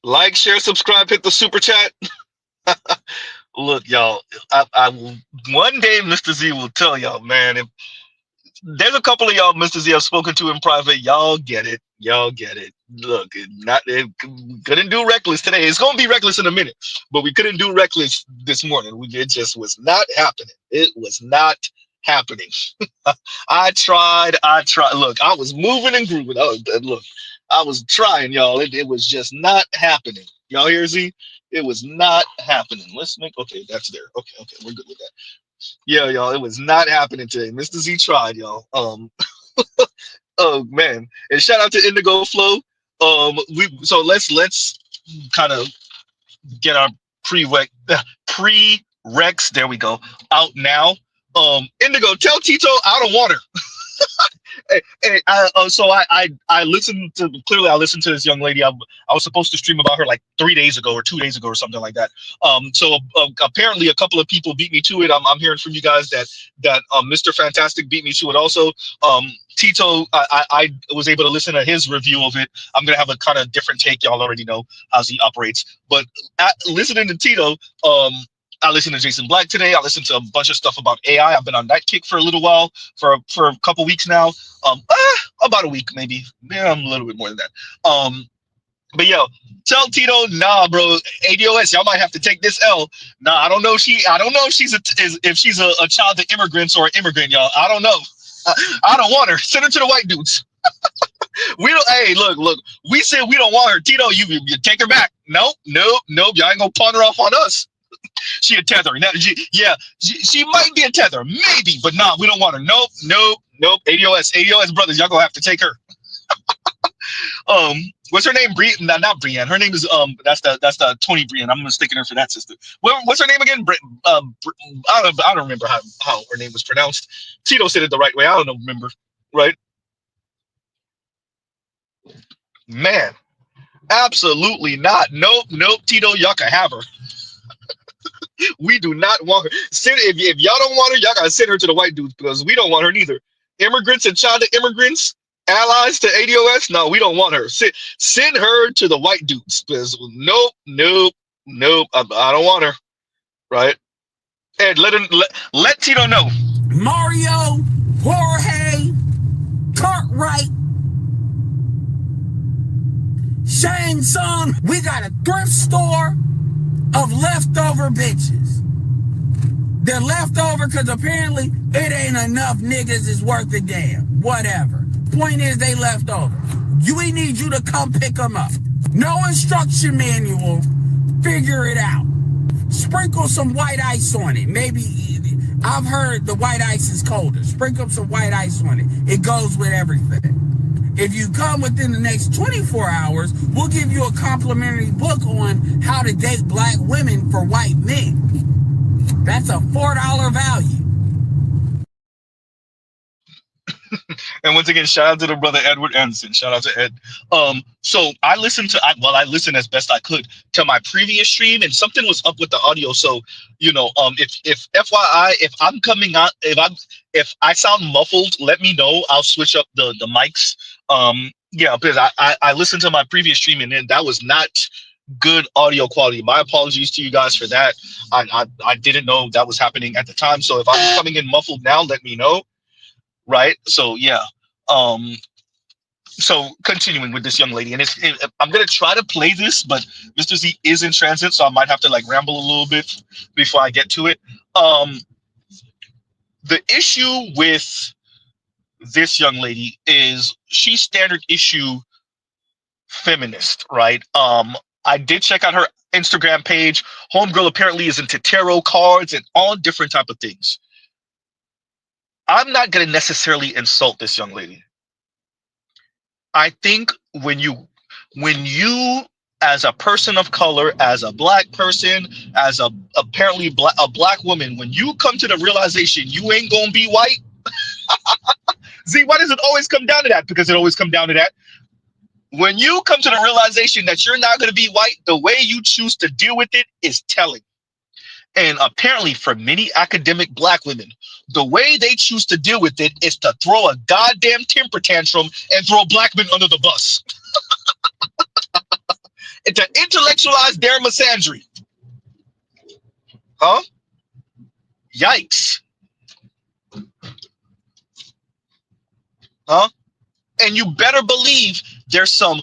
Like, share, subscribe, hit the super chat. Look, y'all, I will one day, Mr. Z will tell y'all, man. If there's a couple of y'all, Mr. Z, I've spoken to in private, y'all get it. Y'all get it. Look, it couldn't do reckless today. It's gonna be reckless in a minute, but we couldn't do reckless this morning. It just was not happening. It was not happening. I tried. Look, I was moving and grooving. Look, I was trying, y'all. It was just not happening. Y'all hear Z? It was not happening. Let's make okay. That's there. Okay, we're good with that. Yeah, y'all. It was not happening today. Mr. Z tried, y'all. Oh man, and shout out to Indigo Flow. Let's kind of get our pre-recs. There we go. Out now. Indigo, tell Tito I don't want her. I listened to clearly. I listened to this young lady. I was supposed to stream about her like 3 days ago or 2 days ago or something like that. Apparently a couple of people beat me to it. I'm hearing from you guys that Mr. Fantastic beat me to it also. Tito, I was able to listen to his review of it. I'm gonna have a kind of different take. Y'all already know how he operates, but listening to Tito, I listened to Jason Black today. I listened to a bunch of stuff about AI. I've been on that kick for a little while, for a couple weeks now. About a week maybe. Yeah, I'm a little bit more than that. But yo, tell Tito, nah, bro. ADOS, y'all might have to take this L. Nah, I don't know if she's a child of immigrants or an immigrant, y'all. I don't know. I don't want her. Send her to the white dudes. We don't. Hey, look. We said we don't want her. Tito, you take her back. Nope. Y'all ain't gonna pawn her off on us. She a tether. She might be a tether, maybe, but nah, we don't want her. Nope. ADOS brothers, y'all gonna have to take her. What's her name? Not Brienne. Her name is That's the Tony Brienne. I'm mistaking her for that sister. What's her name again? I don't remember how her name was pronounced. Tito said it the right way. I don't remember. Right? Man, absolutely not. Nope. Tito, y'all can have her. We do not want her. If y'all don't want her, y'all gotta send her to the white dudes because we don't want her neither. Immigrants and child of immigrants, allies to ADOS. No, we don't want her. Send her to the white dudes because nope. I don't want her. Right? Ed, let Tito know. Mario, Jorge, Cartwright, Shane Song. We got a thrift store of leftover bitches. They're leftover because apparently it ain't enough niggas is worth a damn. Whatever. Point is they leftover. We need you to come pick them up. No instruction manual. Figure it out. Sprinkle some white ice on it. Maybe, I've heard the white ice is colder. Sprinkle some white ice on it. It goes with everything. If you come within the next 24 hours, we'll give you a complimentary book on how to date black women for white men. That's a $4 value. And once again, shout out to the brother Edward Anderson. Shout out to Ed. So I listened as best I could to my previous stream, and something was up with the audio. So if FYI, if I'm coming out, if I sound muffled, let me know. I'll switch up the mics. Because I listened to my previous stream and then that was not good audio quality. My apologies to you guys for that. I didn't know that was happening at the time. So if I'm coming in muffled now, let me know. Right. So yeah. So continuing with this young lady, and I'm gonna try to play this, but Mr. Z is in transit, so I might have to like ramble a little bit before I get to it. The issue with this young lady is she's standard issue feminist, right? I did check out her Instagram page. Homegirl apparently is into tarot cards and all different type of things. I'm not going to necessarily insult this young lady. I think when you as a person of color, as a black person, as a black woman, when you come to the realization you ain't gonna be white, Z, why does it always come down to that? Because it always come down to that. When you come to the realization that you're not going to be white, the way you choose to deal with it is telling. And apparently for many academic black women, the way they choose to deal with it is to throw a goddamn temper tantrum and throw black men under the bus. And to intellectualize their misandry. Huh? Yikes. Huh? And you better believe there's some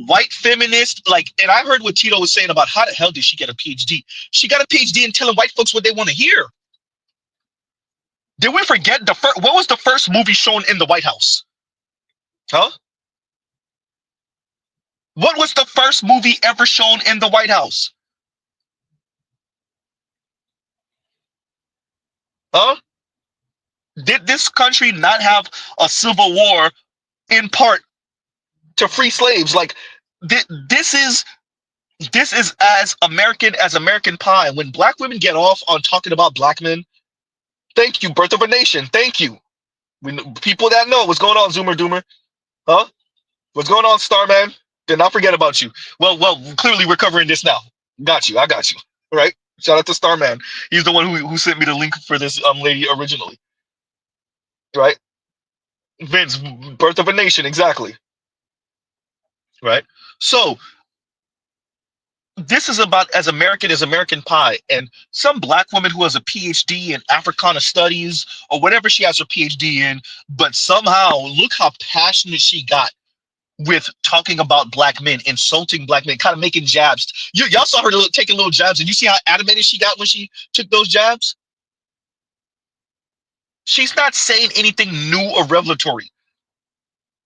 white feminist, like, and I heard what Tito was saying about how the hell did she get a PhD? She got a PhD in telling white folks what they want to hear. Did we forget what was the first movie shown in the White House? Huh? What was the first movie ever shown in the White House? Huh? Did this country not have a civil war in part to free slaves? Like, this is as American Pie. When black women get off on talking about black men, thank you, Birth of a Nation. Thank you. People that know what's going on, Zoomer Doomer. Huh? What's going on, Starman? Did not forget about you. Well, clearly we're covering this now. Got you. I got you. Right? Shout out to Starman. He's the one who sent me the link for this lady originally. Right? Vince, Birth of a Nation, exactly. Right? So this is about as American Pie, and some black woman who has a PhD in Africana studies or whatever she has her PhD in, but somehow look how passionate she got with talking about black men, insulting black men, kind of making jabs. Y'all saw her taking little jabs, and you see how animated she got when she took those jabs? She's not saying anything new or revelatory.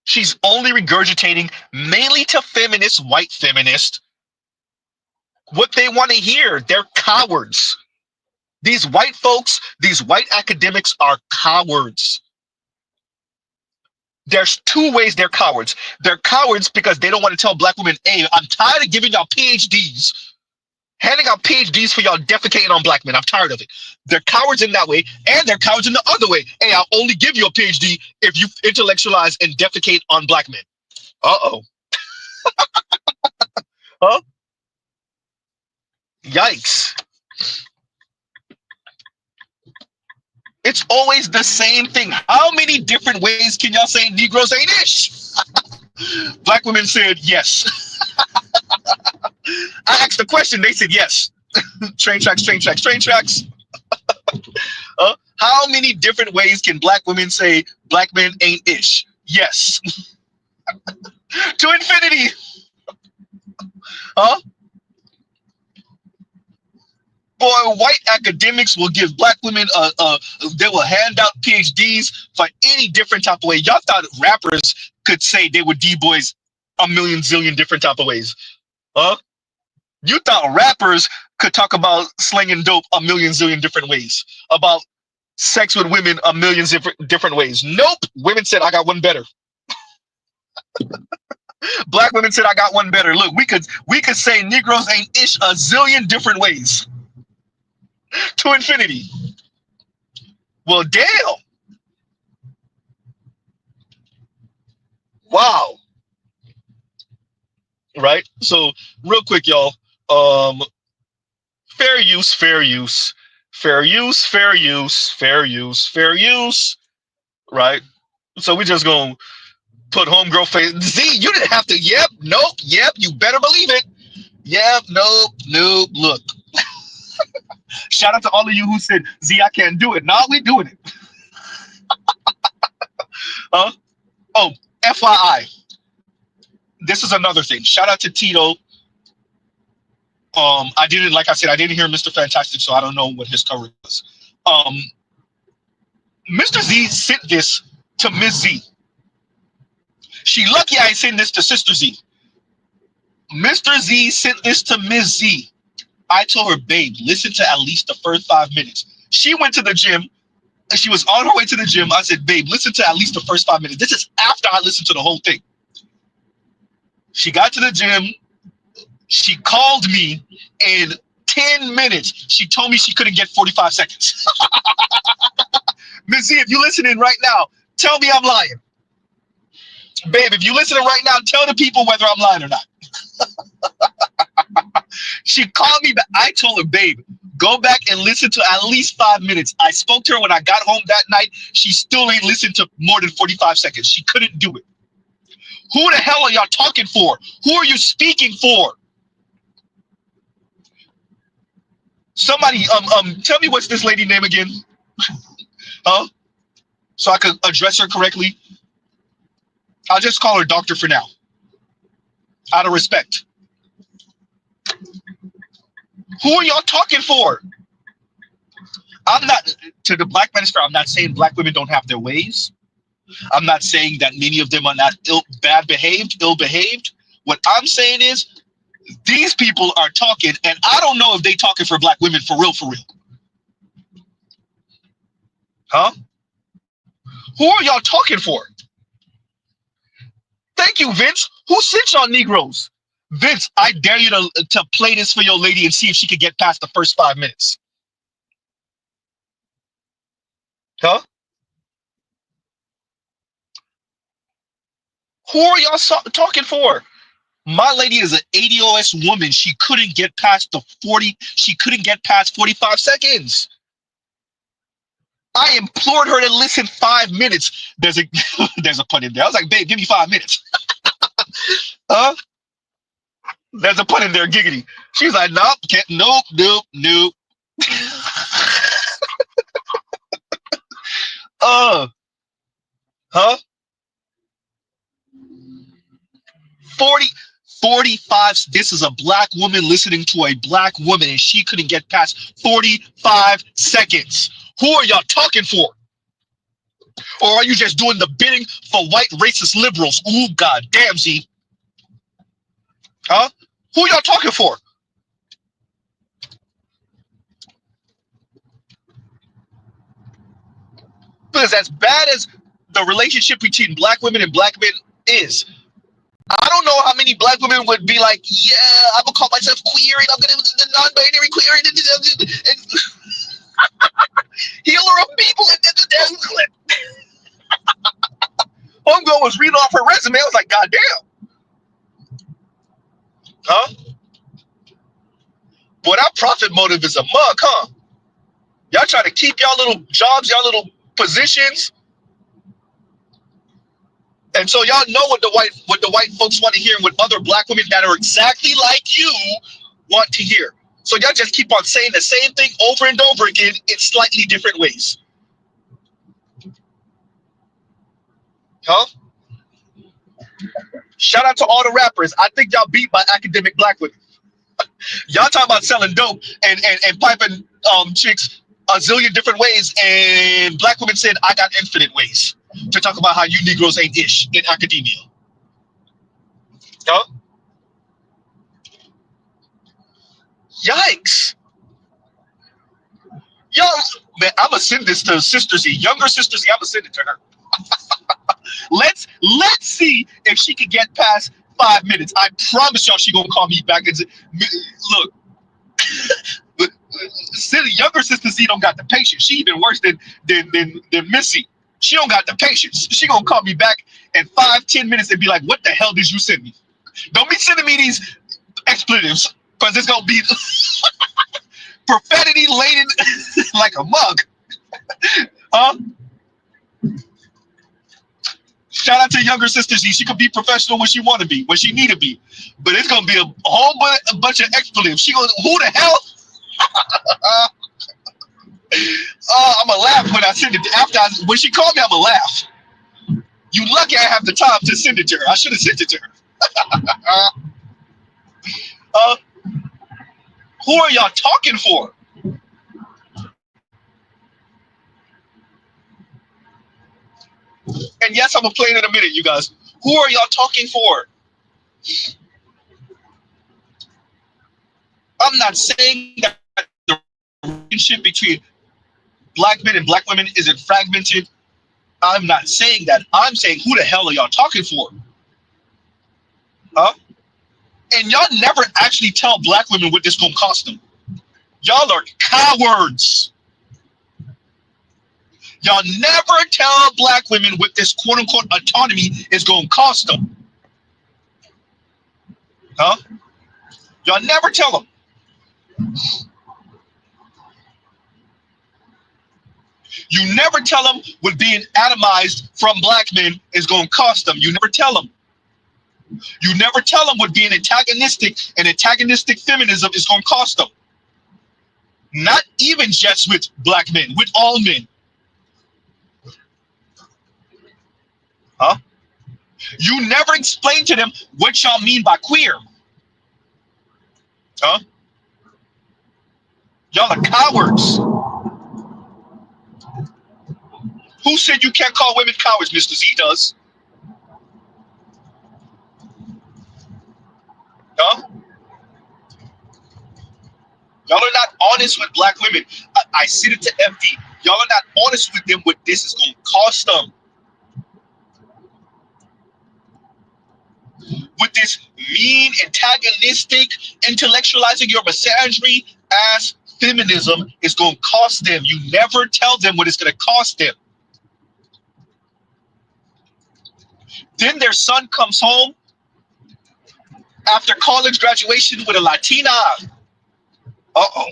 She's only regurgitating, mainly to feminists, white feminists, what they want to hear. They're cowards. These white folks, these white academics are cowards. There's two ways they're cowards. They're cowards because they don't want to tell black women, hey, I'm tired of giving y'all PhDs, handing out PhDs for y'all defecating on black men. I'm tired of it. They're cowards in that way, and they're cowards in the other way. Hey, I'll only give you a PhD if you intellectualize and defecate on black men. Uh-oh. Huh? Yikes. It's always the same thing. How many different ways can y'all say Negroes ain't ish? Black women said yes. I asked the question, they said yes. Train tracks, train tracks, train tracks. How many different ways can black women say black men ain't ish? Yes. To infinity. Huh? Boy, white academics will give black women they will hand out PhDs for any different type of way. Y'all thought rappers could say they were D-boys a million zillion different type of ways. Huh? You thought rappers could talk about slinging dope a million zillion different ways, about sex with women a million different ways. Nope. Women said, I got one better. Black women said, I got one better. Look, we could say Negroes ain't ish a zillion different ways. To infinity. Well, damn. Wow. Right? So, real quick, y'all. Fair use, fair use. Fair use, fair use, fair use, fair use. Right? So, we just gonna put homegirl face. Z, you didn't have to. Yep, nope, yep, you better believe it. Yep, nope, nope, look. Shout out to all of you who said, Z, I can't do it. Nah, we doing it. Oh, FYI. This is another thing. Shout out to Tito. I didn't hear Mr. Fantastic, so I don't know what his cover was. Mr. Z sent this to Ms. Z. She lucky I ain't sent this to Sister Z. Mr. Z sent this to Ms. Z. I told her, babe, listen to at least the first 5 minutes. She went to the gym. She was on her way to the gym. I said, babe, listen to at least the first 5 minutes. This is after I listened to the whole thing. She got to the gym. She called me in 10 minutes. She told me she couldn't get 45 seconds. Ms. Z, if you're listening right now, tell me I'm lying. Babe, if you're listening right now, tell the people whether I'm lying or not. She called me back. I told her, babe, go back and listen to at least 5 minutes. I spoke to her when I got home that night. She still ain't listened to more than 45 seconds. She couldn't do it. Who the hell are y'all talking for? Who are you speaking for? Somebody, tell me what's this lady name again? Huh? So I could address her correctly. I'll just call her doctor for now, out of respect. Who are y'all talking for? I'm not, to the black minister, I'm not saying black women don't have their ways. I'm not saying that many of them are not ill behaved. What I'm saying is these people are talking, and I don't know if they talking for black women for real, Huh? Who are y'all talking for? Thank you, Vince. Who sits on Negroes? Vince, I dare you to play this for your lady and see if she could get past the first 5 minutes. Huh? Who are y'all talking for? My lady is an ADOS woman. She couldn't get past the 40. She couldn't get past 45 seconds. I implored her to listen 5 minutes. There's a there's a pun in there. I was like, babe, give me 5 minutes. Huh? There's a pun in there, giggity. She's like, nope, can't, nope. Huh? 45. This is a black woman listening to a black woman, and she couldn't get past 45 seconds. Who are y'all talking for? Or are you just doing the bidding for white racist liberals? Ooh, god damn, Z. Huh? Who y'all talking for? Because as bad as the relationship between black women and black men is, I don't know how many black women would be like, yeah, I'm gonna call myself queer and I'm gonna be the non-binary queer and healer of people and homegirl was reading off her resume. I was like, god damn. Huh? Boy, that profit motive is a mug, huh? Y'all trying to keep y'all little jobs, y'all little positions. And so y'all know what the white folks want to hear and what other black women that are exactly like you want to hear. So y'all just keep on saying the same thing over and over again in slightly different ways. Huh? Shout out to all the rappers. I think y'all beat by academic black women. Y'all talking about selling dope and piping chicks a zillion different ways, and black women said, I got infinite ways to talk about how you Negroes ain't ish in academia. Huh? Yikes. Yo, man, I'm gonna send this to Sister Z, younger Sister Z. I'm gonna send it to her. Let's see if she can get past 5 minutes. I promise y'all she gonna call me back and say, look, younger Sister Z don't got the patience. She even worse than Missy. She don't got the patience. She gonna call me back in 5-10 minutes and be like, what the hell did you send me? Don't be sending me these expletives, because it's gonna be profanity laden like a mug. Huh? Shout out to younger Sister Z. She could be professional when she want to be, when she need to be. But it's gonna be a whole bunch of expletives. She gonna, who the hell? I'm gonna laugh when I send it. When she called me, I'm gonna laugh. You lucky I have the time to send it to her. I should have sent it to her. Who are y'all talking for? And yes, I'm gonna play it in a minute, you guys. Who are y'all talking for? I'm not saying that the relationship between black men and black women isn't fragmented. I'm not saying that. I'm saying, who the hell are y'all talking for? Huh? And y'all never actually tell black women what this gonna cost them. Y'all are cowards. Y'all never tell black women what this quote-unquote autonomy is gonna cost them. Huh? Y'all never tell them. You never tell them what being atomized from black men is going to cost them. You never tell them. You never tell them what being antagonistic and antagonistic feminism is going to cost them. Not even just with black men, with all men. Huh? You never explain to them what y'all mean by queer. Huh? Y'all are cowards. Who said you can't call women cowards? Mr. Z does. Huh? Y'all are not honest with black women. I said it to FD. Y'all are not honest with them what this is going to cost them. With this mean, antagonistic, intellectualizing your misandry ass feminism is going to cost them. You never tell them what it's going to cost them. Then their son comes home after college graduation with a Latina. Uh-oh.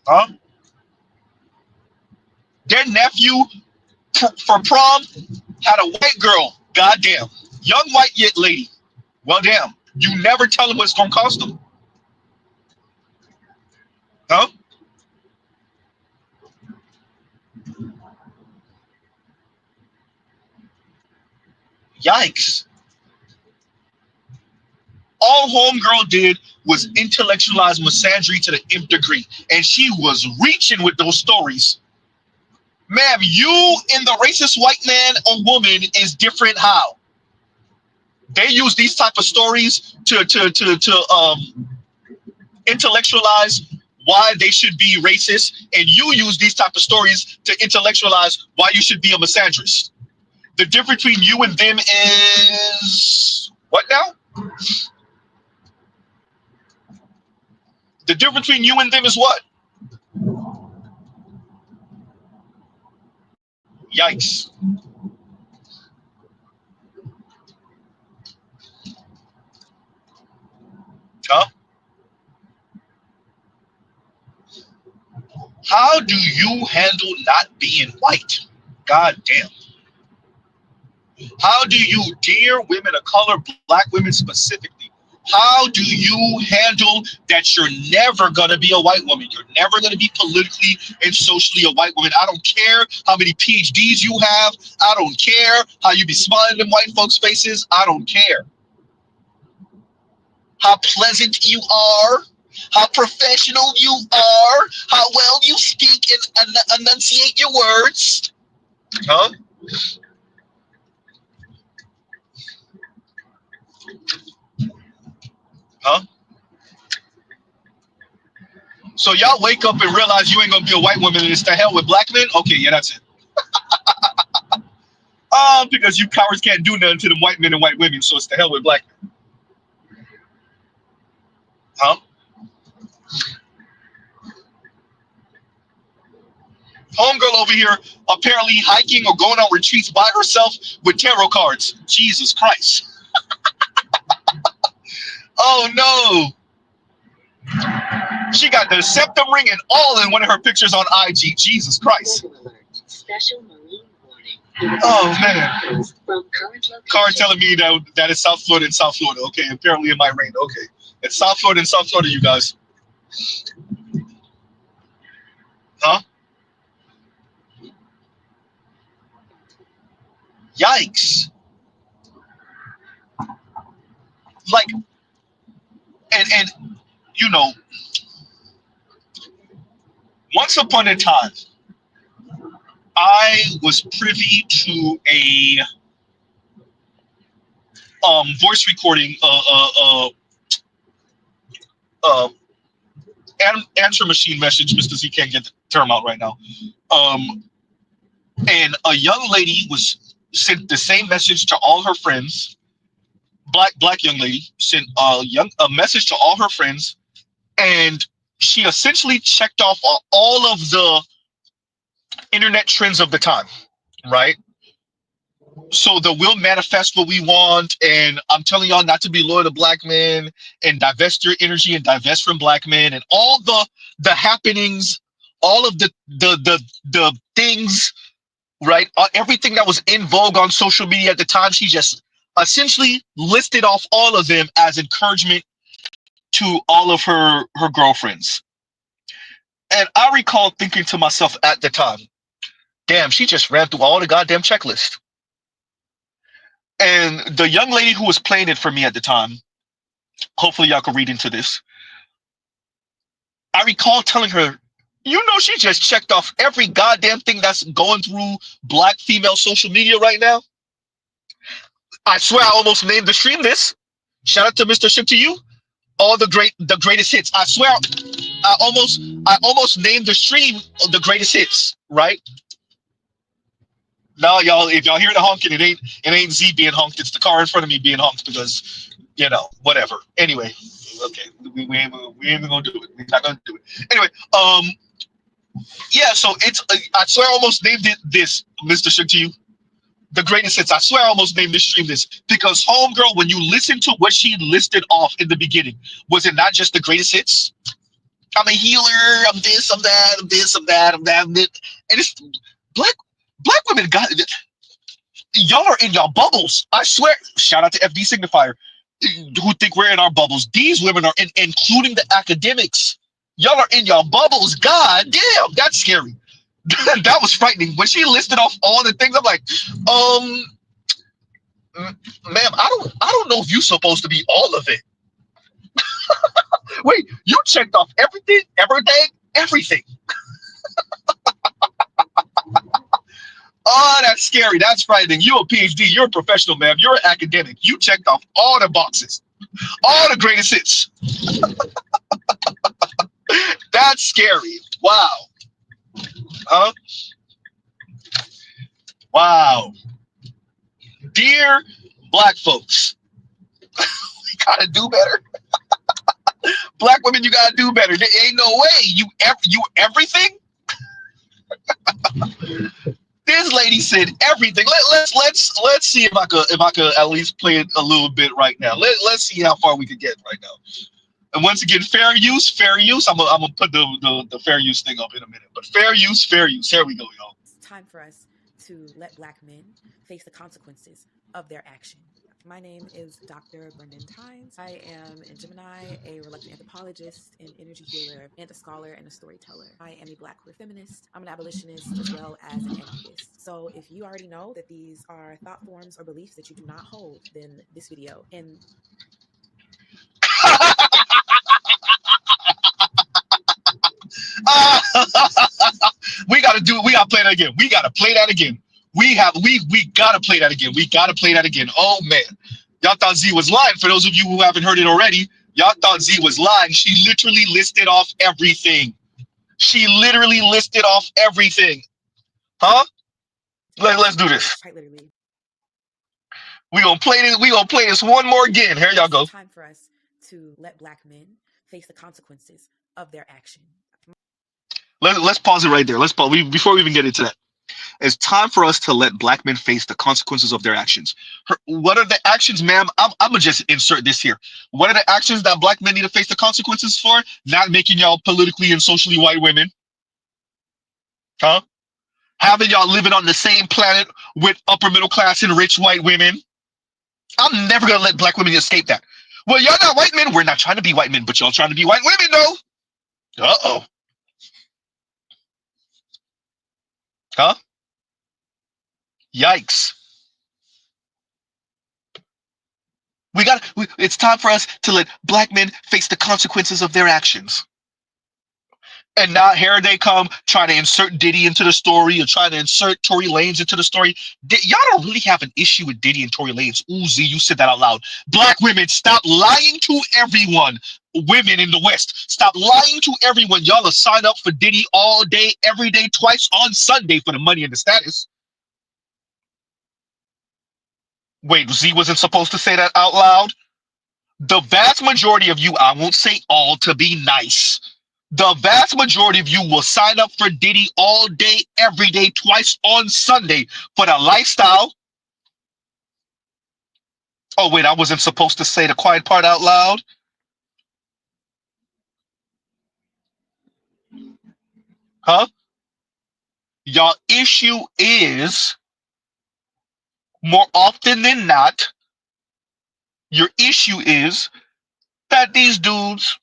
Huh? Their nephew for prom had a white girl. Goddamn. Young white yet lady. Well, damn. You never tell them what it's going to cost them. Huh? Yikes. All homegirl did was intellectualize misandry to the nth degree. And she was reaching with those stories. Ma'am, you and the racist white man or woman is different how? They use these type of stories to intellectualize why they should be racist, and you use these type of stories to intellectualize why you should be a misandrist. The difference between you and them is what now? The difference between you and them is what? Yikes. Huh? How do you handle not being white? God damn. How do you, dear women of color, black women specifically, how do you handle that you're never going to be a white woman? You're never going to be politically and socially a white woman. I don't care how many PhDs you have. I don't care how you be smiling in white folks' faces. I don't care. How pleasant you are, how professional you are, how well you speak and enunciate your words. Huh? Huh? So y'all wake up and realize you ain't gonna be a white woman and it's the hell with black men? Okay, yeah, that's it. Because you cowards can't do nothing to them white men and white women, so it's the hell with black men. Huh? Homegirl over here apparently hiking or going on retreats by herself with tarot cards. Jesus Christ. Oh no. She got the septum ring and all in one of her pictures on IG. Jesus Christ. Special marine warning. Oh man. Card telling me that it's South Florida and South Florida. Okay, apparently it might rain. Okay. It's South Florida and South Florida, you guys. Huh? Yikes. Like, and you know, once upon a time, I was privy to a voice recording, answer machine message. Mr. Z can't get the term out right now. And a young lady was sent the same message to all her friends. Black young lady sent a message to all her friends, and she essentially checked off all of the internet trends of the time, right? So the we'll manifest what we want, and I'm telling y'all not to be loyal to black men, and divest your energy and divest from black men, and all the happenings, all of the things, right? Everything that was in vogue on social media at the time, she just essentially listed off all of them as encouragement to all of her girlfriends. And I recall thinking to myself at the time, damn, she just ran through all the goddamn checklist. And the young lady who was playing it for me at the time, hopefully y'all can read into this. I recall telling her, you know, she just checked off every goddamn thing that's going through black female social media right now. I swear I almost named the stream this. Shout out to Mr. Ship to you. All the greatest hits. I swear I almost named the stream the greatest hits, right? Now y'all, if y'all hear the honking, it ain't Z being honked, it's the car in front of me being honked because, you know, whatever. Anyway, okay, we ain't gonna do it. We're not gonna do it. Anyway, yeah. So it's I swear I almost named it this, Mr. Ship to you. The greatest hits. I swear I almost named this stream this because homegirl, when you listen to what she listed off in the beginning, was it not just the greatest hits? I'm a healer. I'm this. I'm that. I'm this. I'm that. I'm that. And it's black women got y'all are in y'all bubbles. I swear. Shout out to FD Signifier, who think we're in our bubbles. These women are including the academics. Y'all are in y'all bubbles. God damn, that's scary. That was frightening. When she listed off all the things, I'm like, ma'am, I don't know if you're supposed to be all of it. Wait, you checked off everything, everything. Oh, that's scary. That's frightening. You're a PhD. You're a professional, ma'am. You're an academic. You checked off all the boxes, all the greatest hits. That's scary. Wow. Huh? Wow. Dear black folks, we gotta do better. Black women, you gotta do better. There ain't no way. You everything. This lady said everything. Let's see if I could at least play it a little bit right now. Let's see how far we could get right now. And once again, fair use, fair use. I'm gonna put the fair use thing up in a minute. But fair use, fair use. Here we go, y'all. It's time for us to let Black men face the consequences of their action. My name is Dr. Brendan Tynes. I am in Gemini, a reluctant anthropologist, an energy healer, and a scholar and a storyteller. I am a Black queer feminist. I'm an abolitionist as well as an anarchist. So if you already know that these are thought forms or beliefs that you do not hold, then this video and We gotta do it. We gotta play that again. We gotta play that again. We gotta play that again. We gotta play that again. Oh man, y'all thought Z was lying. For those of you who haven't heard it already, y'all thought Z was lying. She literally listed off everything. She literally listed off everything. Huh? Let's do this. quite literally, We gonna play this. We gonna play this one more again. Here y'all go. it's time for us to let Black men face the consequences of their action. Let's pause it right there. Let's pause before we even get into that. It's time for us to let Black men face the consequences of their actions. What are the actions, ma'am? I'm gonna just insert this here. What are the actions that Black men need to face the consequences for? Not making y'all politically and socially white women. Huh? Having y'all living on the same planet with upper middle class and rich white women. I'm never gonna let Black women escape that. Well, y'all not white men. We're not trying to be white men, but y'all trying to be white women, though. Uh-oh. Huh? Yikes. It's time for us to let Black men face the consequences of their actions. And now here they come trying to insert Diddy into the story or trying to insert Tory Lanez into the story. Y'all don't really have an issue with Diddy and Tory Lanez. Ooh, Z, you said that out loud. Black women, stop lying to everyone. Women in the West, stop lying to everyone. Y'all will sign up for Diddy all day, every day, twice on Sunday for the money and the status. Wait, Z wasn't supposed to say that out loud? The vast majority of you, I won't say all to be nice, the vast majority of you will sign up for Diddy all day, every day, twice on Sunday for the lifestyle. Oh, wait, I wasn't supposed to say the quiet part out loud. Huh? Your issue is, more often than not, your issue is that these dudes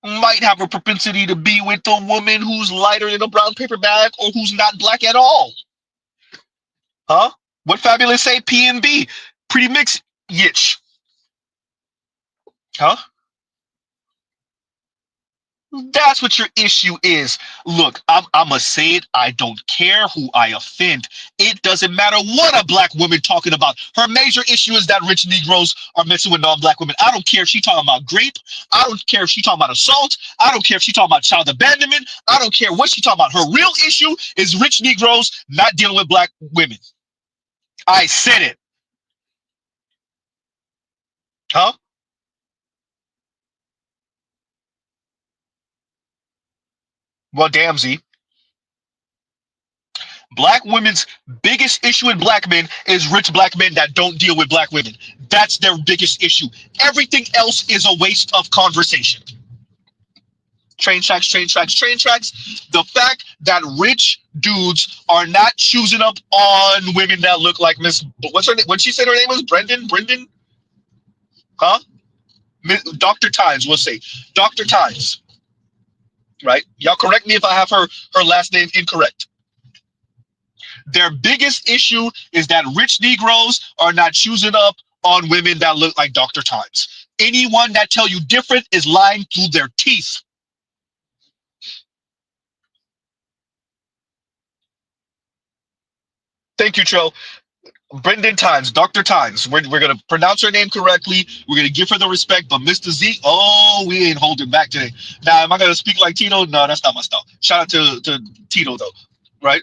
might have a propensity to be with a woman who's lighter in a brown paper bag or who's not black at all. Huh? What Fabulous say? P and B. Pretty mixed yitch. Huh? That's what your issue is. Look, I'm going to say it. I don't care who I offend. It doesn't matter what a black woman talking about. Her major issue is that rich Negroes are messing with non-black women. I don't care if she talking about grape. I don't care if she talking about assault. I don't care if she talking about child abandonment. I don't care what she talking about. Her real issue is rich Negroes not dealing with black women. I said it. Huh? Well, damn, Z. Black women's biggest issue in black men is rich black men that don't deal with black women. That's their biggest issue. Everything else is a waste of conversation. Train tracks, train tracks, train tracks. The fact that rich dudes are not choosing up on women that look like Miss, what's her name? When she said her name was Brendan? Huh? Dr. Tynes, we'll say. Dr. Tynes, right? Y'all correct me if I have her last name incorrect. Their biggest issue is that rich Negroes are not choosing up on women that look like Dr. Tynes. Anyone that tell you different is lying through their teeth. Thank you, Tro. Brendan Tynes, Dr. Tynes. We're going to pronounce her name correctly. We're going to give her the respect. But Mr. Z, oh, we ain't holding back today. Now, am I going to speak like Tito? No, that's not my style. Shout out to Tito, though, right?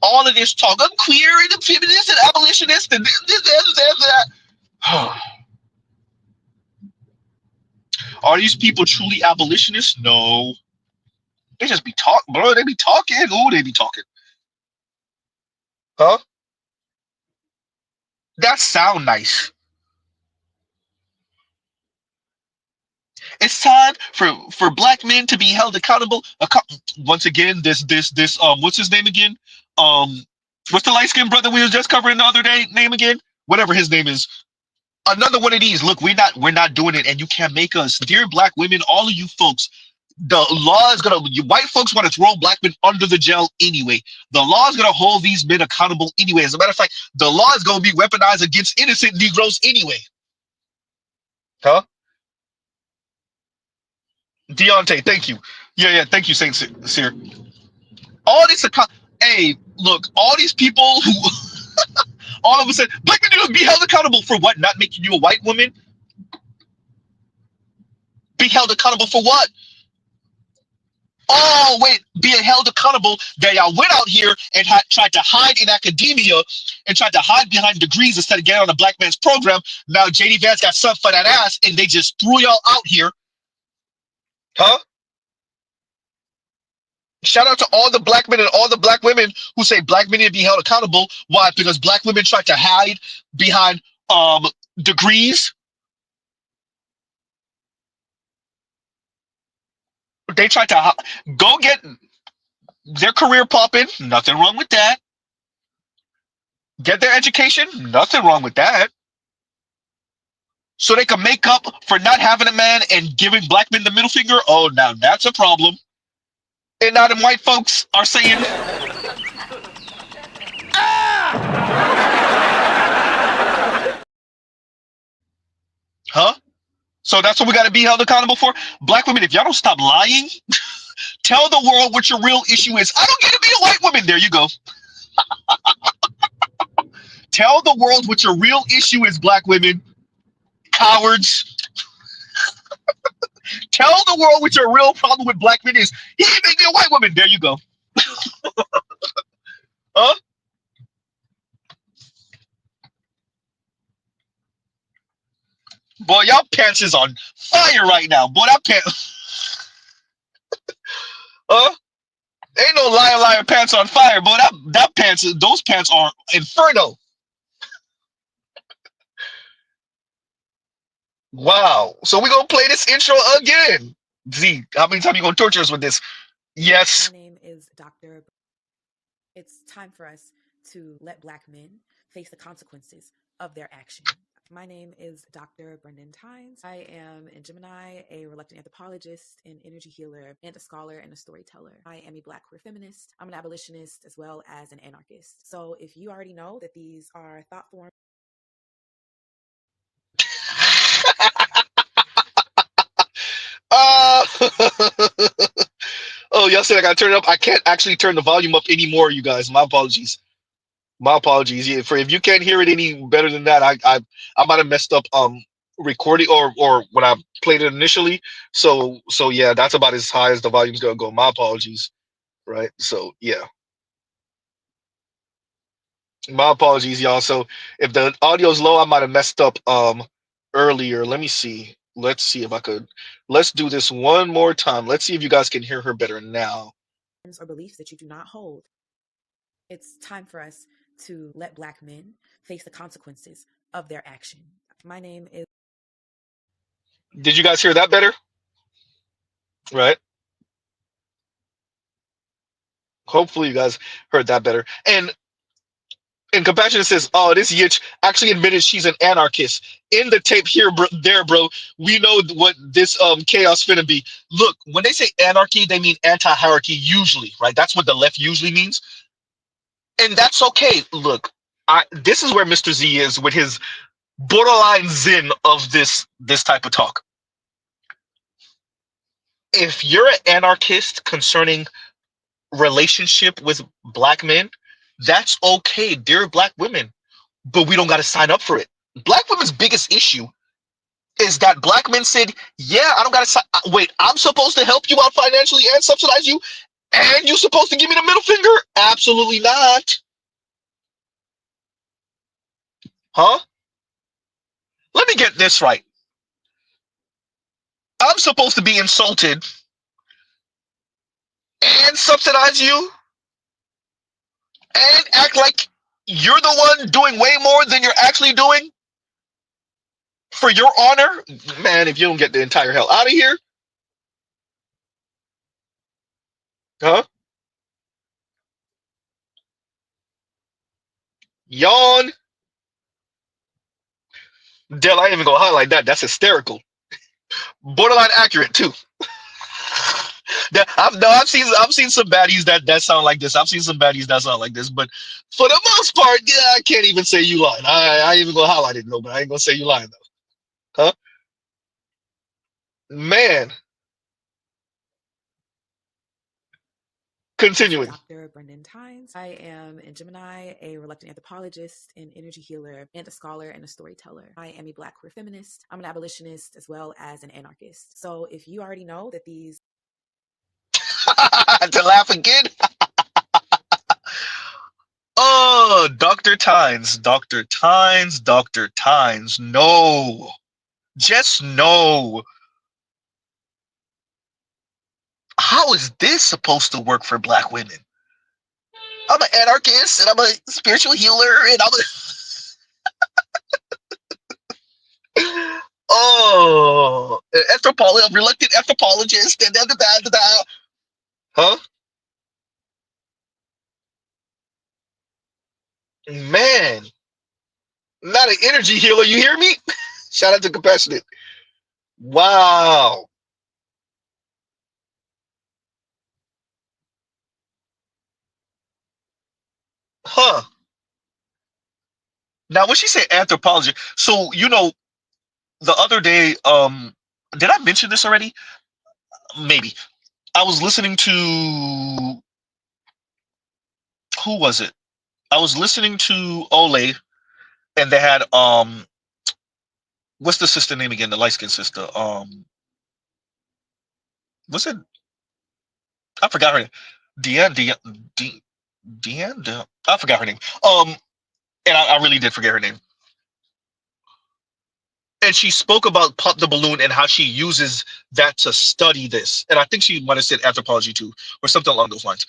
All of this talk, I'm queer and a feminist and abolitionist and this, that. Are these people truly abolitionists? No. They just be talking, bro. They be talking. Ooh, they be talking. Huh? That sound nice. It's time for black men to be held accountable. Once again, this what's his name again? What's the light skinned brother we was just covering the other day? Name again? Whatever his name is. Another one of these. Look, we're not doing it, and you can't make us. Dear black women, all of you folks, the law is gonna. You white folks want to throw black men under the jail anyway. The law is gonna hold these men accountable anyway. As a matter of fact, the law is gonna be weaponized against innocent Negroes anyway. Huh? Deontay, thank you. Yeah, thank you, Saint Cyr. All this, hey, look, all these people who, all of a sudden, black men need to be held accountable for what? Not making you a white woman? Be held accountable for what? Oh, wait, being held accountable that y'all went out here and tried to hide in academia and tried to hide behind degrees instead of getting on a black man's program. Now JD Vance got something for that ass and they just threw y'all out here. Huh? Shout out to all the black men and all the black women who say black men need to be held accountable. Why? Because black women tried to hide behind degrees. They tried to go get their career popping. Nothing wrong with that. Get their education. Nothing wrong with that. So they can make up for not having a man and giving black men the middle finger. Oh, now that's a problem. And now the white folks are saying, huh? So that's what we got to be held accountable for. Black women, if y'all don't stop lying, tell the world what your real issue is. I don't get to be a white woman. There you go. Tell the world what your real issue is, black women. Cowards. Tell the world what your real problem with black men is. He didn't make me a white woman. There you go. Huh? Boy, y'all pants is on fire right now. Boy, that pants. Huh? Ain't no liar pants on fire, boy. That pants, those pants are inferno. Wow. So we're gonna play this intro again. Z, how many times you gonna torture us with this? Yes. My name is Dr. It's time for us to let black men face the consequences of their action. My name is Dr. Brendan Tynes. I am in Gemini, a reluctant anthropologist, an energy healer, and a scholar and a storyteller. I am a Black queer feminist. I'm an abolitionist as well as an anarchist. So if you already know that these are thought forms, Uh, oh, y'all said I gotta turn it up. I can't actually turn the volume up anymore, you guys. My apologies. My apologies. Yeah, for if you can't hear it any better than that, I might have messed up recording or when I played it initially. So yeah, that's about as high as the volume's gonna go. My apologies. Right. So yeah. My apologies, y'all. So if the audio's low, I might have messed up earlier. Let me see. Let's see if I could. Let's do this one more time. Let's see if you guys can hear her better now. or beliefs that you do not hold. It's time for us to let Black men face the consequences of their action. My name is. Did you guys hear that better? Right. Hopefully you guys heard that better. And Compassion says, "Oh, this Yitch actually admitted she's an anarchist." In the tape here, bro, we know what this chaos finna be. Look, when they say anarchy, they mean anti-hierarchy usually, right? That's what the left usually means, and that's okay. Look, this is where Mr. Z is with his borderline zen of this type of talk. If you're an anarchist concerning relationship with Black men, that's okay. They're Black women, but we don't got to sign up for it. Black women's biggest issue is that Black men said, yeah, I don't got to wait, I'm supposed to help you out financially and subsidize you, and you're supposed to give me the middle finger? Absolutely not. Huh? Let me get this right. I'm supposed to be insulted and subsidize you and act like you're the one doing way more than you're actually doing for your honor? Man, if you don't get the entire hell out of here. Huh? Yawn. Dell, I ain't even gonna highlight that. That's hysterical. Borderline accurate too. I've seen some baddies that sound like this. I've seen some baddies that sound like this, but for the most part, yeah, I can't even say you lying. I ain't even gonna highlight it, no, but I ain't gonna say you lying though. Huh? Man, continuing. Dr. Brendan Tynes. I am in Gemini, a reluctant anthropologist, an energy healer, and a scholar and a storyteller. I am a Black queer feminist. I'm an abolitionist as well as an anarchist. So if you already know that these. To laugh again. Oh, Dr. Tynes, Dr. Tynes, Dr. Tynes. No. Just no. How is this supposed to work for Black women? I'm an anarchist and I'm a spiritual healer and I'm a oh, reluctant anthropologist and da. Huh? Man, not an energy healer. You hear me? Shout out to Compassionate. Wow. Huh. Now, when she said anthropology, so the other day, did I mention this already? Maybe. I was listening to who was it? I was listening to Ole, and they had what's the sister name again? The light skinned sister. Was it? I forgot her name. Deanne. I forgot her name. And I really did forget her name. And she spoke about Pop the Balloon and how she uses that to study this. And I think she might have said anthropology too, or something along those lines.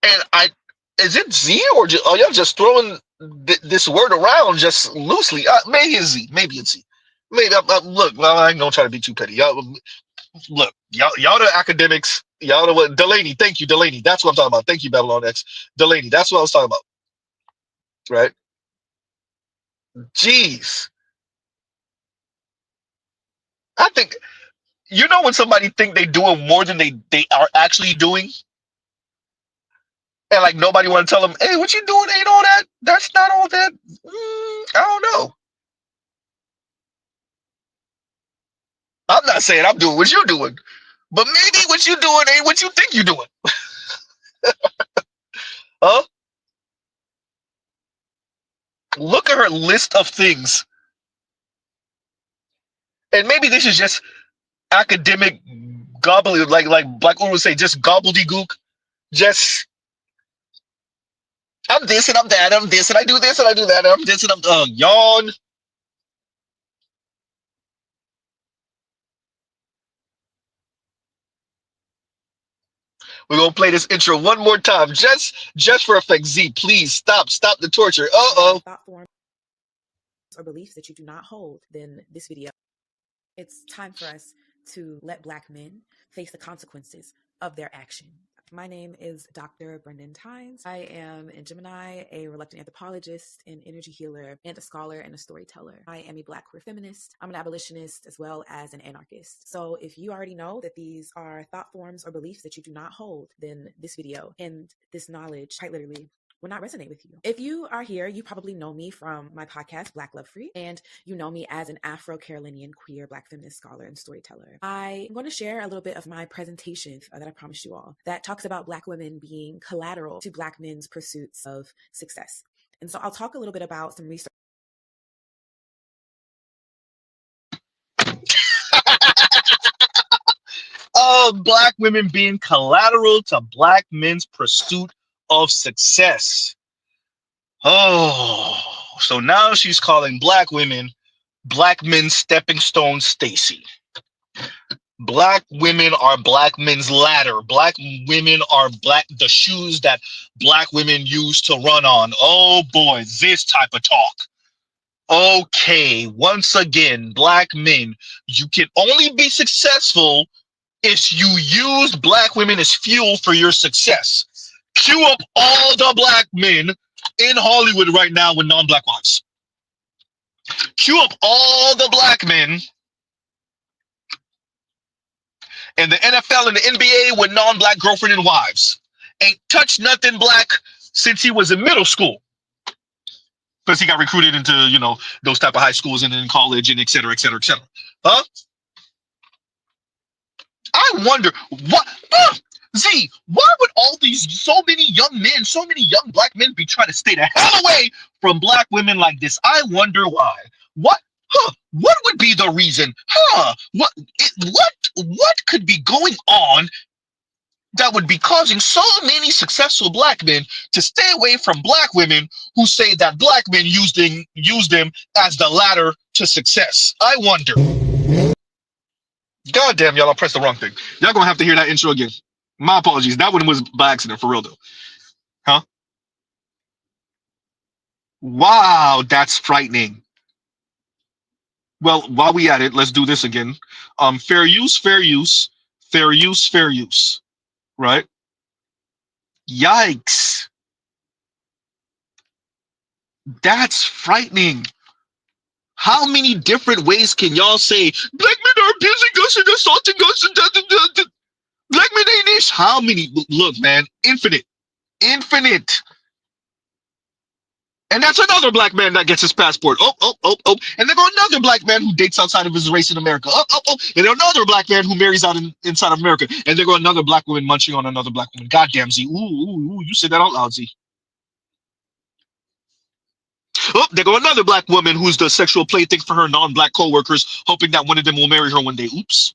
And is it Z or are y'all just throwing this word around just loosely? Maybe it's Z. Maybe it's Z. Maybe look. Well, I ain't gonna try to be too petty. Y'all look. Y'all the academics. Y'all the what? Delaney. Thank you, Delaney. That's what I'm talking about. Thank you, Babylon X. Delaney. That's what I was talking about. right? Jeez. I think, when somebody think they doing more than they are actually doing, and like nobody want to tell them, hey, what you doing ain't all that. That's not all that. I don't know. I'm not saying I'm doing what you're doing, but maybe what you doing ain't what you think you're doing. Huh? Look at her list of things, and maybe this is just academic gobbly, like Black women would say, just gobbledygook. Just I'm this and I'm that. I'm this and I do this and I do that. I'm this and I'm yawn. We're gonna play this intro one more time, just for effect. Z, please stop the torture. Thought forms or beliefs that you do not hold, then this video. It's time for us to let Black men face the consequences of their action. My name is Dr. Brendan Tynes. I am in Gemini, a reluctant anthropologist, an energy healer, and a scholar and a storyteller. I am a Black queer feminist. I'm an abolitionist as well as an anarchist. So if you already know that these are thought forms or beliefs that you do not hold, then this video and this knowledge quite literally will not resonate with you. If you are here, you probably know me from my podcast, Black Love Free, and you know me as an Afro-Carolinian queer Black feminist scholar and storyteller. I'm going to share a little bit of my presentation that I promised you all that talks about Black women being collateral to Black men's pursuits of success. And so I'll talk a little bit about some research. Black women being collateral to Black men's pursuit of success. Oh, so now she's calling Black women Black men's stepping stone Stacy. Black women are Black men's ladder. Black women are the shoes that Black women use to run on. Oh boy, this type of talk. Okay, once again, Black men, you can only be successful if you use Black women as fuel for your success. Cue up all the Black men in Hollywood right now with non-Black wives. Cue up all the Black men in the NFL and the NBA with non-Black girlfriend and wives. Ain't touched nothing Black since he was in middle school. Because he got recruited into, those type of high schools and in college and et cetera, et cetera, et cetera. Huh? I wonder what Z, why would so many young men, so many young Black men be trying to stay the hell away from Black women like this? I wonder why. What would be the reason? What could be going on that would be causing so many successful Black men to stay away from Black women who say that Black men use them as the ladder to success? I wonder. God damn, y'all, I pressed the wrong thing. Y'all gonna have to hear that intro again. My apologies. That one was by accident, for real though. Huh? Wow, that's frightening. Well, while we at it, let's do this again. Fair use, fair use, fair use, fair use. Right? Yikes. That's frightening. How many different ways can y'all say Black men are abusing us and assaulting us and Black men ain't this? How many? Look, man, infinite. And that's another Black man that gets his passport. Oh. And then go another Black man who dates outside of his race in America. Oh. And then another Black man who marries inside of America. And there go another Black woman munching on another Black woman. Goddamn, Z. Ooh, you said that out loud, Z. Oh, there go another Black woman who's the sexual plaything for her non-Black co-workers, hoping that one of them will marry her one day. Oops.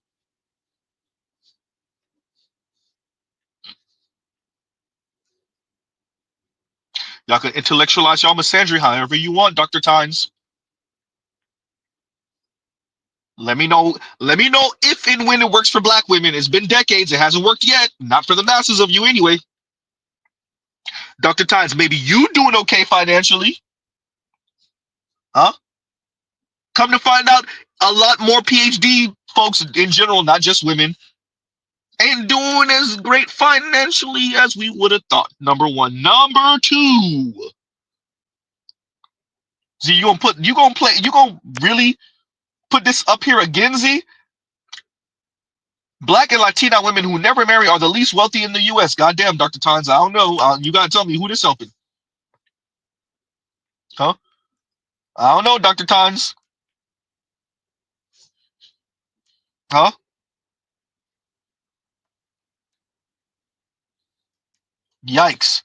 Y'all can intellectualize y'all Misandry however you want, Dr. Tynes. Let me know if and when it works for Black women. It's been decades. It hasn't worked yet. Not for the masses of you anyway. Dr. Tynes, maybe you doing okay financially. Huh? Come to find out, a lot more PhD folks in general, not just women, ain't doing as great financially as we would have thought. Number one. Number two. Z, you gonna really put this up here again, Z? Black and Latina women who never marry are the least wealthy in the U.S. Goddamn, Dr. Tons, I don't know. You gotta tell me who this helping, huh? I don't know, Dr. Tons, huh? Yikes.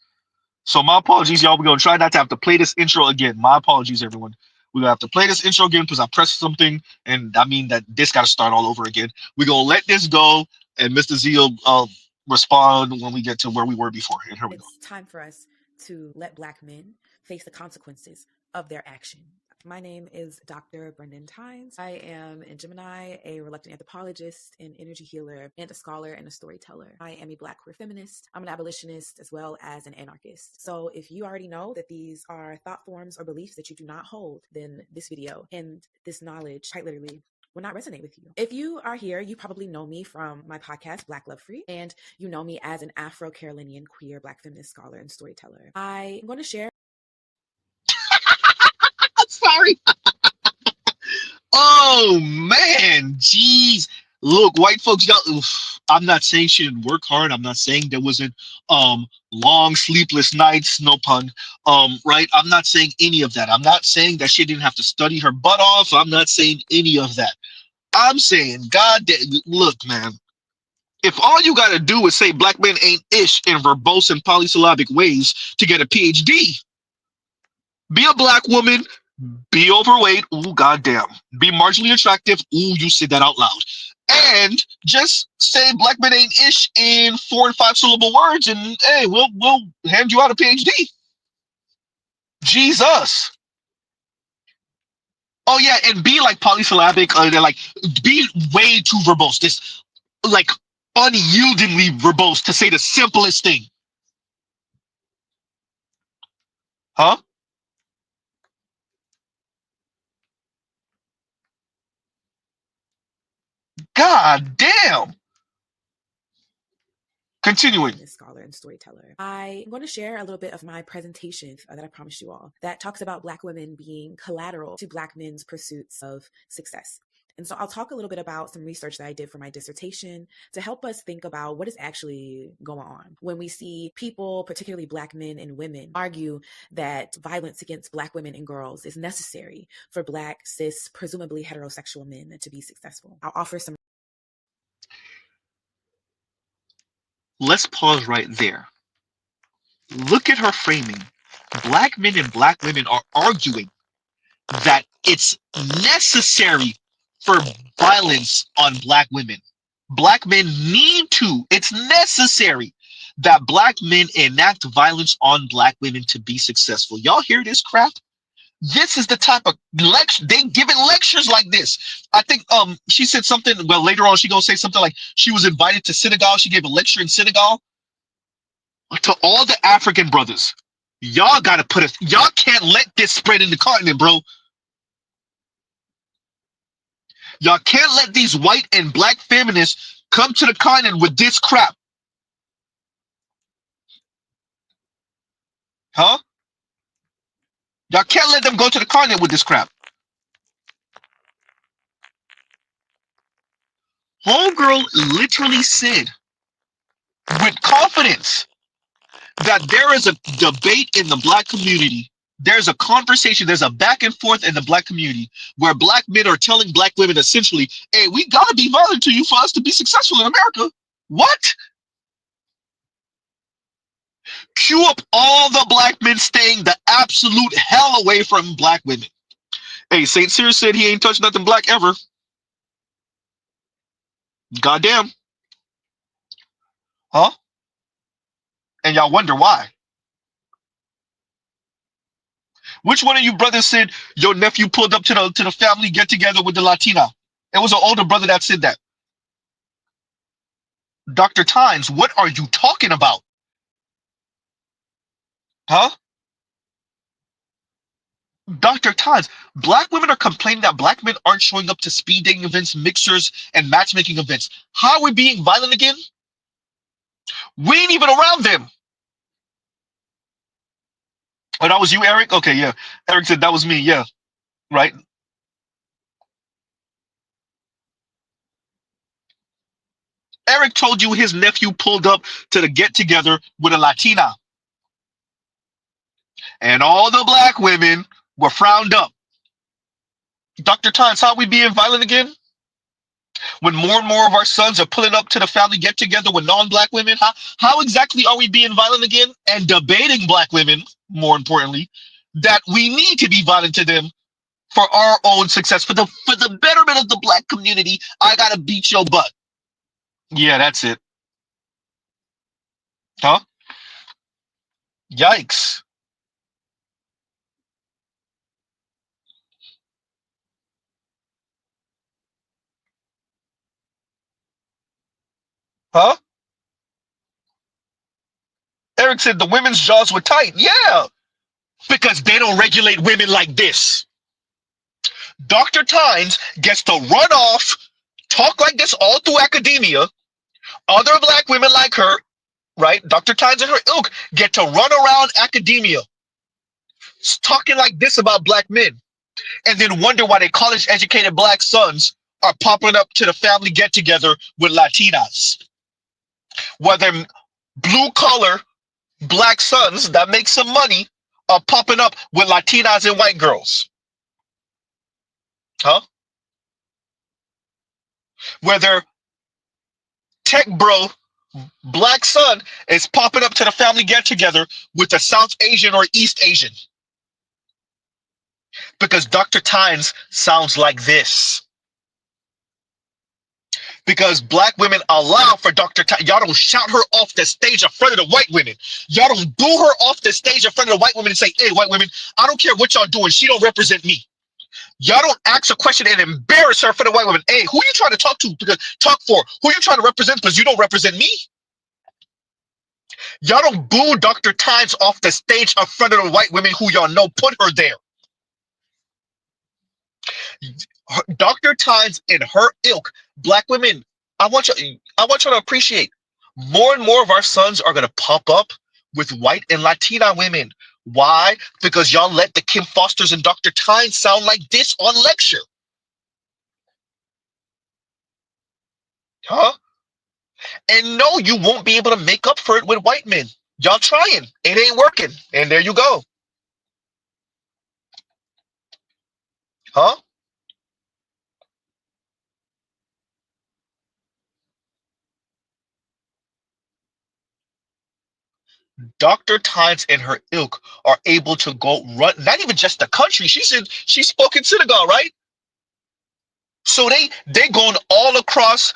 So my apologies, y'all. We're gonna try not to have to play this intro again. My apologies, everyone. We're gonna have to play this intro again because I pressed something, and I mean that this got to start all over again. We're gonna let this go, and Mr. Z will respond when we get to where we were before. And here we go. It's time for us to let Black men face the consequences of their action. My name is Dr. Brendan Tynes. I am in Gemini, a reluctant anthropologist, an energy healer, and a scholar and a storyteller. I am a Black queer feminist. I'm an abolitionist as well as an anarchist. So if you already know that these are thought forms or beliefs that you do not hold, then this video and this knowledge quite literally will not resonate with you. If you are here, you probably know me from my podcast, Black Love Free, and you know me as an Afro-Carolinian queer Black feminist scholar and storyteller. I'm going to share. Sorry. Oh man, jeez. Look, white folks, y'all. I'm not saying she didn't work hard. I'm not saying there wasn't long sleepless nights, no pun. Right? I'm not saying any of that. I'm not saying that she didn't have to study her butt off. I'm not saying any of that. I'm saying, God, look, man. If all you gotta do is say black men ain't ish in verbose and polysyllabic ways to get a PhD, be a black woman, be overweight, ooh, goddamn. Be marginally attractive, ooh, you said that out loud. And just say black men ain't ish in 4 and 5 syllable words, and hey, we'll hand you out a PhD. Jesus. Oh yeah, and be like polysyllabic, like be way too verbose. This like unyieldingly verbose to say the simplest thing. Huh? God damn. Continuing. Scholar and storyteller. I'm going to share a little bit of my presentation that I promised you all that talks about Black women being collateral to Black men's pursuits of success. And so I'll talk a little bit about some research that I did for my dissertation to help us think about what is actually going on when we see people, particularly Black men and women, argue that violence against Black women and girls is necessary for Black, cis, presumably heterosexual men to be successful. I'll offer some. Let's pause right there. Look at her framing. Black men and black women are arguing that it's necessary for violence on black women. Black men need to. It's necessary that black men enact violence on black women to be successful. Y'all hear this crap? This is the type of lecture they giving lectures like this. I think she said something. Well, later on she gonna say something like she was invited to Senegal. She gave a lecture in Senegal to all the African brothers. Y'all gotta put it. Y'all can't let this spread in the continent, bro. Y'all can't let these white and black feminists come to the continent with this crap. Huh? Y'all can't let them go to the continent with this crap. Homegirl literally said with confidence that there is a debate in the black community. There's a conversation, there's a back and forth in the black community where black men are telling black women essentially, hey, we gotta be violent to you for us to be successful in America. What? Cue up all the black men staying the absolute hell away from black women. Hey, St. Cyr said he ain't touched nothing black ever. Goddamn. Huh? And y'all wonder why. Which one of you brothers said your nephew pulled up to the family get together with the Latina? It was an older brother that said that. Dr. Tynes, what are you talking about? Huh? Dr. Tynes, black women are complaining that black men aren't showing up to speed dating events, mixers, and matchmaking events. How are we being violent again? We ain't even around them. Oh, that was you, Eric? Okay, yeah. Eric said that was me. Yeah, right. Eric told you his nephew pulled up to the get together with a Latina, and all the black women were frowned up. Dr. Tons, how we being violent again? When more and more of our sons are pulling up to the family get together with non-black women, how exactly are we being violent again? And debating black women, more importantly, that we need to be violent to them for our own success, for the betterment of the black community. I gotta beat your butt. Yeah, that's it. Huh? Yikes. Huh? Eric said the women's jaws were tight. Yeah, because they don't regulate women like this. Dr. Tynes gets to run off, talk like this all through academia. Other black women like her, right? Dr. Tynes and her ilk get to run around academia talking like this about black men, and then wonder why their college educated black sons are popping up to the family get together with Latinas. Whether blue collar black sons that make some money are popping up with Latinas and white girls. Huh? Whether tech bro black son is popping up to the family get together with a South Asian or East Asian. Because Dr. Tynes sounds like this. Because black women allow for Dr. Tynes. Y'all don't shout her off the stage in front of the white women. Y'all don't boo her off the stage in front of the white women and say, hey, white women, I don't care what y'all doing. She don't represent me. Y'all don't ask a question and embarrass her for the white women. Hey, who you trying to talk to? Because talk for? Who you trying to represent? Because you don't represent me. Y'all don't boo Dr. Tynes off the stage in front of the white women who y'all know put her there. Dr. Tynes and her ilk, black women, I want you to appreciate more and more of our sons are gonna pop up with white and Latina women. Why? Because y'all let the Kim Fosters and Dr. Tynes sound like this on lecture. Huh? And no, you won't be able to make up for it with white men. Y'all trying. It ain't working. And there you go. Huh? Dr. Tynes and her ilk are able to go run, not even just the country. She spoke in Senegal, right? So they going all across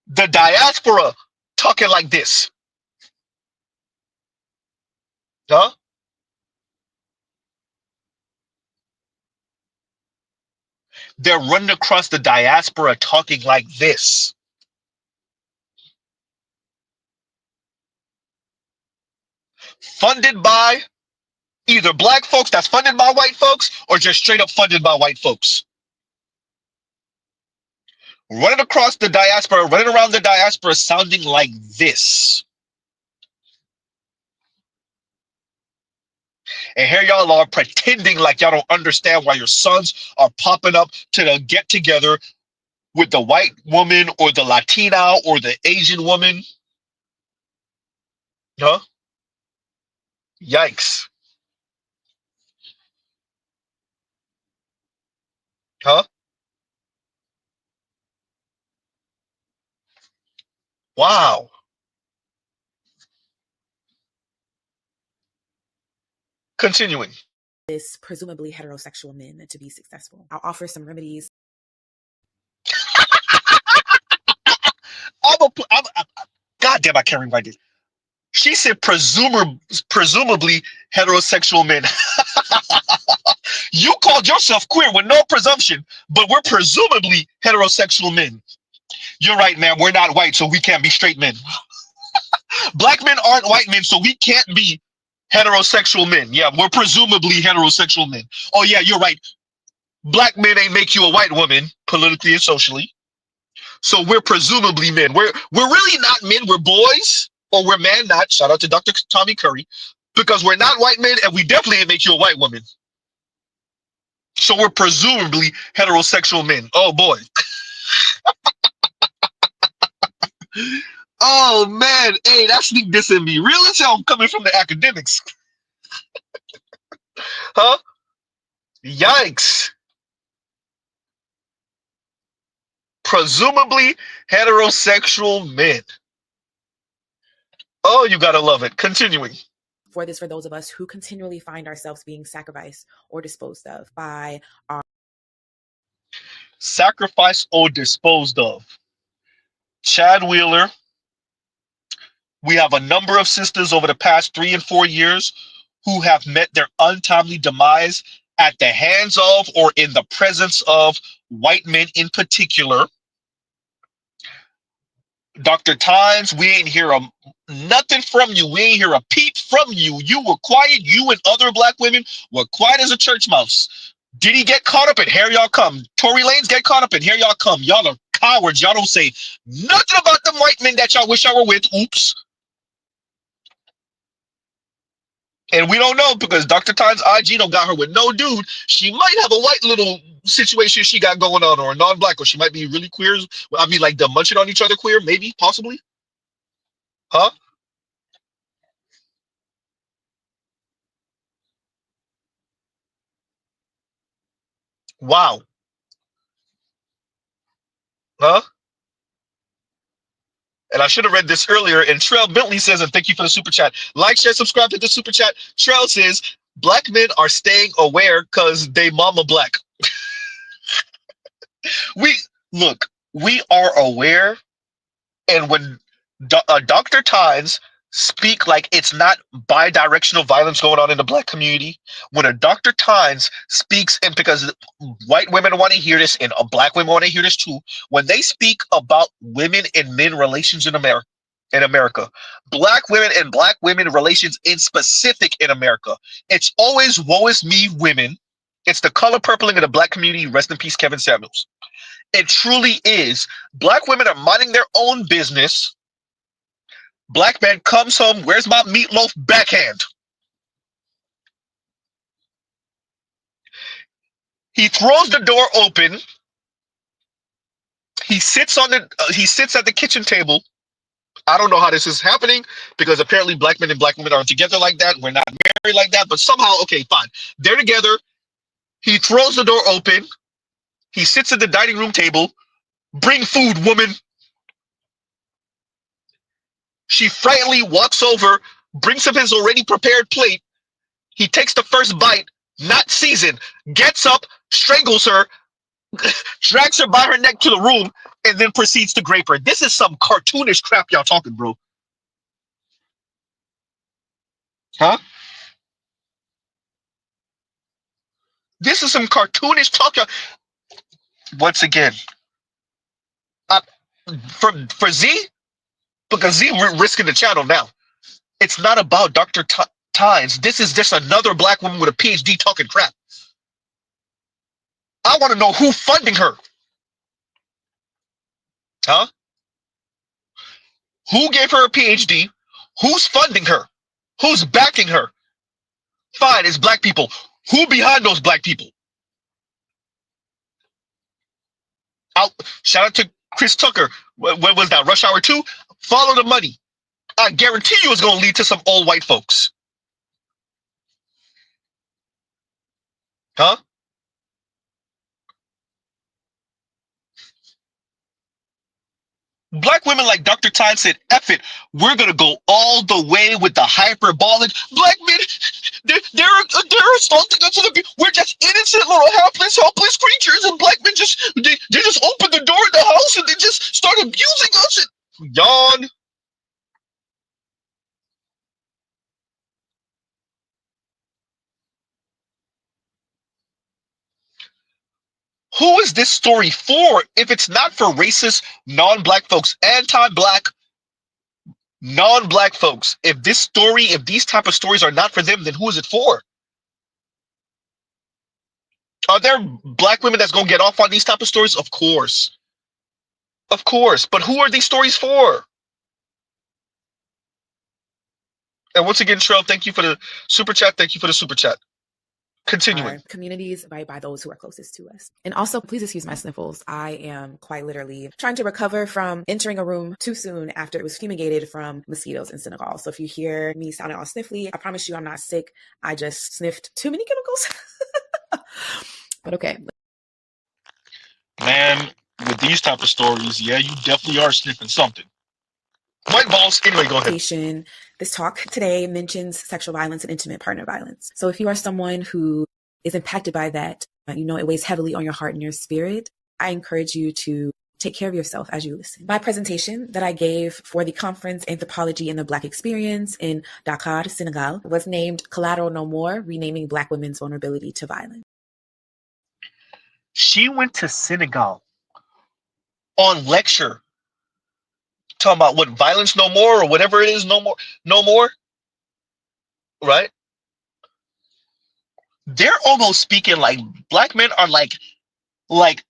the diaspora talking like this. Huh? They're running across the diaspora talking like this. Funded by either black folks that's funded by white folks or just straight up funded by white folks. Running across the diaspora, running around the diaspora sounding like this. And here y'all are pretending like y'all don't understand why your sons are popping up to the get together with the white woman or the Latina or the Asian woman. Huh? Yikes. Huh? Wow. Continuing. This presumably heterosexual men to be successful. I'll offer some remedies. God damn, I can't remember what I did. She said presumably heterosexual men. You called yourself queer with no presumption, but we're presumably heterosexual men. You're right, man. We're not white, so we can't be straight men. Black men aren't white men, so we can't be heterosexual men. Yeah, we're presumably heterosexual men. Oh yeah, you're right. Black men ain't make you a white woman politically and socially. So we're presumably men. We're really not men. We're boys, or we're man not. Shout out to Dr. Tommy Curry. Because we're not white men, and we definitely ain't make you a white woman. So we're presumably heterosexual men. Oh boy. Oh man, hey, that's sneak this in me. Real as hell, I'm coming from the academics. Huh? Yikes. Presumably heterosexual men. Oh, you gotta love it. Continuing. For those of us who continually find ourselves being sacrificed or disposed of by our Sacrificed or disposed of. Chad Wheeler. We have a number of sisters over the past 3 and 4 years who have met their untimely demise at the hands of or in the presence of white men in particular. Dr. Tynes, we ain't hear nothing from you. We ain't hear a peep from you. You were quiet. You and other black women were quiet as a church mouse. Did he get caught up? And here y'all come. Tory Lanez get caught up, and here y'all come. Y'all are cowards. Y'all don't say nothing about them white men that y'all wish y'all were with. Oops. And we don't know because Dr. Tynes' IG don't got her with no dude. She might have a white little situation she got going on, or a non-black, or she might be really queer. I mean, like the munching on each other queer, maybe, possibly. Huh? Wow. Huh? And I should have read this earlier. And Trell Bentley says, and thank you for the super chat. Like, share, subscribe to the super chat. Trell says, black men are staying aware because they mama black. We look, we are aware. And when Dr. Tynes speak like it's not bi-directional violence going on in the black community, when a Dr. Tynes speaks, and because white women want to hear this and black women want to hear this too, when they speak about women and men relations in America, black women and black women relations in specific in America, it's always woe is me women. It's the color purpling of the black community. Rest in peace, Kevin Samuels. It truly is. Black women are minding their own business. Black man comes home, where's my meatloaf backhand? He throws the door open. He sits at the kitchen table. I don't know how this is happening because apparently black men and black women aren't together like that. We're not married like that, but somehow, okay, fine. They're together. He throws the door open. He sits at the dining room table. Bring food, woman. She frighteningly walks over, brings him his already prepared plate. He takes the first bite, not seasoned, gets up, strangles her, drags her by her neck to the room, and then proceeds to grape her. This is some cartoonish crap y'all talking, bro. Huh? This is some cartoonish talk, y'all. Once again, uh, for Z, because Z we're risking the channel now. It's not about Dr. Tynes. This is just another black woman with a PhD talking crap. I want to know who funding her. Huh? Who gave her a PhD? Who's funding her? Who's backing her? Fine, it's black people. Who behind those black people? Shout out to Chris Tucker. What was that? Rush Hour 2? Follow the money. I guarantee you it's going to lead to some old white folks. Huh? Black women like Dr. Tynes said, F it, we're going to go all the way with the hyperbolic. Black men, they're assaulting us. We're just innocent little helpless creatures, and black men they just open the door in the house and they just start abusing us. And yawn. Who is this story for if it's not for racist, non-black folks, anti-black, non-black folks? If these type of stories are not for them, then who is it for? Are there black women that's going to get off on these type of stories? Of course. Of course. But who are these stories for? And once again, Shrub, thank you for the super chat. Thank you for the super chat. Continuing. Our communities by those who are closest to us. And also, please excuse my sniffles. I am quite literally trying to recover from entering a room too soon after it was fumigated from mosquitoes in Senegal. So if you hear me sounding all sniffly, I promise you I'm not sick. I just sniffed too many chemicals. But okay. Man, with these type of stories, yeah, you definitely are sniffing something. White balls. Anyway, go ahead. This talk today mentions sexual violence and intimate partner violence. So if you are someone who is impacted by that, you know, it weighs heavily on your heart and your spirit, I encourage you to take care of yourself as you listen. My presentation that I gave for the conference Anthropology in the Black Experience in Dakar, Senegal, was named Collateral No More, Renaming Black Women's Vulnerability to Violence. She went to Senegal on lecture talking about what violence no more or whatever it is no more, right? They're almost speaking like black men are like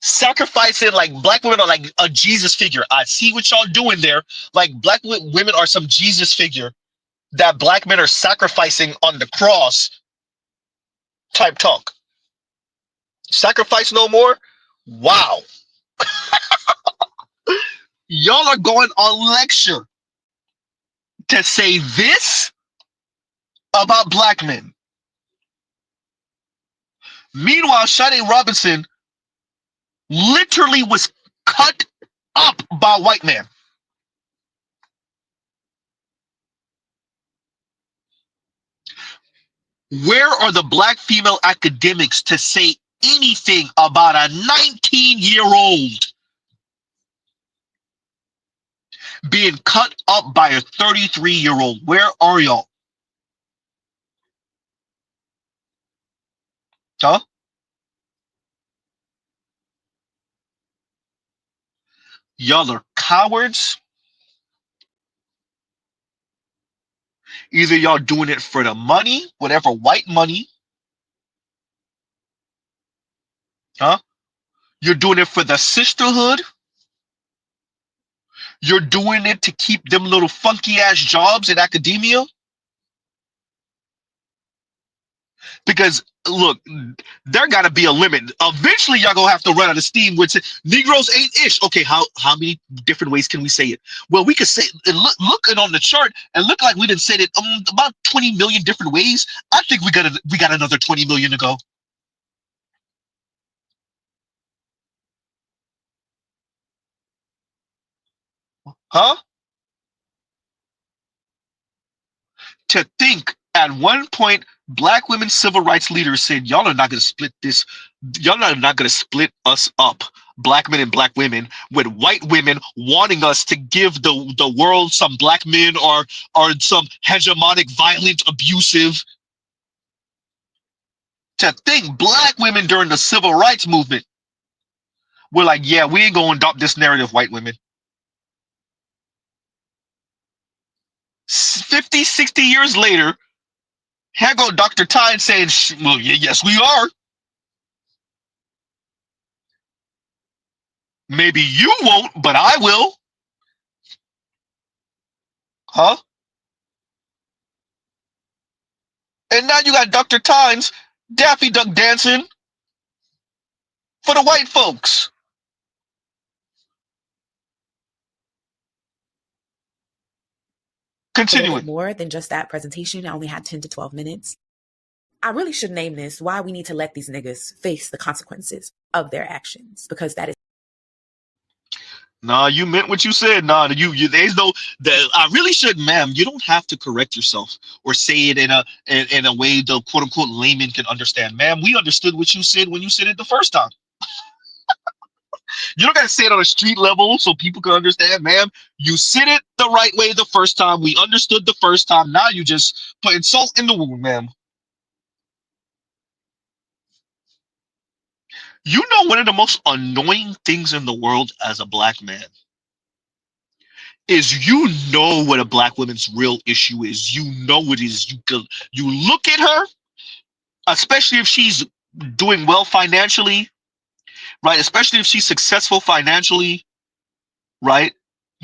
sacrificing, like black women are like a Jesus figure. I see what y'all doing there. Like black women are some Jesus figure that black men are sacrificing on the cross type talk. Sacrifice no more? Wow. Y'all are going on lecture to say this about black men. Meanwhile, Sade Robinson literally was cut up by white men. Where are the black female academics to say anything about a 19-year-old being cut up by a 33-year-old? Where are y'all? Huh? Y'all are cowards. Either y'all doing it for the money, whatever white money, huh? You're doing it for the sisterhood. You're doing it to keep them little funky ass jobs in academia. Because look, there gotta be a limit. Eventually, y'all gonna have to run out of steam. Which Negroes ain't ish. Okay, how many different ways can we say it? Well, we could say it. Looking on the chart and look like we didn't say it about 20 million different ways. I think we got another 20 million to go. Huh? To think at one point black women civil rights leaders said y'all are not going to split this, y'all are not going to split us up, black men and black women, with white women wanting us to give the world some black men or some hegemonic, violent, abusive. To think black women during the civil rights movement were like, yeah, we ain't going to adopt this narrative, white women. 50, 60 years later, here go Dr. Tyne saying, well, yes, we are. Maybe you won't, but I will. Huh? And now you got Dr. Tynes Daffy Duck dancing for the white folks. A little Continuing. bit more than just that presentation. I only had 10 to 12 minutes. I really should name this Why We Need to Let These Niggas Face the Consequences of Their Actions, because that is. Nah, you meant what you said. Nah, you there's no that I really should, ma'am. You don't have to correct yourself or say it in a way the quote unquote layman can understand. Ma'am, we understood what you said when you said it the first time. You don't gotta say it on a street level so people can understand, ma'am. You said it the right way the first time. We understood the first time. Now you just putting salt in the wound, ma'am. You know, one of the most annoying things in the world as a black man is you know what a black woman's real issue is. You know it is. You look at her, especially if she's doing well financially, right? Especially if she's successful financially, right?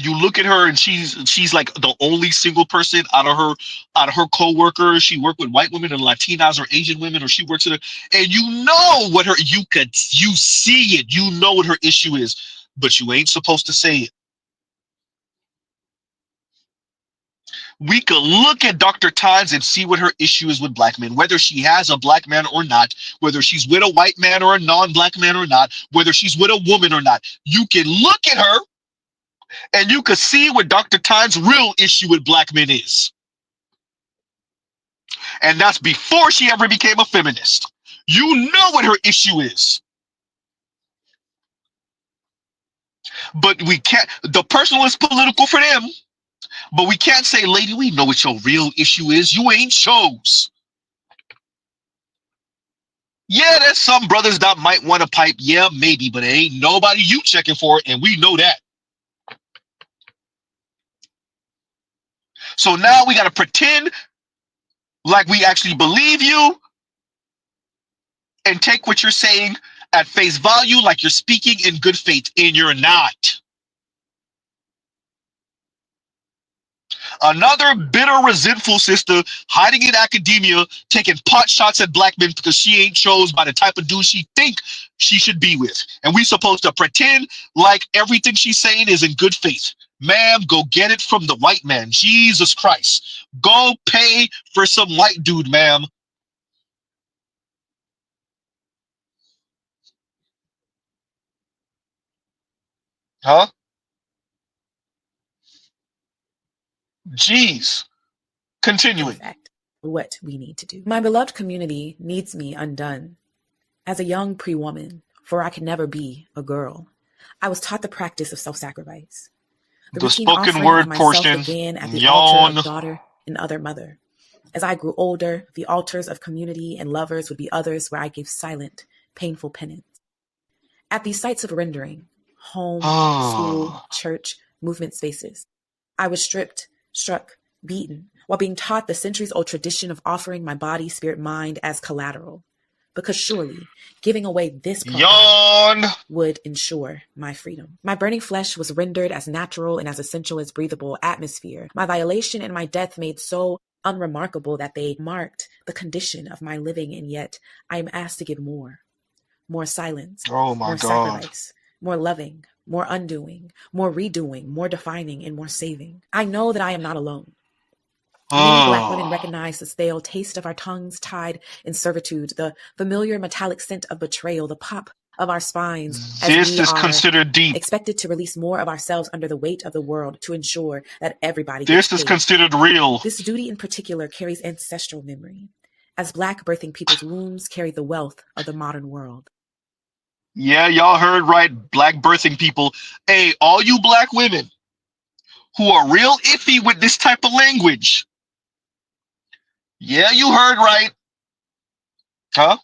You look at her and she's like the only single person out of her co-workers. She worked with white women and Latinas or Asian women, or she works in a, and you know what you see it, you know what her issue is, but you ain't supposed to say it. We could look at Dr. Times and see what her issue is with black men, whether she has a black man or not, whether she's with a white man or a non-black man or not, whether she's with a woman or not. You can look at her and you could see what Dr. Times' real issue with black men is. And that's before she ever became a feminist. You know what her issue is. But we can't, the personal is political for them, but we can't say, lady, we know what your real issue is. You ain't chose. Yeah, there's some brothers that might want to pipe. Yeah, maybe, but it ain't nobody you checking for, and we know that. So now we got to pretend like we actually believe you and take what you're saying at face value like you're speaking in good faith, and you're not. Another bitter, resentful sister hiding in academia, taking pot shots at black men because she ain't chose by the type of dude she think she should be with. And we supposed to pretend like everything she's saying is in good faith. Ma'am, go get it from the white man. Jesus Christ. Go pay for some white dude, ma'am. Huh? Jeez. Continuing. Effect. What we need to do. My beloved community needs me undone. As a young pre-woman, for I could never be a girl, I was taught the practice of self-sacrifice. The routine spoken offering word of myself portion. began at the Yawn. altar of daughter and other mother. As I grew older, the altars of community and lovers would be others where I gave silent, painful penance. At these sites of rendering, home, school, church, movement spaces, I was stripped, struck, beaten, while being taught the centuries-old tradition of offering my body, spirit, mind as collateral. Because surely, giving away this property would ensure my freedom. My burning flesh was rendered as natural and as essential as breathable atmosphere. My violation and my death made so unremarkable that they marked the condition of my living, and yet I am asked to give more silence, more sacrifice, more loving, more undoing, more redoing, more defining, and more saving. I know that I am not alone. Many Black women recognize the stale taste of our tongues tied in servitude, the familiar metallic scent of betrayal, the pop of our spines as This we is are considered deep. expected to release more of ourselves under the weight of the world to ensure that everybody This gets is paid. considered real. This duty in particular carries ancestral memory, as Black birthing people's wombs carry the wealth of the modern world. Yeah, y'all heard right, Black birthing people. Hey, all you Black women who are real iffy with this type of language. Yeah, you heard right. Huh?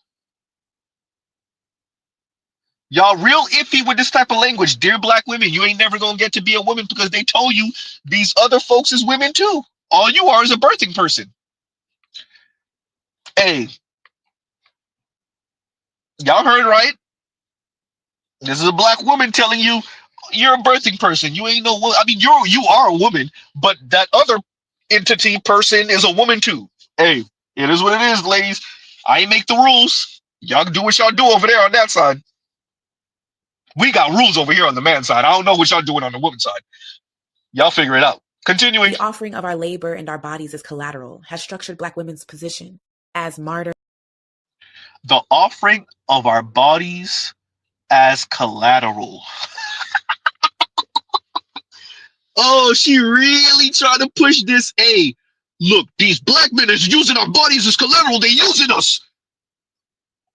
Y'all real iffy with this type of language. Dear Black women, you ain't never gonna get to be a woman because they told you these other folks is women too. All you are is a birthing person. Hey, y'all heard right. This is a Black woman telling you you're a birthing person. You ain't no woman. I mean, you are a woman, but that other entity person is a woman too. Hey, it is what it is, ladies. I ain't make the rules. Y'all do what y'all do over there on that side. We got rules over here on the man side. I don't know what y'all doing on the woman side. Y'all figure it out. Continuing. The offering of our labor and our bodies as collateral has structured Black women's position as martyr. The offering of our bodies as collateral. Oh, she really trying to push this. Hey, look, these Black men is using our bodies as collateral. They using us.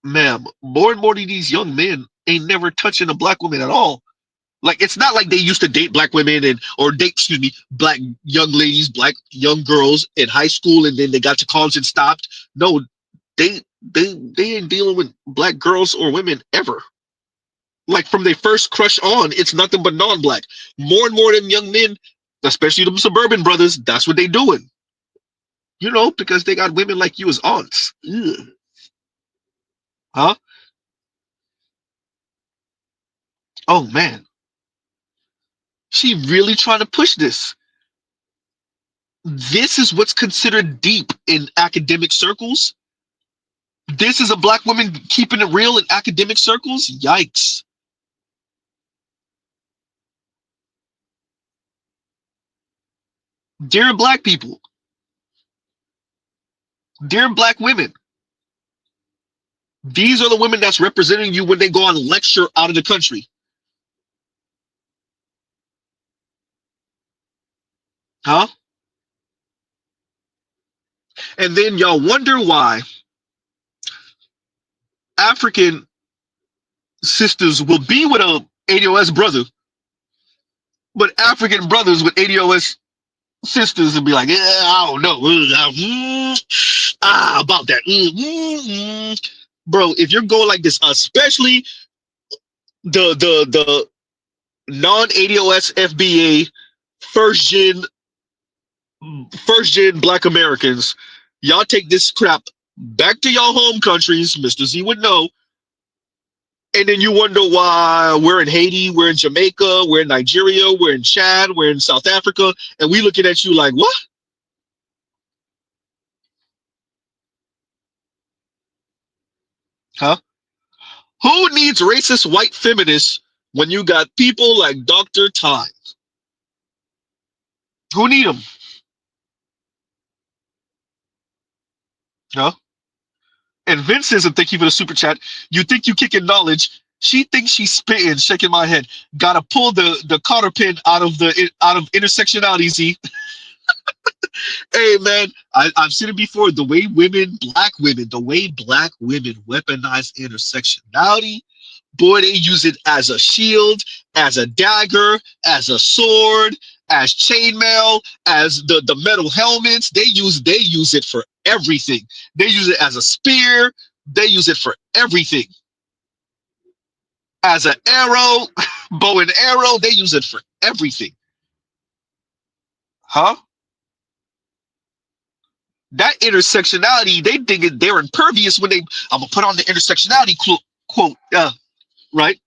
Ma'am, more and more of these young men ain't never touching a Black woman at all. Like, it's not like they used to date Black women or date, Black young ladies, Black young girls in high school, and then they got to college and stopped. No, they ain't dealing with Black girls or women ever. Like, from their first crush on, it's nothing but non-Black. More and more of them young men, especially them suburban brothers, that's what they doing. You know, because they got women like you as aunts. Ugh. Huh? Oh man. She really trying to push this. This is what's considered deep in academic circles. This is a black woman keeping it real in academic circles. Yikes. Dear black people, dear black women, these are the women that's representing you when they go on lecture out of the country. Huh? And then y'all wonder why African sisters will be with a ADOS brother, but African brothers with ADOS sisters will be like, I don't know about that. Bro, if you're going like this, especially the non-ADOS FBA first gen black Americans, y'all take this crap back to y'all home countries. Mr. Z would know. And then you wonder why we're in Haiti, we're in Jamaica, we're in Nigeria, we're in Chad, we're in South Africa, and we looking at you like, what? Huh? Who needs racist white feminists when you got people like Dr. Time? Who need them? Huh? And Vince says, and thank you for the super chat. You think you kicking knowledge? She thinks she's spitting, shaking my head. Gotta pull the cotter pin out of intersectionality. Z. Hey man, I've seen it before. The way black women weaponize intersectionality. Boy, they use it as a shield, as a dagger, as a sword, as chainmail, as the metal helmets. They use it for everything. They use it as a spear. They use it for everything. As an arrow, bow and arrow, they use it for everything. Huh? That intersectionality, they think they're impervious when I'm gonna put on the intersectionality quote, right?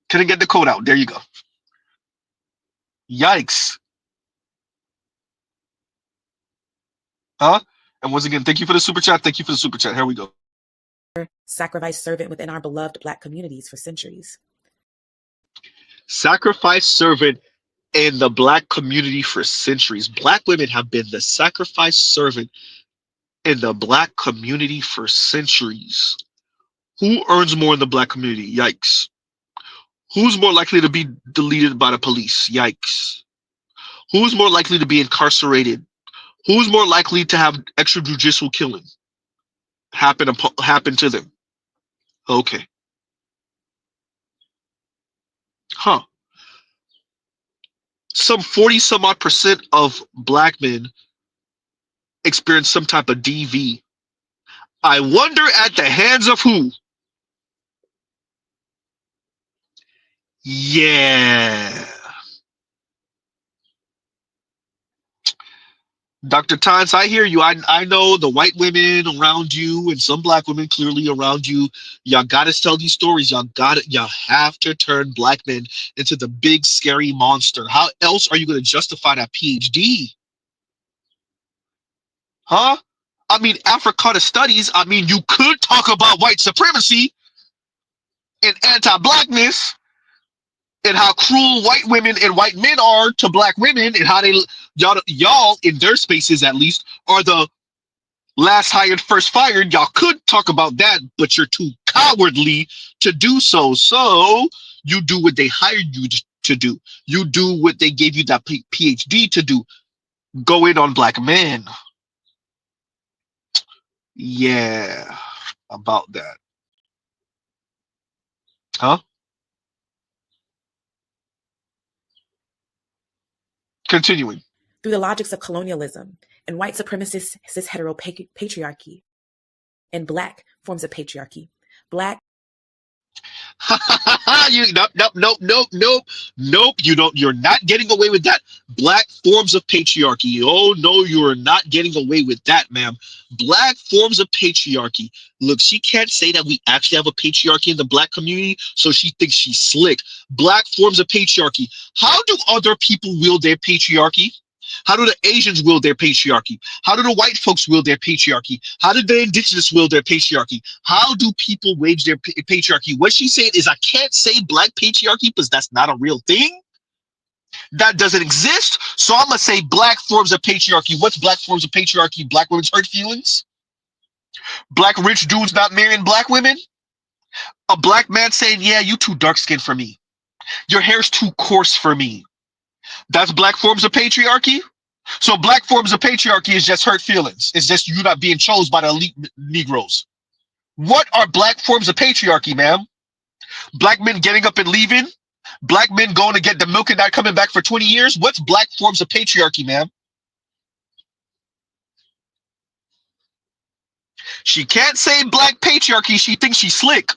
Couldn't get the code out. There you go. Yikes. Huh? And once again, thank you for the super chat. Thank you for the super chat. Here we go. Sacrifice servant within our beloved black communities for centuries. Sacrifice servant in the black community for centuries. Black women have been the sacrifice servant in the black community for centuries. Who earns more in the black community? Yikes. Who's more likely to be deleted by the police? Yikes. Who's more likely to be incarcerated? Who's more likely to have extrajudicial killing happen to them? Okay. Huh. Some 40 some odd percent of black men experience some type of DV. I wonder at the hands of who? Yeah. Dr. Tynes, I hear you. I know the white women around you and some black women clearly around you. Y'all gotta tell these stories. Y'all have to turn black men into the big scary monster. How else are you gonna justify that PhD? Huh? I mean, Africana studies, I mean, you could talk about white supremacy and anti-blackness and how cruel white women and white men are to black women and how y'all in their spaces at least are the last hired first fired. Y'all could talk about that, but you're too cowardly to do so. So you do what they hired you to do. You do what they gave you that PhD to do. Go in on black men. Yeah, about that. Huh? Continuing. Through the logics of colonialism and white supremacist cis-hetero patriarchy and black forms of patriarchy, black Nope. You don't. You're not getting away with that. Black forms of patriarchy. Oh no, you are not getting away with that, ma'am. Black forms of patriarchy. Look, she can't say that we actually have a patriarchy in the black community, so she thinks she's slick. Black forms of patriarchy. How do other people wield their patriarchy? How do the Asians wield their patriarchy? How do the white folks wield their patriarchy? How do the indigenous wield their patriarchy? How do people wage their patriarchy? What she's saying is, I can't say black patriarchy because that's not a real thing. That doesn't exist. So I'm going to say black forms of patriarchy. What's black forms of patriarchy? Black women's hurt feelings? Black rich dudes not marrying black women? A black man saying, yeah, you too dark skinned for me. Your hair's too coarse for me. That's black forms of patriarchy? So black forms of patriarchy is just hurt feelings. It's just you not being chose by the elite Negroes. What are black forms of patriarchy, ma'am? Black men getting up and leaving? Black men going to get the milk and not coming back for 20 years? What's black forms of patriarchy, ma'am? She can't say black patriarchy. She thinks she's slick.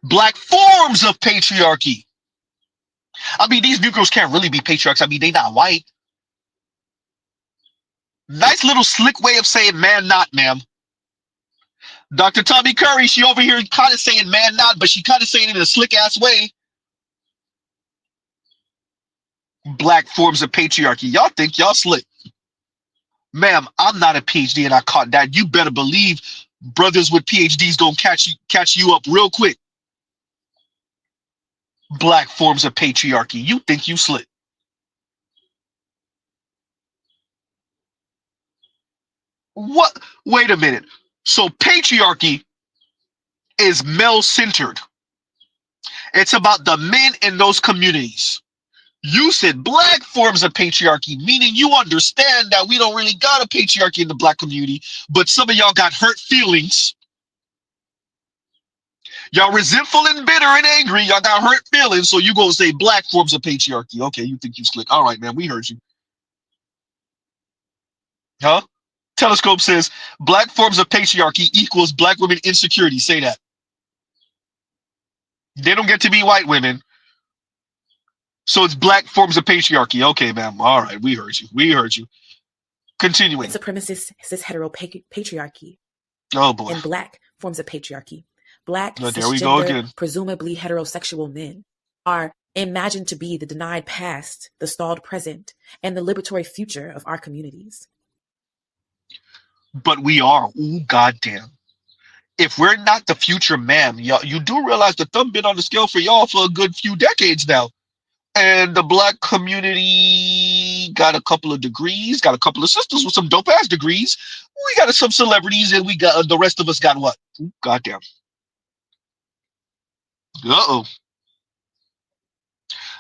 Black forms of patriarchy. I mean, these Negroes can't really be patriarchs. I mean, they not white. Nice little slick way of saying man not, ma'am. Dr. Tommy Curry, she over here kind of saying man not, but she kind of saying it in a slick ass way. Black forms of patriarchy. Y'all think y'all slick. Ma'am, I'm not a PhD and I caught that. You better believe brothers with PhDs gonna catch you up real quick. Black forms of patriarchy. You think you slick. What? Wait a minute. So patriarchy is male-centered. It's about the men in those communities. You said black forms of patriarchy, meaning you understand that we don't really got a patriarchy in the black community, but some of y'all got hurt feelings. Y'all resentful and bitter and angry. Y'all got hurt feelings, so you gonna say black forms of patriarchy. Okay, you think you slick. All right, man, we heard you. Huh? Telescope says black forms of patriarchy equals black women insecurity. Say that. They don't get to be white women. So it's black forms of patriarchy. Okay, ma'am. All right, we heard you. We heard you. Continuing. Supremacist cis hetero patriarchy. Oh boy. And black forms of patriarchy. Black There we go again. cisgender, presumably heterosexual men are imagined to be the denied past, the stalled present, and the liberatory future of our communities. But we are. Ooh, goddamn. If we're not the future, ma'am, you do realize the thumb been on the scale for y'all for a good few decades now. And the black community got a couple of degrees, got a couple of sisters with some dope ass degrees. We got some celebrities, and we got the rest of us got what? Ooh, goddamn. Uh-oh.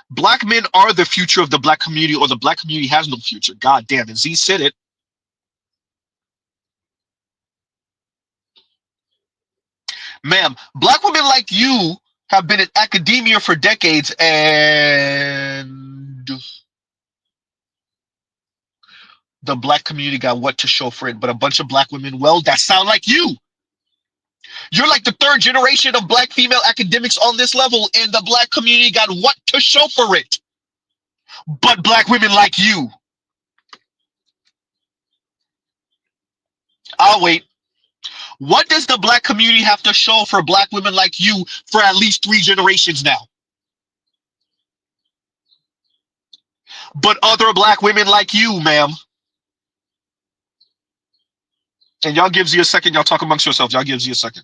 Black men are the future of the black community, or the black community has no future. God damn, and Z said it. Ma'am, black women like you have been in academia for decades, and the black community got what to show for it, but a bunch of black women, well, that sound like you. You're like the third generation of black female academics on this level, and the black community got what to show for it, but black women like you. I'll wait. What does the black community have to show for black women like you for at least 3 generations now? But other black women like you, ma'am. And y'all gives you a second. Y'all talk amongst yourselves. Y'all gives you a second.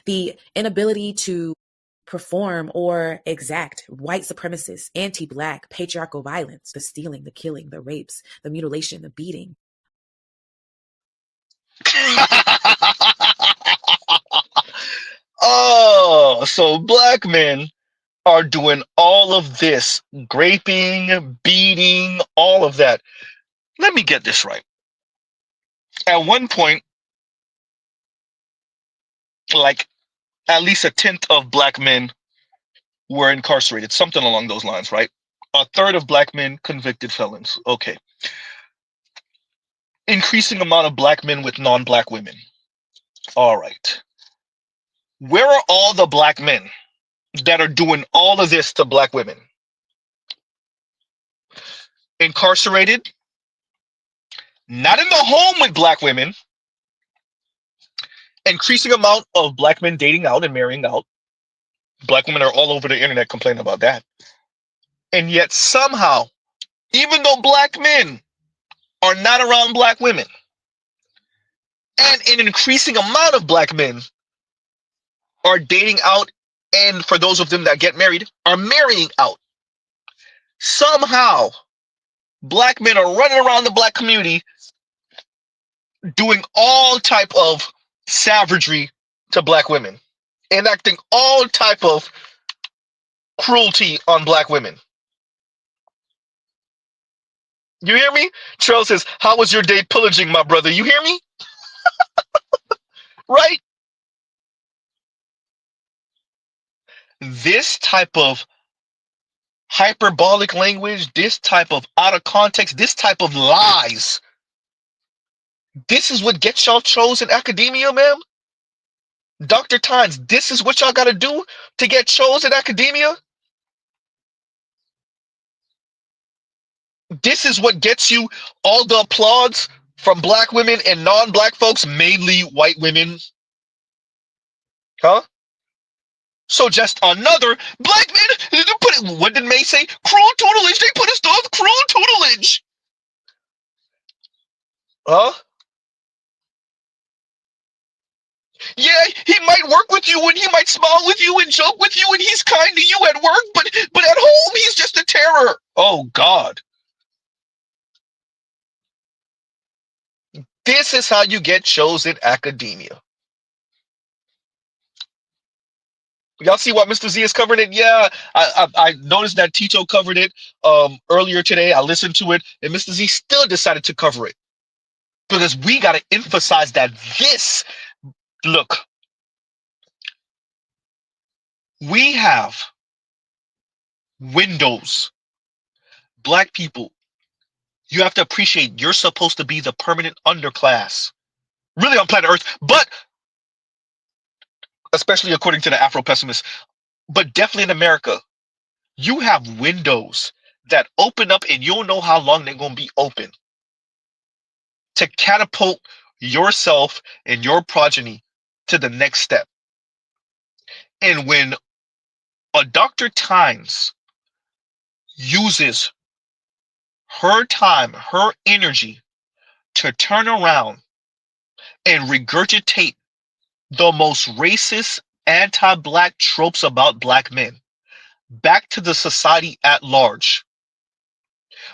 The inability to perform or exact white supremacist, anti-Black, patriarchal violence, the stealing, the killing, the rapes, the mutilation, the beating. Oh, so Black men are doing all of this, raping, beating, all of that. Let me get this right. At one point, like at least a tenth of Black men were incarcerated, something along those lines, right? A third of Black men convicted felons. Okay. Increasing amount of Black men with non-Black women. All right. Where are all the Black men that are doing all of this to Black women? Incarcerated, not in the home with Black women. Increasing amount of Black men dating out and marrying out. Black women are all over the internet complaining about that. And yet somehow, even though Black men are not around Black women, and an increasing amount of Black men are dating out, and for those of them that get married, are marrying out. Somehow, Black men are running around the Black community doing all type of savagery to Black women, enacting all type of cruelty on Black women. You hear me? Trail says, how was your day pillaging, my brother? You hear me? Right? This type of hyperbolic language, this type of out of context, this type of lies, this is what gets y'all chose in academia, ma'am? Dr. Tynes, this is what y'all got to do to get chose in academia? This is what gets you all the applause from Black women and non-Black folks, mainly white women? Huh? So just another Black men, what did May say? Cruel tutelage. They put us through cruel tutelage. Huh? Yeah, he might work with you and he might smile with you and joke with you and he's kind to you at work, but at home he's just a terror. Oh God. This is how you get chose in academia. Y'all see what Mr. Z is covering it? Yeah, I noticed that Tito covered it earlier today. I listened to it, and Mr. Z still decided to cover it because we got to emphasize that this, look, we have windows. Black people, you have to appreciate you're supposed to be the permanent underclass, really on planet Earth, but especially according to the Afro pessimists, but definitely in America, you have windows that open up and you don't know how long they're going to be open to catapult yourself and your progeny to the next step. And when a Dr. Tynes uses her time, her energy to turn around and regurgitate the most racist, anti-Black tropes about Black men back to the society at large,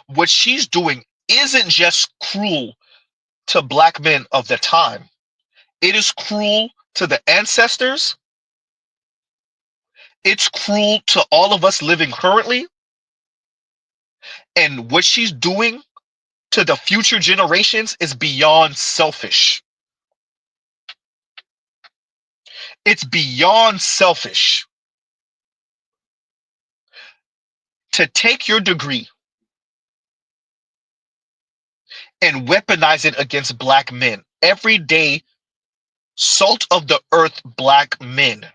what she's doing isn't just cruel to Black men of the time. It is cruel to the ancestors. It's cruel to all of us living currently. And what she's doing to the future generations is beyond selfish. It's beyond selfish to take your degree and weaponize it against Black men. Everyday salt of the earth Black men.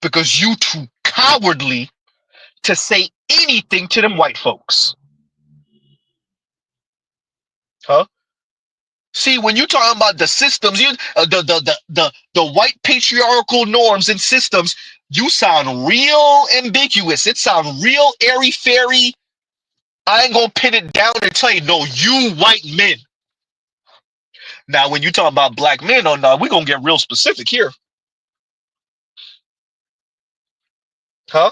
Because you too cowardly to say anything to them white folks. Huh? See, when you talking about the systems, the white patriarchal norms and systems, you sound real ambiguous. It sounds real airy fairy. I ain't gonna pin it down and tell you, no, you white men. Now, when you talk about Black men, oh no, we're gonna get real specific here. Huh?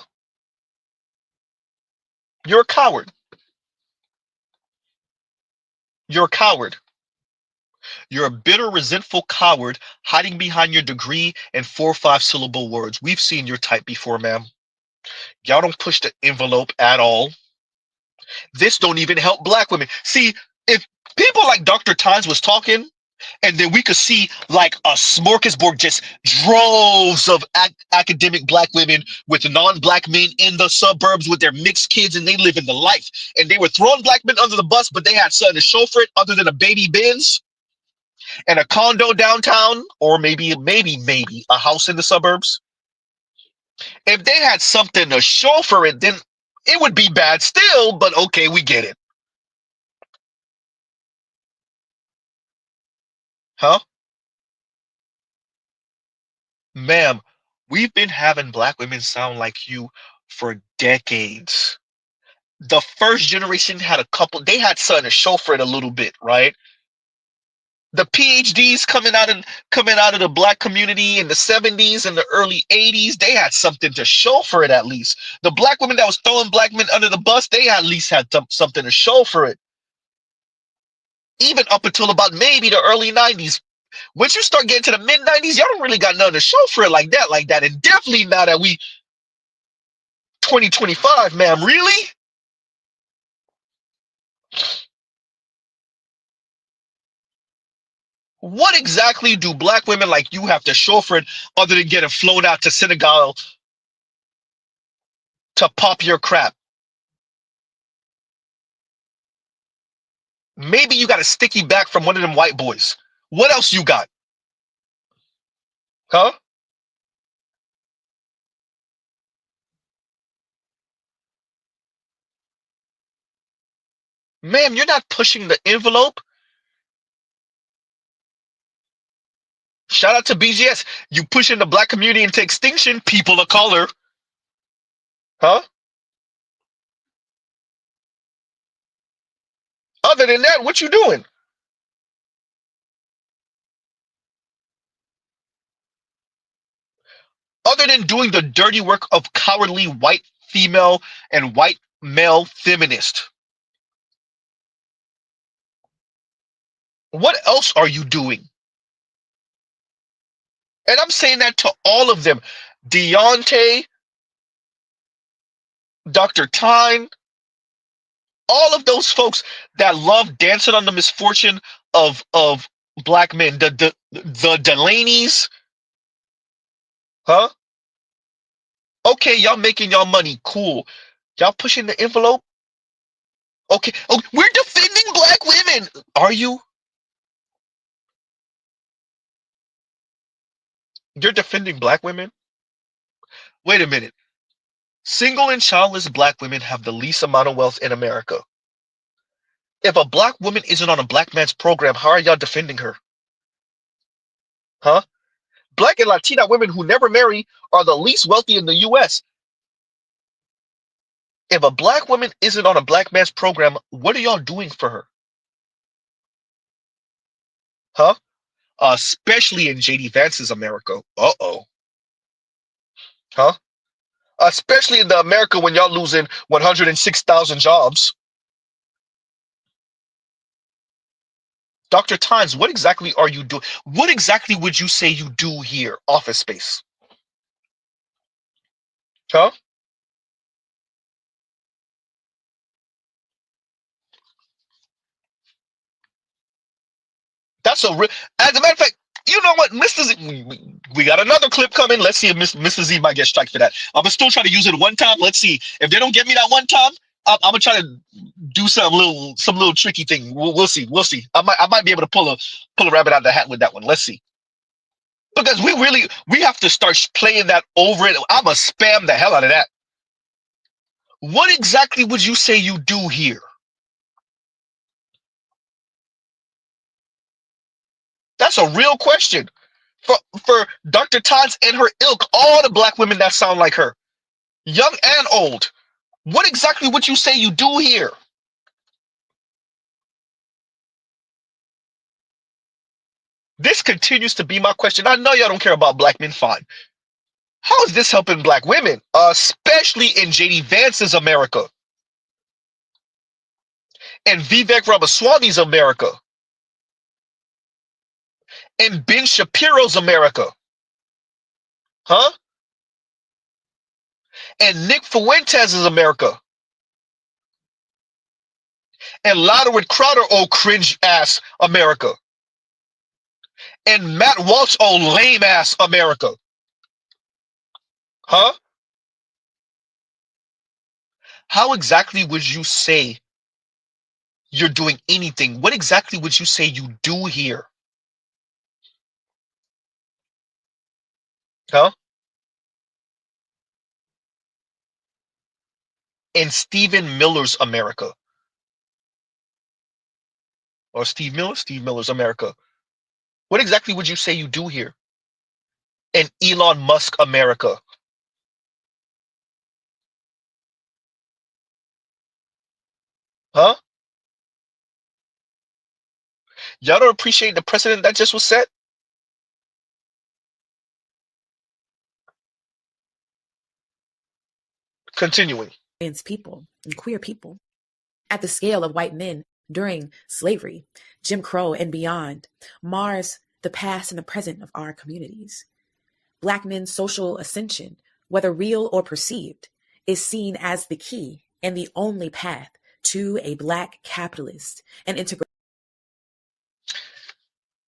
You're a coward. You're a coward. You're a bitter, resentful coward hiding behind your degree and 4 or 5 syllable words. We've seen your type before, ma'am. Y'all don't push the envelope at all. This don't even help black women. See, if people like Dr. Times was talking, and then we could see like a smorgasbord, just droves of academic black women with non-black men in the suburbs with their mixed kids, and they live in the life. And they were throwing black men under the bus, but they had something to show for it other than a baby Benz and a condo downtown, or maybe a house in the suburbs. If they had something to show for it, then it would be bad still, but okay, we get it. Huh? Ma'am, we've been having black women sound like you for decades. The first generation had a couple, they had something to show for it a little bit, right? The PhDs coming out of the black community in the 70s and the early 80s, they had something to show for it at least. The black women that was throwing black men under the bus, they at least had something to show for it. Even up until about maybe the early 90s. Once you start getting to the mid 90s, y'all don't really got nothing to show for it like that. And definitely now that we 2025, ma'am, really? What exactly do black women like you have to show for it other than getting flown out to Senegal to pop your crap? Maybe you got a sticky back from one of them white boys. What else you got? Huh? Ma'am, you're not pushing the envelope. Shout out to BGS. You pushing the black community into extinction, people of color. Huh? Other than that, what you doing? Other than doing the dirty work of cowardly white female and white male feminist. What else are you doing? And I'm saying that to all of them. Deontay, Dr. Tyne, all of those folks that love dancing on the misfortune of black men, the Delaney's, huh? Okay, y'all making y'all money, cool. Y'all pushing the envelope? Okay, oh, we're defending black women. Are you? You're defending black women? Wait a minute. Single and childless black women have the least amount of wealth in America. If a black woman isn't on a black man's program, how are y'all defending her? Huh? Black and Latina women who never marry are the least wealthy in the US. If a black woman isn't on a black man's program, what are y'all doing for her? Huh? Especially in JD Vance's America. Uh-oh. Huh? Especially in the America when y'all losing 106,000 jobs. Dr. Times, what exactly are you doing? What exactly would you say you do here, office space? Huh? That's a real. As a matter of fact, you know what, Mr. Z, we got another clip coming. Let's see if Mr. Z might get strike for that. I'm gonna still try to use it one time. Let's see if they don't get me that one time. I'm gonna try to do some little tricky thing. We'll see. We'll see. I might be able to pull a rabbit out of the hat with that one. Let's see. Because we have to start playing that over it. I'm gonna spam the hell out of that. What exactly would you say you do here? That's a real question for Dr. Tots and her ilk, all the black women that sound like her, young and old. What exactly would you say you do here? This continues to be my question. I know y'all don't care about black men, fine. How is this helping black women, especially in JD Vance's America and Vivek Ramaswamy's America and Ben Shapiro's America, huh? And Nick Fuentes' America and Louderwood Crowder, old cringe ass America, and Matt Walsh, old lame ass America, huh? How exactly would you say you're doing anything? What exactly would you say you do here, huh? In Stephen Miller's America, or Steve Miller's America. What exactly would you say you do here in Elon Musk America, huh? Y'all don't appreciate the precedent that just was set? Continuing. People and queer people at the scale of white men during slavery, Jim Crow, and beyond mars the past and the present of our communities. Black men's social ascension, whether real or perceived, is seen as the key and the only path to a Black capitalist and integration.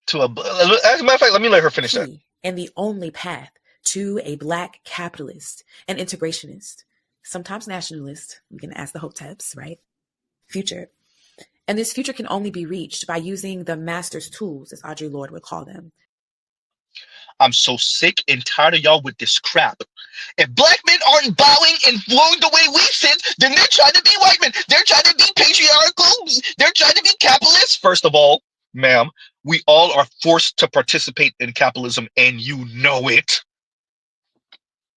As a matter of fact, let me let her finish that. And the only path to a Black capitalist and integrationist, sometimes nationalist, we can ask the Hoteps, right? Future. And this future can only be reached by using the master's tools, as Audre Lorde would call them. I'm so sick and tired of y'all with this crap. If black men aren't bowing and flowing the way we sit, then they're trying to be white men. They're trying to be patriarchal. They're trying to be capitalists. First of all, ma'am, we all are forced to participate in capitalism, and you know it.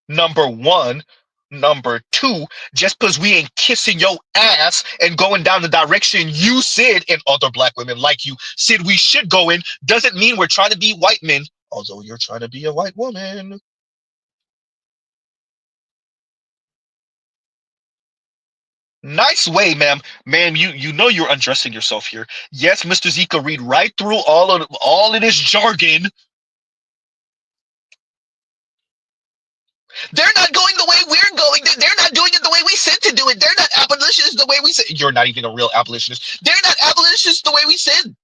Number one. Number two, just because we ain't kissing your ass and going down the direction you said and other black women like you said we should go in, doesn't mean we're trying to be white men, although you're trying to be a white woman. Nice way, ma'am. Ma'am, you know you're undressing yourself here. Yes, Mr. Z could read right through all of this jargon. They're not going the way we're going. They're not doing it the way we said to do it. They're not abolitionists the way we said. You're not even a real abolitionist. They're not abolitionists the way we said.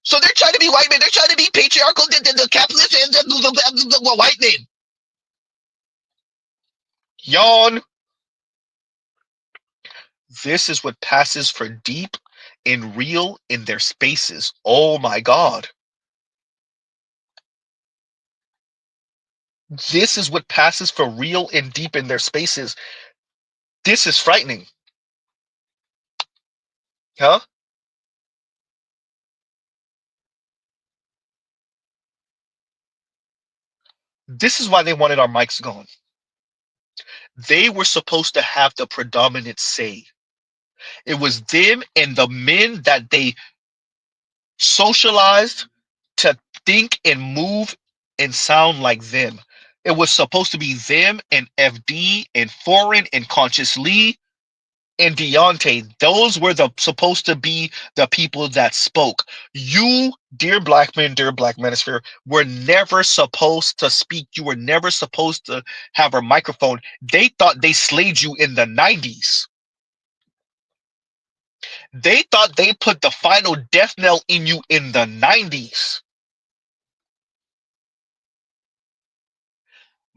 So they're trying to be white men. They're trying to be patriarchal, the capitalist, and the white men. Yawn. This is what passes for deep and real in their spaces. Oh my God. This is what passes for real and deep in their spaces. This is frightening. Huh? This is why they wanted our mics gone. They were supposed to have the predominant say. It was them and the men that they socialized to think and move and sound like them. It was supposed to be them and FD and Foreign and Conscious Lee and Deontay. Those were supposed to be the people that spoke. You, dear black men, dear black manosphere, were never supposed to speak. You were never supposed to have a microphone. They thought they slayed you in the 90s. They thought they put the final death knell in you in the 90s.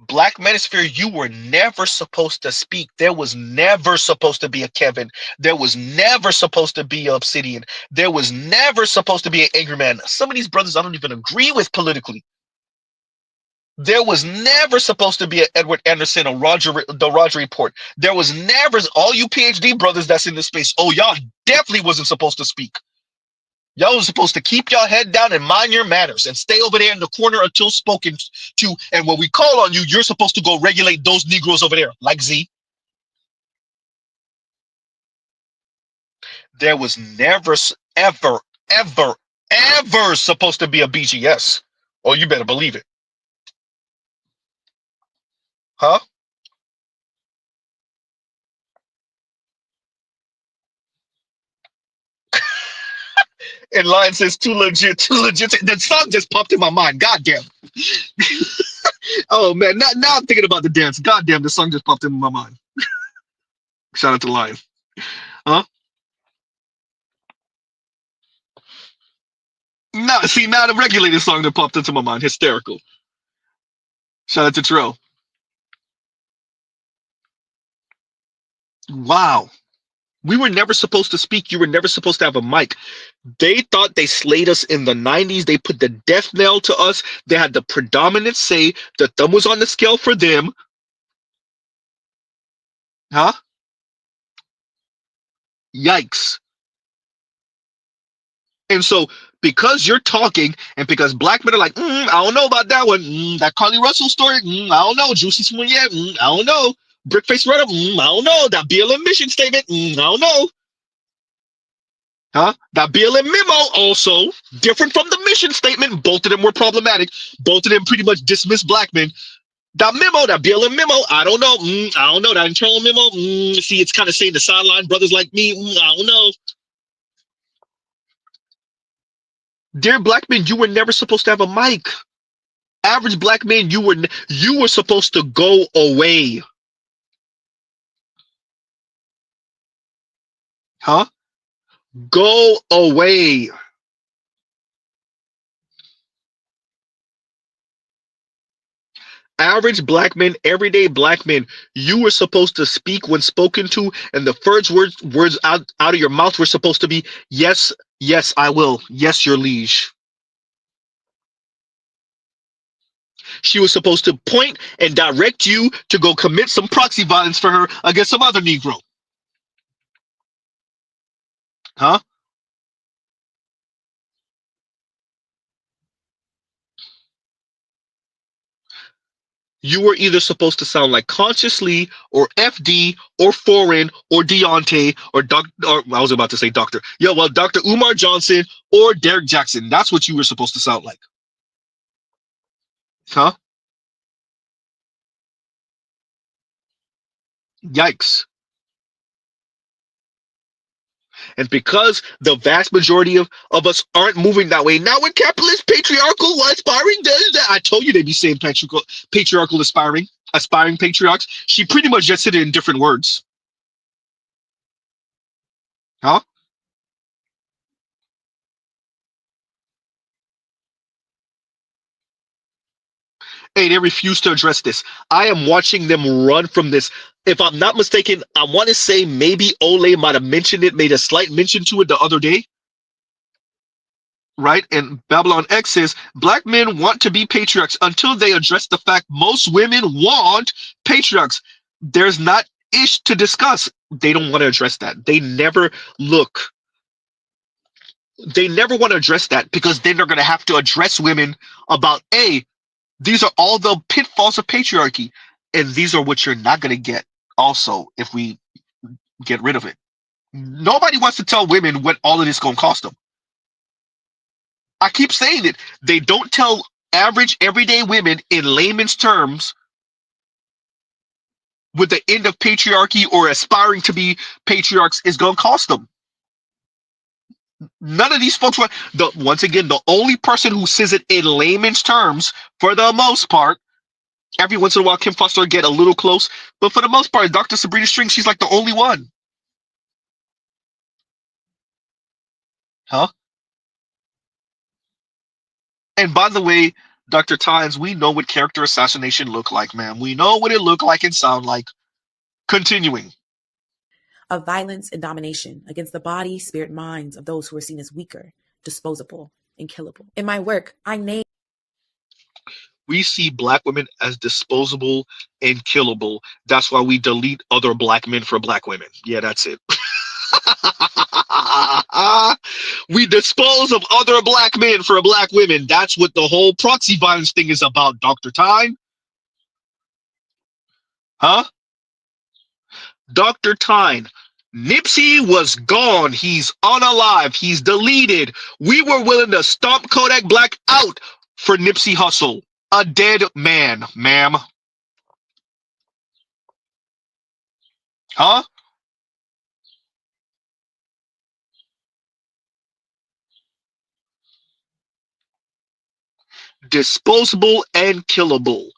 Black manosphere, you were never supposed to speak. There was never supposed to be a Kevin. There was never supposed to be an Obsidian. There was never supposed to be an Angry Man. Some of these brothers I don't even agree with politically. There was never supposed to be an Edward Anderson or the Roger Report. There was never, all you PhD brothers that's in this space, oh, y'all definitely wasn't supposed to speak. Y'all was supposed to keep your head down and mind your manners and stay over there in the corner until spoken to. And when we call on you, you're supposed to go regulate those Negroes over there, like Z. There was never, ever, ever, ever supposed to be a BGS. Oh, you better believe it. Huh? And Lion says too legit, too legit. That song just popped in my mind. Goddamn. Oh man, now I'm thinking about the dance. Goddamn, the song just popped in my mind. Shout out to Lion. Huh? No, see, now the regulated song that popped into my mind. Hysterical. Shout out to Terrell. Wow. We were never supposed to speak. You were never supposed to have a mic. They thought they slayed us in the 90s. They put the death knell to us. They had the predominant say. The thumb was on the scale for them. Huh? Yikes. And so, because you're talking, and because black men are like, I don't know about that one. That Carly Russell story, I don't know. Juicy Smollett, I don't know. Brickface Redder, I don't know. That BLM mission statement, I don't know. Huh? That BLM memo also different from the mission statement. Both of them were problematic. Both of them pretty much dismissed black men. That memo, that BLM memo, I don't know. I don't know. That internal memo, see, it's kind of saying the sideline brothers like me, I don't know. Dear black men, you were never supposed to have a mic. Average black man, you were supposed to go away. Huh? Go away. Average black men, everyday black men, you were supposed to speak when spoken to, and the first words out of your mouth were supposed to be, yes, yes, I will. Yes, your liege. She was supposed to point and direct you to go commit some proxy violence for her against some other Negro. Huh? You were either supposed to sound like Consciously or FD or Foreign or Deontay or or I was about to say Doctor. Yeah, well, Dr. Umar Johnson or Derek Jackson. That's what you were supposed to sound like. Huh? Yikes. And because the vast majority of us aren't moving that way, now when capitalist patriarchal aspiring does that, I told you they'd be saying patriarchal aspiring patriarchs. She pretty much just said it in different words. Huh? Hey, they refuse to address this. I am watching them run from this. If I'm not mistaken, I want to say maybe Ole might have mentioned it, made a slight mention to it the other day, right? And Babylon X says black men want to be patriarchs until they address the fact most women want patriarchs. There's not ish to discuss. They don't want to address that. They never look. They never want to address that because then they're going to have to address women about these are all the pitfalls of patriarchy, and these are what you're not going to get also if we get rid of it. Nobody wants to tell women what all of this going to cost them. I keep saying it. They don't tell average everyday women in layman's terms what the end of patriarchy or aspiring to be patriarchs is going to cost them. None of these folks want, once again, the only person who says it in layman's terms, for the most part, every once in a while, Kim Foster get a little close, but for the most part, Dr. Sabrina String, she's like the only one. Huh? And by the way, Dr. Tynes, we know what character assassination look like, man. We know what it look like and sound like. Continuing. Of violence and domination against the body, spirit, minds of those who are seen as weaker, disposable, and killable. In my work, I name. We see black women as disposable and killable. That's why we delete other black men for black women. Yeah, that's it. We dispose of other black men for black women. That's what the whole proxy violence thing is about, Dr. Tyne. Huh? Dr. Tyne. Nipsey was gone. He's unalive. He's deleted. We were willing to stomp Kodak Black out for Nipsey Hussle. A dead man, ma'am. Huh? Disposable and killable.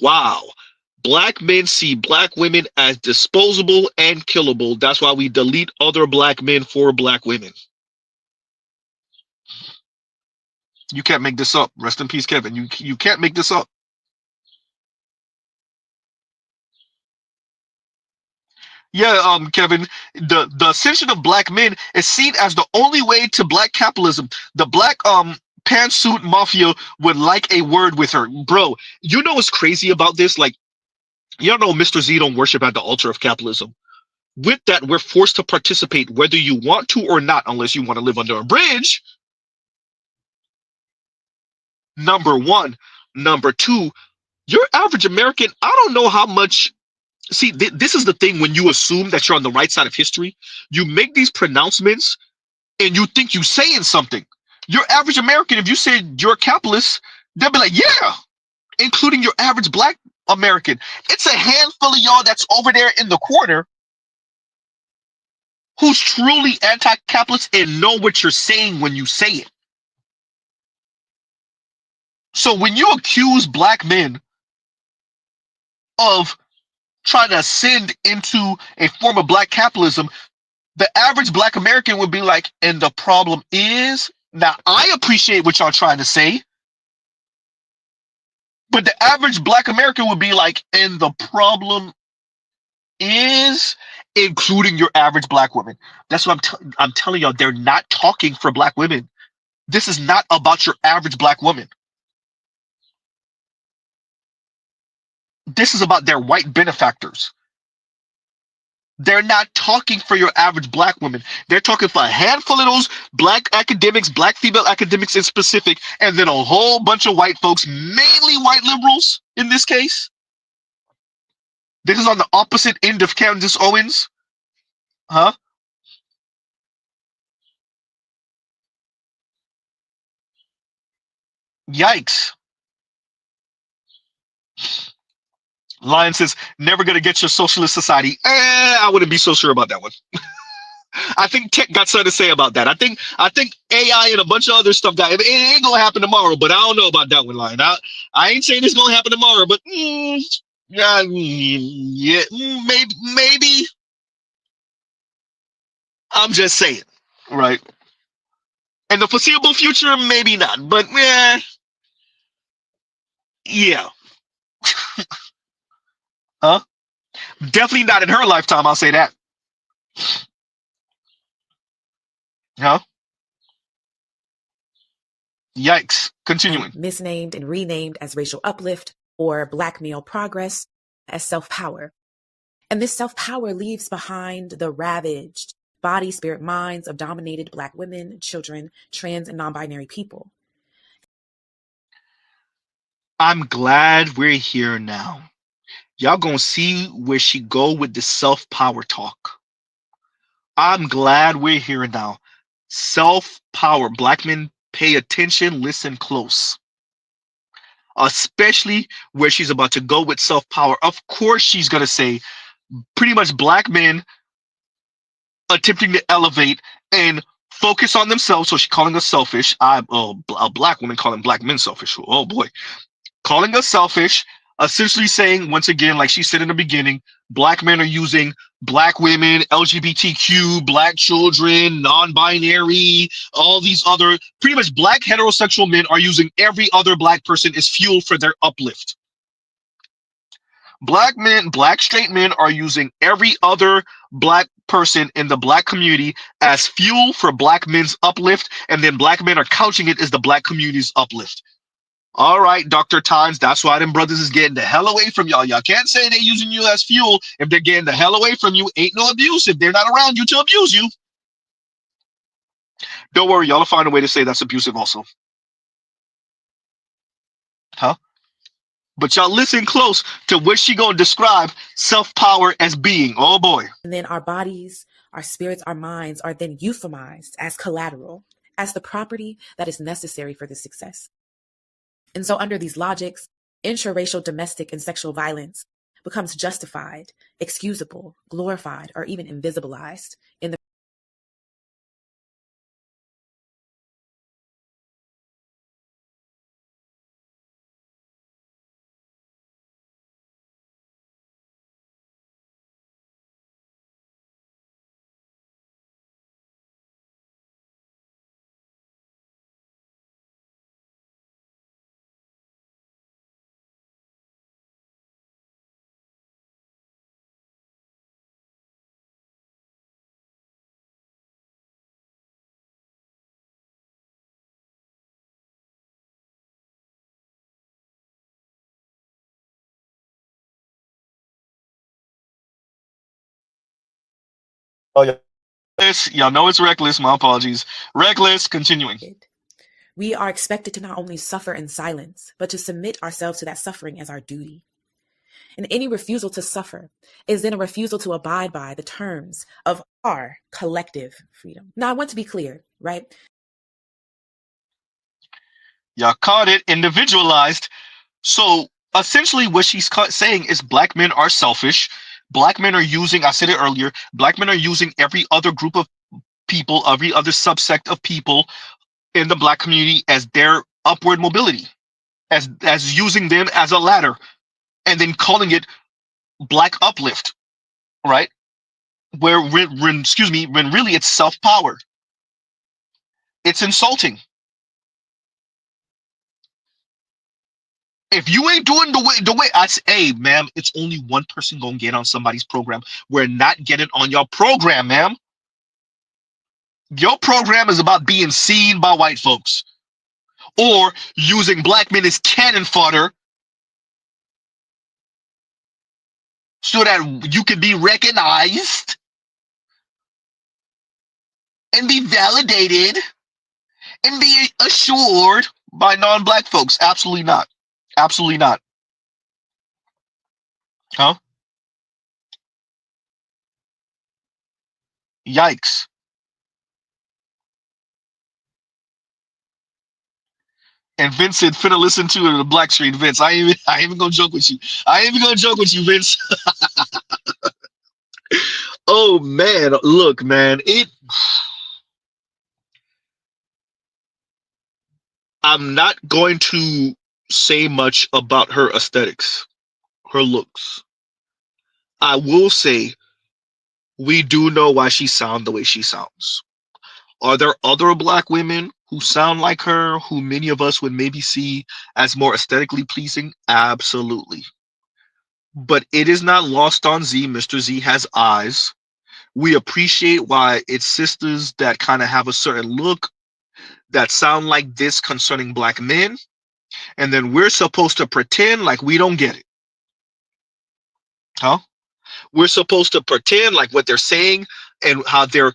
Wow. Black men see black women as disposable and killable. That's why we delete other black men for black women. You can't make this up. Rest in peace, Kevin. You can't make this up. Yeah, Kevin, the ascension of black men is seen as the only way to black capitalism. The black pantsuit mafia would like a word with her, bro. You know what's crazy about this? Like, you know, Mr. Z don't worship at the altar of capitalism. With that, we're forced to participate whether you want to or not, unless you want to live under a bridge. Number one. Number two, your average American, I don't know how much. See, this is the thing when you assume that you're on the right side of history, you make these pronouncements and you think you're saying something. Your average American, if you said you're a capitalist, they'll be like, yeah, including your average black American. It's a handful of y'all that's over there in the corner who's truly anti-capitalist and know what you're saying when you say it. So when you accuse black men of trying to ascend into a form of black capitalism, the average black American would be like, and the problem is, now I appreciate what y'all trying to say, but the average black American would be like, and the problem is, including your average black woman. That's what I'm telling y'all, they're not talking for black women. This is not about your average black woman. This is about their white benefactors. They're not talking for your average black woman. They're talking for a handful of those black academics, black female academics in specific, and then a whole bunch of white folks, mainly white liberals in this case. This is on the opposite end of Candace Owens. Huh? Yikes. Lion says, never gonna get your socialist society. I wouldn't be so sure about that one. I think tech got something to say about that. I think AI and a bunch of other stuff got it ain't gonna happen tomorrow, but I don't know about that one, Lion. I ain't saying it's gonna happen tomorrow, but yeah, maybe. I'm just saying, right? In the foreseeable future, maybe not, but yeah, huh? Definitely not in her lifetime. I'll say that. Huh? Yikes. Continuing. Misnamed and renamed as racial uplift or black male progress as self-power. And this self-power leaves behind the ravaged body, spirit, minds of dominated black women, children, trans and non-binary people. I'm glad we're here now. Y'all gonna see where she go with the self-power talk. I'm glad we're here now. Self-power. Black men, pay attention, listen close. Especially where she's about to go with self-power. Of course, she's gonna say pretty much black men attempting to elevate and focus on themselves. So she's calling us selfish. A black woman calling black men selfish. Oh boy. Calling us selfish, essentially saying, once again, like she said in the beginning, black men are using black women, LGBTQ, black children, non-binary, all these other, pretty much black heterosexual men are using every other black person as fuel for their uplift. Black men, black straight men are using every other black person in the black community as fuel for black men's uplift, and then black men are couching it as the black community's uplift. All right, Dr. Times, that's why them brothers is getting the hell away from y'all. Y'all can't say they're using you as fuel if they're getting the hell away from you. Ain't no abuse if they're not around you to abuse you. Don't worry, y'all will find a way to say that's abusive also. Huh? But y'all listen close to what she gonna describe self-power as being. Oh boy. And then our bodies, our spirits, our minds are then euphemized as collateral, as the property that is necessary for the success. And so under these logics, intraracial domestic and sexual violence becomes justified, excusable, glorified, or even invisibilized in the Oh yeah. Y'all know it's reckless. My apologies. Reckless. Continuing. We are expected to not only suffer in silence, but to submit ourselves to that suffering as our duty. And any refusal to suffer is then a refusal to abide by the terms of our collective freedom. Now, I want to be clear, right? Y'all caught it. Individualized. So essentially what she's saying is black men are selfish. Black men are using, I said it earlier, black men are using every other group of people, every other subsect of people in the black community as their upward mobility, as using them as a ladder, and then calling it black uplift, right? When really it's self-power. It's insulting. If you ain't doing the way I say, hey, ma'am, it's only one person gonna get on somebody's program. We're not getting on your program, ma'am. Your program is about being seen by white folks or using black men as cannon fodder so that you can be recognized and be validated and be assured by non-black folks. Absolutely not. Absolutely not. Huh? Yikes. And Vince said, finna listen to it on the Black Street. Vince, I ain't even gonna joke with you. I ain't even gonna joke with you, Vince. Oh man, look, man, I'm not going to say much about her aesthetics, her looks. I will say we do know why she sounds the way she sounds. Are there other black women who sound like her, who many of us would maybe see as more aesthetically pleasing? Absolutely. But it is not lost on Z. Mr. Z has eyes. We appreciate why it's sisters that kind of have a certain look that sound like this concerning black men, and then we're supposed to pretend like we don't get it. Huh? We're supposed to pretend like what they're saying and how they're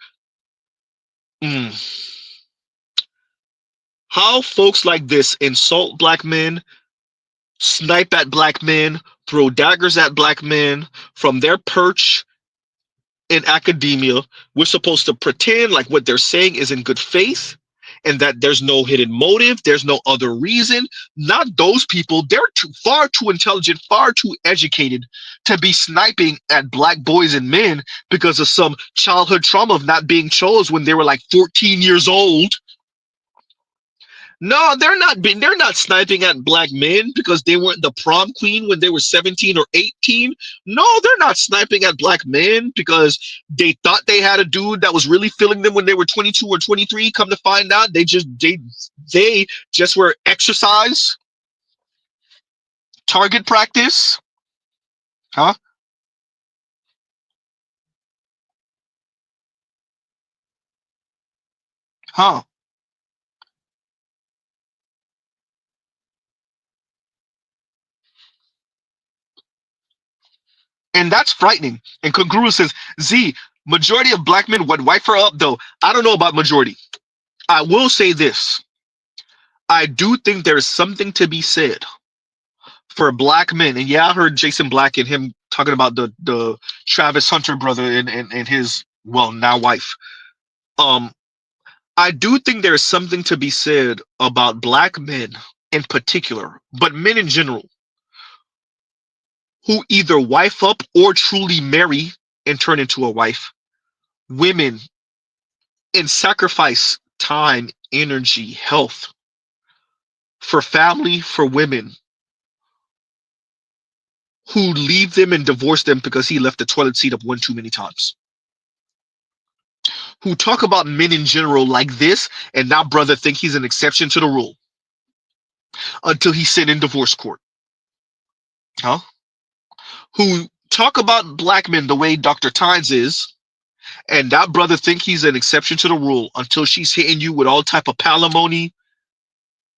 how folks like this insult black men, snipe at black men, throw daggers at black men from their perch in academia. We're supposed to pretend like what they're saying is in good faith and that there's no hidden motive, there's no other reason. Not those people. They're far too intelligent, far too educated to be sniping at black boys and men because of some childhood trauma of not being chose when they were like 14 years old. No, they're not sniping at black men because they weren't the prom queen when they were 17 or 18. No, they're not sniping at black men because they thought they had a dude that was really feeling them when they were 22 or 23. Come to find out, they just were exercise, target practice. Huh? Huh? And that's frightening. And Congruous says, Z, majority of black men would wipe her up though. I don't know about majority. I will say this. I do think there's something to be said for black men. And yeah, I heard Jason Black and him talking about the Travis Hunter brother and his, well, now wife. Um, I do think there's something to be said about black men in particular, but men in general, who either wife up or truly marry and turn into a wife, women, and sacrifice time, energy, health for family, for women, who leave them and divorce them because he left the toilet seat up one too many times, who talk about men in general like this, and now brother think he's an exception to the rule until he's sent in divorce court. Huh? Who talk about black men the way Dr. Tynes is, and that brother think he's an exception to the rule until she's hitting you with all type of palimony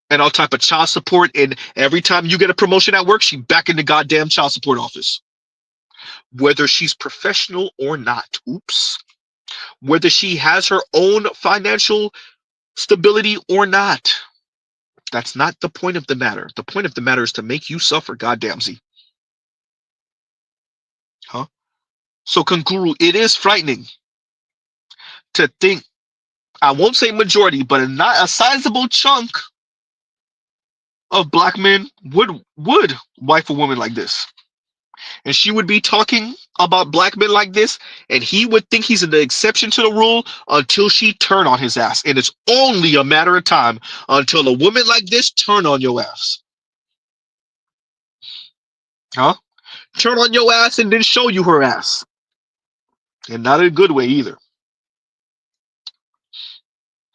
and all type of child support, and every time you get a promotion at work, she back in the goddamn child support office. Whether she's professional or not. Oops. Whether she has her own financial stability or not. That's not the point of the matter. The point of the matter is to make you suffer, goddamn Z. Huh? So, Kunguru, it is frightening to think, I won't say majority, but a sizable chunk of black men would wife a woman like this. And she would be talking about black men like this, and he would think he's an exception to the rule until she turn on his ass. And it's only a matter of time until a woman like this turn on your ass. Huh? Turn on your ass and then show you her ass. And not in a good way either.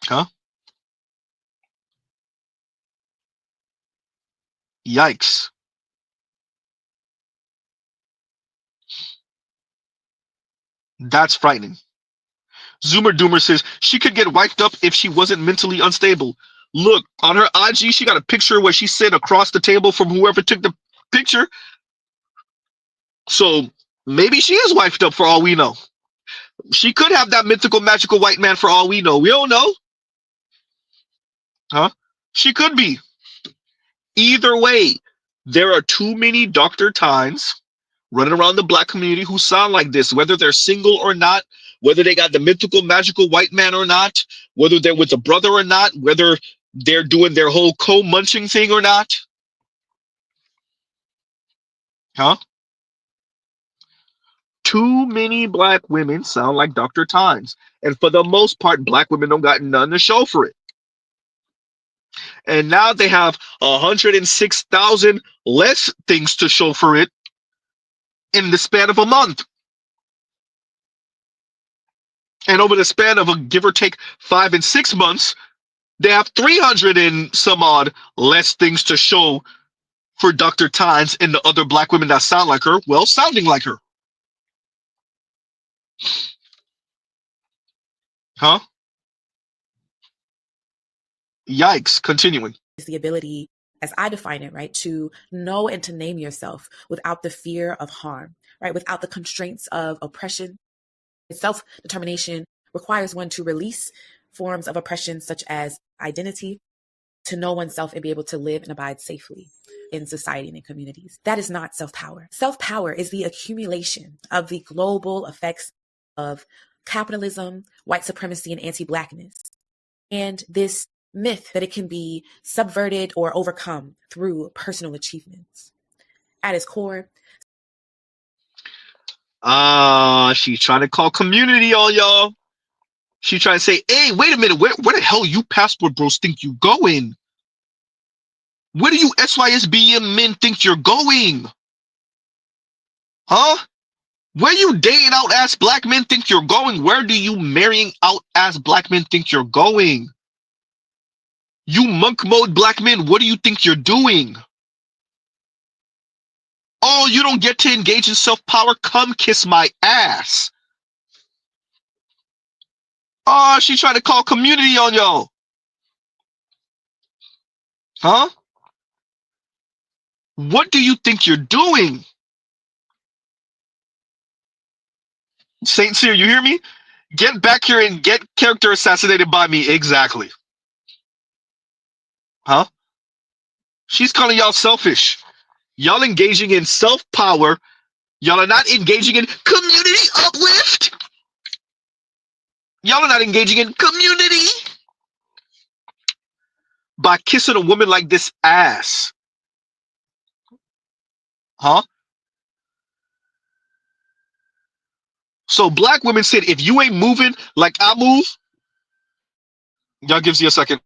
Huh? Yikes. That's frightening. Zoomer Doomer says she could get wiped up if she wasn't mentally unstable. Look, on her IG, she got a picture where she sit across the table from whoever took the picture. So maybe she is wiped up for all we know. She could have that mythical, magical white man for all we know. We don't know. Huh? She could be. Either way, there are too many Dr. Tynes running around the black community who sound like this, whether they're single or not, whether they got the mythical, magical white man or not, whether they're with a brother or not, whether they're doing their whole co-munching thing or not. Huh? Too many black women sound like Dr. Tynes. And for the most part, black women don't got none to show for it. And now they have 106,000 less things to show for it in the span of a month. And over the span of a give or take 5 and 6 months, they have 300 and some odd less things to show for Dr. Tynes and the other black women that sound like her, well, sounding like her. Huh? Yikes. Continuing. Is the ability, as I define it, right, to know and to name yourself without the fear of harm, right, without the constraints of oppression. Self-determination requires one to release forms of oppression such as identity, to know oneself and be able to live and abide safely in society and in communities. That is not self-power. Self-power is the accumulation of the global effects of capitalism, white supremacy, and anti-blackness. And this myth that it can be subverted or overcome through personal achievements. At its core, She's trying to call community on y'all. She's trying to say, hey, wait a minute, where the hell you passport bros think you going? Where do you SYSBM men think you're going? Huh? Where you dating out ass black men think you're going? Where do you marrying out ass black men think you're going? You monk mode black men, what do you think you're doing? Oh, you don't get to engage in self-power? Come kiss my ass. Oh, she's trying to call community on y'all. Huh? What do you think you're doing? Saint Cyr, you hear me? Get back here and get character assassinated by me. Exactly. Huh? She's calling y'all selfish. Y'all engaging in self-power. Y'all are not engaging in community uplift. Y'all are not engaging in community by kissing a woman like this ass. Huh? So black women said, if you ain't moving like I move, y'all gives you a second.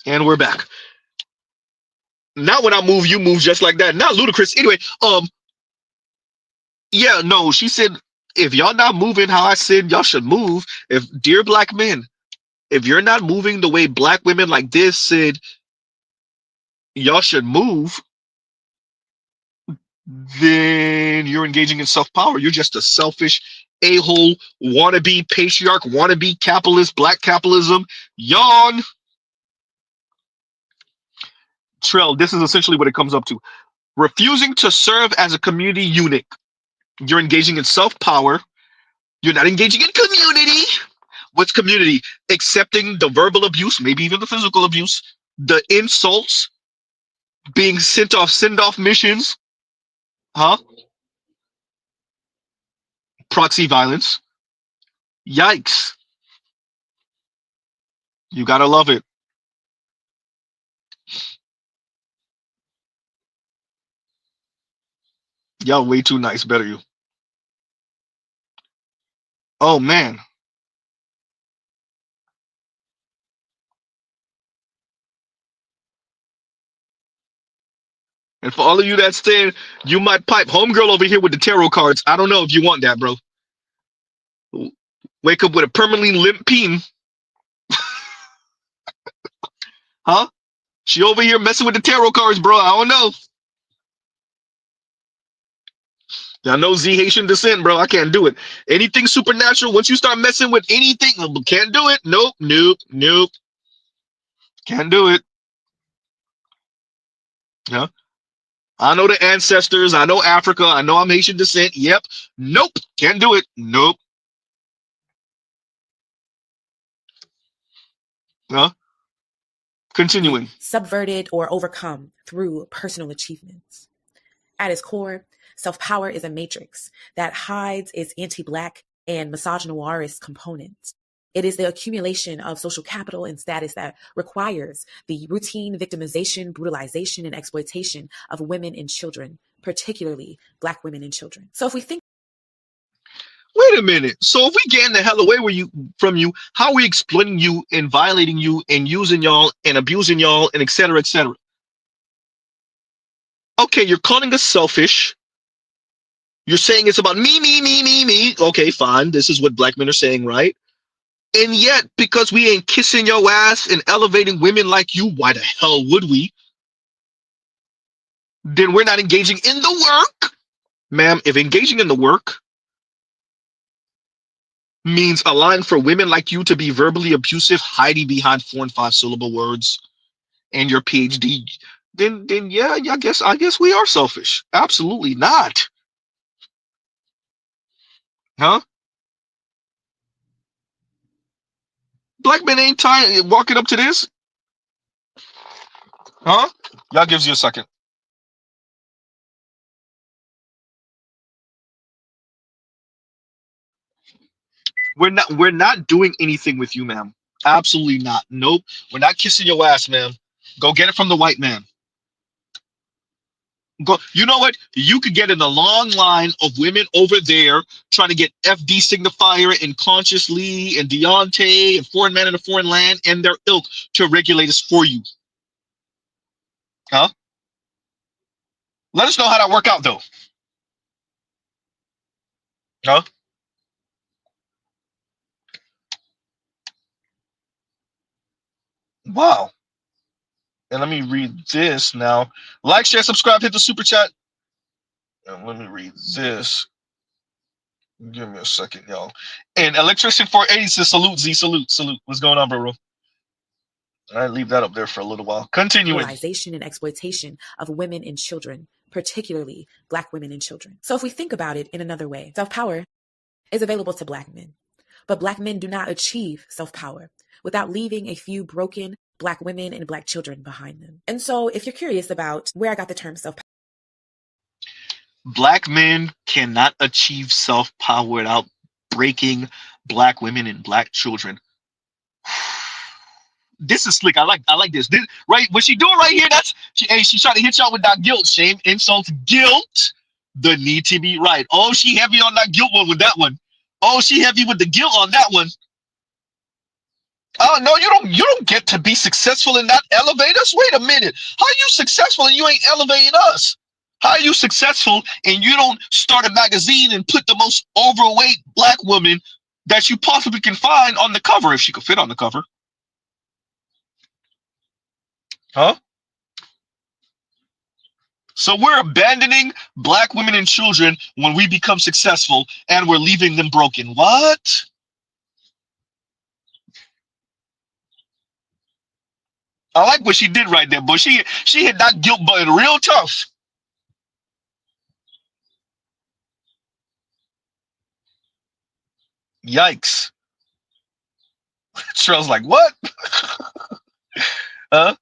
And we're back. Now when I move, you move just like that. Not ludicrous. Anyway, yeah, no, she said, if y'all not moving how I said y'all should move, if dear black men, if you're not moving the way black women like this said y'all should move, then you're engaging in self-power. You're just a selfish a-hole, wannabe patriarch, wannabe capitalist, black capitalism. Yawn. Trell, this is essentially what it comes up to. Refusing to serve as a community unit. You're engaging in self-power. You're not engaging in community. What's community? Accepting the verbal abuse, maybe even the physical abuse, the insults, being send-off missions, huh? Proxy violence. Yikes. You gotta love it. Y'all way too nice. Better you. Oh man. And for all of you that saying you might pipe homegirl over here with the tarot cards, I don't know if you want that, bro. Wake up with a permanently limp peen. Huh? She over here messing with the tarot cards, bro. I don't know. I know Z Haitian descent, bro. I can't do it. Anything supernatural, once you start messing with anything, can't do it. Nope, nope, nope. Can't do it. Yeah. I know the ancestors. I know Africa. I know I'm Haitian descent. Yep. Nope. Can't do it. Nope. Huh? Continuing. Subverted or overcome through personal achievements. At its core, self-power is a matrix that hides its anti-Black and misogynoirist components. It is the accumulation of social capital and status that requires the routine victimization, brutalization, and exploitation of women and children, particularly Black women and children. So if we think, wait a minute. So if we getting the hell away from you, how are we exploiting you and violating you and using y'all and abusing y'all and et cetera, et cetera? Okay, you're calling us selfish. You're saying it's about me, me, me, me, me. Okay, fine. This is what black men are saying, right? And yet, because we ain't kissing your ass and elevating women like you, why the hell would we? Then we're not engaging in the work. Ma'am, if engaging in the work means allowing for women like you to be verbally abusive, hiding behind 4 and 5 syllable words and your PhD, then yeah, I guess we are selfish. Absolutely not. Huh? Black men ain't tired walking up to this. Huh? Y'all gives you a second. We're not doing anything with you, ma'am. Absolutely not. Nope. We're not kissing your ass, ma'am. Go get it from the white man. Go. You know what? You could get in a long line of women over there trying to get FD signifier and consciously and Deontay and foreign man in a foreign land and their ilk to regulate us for you. Huh? Let us know how that work out though. Huh? Wow. And let me read this now. Like, share, subscribe, hit the super chat. And let me read this. Give me a second, y'all. And Electrician 480 says, salute, Z, salute, salute. What's going on, bro? I leave that up there for a little while. Continuing. Realization and exploitation of women and children, particularly Black women and children. So if we think about it in another way, self-power is available to Black men, but Black men do not achieve self-power without leaving a few broken Black women and Black children behind them. And so if you're curious about where I got the term self-power, Black men cannot achieve self-power without breaking Black women and Black children. This is slick. I like this. This right what she doing right here, she's trying to hit y'all with that guilt, shame, insults, guilt, the need to be right. Oh, she heavy on that guilt one with that one. Oh, she heavy with the guilt on that one. Oh no, you don't get to be successful and not elevate us. Wait a minute. How are you successful and you ain't elevating us? How are you successful and you don't start a magazine and put the most overweight black woman that you possibly can find on the cover if she could fit on the cover? Huh? So we're abandoning black women and children when we become successful and we're leaving them broken. What? I like what she did right there, but she hit that guilt button real tough. Yikes. Cheryl's like, what? Huh?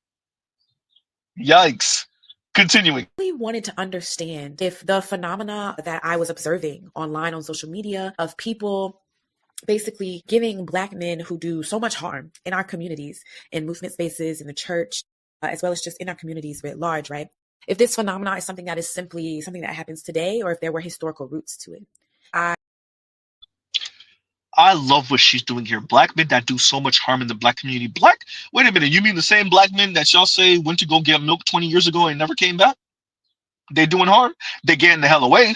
Yikes. Continuing. I really wanted to understand if the phenomena that I was observing online on social media of people basically giving Black men who do so much harm in our communities, in movement spaces, in the church, as well as just in our communities writ large, right? If this phenomena is something that is simply something that happens today, or if there were historical roots to it. I love what she's doing here. Black men that do so much harm in the black community. Wait a minute, you mean the same black men that y'all say went to go get milk 20 years ago and never came back? They doing harm? They getting the hell away.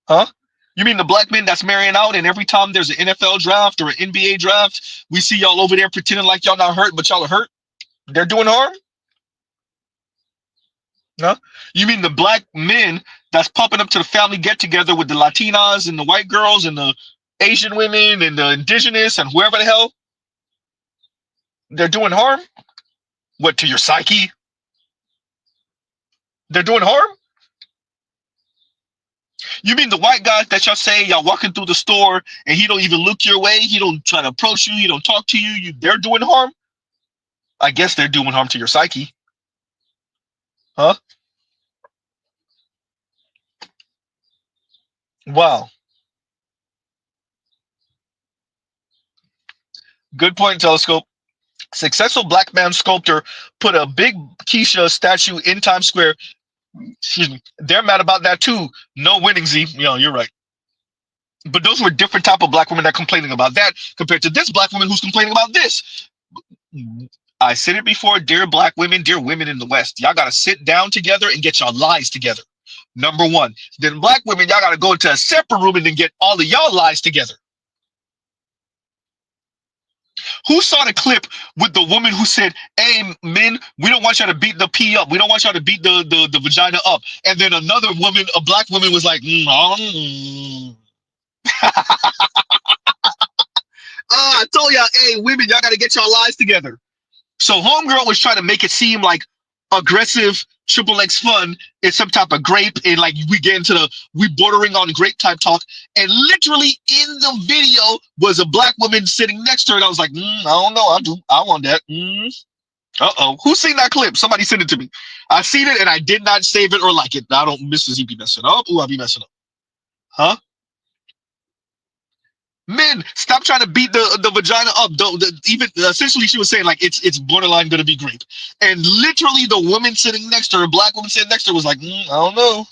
Huh? You mean the black men that's marrying out and every time there's an NFL draft or an NBA draft, we see y'all over there pretending like y'all not hurt, but y'all are hurt? They're doing harm? No? You mean the black men that's popping up to the family get-together with the Latinas and the white girls and the Asian women and the indigenous and whoever the hell? They're doing harm? What, to your psyche? They're doing harm? You mean the white guys that y'all say y'all walking through the store and he don't even look your way, he don't try to approach you, he don't talk to you, they're doing harm? I guess they're doing harm to your psyche. Huh? Wow. Good point, Telescope. Successful black man sculptor put a big Keisha statue in Times Square. Excuse me. They're mad about that too. No winning, Z. You know, you're right. But those were different type of black women that are complaining about that compared to this black woman who's complaining about this. I said it before, dear black women, dear women in the West, y'all got to sit down together and get your lies together. Number one. Then black women, y'all got to go into a separate room and then get all of y'all lies together. Who saw the clip with the woman who said, hey, men, we don't want y'all to beat the pee up. We don't want y'all to beat the vagina up. And then another woman, a black woman was like, I told y'all, hey, women, y'all got to get y'all lies together. So homegirl was trying to make it seem like aggressive triple X fun is some type of grape, and like we bordering on grape type talk. And literally in the video was a black woman sitting next to her, and I was like, I don't know, I want that. Uh-oh. Who seen that clip? Somebody sent it to me. I seen it and I did not save it or like it. I don't Mr. Z be messing up. Ooh, I be messing up. Huh? Men, stop trying to beat the vagina up. Even essentially, she was saying like it's borderline gonna be grape, and literally the woman sitting next to her, black woman sitting next to her, was like, I don't know.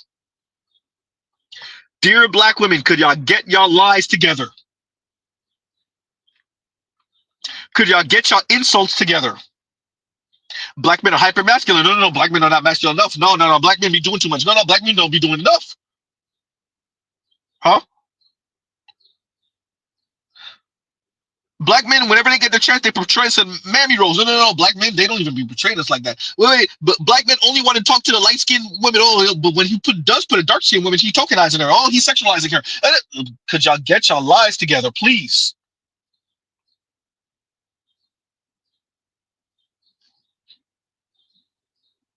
Dear black women, could y'all get y'all lies together? Could y'all get y'all insults together? Black men are hyper masculine. No, black men are not masculine enough. No, black men be doing too much. No, black men don't be doing enough. Huh? Black men, whenever they get the chance, they portray some mammy roles. No. Black men, they don't even be portraying us like that. Wait. But black men only want to talk to the light-skinned women. Oh, but when he does put a dark-skinned woman, he's tokenizing her. Oh, he's sexualizing her. Could y'all get y'all lies together, please?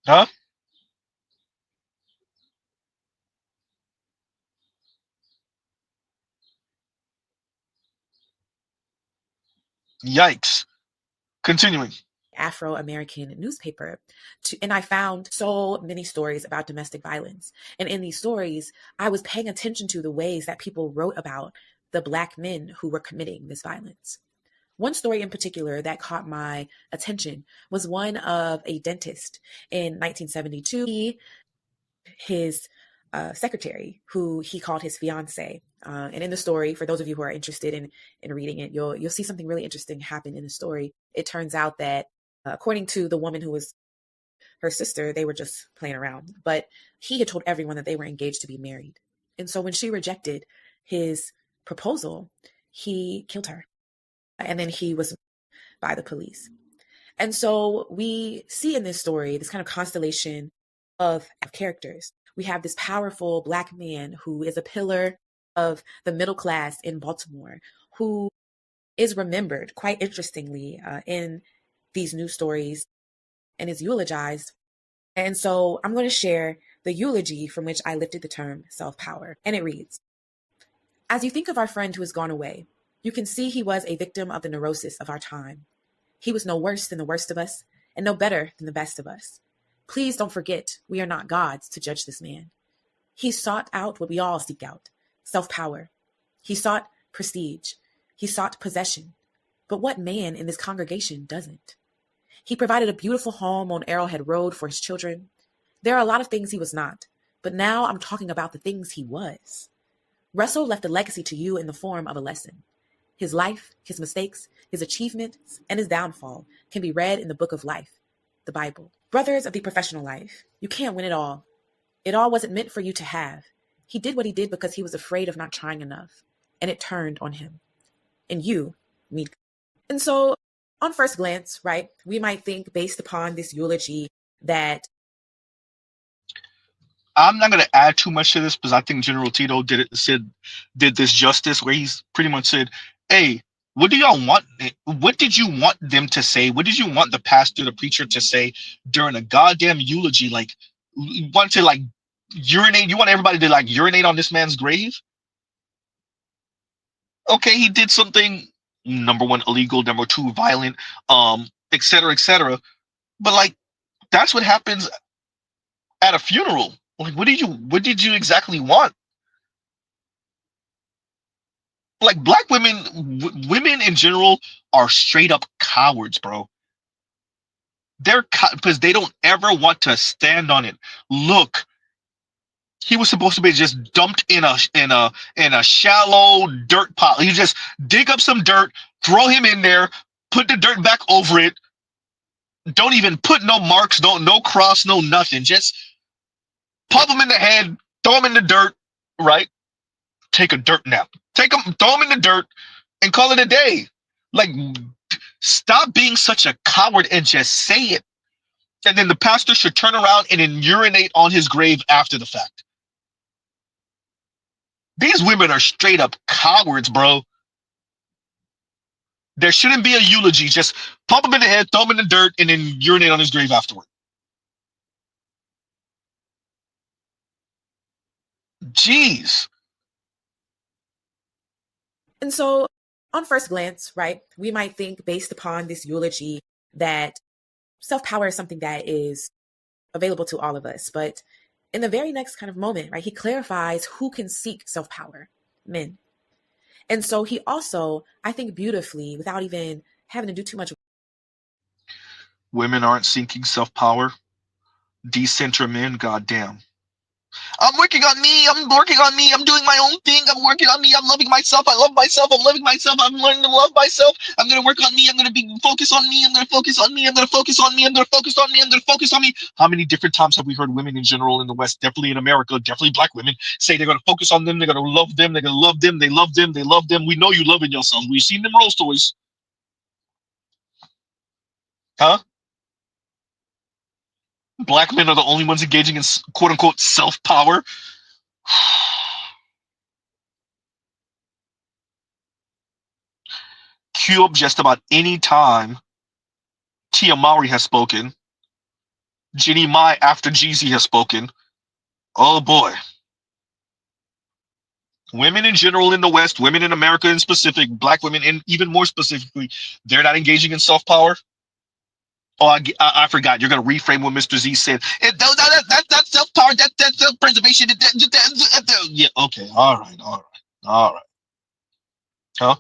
Huh? Yikes. Continuing. Afro-American newspaper, and I found so many stories about domestic violence. And in these stories, I was paying attention to the ways that people wrote about the Black men who were committing this violence. One story in particular that caught my attention was one of a dentist in 1972. His secretary, who he called his fiance. And in the story, for those of you who are interested in reading it, you'll see something really interesting happen in the story. It turns out that according to the woman who was her sister, they were just playing around. But he had told everyone that they were engaged to be married. And so when she rejected his proposal, he killed her. And then he was by the police. And so we see in this story this kind of constellation of characters. We have this powerful Black man who is a pillar of the middle class in Baltimore, who is remembered quite interestingly in these news stories and is eulogized. And so I'm going to share the eulogy from which I lifted the term self-power. And it reads, "As you think of our friend who has gone away, you can see he was a victim of the neurosis of our time. He was no worse than the worst of us and no better than the best of us. Please don't forget, we are not gods to judge this man. He sought out what we all seek out, self-power. He sought prestige. He sought possession. But what man in this congregation doesn't? He provided a beautiful home on Arrowhead Road for his children. There are a lot of things he was not, but now I'm talking about the things he was. Russell left a legacy to you in the form of a lesson. His life, his mistakes, his achievements, and his downfall can be read in the book of life, the Bible. Brothers of the professional life, you can't win it all. It all wasn't meant for you to have. He did what he did because he was afraid of not trying enough, and it turned on him. And you need." And so, on first glance, right, we might think based upon this eulogy that I'm not going to add too much to this because I think General Tito did this justice, where he's pretty much said, "Hey, what do y'all want? What did you want them to say? What did you want the pastor, the preacher to say during a goddamn eulogy? Like, you want to like urinate? You want everybody to like urinate on this man's grave? Okay, he did something, number one, illegal, number two, violent, et cetera, et cetera. But like, that's what happens at a funeral. Like, what did you exactly want? Like, Black women, women in general are straight up cowards, bro. They're because they don't ever want to stand on it. Look, he was supposed to be just dumped in a shallow dirt pile. You just dig up some dirt, throw him in there, put the dirt back over it. Don't even put no marks, no cross, no nothing. Just pop him in the head, throw him in the dirt, right? Take a dirt nap. Take him, throw him in the dirt, and call it a day. Like, stop being such a coward and just say it. And then the pastor should turn around and then urinate on his grave after the fact. These women are straight up cowards, bro. There shouldn't be a eulogy. Just pump him in the head, throw him in the dirt, and then urinate on his grave afterward. Jeez. And so, on first glance, right, we might think based upon this eulogy that self-power is something that is available to all of us. But in the very next kind of moment, right, he clarifies who can seek self-power: men. And so he also, I think beautifully, without even having to do too much. Women aren't seeking self-power. Decenter men, goddamn. I'm working on me. I'm working on me. I'm doing my own thing. I'm working on me. I'm loving myself. I love myself. I'm loving myself. I'm learning to love myself. I'm going to work on me. I'm going to be focus on me. I'm going to focus on me. I'm going to focus on me. I'm going to focus on me. I'm going to focus on me. How many different times have we heard women in general in the West, definitely in America, definitely Black women, say they're going to focus on them. They're going to love them. They're going to love them. They love them. They love them. We know you loving yourself. We've seen them roll stories. Huh? Black men are the only ones engaging in quote unquote self-power. Cue up just about any time Tia Mowry has spoken. Ginny Mai after Jeezy has spoken. Oh boy. Women in general in the West, women in America in specific, Black women, and even more specifically, they're not engaging in self-power. Oh, I forgot. You're going to reframe what Mr. Z said. That's self-power. That's self-preservation. Yeah, okay. All right. Huh?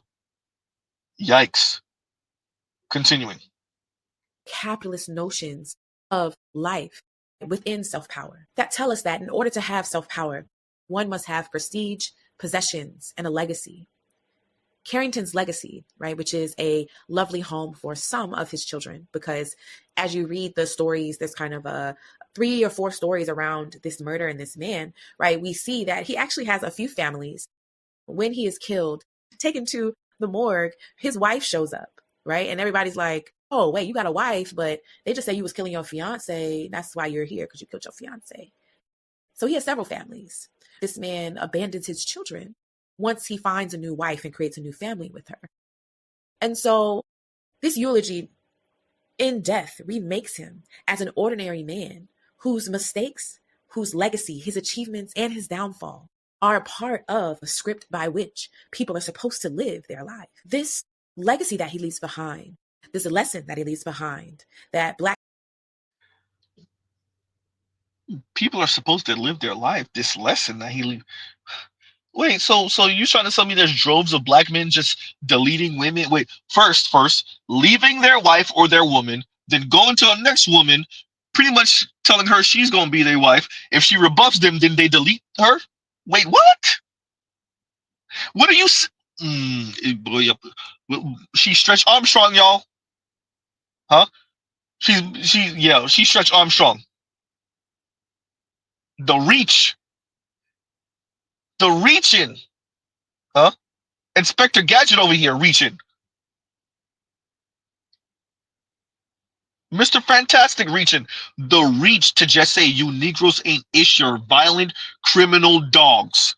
Yikes. Continuing. Capitalist notions of life within self-power that tell us that in order to have self-power, one must have prestige, possessions, and a legacy. Carrington's legacy, right, which is a lovely home for some of his children, because as you read the stories, there's kind of a 3 or 4 stories around this murder and this man, right? We see that he actually has a few families. When he is killed, taken to the morgue, his wife shows up, right? And everybody's like, oh, wait, you got a wife, but they just say you was killing your fiance. That's why you're here, because you killed your fiance. So he has several families. This man abandons his children once he finds a new wife and creates a new family with her. And so this eulogy in death remakes him as an ordinary man whose mistakes, whose legacy, his achievements, and his downfall are a part of a script by which people are supposed to live their life. This legacy that he leaves behind, this lesson that he leaves behind, that Black people are supposed to live their life. This lesson that he leaves. Wait, so you trying to tell me there's droves of Black men just deleting women? Wait, first leaving their wife or their woman, then going to a next woman, pretty much telling her she's gonna be their wife. If she rebuffs them, then they delete her. Wait, what? What are you? She Stretch Armstrong, y'all. Huh? She Stretch Armstrong. The reach. The reaching. Huh? Inspector Gadget over here reaching. Mr. Fantastic reaching. The reach to just say you Negroes ain't ish, you're violent criminal dogs.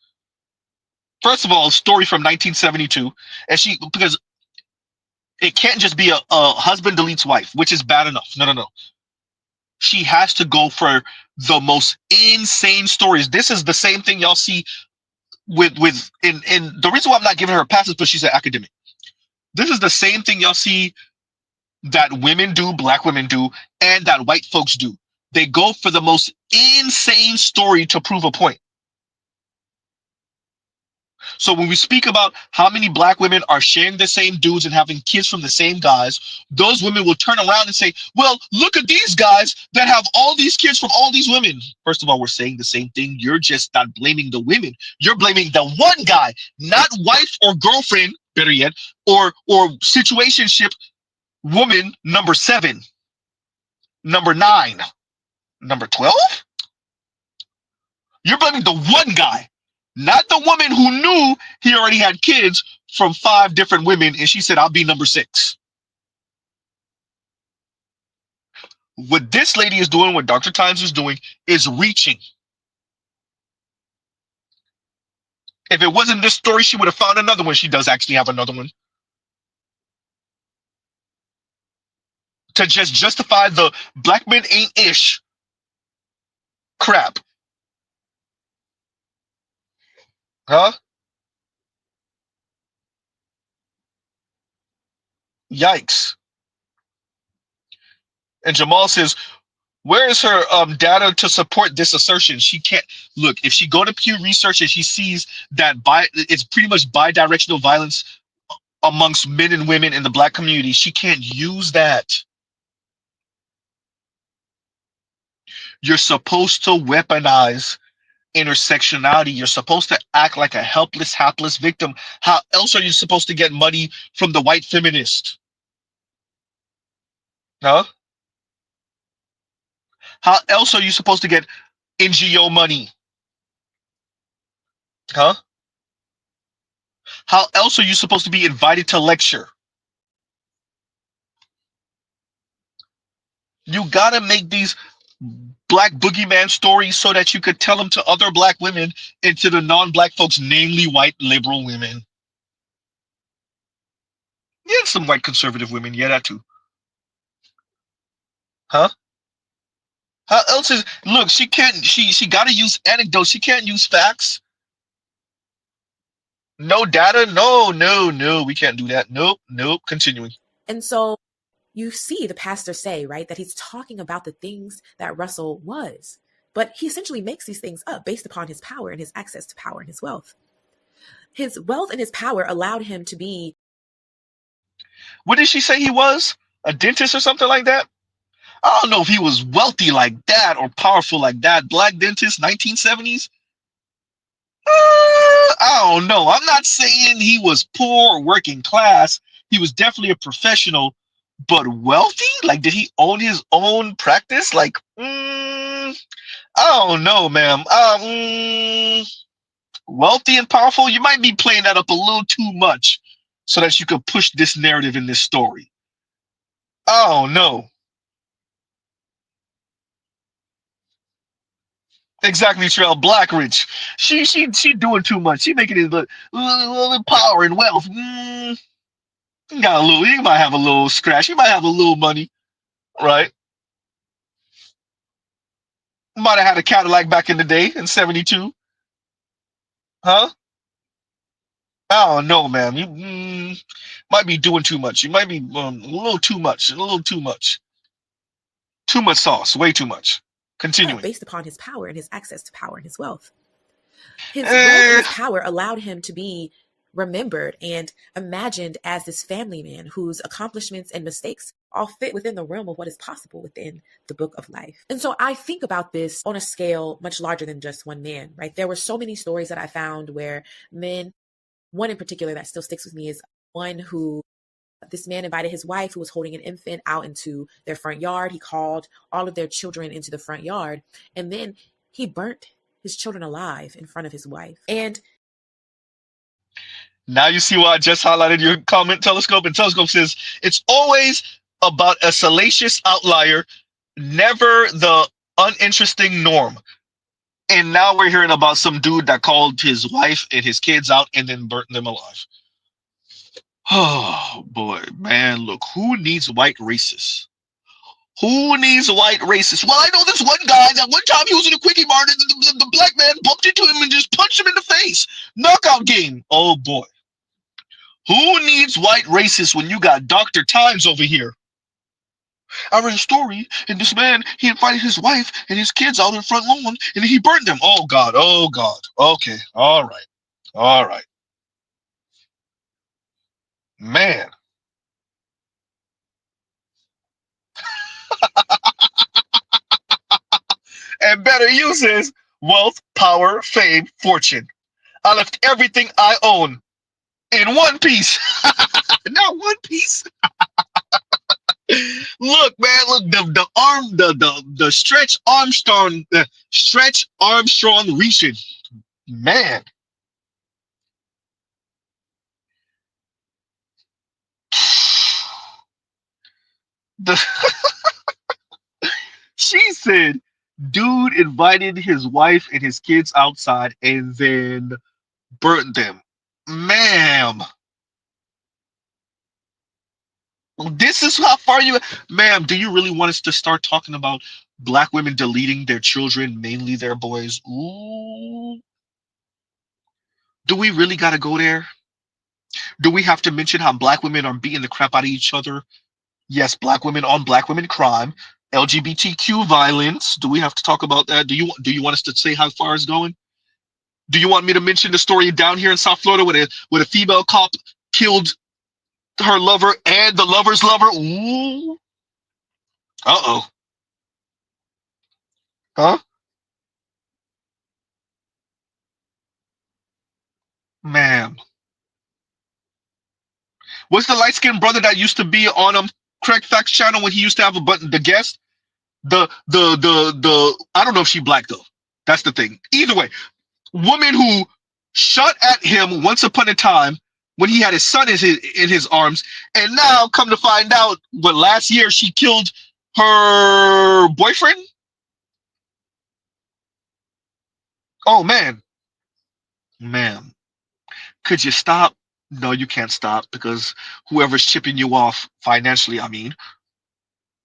First of all, a story from 1972, and because it can't just be a husband deletes wife, which is bad enough. No. She has to go for the most insane stories. This is the same thing y'all see with in the reason why I'm not giving her a pass is because she's an academic. This is the same thing y'all see that women do, Black women do, and that white folks do. They go for the most insane story to prove a point. So when we speak about how many Black women are sharing the same dudes and having kids from the same guys, those women will turn around and say, well, look at these guys that have all these kids from all these women. First of all, we're saying the same thing. You're just not blaming the women. You're blaming the one guy, not wife or girlfriend, better yet, or situationship woman number 7, number 9, number 12. You're blaming the one guy, not the woman who knew he already had kids from 5 different women, and she said, I'll be number 6. What this lady is doing, what Dr. Times is doing, is reaching. If it wasn't this story, she would have found another one. She does actually have another one. To just justify the Black men ain't ish crap. Huh? Yikes. And Jamal says, where is her data to support this assertion? She can't look. If she go to Pew Research and she sees that it's pretty much bi-directional violence amongst men and women in the Black community, she can't use that. You're supposed to weaponize intersectionality. You're supposed to act like a helpless, hapless victim. How else are you supposed to get money from the white feminist? Huh? How else are you supposed to get NGO money? Huh? How else are you supposed to be invited to lecture? You gotta make these Black boogeyman stories so that you could tell them to other Black women and to the non-Black folks, namely white liberal women. Yeah, some white conservative women. Yeah, that too. Huh? How else is look? She can't. She got to use anecdotes. She can't use facts. No data. No. We can't do that. Nope. Continuing. And so you see the pastor say, right, that he's talking about the things that Russell was, but he essentially makes these things up based upon his power and his access to power and his wealth. His wealth and his power allowed him to be. What did she say he was? A dentist or something like that? I don't know if he was wealthy like that or powerful like that. Black dentist, 1970s? I don't know. I'm not saying he was poor or working class. He was definitely a professional, but wealthy? Like, did he own his own practice? Like, I don't know, ma'am. Wealthy and powerful? You might be playing that up a little too much so that you could push this narrative in this story. I don't know. Exactly, Trail Blackridge. She doing too much. She making it look power and wealth. You got a little. You might have a little scratch. You might have a little money, right? Might have had a Cadillac back in the day in '72, huh? I don't know, man. You might be doing too much. You might be a little too much. A little too much. Too much sauce. Way too much. Continuing. Based upon his power and his access to power and his wealth. His wealth and Eh, his power allowed him to be remembered and imagined as this family man whose accomplishments and mistakes all fit within the realm of what is possible within the book of life. And so I think about this on a scale much larger than just one man, right? There were so many stories that I found where men, one in particular that still sticks with me is one who this man invited his wife who was holding an infant out into their front yard. He called all of their children into the front yard, and then he burnt his children alive in front of his wife. And now you see why I just highlighted your comment, Telescope. And Telescope says it's always about a salacious outlier, never the uninteresting norm. And now we're hearing about some dude that called his wife and his kids out and then burnt them alive. Oh boy, man, look, who needs white racists? Who needs white racists? Well, I know this one guy that one time he was in a quickie bar and the black man bumped into him and just punched him in the face. Knockout game. Oh boy. Who needs white racists when you got Dr. Times over here? I read a story, and this man, he invited his wife and his kids out in the front lawn, and he burned them. Oh, God. Oh, God. Okay. All right. All right. Man. And better uses wealth, power, fame, fortune. I left everything I own in one piece. Not one piece. Look, man, look, the arm, the stretch Armstrong reaching. Man. The She said, dude invited his wife and his kids outside and then burnt them. Ma'am, this is how far you. Ma'am, do you really want us to start talking about black women deleting their children, mainly their boys? Ooh. Do we really got to go there? Do we have to mention how black women are beating the crap out of each other? Yes, black women on black women crime, LGBTQ violence. Do we have to talk about that? Do you want us to say how far it's going? Do you want me to mention the story down here in South Florida where a female cop killed her lover and the lover's lover? Ooh. Uh-oh. Huh? Man. What's the light-skinned brother that used to be on Craig Facts channel when he used to have a button, the guest? The I don't know if she black though. That's the thing. Either way, woman who shot at him once upon a time when he had his son in his arms, and now come to find out, but last year she killed her boyfriend. Oh man, man, could you stop? No, you can't stop because whoever's chipping you off financially, I mean,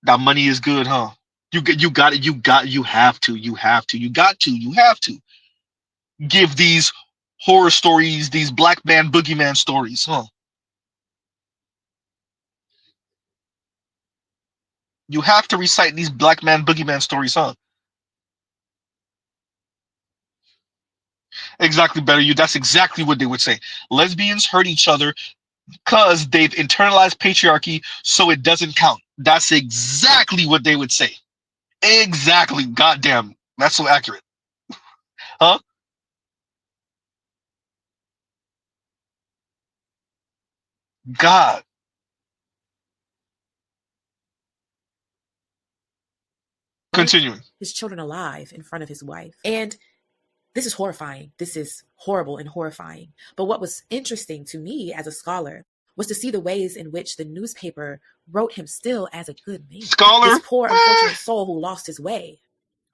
that money is good, huh? You got it. You have to. You have to give these horror stories, these black man boogeyman stories, huh? You have to recite these black man boogeyman stories, huh? Exactly, better you. That's exactly what they would say. Lesbians hurt each other. Because they've internalized patriarchy, so it doesn't count. That's exactly what they would say. Exactly. Goddamn. That's so accurate. Huh? God. Continuing. his children alive in front of his wife. And this is horrifying. This is horrible and horrifying. But what was interesting to me as a scholar was to see the ways in which the newspaper wrote him still as a good man. Scholar. This poor, unfortunate soul who lost his way,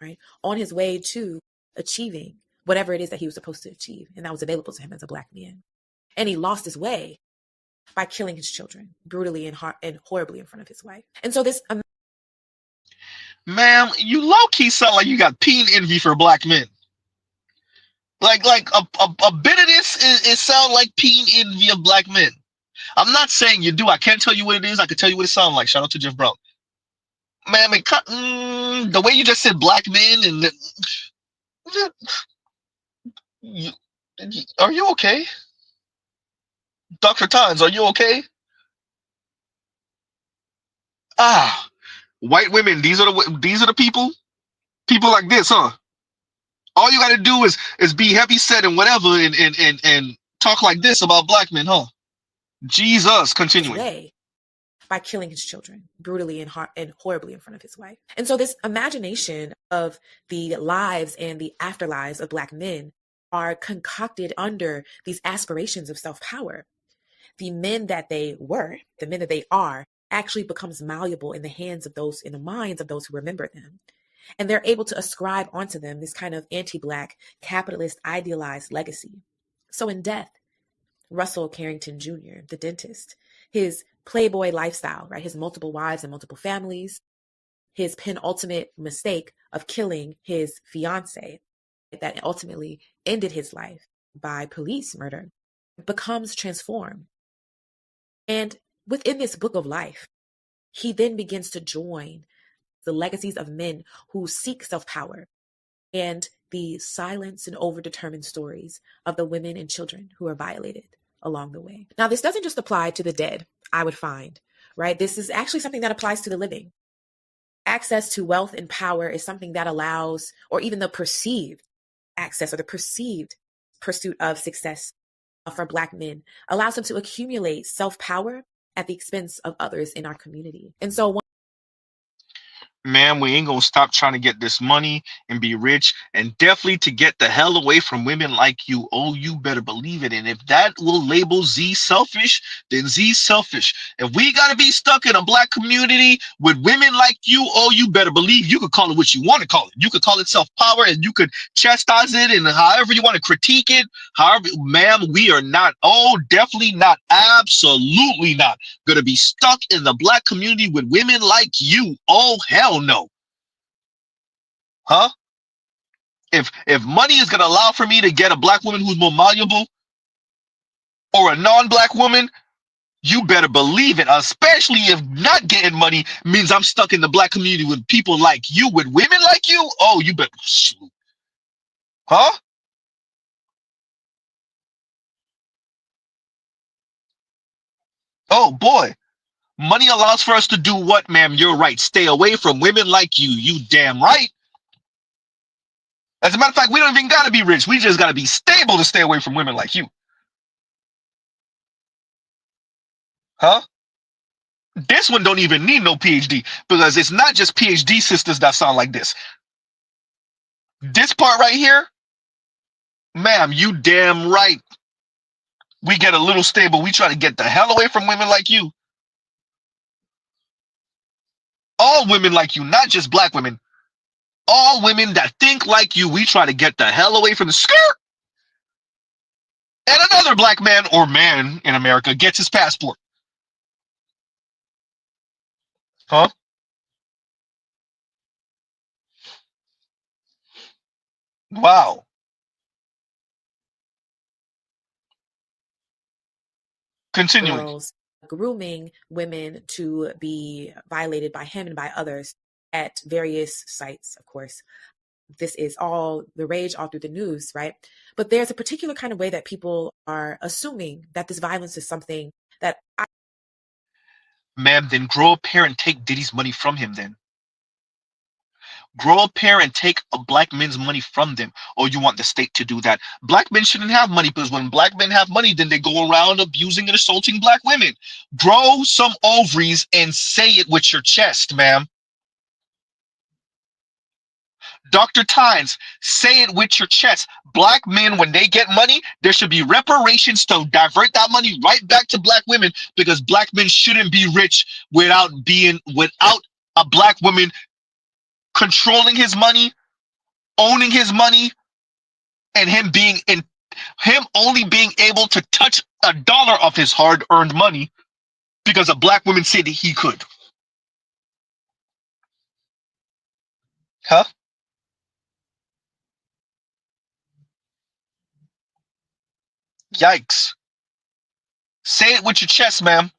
right? On his way to achieving whatever it is that he was supposed to achieve and that was available to him as a Black man. And he lost his way by killing his children brutally and horribly in front of his wife. And so this... Ma'am, you low-key sound like you got peen envy for Black men. Like a bit of this is sound like peen envy of Black men. I'm not saying you do. I can't tell you what it is. I can tell you what it sounds like. Shout out to Jeff Brown. Ma'am, the way you just said Black men and are you okay? Dr. Tynes, are you okay? Ah, white women, these are the people like this, huh? All you gotta do is be heavy set and whatever and talk like this about Black men, huh? Jesus, continuing. Way by killing his children brutally and horribly in front of his wife. And so this imagination of the lives and the afterlives of Black men are concocted under these aspirations of self-power. The men that they were, the men that they are, actually becomes malleable in the hands of those, in the minds of those who remember them. And they're able to ascribe onto them this kind of anti-Black, capitalist, idealized legacy. So in death, Russell Carrington Jr., the dentist, his playboy lifestyle, right? His multiple wives and multiple families, his penultimate mistake of killing his fiance that ultimately ended his life by police murder, becomes transformed. And within this book of life, he then begins to join the legacies of men who seek self-power and the silence and overdetermined stories of the women and children who are violated along the way. Now, this doesn't just apply to the dead, I would find, right? This is actually something that applies to the living. Access to wealth and power is something that allows, or even the perceived access or the perceived pursuit of success for Black men allows them to accumulate self-power at the expense of others in our community. And so Man, we ain't gonna stop trying to get this money and be rich, and definitely to get the hell away from women like you. Oh, you better believe it. And if that will label Z selfish, then Z selfish. If we gotta be stuck in a Black community with women like you, oh, you better believe you could call it what you want to call it. You could call it self-power, and you could chastise it, and however you want to critique it. However, ma'am, we are not. Oh, definitely not. Absolutely not gonna be stuck in the Black community with women like you. Oh, hell no. Huh? If money is gonna allow for me to get a Black woman who's more malleable or a non-Black woman, you better believe it. Especially if not getting money means I'm stuck in the Black community with people like you, with women like you. Oh, you better. Huh? Oh boy. Money allows for us to do what, ma'am? You're right. Stay away from women like you. You damn right. As a matter of fact, we don't even gotta be rich. We just gotta be stable to stay away from women like you. Huh? This one don't even need no PhD, because it's not just PhD sisters that sound like this. This part right here, ma'am, you damn right. We get a little stable. We try to get the hell away from women like you. All women like you, not just Black women. All women that think like you, we try to get the hell away from the skirt. And another Black man or man in America gets his passport. Huh? Wow. Continuing. girls grooming women to be violated by him and by others at various sites, of course. This is all the rage all through the news, right? But there's a particular kind of way that people are assuming that this violence is something that Ma'am, then grow a pair and take Diddy's money from him then. Grow a pair and take a black man's money from them. Or you want the state to do that? Black men shouldn't have money, because when black men have money, then they go around abusing and assaulting black women. Grow some ovaries and say it with your chest, ma'am. Dr. Tynes, say it with your chest. Black men, when they get money, there should be reparations to divert that money right back to black women, because black men shouldn't be rich without a black woman controlling his money, owning his money, and him only being able to touch a dollar of his hard-earned money because a black woman said he could. Huh? Yikes. Say it with your chest, ma'am.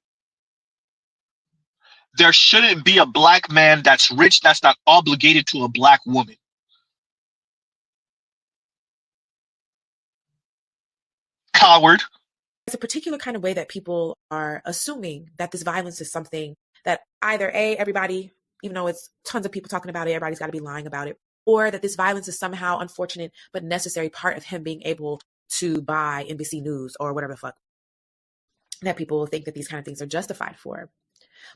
There shouldn't be a black man that's rich that's not obligated to a black woman. Coward. there's a particular kind of way that people are assuming that this violence is something that either everybody, even though it's tons of people talking about it, everybody's got to be lying about it, or that this violence is somehow unfortunate but necessary part of him being able to buy NBC News or whatever the fuck that people think that these kind of things are justified for.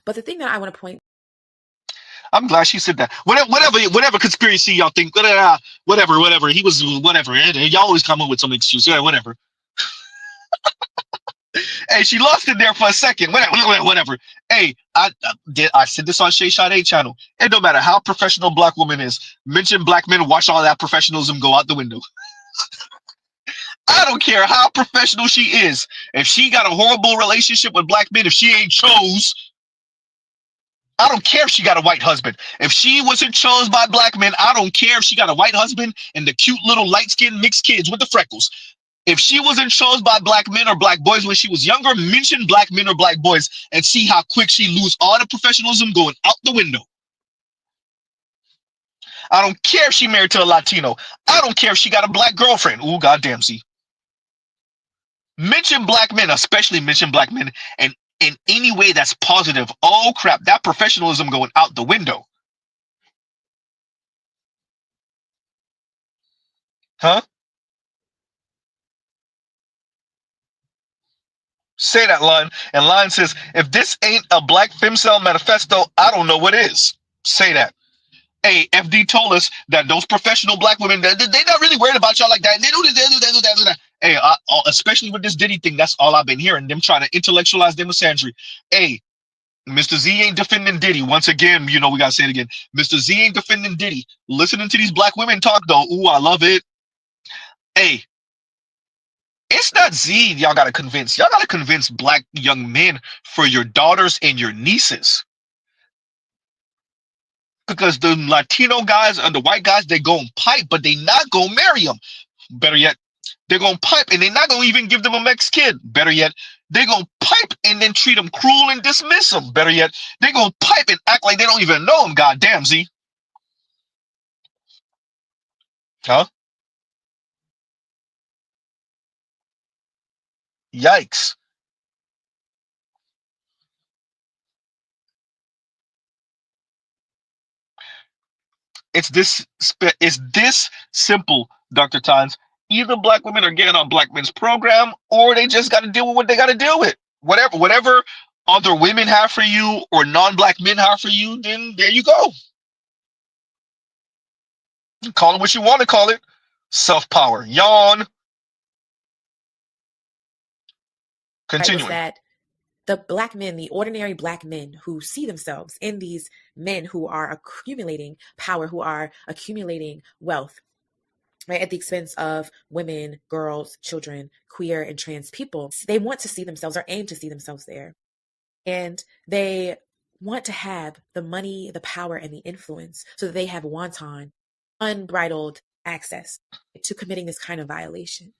But the thing that I want to point, I'm glad she said that. Whatever conspiracy y'all think, whatever. He was whatever. Y'all always come up with some excuse. Yeah, whatever. Hey, she lost it there for a second. Whatever. Hey, I said this on Shay Sade channel. It don't matter how professional black woman is. Mention black men, watch all that professionalism go out the window. I don't care how professional she is. If she got a horrible relationship with black men, if she ain't chose, I don't care if she got a white husband. If she wasn't chose by black men, I don't care if she got a white husband and the cute little light-skinned mixed kids with the freckles. If she wasn't chose by black men or black boys when she was younger, mention black men or black boys and see how quick she lose all the professionalism going out the window. I don't care if she married to a Latino. I don't care if she got a black girlfriend. Ooh, goddamn, see. Mention black men, especially mention black men, and in any way that's positive. Oh crap, that professionalism going out the window. Huh? Say that, line. And line says, if this ain't a black femcel manifesto, I don't know what is. Say that. Hey, FD told us that those professional black women, they're not really worried about y'all like that. They do this, they do that, do that, do that. Hey, especially with this Diddy thing, that's all I've been hearing. Them trying to intellectualize them Misandry. Hey, Mr. Z ain't defending Diddy. Once again, you know, we gotta say it again. Mr. Z ain't defending Diddy. Listening to these black women talk, though, ooh, I love it. Hey, it's not Z y'all gotta convince. Y'all gotta convince black young men for your daughters and your nieces. Because the Latino guys and the white guys, they gon' pipe, but they not gonna marry them. Better yet, they're gonna pipe and they're not gonna even give them a mixed kid. Better yet, they're gonna pipe and then treat them cruel and dismiss them. Better yet, they're gonna pipe and act like they don't even know them. Goddamn, Z. Huh? Yikes. It's this simple, Dr. Tynes. Either black women are getting on black men's program, or they just got to deal with what they got to deal with. Whatever other women have for you or non-black men have for you, then there you go. Call it what you want to call it. Self-power. Yawn. Continuing. was that the black men, the ordinary black men who see themselves in these men who are accumulating power, who are accumulating wealth, right, at the expense of women, girls, children, queer and trans people, they want to see themselves or aim to see themselves there. And they want to have the money, the power, and the influence so that they have wanton, unbridled access to committing this kind of violation.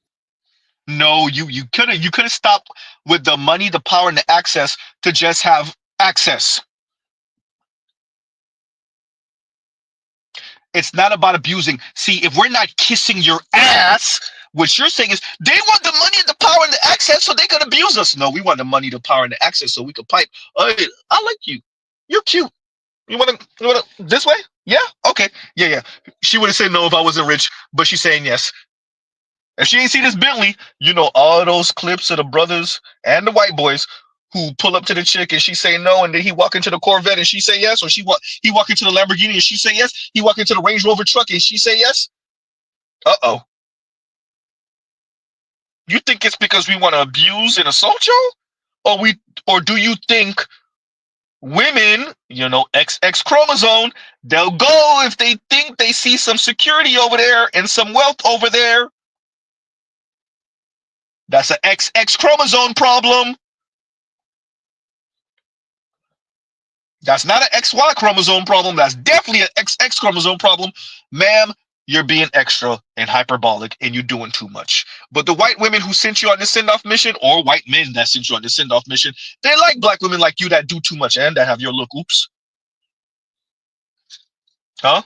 No, you could have stopped with the money, the power, and the access to just have access. It's not about abusing. See, if we're not kissing your ass, what you're saying is they want the money and the power power and the access so they could abuse us. No, we want the money, the power, and the access so we could pipe. Hey, I like you. You're cute. You wanna this way? Yeah? Okay. Yeah, yeah. She would have said no if I wasn't rich, but she's saying yes. If she ain't see this Bentley, you know all those clips of the brothers and the white boys who pull up to the chick and she say no, and then he walk into the Corvette and she say yes, or he walk into the Lamborghini and she say yes, he walk into the Range Rover truck and she say yes. Uh-oh. You think it's because we want to abuse and assault you? Or do you think women, XX chromosome, they'll go if they think they see some security over there and some wealth over there? That's an XX chromosome problem. That's not an XY chromosome problem. That's definitely an XX chromosome problem. Ma'am, you're being extra and hyperbolic and you're doing too much. But the white women who sent you on this send-off mission, or white men that sent you on this send-off mission, they like black women like you that do too much and that have your look. Oops. Huh?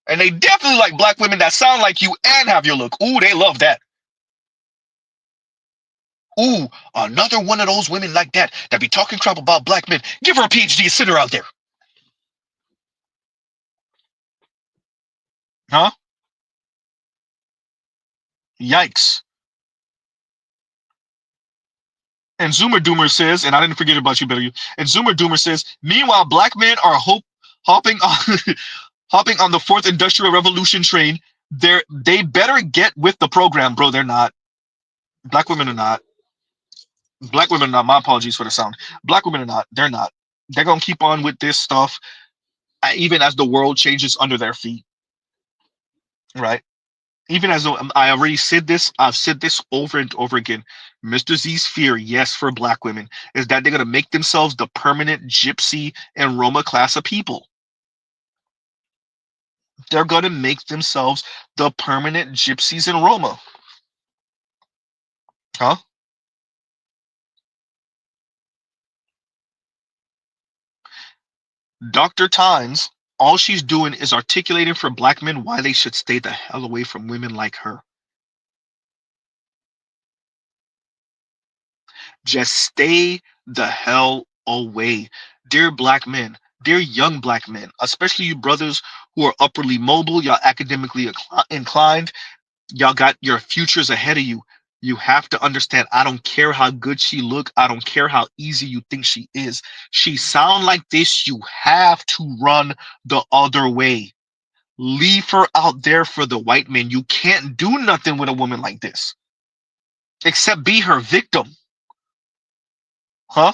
And they definitely like black women that sound like you and have your look. Ooh, they love that. Ooh, another one of those women like that be talking crap about black men. Give her a PhD and sit her out there. Huh? Yikes. And Zoomer Doomer says, and I didn't forget about you, better you. And Zoomer Doomer says, meanwhile, black men are hopping on hopping on the fourth industrial revolution train. They better get with the program, bro. They're not. Black women are not. Black women are not. My apologies for the sound. Black women are not. They're not. They're gonna keep on with this stuff, even as the world changes under their feet. Right? Even as I already said this, I've said this over and over again. Mr. Z's fear, yes, for black women, is that they're going to make themselves the permanent gypsy and Roma class of people. They're going to make themselves the permanent gypsies and Roma. Huh? Dr. Tynes, all she's doing is articulating for black men why they should stay the hell away from women like her. Just stay the hell away. Dear black men, dear young black men, especially you brothers who are upwardly mobile, y'all academically inclined, y'all got your futures ahead of you. You have to understand, I don't care how good she look, I don't care how easy you think she is. She sound like this, you have to run the other way. Leave her out there for the white men. You can't do nothing with a woman like this. Except be her victim. Huh?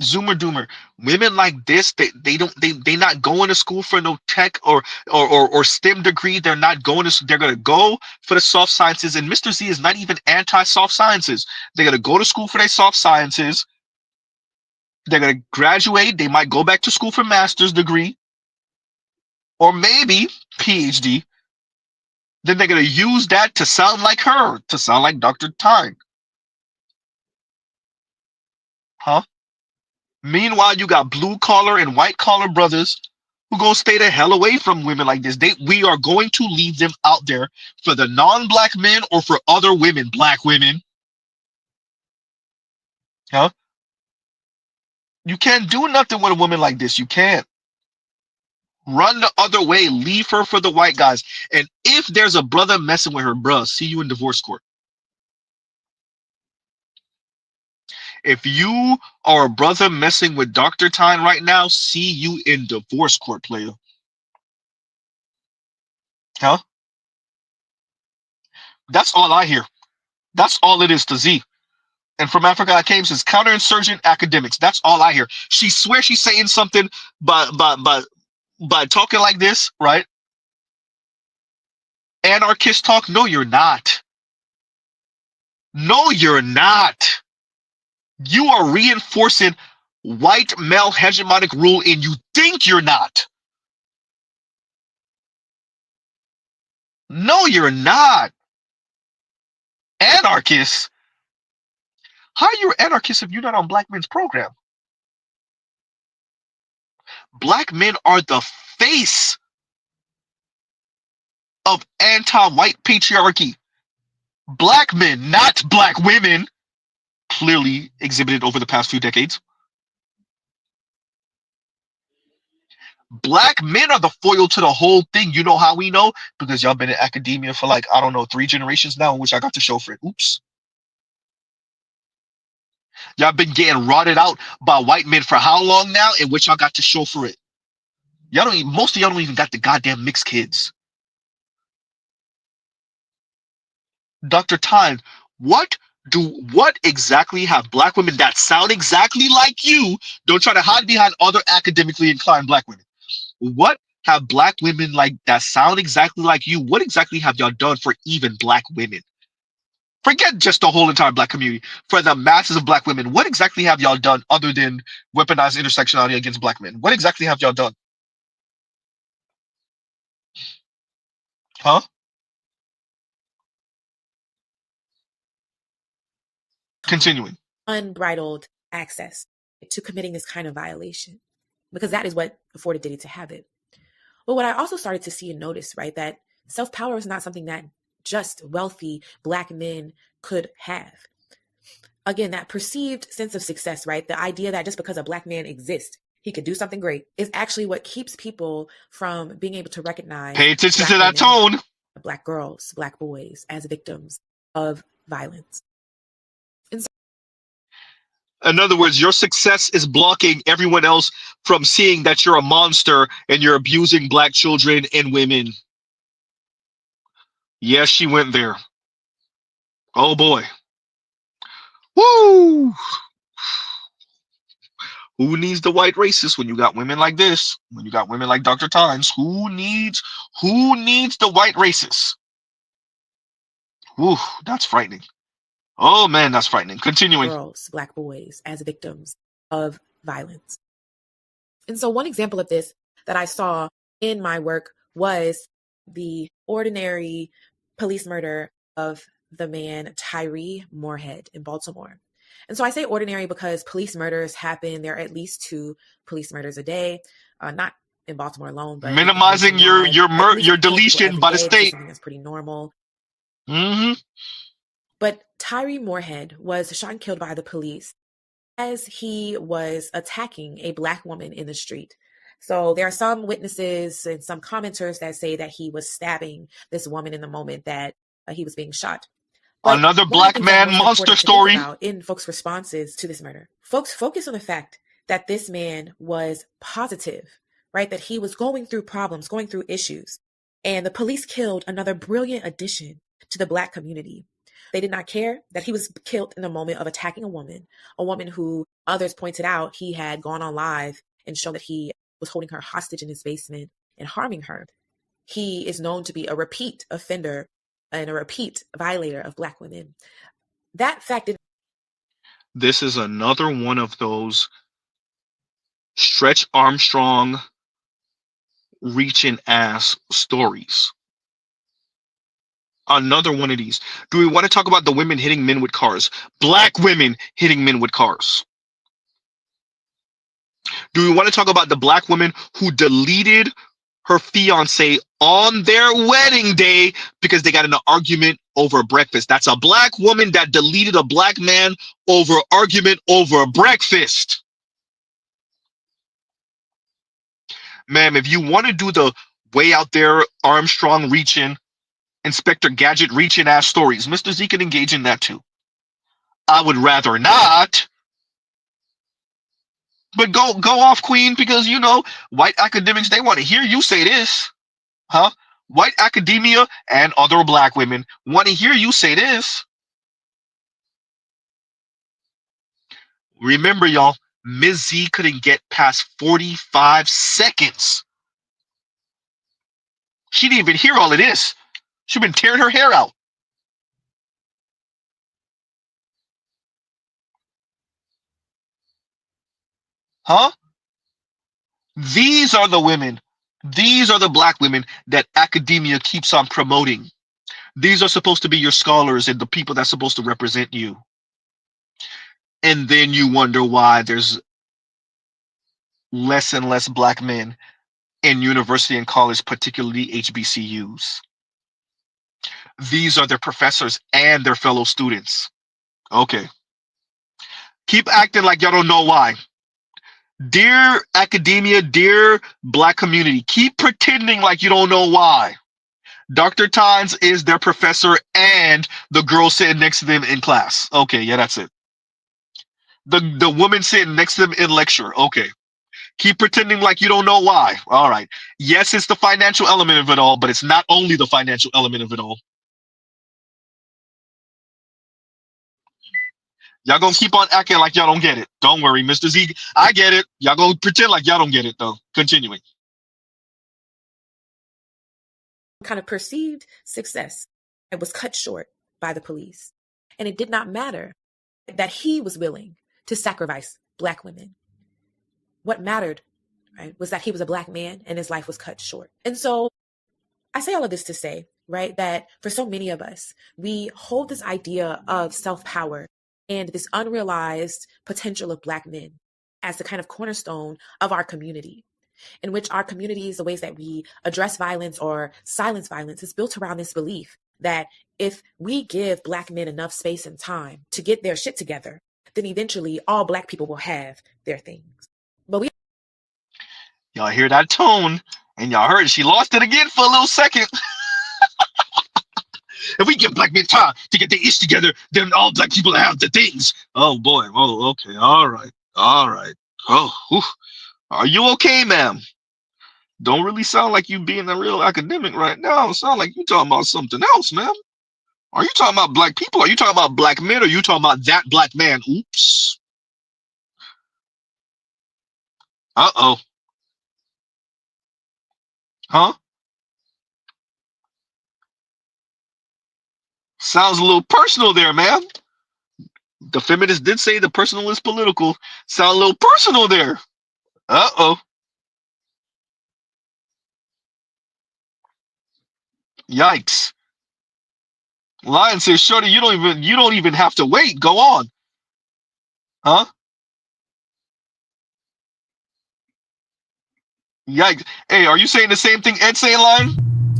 Zoomer Doomer, women like this, they not going to school for no tech or STEM degree. They're not going to. They're gonna go for the soft sciences. And Mr. Z is not even anti soft sciences. They're gonna go to school for their soft sciences. They're gonna graduate. They might go back to school for master's degree, or maybe PhD. Then they're gonna use that to sound like her, to sound like Dr. Tyne. Huh? Meanwhile, you got blue collar and white collar brothers who gonna stay the hell away from women like this. We are going to leave them out there for the non-black men or for other women, black women. Huh? You can't do nothing with a woman like this. You can't. Run the other way. Leave her for the white guys. And if there's a brother messing with her, bruh, see you in divorce court. If you are a brother messing with Dr. Tyne right now, see you in divorce court, player. Huh? That's all I hear. That's all it is to Z. And from Africa I came says counterinsurgent academics. That's all I hear. She swears she's saying something by talking like this, right? Anarchist talk. No, you're not. No, you're not. You are reinforcing white male hegemonic rule and you think you're not. No, you're not. Anarchist? How are you an anarchist if you're not on black men's program? Black men are the face of anti-white patriarchy. Black men, not black women, clearly exhibited over the past few decades. Black men are the foil to the whole thing. You know how we know? Because y'all been in academia for like, I don't know, 3 generations now, in which I got to show for it. Oops. Y'all been getting rotted out by white men for how long now, in which y'all got to show for it? Y'all don't even, most of y'all don't even got the goddamn mixed kids. Dr. Tyne, what exactly have black women that sound exactly like you? Don't try to hide behind other academically inclined black women. What have black women like that sound exactly like you? What exactly have y'all done for even black women? Forget just the whole entire black community. For the masses of black women, what exactly have y'all done other than weaponize intersectionality against black men? What exactly have y'all done? Huh? Continuing. Unbridled access to committing this kind of violation, because that is what afforded Diddy to have it. But what I also started to see and notice, right, that self-power is not something that just wealthy black men could have. Again, that perceived sense of success, right? The idea that just because a black man exists, he could do something great, is actually what keeps people from being able to recognize Pay attention black to that women, tone. black girls, black boys as victims of violence. And so, in other words, your success is blocking everyone else from seeing that you're a monster and you're abusing black children and women. Yes, she went there. Oh boy. Woo! Who needs the white racist when you got women like this? When you got women like Dr. Tynes, who needs the white racist? Woo, that's frightening. Oh man, that's frightening. Continuing. girls, black boys as victims of violence. And so one example of this that I saw in my work was the ordinary police murder of the man Tyree Moorhead in Baltimore. And so I say ordinary because police murders happen. There are at least 2 police murders a day, not in Baltimore alone, but Minimizing your deletion by the day. This is state. something that's pretty normal. Mm-hmm. But Tyree Moorhead was shot and killed by the police as he was attacking a black woman in the street. So there are some witnesses and some commenters that say that he was stabbing this woman in the moment that he was being shot. But another black man monster story. In folks' responses to this murder, folks focus on the fact that this man was positive, right? That he was going through problems, going through issues. And the police killed another brilliant addition to the black community. They did not care that he was killed in the moment of attacking a woman who others pointed out he had gone on live and shown that he was holding her hostage in his basement and harming her. He is known to be a repeat offender and a repeat violator of black women. That fact did. This is another one of those Stretch Armstrong reaching ass stories. Another one of these. Do we want to talk about the women hitting men with cars? Black women hitting men with cars. Do we want to talk about the black woman who deleted her fiance on their wedding day because they got in an argument over breakfast? That's a black woman that deleted a black man over argument over breakfast. Ma'am, if you want to do the way out there Armstrong reaching, Inspector Gadget reaching ass stories, Mr. Z can engage in that too. I would rather not. But go off, Queen, because you know, white academics, they want to hear you say this. Huh? White academia and other black women want to hear you say this. Remember, y'all, Ms. Z couldn't get past 45 seconds. She didn't even hear all of this. She's been tearing her hair out. Huh? These are the women. These are the black women that academia keeps on promoting. These are supposed to be your scholars and the people that's supposed to represent you. And then you wonder why there's less and less black men in university and college, particularly HBCUs. These are their professors and their fellow students. Okay. Keep acting like y'all don't know why. Dear academia, dear black community, keep pretending like you don't know why. Dr. Tynes is their professor and the girl sitting next to them in class. Okay, yeah, that's it. The woman sitting next to them in lecture. Okay. Keep pretending like you don't know why. All right. Yes, it's the financial element of it all, but it's not only the financial element of it all. Y'all gonna keep on acting like y'all don't get it. Don't worry, Mr. Z. I get it. Y'all gonna pretend like y'all don't get it, though. Continuing. Kind of perceived success. It was cut short by the police. And it did not matter that he was willing to sacrifice Black women. What mattered, right, was that he was a Black man and his life was cut short. And so I say all of this to say, right, that for so many of us, we hold this idea of self-power and this unrealized potential of Black men as the kind of cornerstone of our community, in which our communities, the ways that we address violence or silence violence, is built around this belief that if we give Black men enough space and time to get their shit together, then eventually all Black people will have their things. But y'all hear that tone, and y'all heard she lost it again for a little second. If we give Black men time to get their ish together, then all Black people have the things. Oh boy. Oh, okay. All right. All right. Oh, whew. Are you okay, ma'am? Don't really sound like you being a real academic right now. Sound like you talking about something else, ma'am. Are you talking about Black people? Are you talking about Black men? Or are you talking about that Black man? Oops. Uh-oh. Huh? Sounds a little personal there, ma'am. The feminist did say the personal is political. Sound a little personal there. Uh-oh. Yikes. Lion says, Shorty, you don't even have to wait. Go on. Huh? Yikes. Hey, are you saying the same thing Ed saying, Lion?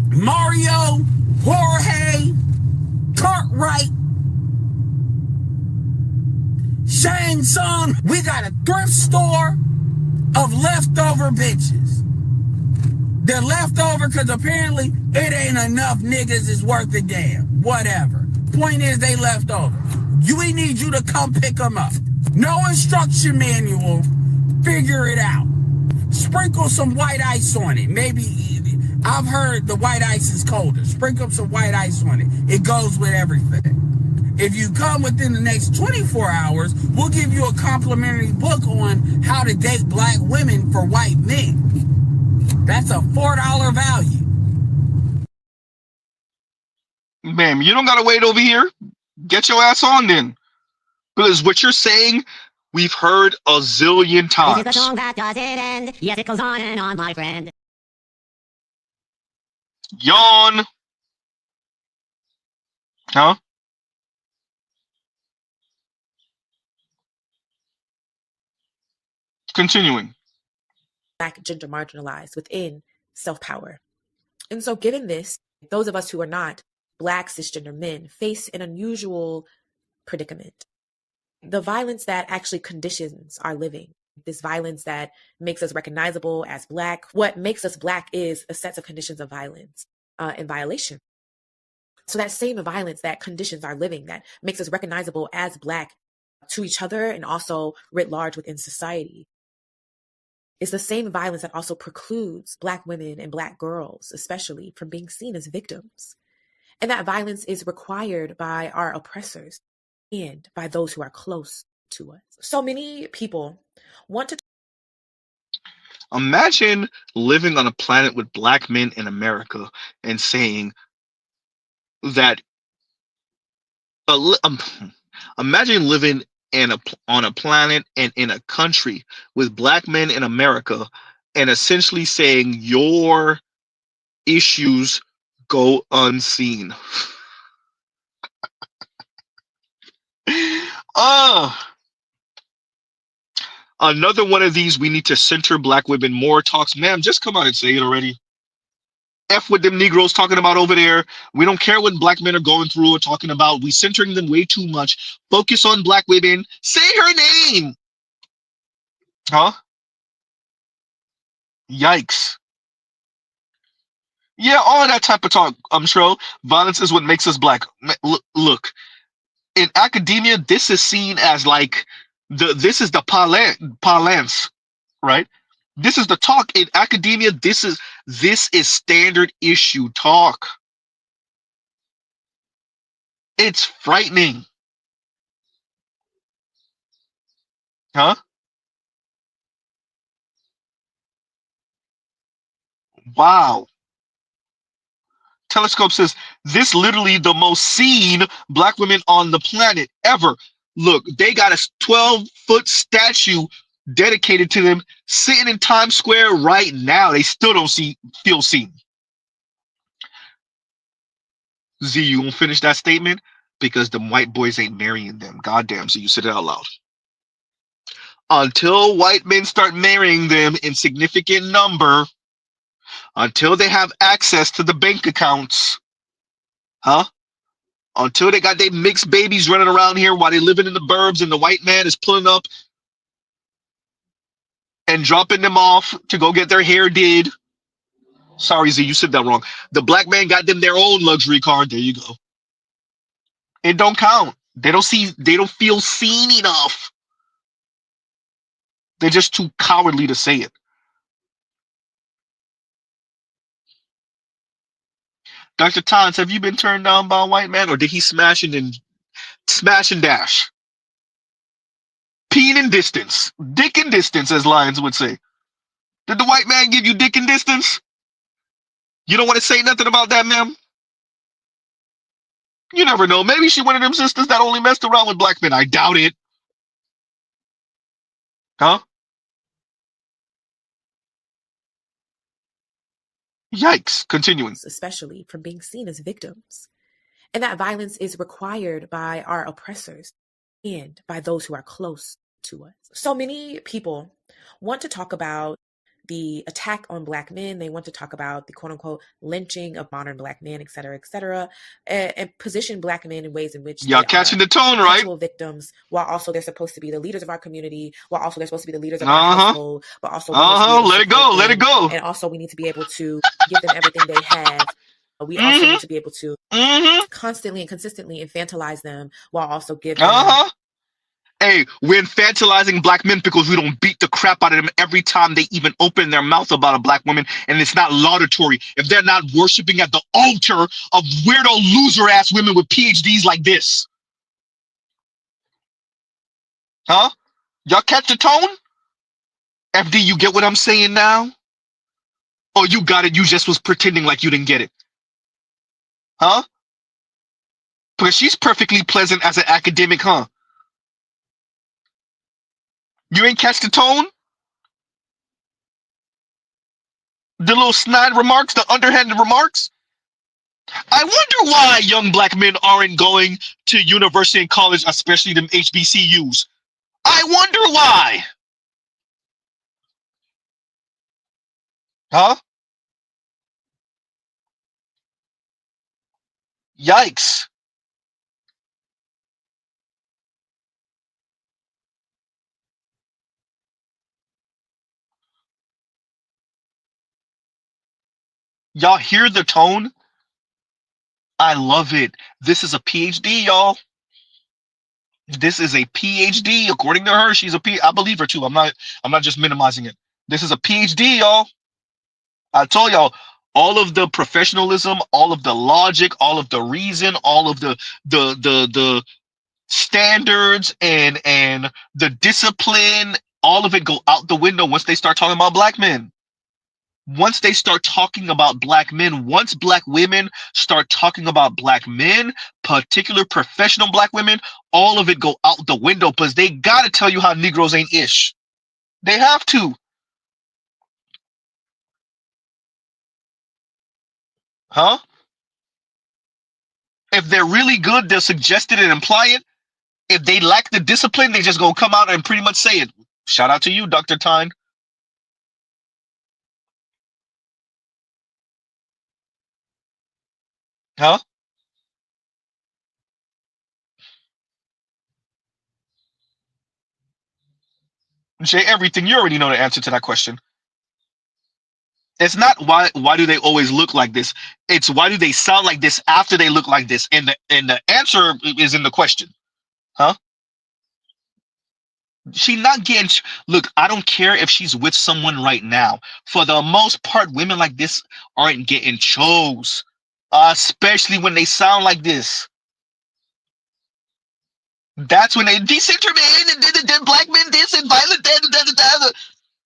Mario, Jorge, Cartwright, Shane Song, we got a thrift store of leftover bitches. They're leftover because apparently it ain't enough niggas is worth a damn. Whatever. Point is they left over. We need you to come pick them up. No instruction manual. Figure it out. Sprinkle some white ice on it. Maybe, I've heard the white ice is colder. Sprinkle some white ice on it. It goes with everything. If you come within the next 24 hours, we'll give you a complimentary book on how to date Black women for white men. That's a $4 value. Ma'am, you don't gotta wait over here. Get your ass on then. Because what you're saying, we've heard a zillion times. This is the song that doesn't end. Yes, it goes on and on, my friend. Yawn. Huh? Continuing. Black gender marginalized within self-power. And so given this, those of us who are not Black cisgender men face an unusual predicament. The violence that actually conditions our living, this violence that makes us recognizable as Black, what makes us Black is a set of conditions of violence and violation. So that same violence that conditions our living, that makes us recognizable as Black to each other and also writ large within society, is the same violence that also precludes Black women and Black girls, especially, from being seen as victims. And that violence is required by our oppressors and by those who are close to us. So many people want to imagine living on a planet with Black men in America and saying that imagine living on a planet and in a country with Black men in America and essentially saying your issues go unseen. Another one of these, we need to center Black women more talks. Ma'am, just come out and say it already. F what them Negroes talking about over there. We don't care what black men are going through or talking about. We centering them way too much. Focus on black women. Say her name. Huh? Yikes. Yeah, all that type of talk. I'm sure violence is what makes us black. Look, in academia, this is seen as like this is the parlance, right? This is the talk in academia. This is standard issue talk. It's frightening. Huh? Wow. Telescope says this literally the most seen black women on the planet ever. Look, they got a 12-foot statue dedicated to them sitting in Times Square right now. They still don't feel seen. Z, you gonna finish that statement? Because the white boys ain't marrying them. Goddamn, so you said it out loud. Until white men start marrying them in significant number, until they have access to the bank accounts, huh? Until they got their mixed babies running around here while they living in the burbs and the white man is pulling up and dropping them off to go get their hair did. Sorry, Z, you said that wrong. The black man got them their own luxury car. There you go. It don't count. They don't feel seen enough. They're just too cowardly to say it. Dr. Tons, have you been turned down by a white man, or did he smash and dash? Peen and distance. Dick and distance, as Lions would say. Did the white man give you dick and distance? You don't want to say nothing about that, ma'am? You never know. Maybe she one of them sisters that only messed around with black men. I doubt it. Huh? Yikes. Continuing. Especially from being seen as victims. And that violence is required by our oppressors and by those who are close to us. So many people want to talk about the attack on black men. They want to talk about the quote unquote lynching of modern black men, et cetera, and position black men in ways in which y'all catching the tone, right? Victims, while also they're supposed to be the leaders of our community, while also they're supposed to be the leaders of our household, but also let it go. And also we need to be able to give them everything they have. We also need to be able to constantly and consistently infantilize them while also giving them. Hey, we're infantilizing black men because we don't beat the crap out of them every time they even open their mouth about a black woman, and it's not laudatory. If they're not worshiping at the altar of weirdo loser ass women with PhDs like this. Huh? Y'all catch the tone? FD, you get what I'm saying now? Or you got it, you just was pretending like you didn't get it? Huh? Because she's perfectly pleasant as an academic, huh? You ain't catch the tone? The little snide remarks, the underhanded remarks? I wonder why young black men aren't going to university and college, especially them HBCUs. I wonder why. Huh? Yikes. Y'all hear the tone? I love it. This is a PhD, y'all. This is a PhD. According to her, she's a I believe her too. I'm not just minimizing it. This is a PhD, y'all. I told y'all all of the professionalism, all of the logic, all of the reason, all of the standards and the discipline, all of it go out the window once they start talking about black men. Once they start talking about black men, once black women start talking about black men, particular professional black women, all of it go out the window because they got to tell you how Negroes ain't ish. They have to. Huh? If they're really good, they'll suggest it and imply it. If they lack the discipline, they just gonna come out and pretty much say it. Shout out to you, Dr. Tyne. Huh? Jay, everything, you already know the answer to that question. It's not why do they always look like this? It's why do they sound like this after they look like this? And the answer is in the question. Huh? She not getting look, I don't care if she's with someone right now. For the most part, women like this aren't getting chose. Especially when they sound like this. That's when they decenter men and black men this and violent that.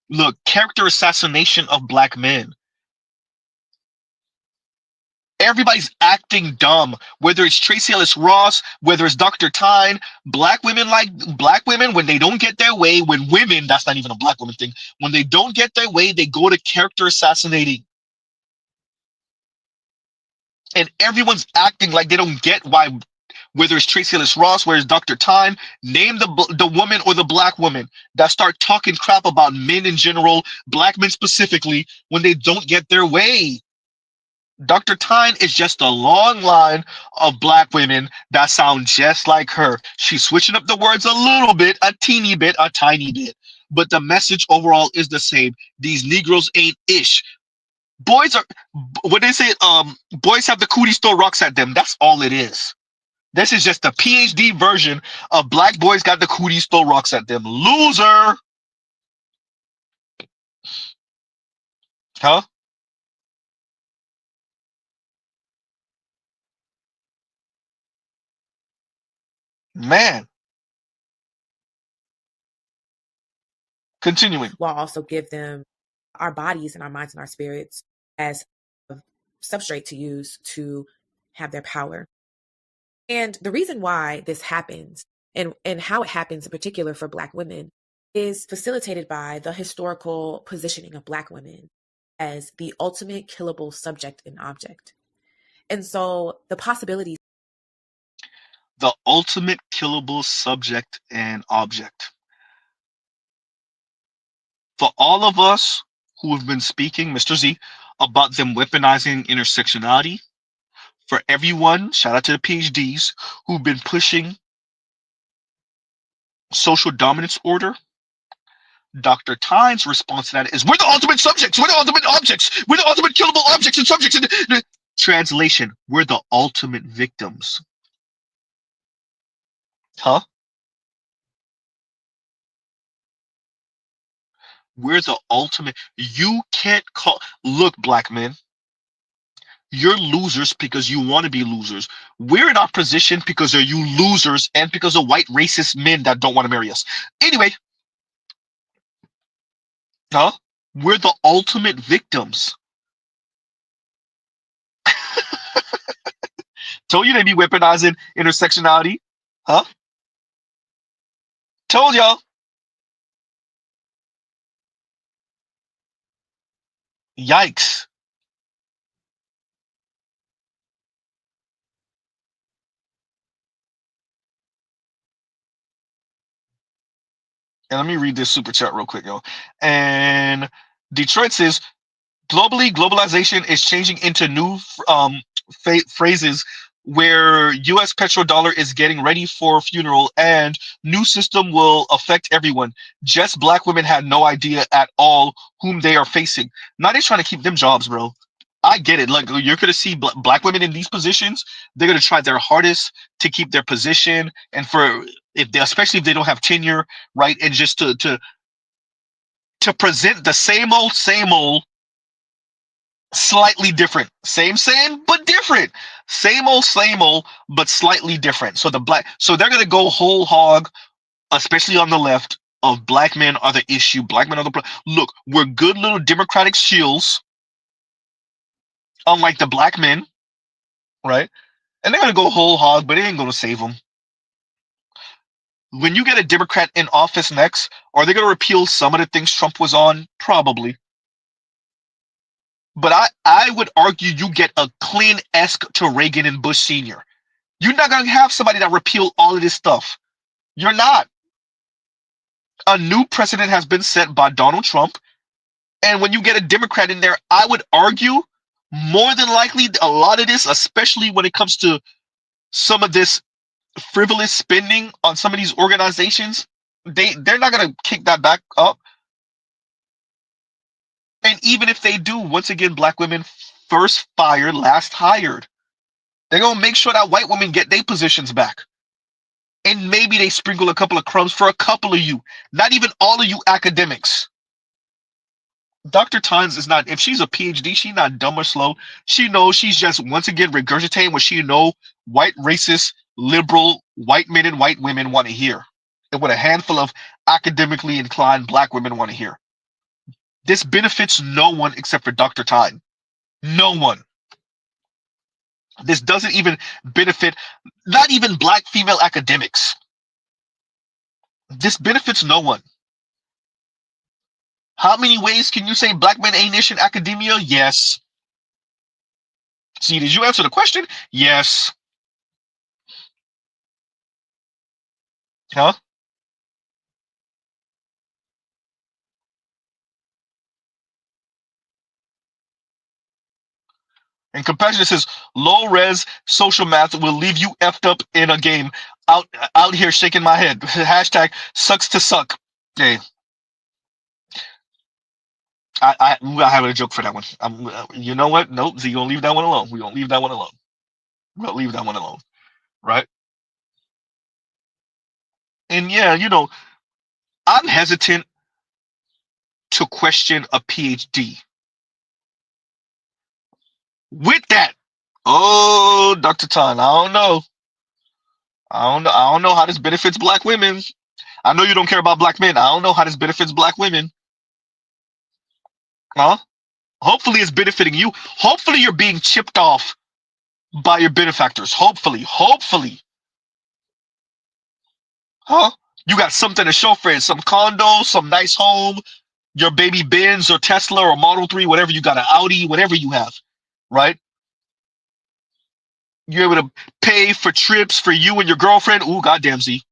Look, character assassination of black men. Everybody's acting dumb, whether it's Tracy Ellis Ross, whether it's Dr. Tyne. Black women like black women when they don't get their way. When women, that's not even a black woman thing. When they don't get their way, they go to character assassinating, and everyone's acting like they don't get why. Whether it's Tracy Ellis Ross, whether it's Dr. Tyne, name the woman or the black woman that start talking crap about men in general, black men specifically, when they don't get their way. Dr. Tyne is just a long line of black women that sound just like her. She's switching up the words a little bit, a teeny bit, a tiny bit, but the message overall is the same. These Negroes ain't ish. Boys are, what they say, boys have the cooties throw rocks at them. That's all it is. This is just the PhD version of black boys got the cooties throw rocks at them. Loser. Huh? Man. Continuing. While also give them our bodies and our minds and our spirits as a substrate to use to have their power. And the reason why this happens and how it happens in particular for Black women is facilitated by the historical positioning of Black women as the ultimate killable subject and object. And so the possibilities. The ultimate killable subject and object. For all of us who have been speaking, Mr. Z, about them weaponizing intersectionality, for everyone, shout out to the PhDs who've been pushing social dominance order, Dr. Tyne's response to that is, we're the ultimate subjects, we're the ultimate objects, we're the ultimate killable objects and subjects. Translation, we're the ultimate victims. Huh? We're the ultimate. You can't call. Look, black men, you're losers because you want to be losers. We're in our position because of you losers and because of white racist men that don't want to marry us. Anyway, huh? We're the ultimate victims. Told you they be weaponizing intersectionality. Huh? Told y'all. Yikes. And let me read this super chat real quick, yo. And Detroit says, globally, globalization is changing into new phrases where US petrodollar is getting ready for a funeral and new system will affect everyone. Just black women had no idea at all whom they are facing. Now they're trying to keep them jobs, bro. I get it. Like, you're going to see black women in these positions. They're going to try their hardest to keep their position, and for if they, especially if they don't have tenure, right? And just to present the same old, slightly different. Same, but different. Same old, but slightly different. So so they're gonna go whole hog, especially on the left, of black men are the issue. Black men are the look. We're good little democratic shields, unlike the black men, right? And they're gonna go whole hog, but it ain't gonna save them. When you get a Democrat in office next, are they gonna repeal some of the things Trump was on? Probably. But I would argue you get a Clinton-esque to Reagan and Bush Sr. You're not going to have somebody that repeal all of this stuff. You're not. A new precedent has been set by Donald Trump. And when you get a Democrat in there, I would argue more than likely, a lot of this, especially when it comes to some of this frivolous spending on some of these organizations, they're not gonna kick that back up. And even if they do, once again, black women first fired, last hired. They're gonna make sure that white women get their positions back. And maybe they sprinkle a couple of crumbs for a couple of you, not even all of you academics. Dr. Tynes is not, if she's a PhD, she's not dumb or slow. She knows she's just, once again, regurgitating what she know white, racist, liberal, white men and white women want to hear. And what a handful of academically inclined black women want to hear. This benefits no one except for Dr. Tyne. No one. This doesn't even benefit, not even black female academics. This benefits no one. How many ways can you say black men ain't niche in academia? Yes. See, did you answer the question? Yes. Huh? And Compassion says, low res social math will leave you effed up in a game. Out here shaking my head. Hashtag sucks to suck. Hey, I have a joke for that one. You know what? Nope. So you're gonna leave that one alone. We're gonna leave that one alone. We're gonna leave that one alone. Right? And yeah, you know, I'm hesitant to question a PhD. With that, oh, Dr. Tan, I don't know. I don't know how this benefits black women. I know you don't care about black men. I don't know how this benefits black women. Huh? Hopefully it's benefiting you. Hopefully you're being chipped off by your benefactors. Hopefully. Huh? You got something to show for it. Some condo, some nice home, your baby Benz or Tesla or Model 3, whatever you got, an Audi, whatever you have, right? You're able to pay for trips for you and your girlfriend. Ooh, goddamn Z.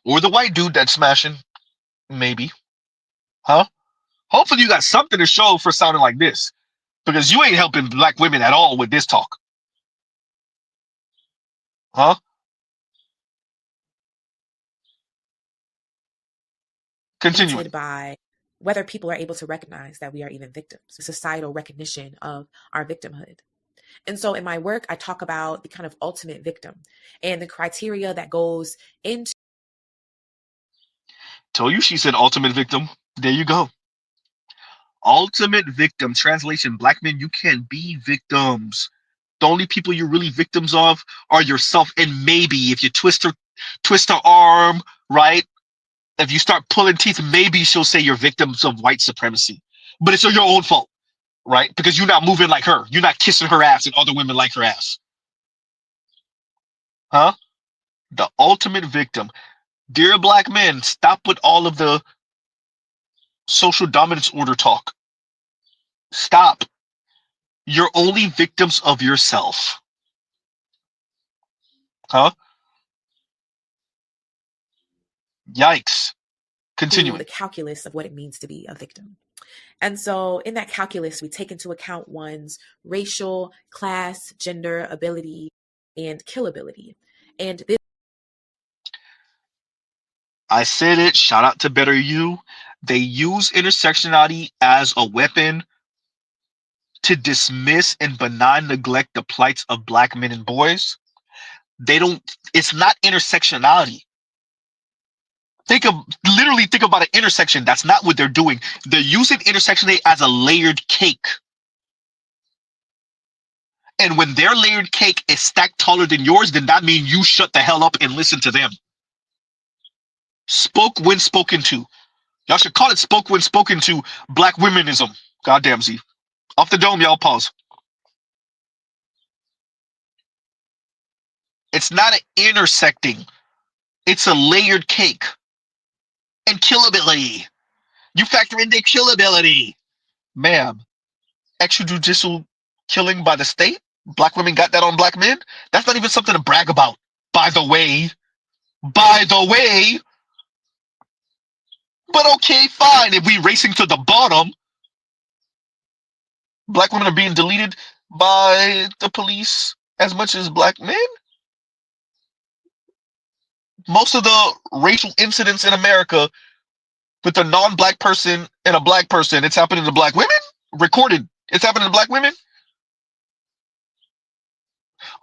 Or the white dude that's smashing, maybe. Huh? Hopefully you got something to show for sounding like this. Because you ain't helping black women at all with this talk. Huh? Continuing. By whether people are able to recognize that we are even victims, societal recognition of our victimhood. And so in my work, I talk about the kind of ultimate victim and the criteria that goes into. Told you she said ultimate victim. There you go. Ultimate victim. Translation, black men, you can't be victims. The only people you're really victims of are yourself. And maybe if you twist her arm, right? If you start pulling teeth, maybe she'll say you're victims of white supremacy. But it's your own fault, right? Because you're not moving like her. You're not kissing her ass and other women like her ass. Huh? The ultimate victim. Dear black men, stop with all of the social dominance order talk. Stop. You're only victims of yourself. Huh? Yikes. Continuing. The calculus of what it means to be a victim. And so in that calculus, we take into account one's racial, class, gender, ability, and killability. And this, I said it, shout out to Better You. They use intersectionality as a weapon to dismiss and benign neglect the plights of black men and boys. It's not intersectionality. Literally think about an intersection. That's not what they're doing. They're using intersectionality as a layered cake. And when their layered cake is stacked taller than yours, then that means you shut the hell up and listen to them. Spoke when spoken to. Y'all should call it spoke when spoken to black womenism. Goddamn Z. Off the dome, y'all pause. It's not an intersecting. It's a layered cake. And killability. You factor in the killability. Ma'am, extrajudicial killing by the state? Black women got that on black men? That's not even something to brag about. By the way. But okay, fine. If we racing to the bottom, Black women are being deleted by the police as much as black men. Most of the racial incidents in America with a non-black person and a black person, it's happening to black women. Recorded, it's happening to black women.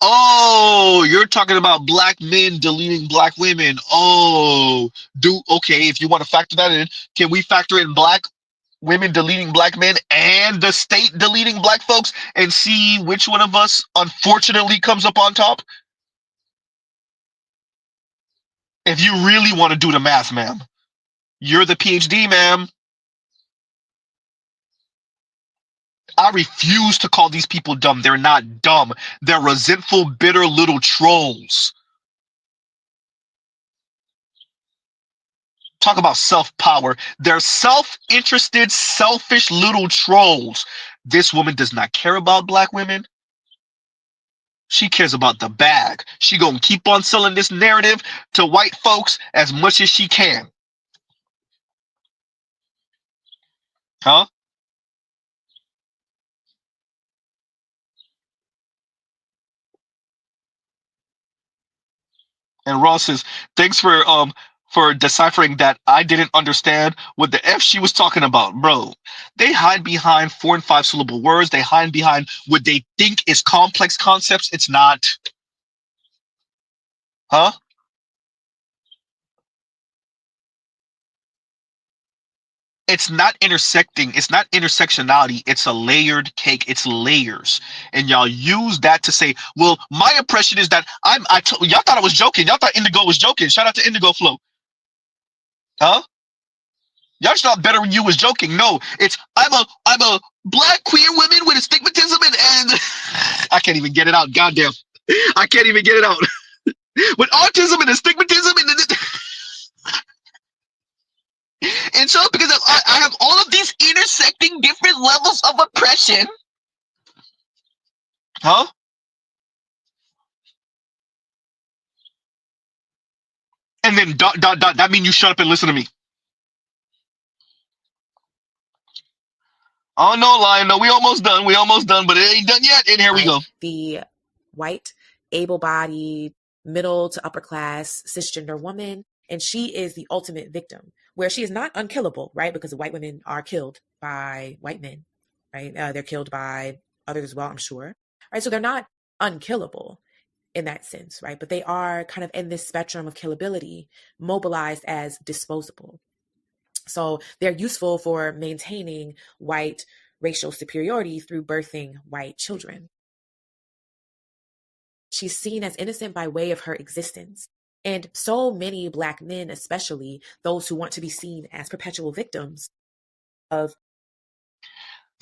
Oh, you're talking about black men deleting black women. Oh, okay, if you want to factor that in, can we factor in black women deleting black men and the state deleting black folks and see which one of us unfortunately comes up on top? If you really want to do the math, ma'am. You're the PhD, ma'am. I refuse to call these people dumb. They're not dumb. They're resentful, bitter little trolls. Talk about self-power. They're self-interested, selfish little trolls. This woman does not care about black women. She cares about the bag. She gonna keep on selling this narrative to white folks as much as she can. Huh? And Ross says, thanks for deciphering that. I didn't understand what the F she was talking about, bro. They hide behind 4 and 5 syllable words. They hide behind what they think is complex concepts. It's not. Huh? It's not intersecting. It's not intersectionality. It's a layered cake. It's layers. And y'all use that to say, well, my impression is that y'all thought I was joking. Y'all thought Indigo was joking. Shout out to Indigo Flow. Huh? Y'all just thought Better Than You was joking. No, it's I'm a black queer woman with astigmatism and I can't even get it out. Goddamn. I can't even get it out. With autism and astigmatism and so because I have all of these intersecting different levels of oppression. Huh? And then dot dot dot. That means you shut up and listen to me. Oh no, Lion. No, we almost done. We almost done, but it ain't done yet. And here we go. The white, able-bodied, middle to upper class cisgender woman, and she is the ultimate victim, where she is not unkillable, right? Because white women are killed by white men, right? They're killed by others as well, I'm sure, right? So they're not unkillable in that sense, right? But they are kind of in this spectrum of killability, mobilized as disposable. So they're useful for maintaining white racial superiority through birthing white children. She's seen as innocent by way of her existence. And so many Black men, especially those who want to be seen as perpetual victims of.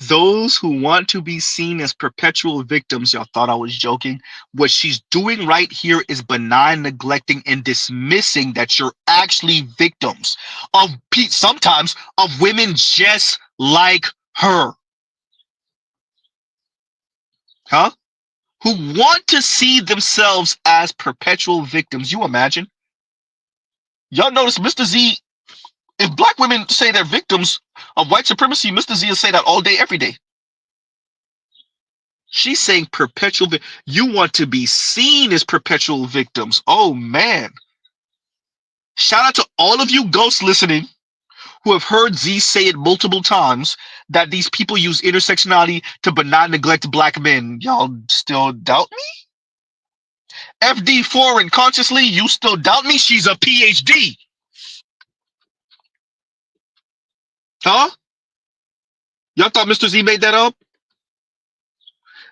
Those who want to be seen as perpetual victims, y'all thought I was joking. What she's doing right here is benign neglecting and dismissing that you're actually victims of sometimes of women just like her. Huh? Who want to see themselves as perpetual victims. You imagine? Y'all notice Mr. Z, if black women say they're victims of white supremacy, Mr. Z will say that all day, every day. She's saying perpetual. You want to be seen as perpetual victims. Oh, man. Shout out to all of you ghosts listening who have heard Z say it multiple times that these people use intersectionality to benign neglect black men. Y'all still doubt me? FD Foreign, consciously, you still doubt me? She's a PhD. Huh? Y'all thought Mr. Z made that up?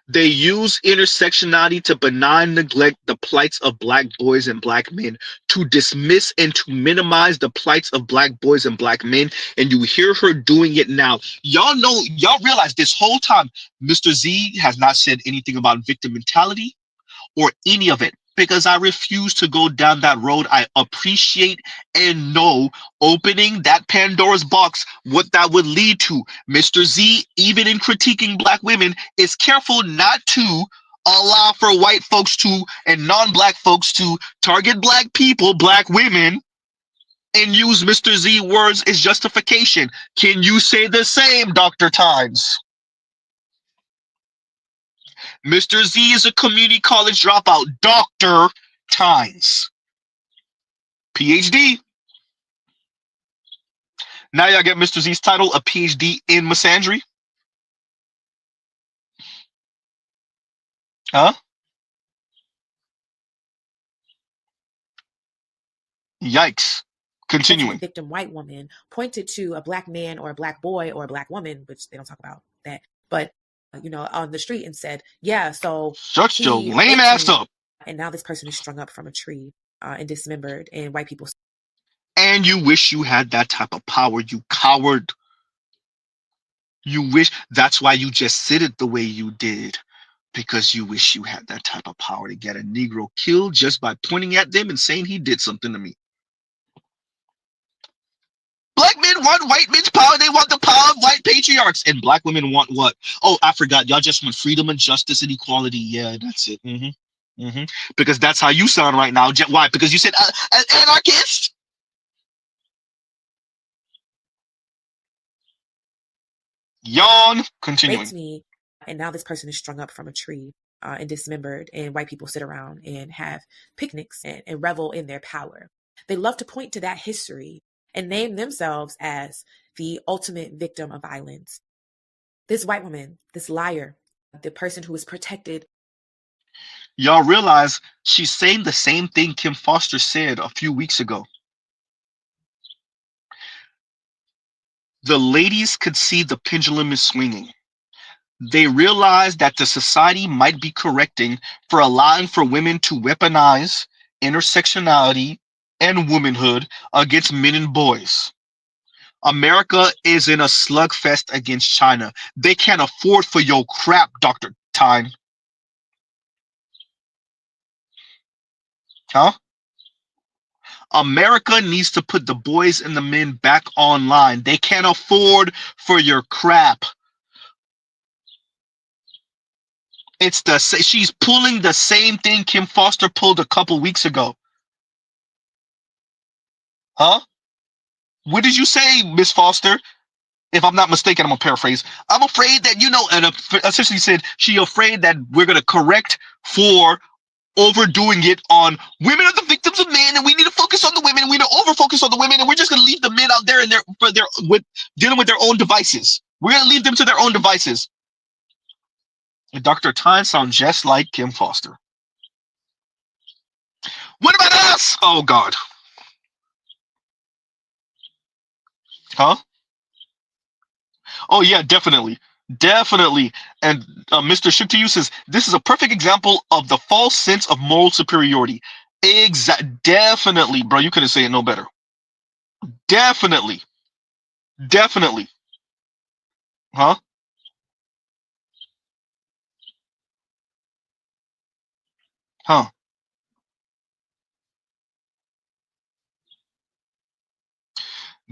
They use intersectionality to benign neglect the plights of black boys and black men, to dismiss and to minimize the plights of black boys and black men. And you hear her doing it now. Y'all know, y'all realize this whole time, Mr. Z has not said anything about victim mentality or any of it, because I refuse to go down that road. I appreciate and know opening that Pandora's box, what that would lead to. Mr. Z, even in critiquing black women, is careful not to allow for white folks to and non-black folks to target black people, black women, and use Mr. Z words as justification. Can you say the same, Dr. Times? Mr. Z is a community college dropout. Dr. Tynes. PhD. Now y'all get Mr. Z's title, a PhD in misandry. Huh? Yikes. Continuing. Ultimate victim white woman pointed to a black man or a black boy or a black woman, which they don't talk about that, but on the street and said, yeah, so Shut your he lame raped ass me, up. and now this person is strung up from a tree and dismembered, and white people. And you wish you had that type of power, you coward. You wish. That's why you just said it the way you did. Because you wish you had that type of power to get a Negro killed just by pointing at them and saying he did something to me. Black men want white men's power. They want the power of white patriarchs. And black women want what? Oh, I forgot. Y'all just want freedom and justice and equality. Yeah, that's it. Because that's how you sound right now. Why? Because you said anarchist. Yawn. Continuing. Raped me, and now this person is strung up from a tree and dismembered, and white people sit around and have picnics and revel in their power. They love to point to that history and name themselves as the ultimate victim of violence. This white woman, this liar, the person who is protected. Y'all realize she's saying the same thing Kim Foster said a few weeks ago. The ladies could see the pendulum is swinging. They realize that the society might be correcting for allowing for women to weaponize intersectionality and womanhood against men and boys. America is in a slugfest against China. They can't afford for your crap, Dr. Time. Huh? America needs to put the boys and the men back online. They can't afford for your crap. She's pulling the same thing Kim Foster pulled a couple weeks ago. Huh? What did you say, Miss Foster? If I'm not mistaken, I'm gonna paraphrase. I'm afraid that and essentially said she afraid that we're gonna correct for overdoing it on women are the victims of men, and we need to focus on the women, and we need to over focus on the women, and we're just gonna leave the men out there and with dealing with their own devices. We're gonna leave them to their own devices. And Dr. Tyne sounds just like Kim Foster. What about us? Oh God. Huh? Oh yeah, definitely. Definitely. And Mr. Shook to you says this is a perfect example of the false sense of moral superiority. Definitely, bro. You couldn't say it no better. Definitely. Definitely. Huh? Huh?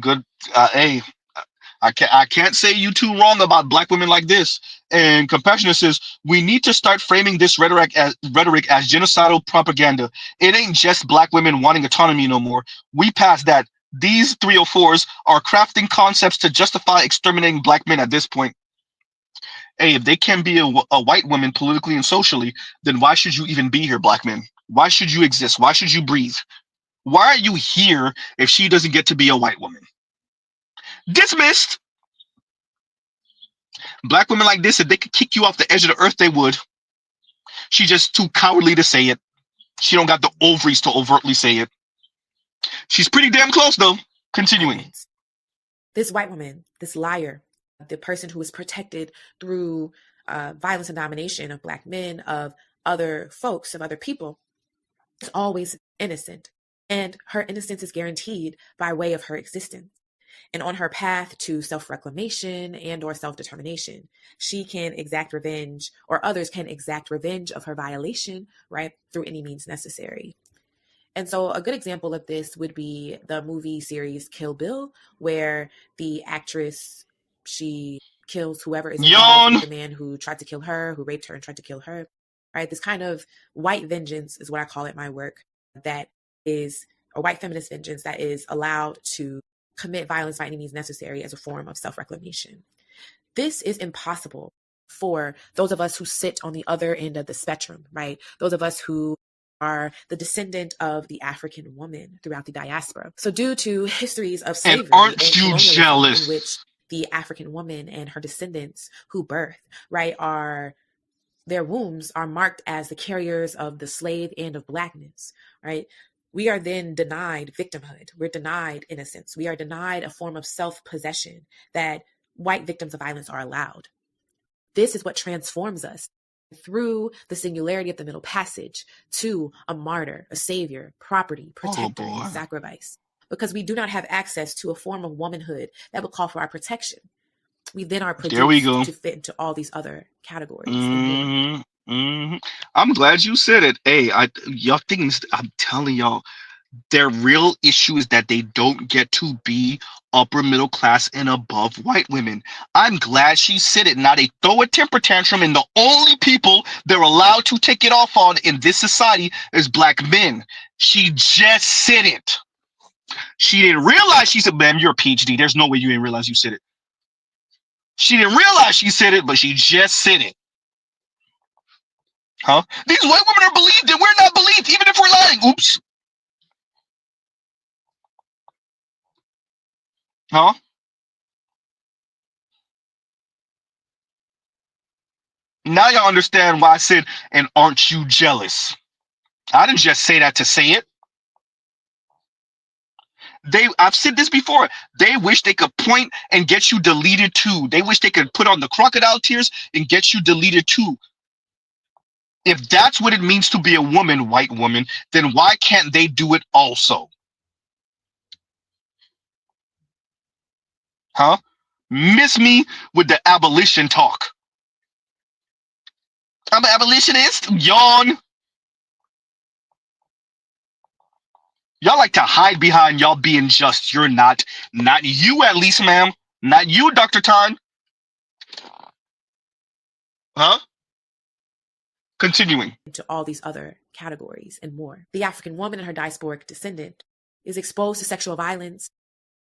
Good. Hey, I can't say you too wrong about black women like this. And Compassionate says we need to start framing this rhetoric as genocidal propaganda. It ain't just black women wanting autonomy no more. We passed that. These 304s are crafting concepts to justify exterminating black men at this point. Hey, if they can be a white woman politically and socially, then why should you even be here, black men? Why should you exist? Why should you breathe? Why are you here if she doesn't get to be a white woman? Dismissed. Black women like this, if they could kick you off the edge of the earth, they would. She's just too cowardly to say it. She don't got the ovaries to overtly say it. She's pretty damn close, though. Continuing. This white woman, this liar, the person who is protected through violence and domination of black men, of other folks, of other people, is always innocent. And her innocence is guaranteed by way of her existence. And on her path to self-reclamation and or self-determination, she can exact revenge, or others can exact revenge of her violation, right, through any means necessary. And so a good example of this would be the movie series Kill Bill, where the actress, she kills whoever is involved with the man who tried to kill her, who raped her and tried to kill her, right? This kind of white vengeance is what I call it in my work, that is a white feminist vengeance that is allowed to commit violence by any means necessary as a form of self-reclamation. This is impossible for those of us who sit on the other end of the spectrum, right? Those of us who are the descendant of the African woman throughout the diaspora. So due to histories of And slavery and aren't you colonialism in which jealous? the African woman and her descendants who birth, right, their wombs are marked as the carriers of the slave and of blackness, right? We are then denied victimhood. We're denied innocence. We are denied a form of self-possession that white victims of violence are allowed. This is what transforms us through the singularity of the Middle Passage to a martyr, a savior, property, protector, and sacrifice. Because we do not have access to a form of womanhood that would call for our protection. We then are There we produced go. to fit into all these other categories. I'm glad you said it. Hey, y'all things. I'm telling y'all, their real issue is that they don't get to be upper middle class and above white women. I'm glad she said it. Now they throw a temper tantrum, and the only people they're allowed to take it off on in this society is black men. She just said it. She didn't realize she said, "Ma'am, you're a PhD. There's no way you didn't realize you said it." She didn't realize she said it, but she just said it. Huh? These white women are believed and we're not believed, even if we're lying. Oops. Huh? Now y'all understand why I said, and aren't you jealous? I didn't just say that to say it. I've said this before. They wish they could point and get you deleted too. They wish they could put on the crocodile tears and get you deleted too. If that's what it means to be a woman, white woman, then why can't they do it also? Huh? Miss me with the abolition talk. I'm an abolitionist. Yawn. Y'all like to hide behind y'all being just. You're not. Not you, at least, ma'am. Not you, Dr. Tan. Huh? Continuing. Into all these other categories and more. The African woman and her diasporic descendant is exposed to sexual violence,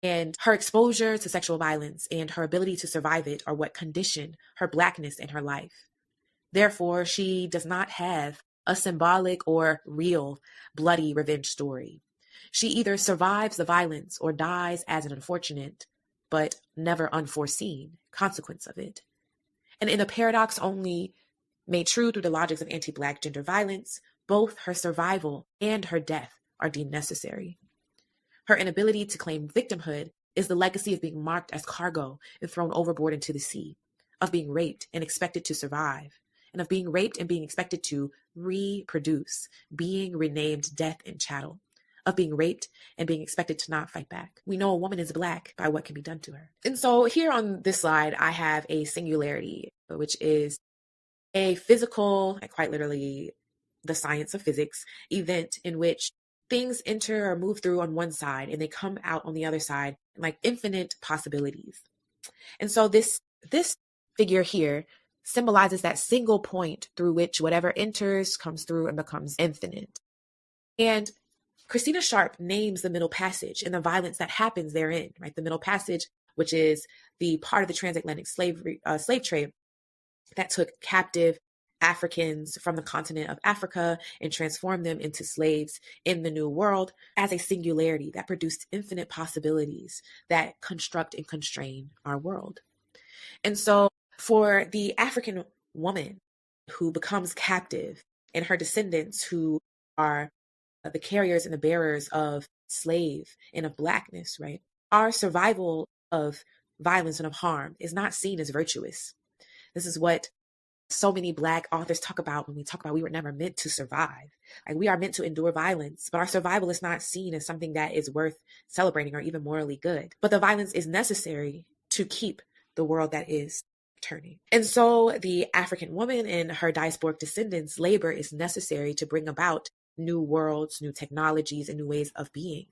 and her exposure to sexual violence and her ability to survive it are what condition her blackness in her life. Therefore, she does not have a symbolic or real bloody revenge story. She either survives the violence or dies as an unfortunate, but never unforeseen consequence of it. And in a paradox only made true through the logics of anti-Black gender violence, both her survival and her death are deemed necessary. Her inability to claim victimhood is the legacy of being marked as cargo and thrown overboard into the sea, of being raped and expected to survive, and of being raped and being expected to reproduce, being renamed death and chattel, of being raped and being expected to not fight back. We know a woman is Black by what can be done to her. And so here on this slide, I have a singularity, which is a physical, quite literally the science of physics, event in which things enter or move through on one side and they come out on the other side, like infinite possibilities. And so this figure here symbolizes that single point through which whatever enters comes through and becomes infinite. And Christina Sharp names the Middle Passage and the violence that happens therein, right? The Middle Passage, which is the part of the transatlantic slave trade that took captive Africans from the continent of Africa and transformed them into slaves in the New World as a singularity that produced infinite possibilities that construct and constrain our world. And so for the African woman who becomes captive and her descendants who are the carriers and the bearers of slave and of Blackness, right? Our survival of violence and of harm is not seen as virtuous. This is what so many Black authors talk about when we talk about we were never meant to survive. Like, we are meant to endure violence, but our survival is not seen as something that is worth celebrating or even morally good. But the violence is necessary to keep the world that is turning. And so the African woman and her diasporic descendants' labor is necessary to bring about new worlds, new technologies, and new ways of being.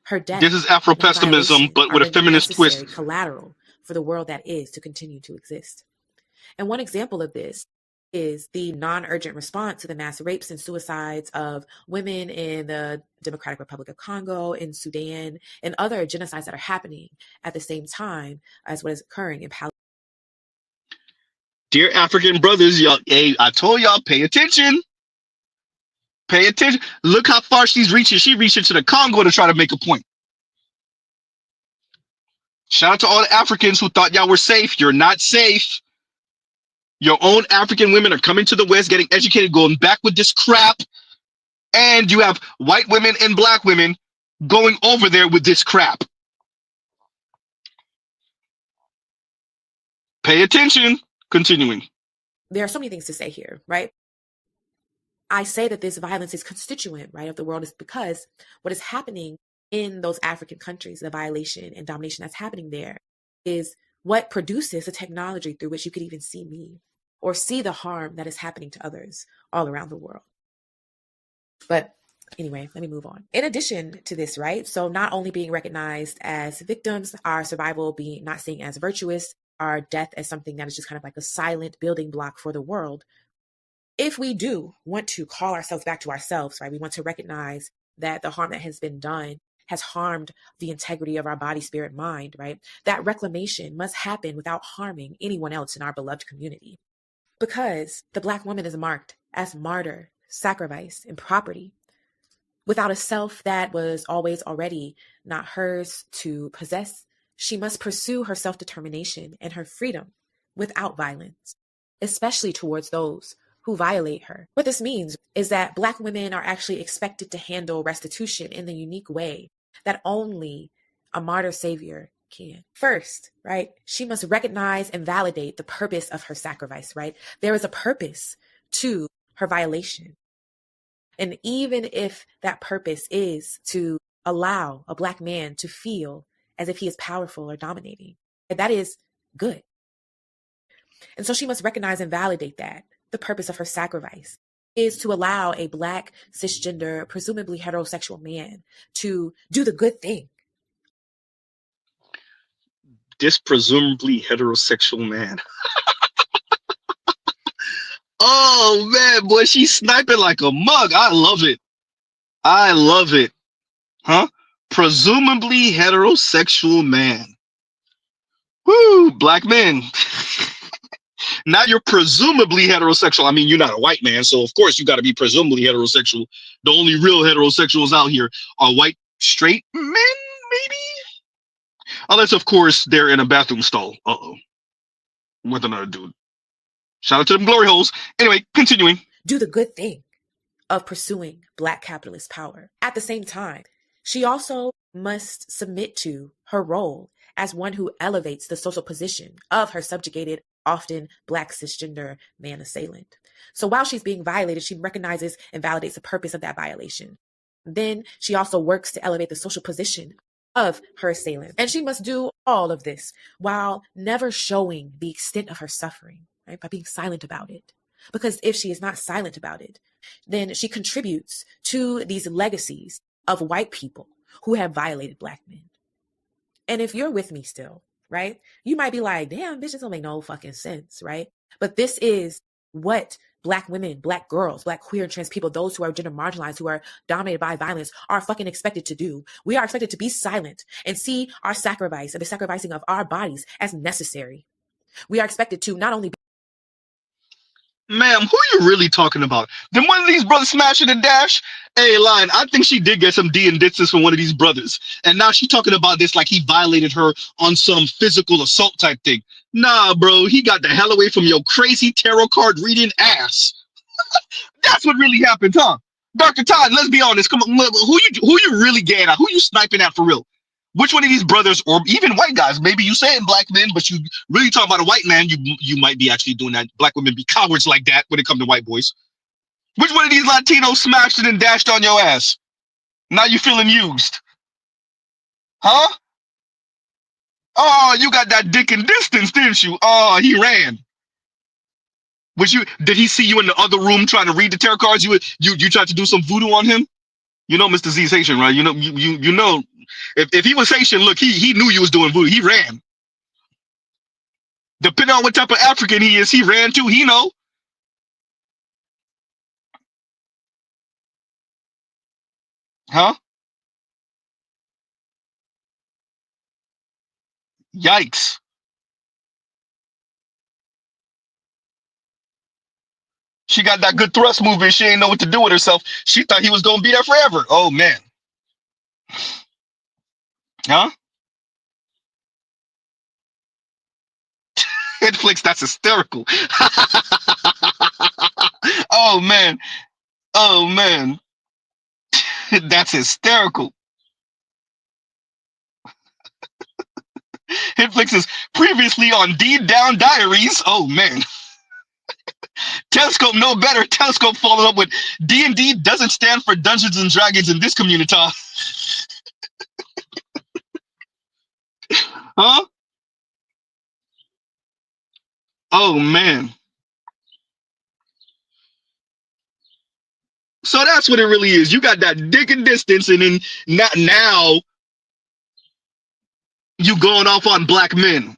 Her death, This is Afro-pessimism, but with a feminist twist. Collateral for the world that is to continue to exist. And one example of this is the non-urgent response to the mass rapes and suicides of women in the Democratic Republic of Congo, in Sudan, and other genocides that are happening at the same time as what is occurring in Palestine. Dear African brothers, y'all, hey, I told y'all, pay attention. Pay attention. Look how far she's reaching. She reached into the Congo to try to make a point. Shout out to all the Africans who thought y'all were safe. You're not safe. Your own African women are coming to the West, getting educated, going back with this crap. And you have white women and black women going over there with this crap. Pay attention. Continuing. There are so many things to say here, right? I say that this violence is constituent, right, of the world is because what is happening in those African countries, the violation and domination that's happening there, is what produces the technology through which you could even see me or see the harm that is happening to others all around the world. But anyway, let me move on. In addition to this, right, so not only being recognized as victims, our survival being not seen as virtuous, our death as something that is just kind of like a silent building block for the world. If we do want to call ourselves back to ourselves, right, we want to recognize that the harm that has been done has harmed the integrity of our body, spirit, mind, right? That reclamation must happen without harming anyone else in our beloved community. Because the Black woman is marked as martyr, sacrifice, and property. Without a self that was always already not hers to possess, she must pursue her self-determination and her freedom without violence, especially towards those who violate her. What this means is that Black women are actually expected to handle restitution in the unique way that only a martyr savior can. First, right, she must recognize and validate the purpose of her sacrifice, right? There is a purpose to her violation. And even if that purpose is to allow a Black man to feel as if he is powerful or dominating, that is good. And so she must recognize and validate that the purpose of her sacrifice is to allow a Black, cisgender, presumably heterosexual man to do the good thing. This presumably heterosexual man. Oh man, boy, she's sniping like a mug. I love it. I love it. Huh? Presumably heterosexual man. Woo, Black men. Now you're presumably heterosexual. I mean, you're not a white man, so of course you got to be presumably heterosexual. The only real heterosexuals out here are white straight men, maybe? Unless, of course, they're in a bathroom stall. Uh-oh. With another dude. Shout out to them glory holes. Anyway, continuing. Do the good thing of pursuing Black capitalist power. At the same time, she also must submit to her role as one who elevates the social position of her subjugated, often Black cisgender man assailant. So while she's being violated, she recognizes and validates the purpose of that violation. Then she also works to elevate the social position of her assailant. And she must do all of this while never showing the extent of her suffering, right? By being silent about it. Because if she is not silent about it, then she contributes to these legacies of white people who have violated Black men. And if you're with me still, right, you might be like, damn, bitch, this don't make no fucking sense, right? But this is what Black women, Black girls, Black queer and trans people, those who are gender marginalized, who are dominated by violence, are fucking expected to do. We are expected to be silent and see our sacrifice and the sacrificing of our bodies as necessary. We are expected to not only be Ma'am, who you really talking about? Then one of these brothers smashing the dash? Hey, Lion, I think she did get some D and distance from one of these brothers. And now she's talking about this like he violated her on some physical assault type thing. Nah, bro, he got the hell away from your crazy tarot card reading ass. That's what really happened, huh? Dr. Todd, let's be honest. Come on, who you really getting at? Who you sniping at for real? Which one of these brothers, or even white guys, maybe you saying Black men, but you really talking about a white man, you might be actually doing that. Black women be cowards like that when it comes to white boys. Which one of these Latinos smashed it and dashed on your ass? Now you feeling used. Huh? Oh, you got that dick in distance, didn't you? Oh, he ran. Did he see you in the other room trying to read the tarot cards? You tried to do some voodoo on him? You know Mr. Z's Haitian, right? You know if he was Haitian, look, he knew you was doing voodoo. He ran. Depending on what type of African he is, he ran too. He know. Huh? Yikes. She got that good thrust movement. She ain't know what to do with herself. She thought he was gonna be there forever. Oh man. Huh? Netflix, that's hysterical. Oh man. Oh man. That's hysterical. Netflix is previously on D Down Diaries. Oh man. Telescope no better. Telescope followed up with D&D doesn't stand for Dungeons and Dragons in this community. Huh? Oh man. So that's what it really is. You got that dick and distance, and then not now you going off on black men.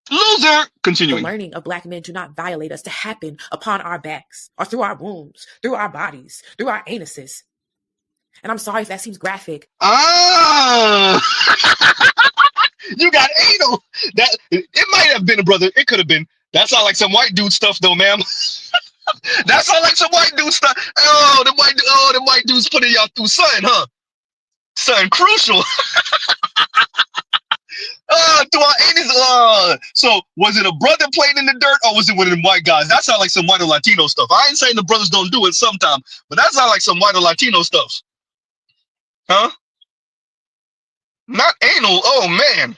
Loser. The Continuing. learning of black men do not violate us to happen upon our backs or through our wombs, through our bodies, through our anuses. And I'm sorry if that seems graphic. Ah, you got anal. That it might have been a brother. It could have been. That sounds like some white dude stuff, though, ma'am. That sounds like some white dude stuff. Oh, the white dudes putting y'all through something, huh? Something crucial. To our anus. So was it a brother playing in the dirt, or was it one of them white guys? That sounds like some white or Latino stuff. I ain't saying the brothers don't do it sometime, but that sounds like some white or Latino stuff. Huh? Not anal. Oh man.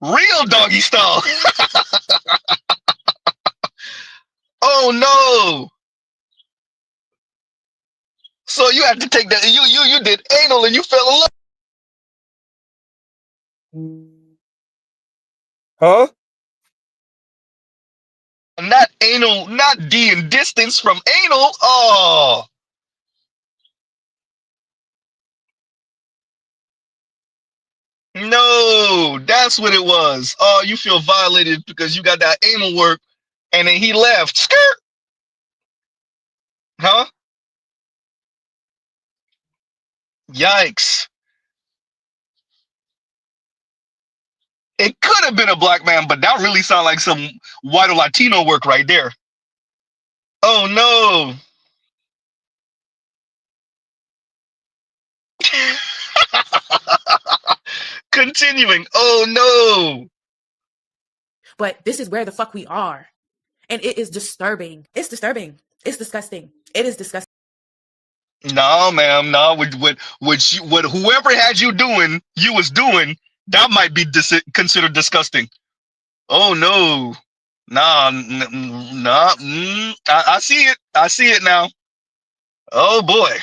Real doggy style. Oh no. So you have to take that. You did anal and you fell in love. Huh? Not anal, not D in distance from anal. Oh. No, that's what it was. Oh, you feel violated because you got that anal work and then he left. Skirt. Huh? Yikes. It could have been a black man, but that really sounded like some white or Latino work right there. Oh no. Continuing. Oh no. But this is where the fuck we are. And it is disturbing. It's disturbing. It's disgusting. It is disgusting. No, ma'am. No, what whoever had you doing, you was doing, that might be considered disgusting. Oh no. Nah, nah. I see it. I see it now. Oh boy.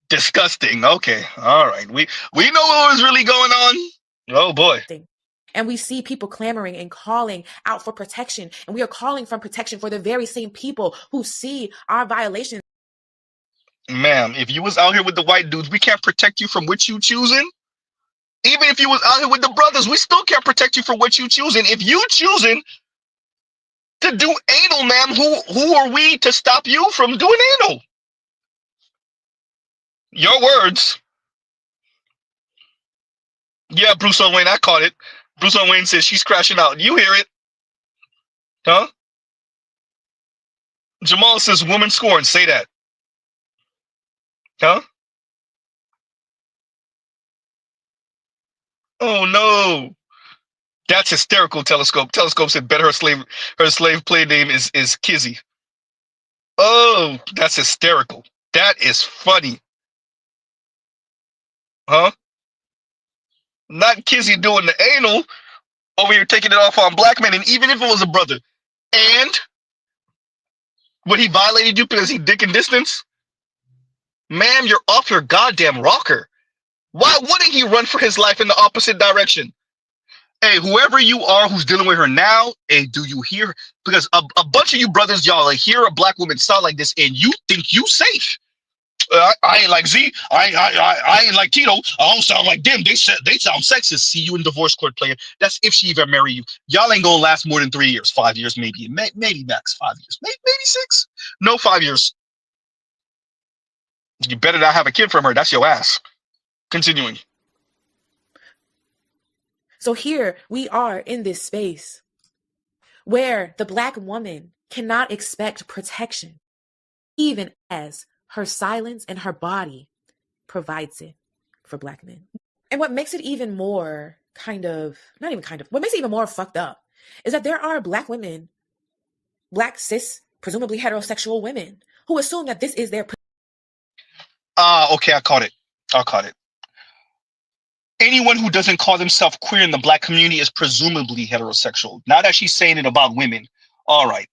Disgusting. Okay. All right. We know what was really going on. Oh boy. And we see people clamoring and calling out for protection. And we are calling for protection for the very same people who see our violations. Ma'am, if you was out here with the white dudes, we can't protect you from what you choosing. Even if you was out here with the brothers, we still can't protect you from what you choosing. If you choosing to do anal, ma'am, who are we to stop you from doing anal? Your words. Yeah, Bruce Wayne, I caught it. Bruce Wayne says she's crashing out. You hear it? Huh? Jamal says woman scorn. Say that. Huh? Oh no. That's hysterical, Telescope. Telescope said better her slave play name is Kizzy. Oh, that's hysterical. That is funny. Huh? Not Kizzy doing the anal over here taking it off on black men, and even if it was a brother. And when he violated you because he dick in distance, ma'am, you're off your goddamn rocker. Why wouldn't he run for his life in the opposite direction? Hey, whoever you are who's dealing with her now, hey, do you hear? Because a bunch of you brothers, y'all hear a black woman sound like this and you think you safe. I ain't like Z. I ain't like Tito. I don't sound like them. They sound sexist. See you in divorce court, player. That's if she even marry you. Y'all ain't gonna last more than 3 years, 5 years, maybe max 5 years, maybe 6. No, 5 years. You better not have a kid from her. That's your ass. Continuing. So here we are in this space where the Black woman cannot expect protection, even as her silence and her body provides it for Black men. And what makes it even more what makes it even more fucked up is that there are Black women, Black cis, presumably heterosexual women, who assume that this is their. Okay, I caught it. Anyone who doesn't call themselves queer in the Black community is presumably heterosexual. Now that she's saying it about women. All right.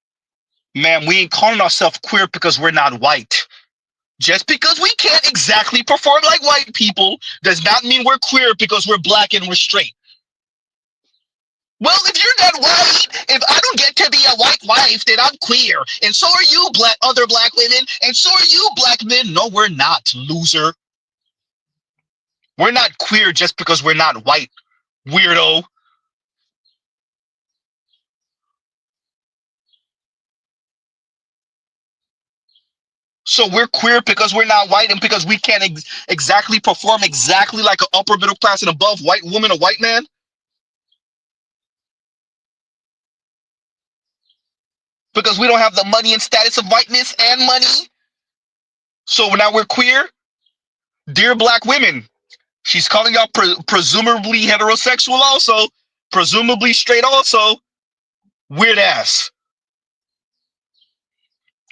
Ma'am, we ain't calling ourselves queer because we're not white. Just because we can't exactly perform like white people does not mean we're queer because we're Black and we're straight. Well, if you're not white, if I don't get to be a white wife, then I'm queer. And so are you, other Black women, and so are you, Black men. No, we're not, loser. We're not queer just because we're not white, weirdo. So we're queer because we're not white and because we can't exactly perform exactly like an upper middle class and above white woman or white man? Because we don't have the money and status of whiteness and money? So now we're queer? Dear Black women, she's calling y'all presumably heterosexual also, presumably straight also, weird ass.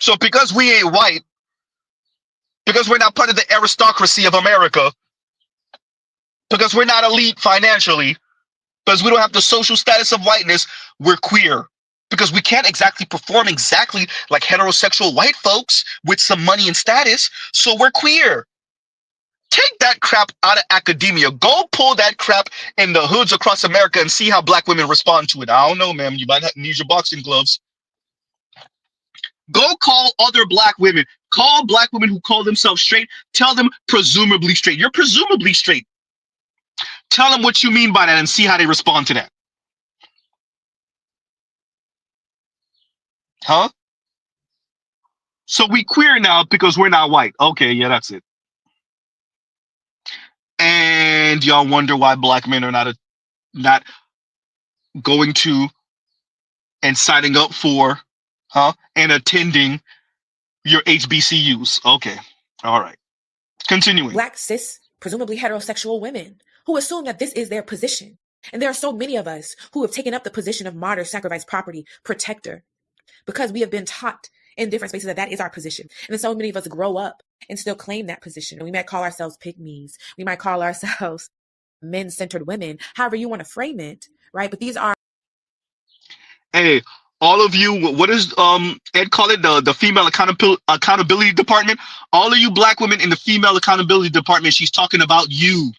So because we ain't white, because we're not part of the aristocracy of America, because we're not elite financially, because we don't have the social status of whiteness, we're queer. Because we can't exactly perform exactly like heterosexual white folks with some money and status, so we're queer. Take that crap out of academia. Go pull that crap in the hoods across America and see how Black women respond to it. I don't know, ma'am. You might need your boxing gloves. Go call other Black women. Call Black women who call themselves straight. Tell them presumably straight. You're presumably straight. Tell them what you mean by that and see how they respond to that. Huh? So we queer now because we're not white. Okay, yeah, that's it. And y'all wonder why Black men are not going to and signing up for, and attending your HBCUs. Okay, all right. Continuing. Black cis, presumably heterosexual women who assume that this is their position. And there are so many of us who have taken up the position of martyr, sacrifice, property, protector, because we have been taught in different spaces that that is our position. And then so many of us grow up and still claim that position. And we might call ourselves pygmies. We might call ourselves men-centered women, however you want to frame it, right? But these are. Hey, all of you, what is Ed call it, the female accountability department? All of you Black women in the female accountability department, she's talking about you.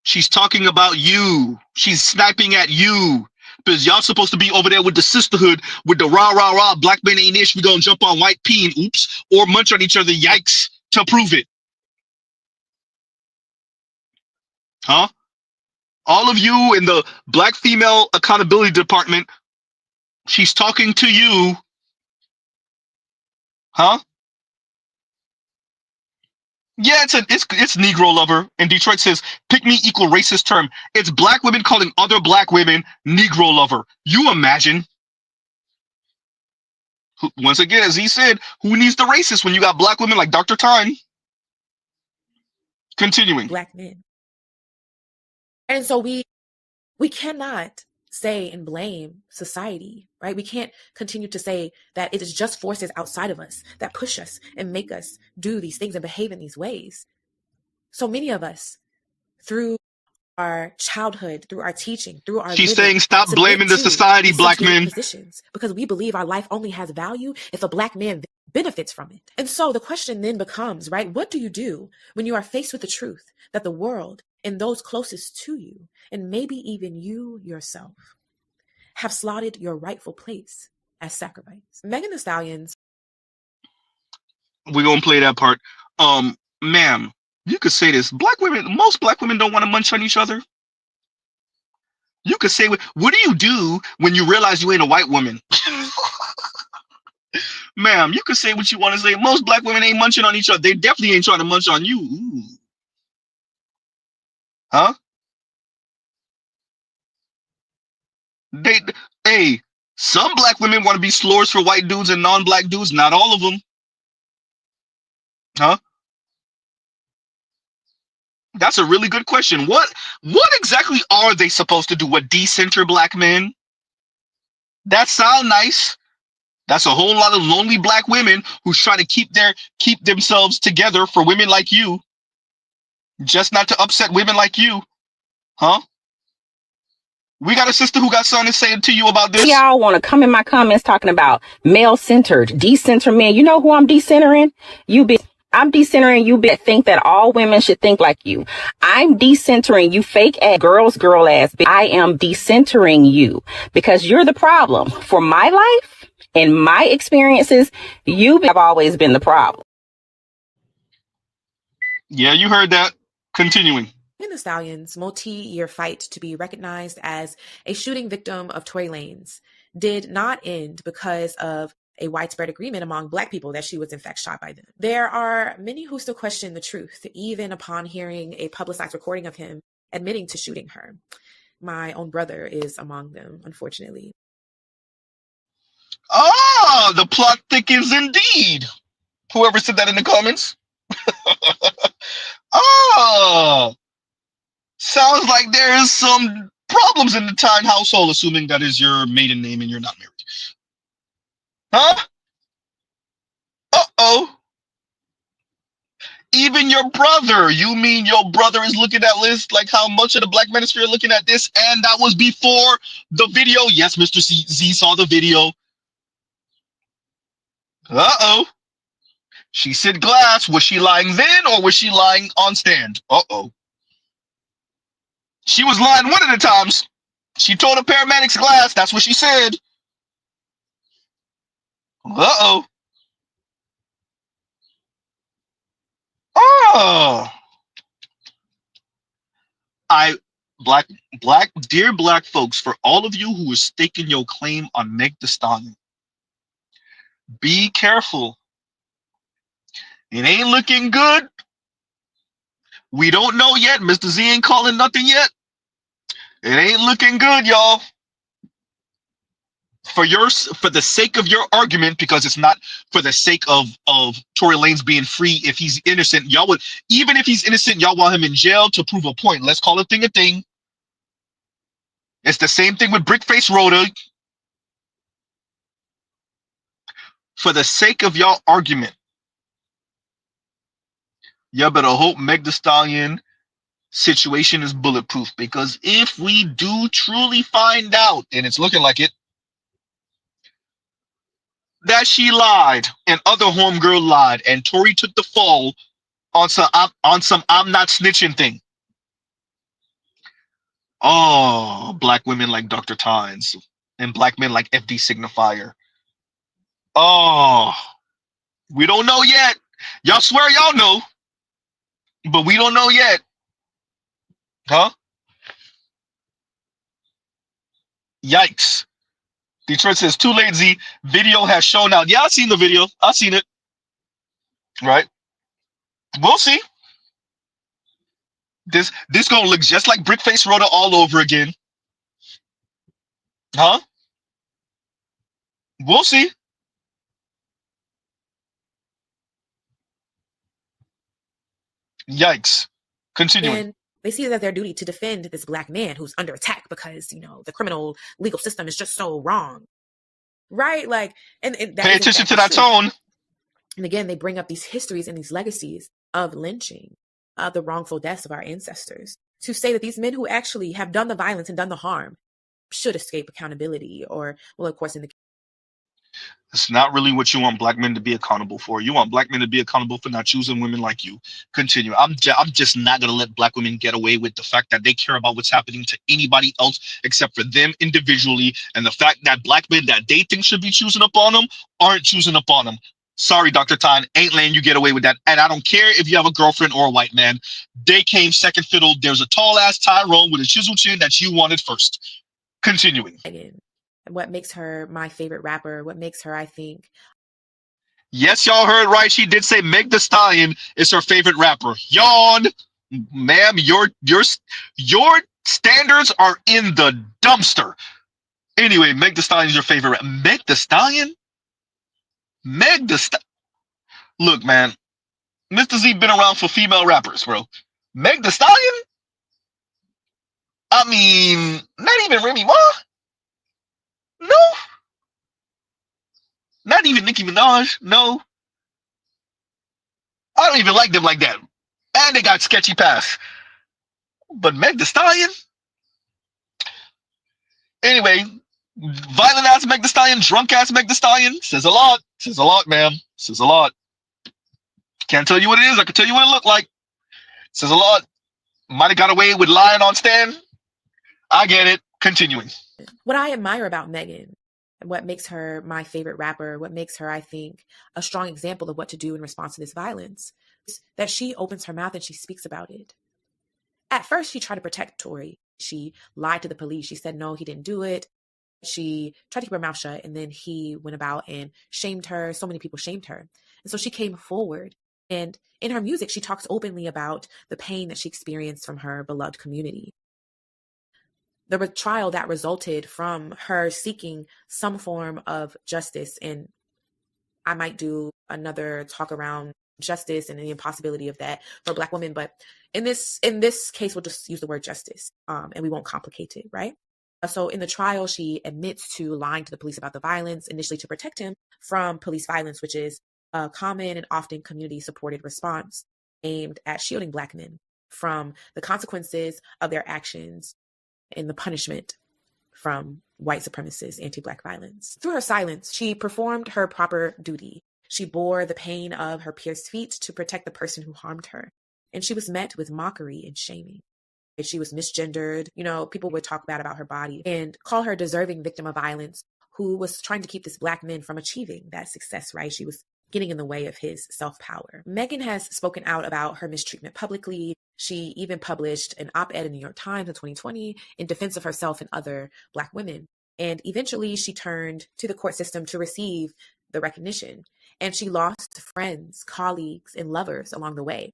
She's talking about you. She's sniping at you. Because y'all supposed to be over there with the sisterhood, with the rah, Black men ain't ish, we gonna jump on white pee and oops, or munch on each other, yikes, to prove it. Huh? All of you in the Black female accountability department, she's talking to you. Huh? Yeah, it's Negro lover. And Detroit says, pick me equal racist term. It's Black women calling other Black women Negro lover. You imagine? Once again, as he said, who needs the racist when you got Black women like Dr. Time? Continuing. Black men. And so we cannot say and blame society, right? We can't continue to say that it is just forces outside of us that push us and make us do these things and behave in these ways. So many of us, through our childhood, through our teaching, through our She's living, saying stop blaming the society, Black men. Positions, because we believe our life only has value if a Black man benefits from it. And so the question then becomes, right, what do you do when you are faced with the truth that the world and those closest to you, and maybe even you yourself, have slotted your rightful place as sacrifice? Megan Thee Stallion's. We're gonna play that part. Ma'am, you could say this. Most Black women don't want to munch on each other. You could say, what do you do when you realize you ain't a white woman? Ma'am, you could say what you want to say. Most Black women ain't munching on each other. They definitely ain't trying to munch on you. Ooh. Huh? They, hey, some black women want to be slurs for white dudes and non-black dudes. Not all of them, huh? That's a really good question. What exactly are they supposed to do? What, decenter black men? That sound nice. That's a whole lot of lonely black women who's trying to keep themselves together for women like you, just not to upset women like you, huh? We got a sister who got something to say to you about this. Y'all want to come in my comments talking about male-centered, decenter men. You know who I'm decentering? I'm decentering you think that all women should think like you. I'm decentering you fake ass girl ass. I am decentering you because you're the problem. For my life and my experiences, you have always been the problem. Yeah, you heard that. Continuing. In the Stallion's multi-year fight to be recognized as a shooting victim of Tory Lanez did not end because of a widespread agreement among Black people that she was in fact shot by them. There are many who still question the truth, even upon hearing a publicized recording of him admitting to shooting her. My own brother is among them, unfortunately. Ah, the plot thickens indeed. Whoever said that in the comments. Ah, sounds like there is some problems in the Tyne household, assuming that is your maiden name and you're not married. Huh? Uh-oh. Even your brother. You mean your brother is looking at lists like how much of the Black manosphere are looking at this? And that was before the video. Yes, Mr. Z saw the video. Uh-oh. She said glass. Was she lying then or was she lying on stand? Uh-oh. She was lying one of the times. She told the paramedics glass. That's what she said. Uh-oh. Oh. Dear black folks, for all of you who are staking your claim on Meg Thee Stallion, be careful. It ain't looking good. We don't know yet. Mr. Z ain't calling nothing yet. It ain't looking good, y'all. For the sake of your argument, because it's not for the sake of Tory Lanez being free. If he's innocent, y'all would, even if he's innocent, y'all want him in jail to prove a point. Let's call a thing a thing. It's the same thing with Brickface Rhoda. For the sake of y'all argument, y'all better hope Meg Thee Stallion situation is bulletproof, because if we do truly find out, and it's looking like it, that she lied and other homegirl lied and Tory took the fall on some I'm not snitching thing. Oh, black women like Dr. Tynes and black men like FD Signifier. Oh, we don't know yet. Y'all swear y'all know, but we don't know yet. Huh? Yikes. Detroit says, too late, Z. Video has shown out. Yeah, I seen the video. I seen it. Right? We'll see. This gonna look just like Brickface Rhoda all over again. Huh? We'll see. Yikes. Continuing. And they see it as their duty to defend this Black man who's under attack because, the criminal legal system is just so wrong. Right? Like, and that pay attention to that tone. And again, they bring up these histories and these legacies of lynching, of the wrongful deaths of our ancestors, to say that these men who actually have done the violence and done the harm should escape accountability, or, well, of course, in the It's not really what you want black men to be accountable for. You want black men to be accountable for not choosing women like you. Continue. I'm just not going to let black women get away with the fact that they care about what's happening to anybody else except for them individually. And the fact that black men that they think should be choosing up on them aren't choosing up on them. Sorry, Dr. Tyne, ain't letting you get away with that. And I don't care if you have a girlfriend or a white man. They came second fiddle. There's a tall-ass Tyrone with a chiseled chin that you wanted first. Continuing. What makes her my favorite rapper, what makes her, I think. Yes, y'all heard right. She did say Meg Thee Stallion is her favorite rapper. Yawn. Ma'am, your standards are in the dumpster. Anyway, Meg Thee Stallion's your favorite. Meg Thee Stallion? Meg Thee Stallion. Look, man, Mr. Z been around for female rappers, bro. Meg Thee Stallion? I mean, not even Remy Ma. No. Not even Nicki Minaj. No. I don't even like them like that. And they got sketchy past. But Meg Thee Stallion? Anyway, violent ass Meg Thee Stallion, drunk ass Meg Thee Stallion says a lot. Says a lot, ma'am. Says a lot. Can't tell you what it is. I can tell you what it looked like. Says a lot. Might have got away with lying on Stan. I get it. Continuing. What I admire about Megan, what makes her my favorite rapper, what makes her, I think, a strong example of what to do in response to this violence, is that she opens her mouth and she speaks about it. At first, she tried to protect Tory. She lied to the police. She said, no, he didn't do it. She tried to keep her mouth shut, and then he went about and shamed her. So many people shamed her. And so she came forward. And in her music, she talks openly about the pain that she experienced from her beloved community. The trial that resulted from her seeking some form of justice. And I might do another talk around justice and the impossibility of that for Black women. But in this case, we'll just use the word justice, and we won't complicate it, right? So in the trial, she admits to lying to the police about the violence, initially to protect him from police violence, which is a common and often community-supported response aimed at shielding Black men from the consequences of their actions and the punishment from white supremacist anti-Black violence. Through her silence, she performed her proper duty. She bore the pain of her pierced feet to protect the person who harmed her. And she was met with mockery and shaming. She was misgendered. You know, people would talk bad about her body and call her a deserving victim of violence who was trying to keep this Black man from achieving that success, right? She was getting in the way of his self-power. Megan has spoken out about her mistreatment publicly. She even published an op-ed in the New York Times in 2020 in defense of herself and other Black women. And eventually she turned to the court system to receive the recognition. And she lost friends, colleagues, and lovers along the way.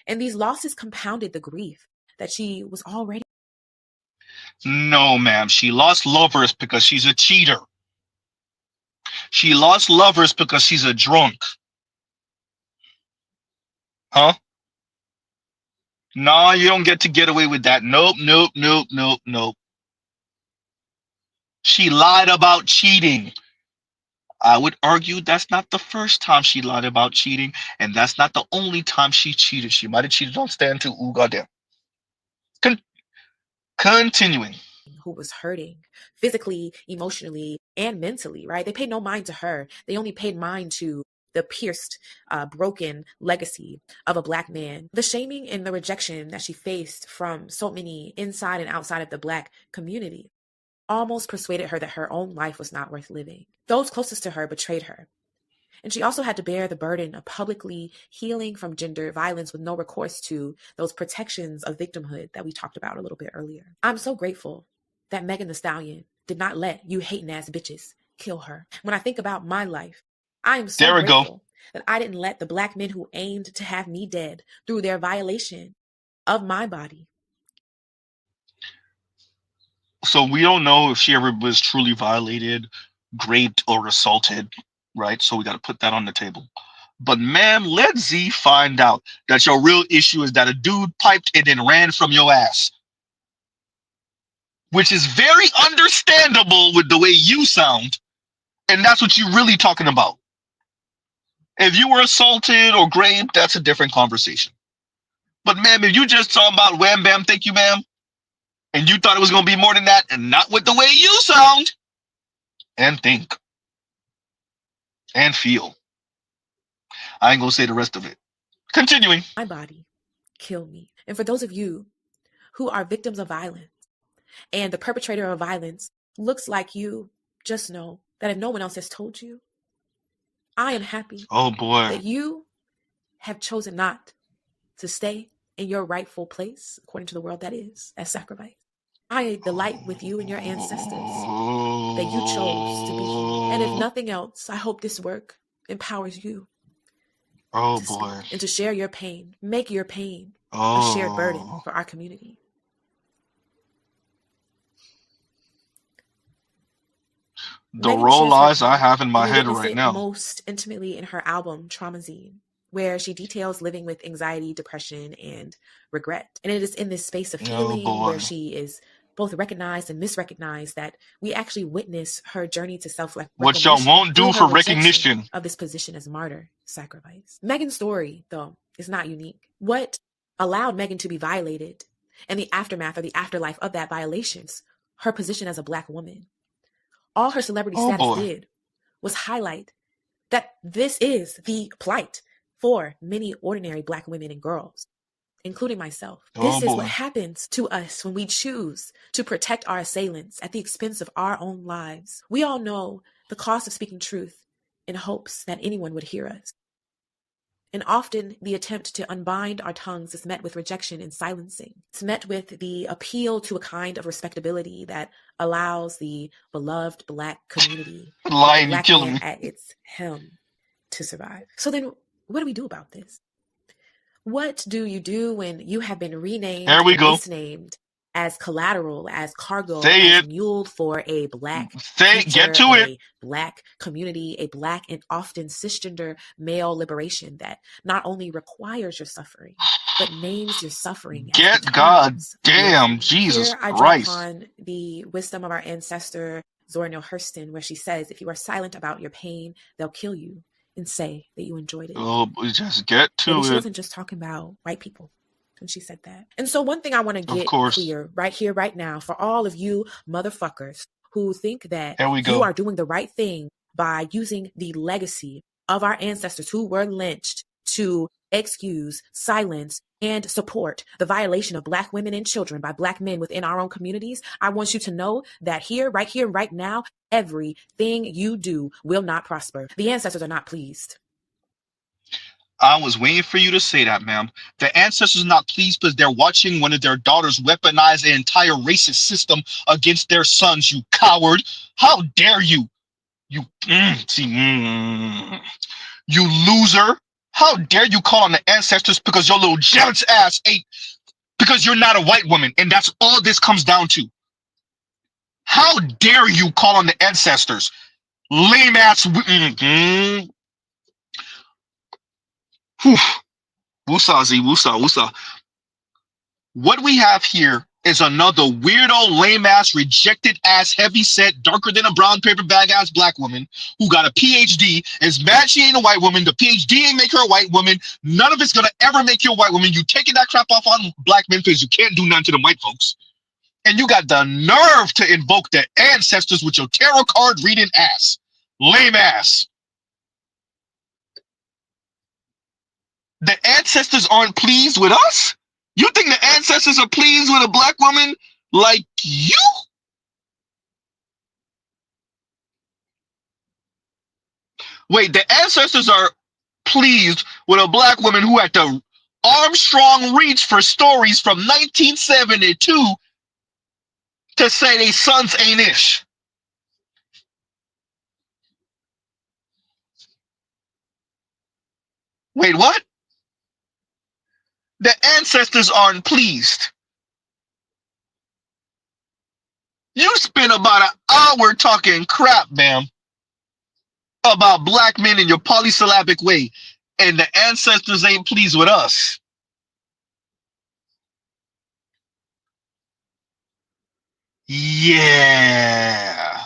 And these losses compounded the grief that she was already. No, ma'am. She lost lovers because she's a cheater. She lost lovers because she's a drunk. Huh? Nah, you don't get to get away with that. Nope, nope, nope, nope, nope. She lied about cheating. I would argue that's not the first time she lied about cheating, and that's not the only time she cheated. She might have cheated on Stan too. Ooh, goddamn. Continuing. Who was hurting physically, emotionally, and mentally, right? They paid no mind to her. They only paid mind to the pierced, broken legacy of a Black man. The shaming and the rejection that she faced from so many inside and outside of the Black community almost persuaded her that her own life was not worth living. Those closest to her betrayed her. And she also had to bear the burden of publicly healing from gender violence with no recourse to those protections of victimhood that we talked about a little bit earlier. I'm so grateful that Megan Thee Stallion did not let you hating ass bitches kill her. When I think about my life, I am so grateful that I didn't let the Black men who aimed to have me dead through their violation of my body. So we don't know if she ever was truly violated, raped, or assaulted, right? So we got to put that on the table. But ma'am, let Z find out that your real issue is that a dude piped and then ran from your ass. Which is very understandable with the way you sound. And that's what you're really talking about. If you were assaulted or raped, that's a different conversation. But ma'am, if you just talking about wham bam, thank you, ma'am, and you thought it was going to be more than that, and not with the way you sound and think and feel. I ain't going to say the rest of it. Continuing. My body, kill me. And for those of you who are victims of violence and the perpetrator of violence looks like you, just know that if no one else has told you, I am happy that you have chosen not to stay in your rightful place, according to the world that is, as sacrifice. I delight with you and your ancestors that you chose to be here. And if nothing else, I hope this work empowers you to speak and to share your pain, make your pain a shared burden for our community. The Megan role shares her lies I pain, have in my and we head witness right it now. most intimately in her album Traumazine, where she details living with anxiety, depression, and regret. And it is in this space of Oh healing where boy. she is both recognized and misrecognized that we actually witness her journey to What y'all self-reclamation won't through do her for rejection recognition. of this position as martyr sacrifice. Megan's story, though, is not unique. What allowed Megan to be violated and the aftermath or the afterlife of that violations, her position as a Black woman. All her celebrity Oh status boy. did was highlight that this is the plight for many ordinary Black women and girls, including myself. Oh This is what boy. happens to us when we choose to protect our assailants at the expense of our own lives. We all know the cost of speaking truth in hopes that anyone would hear us. And often the attempt to unbind our tongues is met with rejection and silencing. It's met with the appeal to a kind of respectability that allows the beloved Black community, with the Lion, you Black killing man me. at its helm, to survive. So then what do we do about this? What do you do when you have been renamed There we and go. misnamed as collateral, as cargo, Say as it. muled for a Black Say it. Get future, to it. a Black community, a Black and often cisgender male liberation that not only requires your suffering, but names your suffering as the Get God terms of your damn freedom? Jesus Here I draw Christ. upon the wisdom of our ancestor Zora Neale Hurston, where she says, if you are silent about your pain, they'll kill you and say that you enjoyed it. Oh, just get Maybe to she it. wasn't just talking about white people when she said that. And so one thing I want to Of get course. clear right here, right now, for all of you motherfuckers who think that There we you go. are doing the right thing by using the legacy of our ancestors who were lynched to excuse, silence, and support the violation of Black women and children by Black men within our own communities. I want you to know that here, right now, everything you do will not prosper. The ancestors are not pleased. I was waiting for you to say that, ma'am. The ancestors are not pleased because they're watching one of their daughters weaponize an entire racist system against their sons, you coward. How dare you? You you loser. How dare you call on the ancestors because your little jealous ass ate because you're not a white woman, and that's all this comes down to. How dare you call on the ancestors? Lame ass. Wusa Z, wusa, wusa. What we have here is another weirdo, lame ass, rejected ass, heavy set, darker than a brown paper bag ass Black woman who got a PhD, is mad she ain't a white woman. The PhD ain't make her a white woman. None of it's gonna ever make you a white woman. You taking that crap off on Black men because you can't do nothing to them white folks. And you got the nerve to invoke the ancestors with your tarot card reading ass. Lame ass. The ancestors aren't pleased with us? You think the ancestors are pleased with a Black woman like you? Wait, the ancestors are pleased with a Black woman who had to Armstrong reach for stories from 1972 to say they sons ain't ish. Wait, what? The ancestors aren't pleased. You spent about an hour talking crap, ma'am, about Black men in your polysyllabic way, and the ancestors ain't pleased with us. Yeah.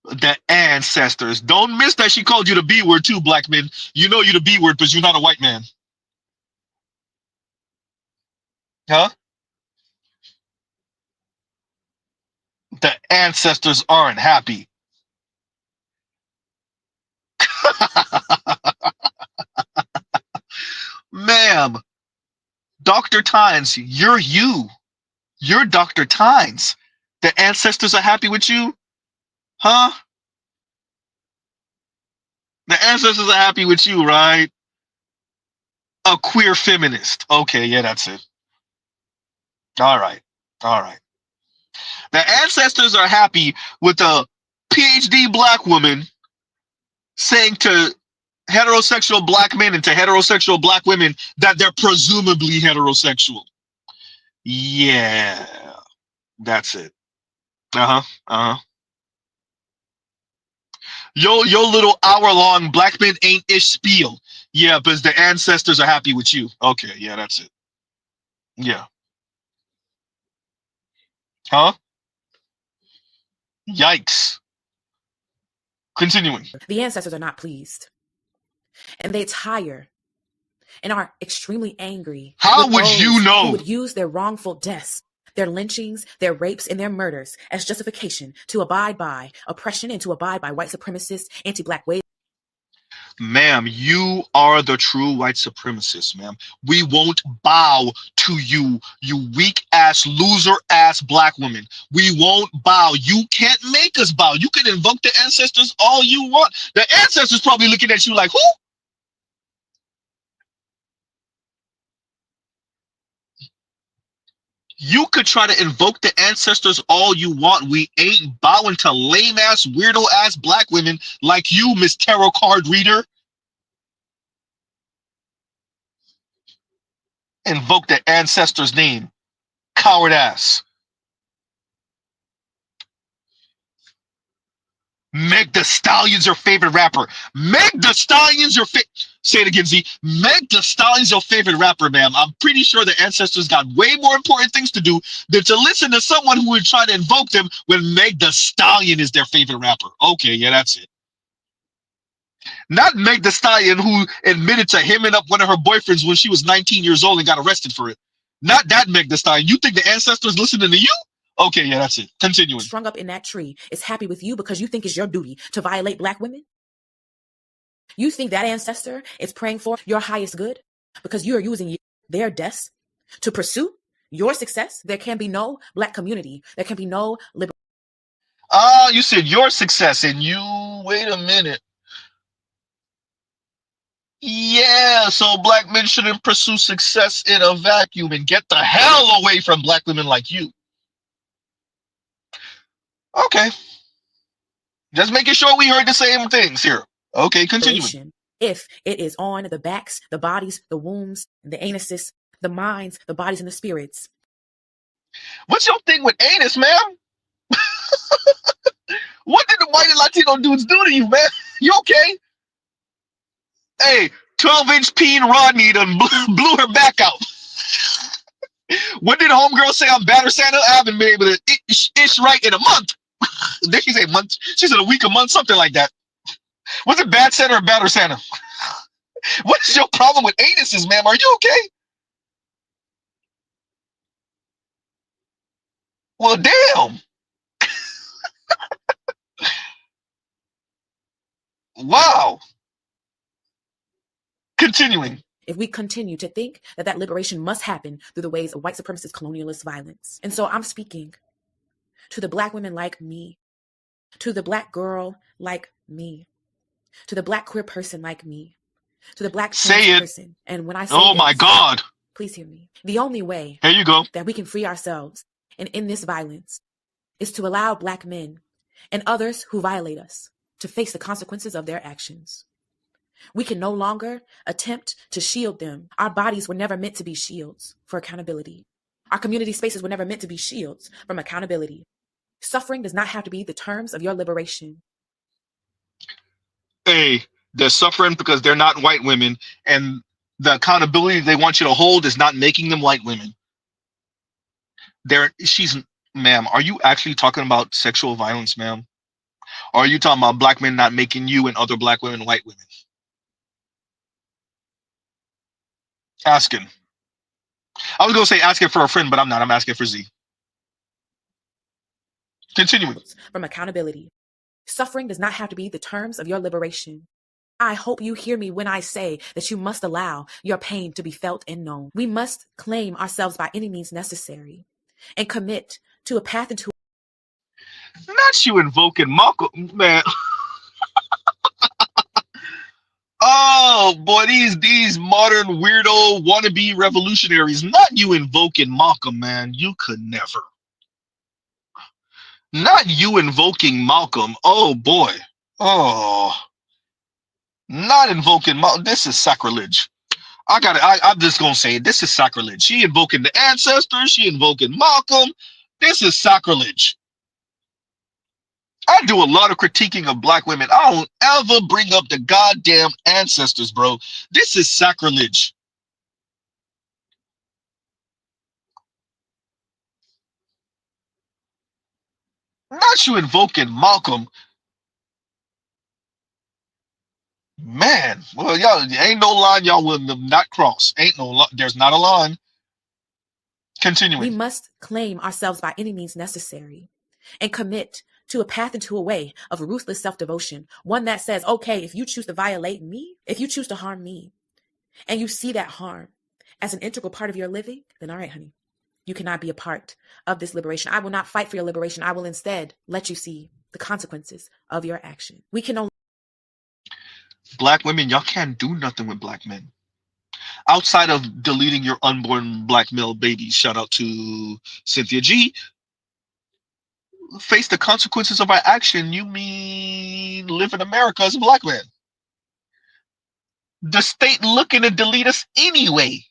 The ancestors. Don't miss that she called you the B word too, Black men. You know you the B word because you're not a white man. Huh? The ancestors aren't happy. Ma'am, Dr. Tynes, you're you. You're Dr. Tynes. The ancestors are happy with you? Huh? The ancestors are happy with you, right? A queer feminist. Okay, yeah, that's it. All right. All right. The ancestors are happy with a PhD Black woman saying to heterosexual Black men and to heterosexual Black women that they're presumably heterosexual. Yeah, that's it. Uh-huh. Uh-huh. Your little hour-long black men ain't ish spiel. Yeah, because the ancestors are happy with you. Okay, yeah, that's it. Yeah. Huh? Yikes. Continuing. The ancestors are not pleased. And they tire and are extremely angry How with would those you who know? would use their wrongful deaths, their lynchings, their rapes, and their murders as justification to abide by oppression and to abide by white supremacist, anti-black ways. Ma'am, you are the true white supremacist, ma'am. We won't bow to you, you weak-ass, loser-ass black woman. We won't bow. You can't make us bow. You can invoke the ancestors all you want. The ancestors probably looking at you like, who? You could try to invoke the ancestors all you want. We ain't bowing to lame-ass, weirdo-ass black women like you, Miss Tarot Card Reader. Invoke the ancestor's name. Coward ass. Meg the Stallion's your favorite rapper. Meg the Stallion's your say it again, Z. Meg the Stallion's your favorite rapper, ma'am. I'm pretty sure the ancestors got way more important things to do than to listen to someone who would try to invoke them when Meg the Stallion is their favorite rapper. Okay, yeah, that's it. Not Meg the Stallion, who admitted to hemming up one of her boyfriends when she was 19 years old and got arrested for it. Not that Meg the Stallion. You think the ancestors listening to you? Okay, yeah, that's it. Continuing. Strung up in that tree is happy with you because you think it's your duty to violate black women? You think that ancestor is praying for your highest good because you are using their deaths to pursue your success? There can be no black community. There can be no liberty. Ah, you said your success and you, wait a minute. Yeah, so black men shouldn't pursue success in a vacuum and get the hell away from black women like you. Okay. Just making sure we heard the same things here. Okay, continuing. If it is on the backs, the bodies, the wombs, the anuses, the minds, the bodies, and the spirits. What's your thing with anus, ma'am? What did the white and Latino dudes do to you, man? You okay? Hey, 12-inch peen Rodney done blew her back out. What did homegirl say on Batter Santa? I haven't been able to ish right in a month. Did she say month? She said a week, a month, something like that. Was it Bad Santa or Batter Santa? What is your problem with anuses, ma'am? Are you okay? Well, damn. Wow. Continuing. If we continue to think that that liberation must happen through the ways of white supremacist colonialist violence. And so I'm speaking to the black women like me, to the black girl like me, to the black queer person like me, to the black trans person. And when I say oh my God, please hear me. The only way here you go that we can free ourselves and end this violence is to allow black men and others who violate us to face the consequences of their actions. We can no longer attempt to shield them. Our bodies were never meant to be shields for accountability. Our community spaces were never meant to be shields from accountability. Suffering does not have to be the terms of your liberation. Hey, they're suffering because they're not white women, and the accountability they want you to hold is not making them white women. Ma'am, are you actually talking about sexual violence, ma'am? Or are you talking about black men not making you and other black women white women? Asking. I was going to say asking for a friend, but I'm not. I'm asking for Z. Continuing. From accountability. Suffering does not have to be the terms of your liberation. I hope you hear me when I say that you must allow your pain to be felt and known. We must claim ourselves by any means necessary and commit to a path into. Not you invoking Malcolm, man. Oh boy, these modern weirdo wannabe revolutionaries. Not you invoking Malcolm, man. You could never. Not you invoking Malcolm. Oh boy. Oh. Not invoking Malcolm. This is sacrilege. I'm just gonna say it. This is sacrilege. She invoking the ancestors. She invoking Malcolm. This is sacrilege. I do a lot of critiquing of black women. I don't ever bring up the goddamn ancestors, bro. This is sacrilege. Not you invoking Malcolm. Man, well, y'all ain't no line y'all will not cross. Ain't no, there's not a line. We Continuing. must claim ourselves by any means necessary and commit to a path and to a way of ruthless self-devotion. One that says, okay, if you choose to violate me, if you choose to harm me, and you see that harm as an integral part of your living, then all right, honey, you cannot be a part of this liberation. I will not fight for your liberation. I will instead let you see the consequences of your action. We can no Black women, y'all can't do nothing with black men. Outside of deleting your unborn black male babies, shout out to Cynthia G, face the consequences of our action, you mean live in America as a black man. The state looking to delete us anyway.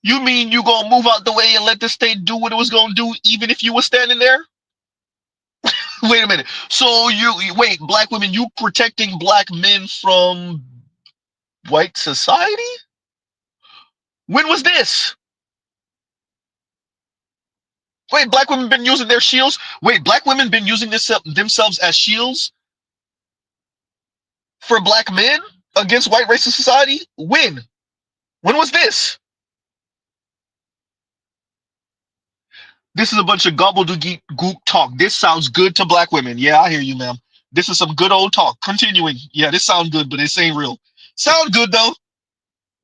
You mean you gonna move out the way and let the state do what it was gonna do even if you were standing there? Wait a minute. So wait, black women, you protecting black men from white society? When was this? Wait, black women been using their shields? Wait, black women been using themselves as shields for black men against white racist society? When? When was this? This is a bunch of gobbledygook talk. This sounds good to black women. Yeah, I hear you, ma'am. This is some good old talk. Continuing. Yeah, this sounds good, but this ain't real. Sound good, though.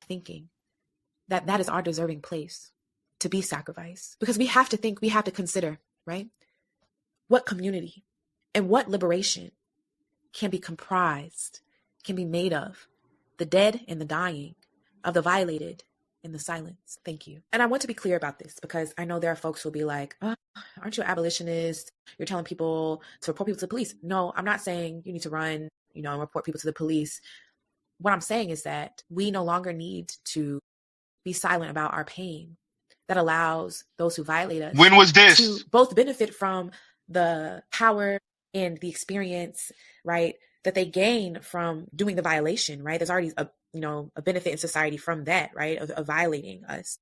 thinking that that is our deserving place to be sacrificed. Because we have to think, we have to consider, right? What community and what liberation can be comprised, can be made of the dead and the dying, of the violated and the silence. Thank you. And I want to be clear about this because I know there are folks who'll be like, oh, aren't you an abolitionist? You're telling people to report people to the police. No, I'm not saying you need to run, and report people to the police. What I'm saying is that we no longer need to be silent about our pain that allows those who violate us When was this? to both benefit from the power and the experience, right, that they gain from doing the violation, right? There's already a benefit in society from that, right, of violating us.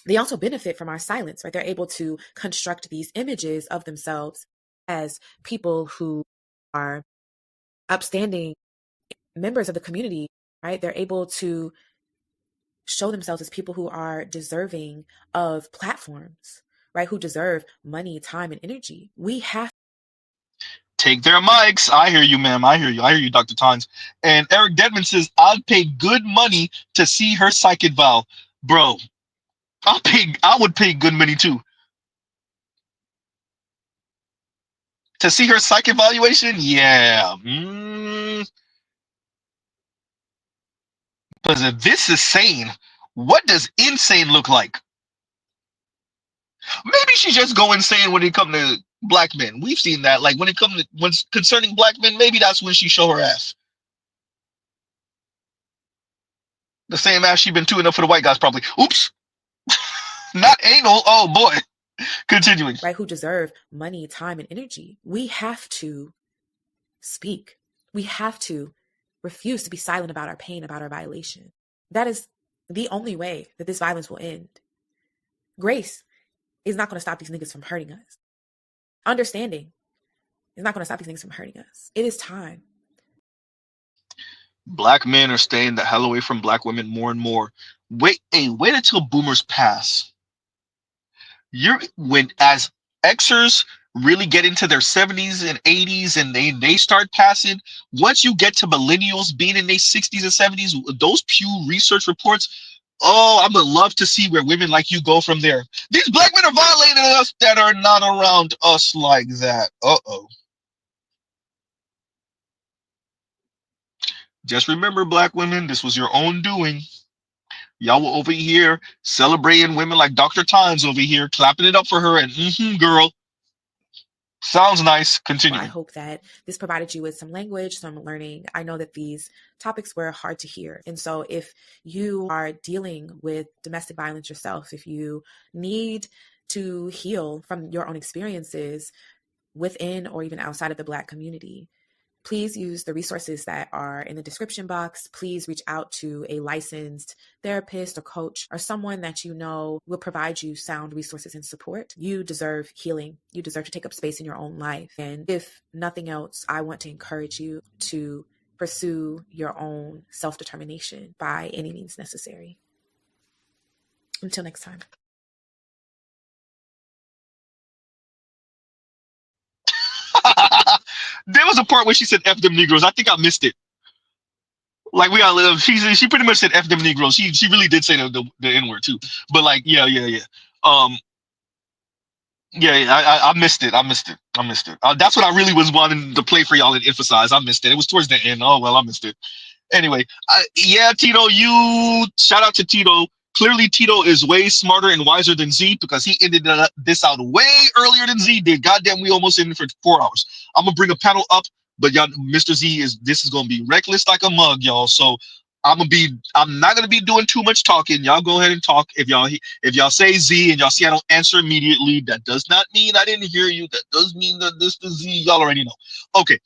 They also benefit from our silence, right? They're able to construct these images of themselves as people who are upstanding members of the community, right? They're able to show themselves as people who are deserving of platforms, right? Who deserve money, time, and energy. We have Take their mics. I hear you, ma'am. I hear you. I hear you, Dr. Tynes. And Eric Dedman says, I'd pay good money to see her psych eval. Bro, I would pay good money too. To see her psych evaluation? Yeah. Because if this is sane, what does insane look like? Maybe she just go insane when it comes to black men. We've seen that. Like when concerning black men, maybe that's when she show her ass. The same ass she been tuning up for the white guys, probably. Oops. Not anal. Oh boy. Continuing. right, who deserve money, time, and energy. We have to speak. We have to refuse to be silent about our pain, about our violation. That is the only way that this violence will end. Grace is not going to stop these niggas from hurting us. Understanding is not going to stop these niggas from hurting us. It is time. Black men are staying the hell away from black women more and more. Wait until boomers pass. As Xers really get into their 70s and 80s and they start passing, once you get to millennials being in their 60s and 70s, those Pew Research reports, oh, I would love to see where women like you go from there. These black men are violating us that are not around us like that. Uh-oh. Just remember, black women, this was your own doing. Y'all were over here celebrating women like Dr. Tynes over here, clapping it up for her, and girl. Sounds nice. Continue. Well, I hope that this provided you with some language, some learning. I know that these topics were hard to hear. And so if you are dealing with domestic violence yourself, if you need to heal from your own experiences, within or even outside of the Black community, please use the resources that are in the description box. Please reach out to a licensed therapist or coach or someone that you know will provide you sound resources and support. You deserve healing. You deserve to take up space in your own life. And if nothing else, I want to encourage you to pursue your own self-determination by any means necessary. Until next time. There was a part where she said "F them Negroes." I think I missed it. Like we gotta live. She pretty much said "F them Negroes." She really did say the N word too. But like yeah. Um yeah, I missed it. I missed it. That's what I really was wanting to play for y'all and emphasize. I missed it. It was towards the end. Oh well, I missed it. Anyway, yeah, Tito, you shout out to Tito. Clearly, Tito is way smarter and wiser than Z because he ended this out way earlier than Z did. Goddamn, we almost ended for 4 hours. I'm gonna bring a panel up, but y'all, Mr. Z this is gonna be reckless like a mug, y'all. So I'm not gonna be doing too much talking. Y'all go ahead and talk. If y'all say Z and y'all see I don't answer immediately, that does not mean I didn't hear you. That does mean that this is Z. Y'all already know. Okay.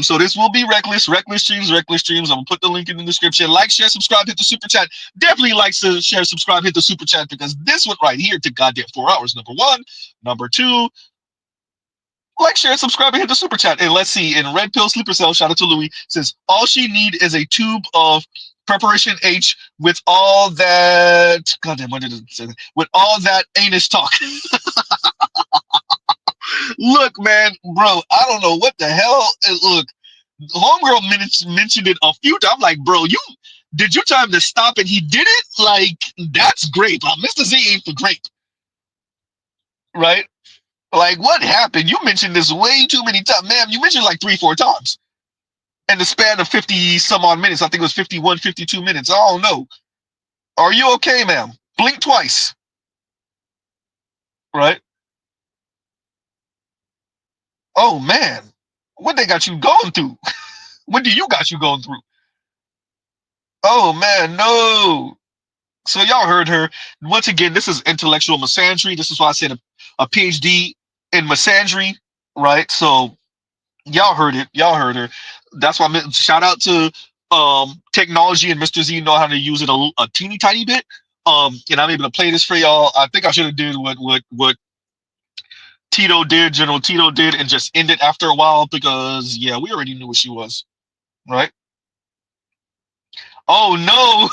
So this will be reckless streams. I'm gonna put the link in the description. Like, share, subscribe, hit the super chat. Definitely like, share, subscribe, hit the super chat because this one right here took goddamn 4 hours. Number one. Number two, like, share, subscribe, and hit the super chat. And let's see, in Red Pill Sleeper Cell, shout out to Louis, says all she need is a tube of preparation H with all that. Goddamn, what did it say? With all that anus talk. Look, man, bro, I don't know what the hell. Look, homegirl mentioned it a few times. I'm like, bro, did you tell him to stop and he did it? Like, that's grape. Mr. Z ain't for grape, right? Like, what happened? You mentioned this way too many times, ma'am. You mentioned like 3-4 times in the span of 50 some odd minutes. I think it was 51, 52 minutes. I don't know. Are you okay, ma'am? Blink twice, right? Oh man, what they got you going through? What do you got you going through? Oh man, no. So y'all heard her. Once again, this is intellectual misandry. This is why I said a PhD in misandry, right? So y'all heard it. Y'all heard her. That's why shout out to technology and Mr. Z know how to use it a teeny tiny bit. And I'm able to play this for y'all. I think I should have did what Tito did, General Tito did, and just end it after a while because yeah, we already knew what she was, right? Oh no.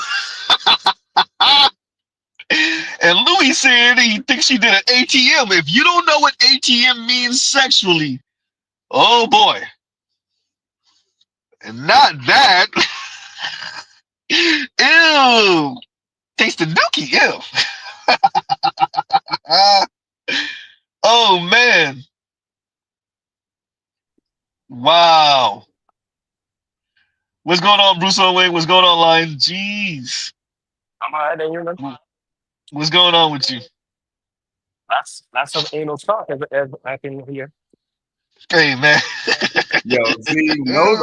And Louis said he thinks she did an ATM. If you don't know what ATM means sexually, oh boy. And not that. Ew. Tasting dookie. Ew. Oh man. Wow. What's going on, Bruce Owen? What's going on, Lion? Jeez. I'm alright, and you know, What's going on with you? that's some anal talk as I can hear. Hey man. Yo, Z, no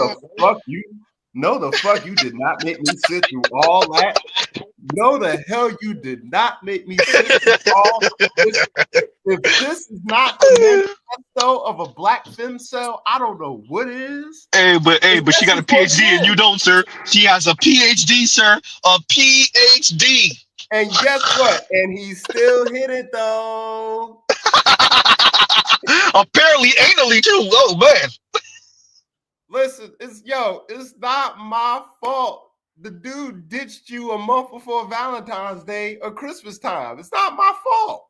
the fuck you did not make me sit through all that. No the hell you did not make me sit through all this. If this is not the manifesto of a black femcel, I don't know what is. Hey, but she got a PhD and you don't, sir. She has a PhD, sir. A PhD. And guess what? And he still hit it though. Apparently anally too. Oh man. Listen, it's not my fault. The dude ditched you a month before Valentine's Day or Christmas time. It's not my fault.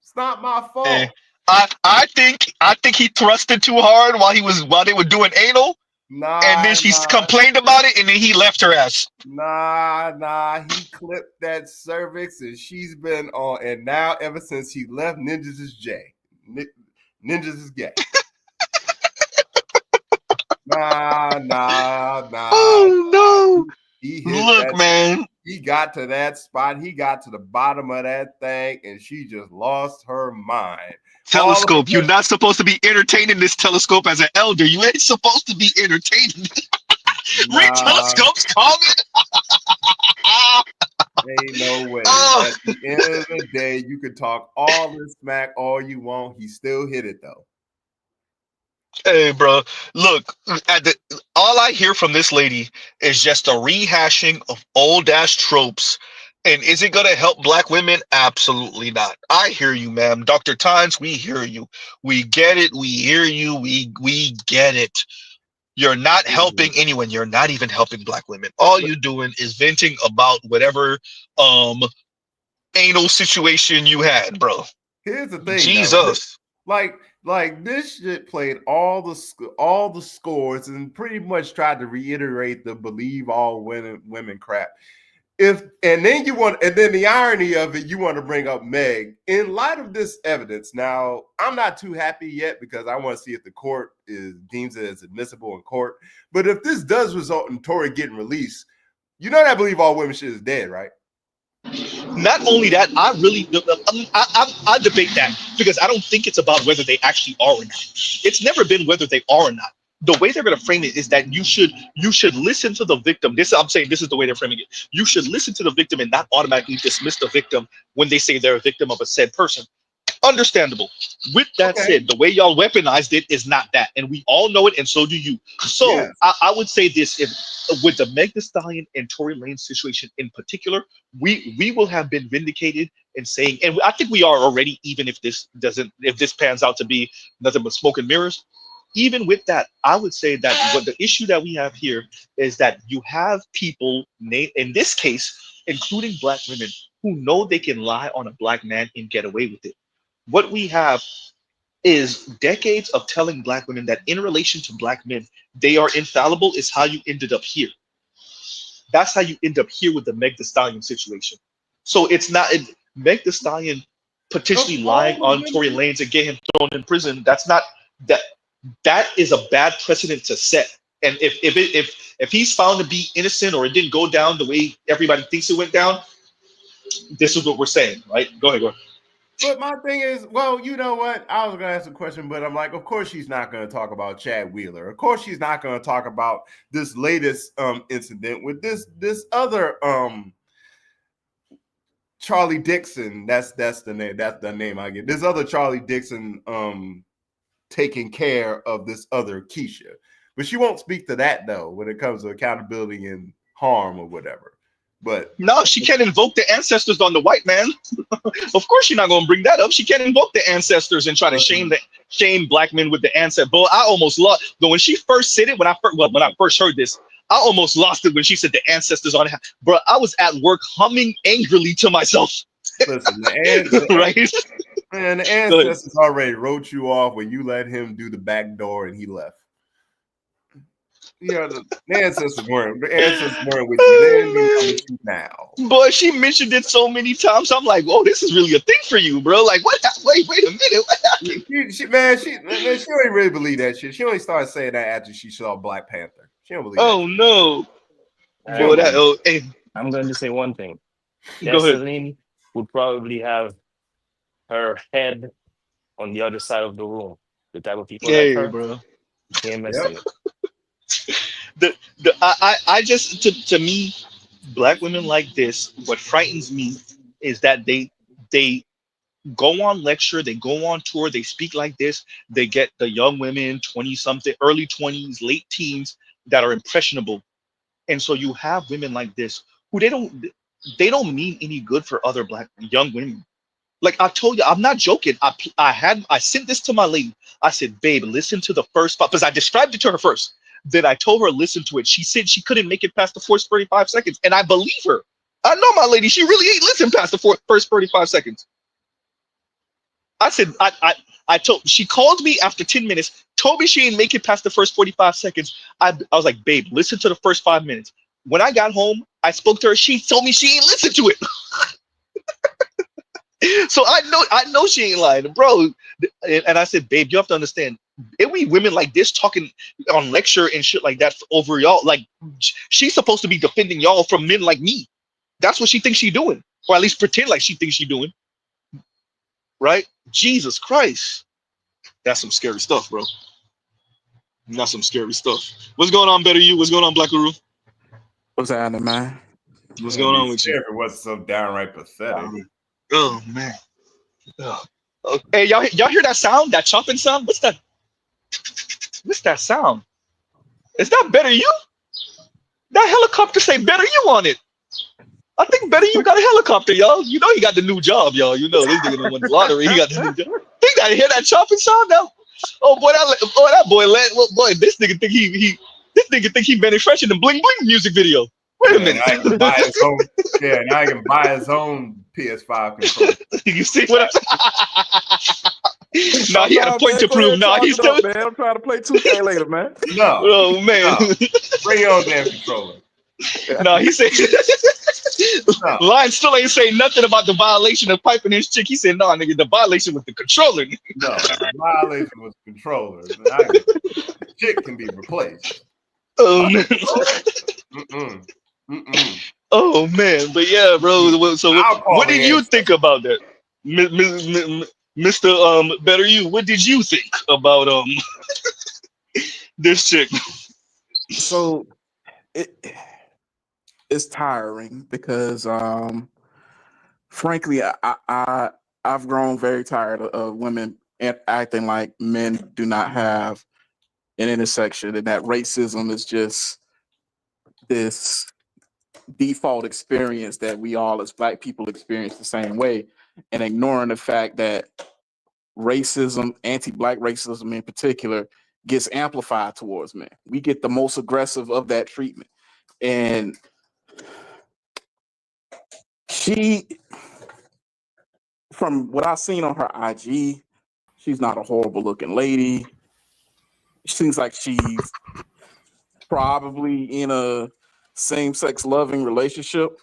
It's not my fault. Hey, I think he thrusted too hard while they were doing anal. And then she complained about it, and then he left her ass. Nah. He clipped that cervix, and she's been on. And now, ever since he left, Ninjas is J. Ninjas is gay. Nah. Oh no! Look, man. He got to that spot. He got to the bottom of that thing, and she just lost her mind. Telescope. You're not supposed to be entertaining this telescope as an elder. You ain't supposed to be entertaining. Read telescopes comment. Ain't no way. At the end of the day, you could talk all this smack all you want. He still hit it though. Hey, bro. Look, all I hear from this lady is just a rehashing of old ass tropes. And is it gonna help black women? Absolutely not. I hear you, ma'am. Dr. Tynes, we hear you. We get it. We hear you. We get it. You're not helping anyone. You're not even helping black women. All But you doing is venting about whatever um anal situation you had, bro. here's the thing, though. Jesus. Like this shit played all the scores and pretty much tried to reiterate the believe all women crap. And then the irony of it, you want to bring up Meg in light of this evidence. Now, I'm not too happy yet because I want to see if the court deems it as admissible in court. But if this does result in Tory getting released, you know that believe all women shit is dead, right? Not only that, I really I debate that because I don't think it's about whether they actually are or not. It's never been whether they are or not. The way they're going to frame it is that you should listen to the victim. I'm saying this is the way they're framing it. You should listen to the victim and not automatically dismiss the victim when they say they're a victim of a said person. Understandable. With that said, the way y'all weaponized it is not that, and we all know it, and so do you. So Yes. I would say this: if with the Meg Thee Stallion and Tory Lanez situation in particular, we will have been vindicated in saying, and I think we are already, even if this pans out to be nothing but smoke and mirrors. Even with that, I would say that what the issue that we have here is that you have people, in this case, including black women, who know they can lie on a black man and get away with it. What we have is decades of telling black women that in relation to black men, they are infallible is how you ended up here. That's how you end up here with the Meg Thee Stallion situation. So it's not Meg Thee Stallion potentially lying on Tory Lanez and get him thrown in prison. That's not that. That is a bad precedent to set. And if he's found to be innocent or it didn't go down the way everybody thinks it went down, this is what we're saying, right? Go ahead. But my thing is, well, you know what? I was going to ask a question, but I'm like, of course she's not going to talk about Chad Wheeler. Of course she's not going to talk about this latest incident with this other Charlie Dixon. That's the name. That's the name I get. This other Charlie Dixon taking care of this other Keisha. But she won't speak to that though when it comes to accountability and harm or whatever. But no, she can't invoke the ancestors on the white man. Of course, she's not going to bring that up. She can't invoke the ancestors and try to shame black men with the ancestor. But I almost lost. But when she first said it, when I first heard this, I almost lost it when she said the ancestors on it. Bro, I was at work humming angrily to myself. Listen, right? Man, the ancestors already wrote you off when you let him do the back door and he left. You know, the ancestors weren't with you then, they're with you now. Boy, she mentioned it so many times. I'm like, whoa, this is really a thing for you, bro. Like, what? Wait a minute. What happened? She don't really believe that shit. She only started saying that after she saw Black Panther. She don't believe that. No. Boy, I'm going to say one thing. Go ahead. Dessalines would probably have her head on the other side of the room. The type of people like her, bro. Can't mess with it. I just to me, black women like this, what frightens me is that they go on lecture, they go on tour, they speak like this, they get the young women, 20 something, early 20s, late teens that are impressionable. And so you have women like this who they don't mean any good for other black young women. Like I told you, I'm not joking. I sent this to my lady. I said, babe, listen to the first part, because I described it to her first. Then I told her, listen to it. She said she couldn't make it past the first 35 seconds. And I believe her. I know my lady, she really ain't listened past the first 35 seconds. I said, I told, she called me after 10 minutes, told me she didn't make it past the first 45 seconds. I was like, babe, listen to the first 5 minutes. When I got home, I spoke to her. She told me she ain't listened to it. So I know she ain't lying, bro. And I said, babe, you have to understand, it we women like this talking on lecture and shit like that over y'all. Like, she's supposed to be defending y'all from men like me. That's what she thinks she's doing, or at least pretend like she thinks she's doing. Right? Jesus Christ, that's some scary stuff, bro. That's some scary stuff. What's going on, Better You? What's going on, Black Guru? What's happening, man? What's going on with you? What's so downright pathetic? Oh man. Oh. Hey, y'all hear that sound? That chopping sound? What's that? What's that sound? Is that Better You? That helicopter say Better You on it. I think Better You got a helicopter, y'all. You know he got the new job, y'all. You know this nigga done won the lottery. He got the new job. He got to hear that chopping sound now. Oh boy, that boy, boy, this nigga think this nigga think he Benny Fresh in the Bling Bling music video. Wait a minute. Now he can buy his own. Yeah, now he can buy his own PS5 controller. You see what I'm saying? No, he had a point to prove. No, he's still. Man, I'm trying to play 2K later, man. No. Oh man. No. Bring your own damn controller. No, he said. No. Lion still ain't saying nothing about the violation of piping his chick. He said, "No, nigga, the violation was the controller." No, the violation was controller. The chick can be replaced. Oh man. Oh man, but yeah, bro. So what did you think about that, Mr. Better You? What did you think about this chick? So it's tiring because frankly I've grown very tired of women acting like men do not have an intersection, and that racism is just this default experience that we all as Black people experience the same way, and ignoring the fact that racism, anti-Black racism in particular, gets amplified towards men. We get the most aggressive of that treatment. And she, from what I've seen on her IG, she's not a horrible looking lady. She seems like she's probably in a same-sex loving relationship,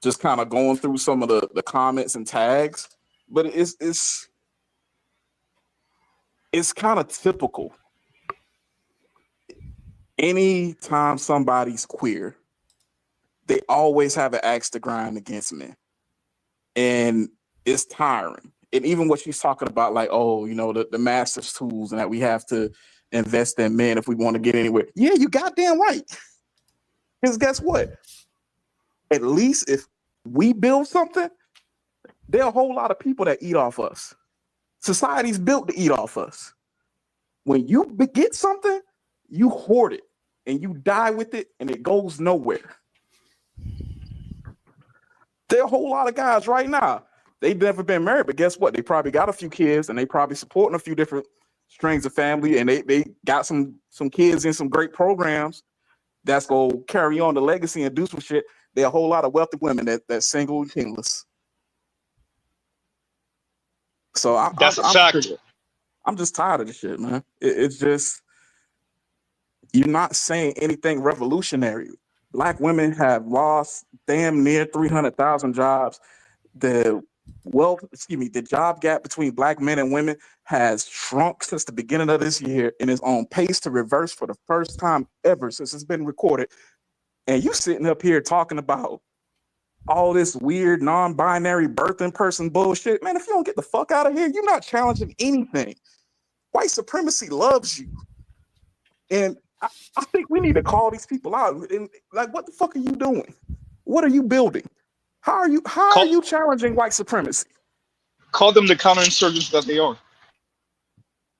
just kind of going through some of the comments and tags. But it's kind of typical. Anytime somebody's queer, they always have an axe to grind against men. And it's tiring. And even what she's talking about, like, oh, you know, the master's tools and that we have to invest in men if we want to get anywhere. Yeah, you goddamn right. Because guess what? At least if we build something, there are a whole lot of people that eat off us. Society's built to eat off us. When you get something, you hoard it and you die with it and it goes nowhere. There are a whole lot of guys right now, they've never been married, but guess what? They probably got a few kids and they probably supporting a few different strings of family, and they got some kids in some great programs that's going to carry on the legacy and do some shit. There are a whole lot of wealthy women that's single and kingless. So That's a fact. I'm just tired of this shit, man. It's just, you're not saying anything revolutionary. Black women have lost damn near 300,000 jobs. The job gap between Black men and women has shrunk since the beginning of this year and is on pace to reverse for the first time ever since it's been recorded. And you sitting up here talking about all this weird non-binary birthing person bullshit. Man, if you don't get the fuck out of here, you're not challenging anything. White supremacy loves you. And I think we need to call these people out. And like, what the fuck are you doing? What are you building? How are you challenging white supremacy? Call them the counterinsurgents that they are.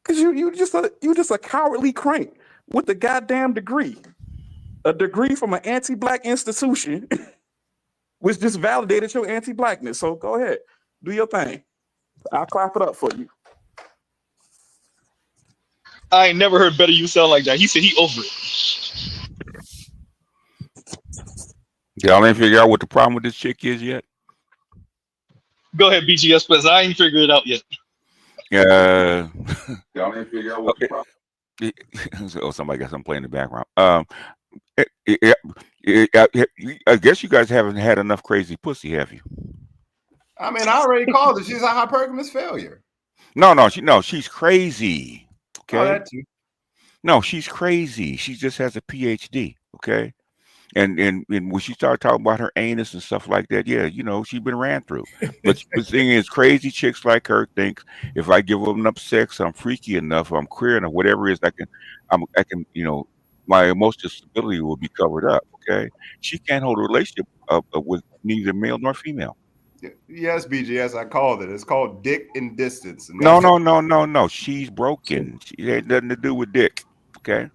Because you just a cowardly crank with a goddamn degree. A degree from an anti-Black institution, which just validated your anti-Blackness. So go ahead, do your thing. I'll clap it up for you. I ain't never heard Better You sound like that. He said he over it. Y'all ain't figure out what the problem with this chick is yet? Go ahead, BGS, because I ain't figured it out yet. Y'all ain't figure out what the problem. Oh, somebody got something playing in the background. I guess you guys haven't had enough crazy pussy, have you? I mean, I already called it. She's a hypergamous failure. No, she's crazy. Okay. Oh, that too. No, she's crazy. She just has a PhD. Okay. And when she started talking about her anus and stuff like that, yeah, you know, she's been ran through. But the thing is, crazy chicks like her think if I give them enough sex, I'm freaky enough, I'm queer enough, whatever it is, I can, you know, my emotional stability will be covered up. Okay. She can't hold a relationship with neither male nor female. Yes, BGS, I called it. It's called dick in distance. No. She's broken. She had nothing to do with dick. Okay.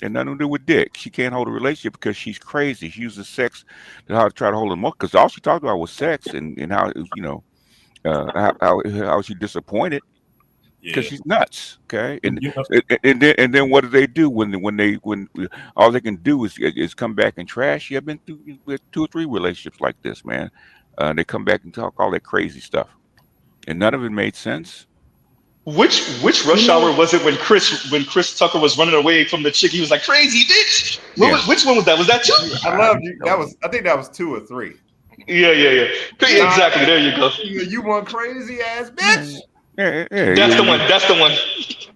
And nothing to do with dick. She can't hold a relationship because she's crazy. She uses sex to try to hold them up. Because all she talked about was sex and how, you know, how she disappointed because she's nuts. Okay. And then what do they do when all they can do is come back and trash you? I've been through with 2 or 3 relationships like this, man. They come back and talk all that crazy stuff, and none of it made sense. Which rush hour was it when Chris Tucker was running away from the chick? He was like, "Crazy bitch." Which one was that? Was that 2? I love you. I think that was 2 or 3. Yeah. Exactly. There you go. You one crazy ass bitch. Yeah. That's the one. That's the one.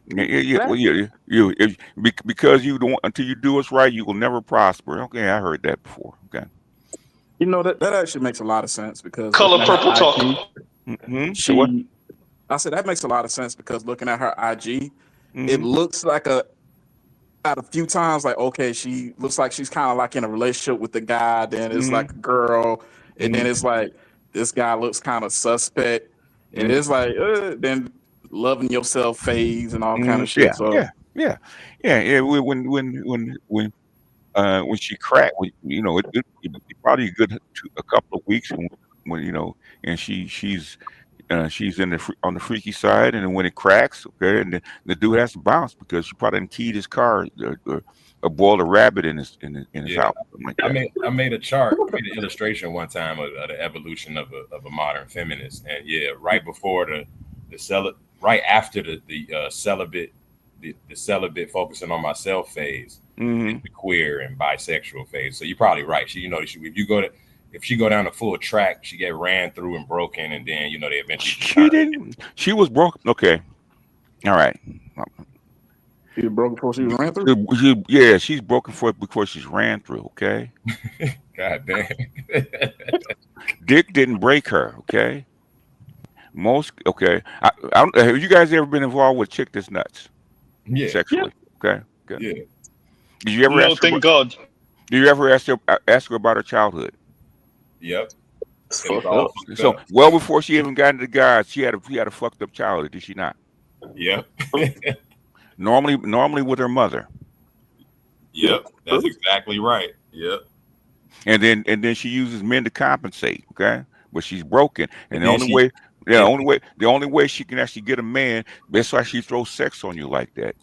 Yeah. Well, because you don't until you do what's right, you will never prosper. Okay, I heard that before. Okay. You know that actually makes a lot of sense because Color Purple IG, talk. I said that makes a lot of sense because looking at her IG, Mm-hmm. it looks like a few times like, okay, she looks like she's kind of like in a relationship with the guy, then it's like a girl, and then it's like this guy looks kind of suspect, and it's like then loving yourself phase and all kind of shit. Yeah. When she cracked, you know, it probably a couple of weeks when you know, and she's in on the freaky side, and then when it cracks, okay, and the dude has to bounce because she probably didn't keyed his car or boiled a rabbit in his house. Like that. I made a chart, I made an illustration one time of the evolution of a modern feminist, and right before right after the celibate, the celibate focusing on myself phase, the queer and bisexual phase. So you're probably right. If she go down a full track, she get ran through and broken, and then they eventually. She was broken. Okay, all right. She was broken before she was ran through. She's broken before she's ran through. Okay. God damn. Dick didn't break her. Okay. Okay. Have you guys ever been involved with a chick that's nuts? Yeah. Sexually. Yeah. Okay. Good. Yeah. Did you ever? No, thank God. Did you ever ask her about her childhood? Yep. So well before she even got into God, she had a fucked up childhood, did she not? Yep. normally with her mother. Yep, that's exactly right. Yep. And then she uses men to compensate, okay? But she's broken, and the only way she can actually get a man, that's why she throws sex on you like that,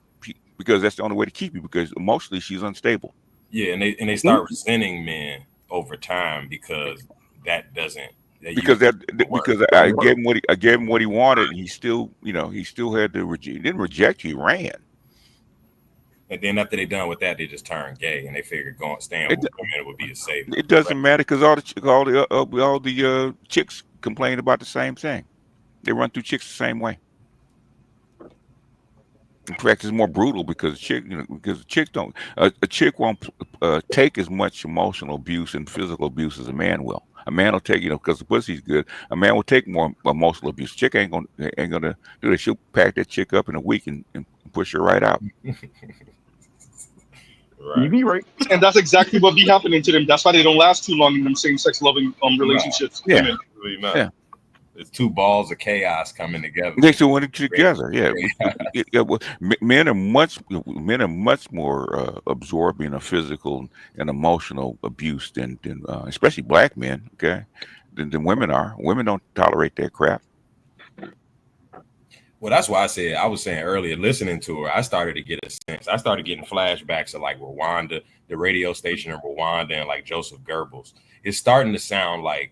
because that's the only way to keep you, because emotionally she's unstable. Yeah, and they start resenting men over time because that doesn't. Because I gave him what he wanted, and he still had to reject. He didn't reject you, he ran. And then after they're done with that, they just turn gay, and they figure staying with women would be a safe. It doesn't matter because all the chicks complain about the same thing. They run through chicks the same way. In fact, it's more brutal because chicks don't. A chick won't take as much emotional abuse and physical abuse as a man will. A man will take, because the pussy's good. A man will take more emotional abuse. Chick ain't gonna do that. She'll pack that chick up in a week and push her right out. Right. And that's exactly what be happening to them. That's why they don't last too long in them same-sex loving relationships. Yeah. Really not. Yeah. It's 2 balls of chaos coming together. They still want it together. Yeah. Well, men are much more absorbing of physical and emotional abuse than especially black men. Okay, than women are. Women don't tolerate that crap. Well, that's why I was saying earlier, listening to her, I started to get a sense. I started getting flashbacks of like Rwanda, the radio station in Rwanda, and like Joseph Goebbels. It's starting to sound like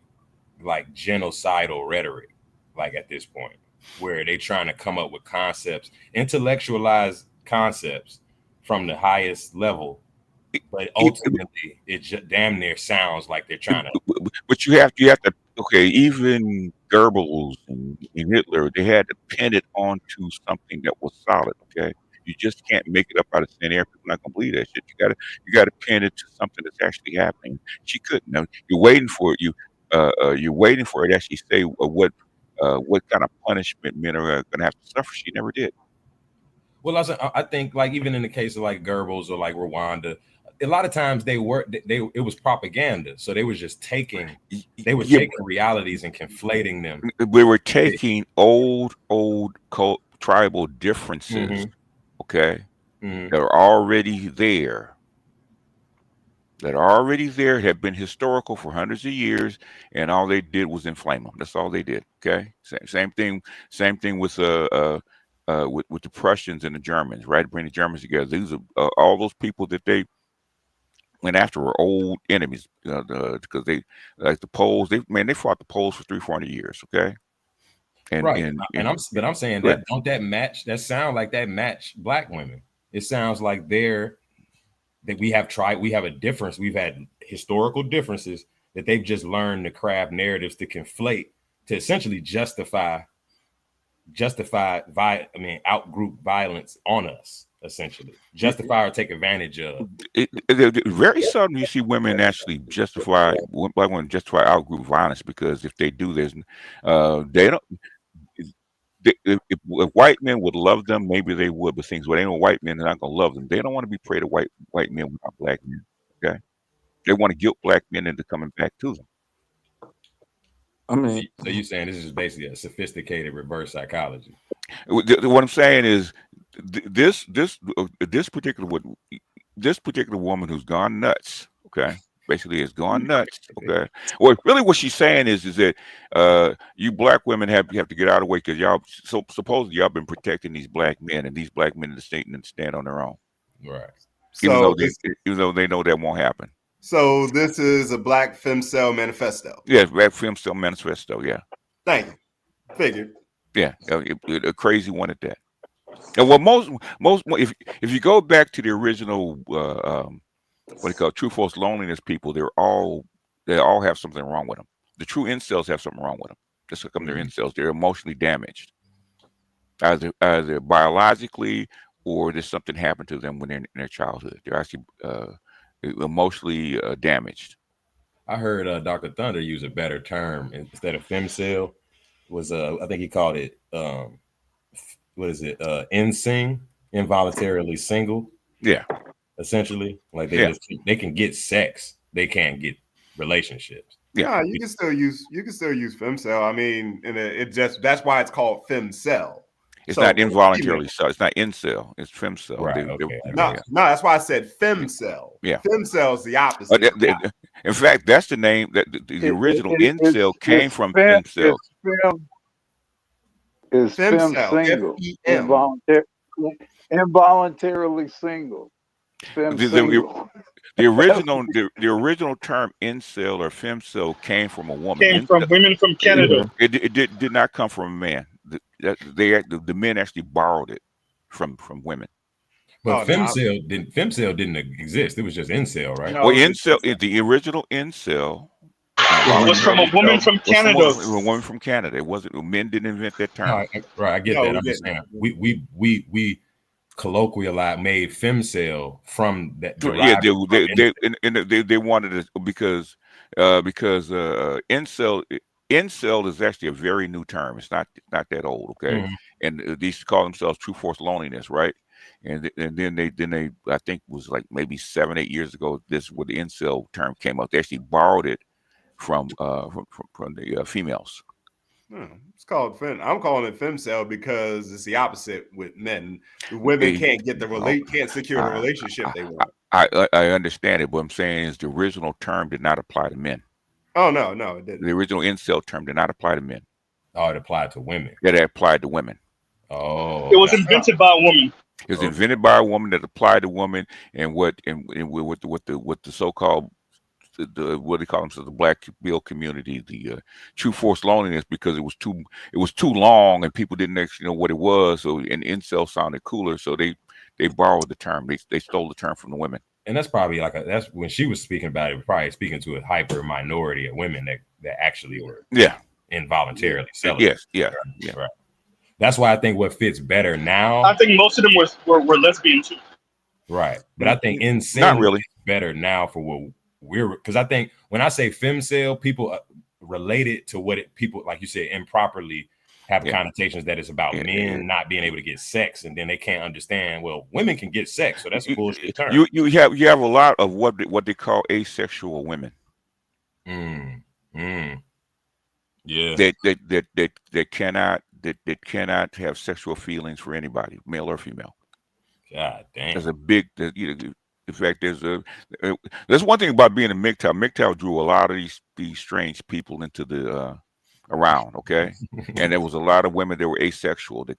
genocidal rhetoric, like at this point, where they trying to come up with concepts, intellectualize concepts from the highest level, but ultimately it just damn near sounds like they're trying to. But you have to. Okay, even Goebbels and Hitler, they had to pin it onto something that was solid. Okay, you just can't make it up out of thin air. People are not gonna believe that shit. You gotta pin it to something that's actually happening. She couldn't. Now, you're waiting for it. You're waiting for it to actually say what kind of punishment men are going to have to suffer. She never did. Well, I think like even in the case of like Goebbels or like Rwanda, a lot of times it was propaganda. So they was just taking realities and conflating them. They were taking old tribal differences, okay, Mhm. that are already there, have been historical for hundreds of years, and all they did was inflame them. That's all they did. Okay, same thing. Same thing with the Prussians and the Germans, right? Bring the Germans together. These are all those people that they went after were old enemies because they, like the Poles. They fought the Poles for 300-400 years. Okay, Right. But I'm saying good. that don't that match? That sound like that match black women. It sounds like we have a difference. We've had historical differences that they've just learned to craft narratives to conflate to essentially justify out-group violence on us, essentially justify or take advantage of. Very seldom you see women actually black women justify out-group violence, because if they do, they don't. If white men would love them, maybe they would, but things where they know white men are not gonna love them. They don't want to be prey to white men without black men. Okay, they want to guilt black men into coming back to them. I mean, So you're saying this is basically a sophisticated reverse psychology? What I'm saying is this particular woman who's gone nuts. Okay, basically has gone nuts. Okay, well, really what she's saying is that you black women have to get out of the way, because y'all supposedly y'all been protecting these black men, and these black men to stand on their own, right? Even though they know that won't happen. So this is a Black Femcel manifesto. Yeah, Black Femcel manifesto. Yeah. Thank you. Figured. Yeah, a crazy one at that. And well, most if you go back to the original what they call true false loneliness people, they all have something wrong with them. The true incels have something wrong with them. Just like they're incels, they're emotionally damaged, either biologically, or there's something happened to them when they're in their childhood. They're actually emotionally damaged. I heard Dr. Thunder use a better term instead of femcel. Was I think he called it what is it? Insing, involuntarily single. Yeah. Essentially, like they can get sex, they can't get relationships. Yeah, you can still use femcel. I mean, and that's why it's called femcel. It's not involuntarily so. It's not incel. It's femcel. Right. Okay. No, that's why I said femcel. Yeah. Femcel is the opposite. In fact, that's the name that the original incel came from. Femcel. Is fem single? Involuntarily single. The original term incel or femcel came from a woman. Came from women from Canada. It did not come from a man. The men actually borrowed it from women. But femcel didn't exist. It was just incel, right? Well, the original incel was from a woman from Canada. A woman from Canada. It wasn't. Men didn't invent that term. Right. I get that. I'm just saying we colloquialized, made femcel from that. Yeah, they wanted it because incel is actually a very new term. It's not that old. Okay, and they used to call themselves true force loneliness, right? And then they I think it was like maybe 7-8 years ago, this where the incel term came up. They actually borrowed it from the females. It's called I'm calling it femcel because it's the opposite with men. The women can't get can't secure the relationship they want. I understand it, but I'm saying is the original term did not apply to men. Oh no, it didn't. The original incel term did not apply to men. Oh, it applied to women. Yeah, it applied to women. Oh, it was invented by a woman. It was invented by a woman that applied to women, and with the so-called what they call themselves, the black male community, the true force loneliness, because it was too long and people didn't actually know what it was. So and incel sounded cooler, so they borrowed the term. They stole the term from the women. And that's probably that's when she was speaking about it, probably speaking to a hyper minority of women that actually were involuntarily celibate. Yes, right. That's why I think what fits better now. I think most of them were lesbian too. Right, but I think not really better now for what because I think when I say femcel, people relate it to what people, like you said, improperly have connotations that it's about men not being able to get sex, and then they can't understand. Well, women can get sex, so that's a bullshit term. You have a lot of what they call asexual women. Yeah, that cannot have sexual feelings for anybody, male or female. God damn. There's a big, you know, in fact, there's one thing about being a MGTOW. MGTOW drew a lot of these strange people into the around, okay, and there was a lot of women that were asexual that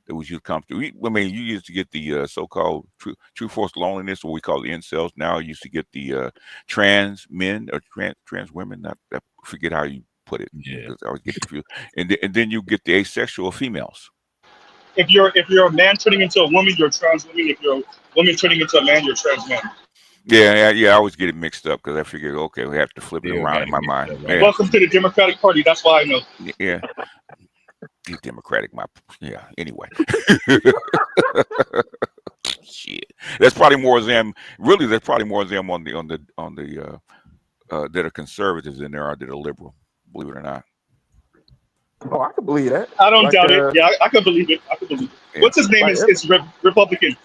was used to come through. I mean, you used to get the so-called true forced loneliness, what we call the incels. Now you used to get the trans men or trans women. I forget how you put it. Yeah. I always get confused. And then you get the asexual females. If you're a man turning into a woman, you're a trans woman. If you're a woman turning into a man, you're a trans man. Yeah. I always get it mixed up because I figure, okay, we have to flip it around in my mind. Yeah. Welcome to the Democratic Party. That's why I know. Yeah. The Democratic, anyway. Shit. That's probably more them. Really, there's probably more of them on the that are conservatives than there are that are liberal. Believe it or not. Oh, I can believe that. I don't doubt it. Yeah, I can believe it. Yeah. What's his name? Is Republican.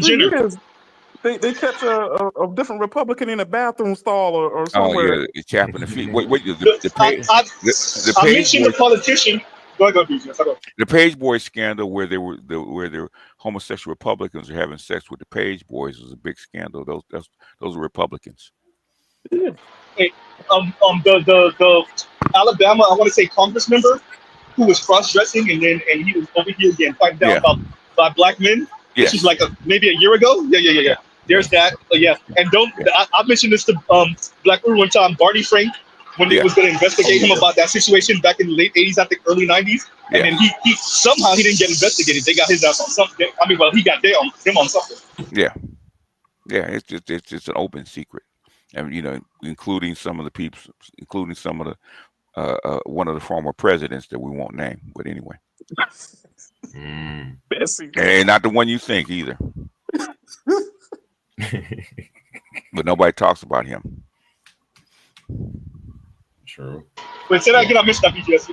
Jenner. They catch a different Republican in a bathroom stall or somewhere. Oh yeah, it's chapping the feet. Wait, I mentioned the politician. Go ahead. The Page Boys scandal, where the homosexual Republicans are having sex with the Page Boys, was a big scandal. Those are Republicans. Yeah. Hey, the Alabama, I want to say Congress member who was cross-dressing and he was over here again fighting down by black men. Yes. This was like maybe a year ago. Yeah. There's that. Yeah. And I mentioned this to Black Uru one time, Barney Frank, when they was going to investigate him about that situation back in the late 80s, I think early 90s. And then he somehow he didn't get investigated. They got his ass on something. I mean, well, he got him on something. Yeah. It's an open secret. And, you know, including some of the people, including some of the one of the former presidents that we won't name, but anyway. And not the one you think either. But nobody talks about him. True. But say that again, I missed that BTS.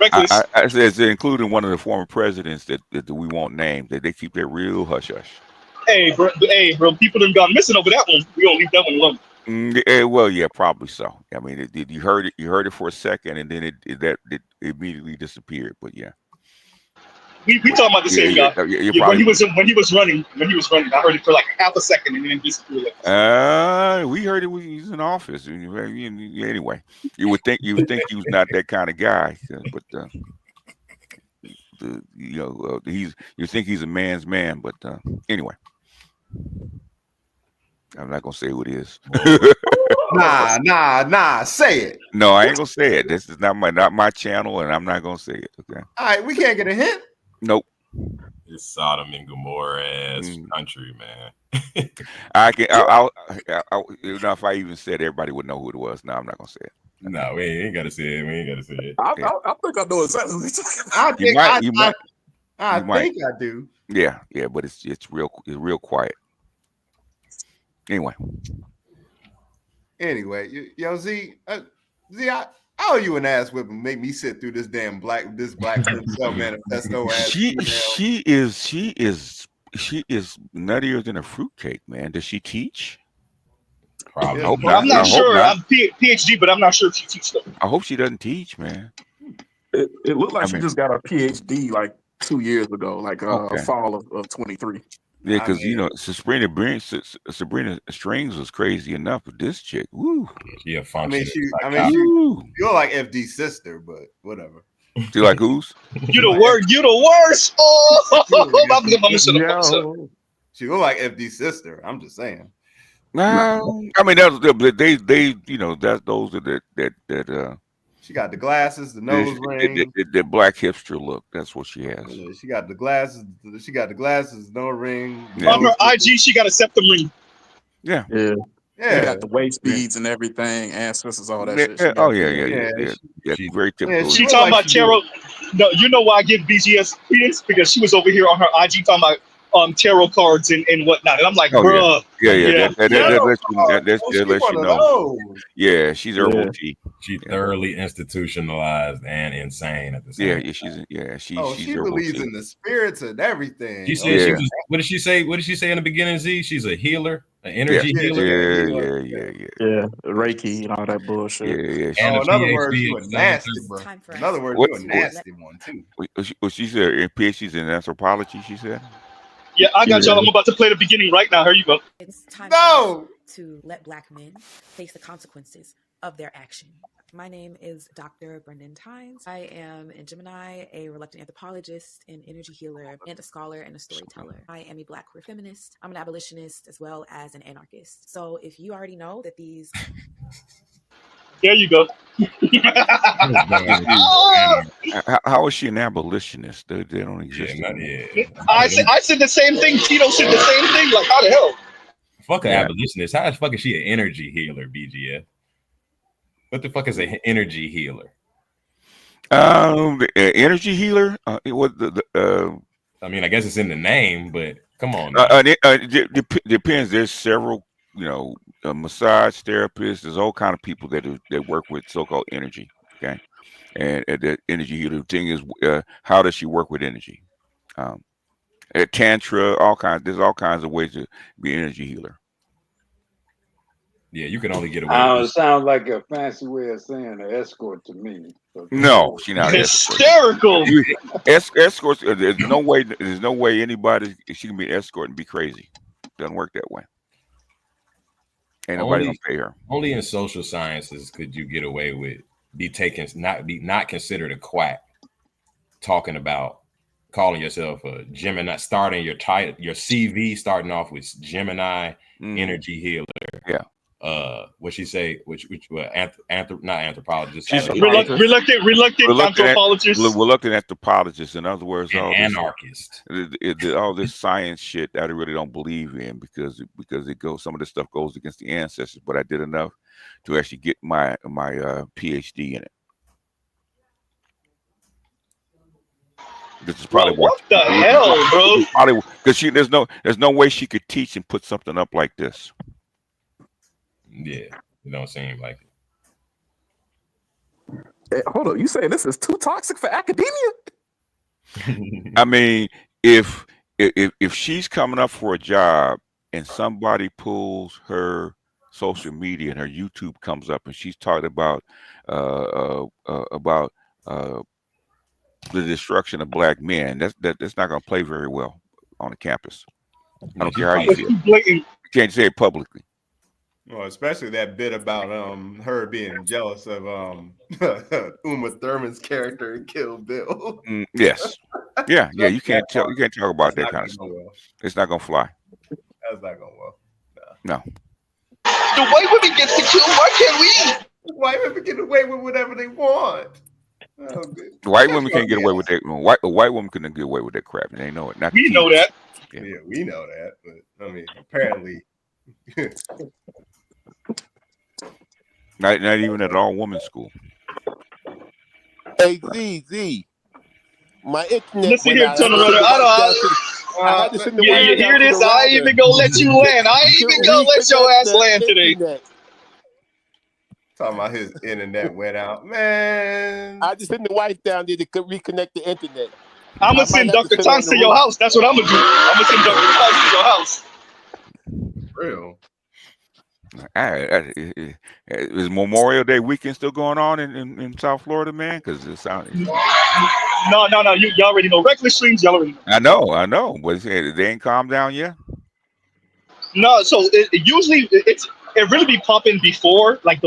Reckless. I said including one of the former presidents that we won't name. They keep that real hush hush. Hey, bro, people done gone missing over that one. We gonna leave that one alone. Well, yeah, probably so. I mean, you heard it for a second, and then it immediately disappeared. But yeah, we talking about the same guy. When he was running, I heard it for like half a second, and then it disappeared. We heard it when he was in office. Anyway, you would think he was not that kind of guy, but you think he's a man's man, but anyway. I'm not gonna say who it is. Nah. Say it. No, I ain't gonna say it. This is not my channel, and I'm not gonna say it. Okay. All right, we can't get a hint. Nope. It's Sodom and Gomorrah ass country, man. I'll if I even said, everybody would know who it was. No, I'm not gonna say it. No, we ain't gotta say it. We ain't gotta say it. I think I know exactly what you're talking about. I think I do. Yeah, but it's real quiet. Anyway, yo, Z, I owe you an ass whipping. Make me sit through this black manifesto ass. She is nuttier than a fruitcake, man. Does she teach? Probably. I'm not sure. I'm PhD, but I'm not sure if she teaches them. I hope she doesn't teach, man. It looked like she just got a PhD like 2 years ago, like fall of 23. Yeah, because Sabrina Strings was crazy enough, but this chick, woo. Yeah, you're like FD's sister, but whatever. You like who's? You the worst. Oh, she look like FD's sister. I'm just saying. No, I mean that's that's those that. She got the glasses, the nose ring, the black hipster look. That's what she has. She got the glasses. She got the glasses, no ring. Yeah. On her IG, she got a septum ring. Yeah. They got the waist beads and everything, ancestors, all that shit. Yeah. Very typical. She talking about tarot. No, you know why I give BGS credence? Because she was over here on her IG talking about tarot cards and whatnot, and I'm like, bruh. That lets you know. Yeah, she's herbal tea. She's thoroughly institutionalized and insane at the same time. She believes in the spirits and everything. She said she was. What did she say? What did she say in the beginning? Z, she's a healer. An energy healer. Yeah, Reiki and all that bullshit. Yeah. And in other words, PhD you a in nasty, too. bro. Time for In other us words, What? you a nasty one too. What she said? Her PhD's in anthropology. She said. Yeah, I got y'all. Yeah. I'm about to play the beginning right now. Here you go. It's time No. to let Black men face the consequences of their action. My name is Dr. Brendan Tynes. I am in Gemini, a reluctant anthropologist, an energy healer, and a scholar and a storyteller. I am a Black queer feminist. I'm an abolitionist as well as an anarchist. So if you already know that these... There you go. How is she an abolitionist? They don't exist anymore. I said the same thing. Tito said the same thing. Like, how the hell? Fuck an abolitionist. How the fuck is she an energy healer, BGF? What the fuck is an energy healer? The energy healer. I mean, I guess it's in the name, but come on. Depends. There's several, massage therapists. There's all kind of people that work with so-called energy. Okay, and the energy healer thing is, how does she work with energy? Tantra, there's all kinds of ways to be an energy healer. Yeah, you can only get away. It sounds like a fancy way of saying an escort to me. No, she's not hysterical. Escorts. There's no way anybody she can be an escort and be crazy. Doesn't work that way. Ain't nobody gonna pay her. Only in social sciences could you get away with not considered a quack, talking about calling yourself a Gemini, starting your CV starting off with Gemini energy healer. Yeah. What she say? Not anthropologist. She's reluctant anthropologist. Reluctant anthropologist. In other words, all anarchist. All this science shit that I really don't believe in because some of this stuff goes against the ancestors. But I did enough to actually get my PhD in it. This is probably what the hell, bro? Probably because there's no way she could teach and put something up like this. Yeah, it don't seem like it. Hey, hold on, you saying this is too toxic for academia? I mean, if she's coming up for a job and somebody pulls her social media and her YouTube comes up and she's talking about the destruction of Black men, that's not going to play very well on the campus. I don't care how you feel. You can't say it publicly. Well, especially that bit about her being jealous of Uma Thurman's character in Kill Bill. Yes. Yeah. You can't talk about that kind of stuff. Well. It's not gonna fly. That's not gonna well. No. The white women get to kill. Why can't we? White women get away with whatever they want. White women can't get away with that. White women couldn't get away with that crap. They know it. We know that. Yeah, we know that. But I mean, apparently. Not even at all women's school. Hey, Z, my internet. Listen here, Tony Runner. I had to send the you hear this? I ain't even gonna let you land. I ain't even gonna let your ass land today. Talking about his internet went out, man. I just sent the wife down there to reconnect the internet. I'm gonna send Dr. Tonks to your house. That's what I'm gonna do. I'm gonna send Dr. Tonks to your house. Real. Is Memorial Day weekend still going on in South Florida, man? Because it sounded. No. You already know. Reckless streams, y'all already know. I know. But they ain't calmed down yet. No. So usually it really be popping before, like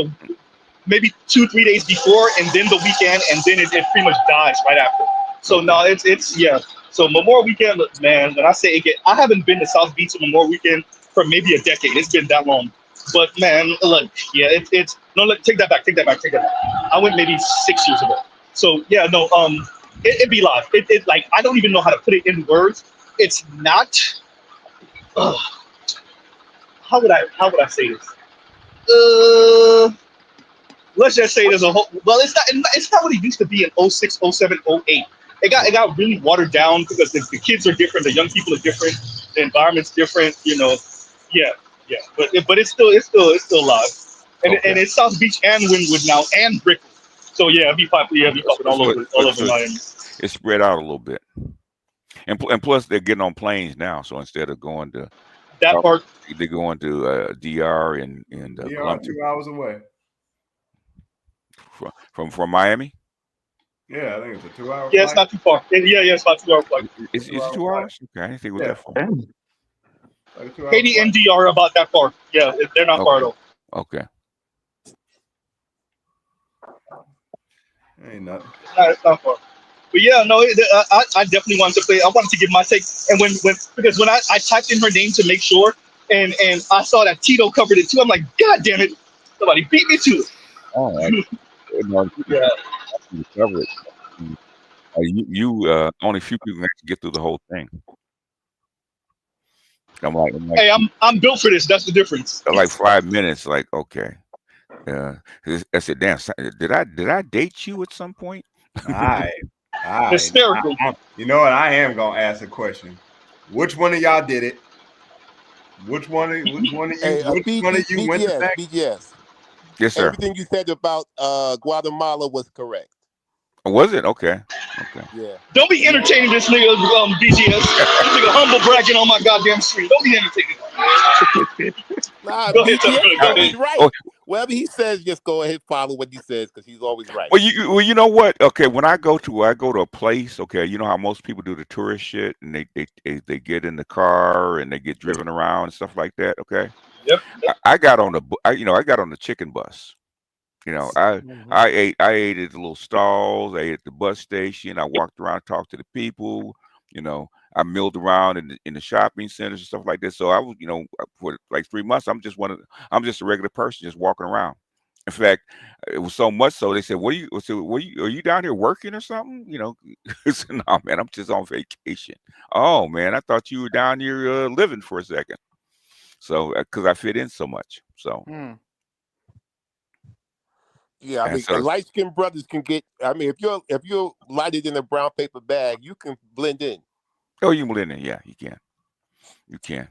maybe 2-3 days before, and then the weekend, and then it pretty much dies right after. So no, it's yeah. So Memorial Weekend, man. When I say I haven't been to South Beach on Memorial Weekend for maybe a decade. It's been that long. But man, look, yeah, it's no. Take that back. I went maybe 6 years ago. So yeah, no. It be live. It like I don't even know how to put it in words. It's not. How would I say this? Let's just say there's a whole. Well, it's not what it used to be in 06, 07, 08. It got really watered down because the kids are different, the young people are different, the environment's different. Yeah, but it's still live, and it's South Beach and Wynwood now and Brickell. So yeah, it'll be popping all over Miami. It's spread out a little bit, and plus they're getting on planes now. So instead of going to That part. They going to DR and DR, Columbia 2 hours away. from Miami. Yeah, I think it's a 2-hour Yeah, it's flight. not too far. Yeah, it's about 2 hour flight. Is it 2 hours? Okay, I didn't think it was that far. Like a 2-hour Haiti and flight. DR are about that far. Yeah, they're not far at all. Okay. Ain't nothing. It's not far. But yeah, no, I definitely wanted to play. I wanted to give my take, and because when I typed in her name to make sure, and I saw that Tito covered it too, I'm like, God damn it, somebody beat me to it. Oh, Yeah. Cover it. You only few people can actually get through the whole thing. I'm like, Hey, I'm built for this. That's the difference. like 5 minutes. Like, okay. I said, damn, did I date you at some point? All right. Hysterical. You know what? I am gonna ask a question. Which one of y'all did it? Which one of you? Hey, Which one of you went to back? BGS. Yes, sir. Everything you said about Guatemala was correct. Was it? Okay. Yeah. Don't be entertaining this nigga, BGS. This nigga humble bragging on my goddamn screen. Don't be entertaining. Nah, Go ahead, BGS go always ahead. right. Whatever he says, just go ahead follow what he says because he's always right. Well, you know what? Okay, when I go to a place, okay, you know how most people do the tourist shit, and they get in the car and they get driven around and stuff like that. Okay. Yep. I got on I got on the chicken bus. You know, I ate at the little stalls. I ate at the bus station. I walked around, talked to the people. You know, I milled around in the shopping centers and stuff like that. So I was, you know, for like 3 months, I'm just a regular person just walking around. In fact, it was so much so they said, are you down here working or something? You know, I said, no, man, I'm just on vacation. Oh man, I thought you were down here living for a second. So because I fit in so much. So Yeah, I and mean, so light-skinned brothers can get. I mean, if you're lighted in a brown paper bag, you can blend in. oh, you can blend in. Yeah, you can. You can.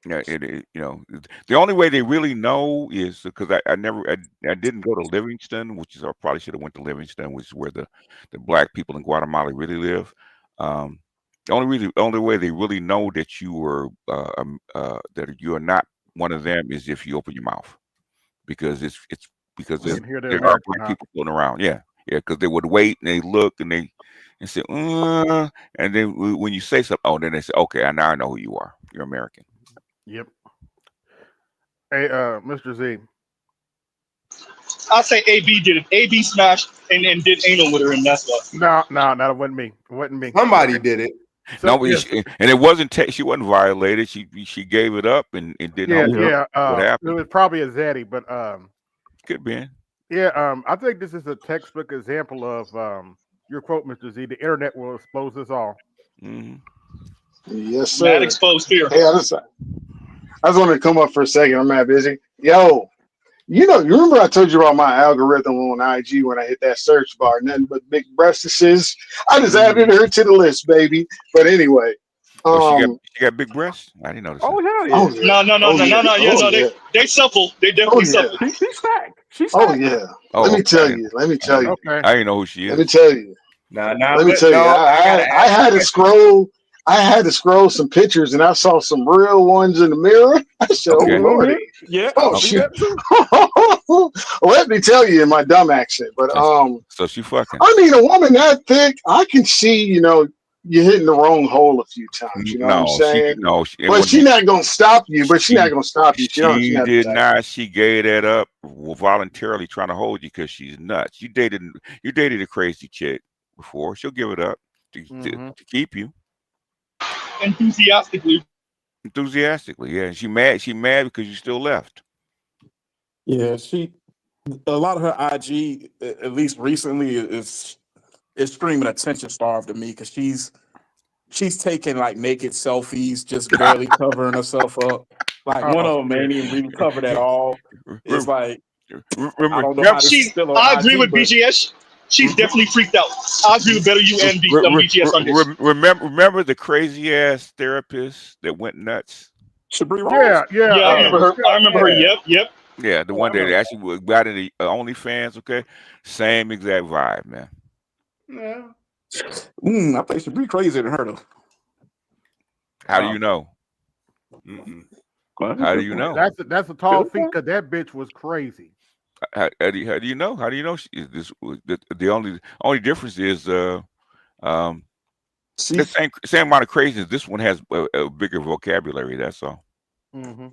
Yeah, you know, the only way they really know is because I didn't go to Livingston, which is I probably should have went to Livingston, which is where the black people in Guatemala really live. The only way they really know that you were that you are not one of them is if you open your mouth, because it's because You can hear the there are American, black people floating around. Yeah, because they would wait and they look and they say, and then when you say something, oh, then they say, okay, now I know who you are. You're American. Yep. Hey, Mr. Z. I say AB did it. AB smashed and did anal with her, and that's what. No, that wasn't me. It wasn't me. Somebody did it. So, No, but and it wasn't. She wasn't violated. She gave it up and didn't. What happened? It was probably a zaddy, but could be. Yeah, I think this is a textbook example of your quote, Mr. Z. The internet will expose us all. Mm-hmm. Yes, sir. Mad exposed fear. Hey, I just wanted to come up for a second. I'm not busy. Yo, you remember I told you about my algorithm on IG when I hit that search bar, nothing but big breastises. I just added her to the list, baby. But anyway, she got big breasts. I didn't notice. Oh hell yeah! Oh, yeah. No, they supple. They definitely supple. She's fat. She's Oh fat. yeah. Oh, Let me tell you. Okay. I didn't know who she is. Let me tell you. Let me tell you. I had to scroll. I had to scroll some pictures, and I saw some real ones in the mirror. I said, Okay. "Oh Lordy, Yeah. oh Okay. shit." Let me tell you in my dumb accent, but So she fucking. I mean, a woman that thick, I can see, you're hitting the wrong hole a few times. You know what I'm saying? But she's not gonna stop you. She not gonna stop you. She did not. She gave that up voluntarily, trying to hold you because she's nuts. You dated a crazy chick before. She'll give it up to keep you. Enthusiastically, yeah. And she mad because you still left. Yeah, a lot of her IG, at least recently, is screaming attention starved to me because she's taking like naked selfies, just barely covering herself up. Like one of them ain't even really covered at all. It's like I don't know how this is still on I agree IG, with but BGS. She's definitely freaked out. I agree with better you and BGS on this. Remember the crazy ass therapist that went nuts? Yeah. I remember her. Yep. Yeah, the one that actually got in the OnlyFans. Okay, same exact vibe, man. Yeah. I think she'd be crazier than her though. How do you know? How do you know? That's a tall feat because that bitch was crazy. How do you know? How do you know the only difference is the same amount of craziness. This one has a bigger vocabulary. That's all. Mm-hmm.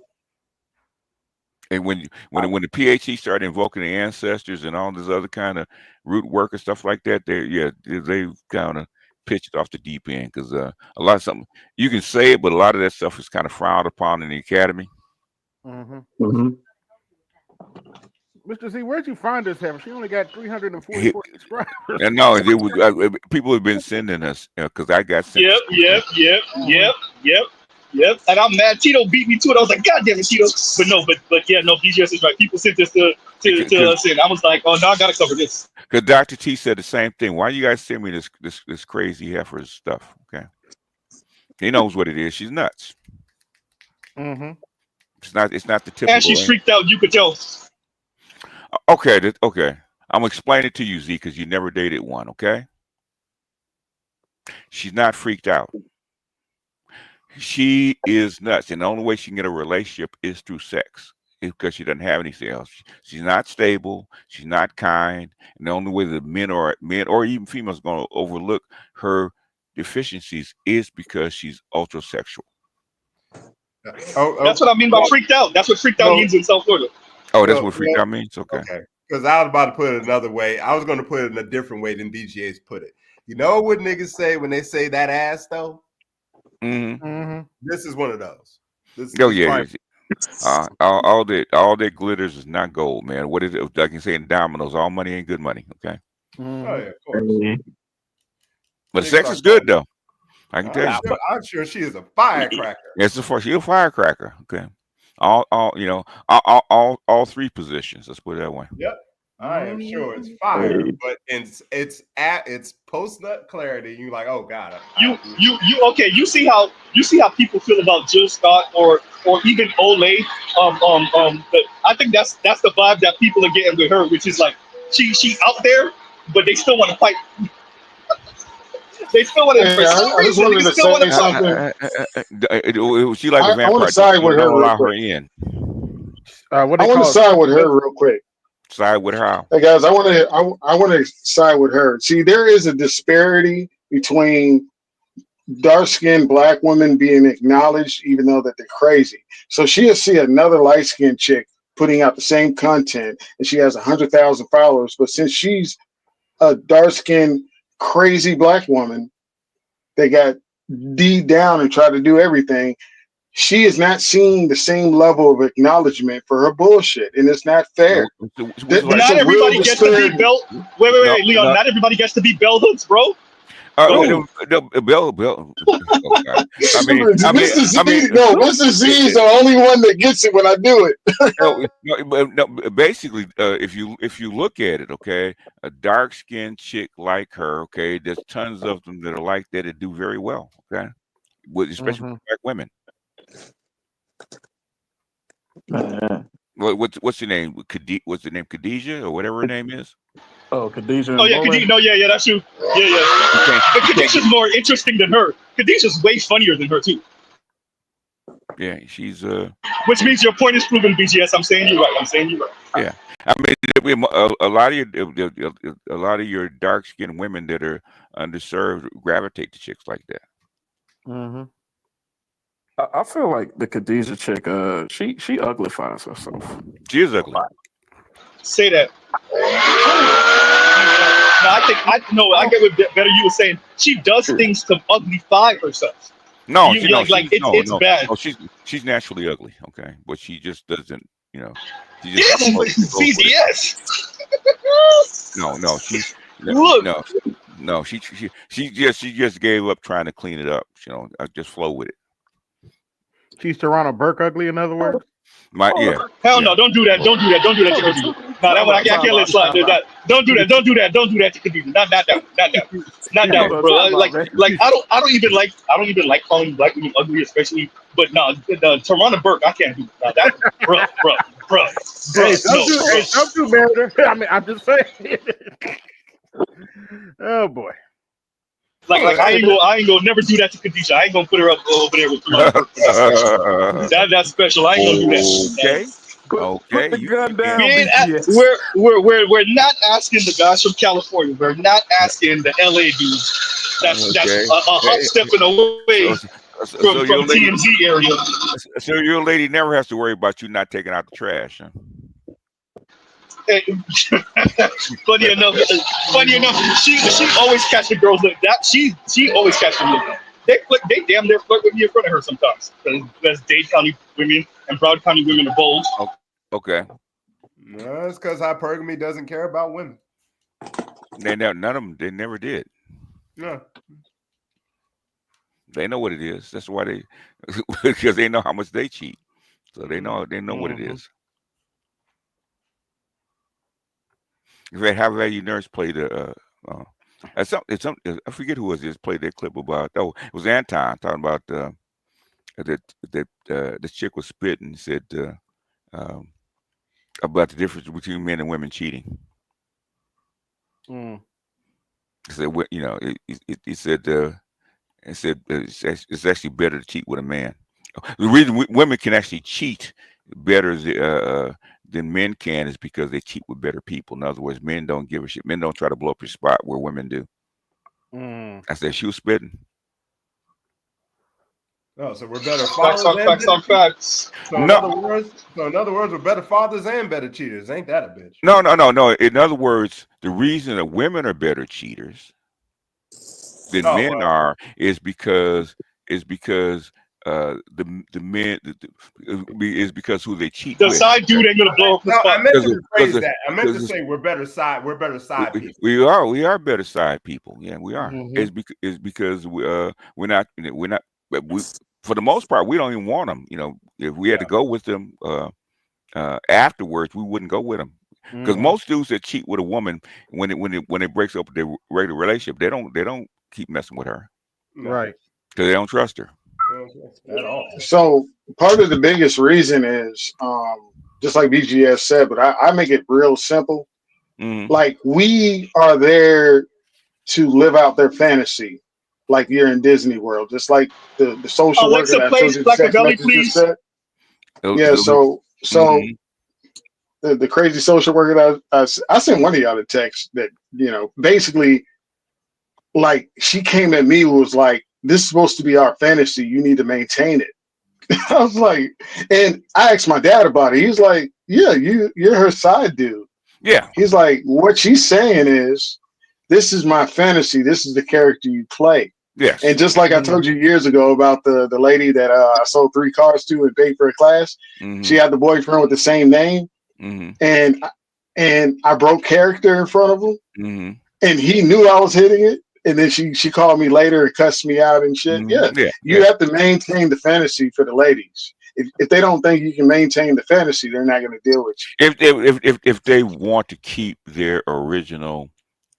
And when the PhD started invoking the ancestors and all this other kind of root work and stuff like that, they kind of pitched off the deep end because a lot of something you can say it, but a lot of that stuff is kind of frowned upon in the academy. Mm-hmm. Mm-hmm. Mr. Z, where'd you find this heifer? She only got 344 subscribers. And no, it was people have been sending us because I got sent. Yep. And I'm mad. Tito beat me to it. I was like, God damn it, Tito. But yeah, no, BGS is right. People sent this to us, and I was like, oh no, I gotta cover this. Because Dr. T said the same thing. Why you guys send me this crazy heifer stuff? Okay, he knows what it is. She's nuts. Mm-hmm. It's not the typical. And she's freaked out. You could tell. Okay. I'm gonna explain it to you, Z, because you never dated one. Okay. She's not freaked out. She is nuts, and the only way she can get a relationship is through sex. It's because she doesn't have anything else. She's not stable. She's not kind, and the only way that men or even females are going to overlook her deficiencies is because she's ultrasexual. That's what I mean by freaked out. That's what freaked out means in South Florida. Oh, that's what freaked out means? Okay. Because I was about to put it another way. I was going to put it in a different way than BGA's put it. You know what niggas say when they say that ass, though? Mm-hmm. Mm-hmm. This is one of those. All that glitters is not gold, man. What is it? I can say in dominoes, all money ain't good money. Okay. Mm-hmm. Oh yeah, of course. But sex is good though. I can tell you. I'm sure she is a firecracker. Yes, she's a firecracker. Okay. All three positions. Let's put it that way. Yep. I am sure it's fire, but it's post nut clarity. You like, oh god. Okay. You see how people feel about Jill Scott or even Olay. But I think that's the vibe that people are getting with her, which is like she's out there, but they still want to fight. They still want to. I just wanted to say something. She like a vampire. I want to side with her real quick. I want to side with her real quick. Side with her. Hey guys, I want to side with her. See, there is a disparity between dark-skinned black women being acknowledged, even though that they're crazy. So she'll see another light-skinned chick putting out the same content, and she has 100,000 followers. But since she's a dark-skinned, crazy black woman, they got D down and try to do everything. She is not seeing the same level of acknowledgement for her bullshit, and it's not fair. Not everybody gets to be bell. Wait, Leon. Not everybody gets to be bell hooks, bro. Bill. Mr. Z is the only one that gets it when I do it. Basically, if you look at it, okay, a dark-skinned chick like her, okay, there's tons of them that are like that that do very well, okay, especially with black women. What's your name? What's the name? Khadijah or whatever her name is. Oh, Khadijah. Oh yeah, Khadijah. No, yeah, that's you. Yeah. But Khadijah's more interesting than her. Khadijah's way funnier than her too. Yeah, she's Which means your point is proven, BGS. I'm saying you're right. Yeah, I mean, a lot of your dark-skinned women that are underserved gravitate to chicks like that. Mm-hmm. I feel like the Khadijah chick, she uglifies herself. She is ugly. Say that. No, I get what better you were saying. She does things to uglify herself. No, it's bad. No, she's naturally ugly, okay, but she just doesn't, She just yes. She just gave up trying to clean it up. I just flow with it. She's Toronto Burke ugly, in other words. Hell no! Don't do that. Don't do that. Don't do that. No, that one I can't let slide. Don't do that. Don't do that. Don't do that. Not that, bro. Like I don't even like calling black women ugly, especially. But no, the Toronto Burke, I can't do that. That, bro. Hey, don't do better. I mean, I'm just saying. Oh boy. Like I ain't gonna never do that to Khadijah. I ain't gonna put her up over there with 300 perks. That's special. That's special. I ain't gonna do that. Okay. Put the gun down, BGS. We're not asking the guys from California. We're not asking the LA dudes. That's a hop stepping away from TMZ area. So your lady never has to worry about you not taking out the trash. Huh? funny enough, she always catch the girls like that. She always catch them like that. They damn near flirt with me in front of her sometimes. That's Dade County women and Broward County women are bold. Okay. No, it's because hypergamy doesn't care about women. None of them. They never did. No. They know what it is. That's why they, because they know how much they cheat. So they know what it is. In fact, how about you nurse played I forget who was this played that clip about. Oh, it was Anton talking about that this chick was spitting. He said about the difference between men and women cheating. He said, you know, he said it's actually better to cheat with a man. The reason women can actually cheat better than men can is because they cheat with better people. In other words, men don't give a shit. Men don't try to blow up your spot where women do. I said she was spitting. No, so we're better fathers. Facts. So in other words, we're better fathers and better cheaters. Ain't that a bitch? No. In other words, the reason that women are better cheaters than men are is because the men is because who they cheat with. The side dude ain't gonna blow up the spot. I meant to rephrase that. I meant to say we're better side people. We are better side people. Yeah, we are. It's because we're not. But for the most part, we don't even want them. You know, if we had to go with them afterwards, we wouldn't go with them. Because most dudes that cheat with a woman when it breaks up their regular relationship, they don't keep messing with her, right? Because they don't trust her at all. So part of the biggest reason is just like BGS said, but I make it real simple. Like we are there to live out their fantasy, like you're in Disney World, just like the social Alexa, worker that please, told you Machiavelli, please. said. Yeah, so the crazy social worker that I sent one of y'all a text that, you know, basically like she came at me was like, this is supposed to be our fantasy, you need to maintain it. I was like, and I asked my dad about it. He's like, yeah, you're her side dude. Yeah. He's like, what she's saying is, this is my fantasy, this is the character you play. Yes. And just like I told you years ago about the lady that I sold 3 cars to and paid for a class, she had the boyfriend with the same name, and I broke character in front of him, and he knew I was hitting it. And then she called me later and cussed me out and shit. You have to maintain the fantasy for the ladies. If they don't think you can maintain the fantasy, they're not going to deal with you. If they want to keep their original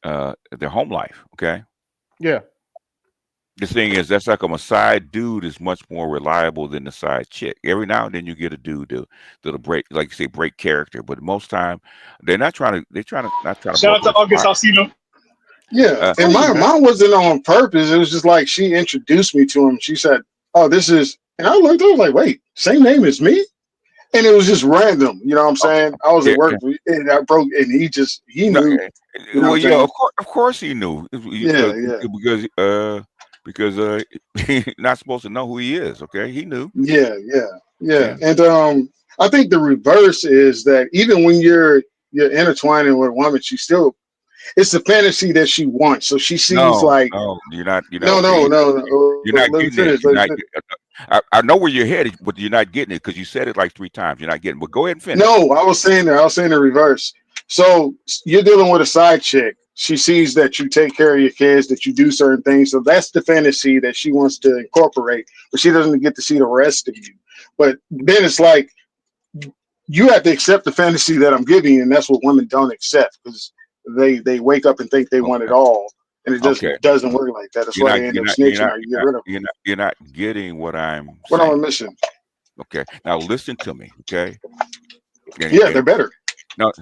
their home life, okay. Yeah. The thing is, that's like a side dude is much more reliable than the side chick. Every now and then you get a dude that'll break, like you say, break character, but most time they're not trying to. Shout out to August Alcino. Yeah, and mine wasn't on purpose. It was just like she introduced me to him. She said, "Oh, this is," and I looked. I was like, "Wait, same name as me?" And it was just random. You know what I'm saying? I was at work, and I broke, and he knew. You know well, yeah, of course he knew. Because he's not supposed to know who he is. Okay, he knew. Yeah. And I think the reverse is that even when you're intertwining with a woman, she still, it's the fantasy that she wants. So she sees like, no, you're not. No. You're not getting it. I know where you're headed, but you're not getting it because you said it like 3 times. You're not getting it. But go ahead and finish. No, I was saying the reverse. So you're dealing with a side chick. She sees that you take care of your kids, that you do certain things. So that's the fantasy that she wants to incorporate, but she doesn't get to see the rest of you. But then it's like, you have to accept the fantasy that I'm giving you, and that's what women don't accept because they wake up and think they want it all, and it just doesn't work like that. That's why they end up snitching or you get rid of them. You're not getting what I'm what saying. I'm missing. Okay, now listen to me. Okay. They're better. No,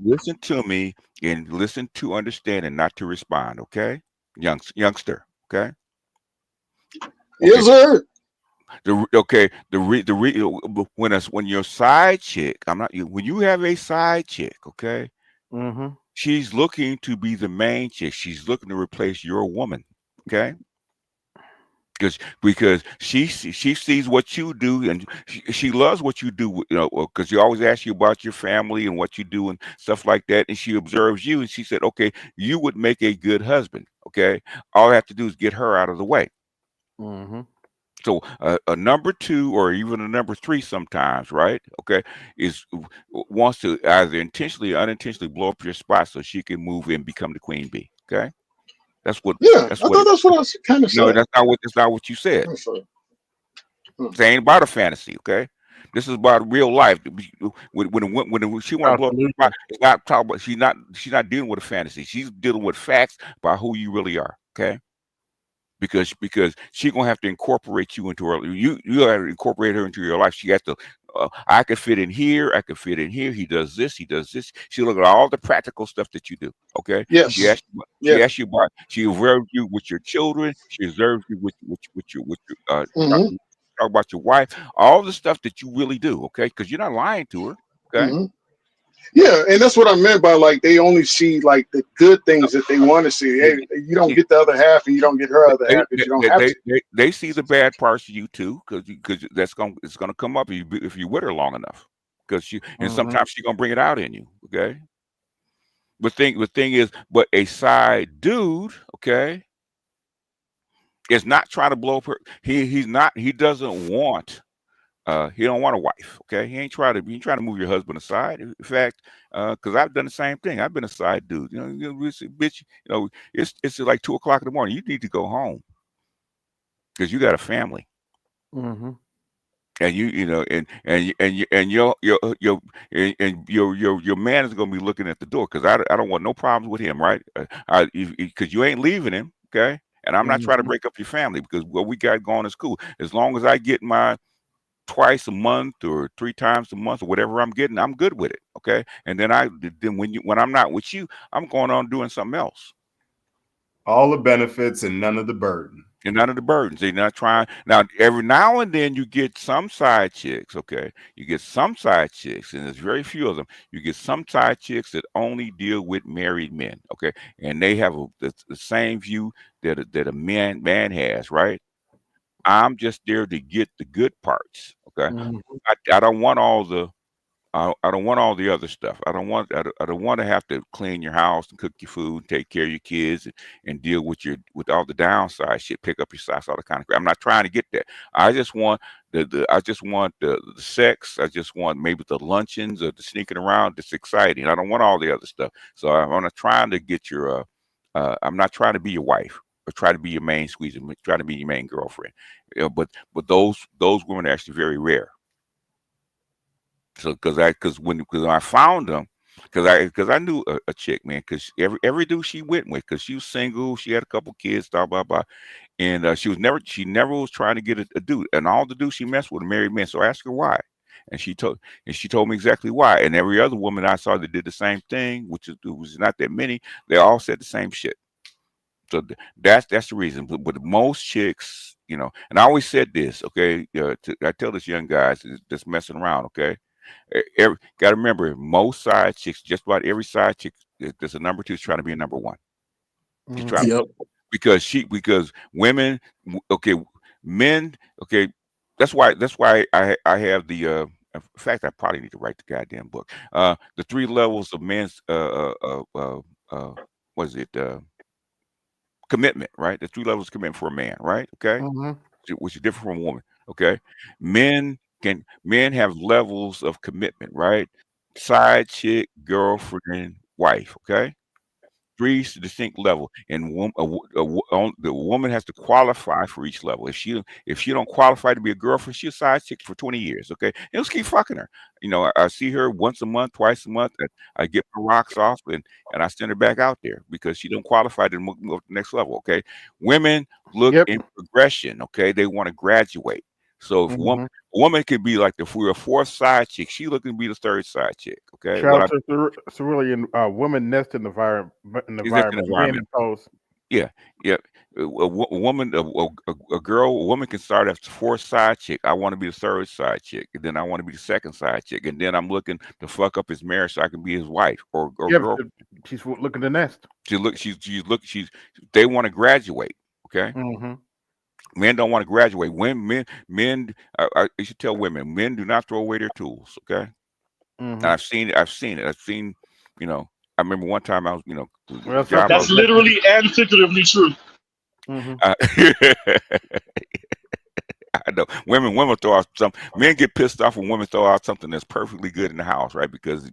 listen to me and listen to understand and not to respond. Okay. youngster. Okay. Yes, sir. When your side chick, when you have a side chick, okay, Mm-hmm. she's looking to be the main chick. She's looking to replace your woman, okay? Because she sees what you do, and she loves what you do, because she always asks you about your family and what you do and stuff like that, and she observes you, and she said, okay, you would make a good husband, okay? All I have to do is get her out of the way. Mm-hmm. So a number two or even a number three sometimes, right? Okay, wants to either intentionally or unintentionally blow up your spot so she can move in and become the queen bee. Okay, that's what Yeah, that's I what thought it. that's what I was kind of No, saying. that's not what you said. That's right. This ain't about a fantasy. Okay, this is about real life. When she want to blow up your spot, Absolutely. it's not talking about. She's not dealing with a fantasy. She's dealing with facts about who you really are. Okay. Because she gonna have to incorporate you into her. You have to incorporate her into your life. She has to. I could fit in here. I could fit in here. He does this. He does this. She look at all the practical stuff that you do. Okay. She Yes. asks. Yeah. She asks you about. She observes you with your children. She observes you with your. Mm-hmm. Talk about your wife. All the stuff that you really do. Okay. Because you're not lying to her. Okay. Mm-hmm. Yeah, and that's what I meant by like they only see like the good things that they want to see. Hey, you don't get the other half, and you don't get her other They half because you don't have to. they see the bad parts of you too, because it's gonna come up if you with her long enough, and Mm-hmm. sometimes she's gonna bring it out in you. Okay, the thing is, but a side dude, okay, is not trying to blow up her. He doesn't want. He don't want a wife. Okay, he ain't trying to move your husband aside. In fact, because I've done the same thing. I've been a side dude. Bitch. It's like 2 o'clock in the morning. You need to go home because you got a family. Mm-hmm. And your man is gonna be looking at the door because I don't want no problems with him, right? Because you ain't leaving him, okay? And I'm not trying to Mm-hmm. break up your family because what we got going is cool. As long as I get my twice a month or 3 times a month or whatever I'm getting, I'm good with it, okay? And then when I'm not with you, I'm going on doing something else. All the benefits and none of the burden. And none of the burdens. They're not trying. Now, every now and then you get some side chicks, okay? You get some side chicks, and there's very few of them. You get some side chicks that only deal with married men, okay? And they have the same view that a man has, right? I'm just there to get the good parts, okay? Mm-hmm. I don't want all the I don't want all the other stuff. I don't want to have to clean your house and cook your food, take care of your kids, and deal with all the downside shit, pick up your socks, all the kind of crap. I'm not trying to get that. I just want the sex. I just want maybe the luncheons or the sneaking around. That's exciting. I don't want all the other stuff. So I'm not trying to get your. I'm not trying to be your wife or try to be your main squeeze, try to be your main girlfriend. But those women are actually very rare. So because when I found them, because I knew a chick, man, because every dude she went with, because she was single, she had a couple kids, blah blah blah, and she never was trying to get a dude, and all the dudes she messed with were married men. So I asked her why, and she told me exactly why. And every other woman I saw that did the same thing, which was not that many, they all said the same shit. So that's the reason. But most chicks, and I always said this, okay, I tell this young guys that's messing around, okay. Got to remember, most side chicks, just about every side chick that's a number two is trying to be a number one. She's trying Mm-hmm. to, because women, okay, men, okay. That's why I have the. In fact, I probably need to write the goddamn book. The 3 levels of men's what is it? Commitment, right? The 3 levels of commitment for a man, right? Okay, Mm-hmm. which is different from a woman. Okay, men have levels of commitment, right? Side chick, girlfriend, wife. Okay, 3 distinct level, and the woman has to qualify for each level. If she don't qualify to be a girlfriend, she's a side chick for 20 years. Okay, and let's keep fucking her. I see her once a month, twice a month. I get my rocks off, and I send her back out there because she don't qualify to move to the next level. Okay, women look Yep. in progression. Okay, they want to graduate. So if Mm-hmm. a woman could be like the 4th side chick, she looking to be the 3rd side chick. Okay, Shout out to Cerulean women nest in the is this an environment, men environment? impose. Yeah, yeah. A woman can start as the fourth side chick. I want to be the third side chick, and then I want to be the second side chick, and then I'm looking to fuck up his marriage so I can be his wife or Yeah, girl. she's looking to nest. She's. They want to graduate. Okay. Mm-hmm. Men don't want to graduate. Men. You should tell women. Men do not throw away their tools. Okay. Mm-hmm. And I've seen it. You know. I remember one time I was. Well, job. That's literally and figuratively true. Mm-hmm. I know women throw out some. Men get pissed off when women throw out something that's perfectly good in the house, right? Because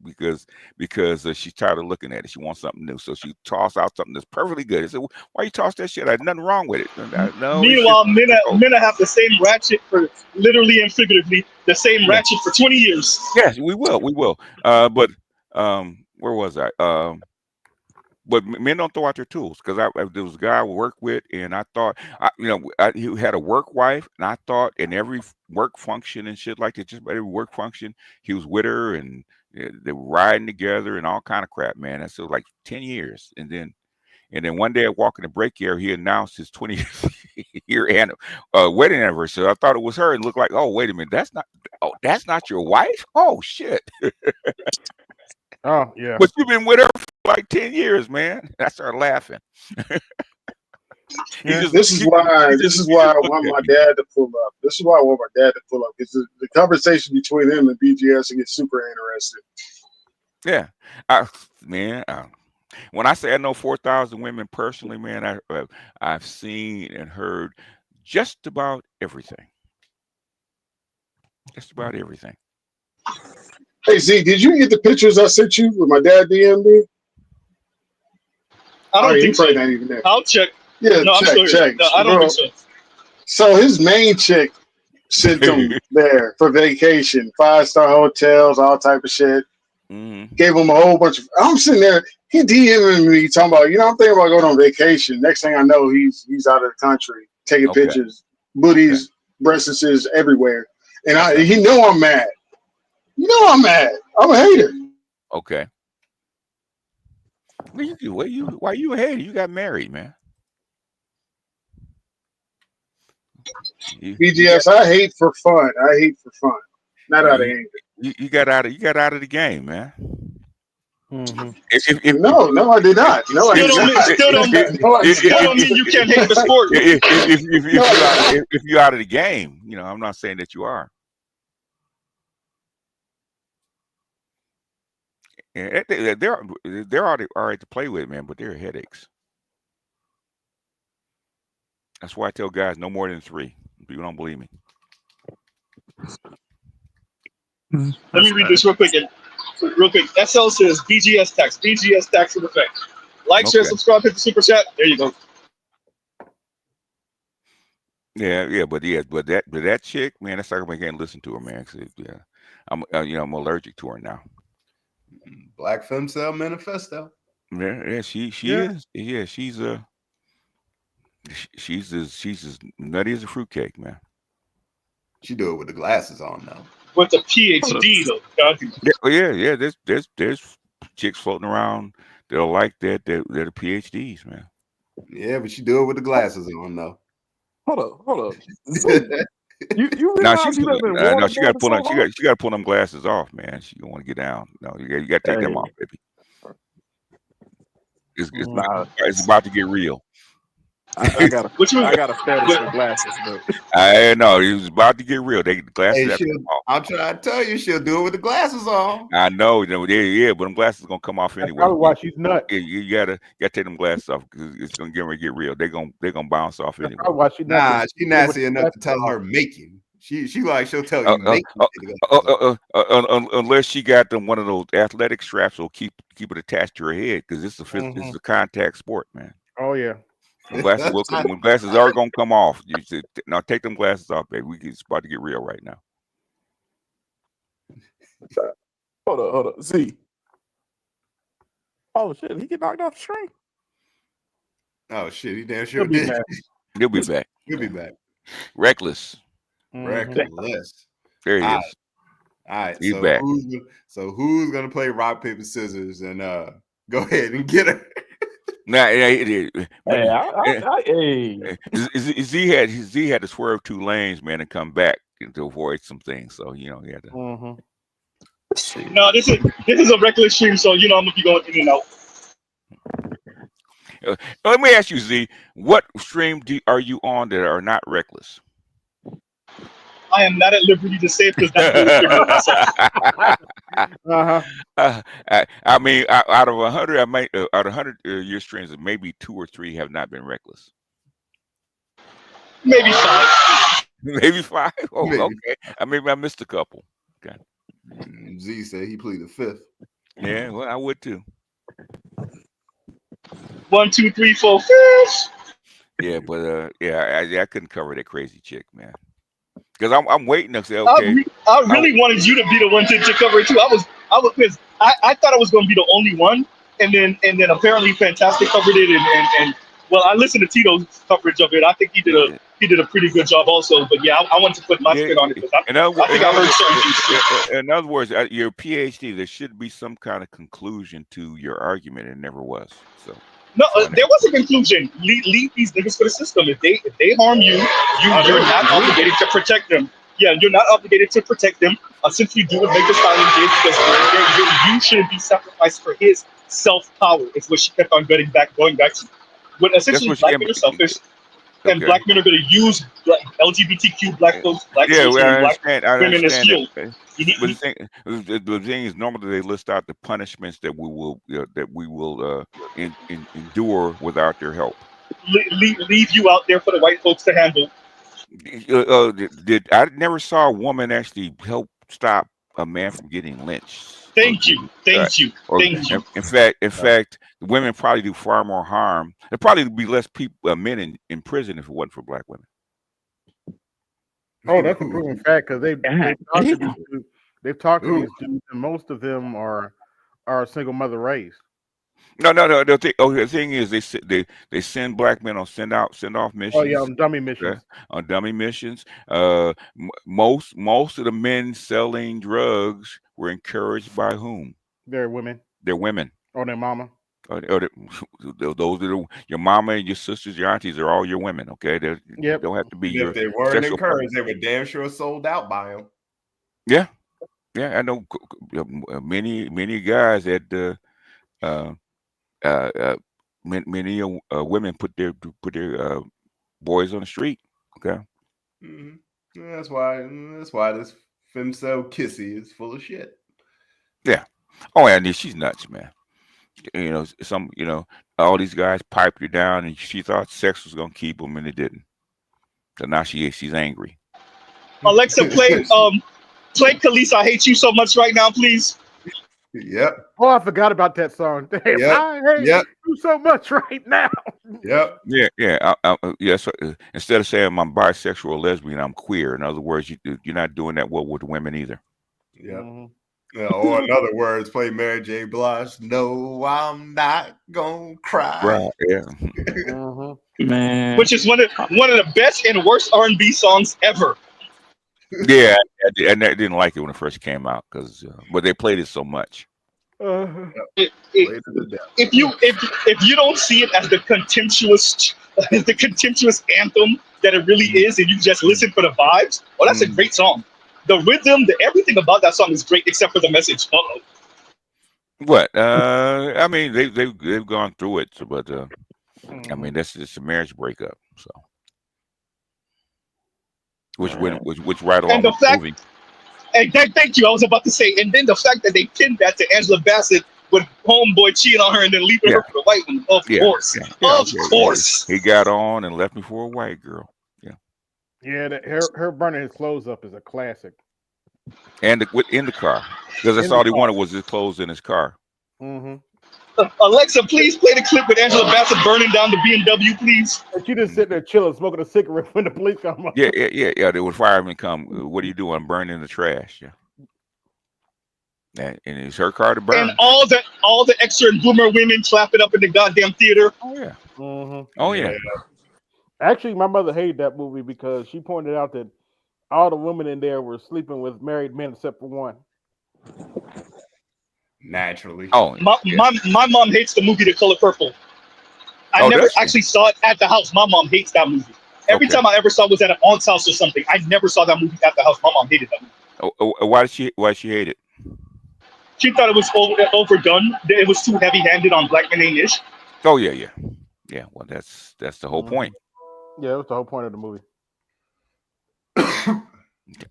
she's tired of looking at it. She wants something new, so she toss out something that's perfectly good. I said, "Why you toss that shit? There's nothing wrong with it." No. Meanwhile, men have the same ratchet for literally and figuratively the same ratchet for 20 years. Yes, we will. But where was I? But men don't throw out their tools because there was a guy I worked with, and I thought, he had a work wife, and I thought in every work function and shit like that, just about every work function, he was with her, and they were riding together and all kind of crap, man. That's so like 10 years, and then one day I walk in the break area, he announced his 20-year wedding anniversary. So I thought it was her, and looked like, oh wait a minute, that's not your wife? Oh shit. Oh yeah. But you've been with her for like 10 years, man. I started laughing. This is why I want my dad to pull up. This is why I want my dad to pull up, because the conversation between him and BGS gets super interesting. Yeah, when I say I know 4,000 women personally, man, I've seen and heard just about everything. Just about everything. Hey Z, did you get the pictures I sent you with my dad DM'd me? I don't think so. Not even there. I'll check. Yeah, no, check. No, I don't think so. So his main chick sent him there for vacation, 5-star hotels, all type of shit. Mm-hmm. Gave him a whole bunch of. I'm sitting there. He DMing me talking about, I'm thinking about going on vacation. Next thing I know, he's out of the country taking pictures, booties, breasts everywhere, and he know I'm mad. I'm mad. I'm a hater. Okay. Why you a hater? You got married, man. BGS, I hate for fun. Not out of anger. You got out of the game, man. Mm-hmm. No, I did not. No, I did not. Still don't mean you can't hate the sport. If you're out of the game, I'm not saying that you are. Yeah, they're all right to play with, man, but they're headaches. That's why I tell guys no more than 3. People don't believe me. Let me read this real quick. SL says BGS tax in effect. Like, share, subscribe, hit the super chat. There you go. Yeah, but that chick, man, that's like I can't listen to her, man. I'm allergic to her now. Black Femcell Manifesto. Yeah, she is. Yeah, she's as nutty as a fruitcake, man. She do it with the glasses on though. With the PhD though. Yeah. There's chicks floating around that are like that. They're the PhDs, man. Yeah, but she do it with the glasses on though. Hold up. You realize you no, she got to pull them. She got to pull them glasses off, man. She don't want to get down. No, you got to take them off, baby. It's about to get real. I got a fetish for glasses, but I know it was about to get real. They glasses. Hey, I'm trying to tell you, she'll do it with the glasses on. I know, but them glasses are gonna come off anyway. Probably why she's nuts. You gotta take them glasses off because it's gonna get real. They're gonna bounce off anyway. Why she nuts. She nasty enough to tell her making. She'll tell you making. Unless she got them one of those athletic straps will keep it attached to her head because this is a contact sport, man. Oh yeah. When glasses are gonna come off. Now take them glasses off, baby. It's about to get real right now. Hold up. See. Oh shit, he get knocked off the screen. Oh shit, he damn sure did. He'll be back. He'll be back. Reckless. Reckless. There he is. All right. He's back. Who's gonna play rock, paper, scissors and go ahead and get her? Nah, Hey, hey. Z had to swerve 2 lanes, man, and come back to avoid some things. So you know he had to. No, this is a regular stream, so you know I'm gonna be going in and out. Let me ask you, Z, what stream are you on that are not reckless? I am not at liberty to say it because that's really triggering myself. I mean, out of 100, out of 100 your streams, maybe 2 or 3 have not been reckless. Maybe 5. Maybe 5. Oh, Maybe. okay. Maybe I missed a couple. Okay. Z said he pleaded 5th. Yeah, well, I would too. 1, 2, 3, 4, 5. Yeah, but I couldn't cover that crazy chick, man. Because I'm waiting to say, okay. I really wanted you to be the one to cover it too. I was because I thought I was going to be the only one, and then apparently Fantastic covered it, and well, I listened to Tito's coverage of it. I think he did a pretty good job also. But yeah, I wanted to put my spin on it because I think I heard certain things too. In other words, your PhD, there should be some kind of conclusion to your argument. It never was. So. No, there was a conclusion. Leave these niggas for the system. If they harm you, you're not obligated to protect them. Yeah, you're not obligated to protect them. Since you do what Make the Stallion did, because you shouldn't be sacrificed for his self-power. It's what she kept on going back to. When essentially black men are selfish, and black men are going to use LGBTQ black folks, black children, and black women as fuel. But the thing is, normally they list out the punishments that we will endure without their help. Leave you out there for the white folks to handle. I never saw a woman actually help stop a man from getting lynched. Thank you. In fact, women probably do far more harm. There'd probably be less men in prison if it wasn't for black women. Oh, that's a proven fact because they've talked to these dudes, and most of them are single mother raised. No. The thing is, they send black men on send off missions. Oh yeah, on dummy missions. On dummy missions. Most of the men selling drugs were encouraged by whom? They're women. They're women. Or their mama. Those are your mama and your sisters, your aunties are all your women. Okay, they don't have to be your. If they weren't encouraged, they were damn sure sold out by them. Yeah, I know many guys that many women put their boys on the street. Okay, that's why this femcel kissy is full of shit. Yeah. Oh, and she's nuts, man. All these guys piped her down, and she thought sex was gonna keep them, and it didn't. So now she's angry. Alexa, play Khalees, I Hate You So Much right now, please. Yep. Oh, I forgot about that song. Damn, yep. I hate you so much right now. Yep. Yeah. So instead of saying I'm bisexual or lesbian, I'm queer. In other words, you're not doing that well with women either. Yep. Or in other words, play Mary J. Blige. No, I'm not gonna cry. Right. Yeah. Man. Which is one of the best and worst R&B songs ever. Yeah, I didn't like it when it first came out but they played it so much. If you don't see it as the contemptuous anthem that it really is, and you just listen for the vibes, that's a great song. The rhythm, everything about that song is great except for the message. What? I mean, they've gone through it, but I mean that's just a marriage breakup. So, which right along with the movie. And thank you. I was about to say, and then the fact that they pinned that to Angela Bassett with homeboy cheating on her and then leaving her for the white one. Of course. He got on and left me for a white girl. Yeah, her burning his clothes up is a classic. And in the car, because that's all he wanted was his clothes in his car. Alexa, please play the clip with Angela Bassett burning down the BMW, please. But you just sitting there chilling, smoking a cigarette when the police come up. Yeah. They would firemen come. What are you doing? I'm burning the trash. Yeah. And it's her car to burn. And all the extra boomer women clapping up in the goddamn theater. Oh yeah. Oh yeah. Actually, my mother hated that movie because she pointed out that all the women in there were sleeping with married men except for one. Naturally. My mom hates the movie The Color Purple. I Oh, never does she? actually saw it at the house. My mom hates that movie. Every Okay. time I ever saw it was at an aunt's house or something. I never saw that movie at the house. My mom hated that movie. Why did she hate it? She thought it was overdone. It was too heavy-handed on black men ain't ish. Oh yeah. Well, that's the whole point. Yeah, that was the whole point of the movie.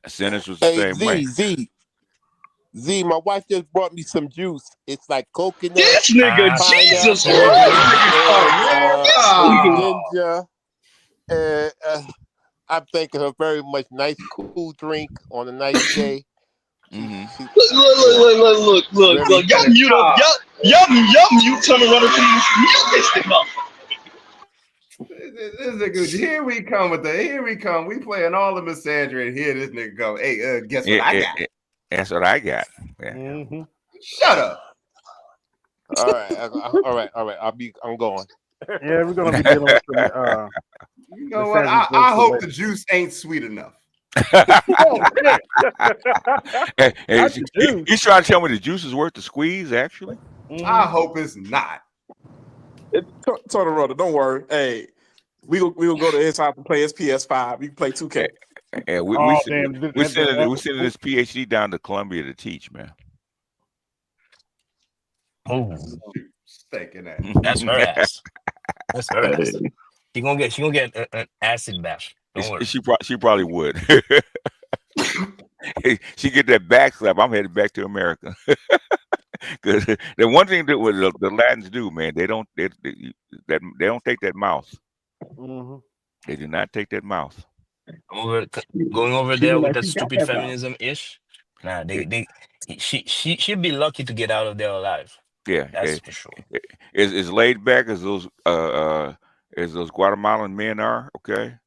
Sinners was the Hey, same way. Z, my wife just brought me some juice. It's like coconut, This nigga, Jesus pineapple, ginger. I'm thinking of very much nice, cool drink on a nice day. Look. Y'all mute up. Y'all mute Turner Runner, please. Mute this thing up. This is a good. Here we come. We playing all the Misandry, and here this nigga go. Hey, guess what I got? That's what I got. Yeah. Mm-hmm. Shut up. All right. I'm going. Yeah, we're gonna be dealing with some. You know what? I hope the juice ain't sweet enough. He's trying to tell me the juice is worth the squeeze. Actually, I hope it's not. Turn around. Don't worry. Hey, we will go to his house and play his PS5. You can play 2K. And we're sending this PhD down to Columbia to teach, man. Oh, stinking ass. That's her ass. That's her ass. She gonna get an acid bath. Don't worry. She probably would. She get that back slap. I'm headed back to America. Because the one thing that the Latins do, man, they don't take that mouse. Mm-hmm. They do not take that mouse. Going over there with that stupid feminism ish. Nah, she'd be lucky to get out of there alive. Yeah, that's for sure. As laid back as those Guatemalan men are, okay.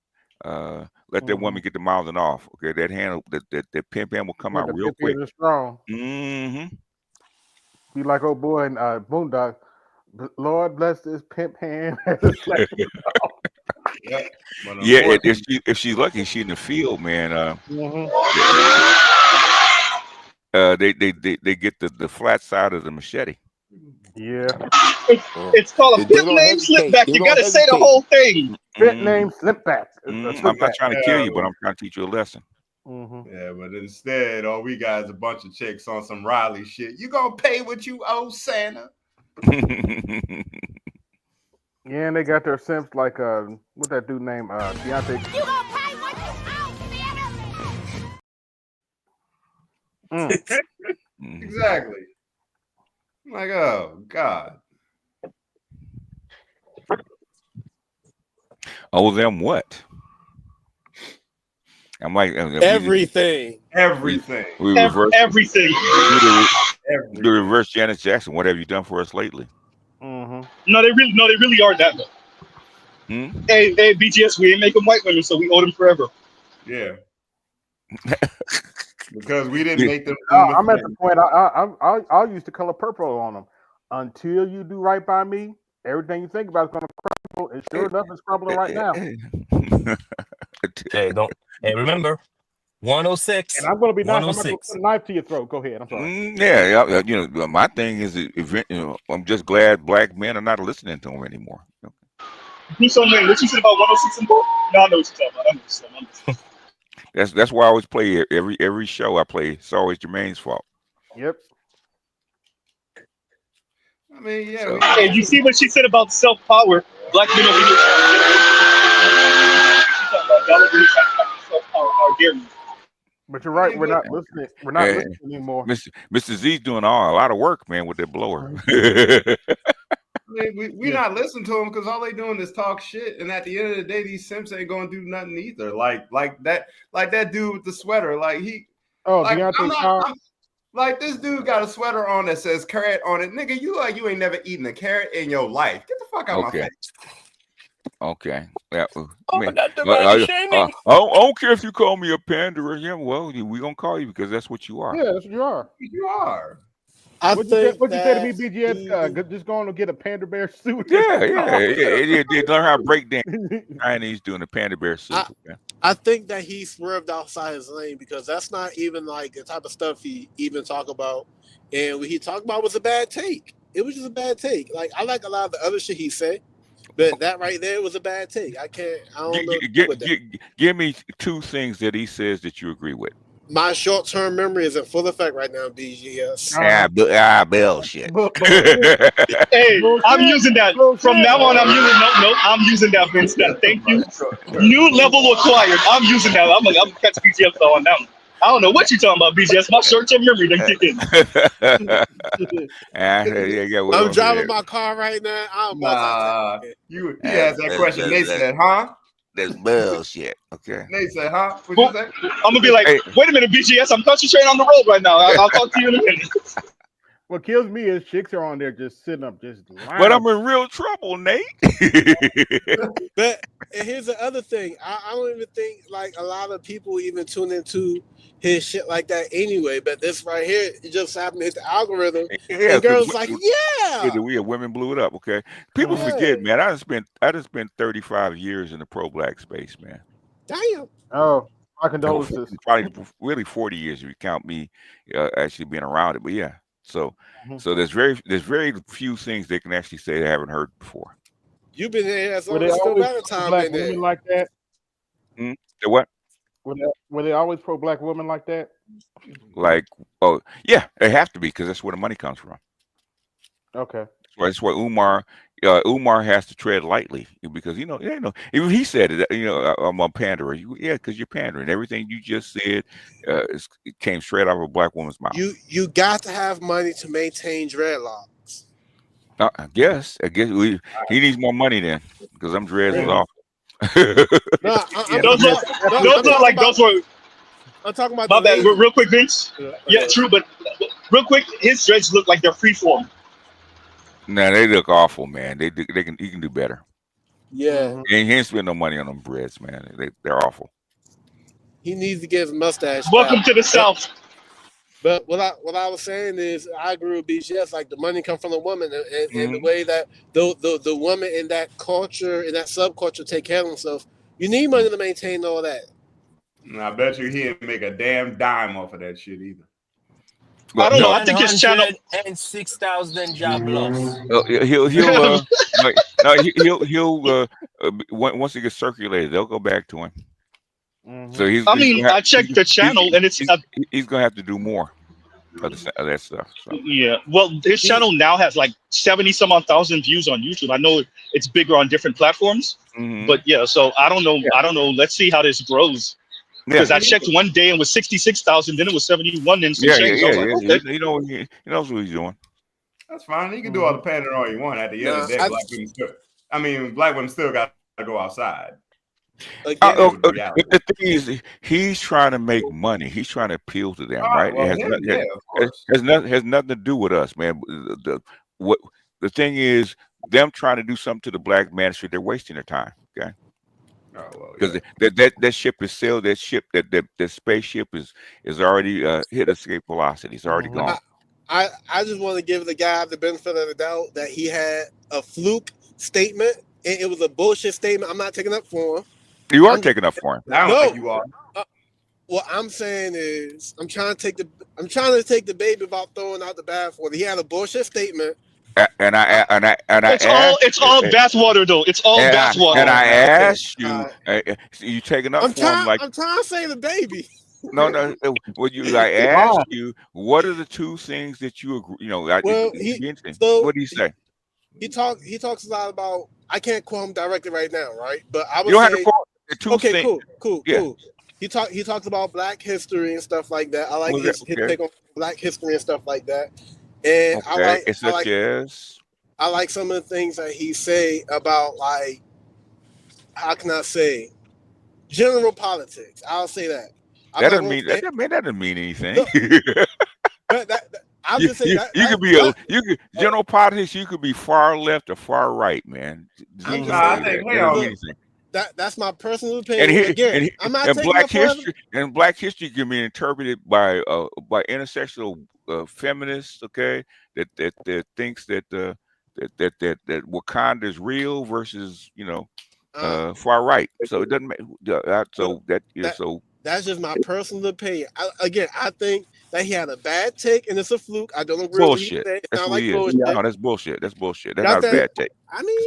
Let that woman get the mouthing off. Okay, that hand, that pimp hand will come out real quick. Strong. Mm-hmm. Be like old boy in Boondock. Lord bless this pimp hand. Yep. Yeah, if she's lucky, she's in the field, man. They get the flat side of the machete. Yeah. It's called a pimp name slip back. You gotta say the whole thing. Pimp name slip back. I'm not trying to kill you, but I'm trying to teach you a lesson. Yeah, but instead, all we got is a bunch of chicks on some Riley shit. You gonna pay what you owe, Santa? Yeah, and they got their simps like what that dude named Deontay. You gonna pay what you owe, Santa? Exactly. I'm like, oh God. Oh, them what? I'm like everything. We reverse everything. Do reverse Janet Jackson. What have you done for us lately? Mm-hmm. No, they really are that though. Hey, BGS, we ain't making white women, so we owe them forever. Yeah. Because we didn't make them. I'm at the point. I'll use the color purple on them. Until you do right by me, everything you think about is gonna crumble. And sure enough, it's crumbling right now. Hey, remember, 106. And I'm gonna be nice. I'm not gonna put a knife to your throat. Go ahead. I'm sorry. Yeah, you know, my thing is, I'm just glad black men are not listening to them anymore. Who's on man? What you said about 106 and 4? No, I know what you're talking about. That's why I always play every show I play. It's always Jermaine's fault. Yep. I mean, yeah. So, hey, you see what she said about self-power? Black men over here. How dare you? But you're right. We're not listening. We're not listening anymore. Mr. Z's doing a lot of work, man, with that blower. I mean, we not listening to them because all they doing is talk shit, and at the end of the day, these simps ain't gonna do nothing either. Like that dude with the sweater. Like he. Oh, like, Deontay. Like this dude got a sweater on that says carrot on it. Nigga, you ain't never eaten a carrot in your life. Get the fuck out of my face. Okay. Yeah. I don't care if you call me a panderer. Yeah, well, we gonna call you because that's what you are. Yeah, that's what you are. You are. What you say to me, BGS? Just going to get a panda bear suit. Yeah. They learn how to break dance. Chinese doing a panda bear suit. I think that he swerved outside his lane because that's not even like the type of stuff he even talk about. And what he talked about was a bad take. It was just a bad take. Like I like a lot of the other shit he said, But that right there was a bad take. I don't know what to do with that. Give me two things that he says that you agree with. My short-term memory is in full effect right now, BGS. Bullshit. Hey, I'm using that from now on. I'm using I'm using that, Vince. That thank you. New level acquired. I'm using that. I'm gonna catch BGS on that one. I don't know what you're talking about, BGS. My short-term memory done kicked in. I'm driving my car right now. I don't Nah, he asked that question. They said, "Huh?" That's bullshit. Okay. They said, "Huh?" What you say? I'm gonna be like, wait a minute, BGS. I'm concentrating on the road right now. I'll talk to you in a minute. What kills me is chicks are on there just sitting up, just lying. But I'm in real trouble, Nate. But here's the other thing. I don't even think like a lot of people even tune into his shit like that anyway. But this right here, it just happened to hit the algorithm. Yeah, and girls like, yeah. Women blew it up. Okay, people forget, man. I just spent 35 years in the pro-black space, man. Damn. Oh, my condolences. Probably really 40 years if you count me actually being around it. But yeah, so there's very few things they can actually say they haven't heard before. You've been there as long as still Valentine black been there. women like that? The what? Were they always pro-black women like that? Like, oh yeah, they have to be because that's where the money comes from. Okay. That's why Umar has to tread lightly because even he said it. I'm a panderer. Yeah, because you're pandering. Everything you just said it came straight out of a black woman's mouth. You got to have money to maintain dreadlocks. I guess he needs more money then because I'm dreads is awful. Those were. I'm talking about. My bad. Real quick, Vince. Yeah, true, but real quick, his dreads look like they're freeform. Nah, they look awful, man. He can do better. Yeah. He ain't spend no money on them dreads, man. They're awful. He needs to get his mustache. Welcome to the South. But what I was saying is, I agree with BGS. Like the money comes from the woman, and the way that the woman in that culture, in that subculture, take care of themselves. You need money to maintain all that. And I bet you he didn't make a damn dime off of that shit either. I don't know. I think his channel and 6,000 job loss. He'll once it gets circulated, they'll go back to him. So I checked the channel, and he's gonna have to do more of that stuff. So. Yeah, well, his channel now has like 70-some odd thousand views on YouTube. I know it's bigger on different platforms, but yeah. So I don't know. Yeah. I don't know. Let's see how this grows. Because I checked one day and was 66,000, then it was 71 and some change. He knows what he's doing. That's fine. You can do all the pandering all you want. At the end of the day, black women still got to go outside. The thing is, he's trying to make money. He's trying to appeal to them, right? Well, it has nothing to do with us, man. The thing is, them trying to do something to the black manosphere, they're wasting their time. Okay. Because that ship is sailed. That spaceship is already hit escape velocity. It's already gone. I just want to give the guy the benefit of the doubt that he had a fluke statement. And it was a bullshit statement. I'm not taking up for him. You are taking up for him. I don't think you are. What I'm saying is, I'm trying to take the baby about throwing out the bathwater. He had a bullshit statement. It's all bathwater though. It's all bathwater. And I asked you, you taking up for him like I'm trying to say the baby. No. I asked you, what are the two things that you agree? What do you say? He talks a lot about. I can't quote him directly right now, right? But I would you don't have to quote the two okay, things. Cool. He talks about Black history and stuff like that. I like his take on Black history and stuff like that. And I like some of the things that he say about, like, how can I say, general politics. I'll say that. That doesn't mean anything. I'll just say that you could be general politics. You could be far left or far right, man. That's my personal opinion. I'm not taking Black history. And Black history can be interpreted by intersectional feminists. Okay, that thinks that Wakanda is real versus far right. So it doesn't make that's just my personal opinion. I think that he had a bad take and it's a fluke. I don't agree with what he Bullshit. said. It That's sound what like he is. bullshit. No, that's bullshit. That's bullshit. That's Got not a that? bad take. I mean,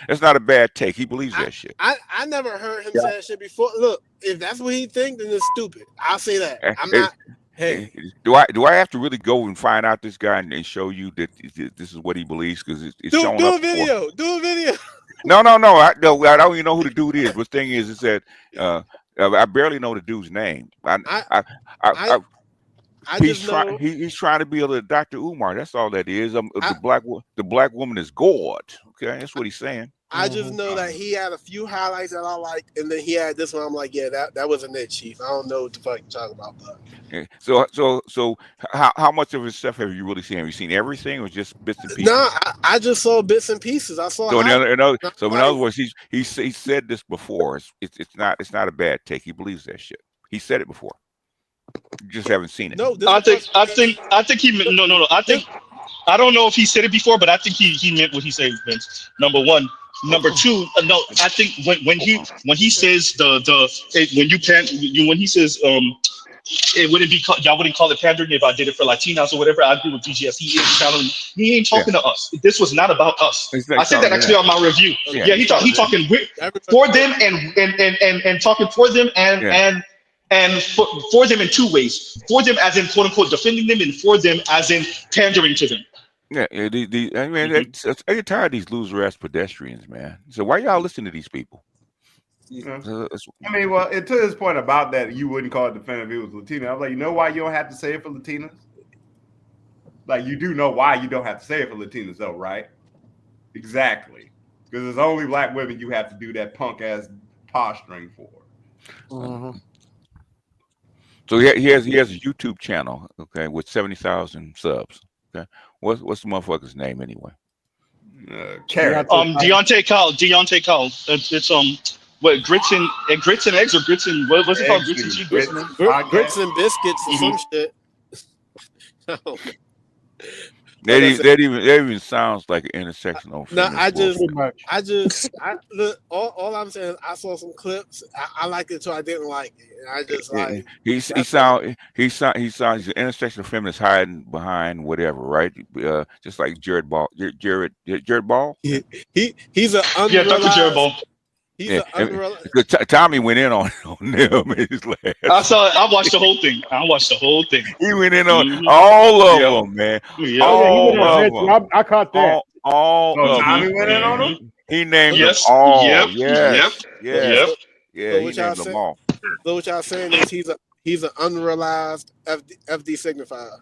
That's not a bad take. He believes that shit. I never heard him say that shit before. Look, if that's what he thinks, then it's stupid. I'll say that. I'm not. Hey, do I have to really go and find out this guy and show you that this is what he believes? Because it's shown do up a video. before. Do a video. No. I don't even know who the dude is. But the thing is that I barely know the dude's name. He's trying to be a Dr. Umar. That's all that is. The black woman is God. Okay, that's what he's saying. I just know that he had a few highlights that I liked, and then he had this one. I'm like, yeah, that wasn't it, Chief. I don't know what the fuck you're talking about, but. Yeah. So how much of his stuff have you really seen? Have you seen everything, or just bits and pieces? No, I just saw bits and pieces. I saw. So in other words, he said this before. It's not a bad take. He believes that shit. He said it before. You just haven't seen it. No, I think he meant no. I don't know if he said it before, but I think he meant what he said, Vince. Number one. Number two, no. I think when he says when he says it wouldn't be y'all wouldn't call it pandering if I did it for Latinas or whatever. I agree with DGS. He ain't talking to us. This was not about us. I said that actually on my review. Yeah, he talking for them and talking for them and for them in two ways. For them as in quote unquote defending them, and for them as in pandering to them. Yeah. I get tired of these loser ass pedestrians, man. So why y'all listen to these people? I mean, well, to his point about that, you wouldn't call it defending if it was Latina. I was like, you know why you don't have to say it for Latinas? Like, you do know why you don't have to say it for Latinas, though, right? Exactly. Because it's only black women you have to do that punk ass posturing for. Mm-hmm. So he has a YouTube channel, okay, with 70,000 subs. Okay, what's the motherfucker's name anyway? Deontay Cowell. It's what grits and eggs or grits and what's it called? Grits and biscuits or some shit. That even sounds like an intersectional. No, look. All I'm saying is I saw some clips. I liked it, so I didn't like it. I just like he sounds he's an intersectional feminist hiding behind whatever, right? Just like Jared Ball. Jared Ball. He's an unrealized. Yeah, Dr. Jared Ball. Tommy went in on them. I watched the whole thing. He went in on all of them, man. Yeah. I caught that. Tommy went in on them. He named them all. Yep. Yeah. So what y'all saying? So what y'all saying is he's an unrealized FD signifier.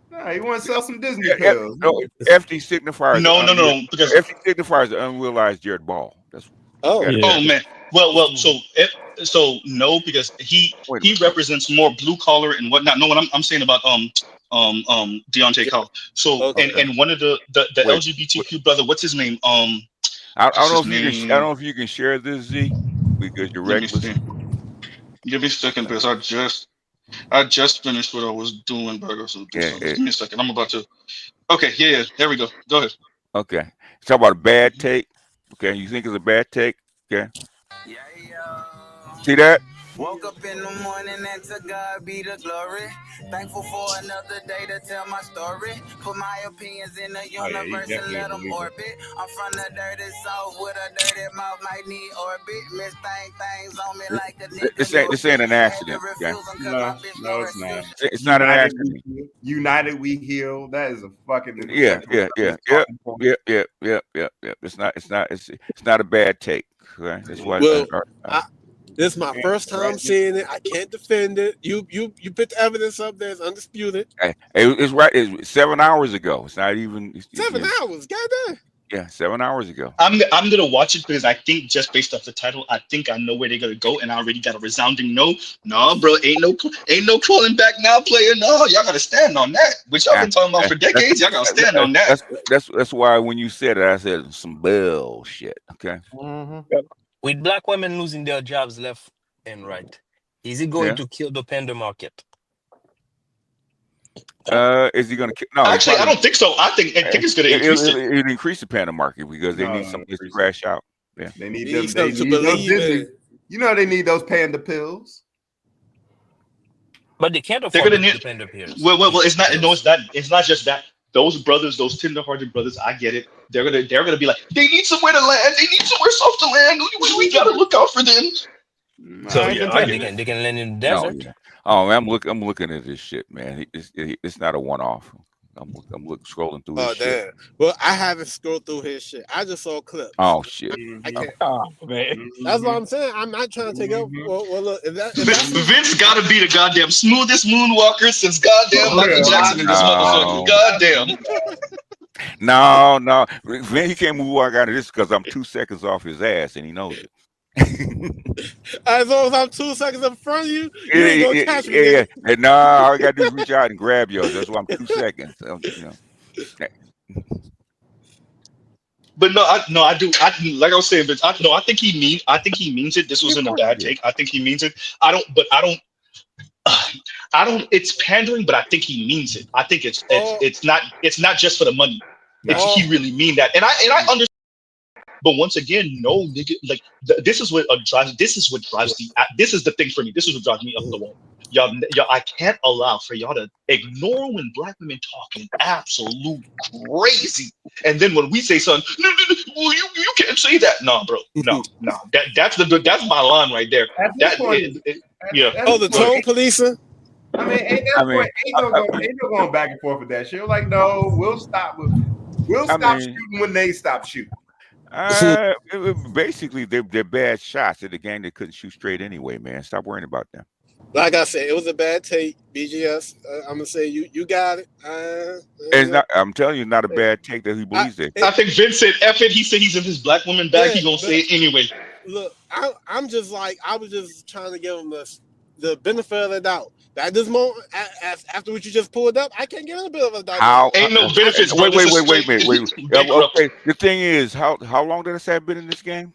Nah, he want to sell some Disney pills. No, FD signifiers. No. Because FD signifiers are unrealized Jared Ball. That's. Oh man. Well. So no, because he represents more blue collar and whatnot. No, what I'm saying about Deontay Cowell. So and one of the LGBTQ brother, what's his name? I don't know if you can share this, Z, because you're reckless. Give me a second, because I just finished what I was doing, but so give me a second. I'm about to. Okay, yeah. There we go. Go ahead. Okay. Talk about a bad take. Okay, you think it's a bad take? Okay. See that? Woke up in the morning and to God be the glory. Thankful for another day to tell my story. Put my opinions in the universe and let them orbit. I'm from the dirty south with a dirty mouth, might need orbit. Miss things on me like a nigga. This ain't an accident. Okay? No, it's not. It's not an accident. United we heal. That is a fucking yeah. It's not a bad take. Okay? That's why. This is my first time seeing it. I can't defend it. You put the evidence up there. It's undisputed. It's right. It's 7 hours ago. It's not even 7 hours. Goddamn. Yeah, 7 hours ago. I'm gonna watch it because I think just based off the title, I think I know where they're gonna go, and I already got a resounding no. No, bro, ain't no crawling back now, player. No, y'all gotta stand on that. Which y'all been talking about for decades. Y'all gotta stand on that. That's why when you said it, I said some bullshit. Okay. Mm-hmm. With black women losing their jobs left and right, is he going to kill the panda market? Is he going to kill? No, actually, I don't think so. I think it's going to increase it. It'll increase the panda market because they need something to crash out. Yeah, they need those. You know, they need those panda pills. But they can't They're afford gonna need. the panda peers. Well, it's not. No, it's not. It's not just that. Those brothers, those tender-hearted brothers, I get it. They're gonna be like, they need somewhere to land. They need somewhere soft to land. We gotta look out for them. So yeah, I Yeah, get it. they can land in the No, desert. yeah. Oh, man, I'm looking at this shit, man. It's not a one-off. I'm scrolling through his Oh shit. damn! Well, I haven't scrolled through his shit. I just saw clips. Oh shit. I Oh. can't. Oh man. That's what I'm saying. I'm not trying to take up. Well, look, if that's Vince gotta be the goddamn smoothest moonwalker since goddamn Michael Jackson in this motherfucker. Goddamn. No. Man, he can't move walk out of this because I'm 2 seconds off his ass and he knows it. As long as I'm 2 seconds in front of you, you ain't gonna catch me. Yeah. And no, all I gotta do is reach out and grab yours. That's why I'm 2 seconds. You know. But no, I do. Like I was saying, Vince. I think he means it. This wasn't a bad take. I think he means it. I don't. It's pandering, but I think he means it. I think it's not just for the money. He really mean that, and I understand. But once again, no nigga. Like this is what drives. This is what drives the. This is the thing for me. This is what drives me up the wall. Y'all, I can't allow for y'all to ignore when black women talking absolute crazy, and then when we say something, well, you can't say that. No, bro, no. That's my line right there. Yeah. Oh, the tone policing. I mean, ain't no going back and forth with that shit. Like, no, we'll stop shooting when they stop shooting. Basically, they're bad shots at the game. They couldn't shoot straight anyway, man. Stop worrying about them. Like I said, it was a bad take, BGS. I'm gonna say you got it. It's not. I'm telling you, not a bad take that he believes it. I think Vince said, "F it." He said he's in his black woman bag. He gonna say it anyway. Look, I'm just like I was just trying to give him the benefit of the doubt. At this moment, after what you just pulled up, I can't give him a bit of a doubt. How? Ain't no benefits. Wait a minute. Okay. The thing is, how long did I say I've been in this game?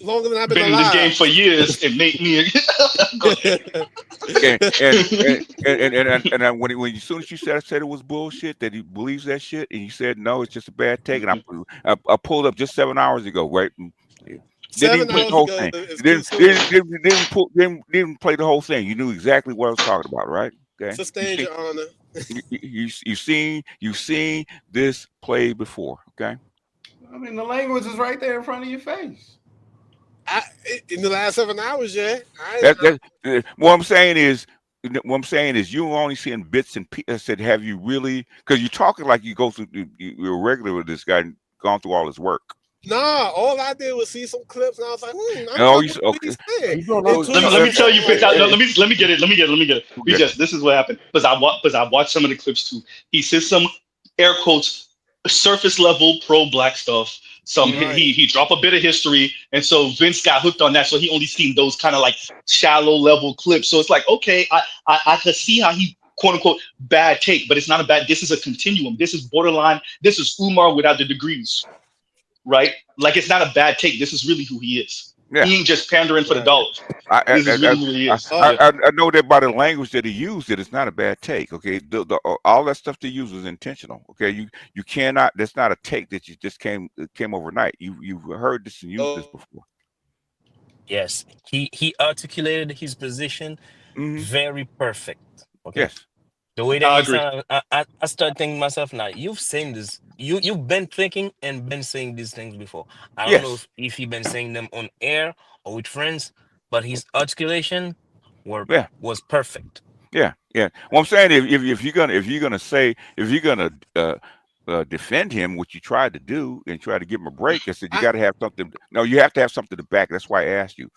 Longer than I've been in this game for years. It made me. and when as soon as you said it was bullshit, that he believes that shit, and you said no, it's just a bad take, and I pulled up just 7 hours ago, right? Didn't play the whole thing. Didn't play the whole thing. You knew exactly what I was talking about, right? Okay. Sustained, Your Honor. You've seen this play before, okay? I mean, the language is right there in front of your face. In the last 7 hours, yeah. What I'm saying is, you only seeing bits and pieces. I said, have you really? Because you're talking like you go through. You're regular with this guy and gone through all his work. Nah, all I did was see some clips, and I was like, okay. Let me tell you, Vince. Let me get it. Because this is what happened. Because I watched some of the clips too. He says some air quotes surface level pro black stuff. He dropped a bit of history, and so Vince got hooked on that. So he only seen those kind of like shallow level clips. So it's like, okay, I could see how he quote unquote bad take, but it's not a bad. This is a continuum. This is borderline. This is Umar without the degrees. Right? Like it's not a bad take. This is really who he is. Yeah. He ain't just pandering for the dollars. This is really who he is. I know that by the language that he used, it's not a bad take. Okay, all that stuff they use was intentional. Okay, you cannot. That's not a take that you just came overnight. You've heard this and used this before. Yes, he articulated his position very perfect. Okay. Yes. The way that I start thinking to myself now, you've seen this. You've been thinking and been saying these things before. I don't know if you've been saying them on air or with friends, but his articulation was perfect. Yeah. Well, I'm saying if you're gonna defend him, which you tried to do, and try to give him a break, I said you got to have something. No, you have to have something to back. That's why I asked you,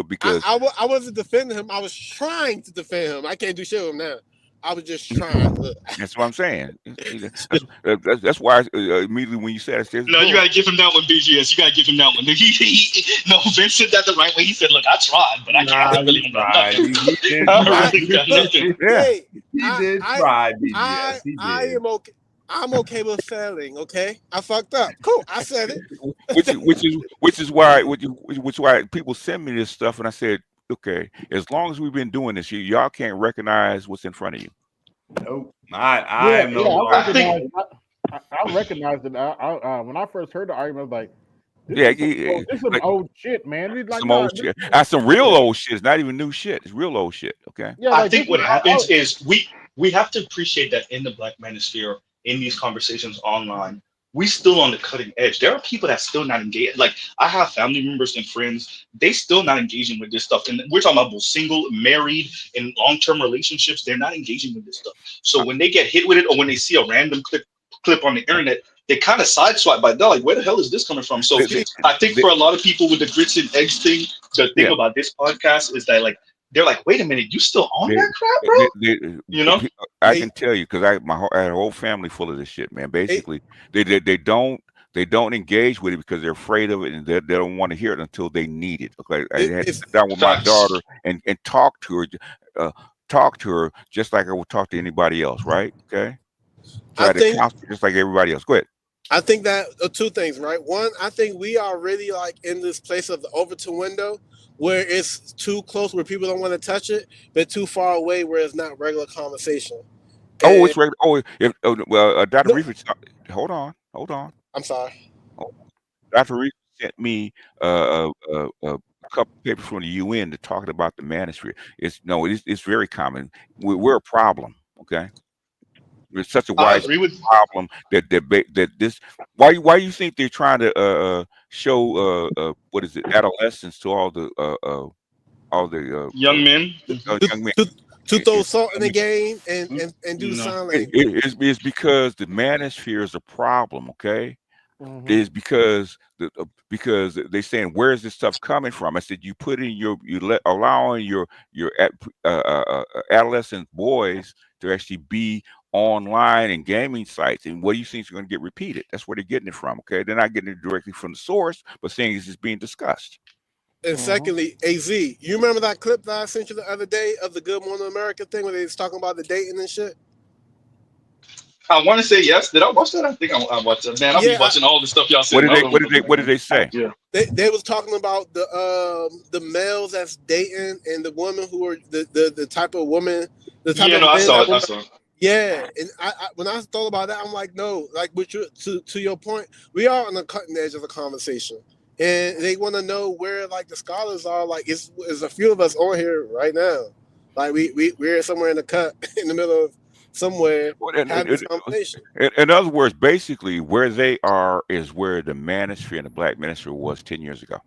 because I wasn't defending him. I was trying to defend him. I can't do shit with him now. I was just trying. That's what I'm saying. That's why immediately when you said it, no, you gotta give him that one, BGS. You gotta give him that one. No, Vince said that the right way. He said, "Look, I tried, but I can't really nothing." He did try, BGS. I am okay. I'm okay with failing. Okay, I fucked up. Cool, I said it. which is why people send me this stuff, and I said, okay, as long as we've been doing this, y'all can't recognize what's in front of you. Nope. I recognized it. When I first heard the argument, I was like, This is some like, old shit, man. It's like, some nah, old shit. That's some real old shit. It's not even new shit. It's real old shit. Okay. Yeah, I like think what happens is we have to appreciate that in the Black manosphere, in these conversations online, we still on the cutting edge. There are people that still not engaged. Like I have family members and friends, they still not engaging with this stuff. And we're talking about both single, married, and long-term relationships. They're not engaging with this stuff. So when they get hit with it, or when they see a random clip on the internet, they kind of sideswipe by they're like, where the hell is this coming from? So I think for a lot of people with the grits and eggs thing, the thing about this podcast is that like they're like, wait a minute, you still on that crap, bro? You know, I can tell you because I had a whole family full of this shit, man. Basically, they don't engage with it because they're afraid of it and they don't want to hear it until they need it. Okay, I had to sit down with my daughter and talk to her just like I would talk to anybody else, right? Okay, try to counsel just like everybody else. Go ahead. I think that two things, right? One, I think we are really like in this place of the Overton window where it's too close where people don't want to touch it, but too far away where it's not regular conversation. Oh, it's regular. Oh, Dr. Reefer, hold on. I'm sorry. Dr. Reefer sent me a couple papers from the UN that talking about the manosphere. It's very common. We're a problem. Okay. It's such a wide problem that this. Why you think they're trying to show what is it, adolescence to all the young men to throw salt in the game and do sign language? It's because the manosphere is a problem. Okay. Is because they're saying where's this stuff coming from? I said you put in allowing your adolescent boys to actually be online and gaming sites, and what do you think is going to get repeated? That's where they're getting it from. Okay, they're not getting it directly from the source, but saying it's just being discussed. And secondly, AZ, you remember that clip that I sent you the other day of the Good Morning America thing where they was talking about the dating and shit? I want to say yes. Did I watch that? I think I watched it. Man, I'll be watching all the stuff y'all said. What did they say? Yeah. They was talking about the males that's dating and the women who are the type of woman, the type of I saw it. Yeah, and I when I thought about that, I'm like, no, like to your point, we are on the cutting edge of the conversation, and they want to know where like the scholars are. Like, it's a few of us on here right now, like we're somewhere in the cut in the middle of somewhere having this conversation. In other words, basically, where they are is where the manosphere and the Black manosphere was 10 years ago.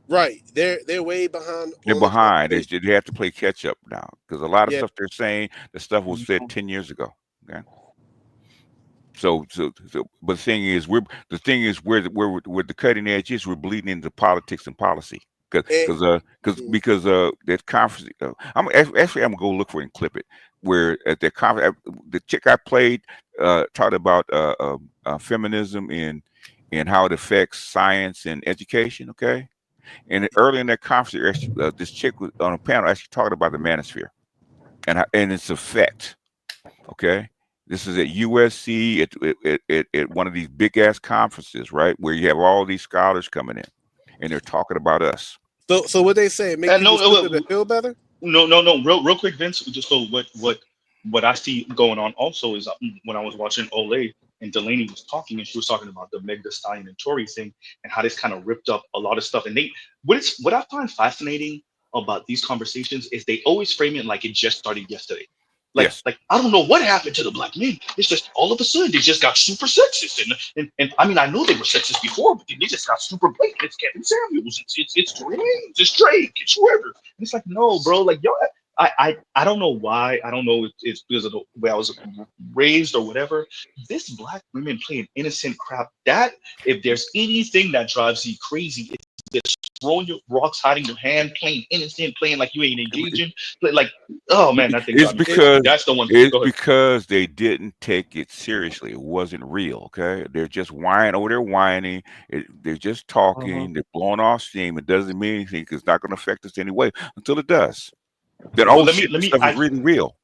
Right, they're way behind. They're behind. They have to play catch up now because a lot of stuff they're saying, the stuff was said 10 years ago. Okay. So, but the thing is, where the cutting edge is, we're bleeding into politics and policy because that conference. I'm gonna go look for it and clip it. Where at the conference, the chick I played talked about feminism and how it affects science and education. Okay. And early in that conference, this chick was on a panel actually talking about the manosphere and its effect. Okay, this is at USC at one of these big ass conferences, right, where you have all these scholars coming in, and they're talking about us. So what they say? Make people feel better? No. Real quick, Vince. Just so what I see going on also is when I was watching Olay and Delaney was talking, and she was talking about the Meg Thee Stallion and Tory thing and how this kind of ripped up a lot of stuff. And what I find fascinating about these conversations is they always frame it like it just started yesterday. Like I don't know what happened to the Black men. It's just all of a sudden they just got super sexist, and I mean I know they were sexist before, but they just got super blatant. It's Kevin Samuels, it's Tory Lanez, it's Drake, it's whoever. And it's like, no, bro, like yo. I don't know why. I don't know if it's because of the way I was raised or whatever. This Black women playing innocent crap. That if there's anything that drives you crazy, it's this throwing your rocks, hiding your hand, playing innocent, playing like you ain't engaging. Like, oh man, that thing. It's because that's the one. It's because they didn't take it seriously. It wasn't real. Okay, they're just whining over there, whining. They're just talking. They're blowing off steam. It doesn't mean anything because it's not going to affect us anyway until it does. That stuff is really real.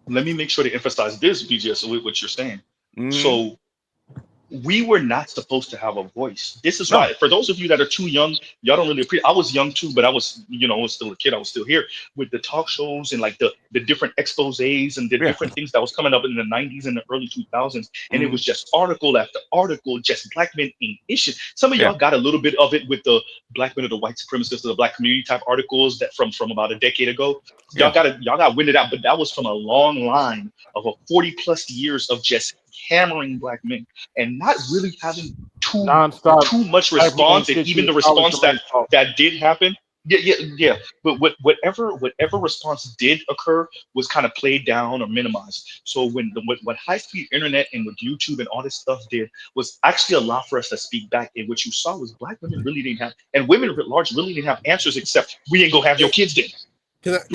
Let me make sure to emphasize this, BGS, with what you're saying. So we were not supposed to have a voice. This is why, for those of you that are too young, y'all don't really appreciate. I was young too, but I was, I was still a kid. I was still here with the talk shows and like the different exposés and the different things that was coming up in the 90s and the early 2000s. And it was just article after article, just black men in issues. Some of y'all got a little bit of it with the black men of the white supremacists or the black community type articles that from about a decade ago. Y'all got winded out, but that was from a long line of a 40+ years of just hammering black men and not really having too much response. And even the response that did happen, but whatever response did occur was kind of played down or minimized. So what high-speed internet and what YouTube and all this stuff did was actually allow for us to speak back. And what you saw was black women really didn't have, and women at large really didn't have answers except we ain't gonna have your kids then.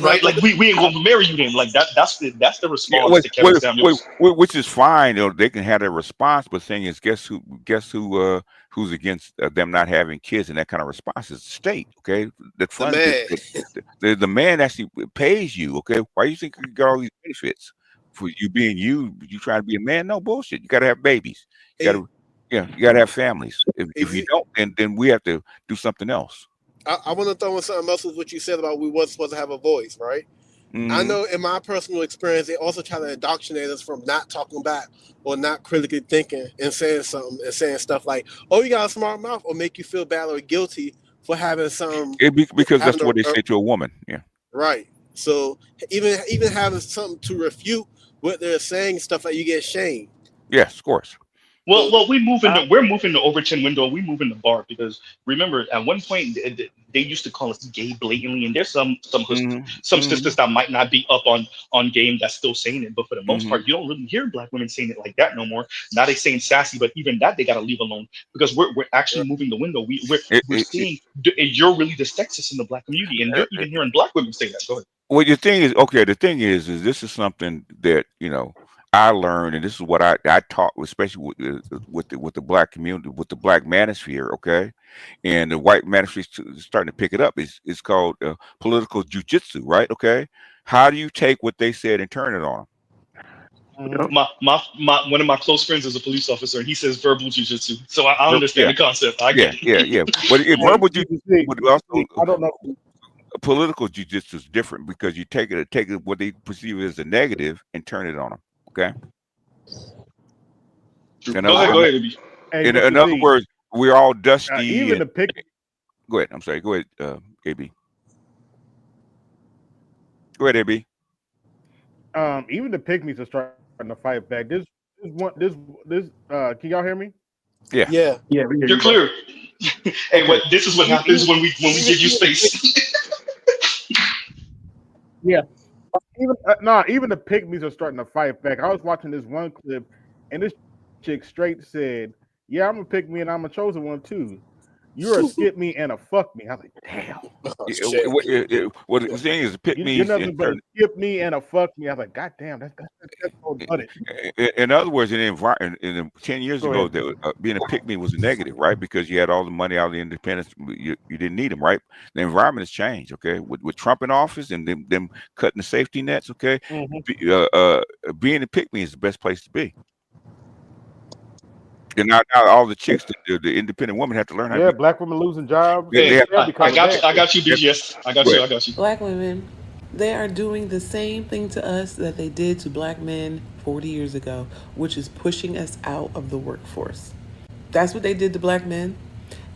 Right, like we ain't gonna marry you then. Like that's the response to Kevin Samuels. Which is fine. They can have their response, but thing is, guess who's against them not having kids? And that kind of response is the state. Okay, the man actually pays you. Okay, why do you think you got all these benefits for you being you trying to be a man? No bullshit. You got to have babies. You got to have families. If you don't, then we have to do something else. I want to throw in something else with what you said about we wasn't supposed to have a voice, right? I know in my personal experience, they also try to indoctrinate us from not talking back or not critically thinking and saying something and saying stuff like, oh, you got a smart mouth, or make you feel bad or guilty for having some. Because that's what they say to a woman. Yeah. Right. So even having something to refute what they're saying, stuff like you get shamed. Yes, of course. Well, we're moving the Overton window. We move in the bar because remember at one point they used to call us gay blatantly, and there's some sisters that might not be up on game that's still saying it, but for the most part, you don't really hear black women saying it like that no more. Now they saying sassy, but even that they gotta leave alone because we're actually moving the window. We're seeing you're really the sexist in the black community, and you're even hearing black women say that. Go ahead. Well, the thing is this is something that I learned, and this is what I taught, especially with the black community, with the black manosphere, okay, and the white manosphere is starting to pick it up. It's called political jujitsu, right? Okay, how do you take what they said and turn it on them? One of my close friends is a police officer, and he says verbal jujitsu. So I understand the concept. I get it. But verbal jujitsu, but also I don't know. Political jujitsu is different because you take it what they perceive as a negative and turn it on them. Okay. Go ahead. In other words, we're all dusty. Even the pick. Go ahead. I'm sorry. Go ahead, AB. Go ahead, AB. Even the pygmies are starting to fight back. This can y'all hear me? Yeah. You're clear. Hey, this is what happens when we give you space. Yeah. Even the pygmies are starting to fight back. I was watching this one clip, and this chick straight said, "Yeah, I'm a pygmy and I'm a chosen one too. You're a skip me and a fuck me." I was like, "Damn." What the thing is, pygmies. You're nothing but a skip me and a fuck me. I was like, "God damn, that's so funny." In other words, in 10 years ago, being a pygmy was a negative, right? Because you had all the money out of the independence, you didn't need them, right? The environment has changed, okay? With Trump in office and them cutting the safety nets, okay? Being a pygmy is the best place to be. And now all the chicks, the independent women have to learn how to. Black women losing jobs. I got you, BGS. I got you. Black women, they are doing the same thing to us that they did to black men 40 years ago, which is pushing us out of the workforce. That's what they did to black men.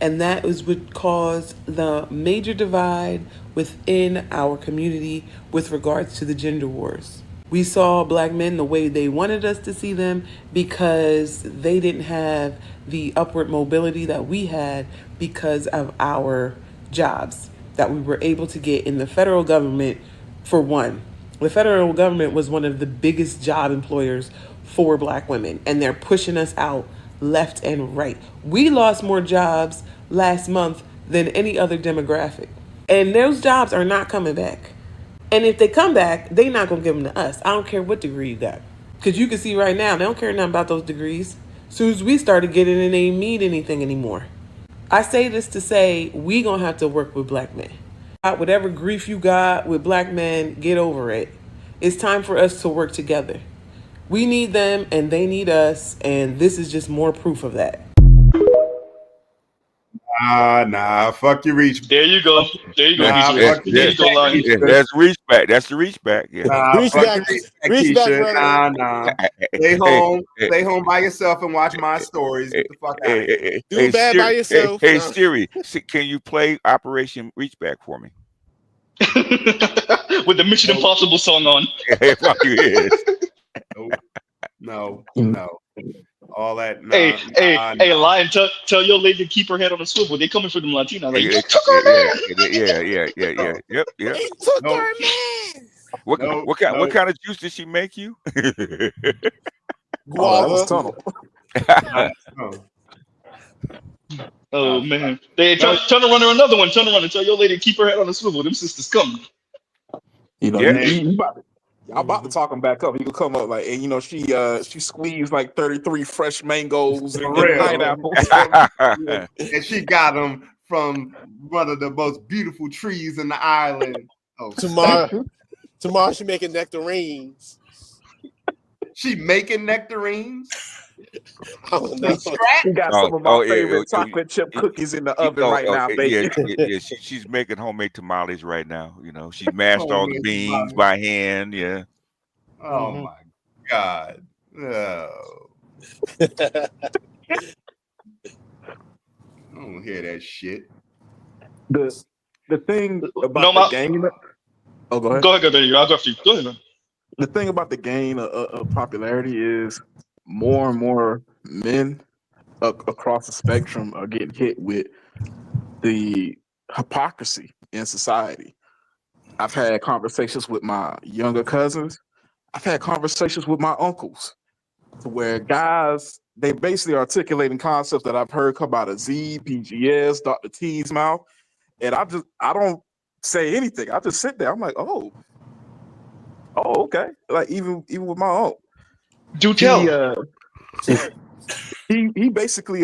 And that is what caused the major divide within our community with regards to the gender wars. We saw black men the way they wanted us to see them because they didn't have the upward mobility that we had because of our jobs that we were able to get in the federal government. For one, the federal government was one of the biggest job employers for black women, and they're pushing us out left and right. We lost more jobs last month than any other demographic, and those jobs are not coming back. And if they come back, they're not going to give them to us. I don't care what degree you got. Because you can see right now, they don't care nothing about those degrees. As soon as we started getting it, they ain't mean anything anymore. I say this to say, we going to have to work with black men. Whatever grief you got with black men, get over it. It's time for us to work together. We need them and they need us, and this is just more proof of that. Nah, fuck your reach. There you go. There you go, Nah, BJ. fuck your There you go, Lion. That's reach back. That's the reach back. Yeah. Nah, Reach fuck back, your reach back, Keisha. brother. Nah. Hey, Stay home by yourself and watch my stories. Get the fuck out of here. Do bad by yourself. Hey, Siri, can you play Operation Reachback for me? With the Mission Impossible song on. Hey, fuck you is. No. All that. Nah, hey, Lion, tell your lady to keep her head on a swivel. They coming for them Latinas. Like, Yeah. Yep. He took No. our man. What kind of juice did she make you? That was tunnel. Oh man! They turn around to another one. Turn around and tell your lady to keep her head on a swivel. Them sisters coming. You know, I'm about to talk him back up. He could come up like, and you know, she squeezed like 33 fresh mangoes and pineapples, and she got them from one of the most beautiful trees in the island. Tomorrow she making nectarines. She making nectarines. Oh, no. She got some of my favorite chocolate chip cookies in the oven right now, baby. Yeah, she's making homemade tamales right now. You know, she's mashed all the beans by hand. Yeah. Oh my God. Oh. I don't hear that shit. The thing about the gain. Oh, go ahead. Go ahead. I'll go after you. Go ahead, man. The thing about the gain of popularity is more and more men across the spectrum are getting hit with the hypocrisy in society. I've had conversations with my younger cousins. I've had conversations with my uncles, to where guys, they basically articulating concepts that I've heard come out of Z, PGS, Dr. T's mouth, and I don't say anything. I just sit there. I'm like, oh, okay. Like even with my own. Do tell. He basically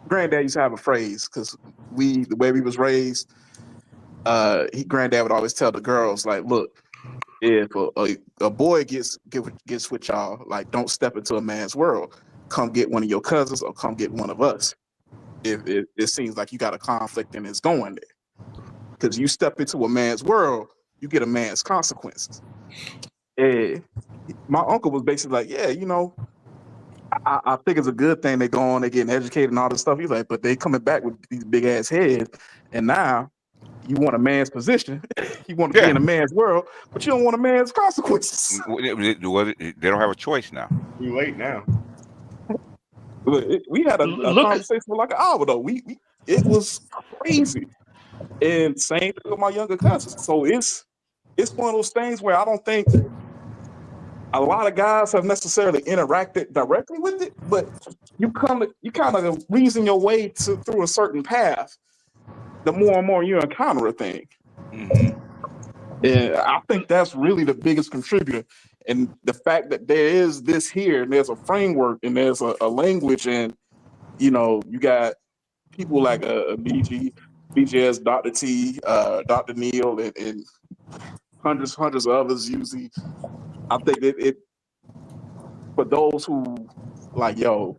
Granddad used to have a phrase, because the way we was raised, Granddad would always tell the girls, like, look, if a boy gets with y'all, like, don't step into a man's world. Come get one of your cousins or come get one of us. If it seems like you got a conflict and it's going there. Because you step into a man's world, you get a man's consequences. And my uncle was basically like, yeah, you know, I think it's a good thing they go on, they're getting educated and all this stuff. He's like, but they coming back with these big ass heads, and now you want a man's position, you want to be in a man's world, but you don't want a man's consequences. They don't have a choice now. Too late now. We had a conversation for like an hour though. It was crazy. And same thing with my younger cousins. So it's one of those things where I don't think a lot of guys have necessarily interacted directly with it, but you kind of reason your way through a certain path. The more and more you encounter a thing, and I think that's really the biggest contributor. And the fact that there is this here, and there's a framework, and there's a language, and you know, you got people like BGS, Dr. T, Dr. Neil, and hundreds of others usually. I think it for those who like, yo,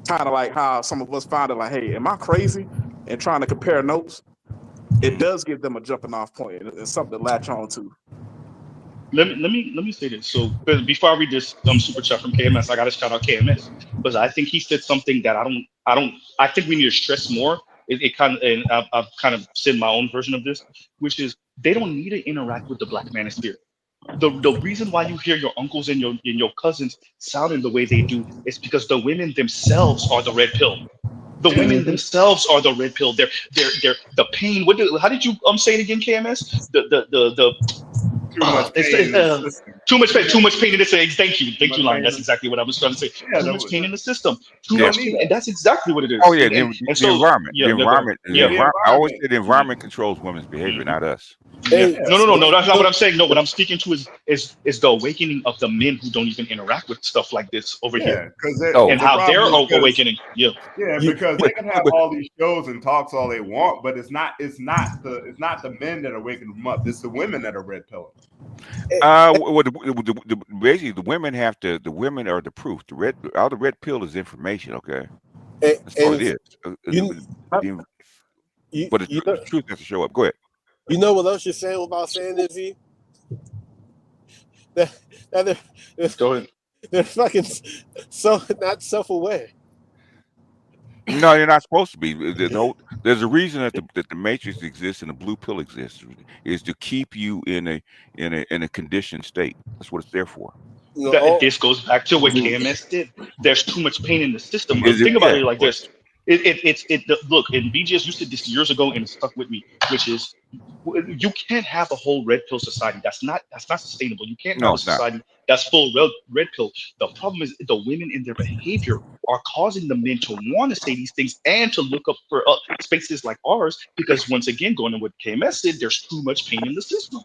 kind of like how some of us found it like, hey, am I crazy? And trying to compare notes, it does give them a jumping off point. It's something to latch on to. Let me say this. So before I read this super chat from KMS, I gotta shout out KMS because I think he said something that I think we need to stress more. It kind of, and I've kind of said my own version of this, which is they don't need to interact with the Black manosphere. The reason why you hear your uncles and your cousins sounding the way they do is because the women themselves are the red pill. The women themselves are the red pill. They're the pain. How did you say it again, KMS? Too much pain in the system. Thank you, Lion. That's exactly what I was trying to say. Too much pain in the system. Too much pain, and that's exactly what it is. Oh yeah, the environment. I always say the environment controls women's behavior, not us. Yeah. Hey, No. That's not what I'm saying. No, what I'm speaking to is the awakening of the men who don't even interact with stuff like this over here, because and the how they're problem is because awakening. Yeah. because they can have all these shows and talks all they want, but it's not the men that are waking them up. It's the women that are red pilling. Basically, the women have to. The women are the proof. All the red pill is information. Okay, that's all it is. But the truth has to show up. Go ahead. You know what else you're saying without saying this, E? That Go ahead. they're fucking not self-aware. No, you're not supposed to be. There's a reason that the matrix exists and the blue pill exists, is to keep you in a conditioned state. That's what it's there for. This goes back to what KMS did. There's too much pain in the system. Think about it like this. Look, and BGS used to this years ago, and it stuck with me, which is you can't have a whole red pill society. That's not sustainable. You can't have a society that's full red pill. The problem is the women in their behavior are causing the men to want to say these things and to look up for spaces like ours, because once again, going to what KMS said, there's too much pain in the system.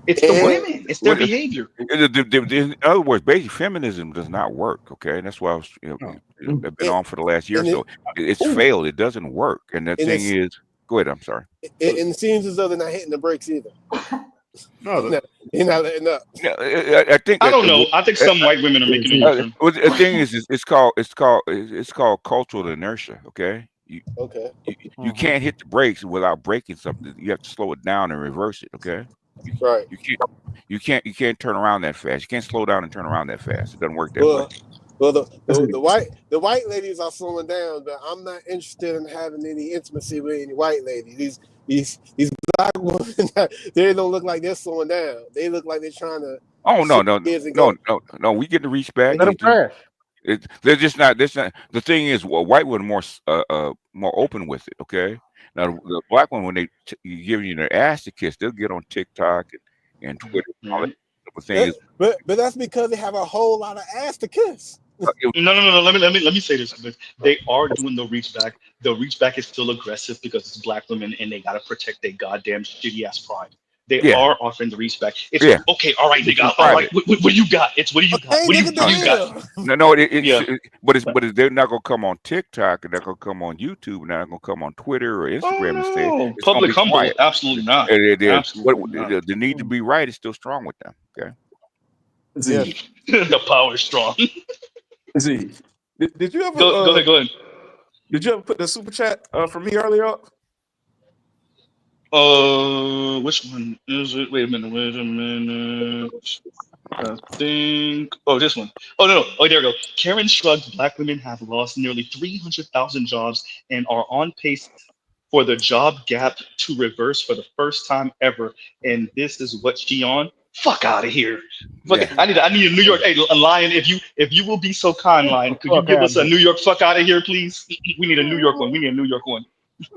It's the women. It's their behavior. In other words, basic feminism does not work. Okay, and that's why I've been on for the last year or so. It's failed. It doesn't work. And the thing is, go ahead. I'm sorry. And it seems as though they're not hitting the brakes either. No, you're not letting up. I think I don't know. I think some white women are making a U-turn. The thing is, it's called cultural inertia. Okay. You can't hit the brakes without breaking something. You have to slow it down and reverse it. Okay. Right. You can't turn around that fast. You can't slow down and turn around that fast. It doesn't work that way. Well, the white ladies are slowing down, but I'm not interested in having any intimacy with any white ladies. These black women, they don't look like they're slowing down. They look like they're trying to. Oh no! We get the reach back. Let them crash. They're just not. The thing is, white women are more open with it. Okay. Now the black women, when they give you their ass to kiss, they'll get on TikTok and Twitter and all that. The thing is, but that's because they have a whole lot of ass to kiss. No. Let me say this. They are doing the reach back. The reach back is still aggressive because it's black women and they gotta protect their goddamn shitty ass pride. They are offering the reach back. It's okay. All right, nigga. All right. What do you got? What do you got? What do you got? But they're not gonna come on TikTok, and they're gonna come on YouTube, and they're not gonna come on Twitter or Instagram and say public humble. Quiet. Absolutely not. The need to be right is still strong with them. Okay. The power is strong. Z, did you ever go ahead? Did you ever put the super chat from me earlier up? Which one is it? Wait a minute. I think. Oh, this one. Oh no. Oh, there we go. Karen shrugged. Black women have lost nearly 300,000 jobs and are on pace for the job gap to reverse for the first time ever. And this is what she on. Fuck out of here. I need a New York. Hey, Lion, if you will be so kind, Lion, could you give us a New York fuck out of here, please? We need a New York one.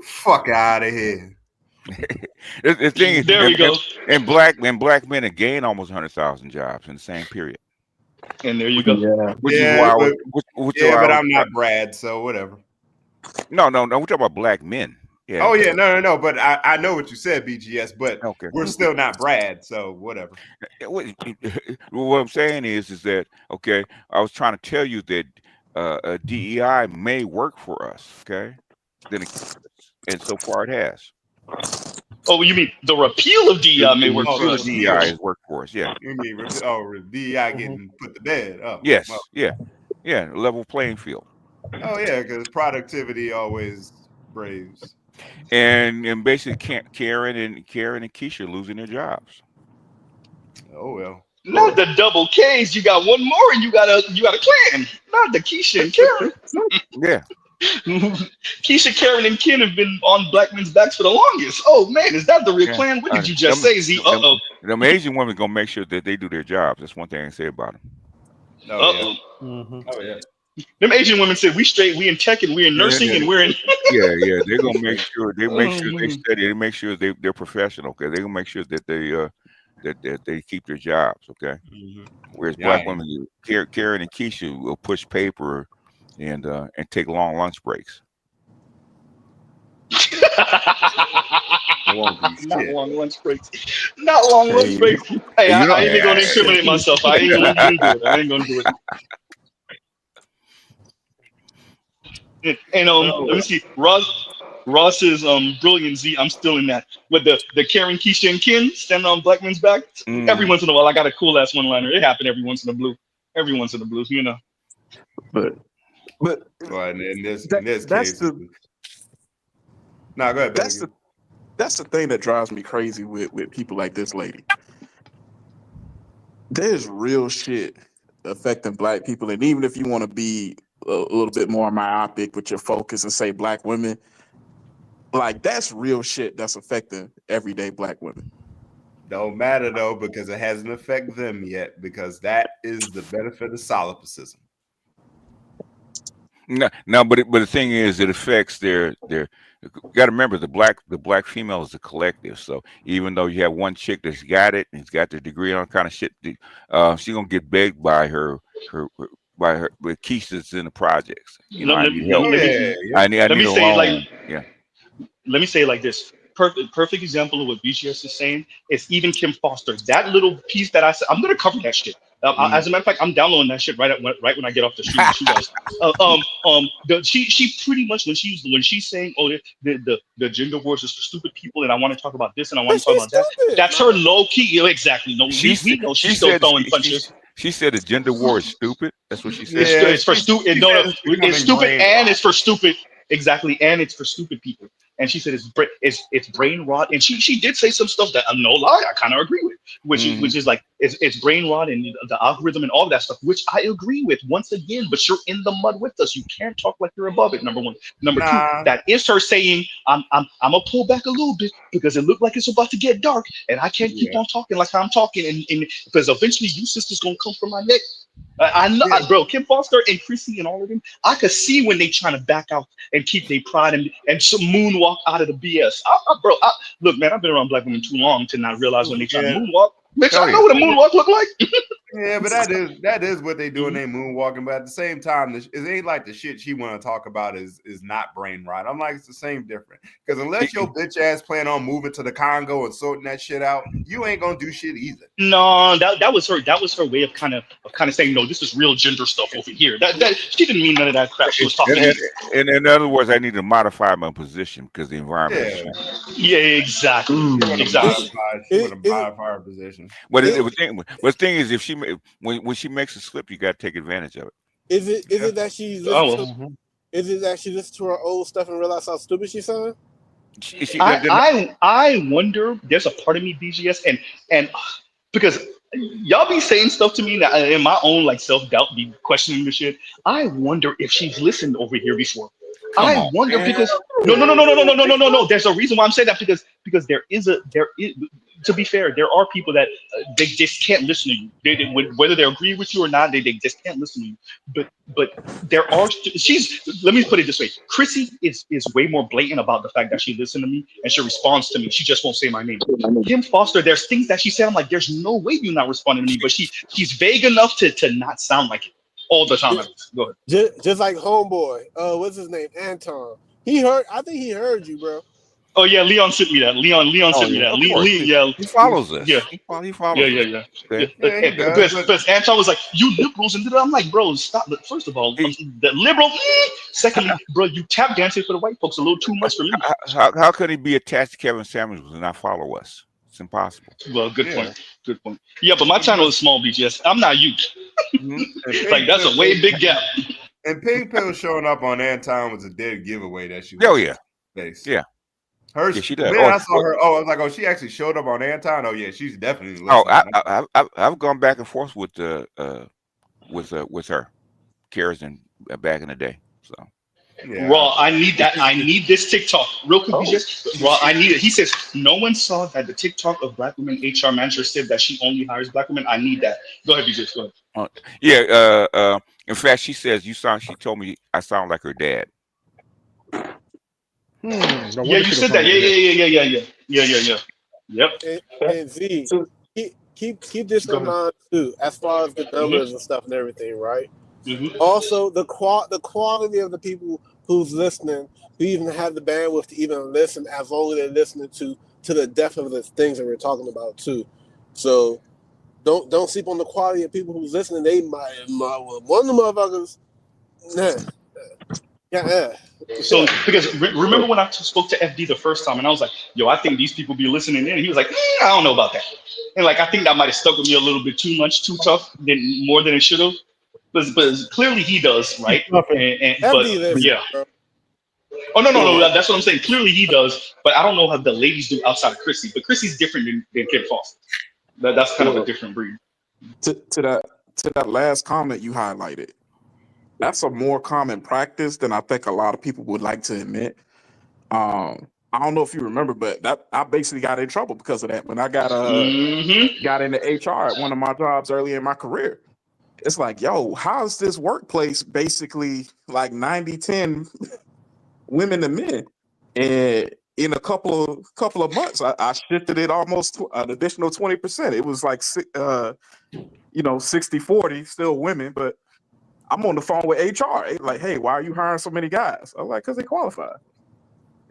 Fuck out of here. The thing is, there we go. And black men have gained almost 100,000 jobs in the same period. And there you go. But I'm not Brad, so whatever. No. We're talking about black men. Yeah. Oh yeah, no. But I know what you said, BGS. But we're still not Brad, so whatever. What I'm saying is that okay? I was trying to tell you that DEI may work for us. Okay, and so far it has. Oh, you mean the repeal of DEI may work for us? DEI has worked for us. Yeah. You mean DEI getting put to bed? Oh, yes. Well. Yeah. Level playing field. Oh yeah, because productivity always braves. And basically, Karen and Keisha losing their jobs. Oh well. Not the double K's. You got one more, and you got a clan. Not the Keisha and Karen. Yeah. Keisha, Karen, and Ken have been on black men's backs for the longest. Oh man, is that the real clan? What did you just say, Z? The amazing women gonna make sure that they do their jobs. That's one thing I can say about them. Oh yeah. Them Asian women said we straight, we in tech and we in nursing and we're in. yeah. They're gonna make sure they study. They make sure they're professional. Okay, they're gonna make sure that they keep their jobs. Okay. Whereas black women, Karen and Keisha will push paper and take long lunch breaks. won't do Not shit. long lunch breaks. Not long lunch breaks. Hey, I ain't even gonna incriminate myself. I ain't gonna do it. I ain't gonna do it. And let me see. Ross's brilliant Z. I'm still in that with the Karen, Keisha, and Ken standing on black men's back. Every once in a while, I got a cool ass one liner. It happened every once in a blue. Every once in a blue, you know. But well, in this that's case, the no, go ahead. That's the thing that drives me crazy with people like this lady. There's real shit affecting black people, and even if you want to be a little bit more myopic with your focus and say black women, like that's real shit that's affecting everyday black women. Don't matter though, because it hasn't affected them yet, because that is the benefit of solipsism. No, but the thing is, it affects their. You got to remember the black female is a collective. So even though you have one chick that's got it and has got the degree on kind of shit, she's gonna get begged by her Keisha's in the projects. You know, I need help. I need a loan. Yeah. Let me say it like this. Perfect example of what BGS is saying is even Kim Foster. That little piece that I said, I'm gonna cover that shit. As a matter of fact, I'm downloading that shit right when I get off the stream with you guys. She pretty much when she's saying, oh, the gender wars is for stupid people, and I want to talk about this and I want to talk about that. That's her low key. Exactly. No, we know she's still throwing punches. She said the gender war is stupid. That's what she said. It's for stupid. No, it's stupid, and it's for stupid. Exactly, and it's for stupid people. And she said it's brain rot. And she did say some stuff that no lie, I kind of agree with, which is like it's brain rot and the algorithm and all that stuff, which I agree with once again. But you're in the mud with us. You can't talk like you're above it. Number one. Number two, that is her saying I'm gonna pull back a little bit because it looked like it's about to get dark, and I can't keep on talking like I'm talking, and because eventually you sisters gonna come from my neck. I know, bro. Kim Foster and Chrissy and all of them. I could see when they trying to back out and keep their pride and some moonwalk out of the BS. Look, man, I've been around black women too long to not realize when they try to moonwalk. Bitch, I know what a moonwalk look like. Yeah, but that is what they do when they moonwalking. But at the same time, it ain't like the shit she want to talk about is not brain rot. I'm like, it's the same difference. Because unless your bitch ass plan on moving to the Congo and sorting that shit out, you ain't gonna do shit either. No, that was her way of kind of saying, no, this is real gender stuff over here. That she didn't mean none of that crap. She was talking. And in other words, I need to modify my position because the environment. Yeah, exactly. Exactly. She want to modify her position. But the thing is, if when she makes a slip, you got to take advantage of it. Is it that she listens to her old stuff and realize how stupid she sounds? I wonder. There's a part of me, BGS, and because y'all be saying stuff to me that in my own like self-doubt be questioning the shit. I wonder if she's listened over here before. I wonder because no. There's a reason why I'm saying that because there is to be fair, there are people that they just can't listen to you. They whether they agree with you or not, they just can't listen to you. But there are let me put it this way. Chrissy is way more blatant about the fact that she listened to me and she responds to me. She just won't say my name. Kim Foster, there's things that she said. I'm like, there's no way you're not responding to me. But she's vague enough to not sound like it all the time. Go ahead. Just like homeboy. What's his name? Anton. I think he heard you, bro. Oh yeah, Leon sent me that. Leon sent me that. He follows us. Yeah, he follows. Yeah. Because Anton was like, "You liberals," and I'm like, "Bro, stop." First of all, the liberal. Secondly, bro, you tap dancing for the white folks a little too much for me. How could he be attached to Kevin Samuels and not follow us? It's impossible. Well, good point. Good point. Yeah, but my channel is small, BGS. I'm not you. Like that's a way big gap. And Pink Pill showing up on Anton was a dead giveaway that she. Yeah. She does. I saw her. I was like, oh, she actually showed up on Anton. Oh yeah, she's definitely listening. I've gone back and forth with her, Karen, back in the day. So. Yeah. Raw, I need that. I need this TikTok. Real quick, Raw, I need it. He says, no one saw that the TikTok of Black women HR manager said that she only hires Black women. I need that. Go ahead, BJ. Go ahead. In fact, she says she told me I sound like her dad. Yeah, you said that. Yeah. Yep. And Z, keep this in mind too, as far as the numbers and stuff and everything, right? Also, the quality of the people who's listening, who even have the bandwidth to even listen, as long as they're listening to to the depth of the things that we're talking about too. So don't sleep on the quality of people who's listening. They might one of the motherfuckers. So because remember when I spoke to FD the first time and I was like, yo, I think these people be listening in, and he was like, I don't know about that. And like I think that might have stuck with me a little bit too much, too tough, more than it should have. But clearly he does, right? But yeah. Oh no, that's what I'm saying. Clearly he does, but I don't know how the ladies do outside of Chrissy. But Chrissy's different than Kim Foster. That's kind of a different breed. To that last comment you highlighted, that's a more common practice than I think a lot of people would like to admit. I don't know if you remember, but I basically got in trouble because of that when I got into HR at one of my jobs early in my career. It's like, yo, how's this workplace basically like 90-10 women to men? And in a couple of months, I shifted it almost an additional 20%. It was like 60-40, still women, but I'm on the phone with HR. Like, hey, why are you hiring so many guys? I'm like, because they qualify.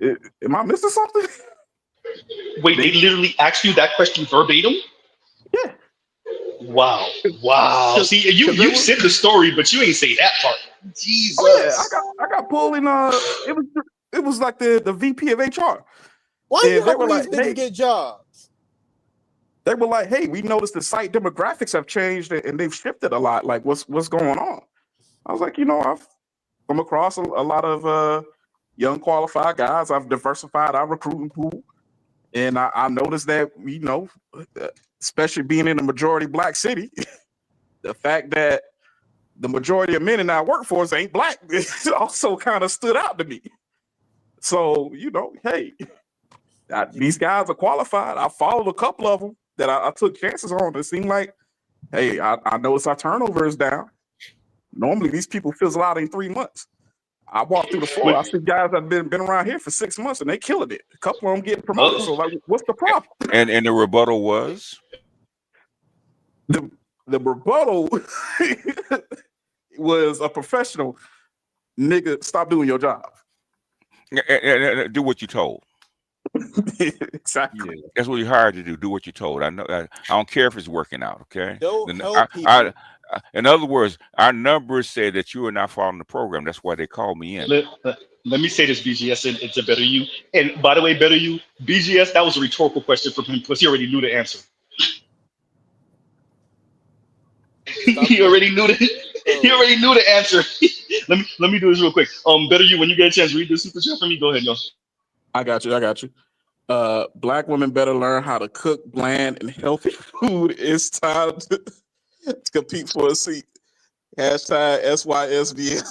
Am I missing something? Wait, they literally asked you that question verbatim? Yeah. Wow. See, you said the story, but you ain't say that part. Jesus. Oh yeah, I got pulled in. It was like the VP of HR. Why you helping these niggas get jobs? They were like, hey, we noticed the site demographics have changed and they've shifted a lot. Like, what's going on? I was like, I've come across a lot of young qualified guys. I've diversified our recruiting pool, and I noticed that especially being in a majority Black city, the fact that the majority of men in our workforce ain't Black also kind of stood out to me. So hey, these guys are qualified. I followed a couple of them that I took chances on. It seemed like, hey, I noticed our turnover is down. Normally, these people fizzle out in 3 months. I walked through the floor. I see guys that have been around here for 6 months, and they killing it. A couple of them getting promoted. So, like, what's the problem? And the rebuttal was? The rebuttal was a professional. Nigga, stop doing your job. Do what you told. Exactly. Yeah. That's what you're hired to do. Do what you're told. I know. I don't care if it's working out. Okay. Don't help people. In other words, our numbers say that you are not following the program. That's why they called me in. Let me say this, BGS, and it's a better you. And by the way, better you, BGS, that was a rhetorical question from him because he already knew the answer. He already knew the answer. let me do this real quick. Better you, when you get a chance, read the super chat for me. Go ahead, yo. I got you. Black women better learn how to cook bland and healthy food. It's time to compete for a seat. Hashtag SYSBL.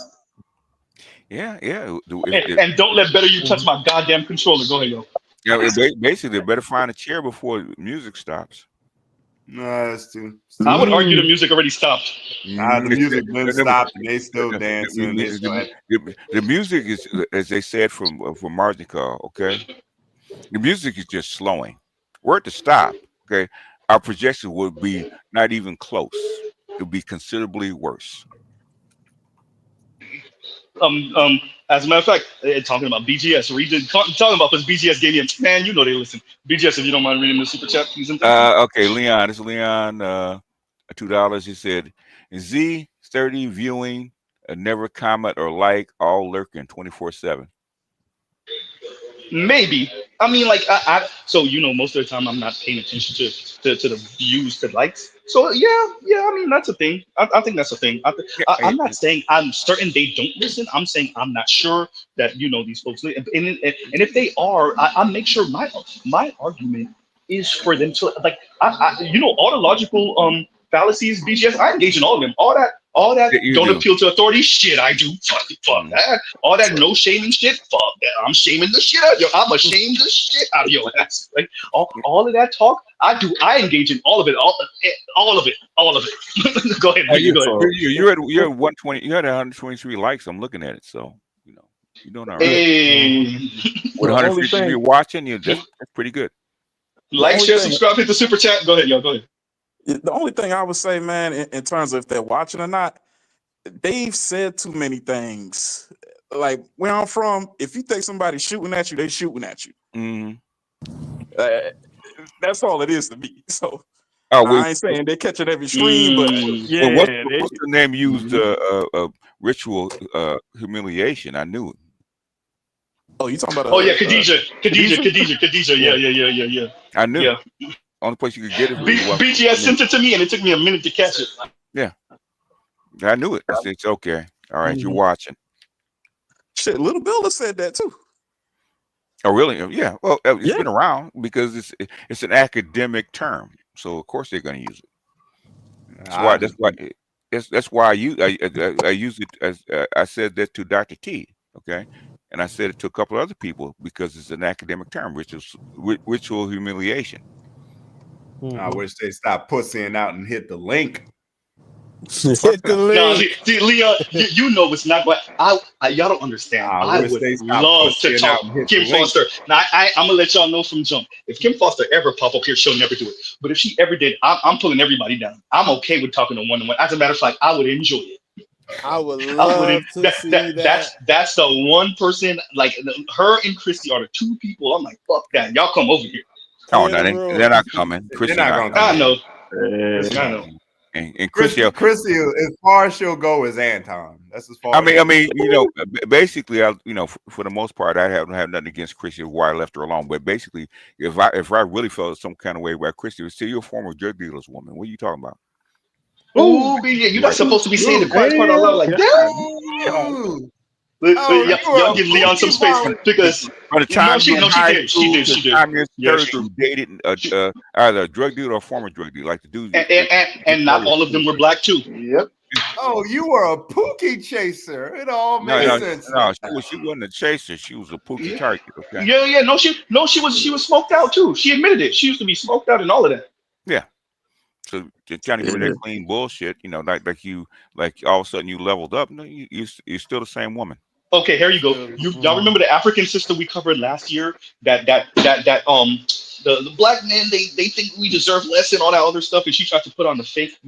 Yeah. And don't let better you touch my goddamn controller. Go ahead, yo. Yeah, basically, they better find a chair before music stops. No, that's too. I would argue the music already stopped. Nah, the music been stopped and they still dancing. The music is, as they said from Marzica, okay? The music is just slowing. Were it to stop, okay, our projection would be not even close. It would be considerably worse. As a matter of fact, talking about BGS, talking about this BGS gave me a man. They listen. BGS, if you don't mind reading the super chat, please. Okay, Leon. This is Leon. $2. He said, Z sturdy viewing, never comment or like, all lurking 24/7. Maybe. I mean, like, so most of the time I'm not paying attention to the views, to likes. So yeah. I mean, that's a thing. I think that's a thing. I'm not saying I'm certain they don't listen. I'm saying I'm not sure that these folks. And if they are, I make sure my argument is for them to like. All the logical fallacies, BGS. I engage in all of them. All that don't appeal to authority. Shit, I do. Fuck that. All that no shaming shit. Fuck that. I'm shaming the shit out of you. I'm ashamed the shit out of your ass. Like all of that talk, I do. I engage in all of it. All of it. Go ahead. You had 120. You had 123 likes. I'm looking at it. So you're doing all right. Hey. With 150 watching, that's pretty good. Like, share, subscribe, hit the super chat. Go ahead, y'all. Go ahead. The only thing I would say, man, in terms of if they're watching or not, they've said too many things. Like where I'm from, if you think somebody's shooting at you, they shooting at you. Mm-hmm. That's all it is to me. So Oh, I ain't saying they catch it every stream, but well, yeah, what's the name used ritual humiliation? I knew it. Oh, you talking about Oh yeah, Khadijah. Yeah. I knew. Yeah. Only place you could get it was BGS sent it to me, and it took me a minute to catch it. Yeah, I knew it. It's okay. All right, you're watching. Shit, Little Bill said that too. Oh, really? Yeah. Well, it's been around because it's an academic term, so of course they're going to use it. That's why I use it as I said that to Dr. T. Okay, and I said it to a couple of other people because it's an academic term, ritual humiliation. I wish they stopped pussying out and hit the link. Hit the link. No, see, Leon, you know it's not what y'all don't understand. I would love to talk Kim Foster. Now, I'm gonna let y'all know from jump. If Kim Foster ever pop up here, she'll never do it. But if she ever did, I'm pulling everybody down. I'm okay with talking to one-on-one. As a matter of fact, I would enjoy it. I would love to see that. That's the one person, like her and Christy are the two people. I'm like, fuck that. Y'all come over here. Oh, no, they're not coming. Christy They're not gonna I know. I know. And Chrissy, as far as she'll go is Anton. That's as far. I mean, basically, for the most part, I haven't had nothing against Chrissy. Why I left her alone, but basically, if I really felt some kind of way about Chrissy, still you're a former drug dealer's woman. What are you talking about? Ooh, you're not supposed to be saying the quiet part out loud like that. Y'all give Leon some space because by the time she did. You dated either a drug dealer or a former drug dealer, like the dude. And not all of them were black too. Yep. Oh, you were a pookie chaser. It all makes sense. No, she wasn't a chaser. She was a pookie target. Okay. Yeah. No, she was smoked out too. She admitted it. She used to be smoked out and all of that. Yeah. So trying to give her that clean bullshit, like all of a sudden you leveled up. No, you're still the same woman. Okay, here you go. Y'all remember the African sister we covered last year? That the black men they think we deserve less and all that other stuff, and she tried to put on the fake,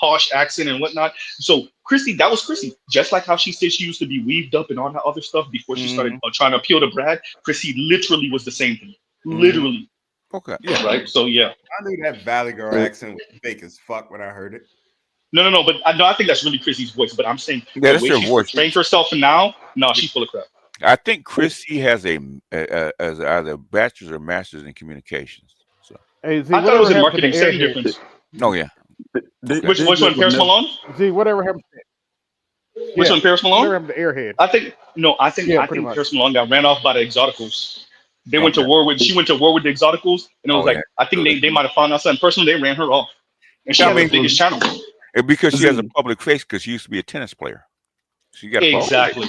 posh accent and whatnot. So Christy, that was Christy. Just like how she said she used to be weaved up and all that other stuff before she started trying to appeal to Brad. Christy literally was the same thing. Literally. Okay. Yeah. Right. So yeah. I knew that Valley Girl accent was fake as fuck when I heard it. No, but I think that's really Chrissy's voice. But I'm saying the that's way her she's voice. portraying herself now, no, she's full of crap. I think Chrissy has as either a bachelor's or master's in communications. So hey, Z, I thought it was in marketing. Same difference. Oh yeah. Which one, Paris Malone? Z, whatever happened. Which one, Paris Malone? Whatever happened to Airhead? I think Paris Malone got ran off by the Exoticals. They went to war with. She went to war with the Exoticals, and it was I think they might have found out something personal. They ran her off, and she had the biggest channel. Because she has a public face, because she used to be a tennis player. So you got exactly.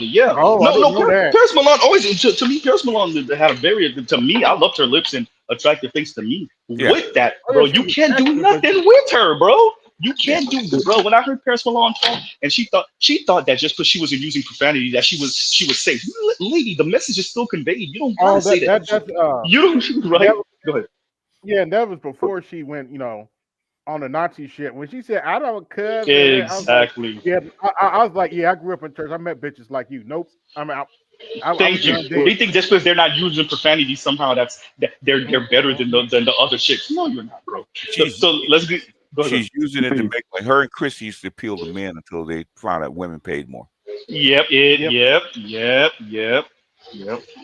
Yeah. No. Paris Malone always to me. Paris Malone had a very I loved her lips and attractive face to me. Yeah. With that, bro, you can't do nothing with her, bro. You can't do, bro. When I heard Paris Malone talk, and she thought that just because she wasn't using profanity, that she was safe. Lady, the message is still conveyed. You don't gotta say that. You don't, right? Go ahead. Yeah, and that was before she went, on the Nazi shit. When she said, "I don't cuss," exactly. I was like, I grew up in church. I met bitches like you. Nope, I'm out. Thank you. They think just because they're not using profanity somehow they're better than the other chicks. No, you're not, bro. So let's get. She's using it to make her and Chris used to appeal to men until they found out women paid more. Yep.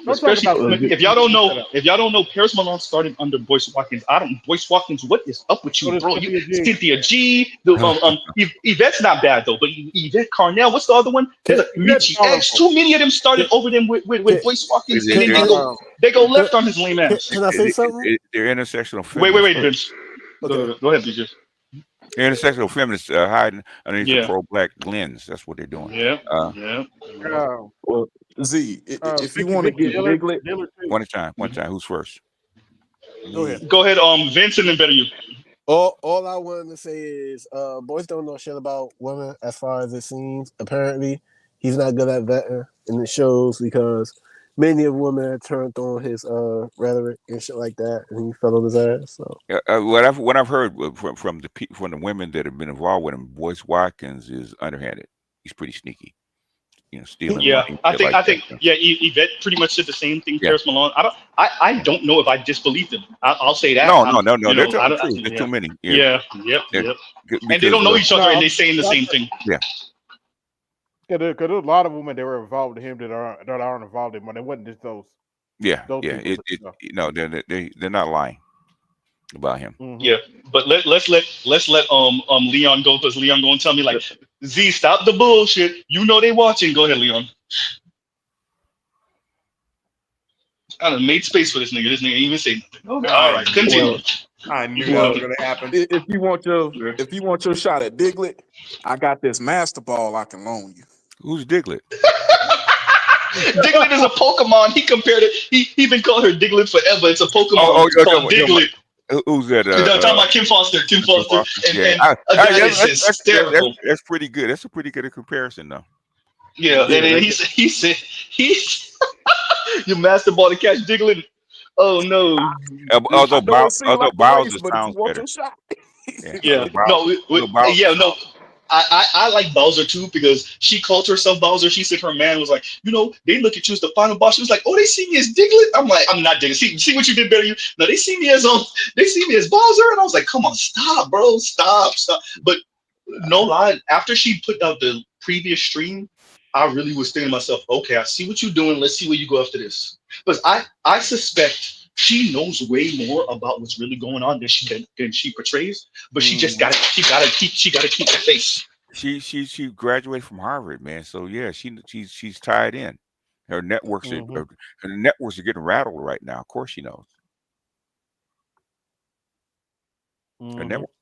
Especially if y'all don't know, Paris Malone started under Boyce Watkins. Boyce Watkins, what is up with you, bro? Cynthia G. Yvette's not bad though, but Yvette Carnell. What's the other one? Michi X. Too many of them started over them with Boyce Watkins, and then they go left on his lame ass. Can I say something? They're intersectional feminists. Wait, Vince. Go ahead, BJ. Intersectional feminists hiding underneath the pro-black lens. That's what they're doing. Well, Z, if you want to get bigly, one time. Who's first? Go ahead. Vince, and then better you. All I wanted to say is, boys don't know shit about women as far as it seems. Apparently, he's not good at vetting, and it shows because many of women have turned on his rhetoric and shit like that, and he fell on his ass. So what I've heard from the women that have been involved with him, Boyce Watkins is underhanded. He's pretty sneaky. stealing Yeah, money, I shit think like that. yeah, Yvette pretty much said the same thing. Yeah. Paris Malone. I don't know if I disbelieve them. I'll say that. No, I'm, they're telling I the don't. truth. There's Yeah, too many. Yeah. yeah, yep, Yeah. yep. And they Because don't know each other, and No, they saying the same thing. yeah. Because there's a lot of women that were involved in him that aren't involved in him. It wasn't just those. Yeah. Those Yeah. people. No, they're not lying about him. Mm-hmm. Yeah, but let's let Leon go, because Leon gonna tell me like, Z, stop the bullshit. You know they watching. Go ahead, Leon. I done made space for this nigga. This nigga ain't even say nothing. All right, continue. Well, I knew that was gonna happen. If you want your shot at Diglett, I got this master ball I can loan you. Who's Diglett? Diglett is a Pokemon. He compared it. He been calling her Diglett forever. It's a Pokemon called Diglett. Who's that? Talking about Kim Foster. Kim Foster. That's pretty good. That's a pretty good comparison, though. Yeah, and then he said you master ball to catch Diglett. Oh no. Although Bowser sounds better. Yeah. No. I like Bowser too, because she called herself Bowser. She said her man was like, they look at you as the final boss. She was like, oh, they see me as Diglett. I'm like, I'm not Diglett. See what you did better. No, they see me as Bowser, and I was like, come on, stop, bro, stop. But no lie, after she put out the previous stream, I really was thinking to myself, okay, I see what you're doing. Let's see where you go after this. Because I suspect she knows way more about what's really going on than she portrays, but she just gotta keep the face. She graduated from Harvard, man. So yeah, she's tied in. Her networks are getting rattled right now. Of course she knows.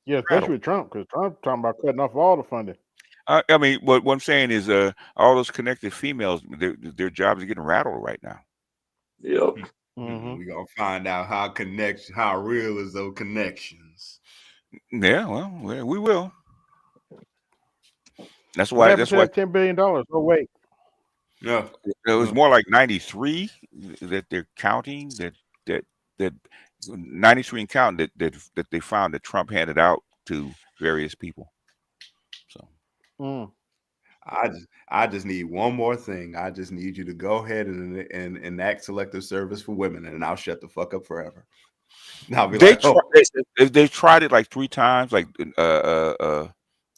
Yeah, especially with Trump, because Trump talking about cutting off all the funding. I mean, what I'm saying is, all those connected females, their jobs are getting rattled right now. Yep. We're gonna find out how real is those connections. Yeah, well, we will. That's What why. happened That's to why. that $10 billion. Oh wait. Yeah. It was more like 93 that they're counting. That 93 and counting that they found that Trump handed out to various people. So. I just need one more thing. I just need you to go ahead and enact selective service for women, and I'll shut the fuck up forever. I'll be they tried it like 3 times. Like the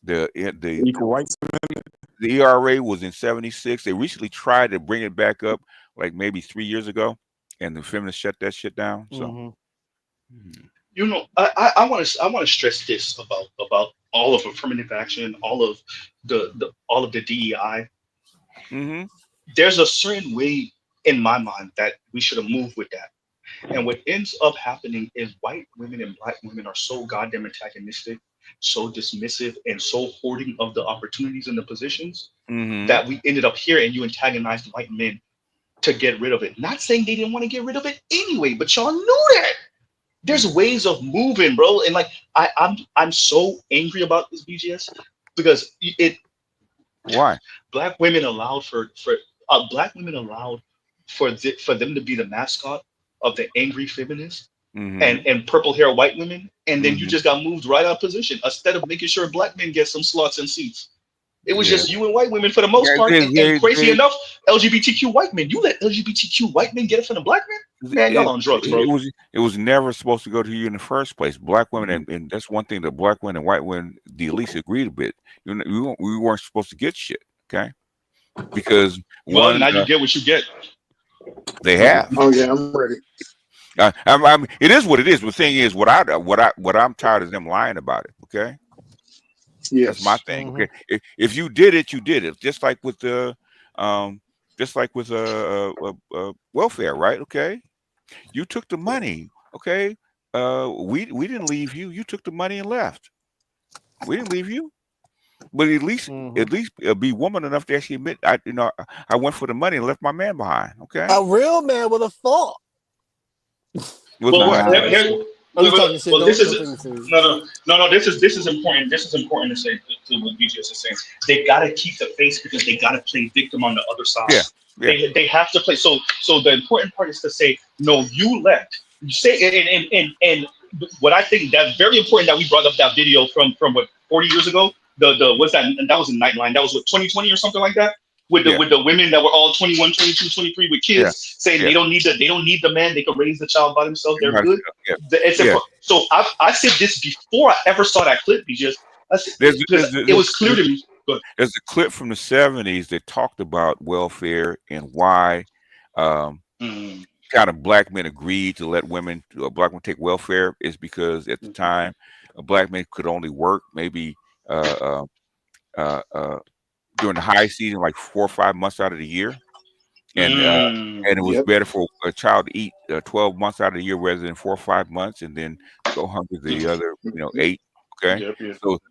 Equal rights amendment. The ERA was in 76. They recently tried to bring it back up, like maybe 3 years ago, and the feminists shut that shit down. So, I want to stress this about all of affirmative action, all of the DEI. There's a certain way in my mind that we should have moved with that. And what ends up happening is white women and black women are so goddamn antagonistic, so dismissive, and so hoarding of the opportunities and the positions that we ended up here, and you antagonized white men to get rid of it. Not saying they didn't want to get rid of it anyway, but y'all knew that. There's ways of moving, bro. And like I'm so angry about this, BGS, because why black women allowed for them to be the mascot of the angry feminist and purple hair white women, and then you just got moved right out of position instead of making sure black men get some slots and seats. It was just you and white women for the most part, and crazy enough, LGBTQ white men. You let LGBTQ white men get it from the black men? Man, y'all on drugs, bro. It was never supposed to go to you in the first place. Black women, and that's one thing that black women and white women, the elites agreed a bit. We weren't supposed to get shit, okay? Because now you get what you get. They have. Oh yeah, I'm ready. It is what it is. The thing is, what I'm tired of them lying about it. Okay. Yes. That's my thing. Okay. If you did it, you did it. Just like with welfare, right? Okay. You took the money. Okay. We didn't leave you. You took the money and left. We didn't leave you. But at least be woman enough to actually admit, I went for the money and left my man behind. Okay. A real man would have fought. With what? This is important. This is important to say to what BGS is saying. They gotta keep the face because they gotta play victim on the other side. Yeah. They have to play. So the important part is to say, no, you left. You say and what I think that's very important that we brought up that video from what 40 years ago. The what's that? And that was in Nightline. That was what 2020 or something like that. with the women that were all 21, 22, 23 with kids, saying they don't need the man, they can raise the child by themselves, they're good. So I said this before I ever saw that clip, because it was clear to me. There's a clip from the 70s that talked about welfare and why kind of black men agreed to let black women take welfare is because at the time a black man could only work maybe during the high season like 4 or 5 months out of the year, and it was better for a child to eat 12 months out of the year rather than 4 or 5 months and then go hungry the other 8. Okay,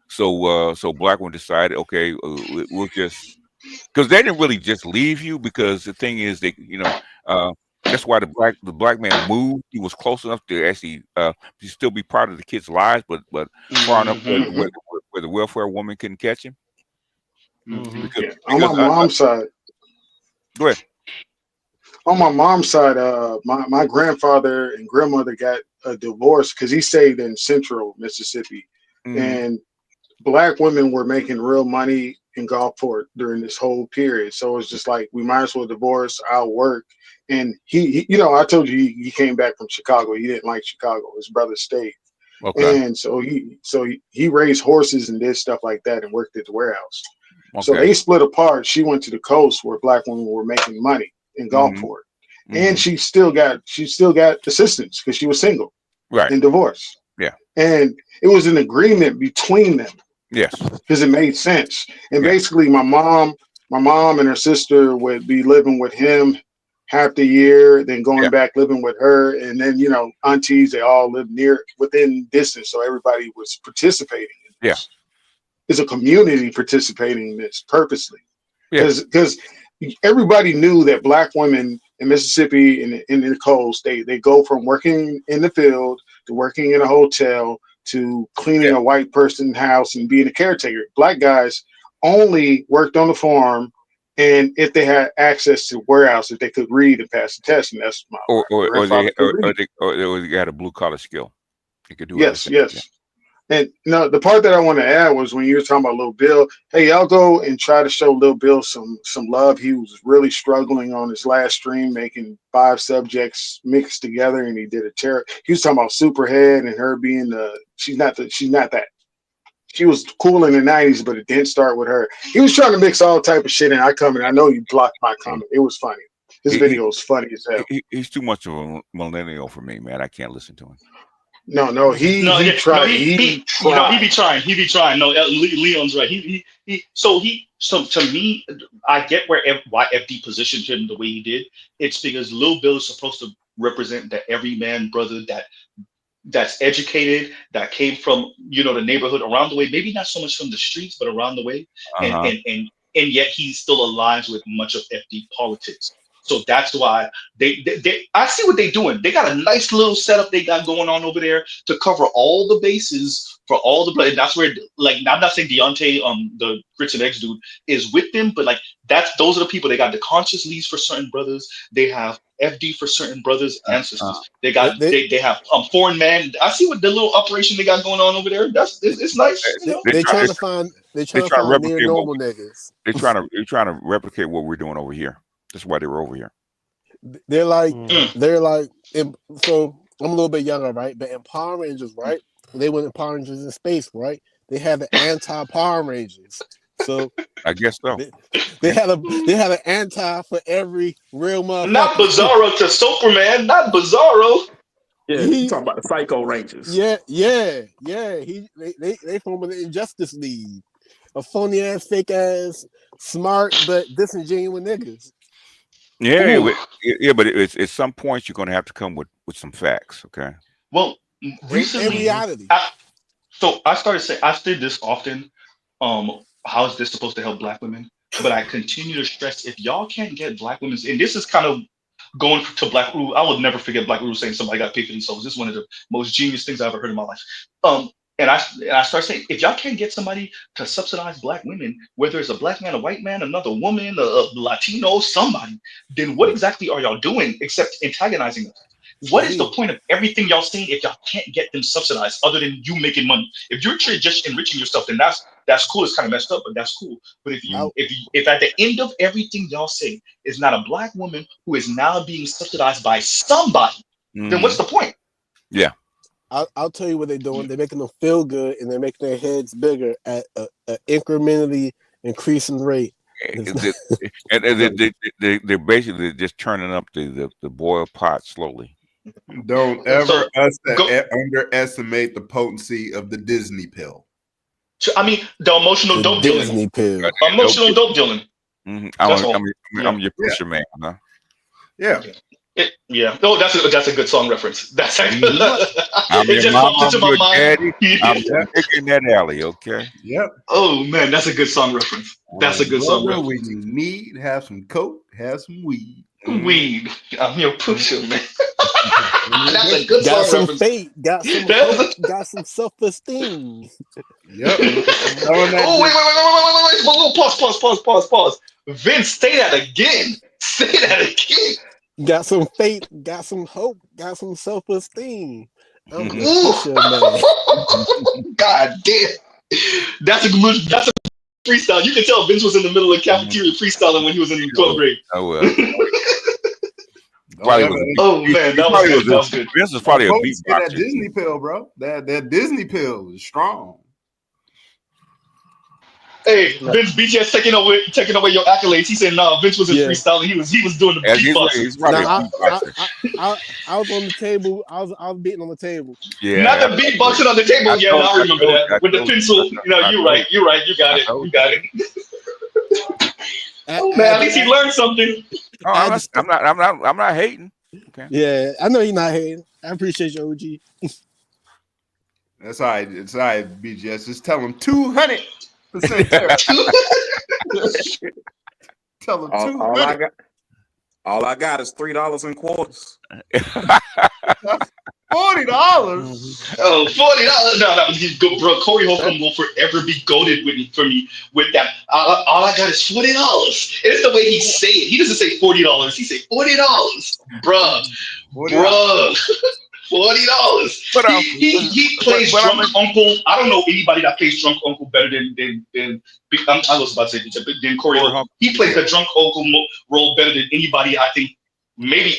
so black women decided, okay, we'll just, because they didn't really just leave you, because the thing is they that's why the black man moved. He was close enough to actually to still be part of the kids' lives, but far enough where the welfare woman couldn't catch him. Because on my mom's side, go ahead. On my mom's side, my grandfather and grandmother got a divorce because he stayed in central Mississippi, and black women were making real money in Gulfport during this whole period. So it's just like, we might as well divorce. I'll work. And he I told you he came back from Chicago. He didn't like Chicago. His brother stayed. Okay. And so he raised horses and did stuff like that and worked at the warehouse. Okay. So they split apart. She went to the coast where black women were making money in Gulfport. And she still got assistance because she was single, and divorced. Yeah. And it was an agreement between them. Yes. Because it made sense. And basically my mom and her sister would be living with him half the year, then going back living with her, and then aunties, they all live within distance, so everybody was participating in this. It's a community participating in this purposely, because everybody knew that black women in Mississippi and in the coast, they go from working in the field to working in a hotel to cleaning a white person's house and being a caretaker. Black guys only worked on the farm, and if they had access to warehouse, if they could read and pass the test, and that's my or they got a blue collar skill. They could do yes. And no, the part that I want to add was when you were talking about Lil Bill. Hey, y'all go and try to show Lil Bill some love. He was really struggling on his last stream, making 5 subjects mixed together, and he did a terror. He was talking about Superhead and her being she's not that. She was cool in the 90s, but it didn't start with her. He was trying to mix all type of shit, and I know you blocked my comment. It was funny. His video was funny as hell. He's too much of a millennial for me, man. I can't listen to him. He tried. He be trying. No, Leon's right. So to me, I get why FD positioned him the way he did. It's because Lil Bill is supposed to represent the everyman brother that's educated, that came from the neighborhood around the way, maybe not so much from the streets, but around the way, and yet he still aligns with much of FD politics. So that's why they I see what they're doing. They got a nice little setup they got going on over there to cover all the bases for all the blood. And that's where, like, I'm not saying Deontay, the Grits and Eggs dude, is with them, but like those are the people. They got the conscious leads for certain brothers. They have FD for certain brothers and sisters. They got they have foreign man. I see what the little operation they got going on over there. It's nice. They're trying to find near normal niggas. They're trying to replicate what we're doing over here. That's why they were over here. They're like, so I'm a little bit younger, right? But in Power Rangers, right? They went in Power Rangers in space, right? They had the anti-Power Rangers. So I guess so. They had an anti for every real motherfucker. Not Bizarro to Superman, not Bizarro. Yeah, you talking about the Psycho Rangers. Yeah. They formed the Injustice League. A phony ass, fake ass, smart but disingenuous niggas. But at some point you're going to have to come with some facts, okay? Well, recently, in reality. So I started saying, I did this often. How is this supposed to help black women? But I continue to stress, if y'all can't get black women, and this is kind of going to Black Rule. I will never forget Black Rule saying somebody got paid for these souls. This is one of the most genius things I've ever heard in my life. And I start saying, if y'all can't get somebody to subsidize black women, whether it's a black man, a white man, another woman, a Latino, somebody, then what exactly are y'all doing except antagonizing us? What is the point of everything y'all saying if y'all can't get them subsidized other than you making money? If you're just enriching yourself, then that's cool. It's kind of messed up, but that's cool. But if at the end of everything y'all say is not a black woman who is now being subsidized by somebody, then what's the point? Yeah. I'll tell you what they're doing. They're making them feel good, and they're making their heads bigger at an incrementally increasing rate. And they're basically just turning up the boiled pot slowly. Don't ever underestimate the potency of the Disney pill. I mean, the emotional dope dealing. Disney pill. Emotional dope dealing. I'm your pusher man, huh? Yeah. Yeah. Oh, that's a good song reference. That's I'm it your just mom, popped into my mind. daddy. I'm in that alley, okay? Yep. Oh man, that's a good song reference. That's a good song reference. When you need, have some coke, have some weed. Weed. I'm your pusher, man. That's a good got song some reference. faith, got some hope, got some self-esteem. Yep. Oh, wait. Pause. Vince, say that again. Say that again. Got some faith, got some hope, got some self-esteem. I'm your pusher, man. God damn. That's a freestyle. You can tell Vince was in the middle of cafeteria freestyling when he was in 12th grade. Oh well. Man, that was good. Vince is probably a beatboxer. That Disney pill, bro. That Disney pill is strong. Hey, Vince, BTS taking away your accolades. He said, "No, Vince wasn't freestyling. He was doing the beatbox." I was on the table. I was beating on the table. Yeah, not the beatboxing on the table. I remember that with the pencil. You're right. You got it. Oh man, at least he learned something. I'm not hating. Okay. Yeah, I know you're not hating. I appreciate you, OG. That's all right. It's all right, BGS. Just tell him 200%. Tell him 200. All I got is $3 in quarters. $40. Oh, $40. No, bro. Corey Holcomb will forever be goated for me with that. All I got is $40. It's the way he say it. He doesn't say $40. He say $40, bruh. $40. He plays drunk uncle. I don't know anybody that plays drunk uncle better than I was about to say than Corey Holcomb. He plays the drunk uncle role better than anybody. I think. Maybe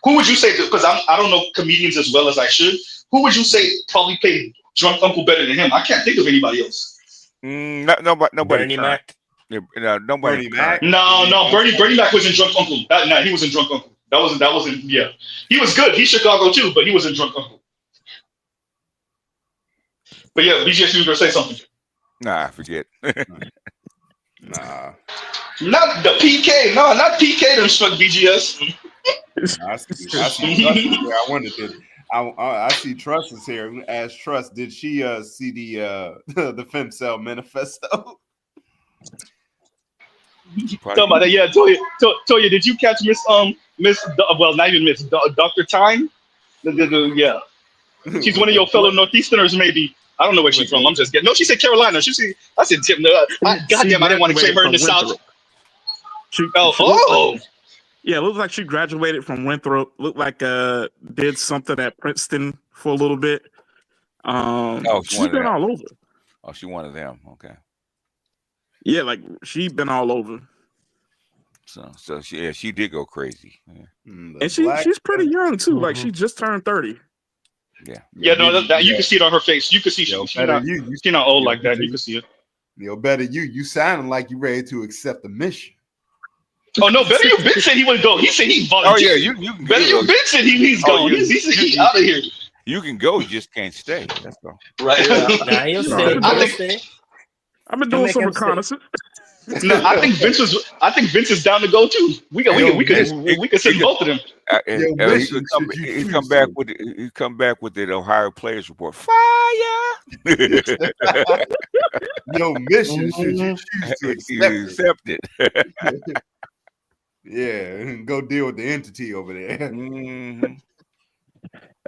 who would you say? Because I don't know comedians as well as I should. Who would you say probably played drunk uncle better than him? I can't think of anybody else. Nobody. Bernie Mac. Nobody. Bernie Mac. No. Bernie Mac was in drunk uncle. No, he was in drunk uncle. That wasn't. Yeah, he was good. He's Chicago too, but he was in drunk uncle. But yeah, BGS, you were gonna say something. Nah, forget. Nah. Not the PK. No, not PK. Them struck BGS. I see Trust is here. I wondered I see Trust is here. Ask Trust, did she see the FemCell manifesto? Talking about that, yeah. Toya, did you catch not even Miss Dr. Time? Yeah, she's one of your fellow Northeasterners, maybe. I don't know where she's from. I'm just getting. No, she said Carolina. I said Tim. Goddamn, I didn't want to claim her in the South. Yeah, it looks like she graduated from Winthrop. Looked like did something at Princeton for a little bit. She's been all over. Oh, she one of them. Okay. Yeah, like she been all over. So she did go crazy. Yeah. And she's pretty young too. Like she just turned 30. Yeah. No, that you can see it on her face. You can see she's not old like that. You can see it. Better you sounding like you ready to accept the mission. Oh no, better you. Ben said he would go. He said he volunteered. Oh yeah, you better you. Ben said he's going. He's out of here. You can go, you just can't stay. That's all. Right. Nah, he'll stay. I've been doing some reconnaissance. No, I think Vince is down to go too. We could send both of them. He come back with the Ohio Players Report. Fire! Your mission should you choose to accept it. Yeah, and go deal with the entity over there. Mm-hmm.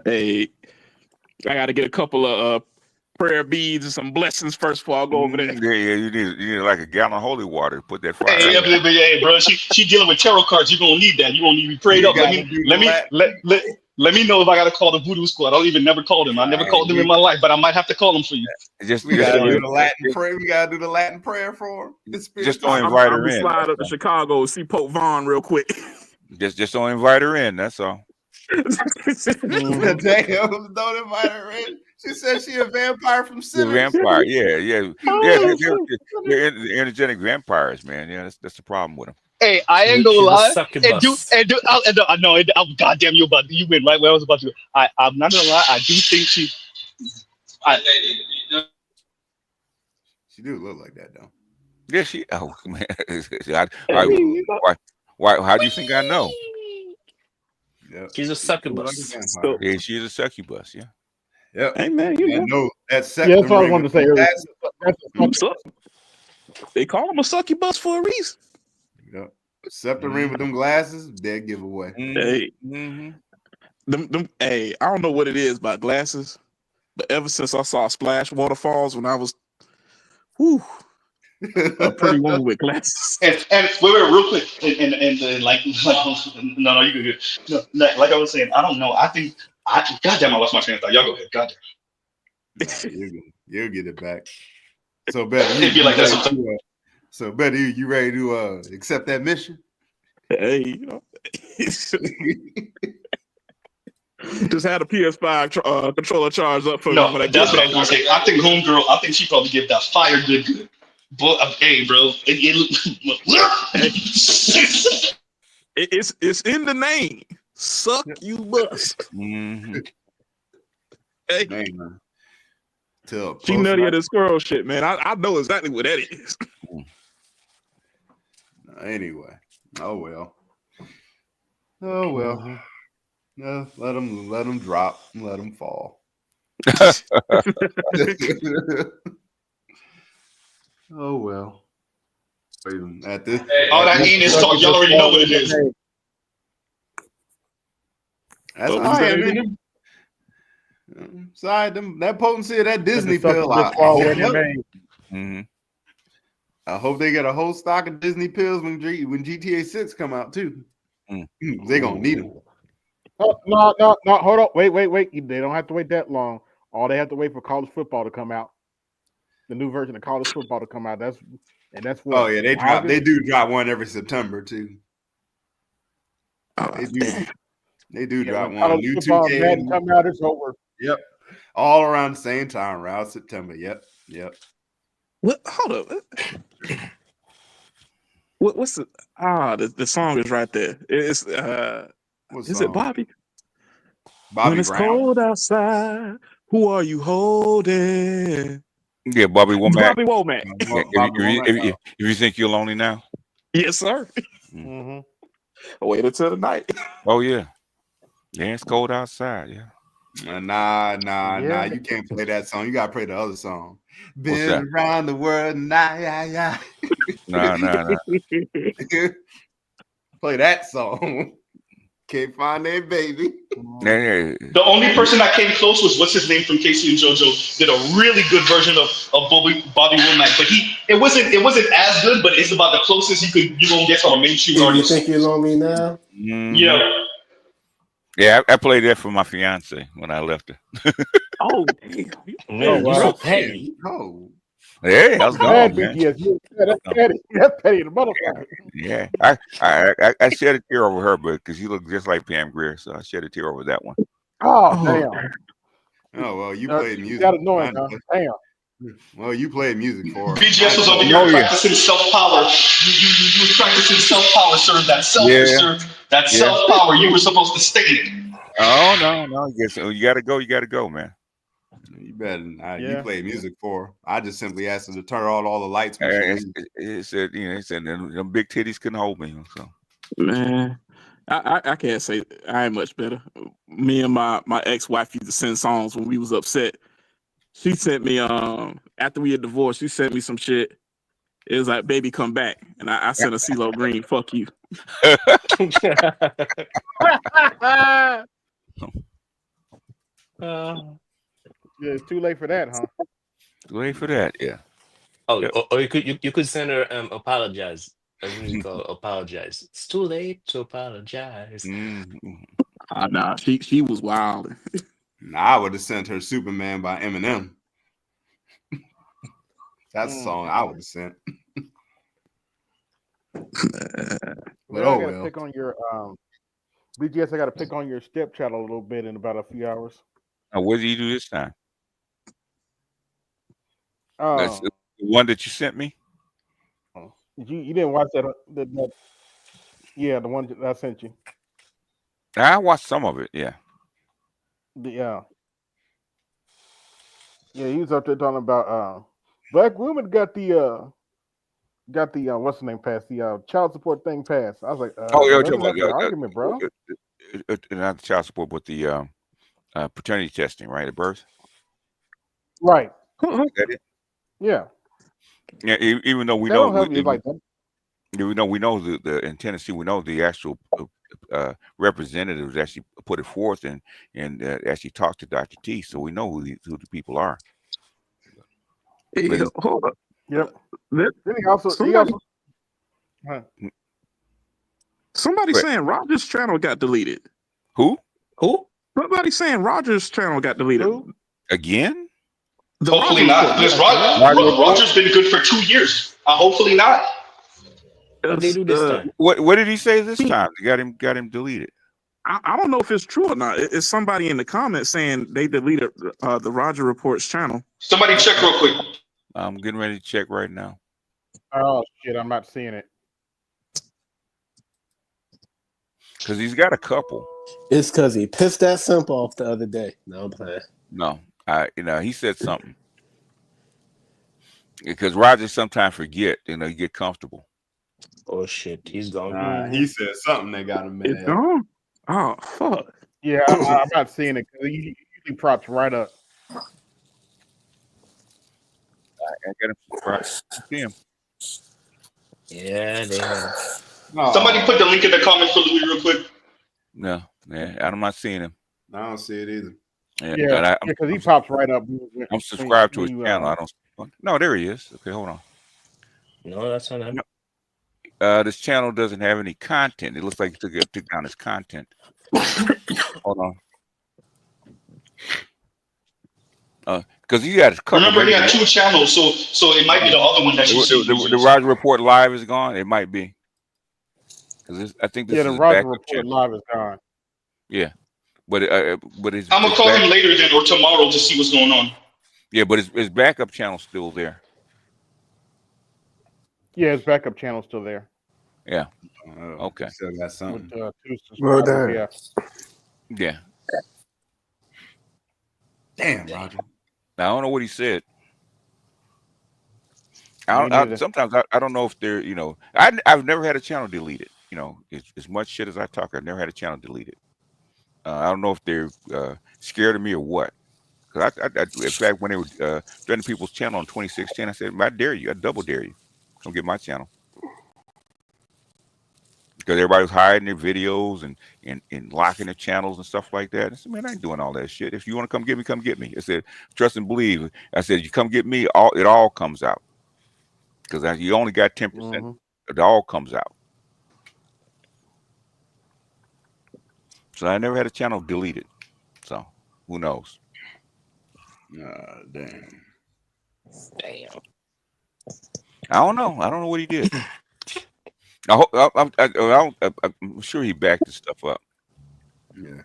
Hey, I got to get a couple of prayer beads and some blessings first before I go over there. Yeah, you need like a gallon of holy water. Put that fire. Hey, bro, she dealing with tarot cards. You're gonna need that. You're gonna need to be prayed up. Let me know if I gotta call the Voodoo Squad. I don't even never called him. I never called him in my life, but I might have to call him for you. We gotta do the Latin prayer. We gotta do the Latin prayer for him. Just don't invite her I'm in. slide up to Chicago and see Pope Vaughn real quick. Just don't invite her in. That's all. Damn, don't invite her in. She said she a vampire from Sinners. A vampire, yeah. They're energetic vampires, man. Yeah, that's the problem with them. Hey, I ain't gonna lie. Goddamn, you win right where I was about to. I'm not gonna lie. I do think she. She do look like that though. Yeah, she. Oh man, why? How do you think I know? Yep. She's a succubus. Yeah, she's a succubus. Yeah. Yep. Hey man, I know that Yeah, that's what I wanted to say earlier. They call him a succubus for a reason. Yep. Scepter ring with them glasses, dead giveaway. Hey, hey, I don't know what it is about glasses, but ever since I saw Splash Waterfalls when I was, a pretty woman with glasses. And wait, real quick, and like no, you good. No, like I was saying, I don't know. I think goddamn, I lost my train of thought. Y'all go ahead. Goddamn. You'll get it back. So Betty, It'd be like that sometimes. So Betty, you ready to accept that mission? Hey, you know. Just had a PS5 controller charged up for me. No, that's what I was gonna say. I think homegirl. I think she probably give that fire good. But hey, bro, it's in the name. Suck you bust. Hey, man. She nutty at the squirrel shit, man. I know exactly what that is. Anyway, oh well. No, let them drop, let them fall. Oh well. At this, all that heinous talk, y'all already know what it is. That's all right. Sorry, that potency of that Disney pill. I hope they get a whole stock of Disney pills when GTA 6 come out too. They gonna need them. No, hold on, wait. They don't have to wait that long. All they have to wait for college football to come out. The new version of college football to come out. That's what. Oh yeah, they do drop one every September too. They do drop one. New 2K come out. It's over. Yep, all around the same time, around September. Yep. What? Hold up. What's the the song is right there. It's is it Bobby? When it's cold outside, who are you holding? Yeah, Bobby Womack. Bobby Womack. If you think you're lonely now, yes, sir. Wait until the night. Oh yeah, it's cold outside. Yeah. Nah. You can't play that song. You gotta play the other song. Been around the world, yeah. Nah. Play that song. Can't find that baby. The only person that came close was what's his name from Casey and JoJo. Did a really good version of Bobby Womack, but it wasn't as good, but it's about the closest you gonna get from a mainstream artist. You think you're lonely now? Yeah. Yeah, I played that for my fiance when I left her. Oh, man, wow. Petty. Oh. Hey, I was gone, man. That's petty. That's petty. The motherfucker. Yeah, I shed a tear over her, but because you look just like Pam Grier, so I shed a tear over that one. Oh damn. Oh well, you played music. Got annoying, huh? Damn. Well, you played music for her. BGS was over here practicing self-power. You was practicing self-power, sir. That self-power. You were supposed to state it. Oh no. You gotta go, man. You better. You played music for her. I just simply asked her to turn on all the lights. It said them big titties couldn't hold me. So man, I can't say I ain't much better. Me and my ex-wife used to send songs when we was upset. She sent me after we had divorced. She sent me some shit. It was like, "Baby, come back," and I sent a CeeLo Green. Fuck you. Yeah, it's too late for that, huh? Too late for that, yeah. Oh, or you could send her apologize. That's what you call apologize. It's too late to apologize. Nah, she was wild. Nah, I would have sent her Superman by Eminem. That's a song I would have sent. But I gotta pick on your BGS. I gotta pick on your stepchild a little bit in about a few hours. What did you do this time? That's Oh, the one that you sent me. you didn't watch that, yeah, the one that I sent you. I watched some of it. Yeah. Yeah, he was up there talking about black women got the what's the name passed, the child support thing passed. I was like, Oh, yeah, that's not the argument, bro. not the child support, but the paternity testing, right, at birth. Right. Is that it? Yeah. Yeah. Even though we They know, don't have you like that. we know the in Tennessee, we know the actual representatives actually put it forth and actually talked to Dr. T, so we know who the people are. Hey, hold up. Yep. Then he also somebody saying Roger's channel got deleted. Who? Somebody saying Roger's channel got deleted. Who? Again? Hopefully not, because Roger's been good for 2 years. Hopefully not. What did they do this time? What did he say this time? Got him deleted. I don't know if it's true or not. It's somebody in the comments saying they deleted the Roger Report's channel. Somebody check real quick. I'm getting ready to check right now. Oh shit, I'm not seeing it. Because he's got a couple. It's because he pissed that simp off the other day. No, I'm playing. No, he said something. Because Roger sometimes forget, you get comfortable. Oh shit, he's gone. He said something that got him mad. It's gone. Oh fuck. Yeah, I'm not seeing it because he usually props right up. I got him subscribed. See him. Yeah, they had. Somebody put the link in the comments for Louis real quick. No, I'm not seeing him. I don't see it either. Yeah, because he pops right up. I'm subscribed to his channel. I don't. No, there he is. Okay, hold on. No, that's not him. This channel doesn't have any content. It looks like he took down his content. Hold on. Because he got a couple. Remember, he had 2 channels, so it might be the other one that you see. The Roger Report Live is gone. It might be. Because I think this is the his Roger backup Report channel. Live is gone. Yeah, but it's. I'm gonna call him later then or tomorrow to see what's going on. Yeah, but his backup channel's still there. Yeah, his backup channel's still there. Yeah. Okay. Still got something. With 2 subscribers, Yeah. Damn, Roger. I don't know what he said. Sometimes I don't know if they're, I've never had a channel deleted. As much shit as I talk, I've never had a channel deleted. I don't know if they're scared of me or what. Because in fact, when they were threatening people's channel in 2016, I said, I dare you. I double dare you. Come get my channel. Because everybody was hiding their videos and locking their channels and stuff like that. I said, man, I ain't doing all that shit. If you want to come get me, come get me. I said, trust and believe. I said, you come get me, it all comes out. Because you only got 10%. It all comes out. So I never had a channel deleted. So who knows? Damn. I don't know. I don't know what he did. I'm sure he backed his stuff up. Yeah.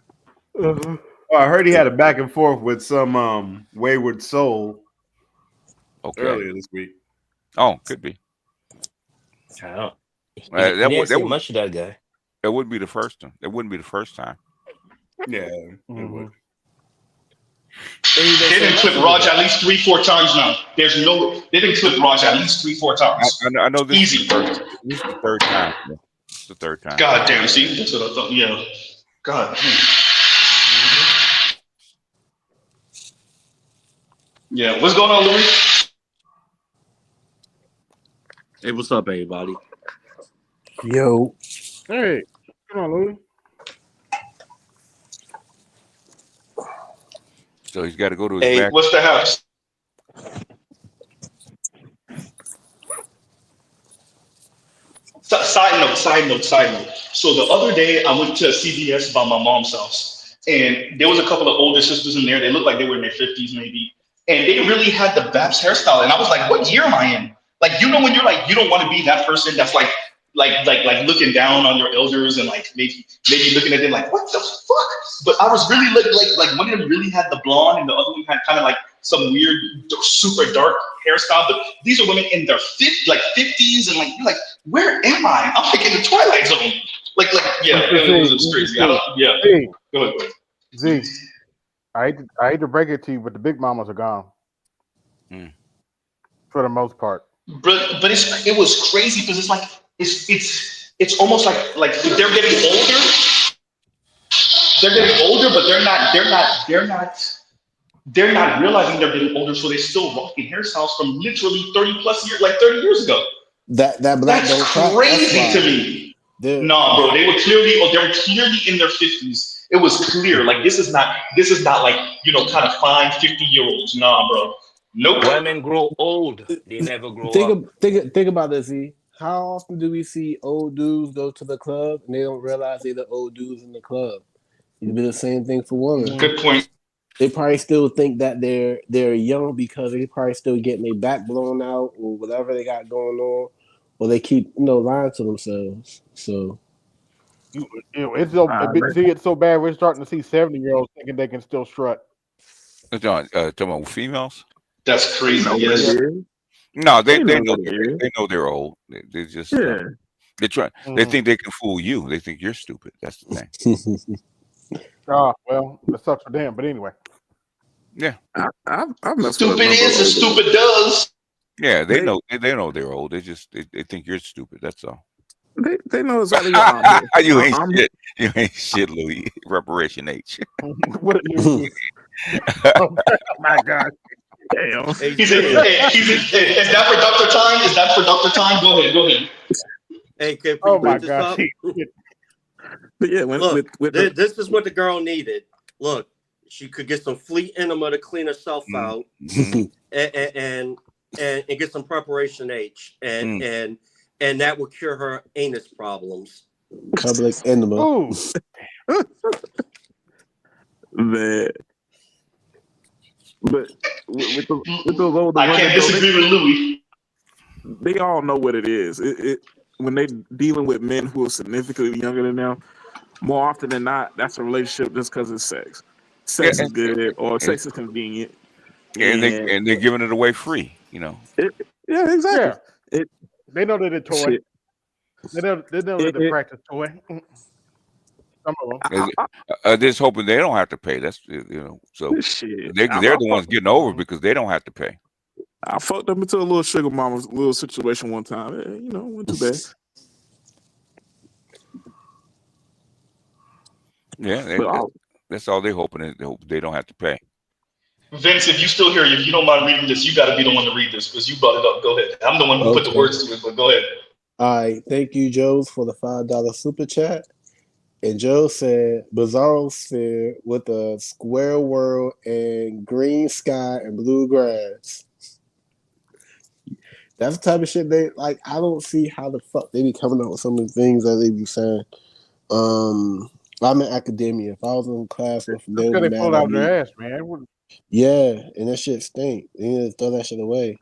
Well, I heard he had a back and forth with some wayward soul earlier this week. Oh, could be. I don't. He didn't say much to that guy. That wouldn't be the first time. It wouldn't be the first time. Yeah, it would. They didn't clip Raj at least 3-4 times now. They didn't clip Raj at least 3-4 times. I know this easy. This is the third time. Yeah. It's the third time. God damn, see? That's what I thought. Yeah. God damn. Yeah, what's going on, Louis? Hey, what's up, everybody? Yo. Hey, come on, Louis. So he's got to go to his back. What's the house? Side note. So the other day I went to CVS by my mom's house, and there was a couple of older sisters in there. They looked like they were in their 50s maybe, and they really had the Babs hairstyle. And I was like, what year am I in? Like, you know, when you're like, you don't want to be that person that's like looking down on your elders and like maybe looking at them like, what the fuck? But I was really like one of them really had the blonde and the other one had kind of like some weird super dark hairstyle. But these are women in their 50s and like you're like, where am I? I'm like in the Twilight Zone. Like yeah, it was crazy. Hey, Go ahead. Z, I hate to break it to you, but the big mamas are gone. For the most part. But it was crazy because it's like it's almost like they're getting older. They're getting older, but they're not realizing they're getting older, so they're still rocking hairstyles from literally 30 plus years, like 30 years ago. That black That's crazy to me. No, bro, they were clearly in their 50s. It was clear. Like this is not like, you know, kind of fine 50-year-olds. Nah, bro. Nope. Women grow old. They never grow up. Think about this, Z. How often do we see old dudes go to the club and they don't realize they're the old dudes in the club? It'd be the same thing for women. Good point. They probably still think that they're young because they probably still getting their back blown out or whatever they got going on, or they keep lying to themselves. So it's so bad we're starting to see 70-year-olds thinking they can still strut. Talking about females. That's crazy. Yes. No, they know they're old. They just they try. They think they can fool you. They think you're stupid. That's the thing. Oh well, that sucks for them. But anyway. Yeah. I'm stupid is and stupid does. Yeah, they know they're old. They think you're stupid. That's all. They know exactly what I'm doing. You ain't shit. You ain't shit, Louis. Reparation H. What you oh my God. Damn. Is that for Dr. Time? Is that for Dr. Time? Go ahead. Hey, can oh my God. But yeah, look, this is what the girl needed. Look, she could get some fleet enema to clean herself out, and get some preparation H, and that would cure her anus problems. Public enema. Man. But with those older I can't disagree with Louis. They all know what it is. When they dealing with men who are significantly younger than them, more often than not, that's a relationship just because it's sex. Sex is good, or sex is convenient. Yeah, and they're giving it away free. You know. Yeah, exactly. Yeah. They know that it's toy. Shit. They know that they practice toy. Some of them. They're just hoping they don't have to pay. That's so shit. They're the ones getting over because they don't have to pay. I fucked up into a little sugar mama's little situation one time. Wasn't too bad. Yeah, that's all they're hoping. They hope they don't have to pay. Vince, if you still here, if you don't mind reading this, you got to be the one to read this because you brought it up. Go ahead. I'm the one who put the words to it, but go ahead. All right. Thank you, Joe, for the $5 super chat. And Joe said, Bizarro sphere with a square world and green sky and blue grass. That's the type of shit they like. I don't see how the fuck they be coming up with some of the things that they be saying. I'm in academia. If I was in class with them, they pull out their ass, man. Yeah, and that shit stink. They need to throw that shit away.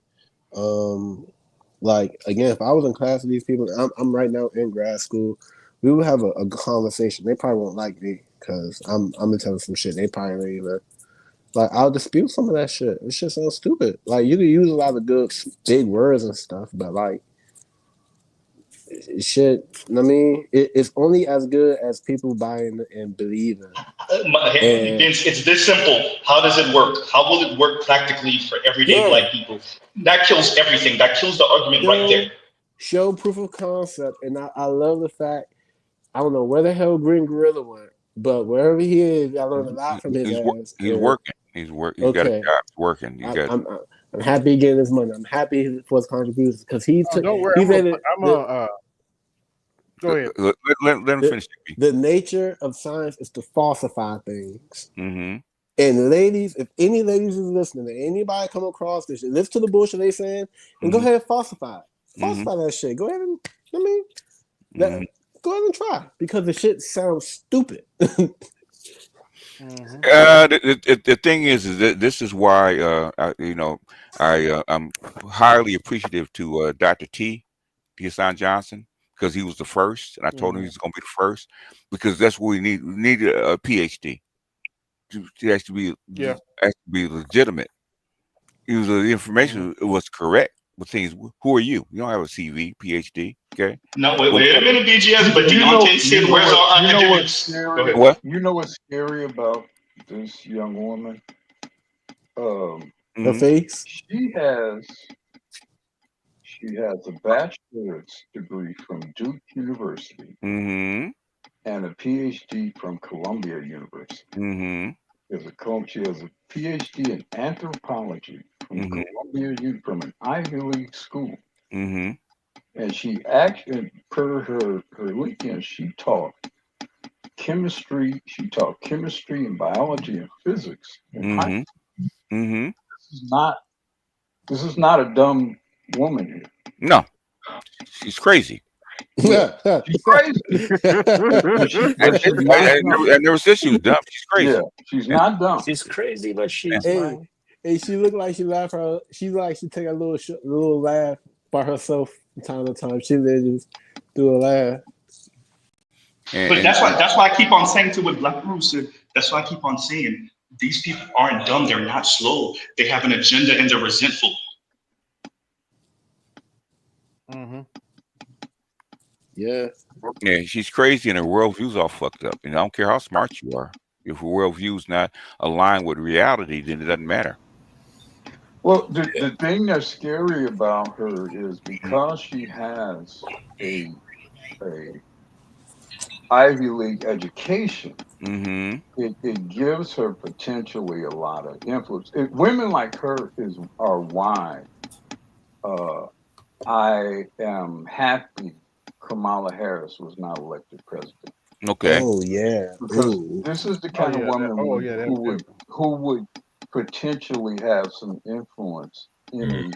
Like again, if I was in class with these people, I'm right now in grad school. We would have a conversation. They probably won't like me because I'm gonna tell them some shit. They probably don't even like. I'll dispute some of that shit. It shit sounds stupid. Like you can use a lot of good big words and stuff, but like shit. I mean, it's only as good as people buying and believing. Vince, it's this simple. How does it work? How will it work practically for everyday black people? That kills everything. That kills the argument right there. Show proof of concept, and I love the fact. I don't know where the hell Green Gorilla went, but wherever he is, I learned a lot from his ass. He's working. He's working. He's got a job. He's working. I'm happy getting his money. I'm happy for his contributions because he's. Don't worry. Go ahead. Let him finish. The nature of science is to falsify things. Mm-hmm. And ladies, if any ladies is listening, and anybody come across this, listen to the bullshit they saying, and go ahead and falsify it. Falsify that shit. Go ahead and Go ahead and try, because the shit sounds stupid. The thing is that this is why I'm highly appreciative to Dr. T. Hassan Johnson, because he was the first, and I told him he was going to be the first, because that's what we need. We need a PhD to actually be legitimate. The information was correct. But things, who are you? You don't have a CV, PhD, okay? No, wait a minute, BGS. But Deontay said, "Where's our academics?" Go ahead. What? You know what's scary about this young woman? Her face. She has a bachelor's degree from Duke University and a PhD from Columbia University. She has a PhD in anthropology from Columbia, from an Ivy League school. And she actually, per her LinkedIn, she taught chemistry. She taught chemistry and biology and physics in high school. This is not a dumb woman here. No, she's crazy. Yeah, she's crazy. I never said she was dumb. She's crazy. Yeah, she's not dumb. She's crazy, but she's Hey, she looked like she laughed her. She like she take a little laugh by herself from time to time. She just do a laugh. But that's why I keep on saying to what Black Bruce said. That's why I keep on saying these people aren't dumb. They're not slow. They have an agenda and they're resentful. Yeah, she's crazy and her worldview's all fucked up. And I don't care how smart you are. If her worldview's not aligned with reality, then it doesn't matter. Well, the thing that's scary about her is because she has a Ivy League education, it gives her potentially a lot of influence. Women like her are why I am happy Kamala Harris was not elected president. Okay. Oh yeah. Because this is the kind of woman who would potentially have some influence in a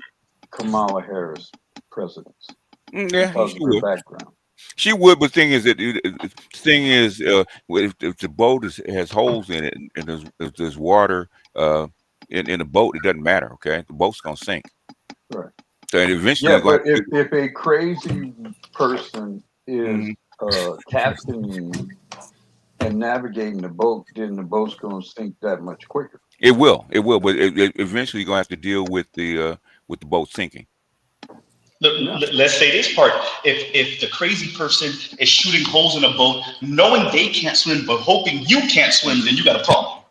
Kamala Harris presidency. Because of her background. She would, but the thing is, if the boat has holes in it and there's water in the boat, it doesn't matter. Okay, the boat's gonna sink. Right. So eventually, but if a crazy person is captaining and navigating the boat, then the boat's gonna sink that much quicker. It will, but eventually you're gonna have to deal with the boat sinking. Let's say this part. If the crazy person is shooting holes in a boat, knowing they can't swim, but hoping you can't swim, then you got a problem.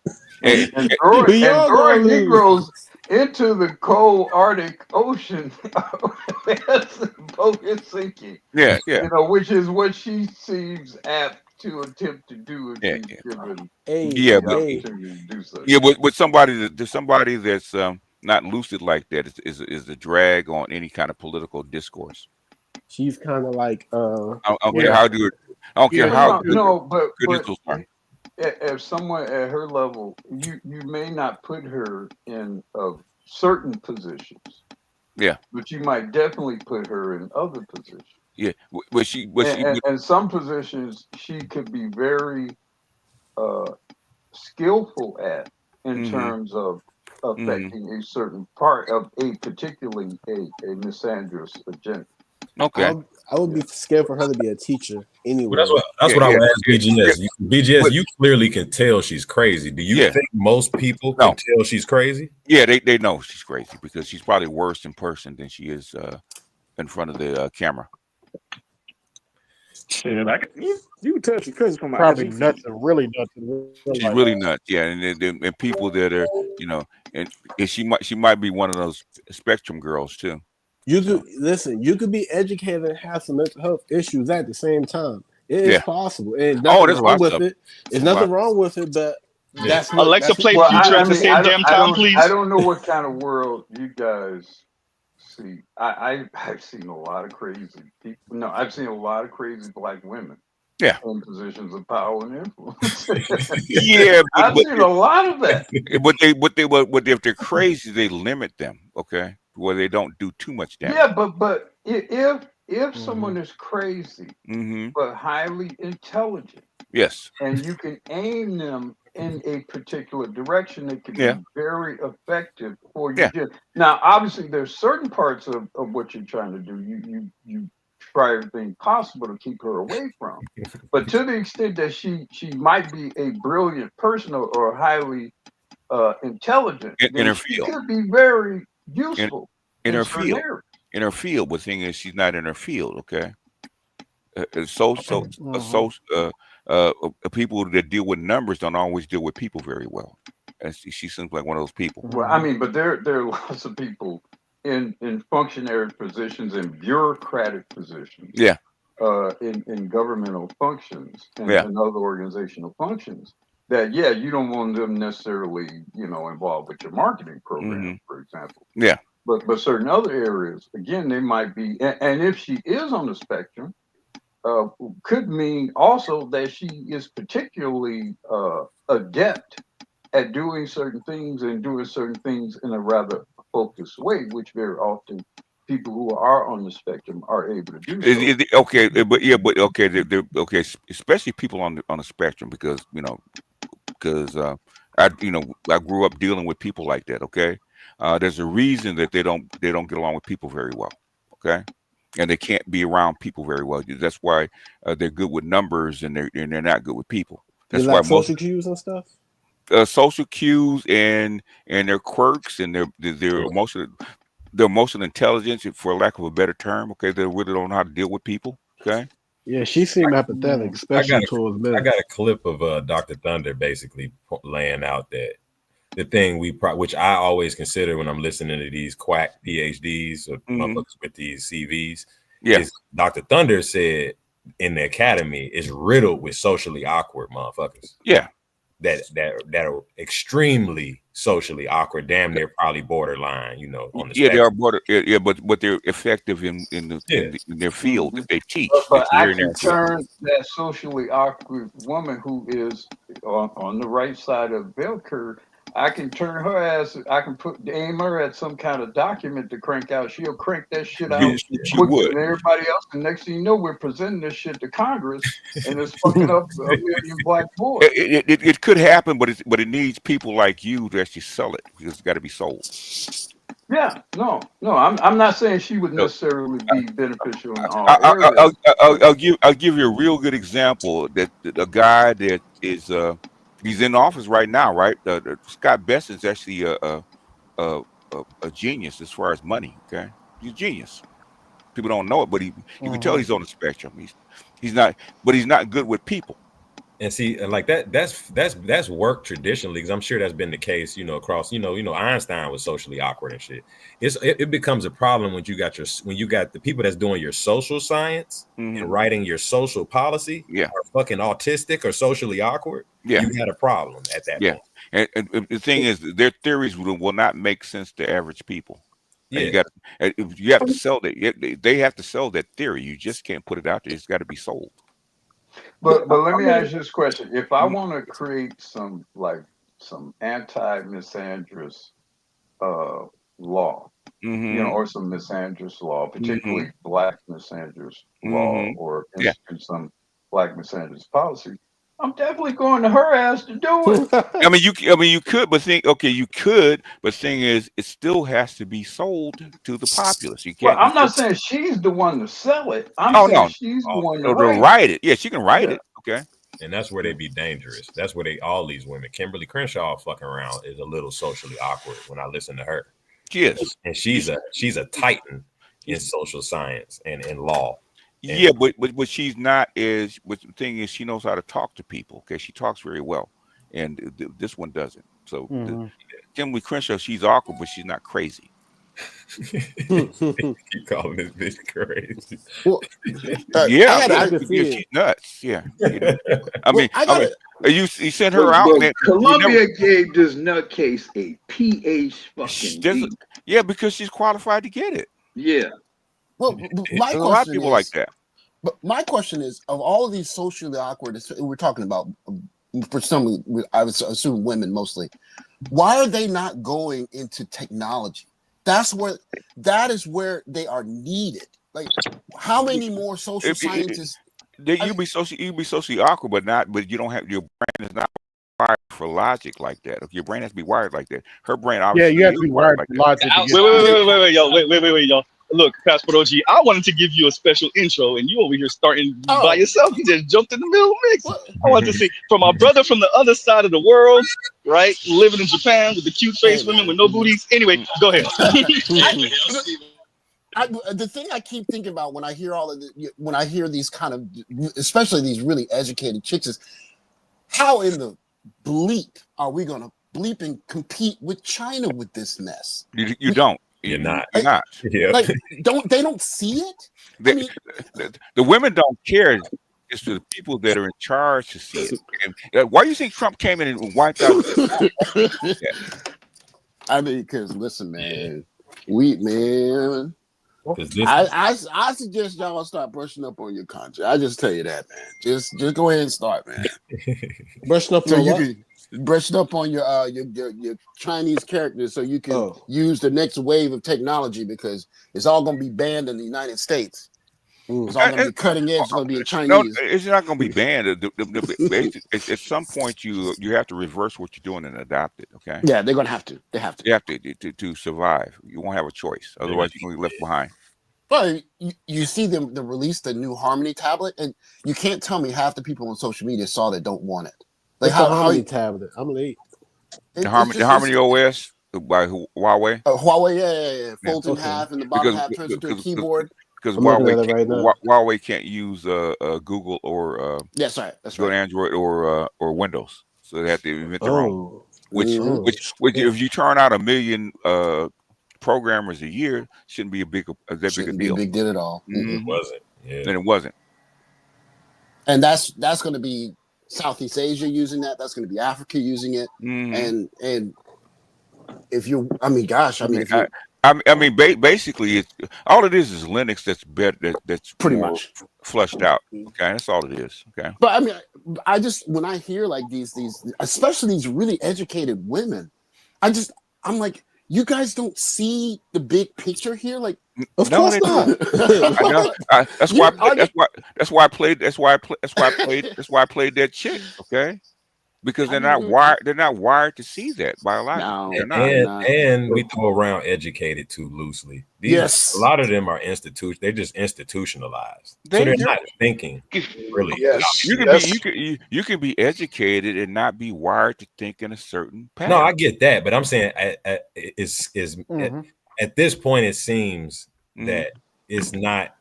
And throwing Negroes into the cold Arctic Ocean, the boat is sinking. Yeah. You know, which is what she seems apt to attempt to do if she's given the opportunity to do so. Yeah, but somebody that's not lucid like that is a drag on any kind of political discourse. She's kind of like I don't care how good. I don't care how good. No, but if someone at her level, you may not put her in certain positions. Yeah, but you might definitely put her in other positions. Yeah, and some positions she could be very skillful at in terms of affecting a certain part of particularly a misandrous agenda. Okay, I would be scared for her to be a teacher anyway. Well, that's what I would ask BGS. BGS, you clearly can tell she's crazy. Do you think most people can tell she's crazy? Yeah, they know she's crazy because she's probably worse in person than she is in front of the camera. Yeah, you can tell she's crazy from my probably IG. nuts and really nuts. She's really nuts, yeah, and people that are, and she might be one of those spectrum girls too. You could listen. You could be educated and have some mental health issues at the same time. It is possible. And nothing wrong with it. There's nothing wrong with it, but that's what Alexa play Future at the same damn time, please. I don't know what kind of world you guys see. I've seen a lot of crazy people. No, I've seen a lot of crazy black women. Yeah, in positions of power and influence. Yeah, I've seen a lot of that. But if they're crazy, they limit them. Okay, where they don't do too much damage. Yeah, but if if someone is crazy but highly intelligent, yes, and you can aim them in a particular direction, it can be very effective for you. Now, obviously, there's certain parts of what you're trying to do. You try everything possible to keep her away from. But to the extent that she might be a brilliant person or highly intelligent, in then her she field, could be very in, useful in in her certain field, areas. in her field. But the thing is, she's not in her field. Okay, people that deal with numbers don't always deal with people very well. And she seems like one of those people. Well, I mean, but there are lots of people in functionary positions and bureaucratic positions. Yeah. In governmental functions and other organizational functions that you don't want them necessarily involved with your marketing program, for example. Yeah. But certain other areas, again, they might be, and if she is on the spectrum, could mean also that she is particularly adept at doing certain things and doing certain things in a rather focused way, which very often people who are on the spectrum are able to do so. Okay, okay, especially people on the spectrum, because I grew up dealing with people like that. Okay, there's a reason that they don't get along with people very well. Okay, and they can't be around people very well. That's why they're good with numbers and they're not good with people. That's why like social cues and stuff. Social cues and their quirks and their emotional intelligence, for lack of a better term. Okay, they really don't know how to deal with people. Okay. Yeah, she seemed apathetic, especially towards men. I got a clip of Dr. Thunder basically laying out that the thing which I always consider when I'm listening to these quack PhDs or motherfuckers with these CVs, is Dr. Thunder said in the academy is riddled with socially awkward motherfuckers. Yeah. That are extremely socially awkward, damn near probably borderline, on the spectrum. They are border. But they're effective in their field that they teach. But I can turn that socially awkward woman who is on the right side of bell curve. I can turn her ass. I can aim her at some kind of document to crank out. She'll crank that shit out quicker than everybody else. And next thing you know, we're presenting this shit to Congress, and it's fucking up a million black boys. It could happen, but it needs people like you to actually sell it, because it's got to be sold. Yeah, no, I'm not saying she would necessarily be beneficial in all areas. I'll give you a real good example. That a guy that is he's in office right now, right? Scott Best is actually a genius as far as money. Okay, he's a genius. People don't know it, but you can tell he's on the spectrum. He's not good with people. And see, like that's worked traditionally, because I'm sure that's been the case, across, Einstein was socially awkward and shit. It becomes a problem when you got the people that's doing your social science and writing your social policy are fucking autistic or socially awkward. Yeah, you got a problem at that point. And the thing is, their theories will not make sense to average people. Yeah, you have to sell that. They have to sell that theory. You just can't put it out there. It's got to be sold. But let me ask you this question: if I want to create some anti-misandrist law, or some misandrist law, particularly black misandrist law, or in some black misandrist policy, I'm definitely going to her ass to do it. I mean, you could, but you could, but thing is, it still has to be sold to the populace. You can't. Well, I'm not saying she's the one to sell it. I'm saying she's the one to write it. Yeah, she can write it. Okay. And that's where they be dangerous. That's where all these women, Kimberly Crenshaw fucking around is a little socially awkward when I listen to her. She is. And she's a titan in social science and in law. Yeah, but what she's not is, but the thing is, she knows how to talk to people. Okay, she talks very well, and this one doesn't. So Kimberly Crenshaw, she's awkward, but she's not crazy. Keep calling this bitch crazy. Well, she's nuts. Yeah, I mean, you sent her out. Man, Columbia gave this nutcase a PhD. Yeah, because she's qualified to get it. Yeah. Well, my question a lot of people like that. But my question is, of all of these socially awkward, we're talking about, for some, I would assume women mostly, why are they not going into technology? That is where they are needed. Like, how many more social scientists? You be socially awkward, but you don't have, your brain is not wired for logic like that. If your brain has to be wired like that, her brain obviously you have to is be wired like for logic. Wait, y'all. Look, Passport OG, I wanted to give you a special intro, and you over here starting by yourself. You just jumped in the middle mix. I wanted to see from my brother from the other side of the world, right? Living in Japan with the cute face women with no booties. Anyway, go ahead. The thing I keep thinking about when I hear all of when I hear these kind of, especially these really educated chicks, is how in the bleep are we going to bleep and compete with China with this mess? You don't. You're not. You're not. Yeah. Like, they don't see it? The women don't care. It's the people that are in charge to see it. And, why do you think Trump came in and wiped out? I mean, because listen, man, I suggest y'all start brushing up on your country. I just tell you that, man. Just go ahead and start, man. Brushing up on what? Brushing up on your Chinese characters so you can use the next wave of technology, because it's all going to be banned in the United States. It's all going to be cutting edge. It's going to be in Chinese. No, it's not going to be banned. At some point, you have to reverse what you're doing and adapt it. Okay. Yeah, they're going to have to. They have to. You have to survive. You won't have a choice. Otherwise, you're going to be left behind. Well, you see them release the new Harmony tablet, and you can't tell me half the people on social media saw that don't want it. Like, how Harmony tablet? I'm late. The Harmony OS by Huawei. Huawei, yeah. Folds in half, and the bottom half turns into a keyboard. Because Huawei can't use Google or that's right. Android or Windows, so they have to invent their own. Which if you turn out 1 million programmers a year, shouldn't be a big deal. A big deal at all. Mm-hmm. It wasn't. Yeah. And it wasn't. And that's going to be Southeast Asia using that. That's going to be Africa using it. Mm-hmm. And if you, basically, it's all it is Linux that's better. That's pretty much flushed out. Okay, that's all it is. Okay. But I mean, I just, when I hear like these, especially these really educated women, I'm like, you guys don't see the big picture here. Like, of course not. That's why I played that chick. Okay. Because they're not wired. They're not wired to see that biologically. And we throw around educated too loosely. A lot of them are They're just institutionalized. So they're not thinking really. Yes. You can be educated and not be wired to think in a certain pattern. No, I get that, but I'm saying at this point it seems that it's not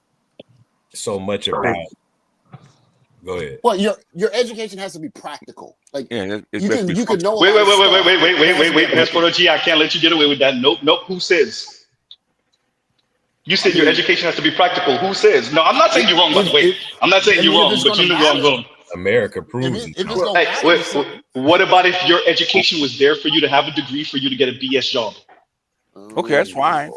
so much about. Go ahead. Well, your education has to be practical. Like, you can know. Wait. Passport OG, I can't let you get away with that. Nope. Who says? You said your education has to be practical. Who says? No, I'm not saying you're wrong. By the way, I'm not saying you're wrong, but you know where I'm going. America proves it. What about if your education was there for you to have a degree for you to get a BS job? Okay, that's fine.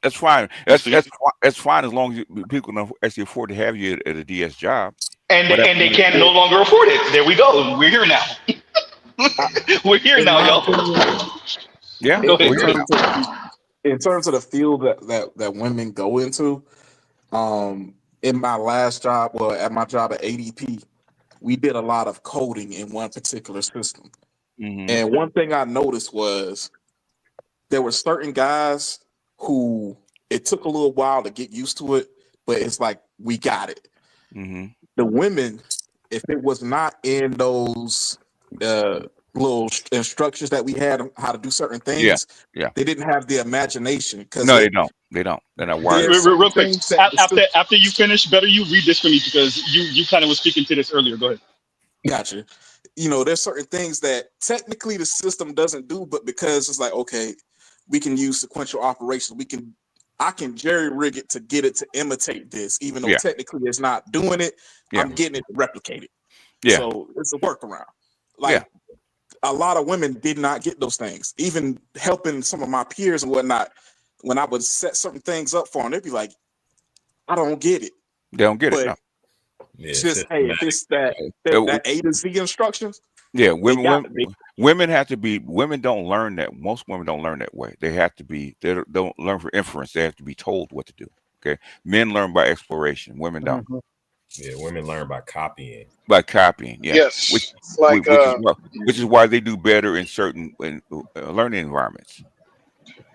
That's fine. That's fine as long as people can actually afford to have you at a DS job. And they can no longer afford it. There we go. We're here now. We're here now, y'all. Yeah. Go ahead. In terms of the field that women go into, in my last job, at my job at ADP, we did a lot of coding in one particular system. Mm-hmm. And one thing I noticed was there were certain guys who it took a little while to get used to it, but it's like, we got it. Mm-hmm. The women, if it was not in those little instructions that we had on how to do certain things, they didn't have the imagination. No, they don't. They're not wired. Real quick, after you finish, better you read this for me, because you kind of was speaking to this earlier. Go ahead. Gotcha. There's certain things that technically the system doesn't do, but because it's like, okay, we can use sequential operations. I can jerry rig it to get it to imitate this, even though technically it's not doing it. I'm getting it to replicate it. Yeah. So it's a workaround. A lot of women did not get those things. Even helping some of my peers and whatnot, when I would set certain things up for them, they'd be like, I don't get it. They don't get it. No. It's just, hey, if it's that A to Z instructions. Yeah, women have to be. Women don't learn that. Most women don't learn that way. They have to be. They don't learn for inference. They have to be told what to do. Okay, men learn by exploration, women don't. Yeah, women learn by copying. By copying, yeah. Yes, like Which is why they do better in certain learning environments.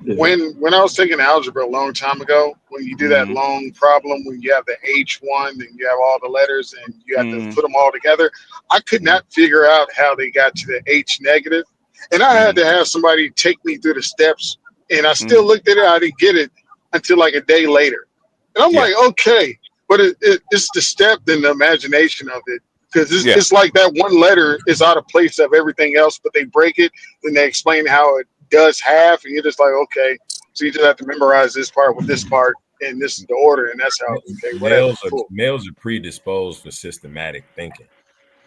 when I was taking algebra a long time ago, when you do that long problem, when you have the H1 and you have all the letters and you have to put them all together, I could not figure out how they got to the H negative. And I had to have somebody take me through the steps, and I still looked at it. I didn't get it until like a day later. And I'm like, okay, but it's the step and the imagination of it. Because it's like that one letter is out of place of everything else, but they break it and they explain how it does half, and you're just like, okay, so you just have to memorize this part with this part, and this is the order, and that's how, okay, whatever. Males are predisposed for systematic thinking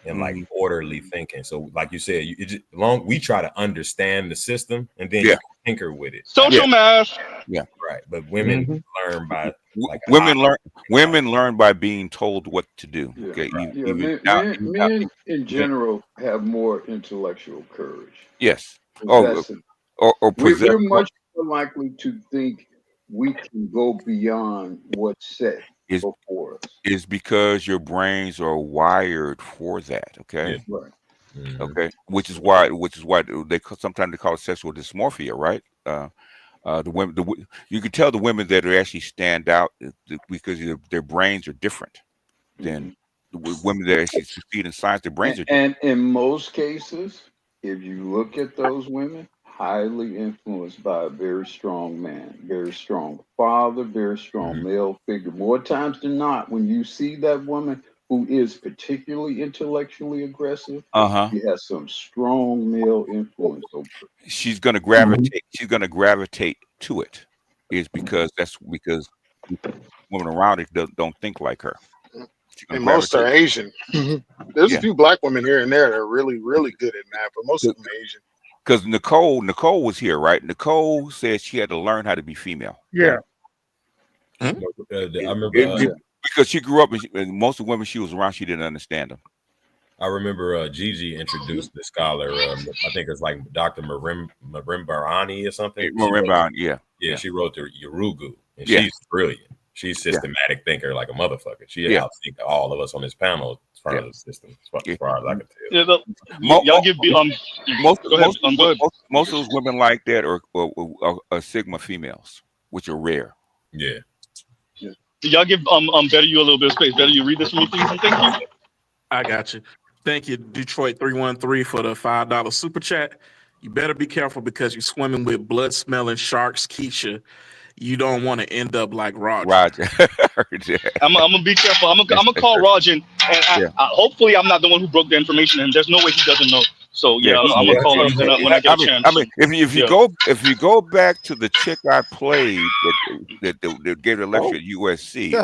and like orderly thinking. So, like you said, we try to understand the system and then you tinker with it. Social math. Yeah, right. But women learn by women learn by being told what to do. Okay, men in general have more intellectual courage. Yes. We're much more likely to think we can go beyond what's set before us. Is because your brains are wired for that. Okay. Yeah. Right. Okay. Which is why they sometimes they call it sexual dysmorphia, right? The women, you can tell the women that are actually stand out because their brains are different than the women that actually succeed in science. Their brains are different. And in most cases, if you look at those women, highly influenced by a very strong man, very strong father, very strong male figure. More times than not, when you see that woman who is particularly intellectually aggressive, she has some strong male influence over her. She's going to gravitate. She's going to gravitate to it. Is because women around it don't think like her. And most are Asian. There's a few black women here and there that are really, really good at math, but most of them are Asian. Because Nicole was here, right? Nicole said she had to learn how to be female. Yeah. I remember because she grew up and most of the women she was around, she didn't understand them. I remember Gigi introduced the scholar. I think it's like Dr. Marimbarani or something. Marimbarani, yeah. She wrote the Yurugu, and she's brilliant. She's systematic thinker like a motherfucker. She outthinked all of us on this panel as far as the system, as far as I can tell. Y'all give most of those women like that are Sigma females, which are rare. Yeah. Y'all give Better You a little bit of space. Better You read this for me, please, and thank you. I got you. Thank you, Detroit 313 for the $5 super chat. You better be careful because you're swimming with blood smelling sharks, Keisha. You don't want to end up like Roger. I'm gonna be careful. I'm gonna call Roger, and hopefully I'm not the one who broke the information, and there's no way he doesn't know. So I'm gonna call him when I get a chance. I mean, if you go back to the chick I played that gave the lecture at USC,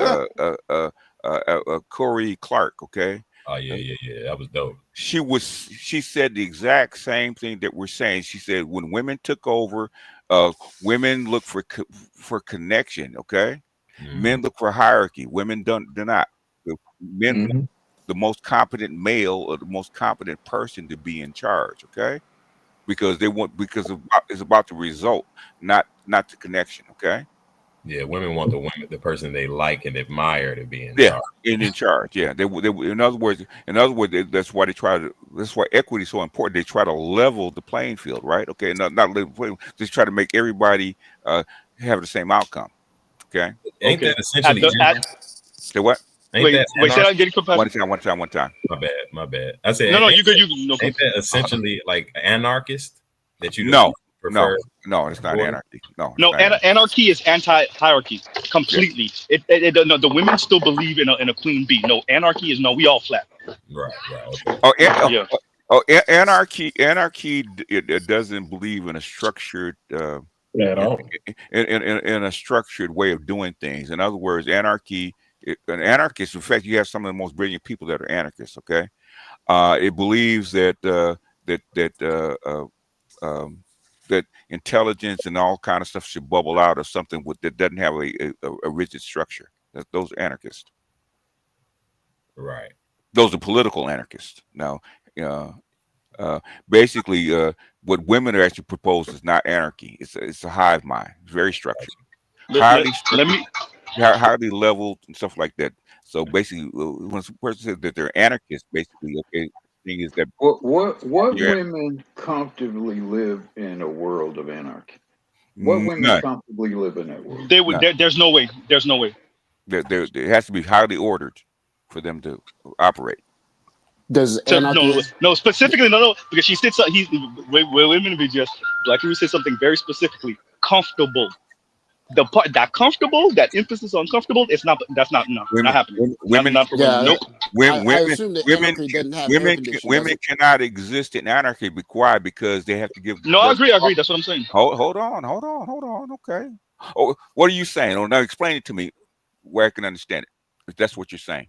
Corey Clark, okay. Oh yeah, that was dope. She said the exact same thing that we're saying. She said when women took over, women look for connection. Okay, men look for hierarchy. Women do not. Men want the most competent male or the most competent person to be in charge. Okay, because it's about the result, not the connection. Okay. Yeah, women want the person they like and admire to be in charge. In charge. Yeah, they in other words, that's why that's why equity is so important. They try to level the playing field, right? Okay, not level the playing field, just try to make everybody have the same outcome. Okay, ain't that essentially? Say what? Wait, say that again. One time. My bad. I said no. You good? Ain't that essentially like anarchist that you No, it's not anarchy. No, anarchy is anti-hierarchy completely. The women still believe in a queen bee. No, anarchy is no. We all flat. Right. Okay. Anarchy. It doesn't believe in a structured at all. In a structured way of doing things. In other words, an anarchist. In fact, you have some of the most brilliant people that are anarchists. Okay, it believes that that intelligence and all kind of stuff should bubble out of something that doesn't have a rigid structure. Those are anarchists. Right. Those are political anarchists. Now, basically, what women are actually proposed is not anarchy. It's a hive mind. It's very structured. Let me how they leveled and stuff like that. So basically, when a person says that they're anarchists, basically, okay, the thing is that What yeah, women comfortably live in a world of anarchy? What women none, comfortably live in that world? They would. none. There's no way. There's no way. It has to be highly ordered for them to operate. Does So anarchy? no, specifically no, because she said so. Wait, wait a minute, BGS. Black Rose said something very specifically. Comfortable. The part that comfortable, that emphasis on comfortable, it's not. That's not enough. Not Women, happening. women, Not for women. Yeah, Nope. I assume that anarchy doesn't have air conditioning, does women it? cannot exist in anarchy. Be quiet because they have to give No, I birth. agree. I agree. That's what I'm saying. Hold on. Okay. Oh, what are you saying? Oh, now explain it to me where I can understand it. If that's what you're saying.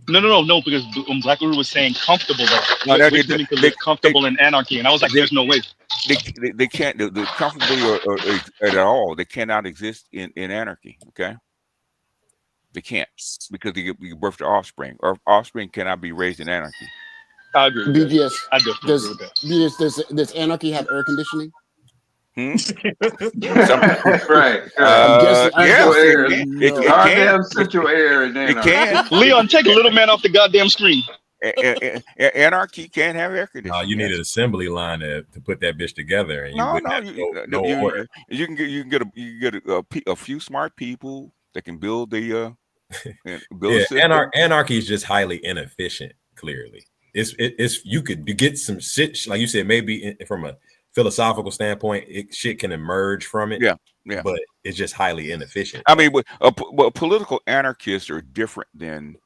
No, because Black Rose was saying comfortable. No, That rich women could live comfortable in anarchy, and I was like, there's no way. They can't the comfortably or at all. They cannot exist in anarchy. Okay. They can't because they give birth to offspring, or offspring cannot be raised in anarchy. I agree with BGS. that. I definitely agree with that. BGS, does anarchy have air conditioning? Right. I'm guessing. Central air. No. Goddamn central air in It anarchy. can. Leon, take a little man off the goddamn screen. Anarchy can't have air conditioning. You need an assembly line to put that bitch together, and you wouldn't have no order. You can get a few smart people that can build the build a system. Anarchy is just highly inefficient. Clearly, it's you could get some shit, like you said, maybe from a philosophical standpoint, shit can emerge from it. Yeah. But it's just highly inefficient. I mean, political anarchists are different than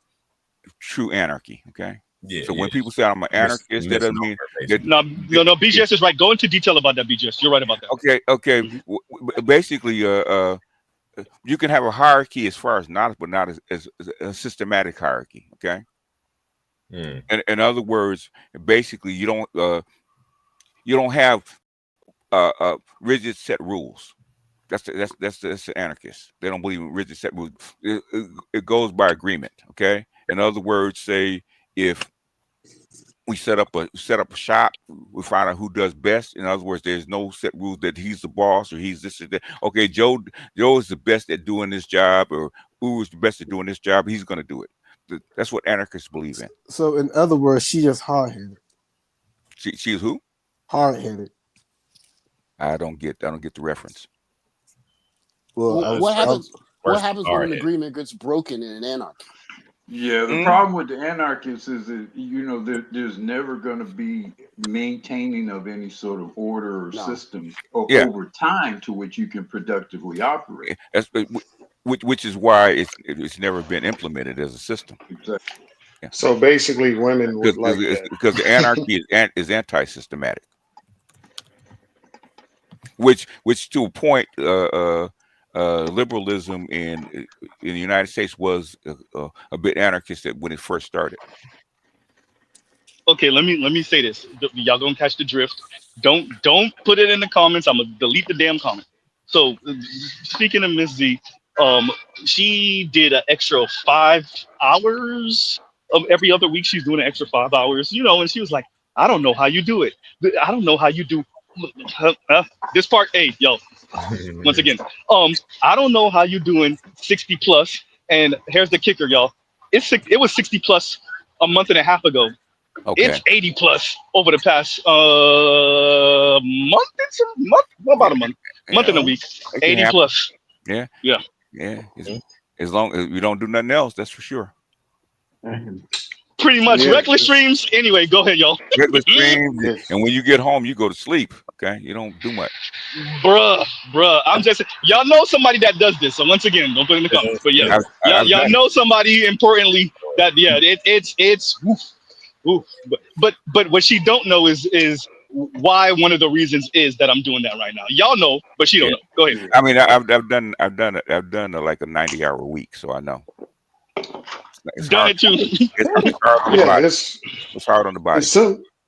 true anarchy. Okay. Yeah. So when people say I'm an anarchist, that doesn't mean that. No. BGS is right. Go into detail about that, BGS. You're right about that. Okay. Basically, you can have a hierarchy as far as knowledge, but not as a systematic hierarchy. Okay. And in other words, basically, you don't have rigid set rules. That's the anarchist. They don't believe in rigid set rules. It goes by agreement. Okay. In other words, say if we set up a shop, we find out who does best. In other words, there's no set rules that he's the boss or he's this or that. Okay, Joe is the best at doing this job, or who is the best at doing this job. He's going to do it. That's what anarchists believe in. So, in other words, she just hard-headed. She is who? Hard-headed. I don't get the reference. Well, what happens when an agreement gets broken in an anarchy? Yeah, the problem with the anarchists is that there's never going to be maintaining of any sort of order or system over time to which you can productively operate. Which is why it's never been implemented as a system. Exactly. Yeah. So basically, women would like that. Because the anarchy is anti-systematic, which to a point, liberalism in the United States was a bit anarchist when it first started. Okay, let me say this. Y'all gonna catch the drift. Don't put it in the comments. I'm gonna delete the damn comment. So speaking of Miss Z, she did an extra 5 hours of every other week. She's doing an extra 5 hours, and she was like, I don't know how you do it. I don't know how you do this part. Hey, yo, once again, I don't know how you doing 60 plus. And here's the kicker, y'all. It was 60 plus a month and a half ago. Okay. It's 80 plus over the past about a month and a week. 80 plus. Yeah. As long as you don't do nothing else, that's for sure. Pretty much reckless streams. Anyway, go ahead, y'all. Reckless streams, and when you get home, you go to sleep. Okay, you don't do much. Bruh. I'm just y'all know somebody that does this. So once again, don't put it in the comments. But yeah, y'all know somebody importantly that it's oof. But what she don't know is why one of the reasons is that I'm doing that right now. Y'all know, but she don't know. Go ahead. I mean, I've done like a 90-hour week, so I know. It's done hard. It too. It's hard on the body. It's hard on the body.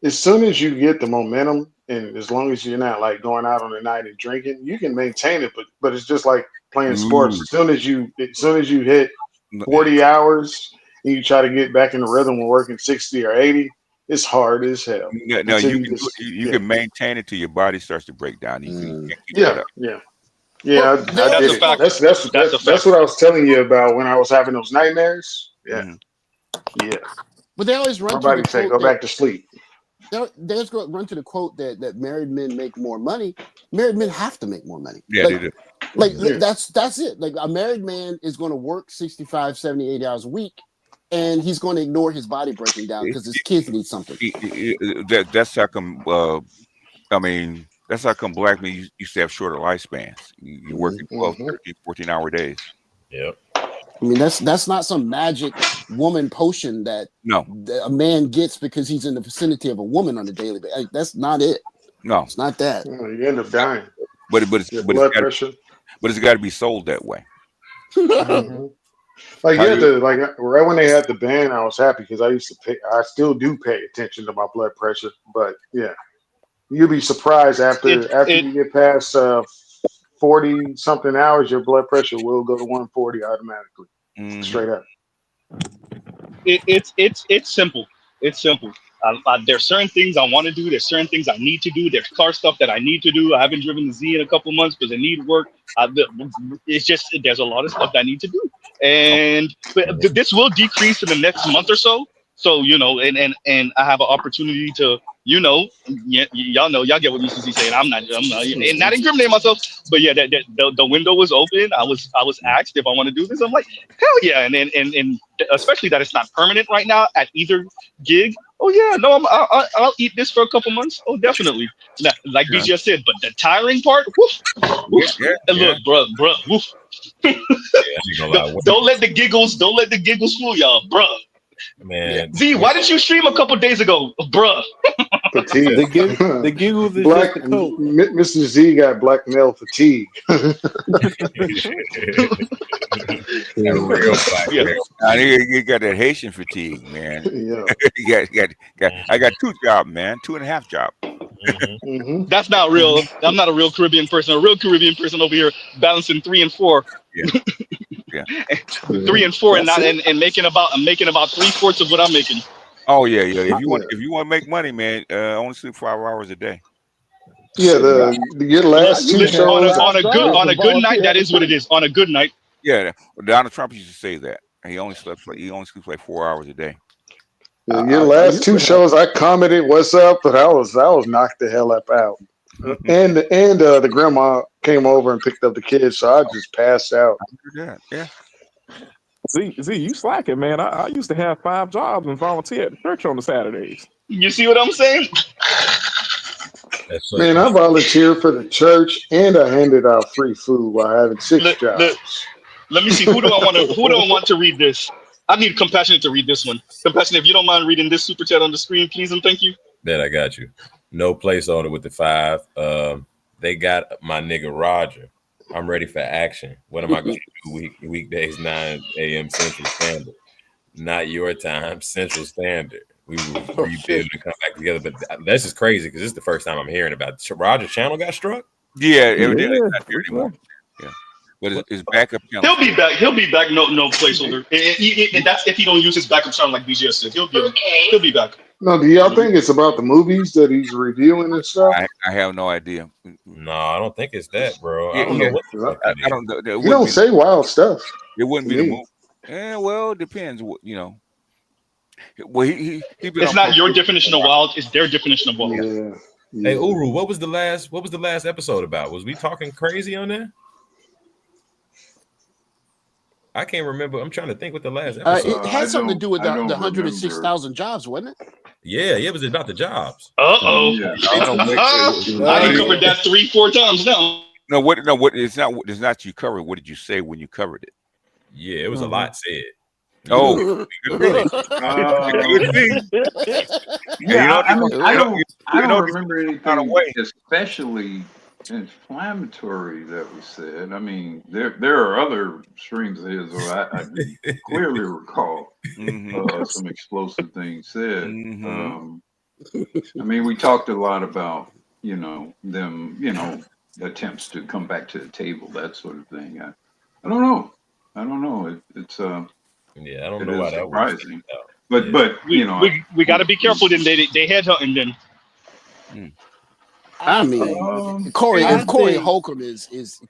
As soon as you get the momentum, and as long as you're not like going out on the night and drinking, you can maintain it. But it's just like playing sports. As soon as you hit 40 hours and you try to get back in the rhythm of working 60 or 80, it's hard as hell. No, you can maintain it till your body starts to break down. You can keep it up. Yeah. Yeah, I That's did a it. fact. That's what I was telling you about when I was having those nightmares. Yeah, yeah. But they always run My to the body said, quote "Go that back to sleep." they always run to the quote that married men make more money. Married men have to make more money. Yeah, they do. Like that's it. Like a married man is going to work 65, 70, 80 hours a week, and he's going to ignore his body breaking down because his kids need something. That's how come. I mean, that's how come black men used to have shorter lifespans. You're working 12, 13, 14-hour days. Yep. I mean, that's not some magic woman potion that a man gets because he's in the vicinity of a woman on a daily basis. Like, that's not it. No, it's not that. You end up dying. But blood pressure. But it's got to be sold that way. Like right when they had the ban, I was happy because I used to pay. I still do pay attention to my blood pressure, but yeah, you'll be surprised after you get past 40 something hours, your blood pressure will go to 140 automatically, straight up. It's simple. It's simple. There's certain things I want to do. There's certain things I need to do. There's car stuff that I need to do. I haven't driven the Z in a couple months because I need work. It's just there's a lot of stuff that I need to do, and this will decrease in the next month or so. So and I have an opportunity to y'all know, y'all get what UCC saying. I'm not and not incriminating myself, but yeah, the window was open. I was asked if I want to do this. I'm like, hell yeah, and especially that it's not permanent right now at either gig. Oh yeah, no, I'll eat this for a couple months. Oh, definitely. Now, like BJ said, but the tiring part, woof. Look, bro, woof. Don't let the giggles fool y'all, bro. Man, Z, why did you stream a couple days ago, bruh? Fatigue. The giggles is black, just the coat. Mr. Z got black male fatigue. Real black man. You got that Haitian fatigue, man. I got 2 jobs, man, 2.5 jobs. That's not real. I'm not a real Caribbean person. A real Caribbean person over here balancing 3 and 4. Yeah. 3 and 4 and making about 3/4 of what I'm making. Oh yeah. If you want to make money, man, only sleep 5 hours a day. Yeah, your last 2 shows on a good night. That is what it is. On a good night. Yeah, Donald Trump used to say that he only sleeps like 4 hours a day. Your last 2 shows, I commented what's up, but I was knocked the hell up out. And the grandma came over and picked up the kids, so I just passed out. Yeah. Z, you slacking, man. I used to have 5 jobs and volunteer at the church on the Saturdays. You see what I'm saying? Man, I volunteered for the church and I handed out free food while having 6 jobs. Let me see. Who do I want to read this? I need Compassionate to read this one. Compassionate, if you don't mind reading this super chat on the screen, please and thank you. That I got you. No place on it with the 5. They got my nigga Roger. I'm ready for action. What am I going to do weekdays 9 a.m. Central Standard? Not your time, Central Standard. We will rebuild and come back together. But that's just crazy because this is the first time I'm hearing about it. Roger's channel got struck? Yeah, evidently it's not here anymore. Yeah. But his backup channel. He'll be back. No placeholder. And that's if he don't use his backup channel like BJ said. He'll be back. No, do y'all think it's about the movies that he's reviewing and stuff? I have no idea. No, I don't think it's that, bro. I don't know what I don't know. You don't say wild stuff. It wouldn't be the movie. Yeah, well, it depends. Well, it's not your definition of wild. It's their definition of wild. Yeah. Hey, Uru, what was the last episode about? Was we talking crazy on there? I can't remember. I'm trying to think what the last episode. It had something to do with the 106,000 jobs, wasn't it? Yeah, it was about the jobs. I covered that 3-4 times now. No, what? It's not you covered. What did you say when you covered it? Yeah, it was a lot said. Oh, yeah, I don't remember anything especially inflammatory that was said. I mean, there are other streams of his where I can clearly recall some explosive things said. I mean, we talked a lot about them, attempts to come back to the table, that sort of thing. I don't know. It's yeah, I don't know why that was surprising. But we got to be careful. Then they headhunting then. I mean, Corey Holcomb is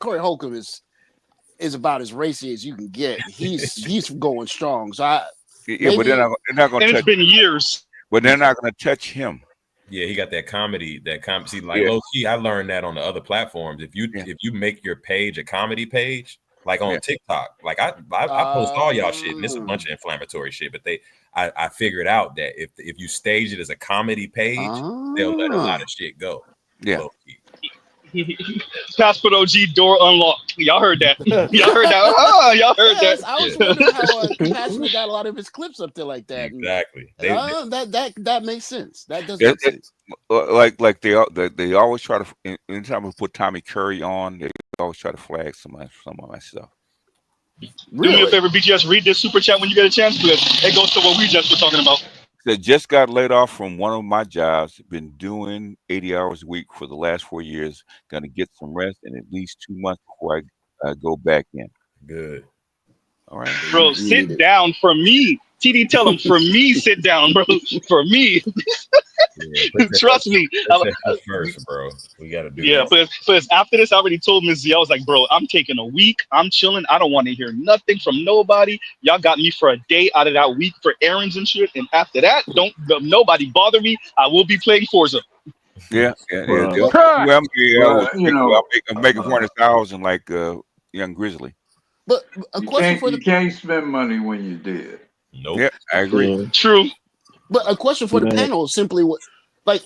about as racy as you can get. He's going strong. So but they're not going to touch. It's been years. But they're not going to touch him. Yeah, he got that comedy. See, like low key, I learned that on the other platforms. If you make your page a comedy page, like on TikTok, like I post all y'all shit, and it's a bunch of inflammatory shit. But I figured out that if you stage it as a comedy page, they'll let a lot of shit go. Yeah. Passport OG door unlocked. Y'all heard that? Y'all heard that? Oh, y'all heard that? I was wondering how Passport got a lot of his clips up there like that. Exactly. That makes sense. That does make sense. Like they always try to. Anytime we put Tommy Curry on, they always try to flag some of my stuff. Really? Do me a favor, BGS. Read this super chat when you get a chance, because it goes to what we just were talking about. That just got laid off from one of my jobs. Been doing 80 hours a week for the last 4 years. Gonna get some rest in at least 2 months before I go back in. Good. All right, bro. Sit down for me. TD, tell him for me. Sit down, bro. For me. Trust me. First, bro. We gotta do. Yeah, but after this, I already told Ms. Z. I was like, bro, I'm taking a week. I'm chilling. I don't want to hear nothing from nobody. Y'all got me for a day out of that week for errands and shit. And after that, don't nobody bother me. I will be playing Forza. Yeah. Well, I'm making 400,000 like young Grizzly. But a question for you can't spend money when you're dead. Nope. Yeah, I agree. Yeah. True. But a question for the panel is simply what, like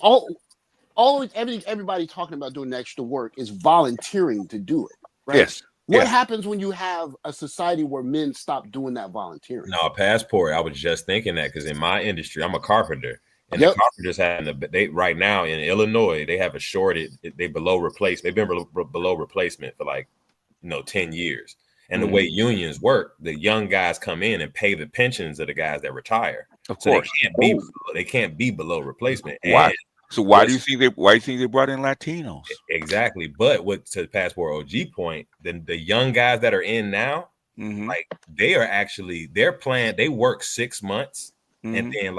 everybody talking about doing extra work is volunteering to do it, right? Yes. What happens when you have a society where men stop doing that volunteering? No, Passport. I was just thinking that because in my industry, I'm a carpenter, and the carpenters have right now in Illinois they have a shortage. They've been below replacement for 10 years. And the way unions work, the young guys come in and pay the pensions of the guys that retire. Of course, they can't be below replacement. Why? So why do you think they brought in Latinos? Exactly. But to the Passport OG point, then the young guys that are in now, like they are actually they work 6 months and then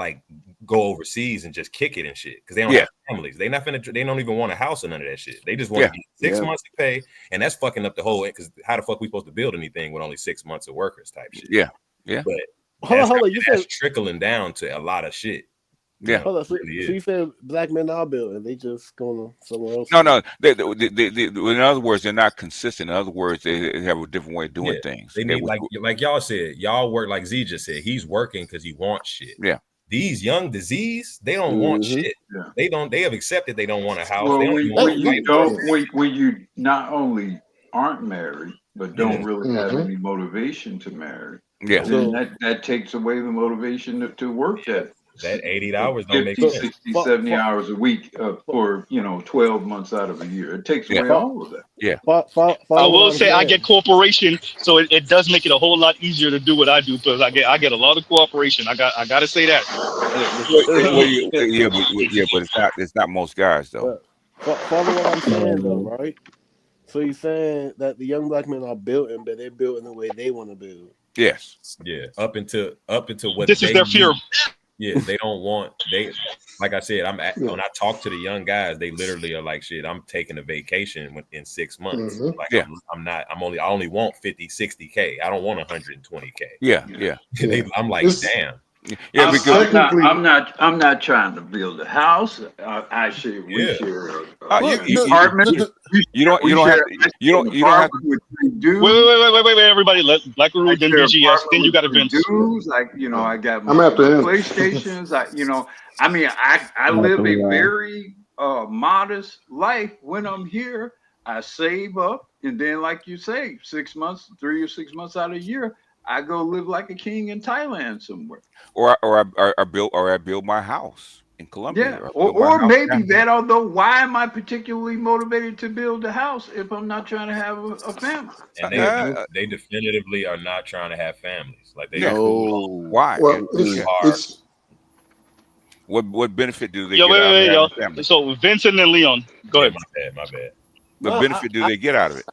go overseas and just kick it and shit because they don't have families. They don't even want a house or none of that shit. They just want to get 6 months to pay, and that's fucking up the whole. Because how the fuck we supposed to build anything with only 6 months of workers type shit? Yeah. But hold on. You said trickling down to a lot of shit. Yeah. Hold on. So you said black men are building, they just going somewhere else? No. In other words, they're not consistent. In other words, they have a different way of doing things. They need, like y'all said, y'all work like Z just said. He's working because he wants shit. Yeah. These young disease, they don't want shit. Yeah. They have accepted they don't want a house. Well, they when you not only aren't married, but don't really have any motivation to marry. Yeah. Then that takes away the motivation to work that 80 hours don't 50, make 60, 70 hours a week for 12 months out of a year. It takes away all of that. Yeah. I will say I get cooperation, so it does make it a whole lot easier to do what I do because I get a lot of cooperation. I got to say that. But it's not most guys though. Follow what I'm saying though, right? So you're saying that the young black men are building, but they're building the way they want to build. Yes. Yeah. Up into what this is their fear. Yeah, they don't want like I said, when I talk to the young guys, they literally are like, shit, I'm taking a vacation in 6 months. I only want 50, 60K. I don't want 120K. Yeah. I'm like, damn. Yeah, because I'm not trying to build a house. I share we share an apartment. You don't have to. Wait, everybody. Let Black Guru then BGS. Then you got to Vince. I got my PlayStations. I live a very modest life when I'm here. I save up, and then, like you say, 3 or 6 months out of the year, I go live like a king in Thailand somewhere. Or I build my house in Colombia. Yeah, or maybe that. Although, why am I particularly motivated to build a house if I'm not trying to have a family? And they definitively are not trying to have families. Like they why? Well, it's what benefit do they get out of family? So Vincent and Leon, go ahead. My bad. What benefit do they get out of it?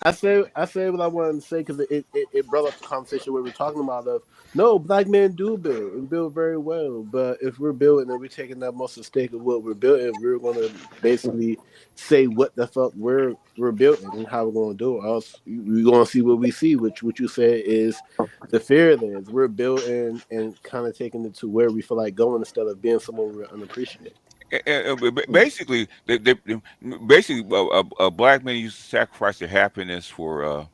I say what I wanted to say because it brought up the conversation we were talking about of no, black men do build and build very well, but if we're building and we're taking that most of stake of what we're building, we're gonna basically say what the fuck we're building and how we're gonna do it. Else we're gonna see what we see, which what you said is the fear there is we're building and kind of taking it to where we feel like going instead of being someone we're unappreciated. Basically, basically, a black man used to sacrifice their happiness for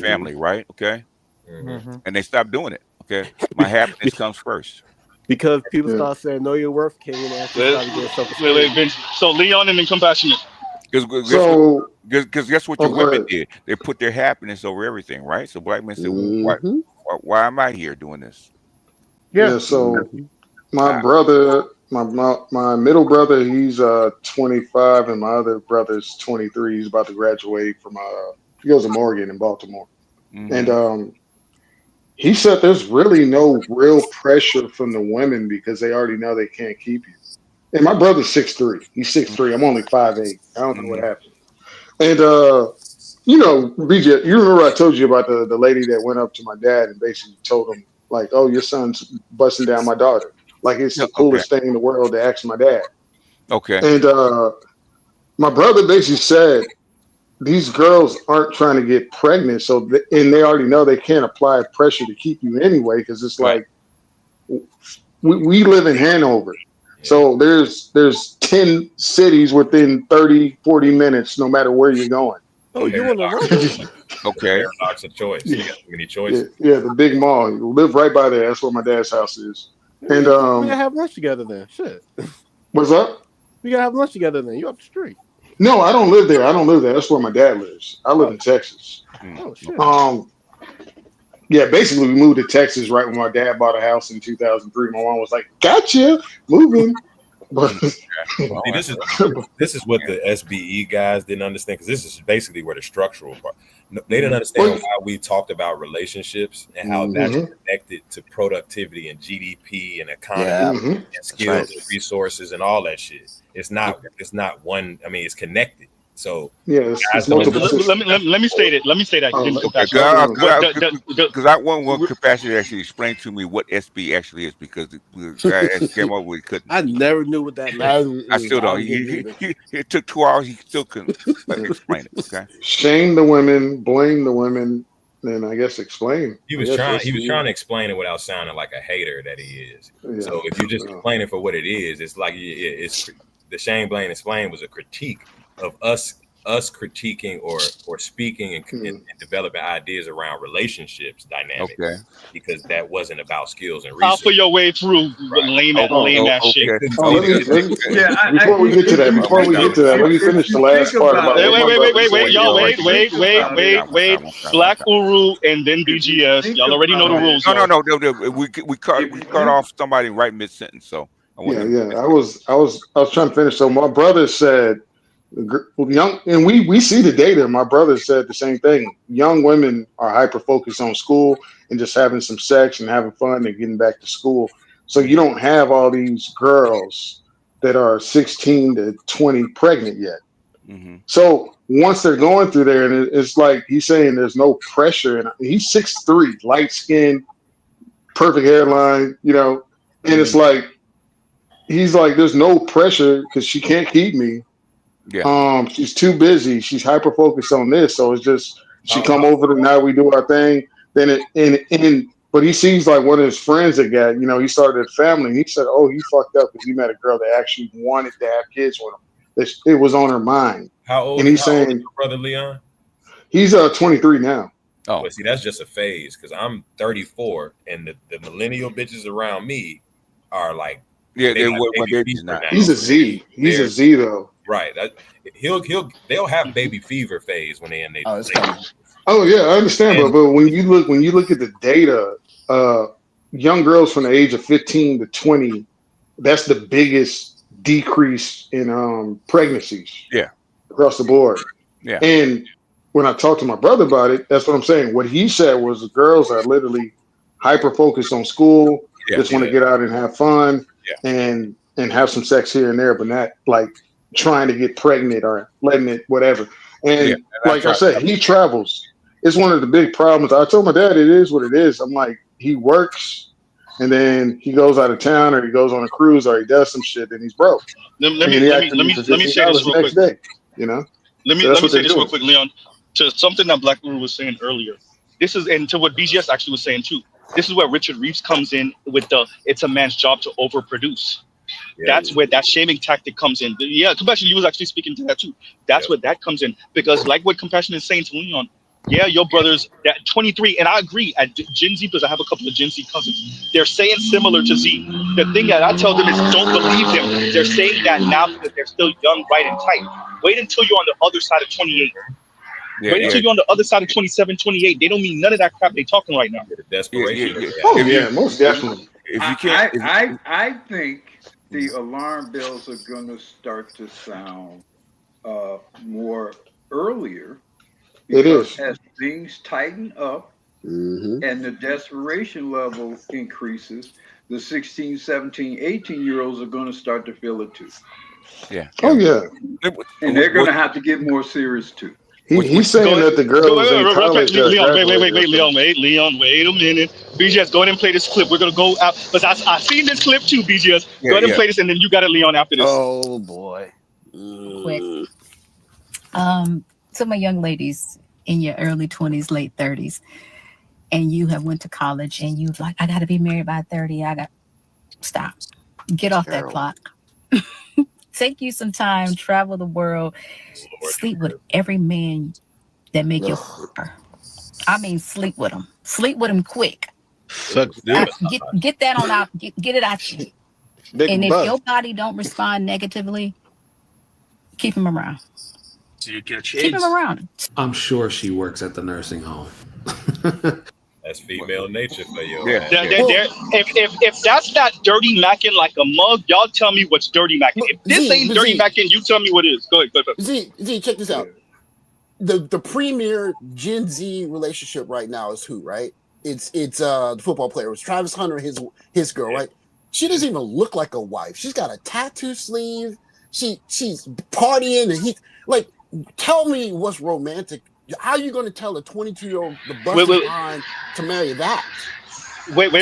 family, right? Okay, and they stopped doing it. Okay, my happiness comes first. Because people start saying, "Know your worth, King," and actually start to get self-esteem. So Leon and then compassionate. Because guess what your women did? They put their happiness over everything, right? So black men said, why am I here doing this? Yeah. So my brother, my middle brother, he's 25, and my other brother's 23. He's about to graduate from he goes to Morgan in Baltimore, and he said there's really no real pressure from the women because they already know they can't keep you. And my brother's 6'3". He's 6'3". I'm only 5'8". I don't know what happened. And you know, BJ, you remember I told you about the lady that went up to my dad and basically told him like, "Oh, your son's busting down my daughter." Like it's the coolest thing in the world to ask my dad. Okay. And my brother basically said these girls aren't trying to get pregnant, so and they already know they can't apply pressure to keep you anyway because it's like we live in Hanover. So there's 10 cities within 30, 40 minutes, no matter where you're going. Oh, you want to run? Okay. Paradox of choice. You got many choices. Yeah, the big mall. You live right by there. That's where my dad's house is. And we gotta have lunch together then. Shit. What's up? We gotta have lunch together then. You up the street. No, I don't live there. I don't live there. That's where my dad lives. I live in Texas. Oh shit. Yeah, basically we moved to Texas right when my dad bought a house in 2003. My mom was like, "Gotcha, moving." But See, this is what the SBE guys didn't understand because this is basically where the structural part. They didn't understand how we talked about relationships and how that's connected to productivity and GDP and economy and skills and resources and all that shit. It's not one. I mean, it's connected. So yes, let me say that. Let me say that. Because I want Compassion to actually explain to me what SB actually is because the guy came up with couldn't. I never knew what that meant. I still don't. It took 2 hours. He still couldn't explain it. Okay. Shame the women, blame the women, and I guess explain. He was trying to explain it without sounding like a hater that he is. Yeah. So if you just explain it for what it is, it's like it's the shame, blame, explain was a critique of us critiquing or speaking and developing ideas around relationships dynamics because that wasn't about skills and research. Alpha your way through lame ass shit. Before we get to that, let me finish the last part about wait. Black Uru and then BGS. Y'all already know the rules. No. We cut off somebody right mid sentence. So I was trying to finish. So my brother said, young, and we see the data. My brother said the same thing. Young women are hyper focused on school and just having some sex and having fun and getting back to school. So you don't have all these girls that are 16 to 20 pregnant yet. So once they're going through there, and it's like he's saying there's no pressure, and he's 6'3", light skin, perfect hairline, you know, and it's like he's like there's no pressure because she can't keep me. Yeah. She's too busy. She's hyper focused on this, so it's just she come over to now we do our thing. Then but he sees like one of his friends that got, you know, he started a family. And he said, "Oh, he fucked up because he met a girl that actually wanted to have kids with him. It was on her mind." How old? And he's saying, old is your brother Leon? He's 23 now. Oh, but see, that's just a phase because I'm 34, and the millennial bitches around me are like, he's a Z. He's a Z though. Right. They'll have baby fever phase when they in their. Oh yeah, I understand, but when you look at the data, young girls from the age of 15 to 20, that's the biggest decrease in pregnancies. Yeah. Across the board. Yeah. And when I talked to my brother about it, that's what I'm saying. What he said was the girls are literally hyper focused on school, just want to get out and have fun and have some sex here and there, but not like trying to get pregnant or letting it whatever. And like I said, he travels. It's one of the big problems. I told my dad it is what it is. I'm like, he works and then he goes out of town or he goes on a cruise or he does some shit and he's broke. Let And then he asking me for me say this $15 real next quick. day. You know? Let So that's me what say they're this real doing. quick, Leon, to something that Black Guru was saying earlier. This is, and to what BGS actually was saying too. This is where Richard Reeves comes in with the it's a man's job to overproduce. That's where that shaming tactic comes in. Yeah, Compassion, you was actually speaking to that too. That's where that comes in. Because like what Compassion is saying to Leon, yeah, your brothers that 23, and I agree at Gen Z, because I have a couple of Gen Z cousins. They're saying similar to Z. The thing that I tell them is don't believe them. They're saying that now because they're still young, right, and tight. Wait until you're on the other side of 28. Wait until you're on the other side of 27, 28. They don't mean none of that crap they talking right now. The desperation. Oh yeah, most definitely. If you can't, I think the alarm bells are going to start to sound more earlier, because as things tighten up and the desperation level increases, the 16, 17, 18-year-olds are going to start to feel it too. Yeah. Oh yeah. And they're going to have to get more serious too. He's saying that the girls in college Leon, Leon, wait a minute. BGS, go ahead and play this clip. We're gonna go out because I seen this clip too, BGS. Go ahead and play this, and then you got it, Leon, after this. Oh boy. Quick. To my young ladies in your early 20s, late 30s, and you have went to college and you've like, I gotta be married by 30. Stop. Get off that clock. Take you some time, travel the world, sleep with every man that make you. I mean, sleep with them. Sleep with them quick. Get that on out. Get it out you. And if your body don't respond negatively, keep him around. Keep him around. I'm sure she works at the nursing home. That's female nature for you. If that's not dirty macking like a mug, y'all tell me what's dirty macking. If this ain't dirty macking, you tell me what is. Go ahead. Z, check this out. The premier Gen Z relationship right now is who, right? It's the football player. It was Travis Hunter, his girl, right? She doesn't even look like a wife. She's got a tattoo sleeve. She's partying, and he like. Tell me what's romantic. How are you going to tell a 22-year-old the bust is behind to marry that? Wait.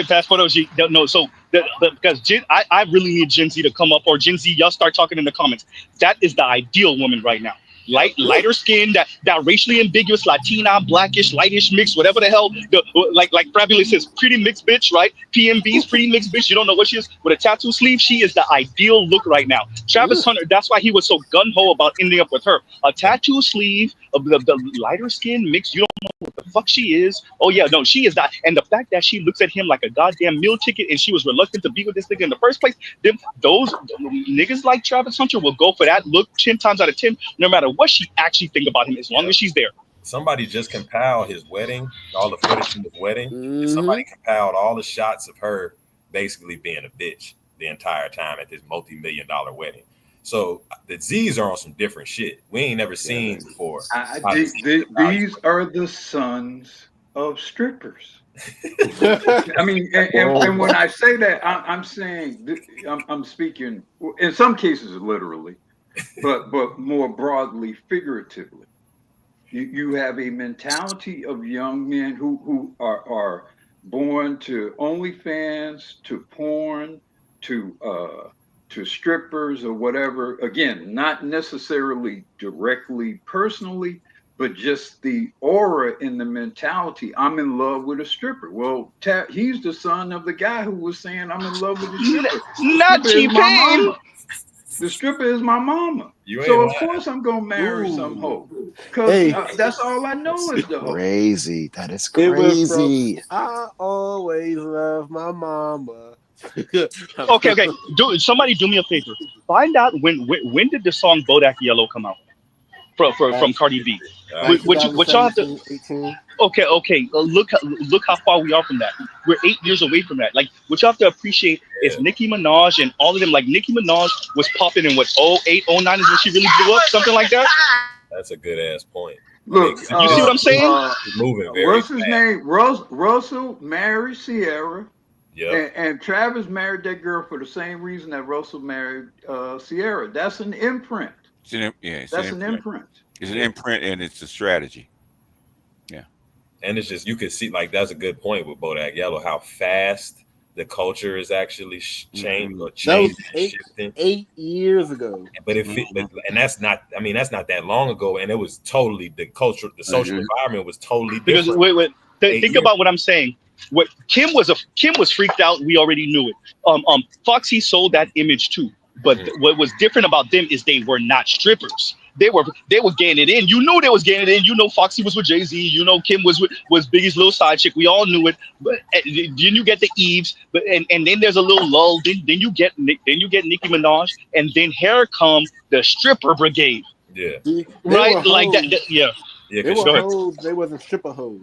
Passport OG. No, so because I really need Gen Z to come up, or Gen Z, y'all start talking in the comments. That is the ideal woman right now. Lighter skin, that racially ambiguous, Latina, blackish, lightish mix, whatever the hell. Like Fabulous says, pretty mixed bitch, right? PMB's pretty mixed bitch. You don't know what she is with a tattoo sleeve. She is the ideal look right now. Travis Hunter, that's why he was so gun ho about ending up with her. A tattoo sleeve, the lighter skin mix. You don't know what the fuck she is. Oh yeah, no, she is not. And the fact that she looks at him like a goddamn meal ticket, and she was reluctant to be with this nigga in the first place. Those niggas like Travis Hunter will go for that look 10 times out of 10, no matter what she actually think about him, as long as she's there. Somebody just compiled his wedding, all the footage from his wedding, and somebody compiled all the shots of her basically being a bitch the entire time at this multi-million-dollar wedding. So the Z's are on some different shit we ain't never seen before. These are the sons of strippers. I mean, and when I say that, I'm saying I'm speaking in some cases literally, but more broadly figuratively. You have a mentality of young men who are born to OnlyFans, to porn, to strippers or whatever. Again, not necessarily directly personally, but just the aura in the mentality. I'm in love with a stripper. Well, he's the son of the guy who was saying I'm in love with a stripper. Not T-Pain. The stripper is my mama. So of course I'm gonna marry some hoe. Because that's all I know is the hoe. Crazy. That is crazy. I always love my mama. Okay. Somebody do me a favor. Find out when did the song Bodak Yellow come out from Cardi B. What y'all have to. 18. Okay. Look how far we are from that. We're 8 years away from that. Like, what you have to appreciate is Nicki Minaj and all of them. Like, Nicki Minaj was popping in 08, 09 is when she really blew up, something like that. That's a good ass point. Look, you see what I'm saying? Moving very what's his name? Russell married Sierra. Yep. And Travis married that girl for the same reason that Russell married Sierra. That's an imprint. That's an imprint. It's an imprint and it's a strategy. Yeah. And it's just, you could see, like, that's a good point with Bodak Yellow, how fast the culture is actually changing or changing, shifting. 8 years ago. But and that's not, I mean, that's not that long ago, and it was totally the culture, the social environment was totally different. Because wait, think about what I'm saying. What Kim was freaked out. We already knew it. Foxy sold that image too. But what was different about them is they were not strippers. They were getting it in. You knew they was getting it in. You know Foxy was with Jay-Z. You know Kim was Biggie's little side chick. We all knew it. But then you get the Eves, but and then there's a little lull. Then you get Nicki Minaj, and then here come the stripper brigade. Yeah. Right, like that. Yeah. Yeah. They were hoes. They wasn't stripper hoes.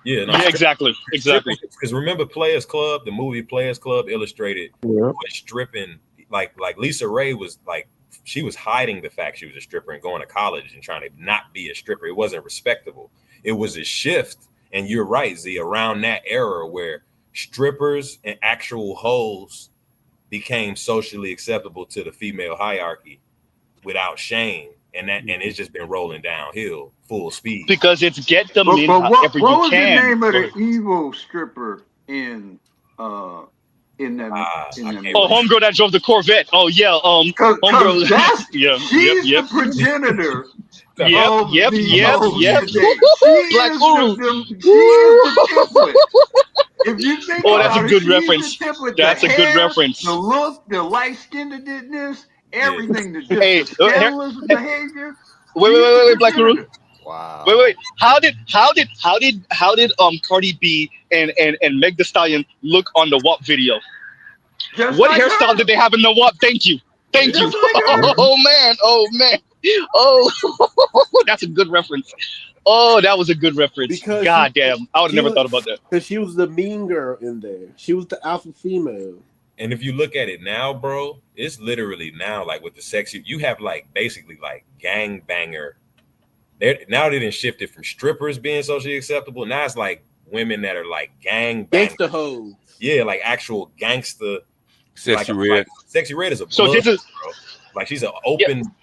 Yeah, yeah, exactly. Because remember, Players Club, the movie Players Club illustrated what stripping. Like Lisa Ray was like, she was hiding the fact she was a stripper and going to college and trying to not be a stripper. It wasn't respectable. It was a shift. And you're right, Z, around that era where strippers and actual hoes became socially acceptable to the female hierarchy without shame. And it's just been rolling downhill full speed. Because it's get them in however you can. What was the name of the evil stripper in that? Oh, homegirl that drove the Corvette. Oh yeah, homegirl. She's the progenitor. Yep. Black Guru. She is the template. If you think that's a good reference. That's a good reference. The look, the light-skinnedness, everything. The scandalous behavior. Wait, Black Guru. Wow. Wait. How did Cardi B and Meg Thee Stallion look on the WAP video? What hairstyle did they have in the WAP? Thank you. Oh man. Oh, that's a good reference. Oh, that was a good reference. Because God damn, I would have never thought about that. Because she was the mean girl in there. She was the alpha female. And if you look at it now, bro, it's literally now like with the sexy, you have like basically like gangbanger. Now they didn't shift it from strippers being socially acceptable. Now it's like women that are like gangster hoes. Yeah, like actual gangster. Sexy Red. Sexy Red is a so blood, this is bro. Like she's an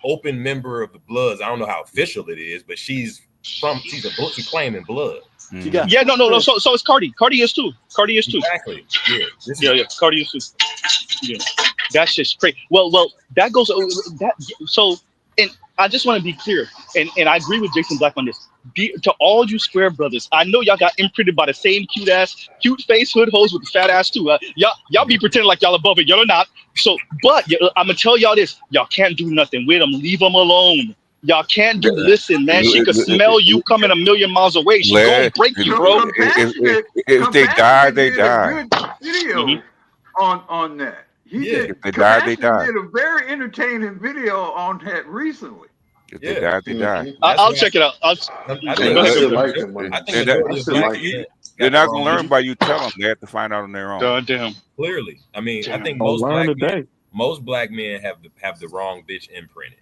open member of the Bloods. I don't know how official it is, but she's claiming blood. No. So it's Cardi. Cardi is too. Exactly. Yeah. Cardi is too. Yeah. That's just crazy. Well, that goes that. So, and I just want to be clear, and I agree with Jason Black on this. To all you square brothers, I know y'all got imprinted by the same cute face hood hoes with the fat ass too. Y'all be pretending like y'all above it. Y'all are not. So, but I'm gonna tell y'all this: y'all can't do nothing with them. Leave them alone. Y'all can't do. Listen, man. She could smell you coming a million miles away. She gonna break you, bro. If they die, they die. Video on that. If they die, they die. Did a very entertaining video on that recently. If they die, they die. I'll check it out. They're not gonna learn by you telling them. They have to find out on their own. God damn. Clearly, I mean, I think most black men have the wrong bitch imprinted.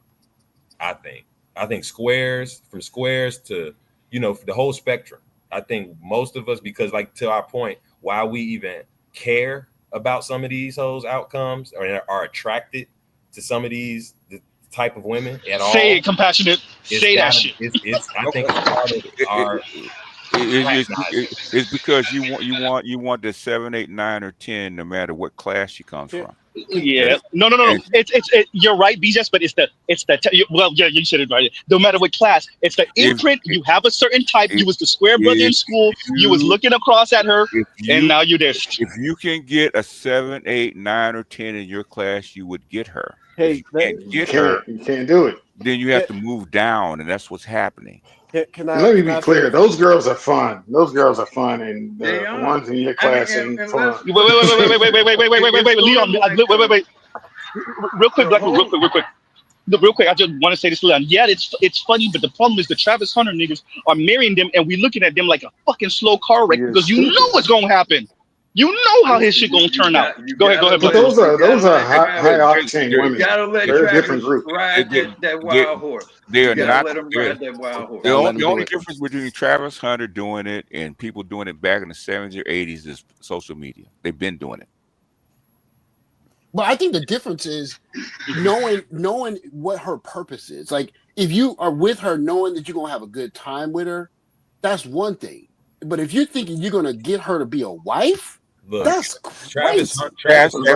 I think from squares to the whole spectrum. I think most of us, because like to our point, why we even care about some of these hoes outcomes or are attracted to some of these type of women at all. Say it, compassionate. Say that shit. I think it's part of our. It's because you want the 7, 8, 9, or 10, no matter what class she comes from. Yeah. No. It's you're right, BJS, but you said it right. No matter what class, it's the imprint. You have a certain type. You was the square brother in school. You was looking across at her, and now you're this. If you can get a 7, 8, 9, or 10 in your class, you would get her. Hey, you can't do it. Then you have to move down, and that's what's happening. Let me be clear. Those girls are fun. And the ones in your class ain't fun. Wait, Leon. Wait. Real quick. Real quick, I just want to say this, Leon. Yeah, it's funny, but the problem is the Travis Hunter niggas are marrying them, and we looking at them like a fucking slow car wreck because you know what's gonna happen. You know how his shit gonna turn out. Go ahead. But those are high octane women. You gotta let They're a Travis different group. ride that wild horse. They are not. Let him ride that wild horse. The only difference between Travis Hunter doing it and people doing it back in the 70s or 80s is social media. They've been doing it. But I think the difference is knowing what her purpose is. Like if you are with her knowing that you're gonna have a good time with her, that's one thing. But if you're thinking you're gonna get her to be a wife, that's crazy. That's what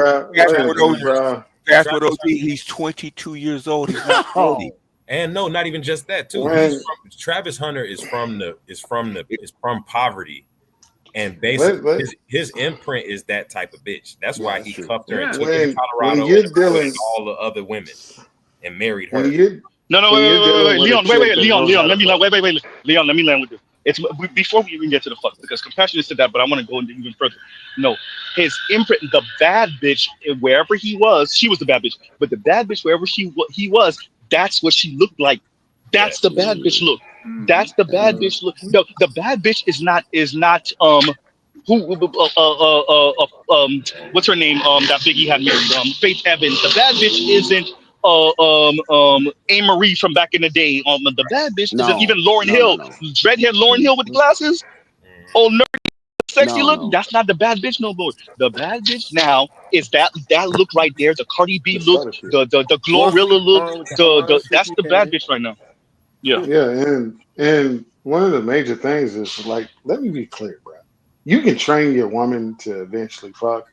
OG. He's 22 years old. He's not 40. And no, not even just that too. Travis Hunter is from poverty, and basically his imprint is that type of bitch. That's why he cuffed her and took her to Colorado and all the other women and married her. Wait, Leon, Leon, let me land with this. It's before we even get to the fuck, because Compassionate said that, but I want to go into even further. No, his imprint, the bad bitch, wherever he was, she was the bad bitch, but the bad bitch, wherever he was, that's what she looked like. That's the bad bitch look. That's the bad bitch look. The bad bitch is not what's her name? That Biggie had married, Faith Evans. The bad bitch isn't Anne Marie from back in the day. The bad bitch isn't even Lauryn Hill. Dreadhead Lauryn Hill with the glasses. Oh, nerdy, sexy look. That's not the bad bitch no more. The bad bitch now is that look right there. The Cardi B look. The Glorilla look. That's the bad bitch right now. Yeah. Yeah, and one of the major things is like, let me be clear, bro. You can train your woman to eventually fuck,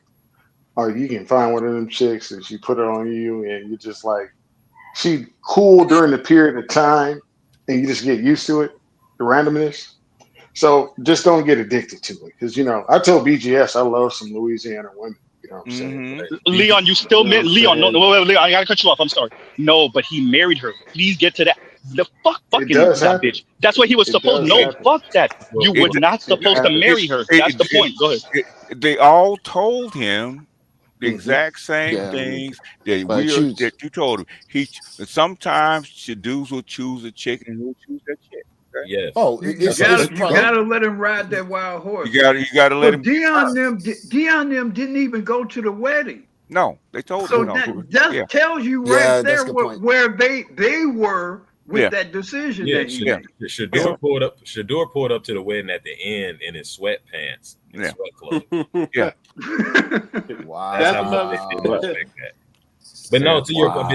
or you can find one of them chicks and she put it on you, and you're just like, she cool during the period of time, and you just get used to it, the randomness. So just don't get addicted to it, because I told BGS I love some Louisiana women. You know what I'm saying? Leon, you still meant Leon. No, wait, Leon, I gotta cut you off. I'm sorry. No, but he married her. Please get to that. The fucking that bitch. That's what he was supposed. No, fuck that. You were not supposed to marry her. That's the point. Go ahead. They all told him the exact same things that you told him. Sometimes dudes will choose a chick and he'll choose that chick. Okay? Yes. Oh, you gotta let him ride that wild horse. You gotta let him. Dion them didn't even go to the wedding. No, they told him. So that tells you right there where they were with that decision. Shador pulled up to the wedding at the end in his sweatpants and sweat clothes. Wow. That's how much they didn't respect that. But no, to your but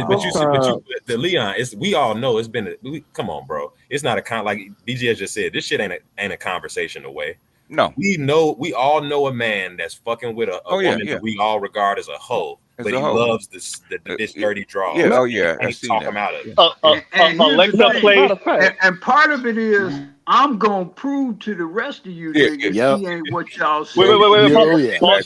the Leon, we all know it's been. Come on, bro. It's not like BGS just said. This shit ain't a conversation away. No, we all know a man that's fucking with a woman that we all regard as a hoe, but he loves this dirty draw. And he talk him out of it. Alexa play, and part of it is I'm gonna prove to the rest of you niggas he ain't what y'all say. Wait. Pause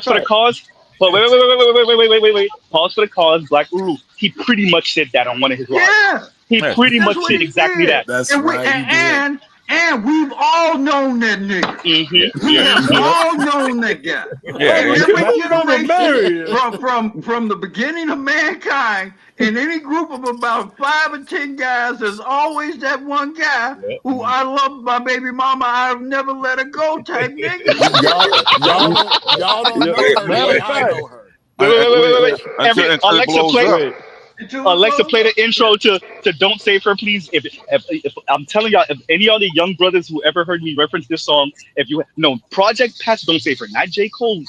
for the cause. But wait. Pause for the cause. Black Uru. He pretty much said that on one of his lives. He pretty much said exactly that. That's right. And we've all known that nigga. We've all known that guy. From the beginning of mankind, in any group of about 5 or 10 guys, there's always that one guy who I love my baby mama. I've never let her go type nigga. Y'all don't know her. I know her. Wait. Alexa, play the intro to "Don't Save Her," please. If I'm telling y'all, if any of the young brothers who ever heard me reference this song, Project Pat, "Don't Save Her," not J. Cole.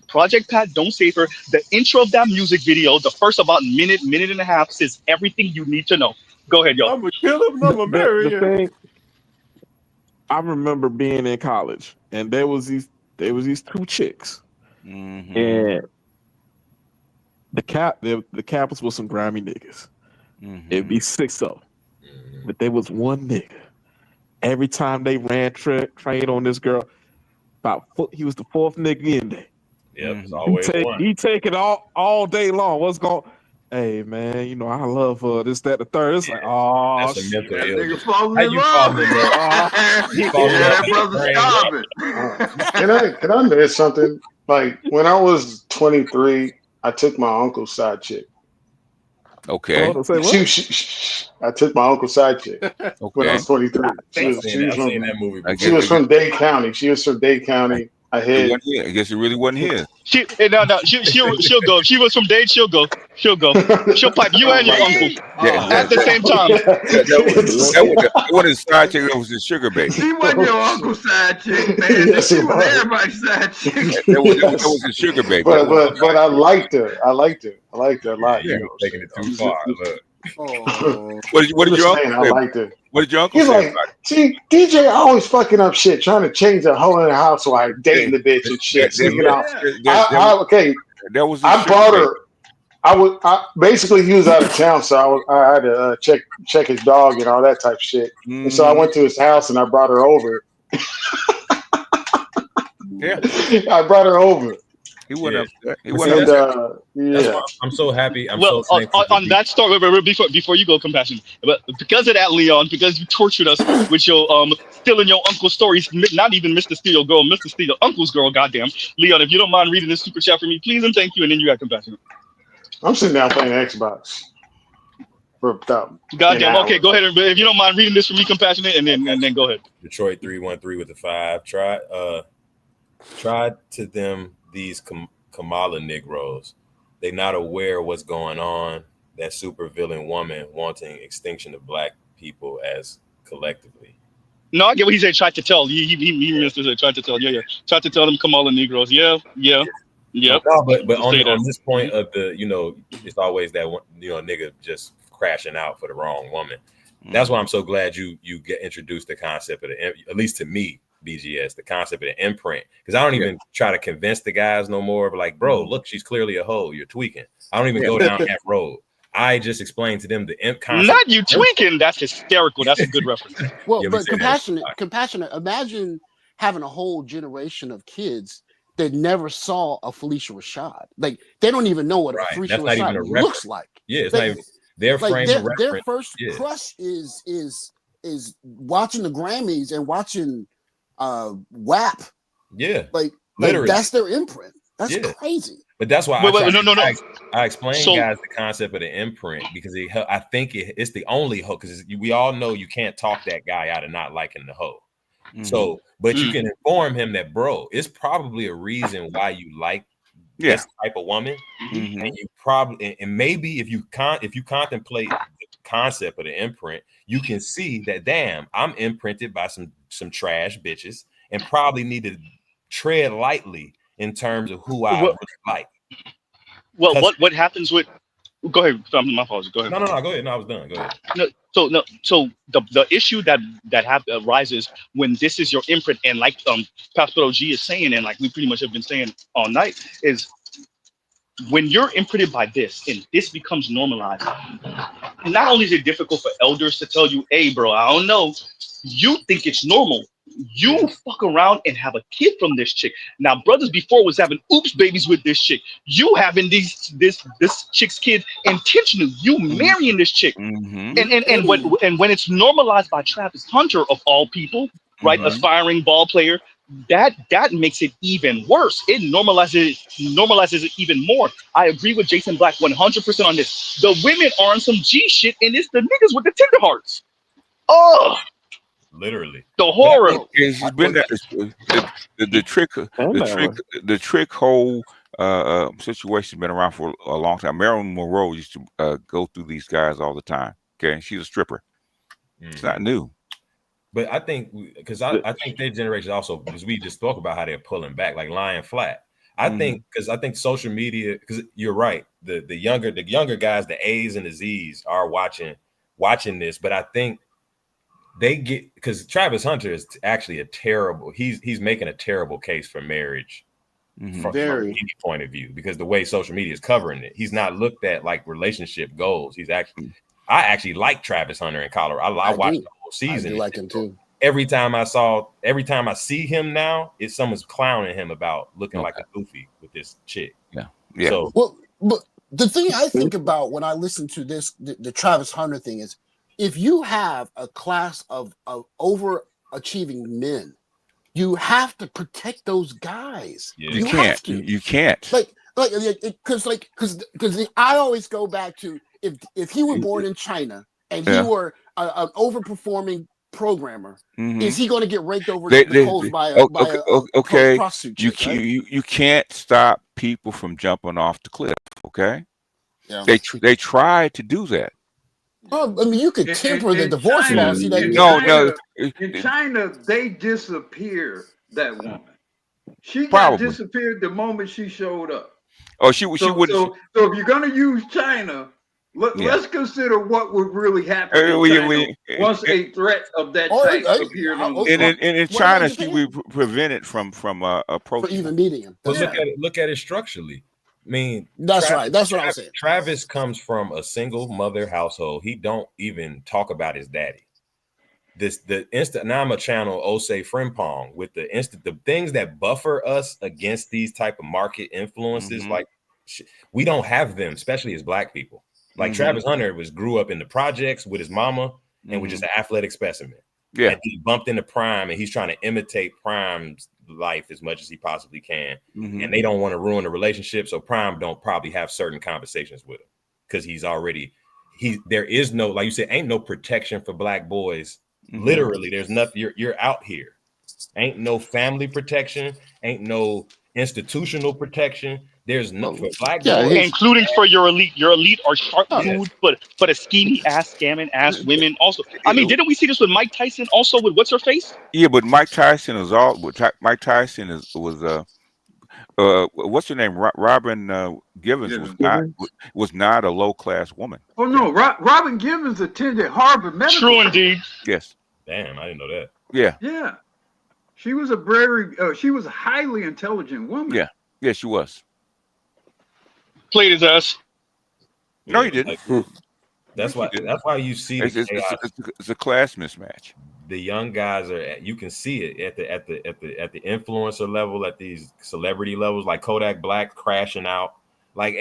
Project Pat, "Don't Save Her." The intro of that music video, the first about minute and a half, says everything you need to know. Go ahead, y'all. I'm gonna kill him. I'm gonna marry him. I remember being in college, and there was these 2 chicks, and the campus was some grimy niggas. It'd be 6 of them, but there was one nigga. Every time they ran train on this girl, he was the 4th nigga in there. It's always one. He take it all day long. What's going? Hey man, I love her. This, that, the third. It's like, oh, that's a mental illness. How you falling in love? Can I admit something? Like when I was 23, I took my uncle's side chick. Okay. I took my uncle's side chick when I was 23. She was from Dade County. I guess it really wasn't his. She'll go. If she was from Dade, she'll go. She'll pipe you and your uncle at the same time. That wasn't his side chick. That was his sugar baby. She wasn't your uncle's side chick, man. She was everybody's side chick. That was his sugar baby. But I liked her. I liked her a lot. You're taking it too far. Look. Oh. What did your uncle I say? liked it. What did your uncle He's say like, about it? see, DJ always fucking up shit, trying to change the whole in the house while dating the bitch and shit, sneaking out. There was I brought her. I basically he was out of town, so I had to check his dog and all that type of shit. And so I went to his house and I brought her over. Yeah, I brought her over. He went upset. He went went upset. Yeah. That's why I'm so happy. I'm well, so thankful on that story, before you go, Compassion, but because of that, Leon, because you tortured us with your stealing your uncle's stories, not even Mr. Steal Your Girl, Mr. Steal Your Uncle's Girl, goddamn, Leon, if you don't mind reading this super chat for me, please and thank you, and then you got Compassion. I'm sitting down playing Xbox. Goddamn. Okay, go ahead. If you don't mind reading this for me, Compassionate, and then go ahead. Detroit 313 with the 5. Tried to them these Kamala Negroes. They not aware of what's going on. That super villain woman wanting extinction of black people as collectively. No, I get what he said. Tried to tell. He missed it. Tried to tell. Yeah. Tried to tell them Kamala Negroes. Yeah. Yep. No, but on this point of the, it's always that one, nigga just crashing out for the wrong woman. That's why I'm so glad you get introduced the concept of at least to me, BGS, the concept of the imprint. Because I don't even try to convince the guys no more. But like, bro, look, she's clearly a hoe. You're tweaking. I don't even go down that road. I just explained to them the concept. Not you tweaking. That's hysterical. That's a good reference. Well, but compassionate. Imagine having a whole generation of kids that never saw a Felicia Rashad. Like they don't even know what a Felicia Rashad looks like. Yeah, it's not even their frame of reference. Their first crush is watching the Grammys and watching WAP. Yeah, like literally, that's their imprint. That's crazy. But that's why I explain guys the concept of the imprint because I think it's the only hoe because we all know you can't talk that guy out of not liking the hoe. So, but you can inform him that, bro, it's probably a reason why you like this type of woman, and you probably and maybe if you contemplate the concept of the imprint, you can see that damn, I'm imprinted by some trash bitches, and probably need to tread lightly in terms of who I really like. Well, what happens with? Go ahead. My apologies. Go ahead. No. Go ahead. No, I was done. Go ahead. So the issue that arises when this is your imprint, and like Pastor OG is saying, and like we pretty much have been saying all night, is when you're imprinted by this and this becomes normalized. Not only is it difficult for elders to tell you, "Hey, bro, I don't know," you think it's normal. You fuck around and have a kid from this chick. Now, brothers before was having oops babies with this chick. You having this chick's kid intentionally. You marrying this chick, and when it's normalized by Travis Hunter of all people, right? Aspiring ball player. That makes it even worse. It normalizes it even more. I agree with Jason Black 100% on this. The women are on some G shit, and it's the niggas with the tender hearts. Oh. Literally, the horror. It's been the trick hole situation been around for a long time. Marilyn Monroe used to go through these guys all the time. Okay, she's a stripper. It's not new. But I think because I think their generation also, because we just talk about how they're pulling back, like lying flat. I think because I think social media, because you're right, the younger guys, the A's and the Z's are watching this, but I think they get, because Travis Hunter is actually he's making a terrible case for marriage from any point of view, because the way social media is covering it, he's not looked at like relationship goals. I actually like Travis Hunter in Colorado. I watched the whole season. I do like him too. Every time I see him now, it's someone's clowning him about looking like a goofy with this chick. Yeah. So, well, but the thing I think about when I listen to this, the Travis Hunter thing is, if you have a class of overachieving men, you have to protect those guys. Yeah. You can't. Because I always go back to if he were born in China and he were an overperforming programmer, is he going to get raked over the coals by a prostitute? You can't stop people from jumping off the cliff. Okay, they try to do that. Well, I mean, you could temper the divorce law. See that? In China, they disappeared that woman. She got disappeared the moment she showed up. Oh, she wouldn't. So if you're gonna use China, Let's consider what would really happen in China once a threat of that type appeared on the and in China, she would prevent it from approaching even meeting him. But look at it structurally. I mean, that's right. That's what I was saying. Travis comes from a single mother household. He don't even talk about his daddy. Now I'm a channel Osei Frimpong with the things that buffer us against these type of market influences. Like we don't have them, especially as Black people. Like Travis Hunter grew up in the projects with his mama and was just an athletic specimen. Yeah, and he bumped into Prime, and he's trying to imitate Prime's life as much as he possibly can. And they don't want to ruin the relationship, so Prime don't probably have certain conversations with him because there is no, like you said, ain't no protection for Black boys. Literally, there's nothing. You're out here. Ain't no family protection. Ain't no institutional protection. There's no for Black boys, including for your elite. Your elite are sharp food, but a skinny ass, scamming ass women also. I mean, didn't we see this with Mike Tyson also with what's her face? Yeah, but Mike Tyson is all. Mike Tyson was what's her name? Robin Givens was not a low class woman. Oh no, Robin Givens attended Harvard Medical. True indeed. Yes. Damn, I didn't know that. Yeah. Yeah, she was a highly intelligent woman. Yeah. Yeah, she was. Played his ass. No, you didn't. That's why you see it's a class mismatch. The young guys you can see it at the influencer level, at these celebrity levels, like Kodak Black crashing out. Like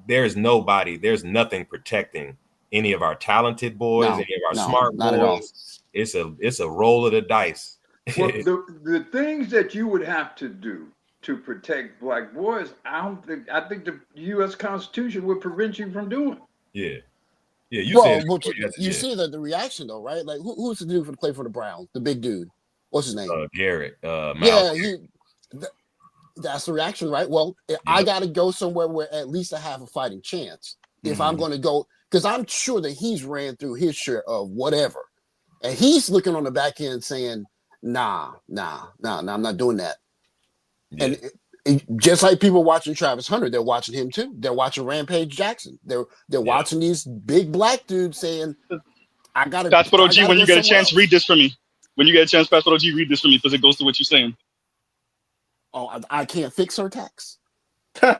there's nothing protecting any of our talented boys, any of our smart boys. At all. It's a roll of the dice. Well, the things that you would have to do to protect Black boys, I think the U.S. Constitution would prevent you from doing. Yeah. Yeah, you see the reaction though, right? Like who's the dude to play for the Browns? The big dude. What's his name? Garrett. That's the reaction, right? Well, I got to go somewhere where at least I have a fighting chance. If I'm going to go, because I'm sure that he's ran through his share of whatever, and he's looking on the back end saying, "Nah, I'm not doing that." Yeah. And just like people watching Travis Hunter, they're watching him too. They're watching Rampage Jackson. They're watching these big Black dudes saying, "I got to." Passport OG, when you get a chance, read this for me. When you get a chance, Passport OG, read this for me because it goes to what you're saying. Oh, I can't fix her tax. I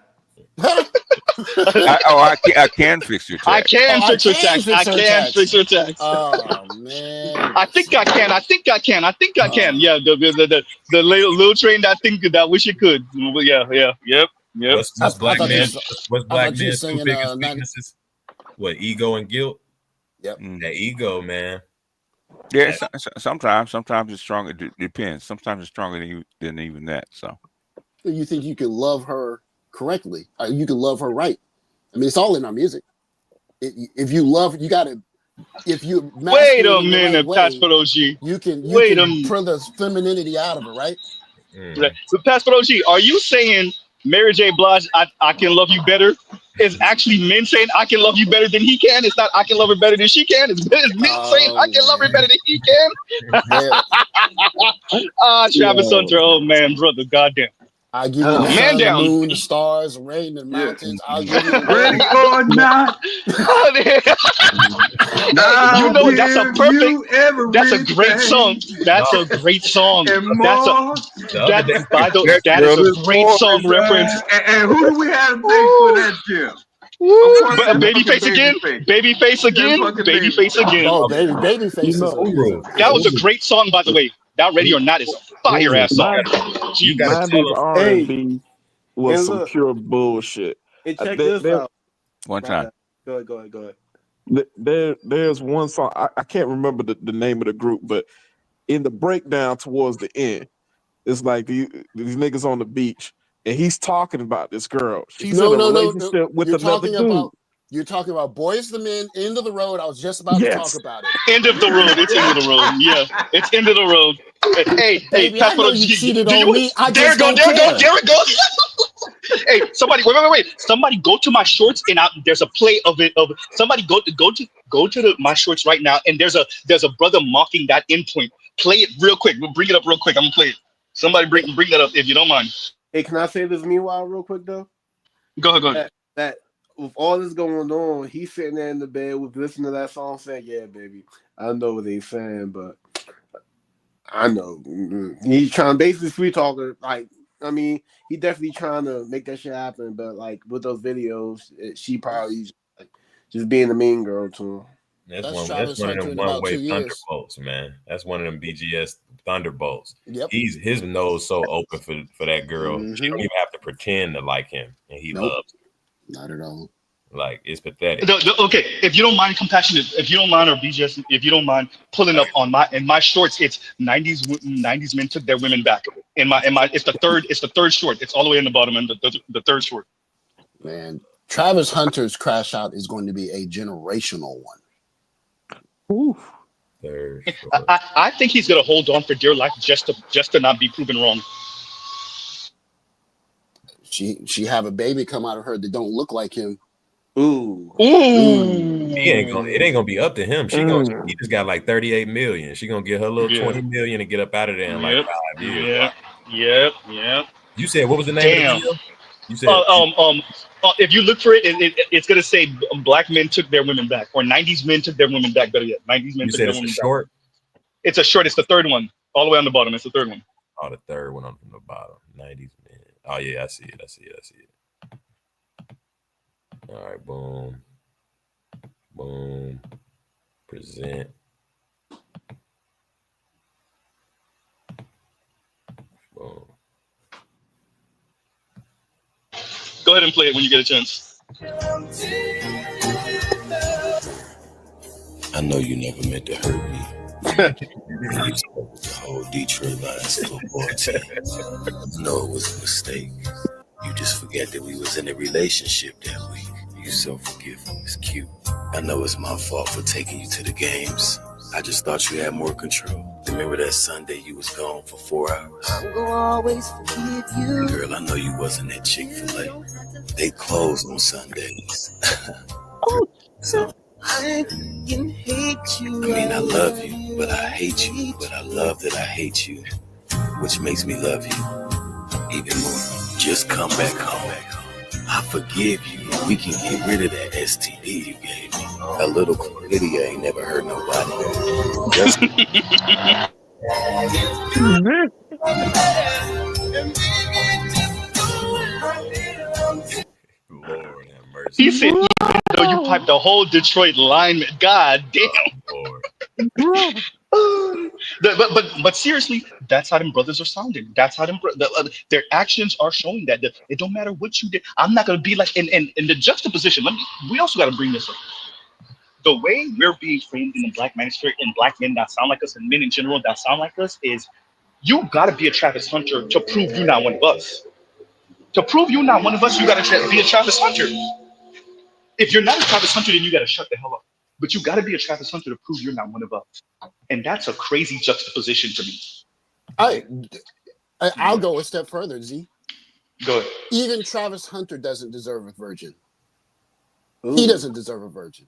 can fix your tax. I can fix her tax. I can fix her tax. Oh man! I think I can. Yeah, the little train that think that wish it could. Yep. What's Black men? What's Black men's two biggest weaknesses? What, ego and guilt? Yep. That ego, man. Yeah, sometimes it's stronger. It depends. Sometimes it's stronger than even that. So, you think you can love her correctly? You can love her right. I mean, it's all in our music. If you love, you got to. If you wait a minute, Passport OG. You can pull the femininity out of it, right? Right. But Passport OG, are you saying Mary J. Blige, I can love you better, is actually men saying I can love you better than he can? It's not I can love her better than she can. It's men saying I can love her better than he can. Travis Hunter, oh man, brother, goddamn. I give you the sun, the moon, the stars, the rain, the mountains. I'll give you ready or not. You know that's a perfect. That's a great song. That's a great song. That is a great song reference. And who do we have to thank for that, Jim? Babyface again. Babyface again. Babyface again. Oh, Babyface. That was a great song, by the way. That Ready or Not is a fire ass song. You got R&B was some pure bullshit. Hey, check this out. One time. Go ahead. There's one song. I can't remember the name of the group, but in the breakdown towards the end, it's like these niggas on the beach, and he's talking about this girl. She's in a relationship with another dude. You're talking about Boys the Men, End of the Road. I was just about to talk about it. End of the road. It's end of the road. Yeah, it's end of the road. Hey, I know you cheated on me. There it goes. Hey, somebody, wait. Somebody go to my shorts and there's a play of it. Somebody go to my shorts right now, and there's a brother mocking that endpoint. Play it real quick. We'll bring it up real quick. I'm gonna play it. Somebody bring that up if you don't mind. Hey, can I say this meanwhile real quick though? Go ahead. That with all this going on, he's sitting there in the bed with listening to that song, saying, "Yeah, baby, I know what they're saying, but I know." He's trying to basically sweet talker. Like, I mean, he definitely trying to make that shit happen, but like with those videos, she probably just being the mean girl to him. That's one of them one-way thunderbolts, man. That's one of them BGS thunderbolts. Yep. His nose so open for that girl. She don't even have to pretend to like him, and he loves her. Not at all. Like, it's pathetic. Okay, if you don't mind compassionate, if you don't mind, or BGS, if you don't mind pulling up on my shorts, it's 90s men took their women back. It's the third short. It's all the way in the bottom, and the third short. Man, Travis Hunter's crash out is going to be a generational one. Oof. I think he's gonna hold on for dear life just to not be proven wrong. She have a baby come out of her that don't look like him. Ooh. It ain't gonna be up to him. He just got like 38 million. She gonna get her little 20 million and get up out of there in like 5 years. Yep. You said, what was the name of the video? You said if you look for it, it's gonna say black men took their women back, or 90s men took their women back. Better yet, 90s men took their women back. Short? It's a short. It's the third one, all the way on the bottom. It's the third one. Oh, the third one on the bottom. 90s men. Oh yeah, I see it. All right, boom. Present. Boom. Go ahead and play it when you get a chance. I know you never meant to hurt me. You spoke with the whole Detroit Lions football team. I know it was a mistake. You just forget that we was in a relationship that week. You so forgiving. It's cute. I know it's my fault for taking you to the games. I just thought you had more control. Remember that Sunday you was gone for 4 hours? I'm gonna always forgive you. Girl, I know you wasn't at Chick-fil-A. They closed on Sundays. So I can hate you. I mean, I love you, but I hate you. But I love that I hate you, which makes me love you even more. Just come back home. I forgive you. We can get rid of that STD you gave me. A little chlamydia ain't never hurt nobody. Lord have mercy. He said, even though you piped the whole Detroit lineman, god damn. But seriously, that's how them brothers are sounding. That's how their actions are showing that it don't matter what you did. I'm not gonna be like in the juxtaposition. We also got to bring this up. The way we're being framed in the black manosphere, and black men that sound like us, and men in general that sound like us, is you got to be a Travis Hunter to prove you're not one of us. To prove you're not one of us, you got to be a Travis Hunter. If you're not a Travis Hunter, then you got to shut the hell up. But you got to be a Travis Hunter to prove you're not one of us. And that's a crazy juxtaposition to me. I'll go a step further, Z. Go ahead. Even Travis Hunter doesn't deserve a virgin. Ooh. He doesn't deserve a virgin.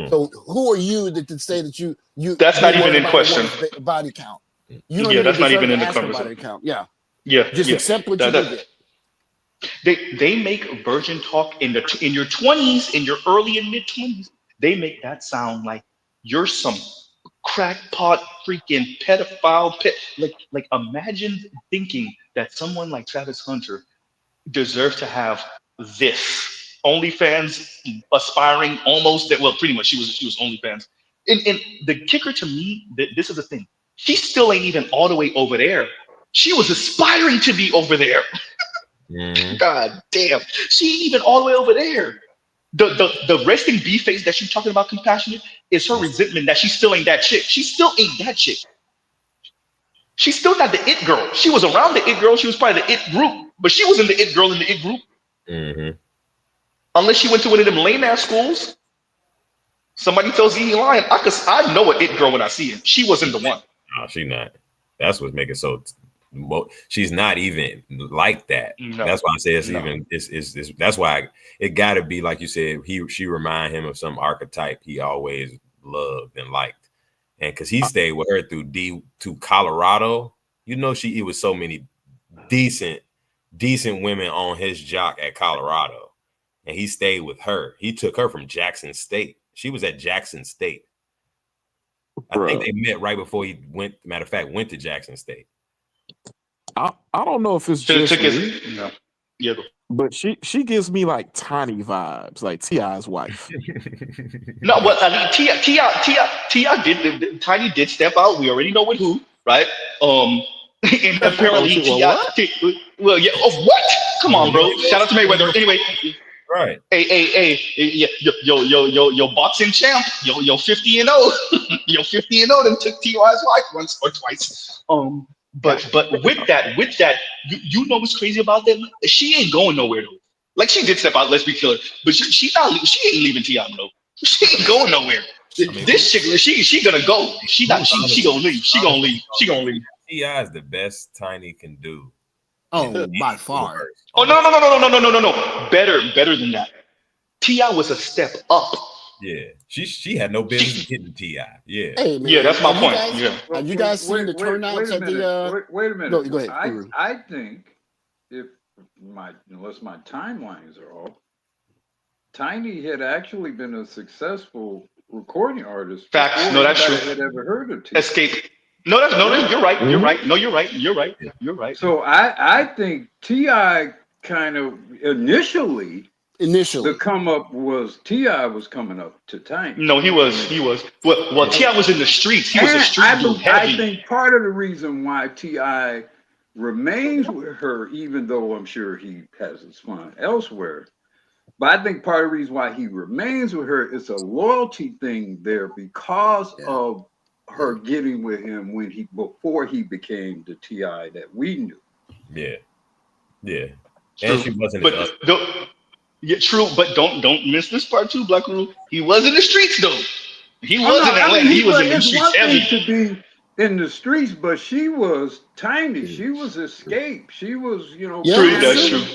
So who are you to say that you that's not even in question. Body count. You don't that's not even in the conversation. Count. Just accept what you get. They make virgin talk in your 20s, in your early and mid 20s. They make that sound like you're some crackpot freaking pedophile. Like imagine thinking that someone like Travis Hunter deserves to have this. OnlyFans aspiring almost that, well, pretty much she was OnlyFans. And the kicker to me, this is the thing. She still ain't even all the way over there. She was aspiring to be over there. God damn. She ain't even all the way over there. The resting B face that she's talking about, compassionate, is her resentment that she still ain't that chick. She still ain't that chick. She's still not the it girl. She was around the it girl. She was probably the it group, but she wasn't the it girl in the it group. Unless she went to one of them lame ass schools. Somebody tells me lying. I know an it girl when I see it. She wasn't the one. No, she not. That's what's making so. She's not even like that. No. That's why I say it's that's why it got to be like you said. She remind him of some archetype he always loved and liked, and because he stayed with her to Colorado. You know, it was so many decent women on his jock at Colorado. and he stayed with her. He took her from Jackson State. She was at Jackson State. I think they met right before he went. Matter of fact, went to Jackson State. I don't know if it's just me, but she gives me like Tiny vibes, like T.I.'s wife. No, but I mean, T.I. did Tiny did step out. We already know with who, right? And apparently T.I. Well, yeah. Oh, what? Come on, bro. Shout out to Mayweather. Anyway. Right. Hey, yeah, yo, boxing champ, yo, 50-0, yo, 50-0. Them took T.I.'s wife once or twice. But with that, you know what's crazy about that? She ain't going nowhere though. Like she did step out. Let's be clear, but she ain't leaving T.I. bro. She ain't going nowhere. This chick, she gonna go. She gonna leave. She gonna leave. T.I. is the best Tiny can do. Oh, by far. Oh no. Better than that. T.I. was a step up. Yeah, she had no business getting T.I. Yeah. Hey, man, yeah, that's my point. Have you guys seen the turnouts at the? Wait a minute. No, go ahead. I think unless my timelines are off, Tiny had actually been a successful recording artist. Facts. No, that's true. Had ever heard of T.I. Escape. No, you're right. You're right. No, you're right. So I think T.I. kind of initially the come up was T.I. was coming up to Tiny. No, he was. Well, T.I. was in the streets. He was a street dude. Heavy. I think part of the reason why T.I. remains with her, even though I'm sure he has his fun elsewhere, but I think part of the reason why he remains with her is a loyalty thing there because of her getting with him before he became the T.I. that we knew. Yeah. True. And she wasn't. True, but don't miss this part too, Black Rule. He was in the streets though. He wasn't in Atlanta. He was in the streets heavy. To be in the streets, but she was Tiny. She was Escape. She was, True, that's true.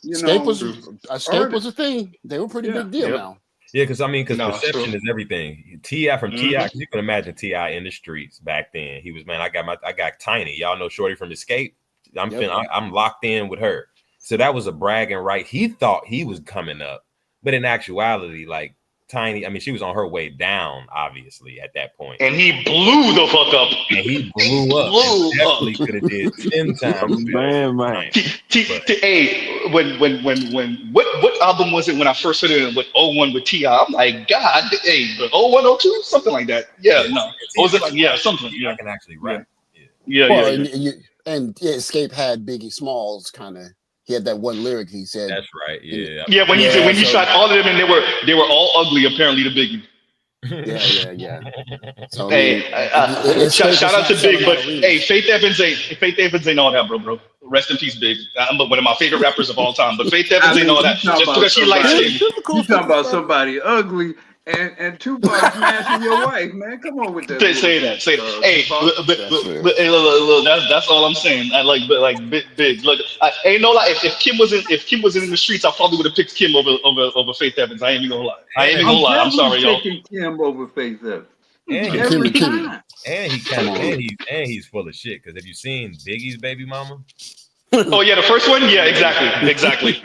Escape was a thing. They were pretty big deal now. Yeah, because perception is everything. T.I. from T.I. Because you can imagine T.I. in the streets back then. He was, man, I got Tiny. Y'all know Shorty from Escape. I'm locked in with her. So that was a bragging right. He thought he was coming up, but in actuality, like Tiny, I mean, she was on her way down, obviously, at that point. And he blew the fuck up. And he blew up. Definitely could have did 10 times. Man. Hey, what album was it when I first heard it with 01 with T.I.? I'm like, God, hey, 01, 02, something like that. Yeah, no. Or was it like, something? Yeah, I can actually rap. And Escape had Biggie Smalls kind of. He had that one lyric he said. That's right. Yeah. Yeah, when he shot all of them and they were all ugly apparently to Biggie. Yeah. So, shout out to Big, but hey, Faith Evans ain't all that, bro. Rest in peace, Big. I'm one of my favorite rappers of all time. But Faith Evans ain't all that. Just because she likes him. You talking about somebody ugly and Tupac smashing your wife, man? Come on with that. Say that. Hey, look, that's all I'm saying. I like big. Look, I ain't no lie. If Kim wasn't in the streets, I probably would have picked Kim over Faith Evans. I ain't even gonna lie. I'm sorry, y'all. Kim over Faith Evans. Every time. And he's full of shit. Because have you seen Biggie's baby mama? Oh yeah, the first one. Yeah, exactly.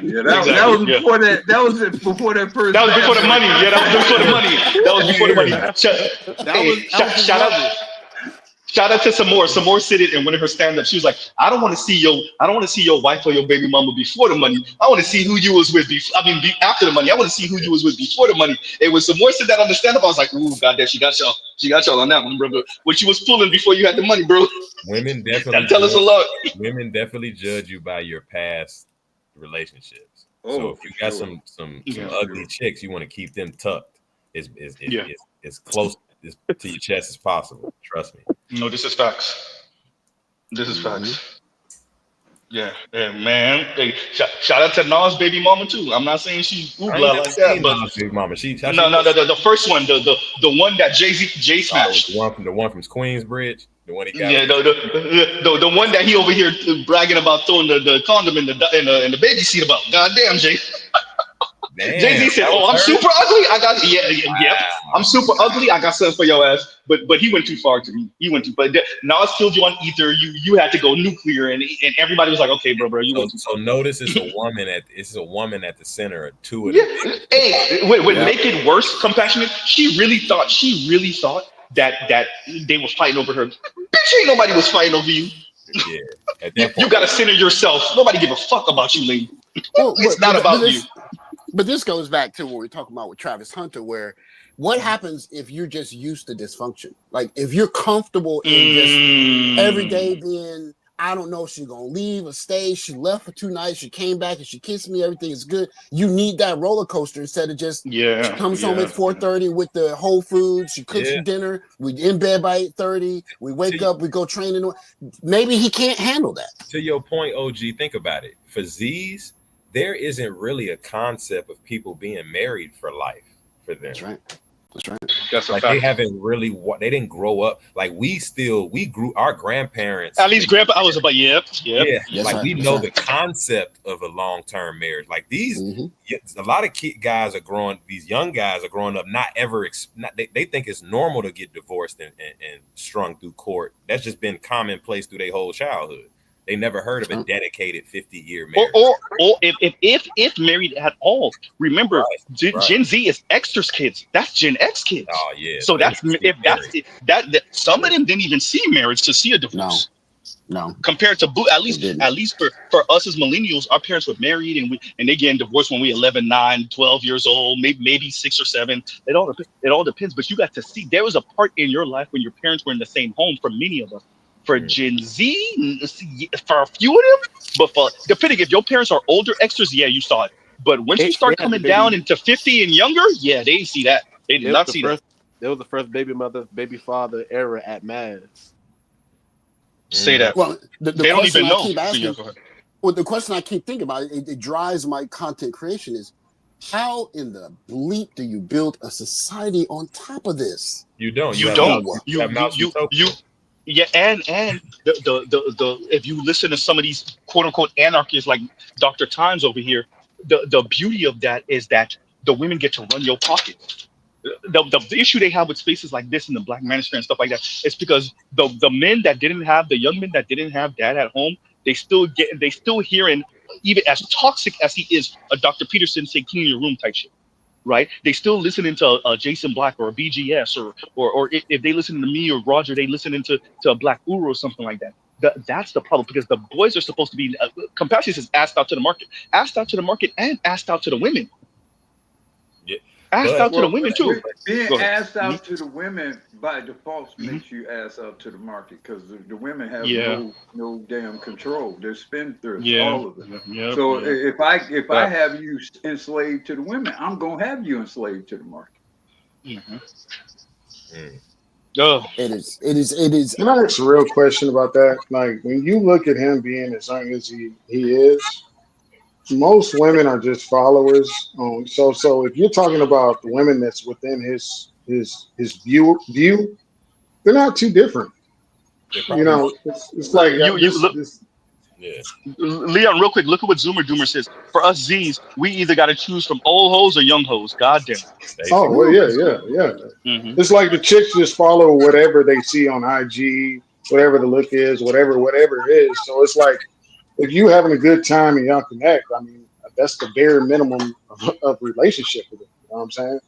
Yeah, that was before that. That was before that first. That was before the money. Yeah, that was before the money. That was before the money. Shout out to Samore. Samore said it in one of her stand-ups. She was like, I don't want to see your wife or your baby mama before the money. I want to see who you was with after the money. I want to see who you was with before the money. And when Samore said that on the stand-up, I was like, ooh, goddamn, she got y'all on that one, bro. When she was pulling before you had the money, bro. Women definitely tell us a lot. Women definitely judge you by your past relationships. So if you got some ugly chicks, you want to keep them tucked as close to your chest as possible. Trust me. No, this is facts. Yeah, man. Hey, shout out to Nas' baby mama too. I'm not saying she's oobla like that, but Nas' baby mama. No, the first one, the one that Jay smashed. The one from Queensbridge. The one he got. Yeah, the one that he over here bragging about throwing the condom in the baby seat about. Goddamn, Jay. Jay-Z said, "Oh, I'm super ugly. I got yep. I'm super ugly. I got something for your ass." But he went too far to me. He went too. But Nas killed you on Ether. You had to go nuclear, and everybody was like, "Okay, bro, you went too far." So notice it's a woman at the center of two of them. Yeah. Hey, would make it worse, compassionate. She really thought that they were fighting over her. Bitch, ain't nobody was fighting over you. Yeah. At that point, you got to center yourself. Nobody give a fuck about you, lady. Well, it's not about you. But this goes back to what we're talking about with Travis Hunter, where what happens if you're just used to dysfunction? Like if you're comfortable in just every day being, I don't know, she's gonna leave or stay. She left for 2 nights. She came back and she kissed me. Everything is good. You need that roller coaster instead of just she comes home at 4:30 with the Whole Foods. She cooks dinner. We in bed by 8:30. We wake up. We go training. Maybe he can't handle that. To your point, OG, think about it. For Z's, there isn't really a concept of people being married for life for them. That's right. That's right. That's like they haven't really. They didn't grow up like we grew. Our grandparents. At least grandpa, I was about yeah. Yes, like right. we know the concept of a long-term marriage. Like these, a lot of guys are growing. These young guys are growing up not ever. They think it's normal to get divorced and strung through court. That's just been commonplace through their whole childhood. They never heard of a dedicated 50-year marriage. Or if married at all. Remember, Gen Z is X's kids. That's Gen X kids. Oh yeah. So that's that some of them didn't even see marriage to see a divorce. No. Compared to at least for us as millennials, our parents were married and they getting divorced when we 11, 9, 12 years old, maybe 6 or 7. It all depends. But you got to see there was a part in your life when your parents were in the same home for many of us. For Gen Z, for a few of them, but for depending if your parents are older extras, you saw it. But once you start coming down into 50 and younger, they didn't see that. They did not see that. There was the first baby mother, baby father era at Mass. Say that. Well, they don't even know. Well, the question I keep thinking about, it drives my content creation is, how in the bleep do you build a society on top of this? You don't. Yeah, and the if you listen to some of these quote unquote anarchists like Dr. Times over here, the beauty of that is that the women get to run your pocket. The issue they have with spaces like this in the Black Manosphere and stuff like that is because the men that didn't have the young men that didn't have dad at home, they still hearing, even as toxic as he is, a Dr. Peterson say clean your room type shit. Right, they still listening to Jason Black or a BGS or if they listen to me or Roger, they listening to a Black Uru or something like that. That's the problem, because the boys are supposed to be compassion says asked out to the market and asked out to the women. Asked out to the women too. Being asked out to the women by default makes you asked out to the market, because the women have no damn control. They're spendthrifts, all of them. So if I have you enslaved to the women, I'm gonna have you enslaved to the market. Oh, it is. Can I ask a real question about that? Like, when you look at him being as young as he is, most women are just followers. So if you're talking about the women that's within his view, they're not too different. You know, it's like Leon, real quick, look at what Zoomer Doomer says. For us Z's, we either got to choose from old hoes or young hoes. God damn. Oh well, yeah. It's like the chicks just follow whatever they see on IG, whatever the look is, whatever it is. So it's like, if you having a good time and y'all connect, I mean, that's the bare minimum of relationship with them. You know what I'm saying?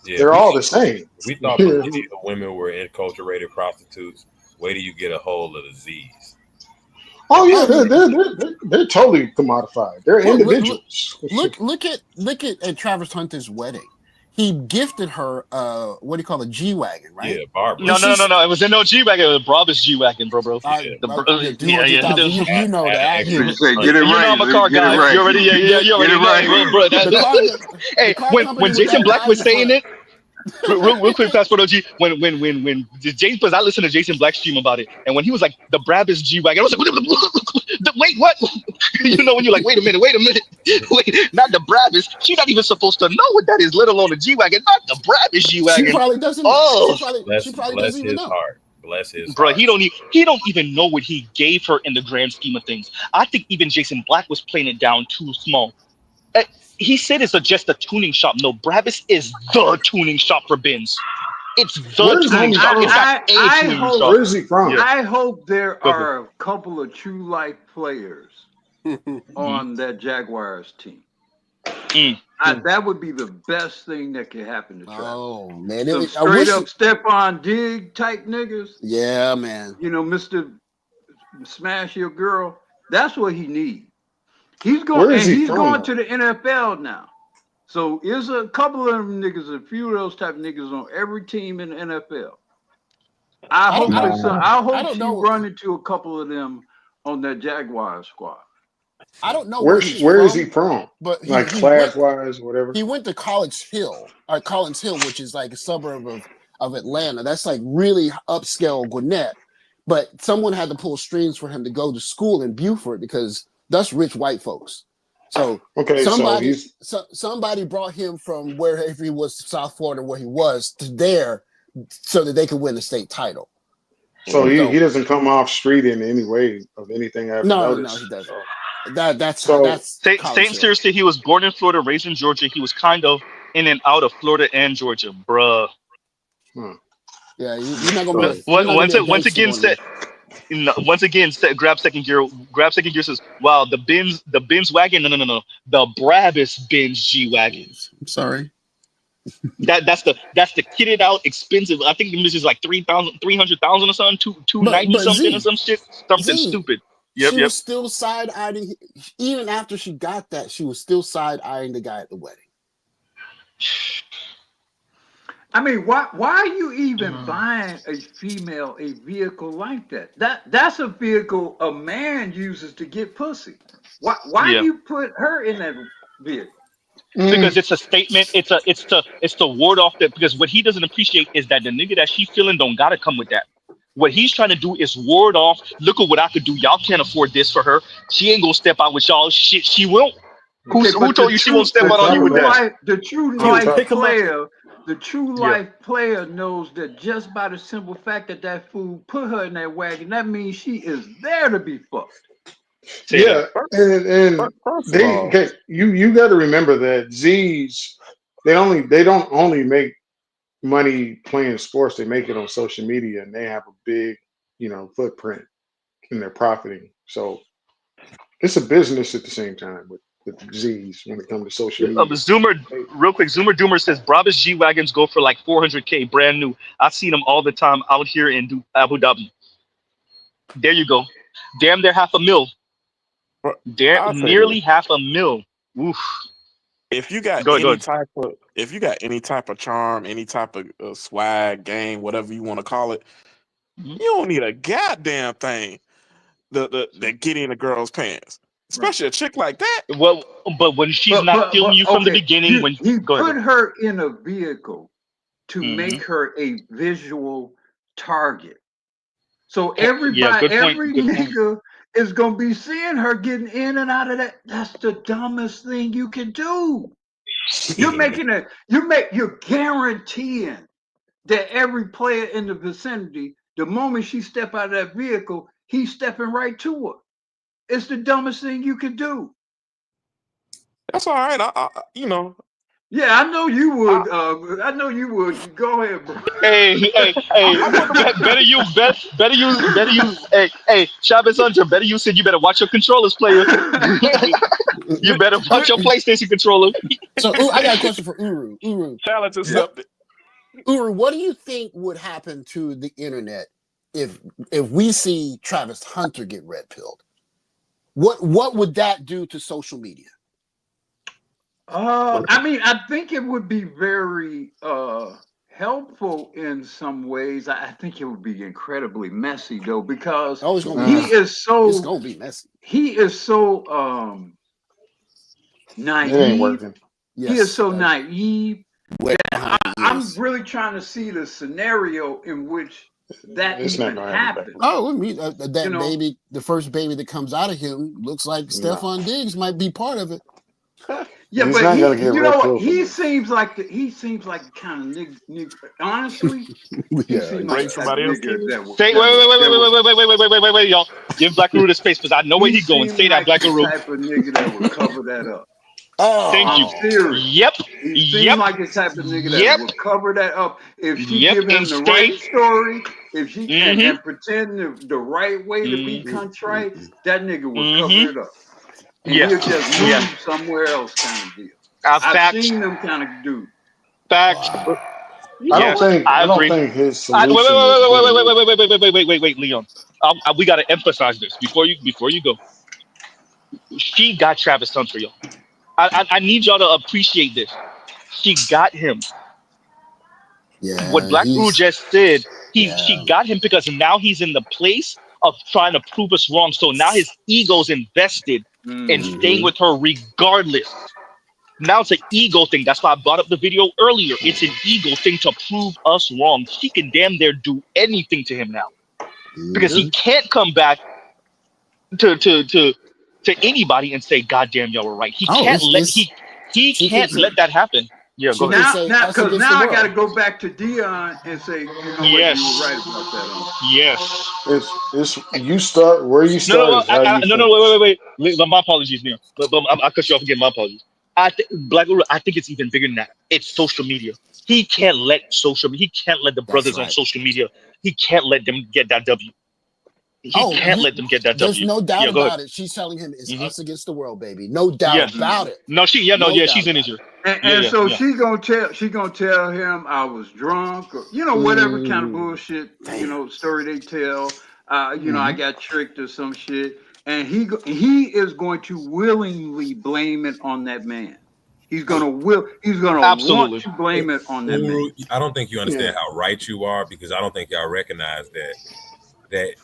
Yeah, they're all the same. We thought the women were enculturated prostitutes. Wait till you get a hold of the Z's. Oh yeah, they're totally commodified. They're individuals. Look at Travis Hunter's wedding. He gifted her what do you call a G-Wagon, right? Yeah, Barbara. No. It was no G-Wagon. It was Brabus G-Wagon, bro. You know that. Get it right. I'm a car guy. You already know, bro. Hey, when Jason Black was saying it, real quick, passport OG. When Jason, because I listened to Jason Black stream about it, and when he was like the Brabus G-Wagon, I was like, wait, what? You know, when you're like, wait a minute, wait, not the Brabus. She's not even supposed to know what that is, let alone the G-Wagon, not the Brabus G-Wagon. She probably doesn't. She probably doesn't even know. Bless his bro, heart. he don't even know what he gave her in the grand scheme of things. I think even Jason Black was playing it down too small. He said it's just a tuning shop. No, Brabus is the tuning shop for Benz. It's the Where's tuning homie shop. from? It's not a I tuning hope, shop. Where's he from? Yeah. I hope there Go ahead. are a couple of true life players on that Jaguars team. That would be the best thing that could happen to Travis. Oh man, Some straight up Stephon Diggs type niggas. Yeah, man. You know, Mr. Smash Your Girl. That's what he needs. He's going, and he's going to the NFL now. So there's a couple of them niggas, a few of those type of niggas on every team in the NFL. I hope she run into a couple of them on that Jaguars squad. I don't know where is he from, but like class wise, whatever. He went to College Hill, which is like a suburb of Atlanta. That's like really upscale Gwinnett. But someone had to pull strings for him to go to school in Beaufort because that's rich white folks. So somebody brought him from wherever he was, South Florida, where he was, to there, so that they could win the state title. So he doesn't come off street in any way of anything I've noticed. No, he doesn't. Same seriously. He was born in Florida, raised in Georgia. He was kind of in and out of Florida and Georgia, bruh. Yeah, you're not gonna be. Once again, grab second gear. Grab second gear says, "Wow, the Benz wagon. No. The Brabus Benz G wagon. I'm sorry. That's the kitted out expensive. I think this is like 300,000 or something, 290 something or some shit, something stupid. She was still side-eyeing, even after she got that, she was still side-eyeing the guy at the wedding. I mean, why are you even buying a female a vehicle like that? That's a vehicle a man uses to get pussy. Why do you put her in that vehicle? Because it's a statement. It's to ward off that. Because what he doesn't appreciate is that the nigga that she feeling don't gotta come with that. What he's trying to do is ward off. Look at what I could do. Y'all can't afford this for her. She ain't gonna step out with y'all. Shit, she won't. Who told you she won't step out on you with that? The true life player. The true life player knows that just by the simple fact that fool put her in that wagon, that means she is there to be fucked. Yeah, and you got to remember that Z's they don't only make money playing sports, they make it on social media, and they have a big footprint in their profiting. So it's a business at the same time with Z's when it comes to social media. Zoomer, real quick, Zoomer Doomer says Brabus G wagons go for like 400K, brand new. I see them all the time out here in Abu Dhabi. There you go. Damn, they're $500,000. Nearly $500,000. Oof. If you got any type of charm, any type of swag, game, whatever you want to call it, you don't need a goddamn thing to get in a girl's pants. Especially a chick like that. Well, but when she's not feeling you from the beginning, he put her in a vehicle to make her a visual target. So every nigga is gonna be seeing her getting in and out of that. That's the dumbest thing you can do. You're guaranteeing that every player in the vicinity, the moment she step out of that vehicle, he's stepping right to her. It's the dumbest thing you could do. That's all right. Yeah, I know you would. I know you would. Go ahead, bro. Hey. better you. Hey, Chavez Hunter. Better you said you better watch your controllers, player. You better watch your PlayStation controller. So, I got a question for Uru. Talent accepted. Uru, what do you think would happen to the internet if we see Travis Hunter get red pilled? What would that do to social media? I mean, I think it would be very helpful in some ways. I think it would be incredibly messy though, because it's gonna be messy. He is so naive. It ain't working. He is so naive. I'm really trying to see the scenario in which that even happens. Oh, baby, the first baby that comes out of him looks like Stephon Diggs might be part of it. Yeah, but he seems like the kind of nigga. Honestly, he seems like somebody else. Wait, y'all. Give Black Guru the space because I know where he's going. Say that, Black Guru. Type of nigga that would cover that up. Thank you. I'm serious. Yep. He seems like the type of nigga that will cover that up if she give him the right story. If she and pretend the right way to be contrite, that nigga will cover it up, and he'll just move somewhere else, kind of deal. I've seen them kind of dudes. Facts. I don't think his solution Wait, Leon. We got to emphasize this before you go. She got Travis Hunter, yo. I need y'all to appreciate this. She got him. Yeah, what Black Guru just said, she got him because now he's in the place of trying to prove us wrong. So now his ego's invested in staying with her regardless. Now it's an ego thing. That's why I brought up the video earlier. It's an ego thing to prove us wrong. She can damn near do anything to him now because he can't come back to anybody and say, "God damn, y'all were right." He can't let that happen. Yeah, go ahead. Now, because now I got to go back to Dion and say, you know what, you were right about that. Yes. It's you start where you start. Wait. My apologies, Neil. But I'll cut you off again. My apologies. Black Guru, I think it's even bigger than that. It's social media. He can't let the brothers on social media. He can't let them get that W. He can't let them get that W. There's no doubt about it. She's telling him it's us against the world, baby. No doubt about it. No, she's in his ear. So she's gonna tell him I was drunk, or whatever kind of bullshit story they tell. I got tricked or some shit, and he is going to willingly blame it on that man. He's gonna want to blame it on that man. I don't think you understand how right you are, because I don't think y'all recognize that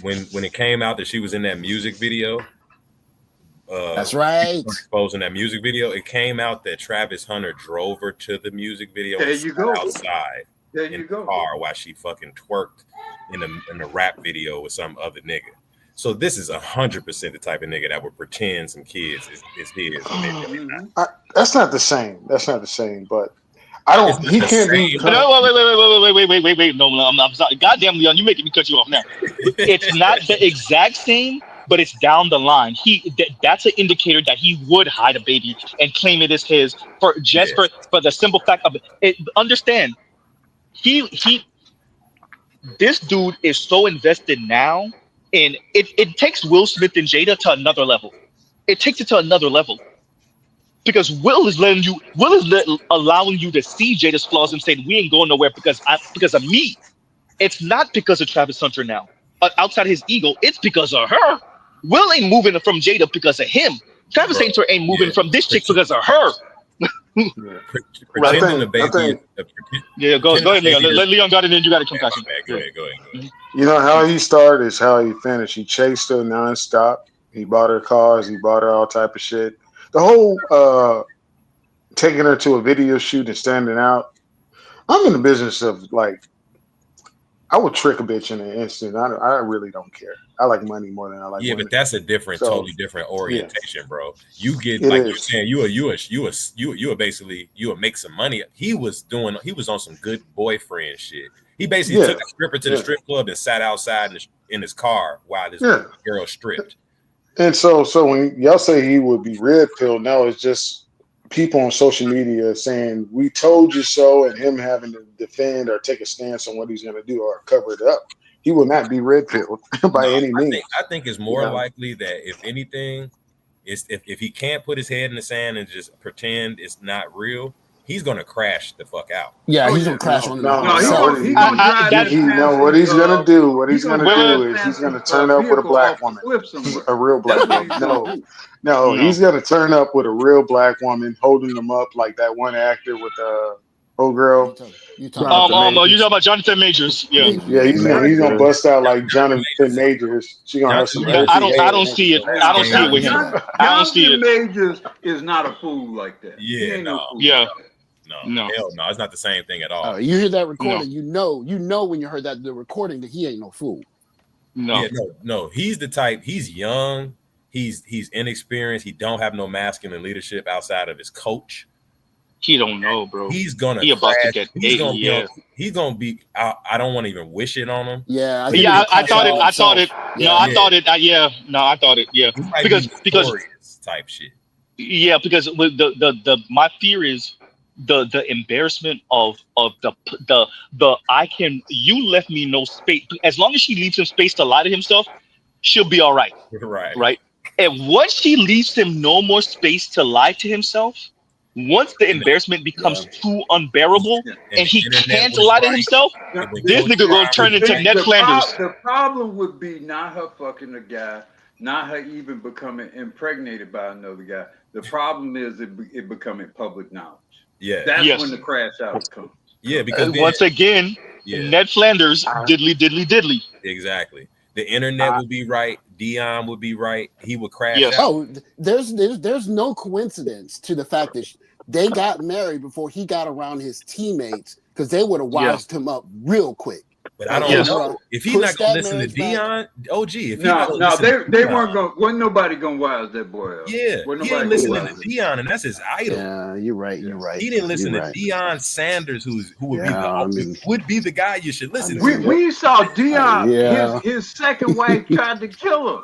when it came out that she was in that music video. That's right. Exposing that music video, it came out that Travis Hunter drove her to the music video. There you go. Outside. There in you go. The car while she fucking twerked in the rap video with some other nigga. So this is 100% the type of nigga that would pretend some kids is his. That's not the same. But I don't. He can't be. No, wait. No, I'm sorry. Goddamn, Leon, you're making me cut you off now. It's not the exact same, but it's down the line. That's an indicator that he would hide a baby and claim it as his for the simple fact of it. Understand, this dude is so invested now, and it takes Will Smith and Jada to another level. It takes it to another level. Because Will is allowing you to see Jada's flaws and say, we ain't going nowhere because of me. It's not because of Travis Hunter now. Outside his ego, it's because of her. Will ain't moving from Jada because of him. Travis Hunter ain't moving from this chick because of her. Pretending the baby. Go ahead, Leon. Let Leon got it in. You got to come back. Go ahead. You know how he started is how he finished. He chased her nonstop. He bought her cars. He bought her all type of shit. The whole taking her to a video shoot and standing out. I'm in the business of I would trick a bitch in an instant. I really don't care. I like money more than I like women. But that's a totally different orientation, bro. You get you're saying you would make some money. He was on some good boyfriend shit. He basically took a stripper to the strip club and sat outside in his car while this girl stripped. And so when y'all say he would be red pill, no, it's just people on social media saying we told you so, and him having to defend or take a stance on what he's going to do or cover it up. He will not be red pilled by any means. I think it's more likely that if anything, if he can't put his head in the sand and just pretend it's not real, he's gonna crash the fuck out. Yeah, he's gonna crash on the what he's gonna do is he's gonna turn up with a black woman, a real black woman. No, he's gonna turn up with a real black woman, holding them up like that one actor with old girl. You talking about Jonathan Majors? Yeah, he's gonna bust out like Jonathan Majors. She gonna have some. I don't see it. I don't see it with him. I don't see it. Majors is not a fool like that. Yeah, no. Hell no, it's not the same thing at all. You hear that recording, you know when you heard the recording that he ain't no fool. No. He's the type. He's young. He's inexperienced. He don't have no masculine leadership outside of his coach. He don't know, bro. He's gonna. He about to get. He's gonna be. I don't want to even wish it on him. Yeah. I thought it. Yeah. Because type shit. Yeah, because with the my fear is the embarrassment of the I can you left me no space. As long as she leaves him space to lie to himself, she'll be all right. Right. Right. And once she leaves him no more space to lie to himself, once the embarrassment becomes too unbearable And and the he internet can't was lie to right. himself, And when this Coach nigga gonna Prime turn into was Ned Flanders. The problem would be not her fucking a guy, not her even becoming impregnated by another guy. The problem is it becoming public knowledge. Yeah. That's when the crash outs come. Yeah, because then, once again, Ned Flanders, diddly. Exactly. The internet would be right. Dion would be right. He would crash out. Oh, there's no coincidence to the fact that they got married before he got around his teammates, because they would have wised him up real quick. But I don't know if he's not gonna listen to Dion. OG, if he's not gonna listen to they Dion, weren't going. Wasn't nobody gonna wise that boy up. Yeah, he ain't listening to Dion, and that's his idol. Yeah, you're right. He didn't listen to Deion Sanders, who would be the guy you should listen to. We saw Dion. His second wife tried to kill him.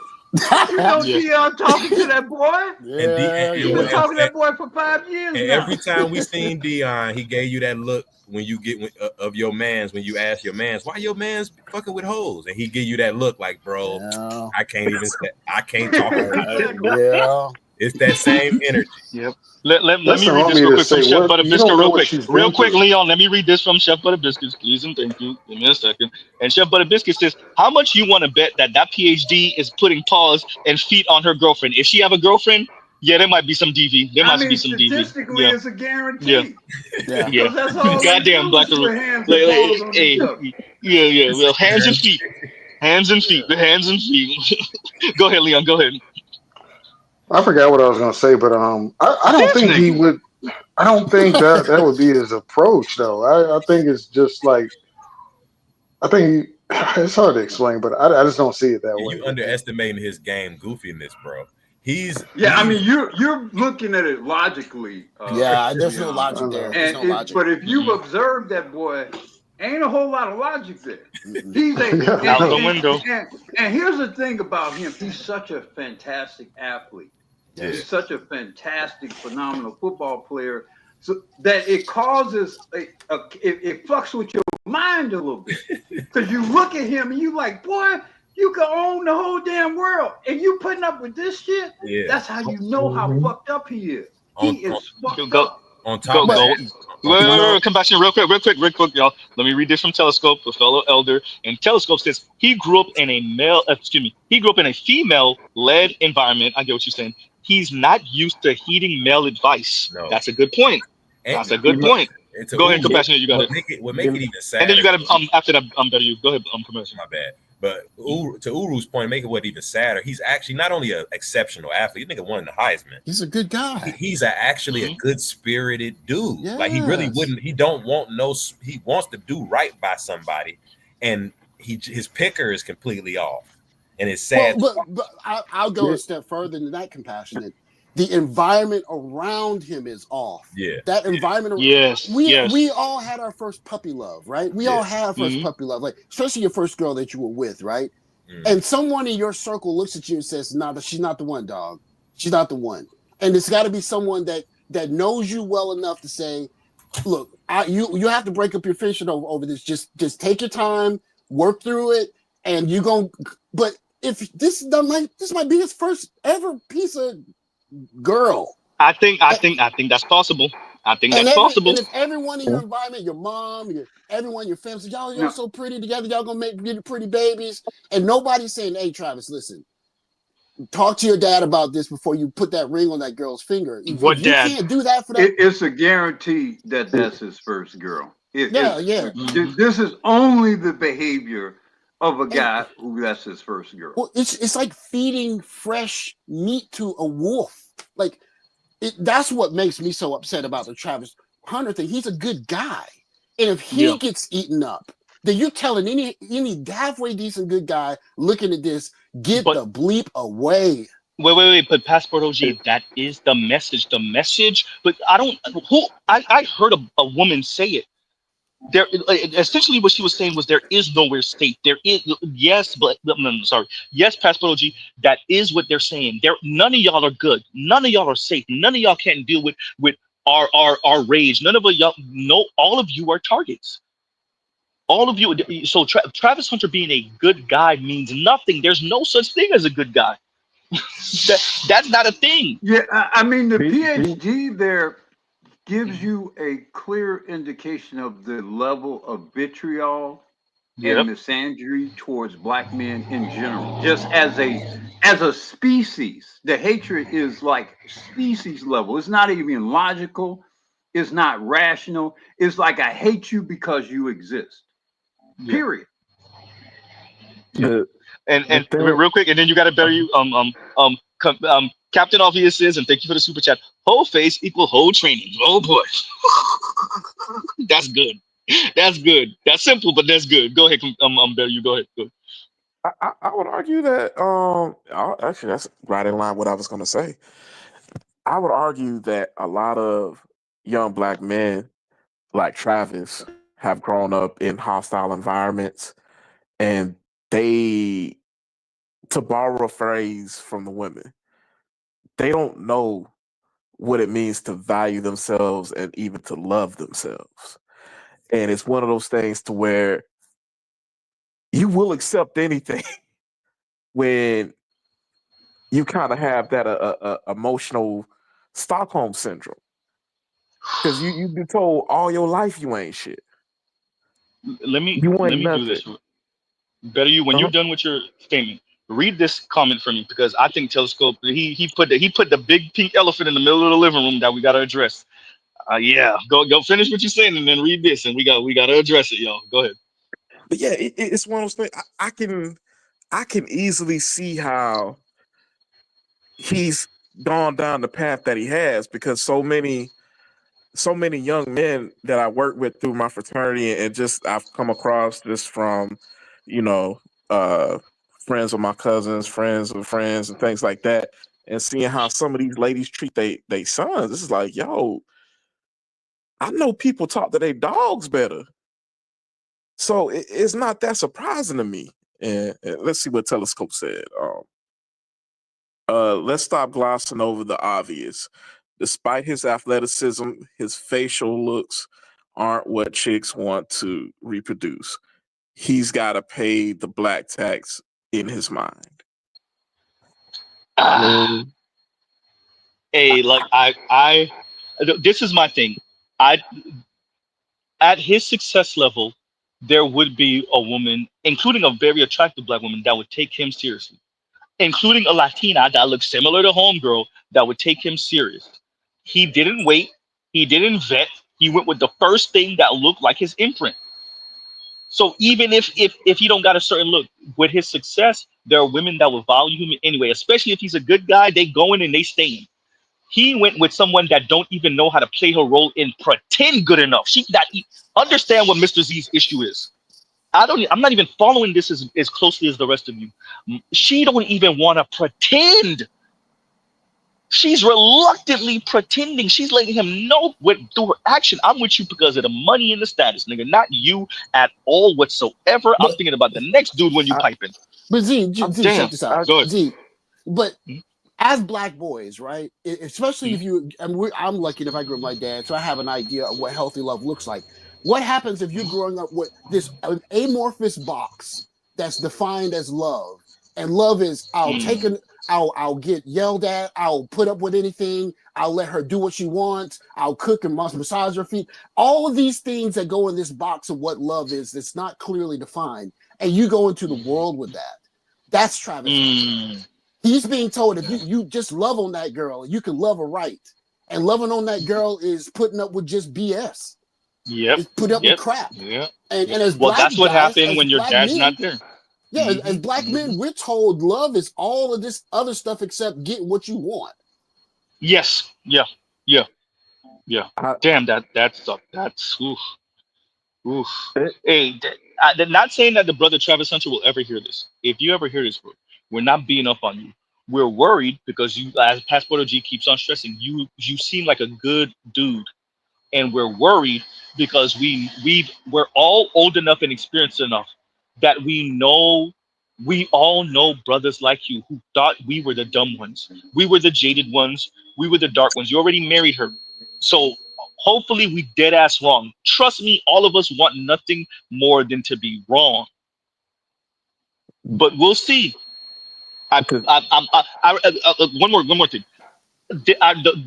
You know Dion talking to that boy. He was talking to that boy for 5 years And now. every time we seen Dion, he gave you that look when you get of your mans, when you ask your mans, why your mans fucking with hoes, and he give you that look like, bro, I can't talk. It's that same energy. Yep. Let me read this real quick from Chef Butter Biscuit real quick, Leon. Let me read this from Chef Butter Biscuits, please and thank you. Give me a second. And Chef Butter Biscuit says, how much you want to bet that PhD is putting paws and feet on her girlfriend? If she have a girlfriend, yeah, there might be some DV. There must be some DV. Statistically, it's a guarantee. Yeah. That's all Goddamn Black. Yeah. Well, hands and feet. Hands and feet. The hands and feet. Go ahead, Leon. Go ahead. I forgot what I was gonna say, but I don't think he would. I don't think that would be his approach, though. I think it's just like, it's hard to explain, but I just don't see it that way. You underestimating his game goofiness, bro. I mean, you're looking at it logically. There's no logic there. But if you've observed that boy, ain't a whole lot of logic there. He's out the window. And here's the thing about him: he's such a fantastic athlete. Yes. He's such a fantastic, phenomenal football player. So that it causes it fucks with your mind a little bit, because you look at him and you like, boy, you can own the whole damn world, and you putting up with this shit. Yeah. That's how you know how fucked up he is. He is fucked up. On top of that, come back here real quick, y'all. Let me read this from Telescope, a fellow elder. And Telescope says he grew up in a female-led environment. I get what you're saying. He's not used to heeding male advice. No. That's a good point. That's a good point. Go ahead, Compassionate. You got it. What make it even sadder? And then you got to after that. Better you. Go ahead, Compassionate. My bad. But to Uru's point, make it what even sadder. He's actually not only an exceptional athlete. You nigga won the Heisman. He's a good guy. He's actually a good spirited dude. Yes. Like he really wouldn't. He don't want no. He wants to do right by somebody, and his picker is completely off. And it's sad. But I'll go a step further than that, Compassionate. The environment around him is off. Yeah. That environment. We all had our first puppy love, right? We all had our first puppy love, like especially your first girl that you were with, right? And someone in your circle looks at you and says, "No, she's not the one, dog. She's not the one." And it's got to be someone that knows you well enough to say, "Look, you have to break up your friendship over this. Just take your time, work through it, and you go." But if this is done, like this might be his first ever piece of girl. I think that's possible. I think that's possible. And if everyone in your environment, your mom, everyone, your family, y'all so pretty together, y'all gonna make pretty babies, and nobody's saying, "Hey, Travis, listen, talk to your dad about this before you put that ring on that girl's finger." You can't do that for that. It's a guarantee that's his first girl. This is only the behavior of a guy who that's his first girl. Well, it's like feeding fresh meat to a wolf. Like that's what makes me so upset about the Travis Hunter thing. He's a good guy, and if he gets eaten up, then you're telling any halfway decent good guy looking at this, get the bleep away. Wait. But Passport OG, that is the message. The message. But I heard a woman say it. there essentially what she was saying was there is nowhere state. There is yes, but no, sorry, yes, Pastor G, that is what they're saying. There, none of y'all are good. None of y'all are safe. None of y'all can't deal with our rage. None of y'all, no, all of you are targets. All of you. So Travis Hunter being a good guy means nothing. There's no such thing as a good guy. That's not a thing. Yeah, I mean the PhD there gives you a clear indication of the level of vitriol and Yep. misandry towards black men in general. Just as a species, the hatred is like species level. It's not even logical. It's not rational. It's like I hate you because you exist. Yeah. Period. Yeah. And real quick, and then you got to bury you. Captain Obvious says, and thank you for the super chat. Whole face equal whole training. Oh boy, that's good. That's good. That's simple, but that's good. Go ahead, Barry. You go ahead. Go ahead. I would argue that actually that's right in line with what I was going to say. I would argue that a lot of young black men like Travis have grown up in hostile environments, and they, to borrow a phrase from the women, they don't know what it means to value themselves and even to love themselves. And it's one of those things to where you will accept anything when you kind of have that emotional Stockholm syndrome, because you've been told all your life you ain't shit. Let me nothing. do this. Better you when you're done with your statement. Read this comment for me, because I think Telescope he put the big pink elephant in the middle of the living room that we got to address. Yeah, go finish what you're saying and then read this, and we got to address it, y'all. Go ahead. But yeah, it's one of those things. I can easily see how he's gone down the path that he has, because so many young men that I work with through my fraternity, and just I've come across just from, friends of my cousins, friends of friends, and things like that, and seeing how some of these ladies treat they sons. This is like, yo, I know people talk to their dogs better, so it's not that surprising to me. And let's see what Telescope said. Let's stop glossing over the obvious. Despite his athleticism, his facial looks aren't what chicks want to reproduce. He's got to pay the black tax in his mind. Hey, like this is my thing. At his success level, there would be a woman, including a very attractive black woman, that would take him seriously, including a Latina that looks similar to Homegirl that would take him serious. He didn't wait. He didn't vet. He went with the first thing that looked like his imprint. So even if he don't got a certain look, with his success, there are women that will value him anyway. Especially if he's a good guy, they go in and they stay in. He went with someone that don't even know how to play her role and pretend good enough. Understand what Mr. Z's issue is. I'm not even following this as closely as the rest of you. She don't even want to pretend. She's reluctantly pretending. She's letting him know through her action, I'm with you because of the money and the status, nigga. Not you at all whatsoever. I'm thinking about the next dude when you piping. But Z, check this out. Go ahead. Z, but as black boys, right? Especially if you, I'm lucky if I grew up with my dad, so I have an idea of what healthy love looks like. What happens if you're growing up with this amorphous box that's defined as love, and love is I'll get yelled at, I'll put up with anything, I'll let her do what she wants, I'll cook and massage her feet. All of these things that go in this box of what love is, that's not clearly defined, and you go into the world with that. That's Travis Hunter. He's being told if you just love on that girl, you can love her right. And loving on that girl is putting up with just BS. Yep. It's put up with crap. Yeah. And as black that's what guys, happened when your dad's not there. Yeah, as black men, we're told love is all of this other stuff except get what you want. Yes. Yeah. Damn, that's oof. Hey, they're not saying that the brother Travis Hunter will ever hear this. If you ever hear this, bro, we're not beating up on you. We're worried because you, as Passport G keeps on stressing, you seem like a good dude and we're worried because we're all old enough and experienced enough that we all know brothers like you who thought we were the dumb ones, we were the jaded ones, we were the dark ones. You already married her, so hopefully we dead ass wrong. Trust me, all of us want nothing more than to be wrong, but we'll see. One more thing.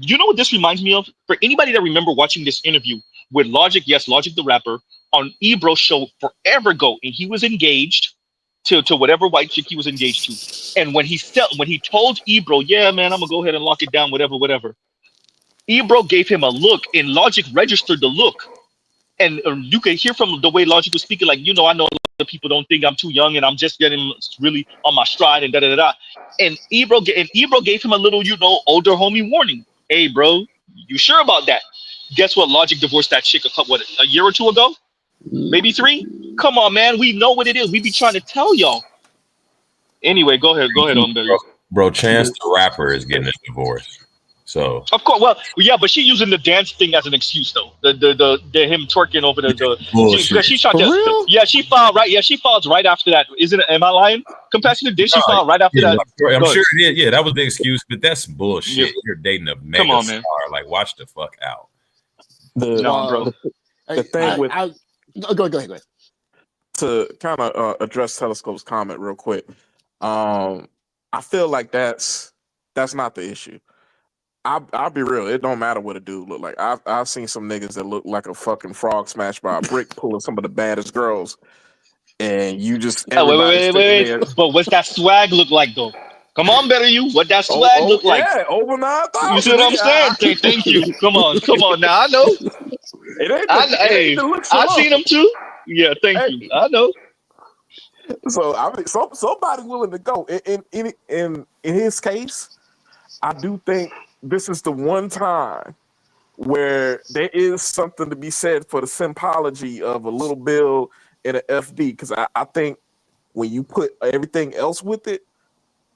You know what this reminds me of? For anybody that remember watching this interview with Logic, yes, Logic the rapper, on Ebro's show forever ago, and he was engaged to whatever white chick he was engaged to. And when he told Ebro, yeah, man, I'm gonna go ahead and lock it down, whatever. Ebro gave him a look, and Logic registered the look. And you can hear from the way Logic was speaking, like, I know a lot of people don't think I'm too young and I'm just getting really on my stride and da-da-da-da. And Ebro gave him a little, older homie warning. Hey, bro, you sure about that? Guess what? Logic divorced that chick a year or two ago? Maybe 3? Come on, man. We know what it is. We be trying to tell y'all. Anyway, go ahead, Barry. Bro, Chance the Rapper is getting a divorce. So of course, well, yeah, but she using the dance thing as an excuse though. The him twerking over she's trying to. Yeah, she filed right. Yeah, she files right after that. Isn't it? Am I lying? Compassionate did she file right after that? I'm sure it is. Yeah, that was the excuse, but that's bullshit. Yeah. You're dating a mega star. Like, watch the fuck out. Bro. The thing with go ahead. To kind of address Telescope's comment real quick, I feel like that's not the issue. I'll be real. It don't matter what a dude look like. I've seen some niggas that look like a fucking frog smashed by a brick pulling some of the baddest girls, and you just wait. But what's that swag look like though? Come on, better you. What that swag look like? Yeah, over 9,000. You see what I'm saying? Thank you. Come on. Now I know. I've seen them too. Yeah, thank you. I know. So I mean, somebody willing to go. In his case, I do think this is the one time where there is something to be said for the symbology of a little bill and an FD. Because I think when you put everything else with it,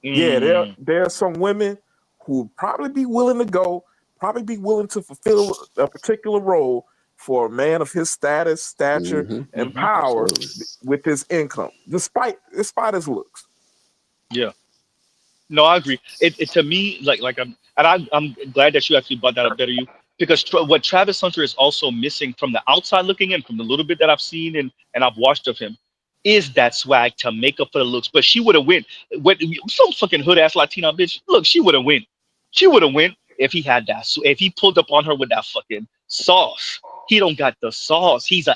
yeah, there are some women who would probably be willing to go, probably be willing to fulfill a particular role for a man of his status, stature, and power with his income, despite his looks. Yeah. No, I agree. It to me, I'm glad that you actually brought that up, better you, because what Travis Hunter is also missing from the outside looking in, from the little bit that I've seen and I've watched of him, is that swag to make up for the looks. But she would have win. Some fucking hood ass Latina bitch. Look, she would have win. She would have win if he had that. So if he pulled up on her with that fucking sauce. He don't got the sauce. He's a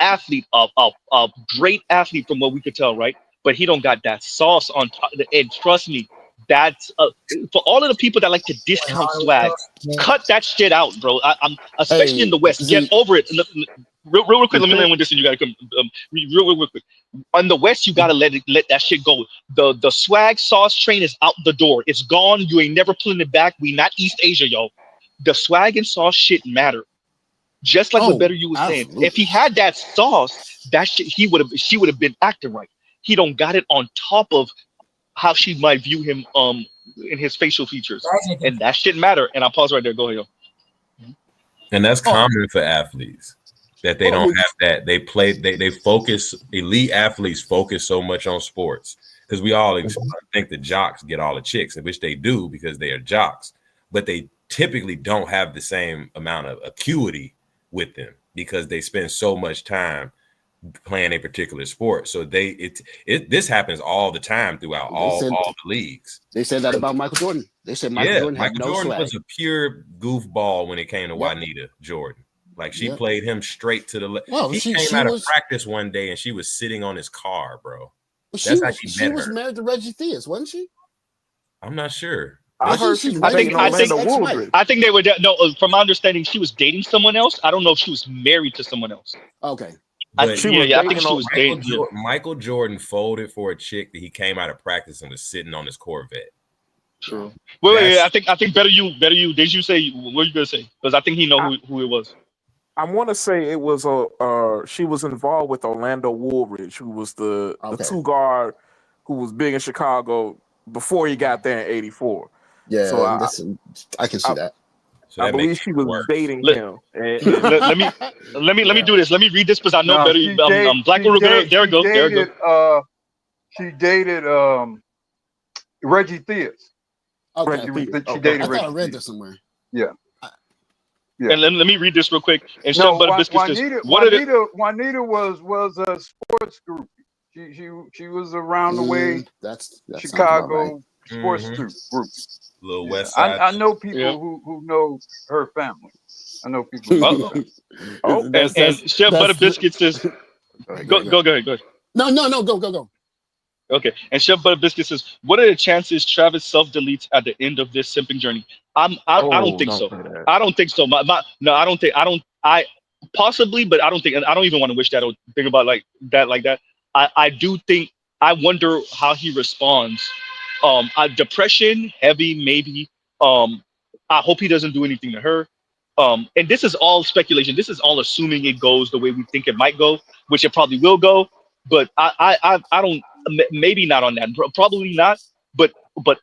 athlete, a great athlete from what we could tell, right? But he don't got that sauce on top. And trust me, that's for all of the people that like to discount swag. Cut that shit out, bro. I'm especially in the West. Get over it. Real quick. Let me land with this, and you gotta come. Real quick. On the West, you gotta let that shit go. The swag sauce train is out the door. It's gone. You ain't never pulling it back. We not East Asia, yo. The swag and sauce shit matter. Just like what Better You was saying, if he had that sauce, that shit she would have been acting right. He don't got it on top of how she might view him in his facial features, and that shit matter. And I'll pause right there. Go ahead. And that's common for athletes that they don't have that. They focus. Elite athletes focus so much on sports because we all think the jocks get all the chicks, which they do because they are jocks, but they typically don't have the same amount of acuity with them because they spend so much time playing a particular sport. So this happens all the time throughout all the leagues. They said that about Michael Jordan. They said Michael Jordan had no swag. Was a pure goofball when it came to Juanita Jordan. Like she played him straight to the left. Well, he came out of practice one day and she was sitting on his car, bro. That's how she was married to Reggie Theus, wasn't she? I'm not sure. I think they were from my understanding, she was dating someone else. I don't know if she was married to someone else. Okay. I think she was dating. Michael Jordan folded for a chick that he came out of practice and was sitting on his Corvette. True. Wait. I think better you. Did you say what were you gonna say? Because I think he know who it was. I want to say it was she was involved with Orlando Woolridge, who was the two guard who was big in Chicago before he got there in '84. Yeah, so I can see that. So that I believe makes she it was worse. dating Let, him. let me do this. Let me read this because I know No, better. Black Widow girl. There we go. There we go. She dated Reggie Theus. Okay. She dated I Reggie thought I read Theus. this somewhere. Yeah. And let me read this real quick. And No, Chef Butter Biscuits says, what are the Juanita was a sports group. She was around the way. That sounds about right. Chicago sports group. Little Yeah. West Side. I know people who know her family. I know people who know her family. and Chef Butter Biscuits says, go ahead. No, go. Okay, and Chef Butter Biscuit says, "What are the chances Travis self-deletes at the end of this simping journey?" I don't think so. I don't think so. I possibly, but I don't think, and I don't even want to wish that or think about like that. I do think. I wonder how he responds. Depression, heavy, maybe. I hope he doesn't do anything to her. And this is all speculation. This is all assuming it goes the way we think it might go, which it probably will go. But I don't. Maybe not on that. Probably not. But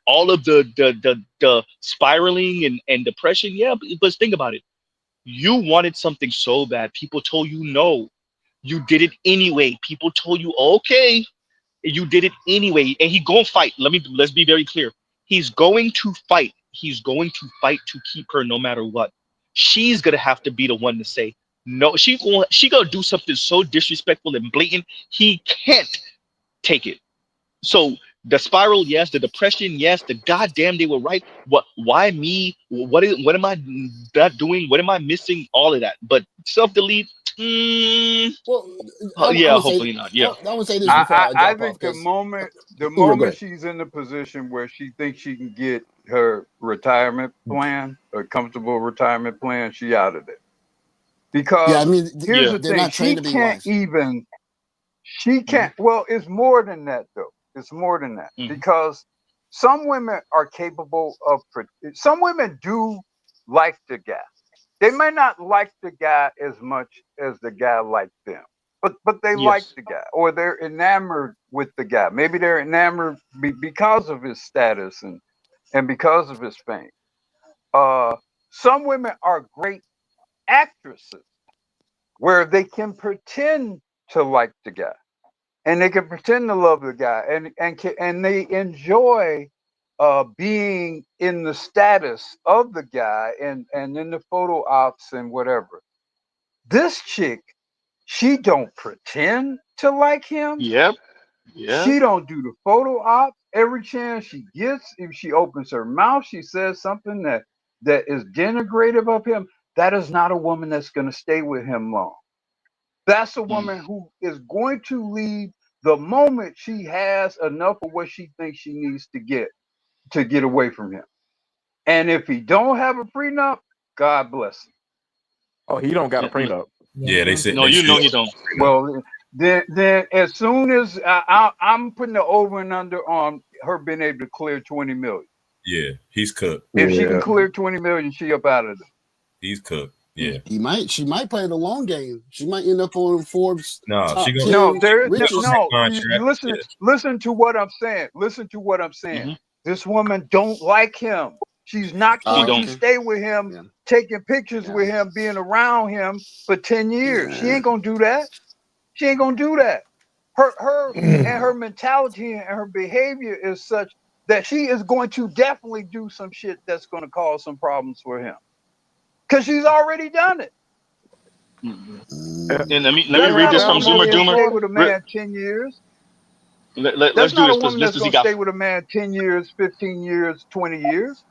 all of the spiraling and depression. Yeah, but think about it. You wanted something so bad. People told you no. You did it anyway. People told you okay. You did it anyway, and he gonna fight. Let's be very clear. He's going to fight. He's going to fight to keep her no matter what. She's gonna have to be the one to say no. She gonna do something so disrespectful and blatant. He can't take it. So the spiral, yes. The depression, yes. The goddamn, they were right. What? Why me? What am I not doing? What am I missing? All of that. But self delete. Well, hopefully not. Yeah. I would say this before I I drop think off. the moment Uber, she's in the position where she thinks she can get her retirement plan, a comfortable retirement plan, she out of it. Because here's the thing, she can't. Well, it's more than that though. It's more than that because some women are capable of. Some women do like the guy. They may not like the guy as much as the guy liked them, but they like the guy, or they're enamored with the guy. Maybe they're enamored because of his status and because of his fame. Some women are great actresses where they can pretend to like the guy, and they can pretend to love the guy, and they enjoy being in the status of the guy and in the photo ops and whatever. This chick, she don't pretend to like him. Yep. Yeah. She don't do the photo ops. Every chance she gets, if she opens her mouth, she says something that is denigrative of him. That is not a woman that's going to stay with him long. That's a woman who is going to leave the moment she has enough of what she thinks she needs to get away from him. And if he don't have a prenup, God bless him. Oh, he don't got a prenup. Yeah, they said no. You know he don't. Well, then as soon as I'm putting the over and under on her being able to clear 20 million. Yeah, he's cooked. If she can clear 20 million, she up out of there. He's cooked. Yeah, she might play the long game. She might end up on Forbes. Listen to what I'm saying. Listen to what I'm saying. This woman don't like him. She's not going to stay with him, taking pictures with him, being around him for 10 years. She ain't gonna do that. She ain't gonna do that. Her and her mentality and her behavior is such that she is going to definitely do some shit that's going to cause some problems for him. Because she's already done it. And let me read this from Zoomer Doomer. Stay with a man 10 years. Let's do this because Mr. Z got. Stay with a man 10 years, 15 years, 20 years.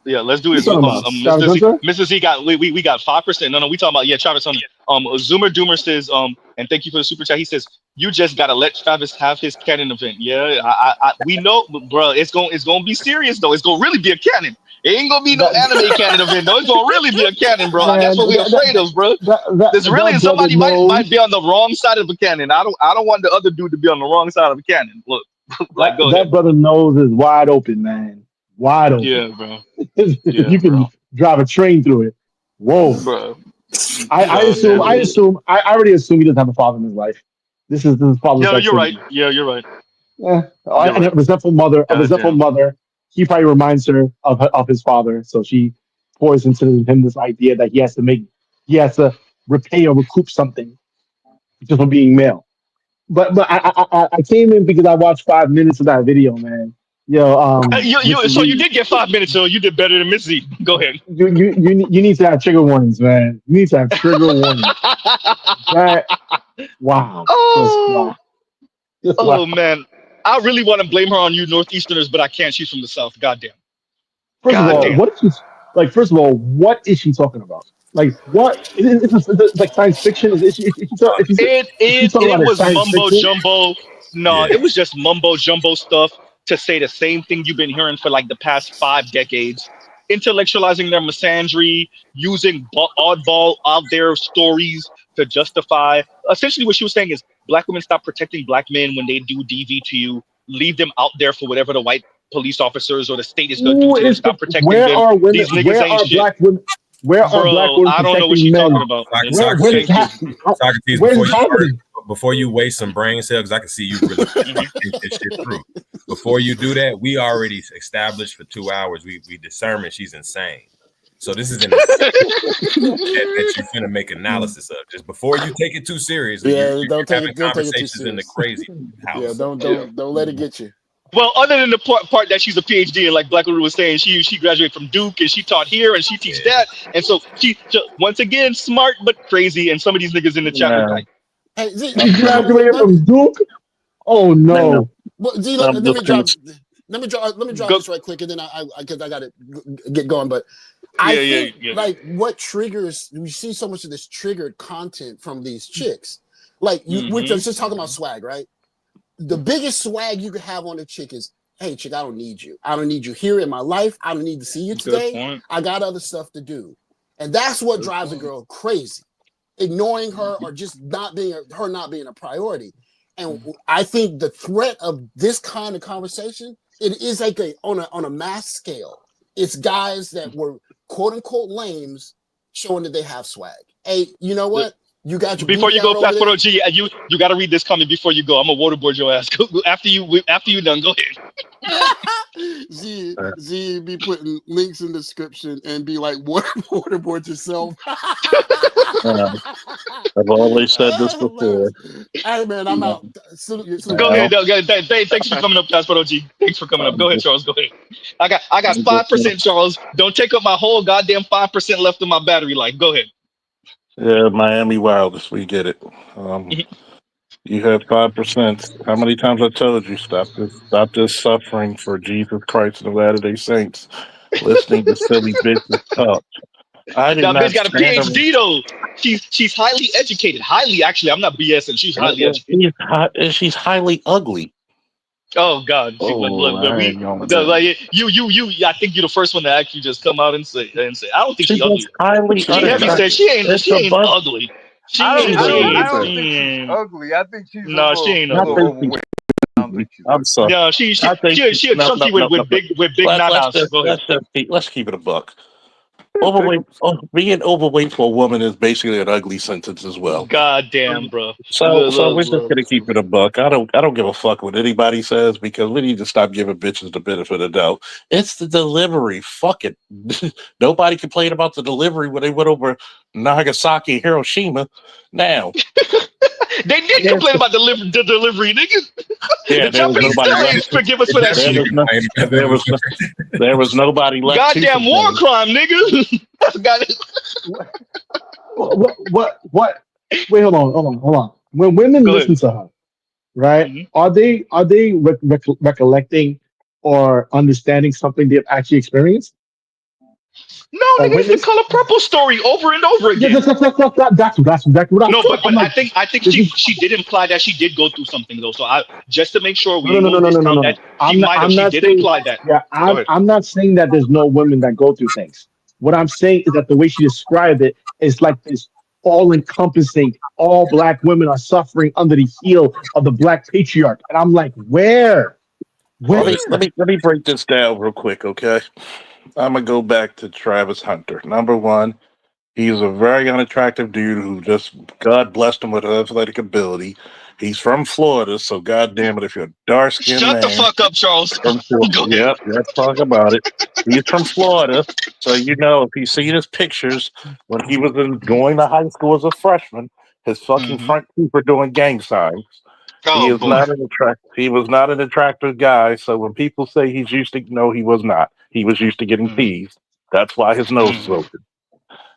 Yeah, let's do this. Mr. Z got we got 5%. No, we talking about Travis Hunter. Zoomer Doomer says and thank you for the super chat. He says you just gotta let Travis have his canon event. Yeah, we know, bro. It's gonna be serious though. It's gonna really be a canon. It ain't gonna be no anime canon event though. It's gonna really be a canon, bro. Man, that's what we're afraid of, bro. There's really somebody might be on the wrong side of a canon. I don't want the other dude to be on the wrong side of a canon. Look, like go ahead. That brother nose is wide open, man. Wide open. Yeah, bro. You can drive a train through it. Whoa, bro. I already assume he doesn't have a father in his life. This is father's. Yeah, you're right. Yeah, you're right. Yeah, and a resentful mother. He probably reminds her of his father, so she pours into him this idea that he has to repay or recoup something just from being male. But I came in because I watched 5 minutes of that video, man. Yo, So you did get 5 minutes, so you did better than Miss Z. Go ahead. you need to have trigger warnings, man. You need to have trigger warnings. That wow, just wow, just wow. Oh man, I really want to blame her on you Northeasterners, but I can't. She's from the South. Goddamn. First of all, what is she like? First of all, what is she talking about? Like, what? Is it like science fiction? Is she talking about It like was science mumbo fiction? jumbo. No, Yeah. it was just mumbo jumbo stuff to say the same thing you've been hearing for like the past 5 decades. Intellectualizing their misandry, using oddball out there stories to justify. Essentially, what she was saying is black women stop protecting black men when they do DV to you. Leave them out there for whatever the white police officers or the state is going to do to them. Stop protecting Where them. are women? These niggas Where ain't are shit. black women? Where are black Bro, women I don't know what protecting she's talking men? about. Where is Thank you. Socrates, where is it happening? before you waste some brain cells, I can see you really think this shit through. Before you do that, we already established for 2 hours. We determined she's insane. So this is an that you're gonna make analysis of. Just before you take it too seriously, you're having conversations in the crazy house. Yeah, don't let it get you. Well, other than the part that she's a PhD, and like Black Widow was saying, she graduated from Duke and she taught here and she teaches that, and so she once again smart but crazy. And some of these niggas in the chat look like, Hey, Z, She graduated from Duke. Oh no! Well, Z, let me drop this right quick, and then I because I gotta get going. But I think like what triggers, we see so much of this triggered content from these chicks. Like we're just talking about swag, right? The biggest swag you could have on a chick is, hey, chick, I don't need you. I don't need you here in my life. I don't need to see you today. I got other stuff to do. And that's what drives a girl crazy. Ignoring her or just not being a priority. And I think the threat of this kind of conversation, it is like on a mass scale. It's guys that were quote unquote lames showing that they have swag. Hey, you know what? You got your before you go, Passport there. OG, you got to read this comment before you go. I'm gonna waterboard your ass. after you done, go ahead. Z be putting links in the description and be like, waterboard yourself. I've always said this before. Hey man, I'm out. Go ahead. Thanks for coming up, Passport OG. Thanks for coming up. Go ahead, Charles. Go ahead. I got 5%, Charles. Don't take up my whole goddamn 5% left of my battery life. Go ahead. Yeah, Miami Wildest, we get it. You have 5%. How many times I told you stop this suffering for Jesus Christ and the Latter-day Saints, listening to silly bitches talk. I did that not bitch got a PhD though. She's highly educated. Highly, actually, I'm not BSing. She's highly educated. She's highly ugly. Oh God! I think you're the first one to actually just come out and say, I don't think she's ugly. She heavy said she ain't ugly. I don't think she's ugly. I think she's she ain't ugly. overweight. I'm sorry. No, she's chunky with big nanas. Let's keep it a buck. Being overweight for a woman is basically an ugly sentence as well. God damn, bro. So we're just gonna keep it a buck. I don't give a fuck what anybody says because we need to stop giving bitches the benefit of the doubt. It's the delivery. Fuck it. Nobody complained about the delivery when they went over Nagasaki and Hiroshima. Now they did complain about the delivery, nigga. Yeah, the Japanese guys forgive us for that shit. There was nobody left. Goddamn war crime, nigga. What? Wait, hold on. When women listen to her, right? Are they recollecting or understanding something they've actually experienced? No, nigga, it's the Color Purple story over and over again. That's exactly what I'm No, but I think she did imply that she did go through something though. So just to make sure we discount that, she did imply that. Yeah, I'm not saying that there's no women that go through things. What I'm saying is that the way she described it is like this all-encompassing. All black women are suffering under the heel of the black patriarch, and I'm like, where? Let me break this down real quick, okay? I'm gonna go back to Travis Hunter. Number one, he's a very unattractive dude who just God blessed him with athletic ability. He's from Florida, so goddamn it, if you're a dark-skinned Shut the man, fuck up, Charles. Go ahead. let's talk about it. He's from Florida, so you know if you see his pictures when he was going to high school as a freshman, his fucking front teeth were doing gang signs. He was not an attractive guy. So when people say he's used to, no, he was not. He was used to getting teased. That's why his nose is open.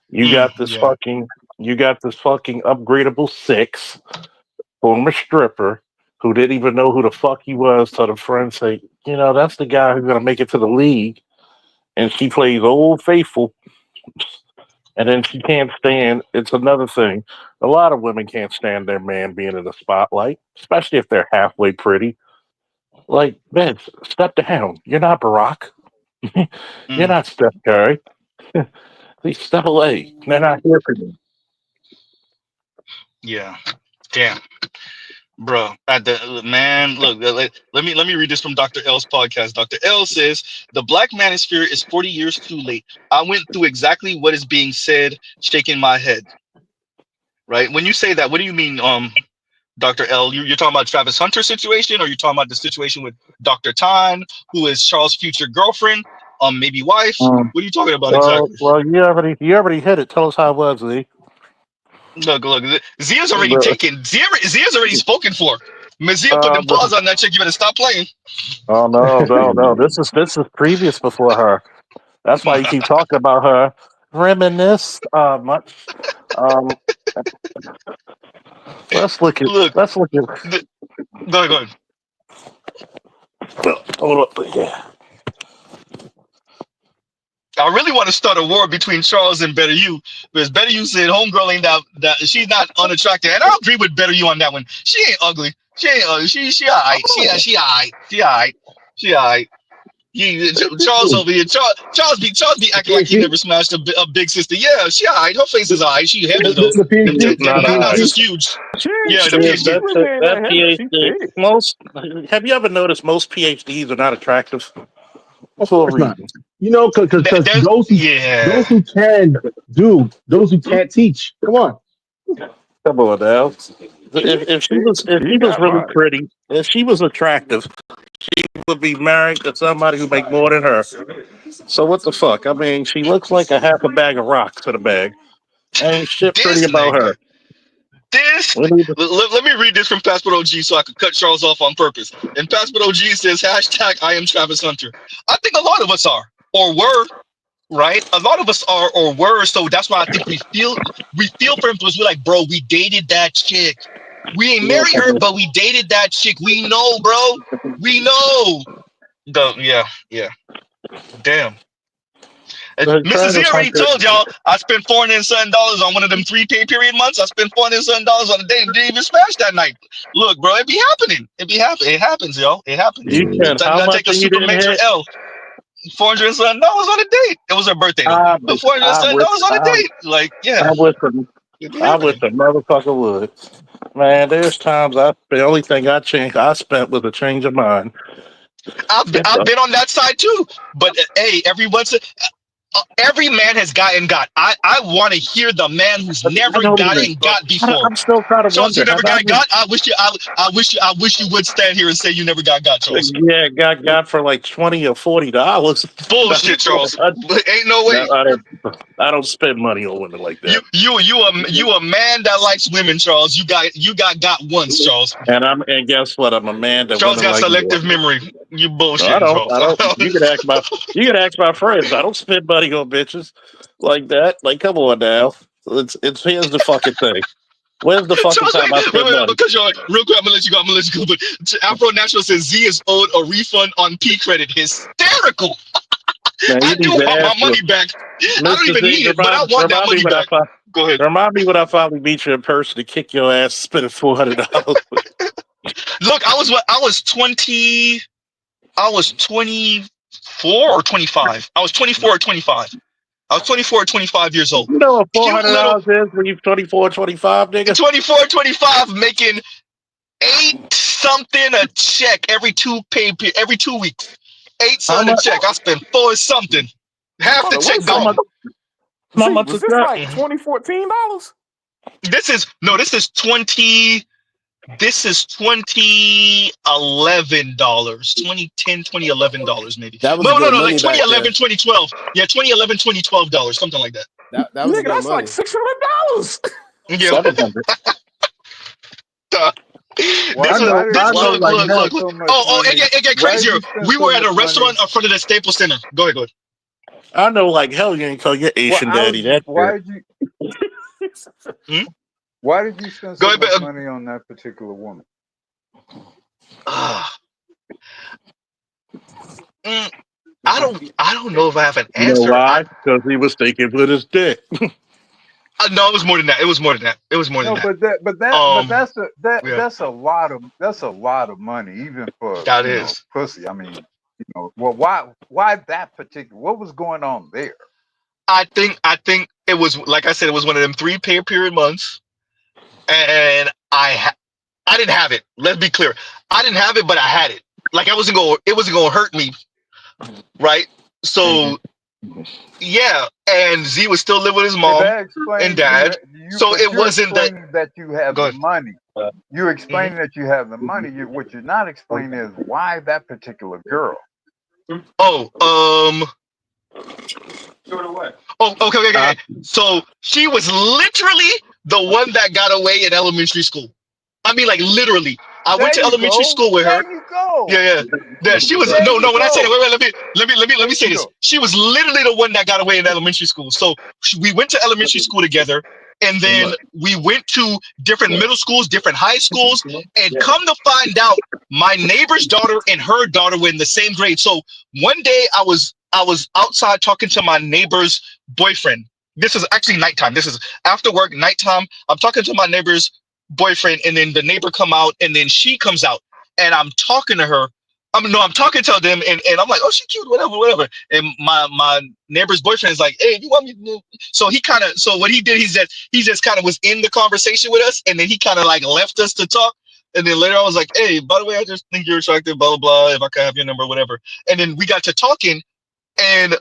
You got this fucking upgradable 6, former stripper, who didn't even know who the fuck he was. So the friends say, you know, that's the guy who's gonna make it to the league, and she plays Old Faithful. And then she can't stand. It's another thing. A lot of women can't stand their man being in the spotlight, especially if they're halfway pretty. Like, man, step down. You're not Barack. You're not Steph Curry. Please step away. They're not here for you. Yeah. Damn. Bro, look, let me read this from Dr. L's podcast. Dr. L says, the Black manosphere is 40 years too late. I went through exactly what is being said, shaking my head. Right? When you say that, what do you mean, Dr. L? You're talking about Travis Hunter's situation, or you're talking about the situation with Dr. Tyne, who is Charles' future girlfriend, maybe wife? What are you talking about exactly? Well, you already hit it. Tell us how it was, Z. Look, Zia's already taken. Zia's already spoken for. Zia put them paws on that chick. You better stop playing. Oh no. This is previous before her. That's why you keep talking about her. Reminisce much. Let's look at. Go ahead. Hold up. Yeah. I really want to start a war between Charles and Better You, because Better You said homegirl ain't that she's not unattractive, and I agree with Better You on that one. She ain't ugly. She ain't ugly. She alright. She alright. Charles over here. Charles be acting like he never smashed a big sister. Yeah, she alright. Her face is alright. She heavy though. The PhD. That is huge. Yeah, the PhD. That PhD. Have you ever noticed most PhDs are not attractive? Of course not. You know, because those who can do, those who can't teach. Come on now. If she was really pretty, if she was attractive, she would be married to somebody who make more than her. So what the fuck? I mean, she looks like a half a bag of rocks in a bag. Ain't shit pretty about her. Let me read this from Passport OG so I could cut Charles off on purpose. And Passport OG says, # I am Travis Hunter. I think a lot of us are, or were, right? A lot of us are or were, so that's why I think we feel for him, because we're like, bro, we dated that chick. We ain't married her, but we dated that chick. We know, bro. We know. Yeah. Damn. Mrs. Z already told y'all I spent $400 and something on one of them 3 pay period months. I spent $400 and something on a date and didn't even smash that night. Look, bro, it be happening. It happens, y'all. It happens. Sometimes you gotta take a super major L. $400 and something on a date. It was her birthday though. $400 and something on a date. Like, yeah. I wish the motherfucker would. Man, there's times the only thing I spent was a change of mind. I've been on that side too. But hey, every man has gotten got. I want to hear the man who's never gotten got before. I'm still trying to Charles, wonder. you never got. I wish you would stand here and say you never got Charles. Yeah, got for like $20 or $40. Bullshit, Charles. Ain't no way. No, I don't spend money on women like that. You a man that likes women, Charles. You got once, Charles. And guess what? I'm a man that Charles got selective memory. You bullshit. No, I don't. You can ask my friends. I don't spend money on bitches like that. Like, come on now. Here's the fucking thing. Where's the fucking time I spend money? Because you're real quick, I'm gonna let you go. But Afro National says Z is owed a refund on P credit. Hysterical. Man, I do want my money back. I don't even need it, but I want that money back. Go ahead. Remind me when I finally meet you in person to kick your ass, spending $400. Look, I was 20. I was 24 or 25. I was 24 or 25. I was 24 or 25 years old. You know what $400 is when you're 24 or 25, nigga? 24 or 25, making 8 something a check every 2 weeks. 8 something a check. I spent 4 something. Half the check gone. Was this like $2014? This is 20. This is $2011, 2010, $2011 maybe. That was No, good like money back 2011, then. 2012. Yeah, 2011, $2012, something like that. That was Nigga, good that's money. like $600. Yeah. 700. This was this look. Oh, it get crazier. We were at a restaurant in front of the Staples Center. Go ahead. I know, like hell, you ain't call your Asian daddy that. Why did you spend so much money on that particular woman? I don't know if I have an answer. You know why? Because he was thinking with his dick. No, it was more than that. That's a lot of money, even for pussy. I mean, well, why that particular? What was going on there? I think it was, like I said, it was one of them 3 pay period months, and I didn't have it. Let's be clear, I didn't have it, but I had it. Like it wasn't gonna hurt me, right? So yeah, and Z was still living with his mom and dad. So it wasn't that you have the money. You're explaining that you have the money. What you're not explaining is why that particular girl. Okay. So she was literally the one that got away in elementary school. I mean, like literally. I went to elementary school with her. There you go. Yeah. She was no. When I say that, wait, let me say this. She was literally the one that got away in elementary school. So we went to elementary school together, and then we went to different middle schools, different high schools, and come to find out, my neighbor's daughter and her daughter were in the same grade. So one day I was outside talking to my neighbor's boyfriend. This is actually nighttime. This is after work, nighttime. I'm talking to my neighbor's boyfriend, and then the neighbor come out, and then she comes out, and I'm talking to her. I'm talking to them, and I'm like, oh, she cute, whatever. And my neighbor's boyfriend is like, hey, you want me to? So what he did, he just kind of was in the conversation with us, and then he kind of like left us to talk. And then later I was like, hey, by the way, I just think you're attractive, blah, blah, blah, if I could have your number, whatever. And then we got to talking, and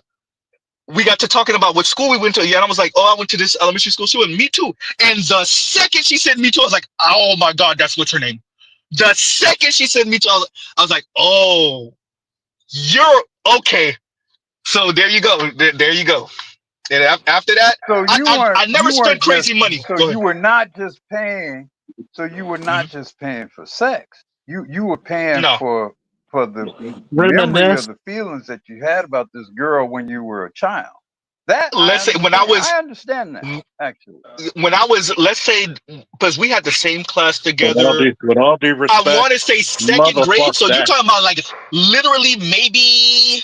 we got to talking about what school we went to. Yeah, and I was like, oh, I went to this elementary school. She went, me too. And the second she said me too, I was like, oh my God, that's what's her name. The second she said me too, I was like, oh, you're okay. So there you go. There you go. And after that, so I never spent crazy money. So you were not just paying. So you were not just paying for sex. You were paying for the memory of the feelings that you had about this girl when you were a child. I understand that, actually. When I was, let's say, because we had the same class together. With all due respect, I want to say second grade. So you're talking about like literally maybe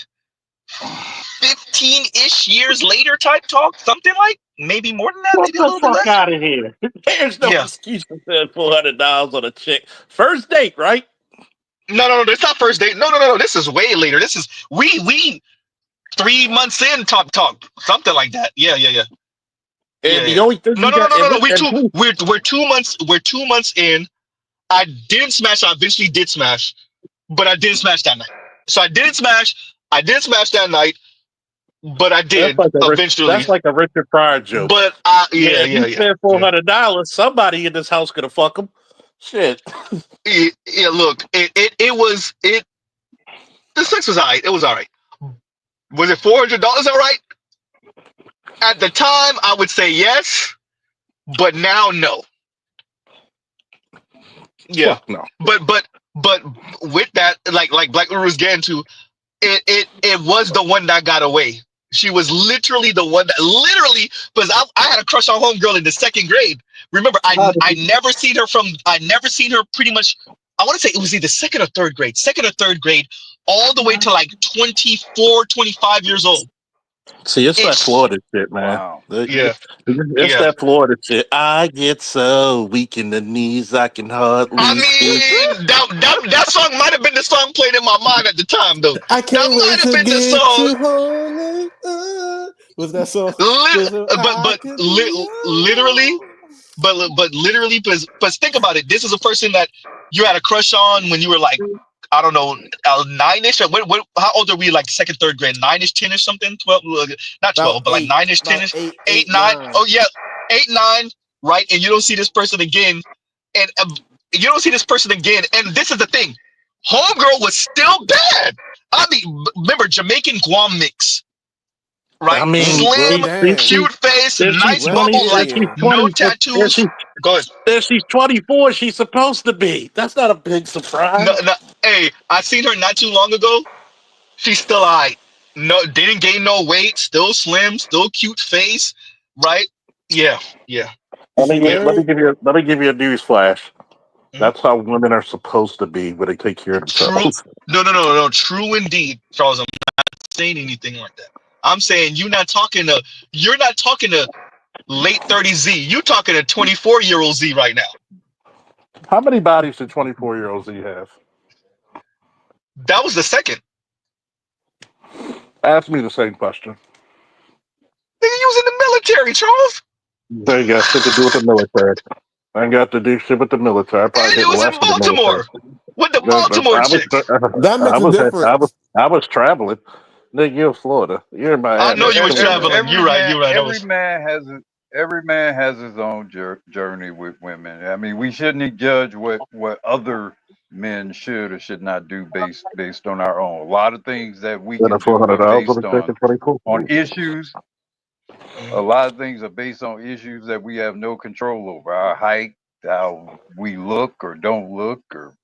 15-ish years later type talk, something like maybe more than that. Get the fuck out of here. There's no excuse to spend $400 on a chick. First date, right? No, it's not first date. No. This is way later. This is we 3 months in talk, something like that. Yeah. And the only thing no. We're 2 months. We're 2 months in. I didn't smash. I eventually did smash, but I didn't smash that night. So I didn't smash. I didn't smash that night, but I did eventually. That's like a Richard Pryor joke. But yeah. You spend $400. Somebody in this house gonna fuck him. Shit. Yeah, look, the sex was all right. It was all right. Was it $400 all right? At the time, I would say yes, but now no. Yeah, no. But with that, like Black Uru was getting to, it was the one that got away. She was literally the one that because I had a crush on homegirl in the second grade. Remember, I never seen her pretty much. I want to say it was either second or third grade, all the way to like 24, 25 years old. See, it's that Florida shit, man. Wow. It's that Florida shit. I get so weak in the knees, I can hardly. I mean, that song might have been the song played in my mind at the time, though. I can't wait to get to hold it. Was that song? Literally, because think about it. This is a person that you had a crush on when you were like, I don't know, 9-ish. How old are we? Like second, third grade, 9-ish, 10-ish, something. 12, not 12, but like 9-ish, 10-ish, 8, 9. Oh yeah, 8, 9, right? And you don't see this person again. And You don't see this person again. And this is the thing. Homegirl was still bad. I mean, remember Jamaican Guam mix, right? I mean, Slim, cute face, if she's nice 20, bubble, if like she's no 20, tattoos. Go ahead. if she's 24, she's supposed to be. That's not a big surprise. No, hey, I seen her not too long ago. She's still alright. No, didn't gain no weight. Still slim. Still cute face. Right? Yeah, yeah, Let me yeah. give you a news flash. That's how women are supposed to be when they take care of True. themselves. No. True indeed, Charles. I'm not saying anything like that. I'm saying you're not talking to late 30 Z. You talking to 24-year-old Z right now. How many bodies do 24-year-old Z have? That was the second. Ask me the same question. Nigga, you was in the military, Charles. They ain't got shit to do with the military. I ain't got to do shit with the military. I probably And hit you was less in with the military. Baltimore with the Baltimore chicks. That makes a difference. I was traveling. Nigga, you're in Florida. You're in I Miami. know you was Come on, man. traveling. You're right. Every man has his own journey with women. I mean, we shouldn't judge what other men should or should not do based on our own. A lot of things that we can do are based on issues. A lot of things are based on issues that we have no control over. Our height, how we look or don't look, or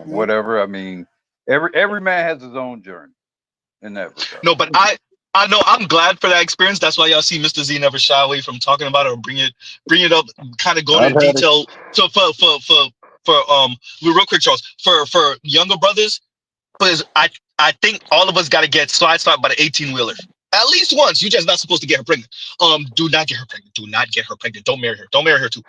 whatever. I mean, every man has his own journey in that regard. No, but I know I'm glad for that experience. That's why y'all see Mr. Z never shy away from talking about it or bring it up, kind of go into detail. So for real quick, Charles, for younger brothers, because I think all of us got to get sideswiped by the 18-wheeler. At least once. You're just not supposed to get her pregnant. Do not get her pregnant. Do not get her pregnant. Don't marry her. Don't marry her too.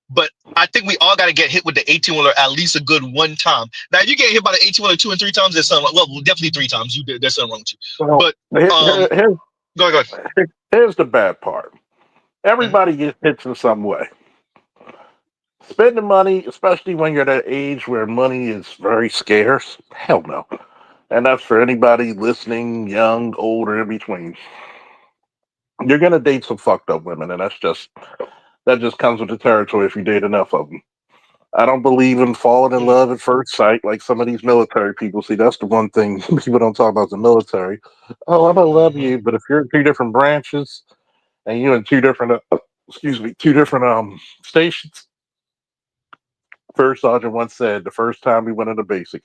But I think we all got to get hit with the 18-wheeler at least a good one time. Now, if you get hit by the 18-wheeler 2 and 3 times, there's something. Well, definitely 3 times. There's something wrong with you. But go ahead. Here's the bad part. Everybody gets hit in some way. Spending money, especially when you're at that age where money is very scarce, hell no. And that's for anybody listening, young, old, or in between. You're gonna date some fucked up women, and that just comes with the territory if you date enough of them. I don't believe in falling in love at first sight like some of these military people. See, that's the one thing people don't talk about the military. Oh, I'm gonna love you, but if you're in 2 different branches and you're in 2 different, 2 different stations. First sergeant once said, the first time we went into basic,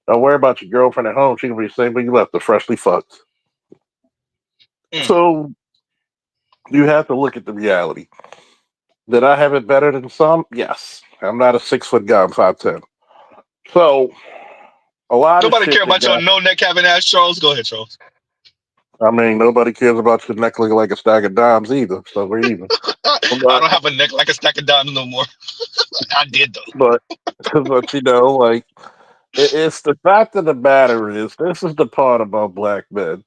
don't worry about your girlfriend at home. She can be the same when you left her, freshly fucked. So you have to look at the reality. Did I have it better than some? Yes. I'm not a 6-foot guy. I'm 5'10". So a lot Nobody of shit care about your no neck having ass, Charles. Go ahead, Charles. I mean, nobody cares about your neck looking like a stack of dimes either. So we're even. I don't have a neck like a stack of dimes no more. I did though. But you know, like it's the fact of the matter is, this is the part about black men.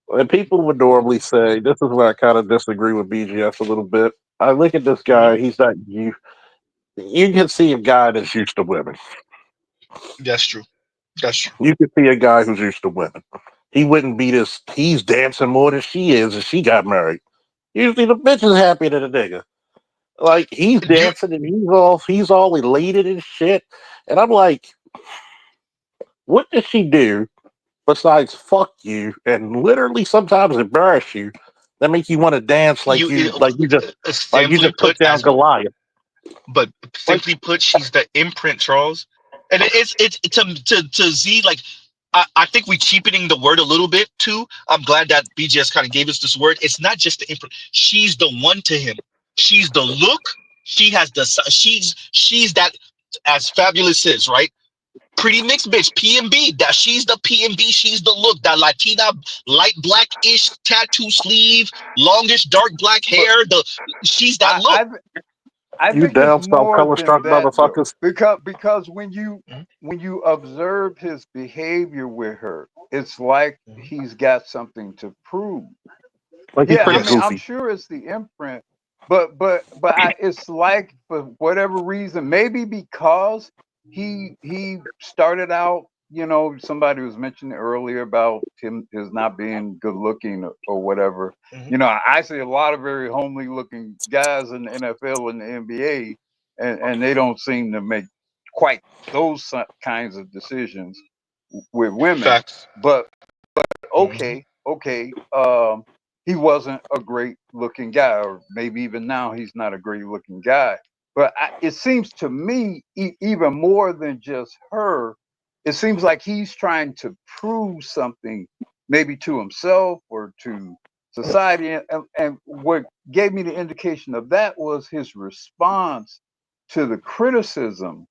And people would normally say, this is where I kind of disagree with BGS a little bit. I look at this guy, he's not you. You can see a guy that's used to women. That's true. That's true. You can see a guy who's used to women. He wouldn't be this, he's dancing more than she is and she got married. Usually the bitch is happy than a nigga. Like, he's dancing and he's all elated and shit. And I'm like, what does she do besides fuck you and literally sometimes embarrass you that make you want to dance like you just took down Goliath? But simply put, she's the imprint, Charles. And it's to Z, like I think we cheapening the word a little bit too. I'm glad that BGS kind of gave us this word. It's not just the imprint. She's the one to him. She's the look. She has the she's that, as Fabulous is, right? Pretty mixed bitch, P&B. That she's the P&B. She's the look. That Latina, light blackish tattoo sleeve, longish dark black hair. She's that look. I you think damn it's more color than struck that, motherfuckers. because when you observe his behavior with her, it's like he's got something to prove. Like Yeah, I mean, goofy. I'm sure it's the imprint, but it's like, for whatever reason, maybe because he started out, somebody was mentioning earlier about him his not being good looking or whatever. I see a lot of very homely looking guys in the NFL and the NBA, and they don't seem to make quite those kinds of decisions with women. Facts. But okay, he wasn't a great looking guy, or maybe even now he's not a great looking guy. But it seems to me, even more than just her, it seems like he's trying to prove something, maybe to himself or to society. And what gave me the indication of that was his response to the criticism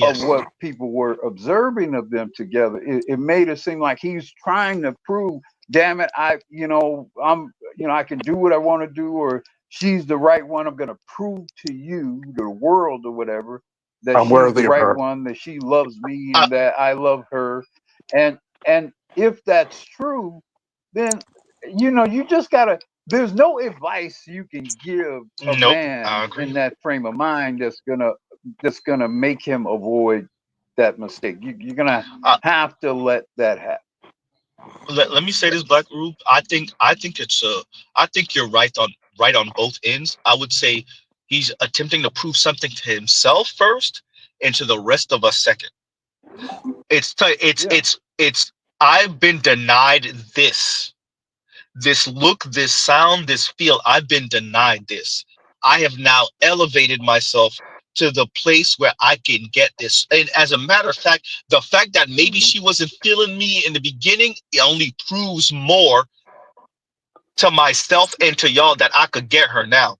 of what people were observing of them together. It made it seem like he's trying to prove, damn it, I can do what I want to do, or she's the right one. I'm going to prove to you, the world or whatever, that I'm she's worthy the of right her. one, that she loves me and that I love her. And if that's true, then you just gotta, there's no advice you can give a man in that frame of mind that's gonna make him avoid that mistake. You're gonna have to let that happen. Let me say this, Black Rube. I think I think you're right on both ends. I would say he's attempting to prove something to himself first, and to the rest of us second. It's I've been denied this look, this sound, this feel. I've been denied this. I have now elevated myself to the place where I can get this. And as a matter of fact, the fact that maybe she wasn't feeling me in the beginning, it only proves more to myself and to y'all that I could get her now.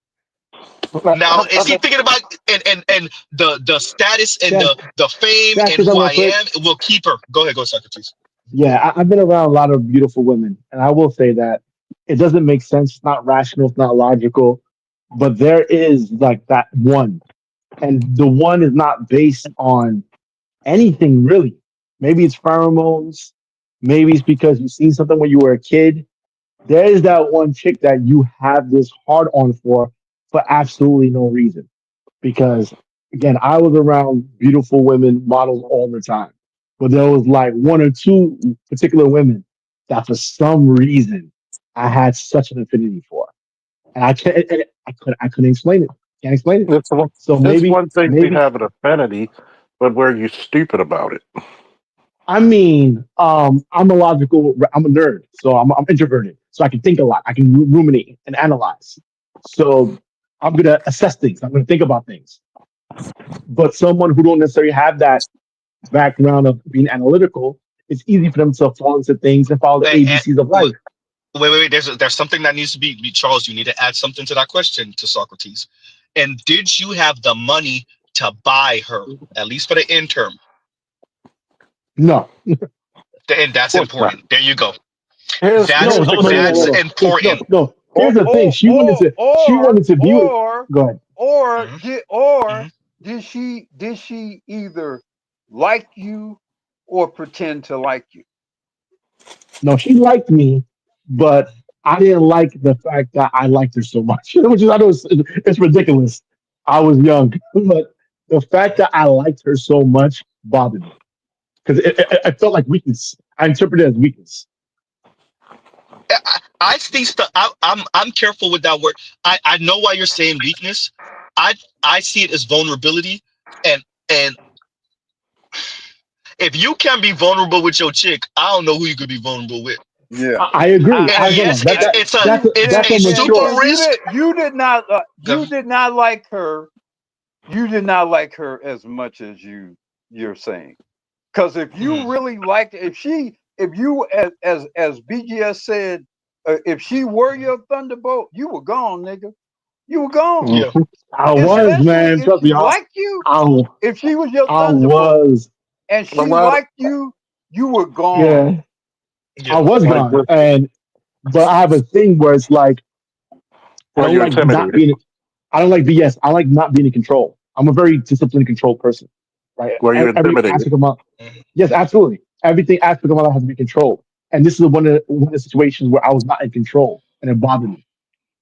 Now, is he thinking about and the status and the fame Shaq, and is that who real I quick? am will keep her? Go ahead, Socrates. Yeah, I've been around a lot of beautiful women, and I will say that it doesn't make sense. It's not rational. It's not logical. But there is like that one, and the one is not based on anything really. Maybe it's pheromones. Maybe it's because you've seen something when you were a kid. There is that one chick that you have this hard on for absolutely no reason. Because again, I was around beautiful women, models all the time. But there was like one or two particular women that for some reason I had such an affinity for. And I couldn't explain it. Can't explain it. So It's maybe one thing to have an affinity, but where you stupid about it. I mean, I'm a logical. I'm a nerd, so I'm introverted, so I can think a lot. I can ruminate and analyze. So I'm gonna assess things. I'm gonna think about things. But someone who don't necessarily have that background of being analytical, it's easy for them to fall into things and follow the ABCs of life. Wait. There's something that needs to be Charles. You need to add something to that question to Socrates. And did you have the money to buy her, at least for the interim? No. And that's important. There you go. Here's That's the important. No. Here's the thing. She wanted to be with. Go ahead. Did she either like you or pretend to like you? No, she liked me, but I didn't like the fact that I liked her so much, which is I know it's ridiculous. I was young, but the fact that I liked her so much bothered me because it felt like weakness. I interpreted it as weakness. I see stuff. I'm careful with that word. I know why you're saying weakness. I see it as vulnerability, and if you can be vulnerable with your chick, I don't know who you could be vulnerable with. Yeah, I agree. And yes, it's a super risk. You did not like her. You did not like her as much as you're saying. Because if you really liked, if you as BGS said, if she were your thunderbolt, you were gone, nigga. You were gone. Yeah. I was, man. If she liked you, if she was your I thunderbolt, was. and she liked you, you were gone. Yeah. I was gone, but I have a thing where it's like I don't like not being. I don't like BS. I like not being in control. I'm a very disciplined, controlled person. Right. Were you Every intimidated? aspect of my yes, absolutely. Everything aspect of my life has to be controlled, and this is one of the situations where I was not in control, and it bothered me.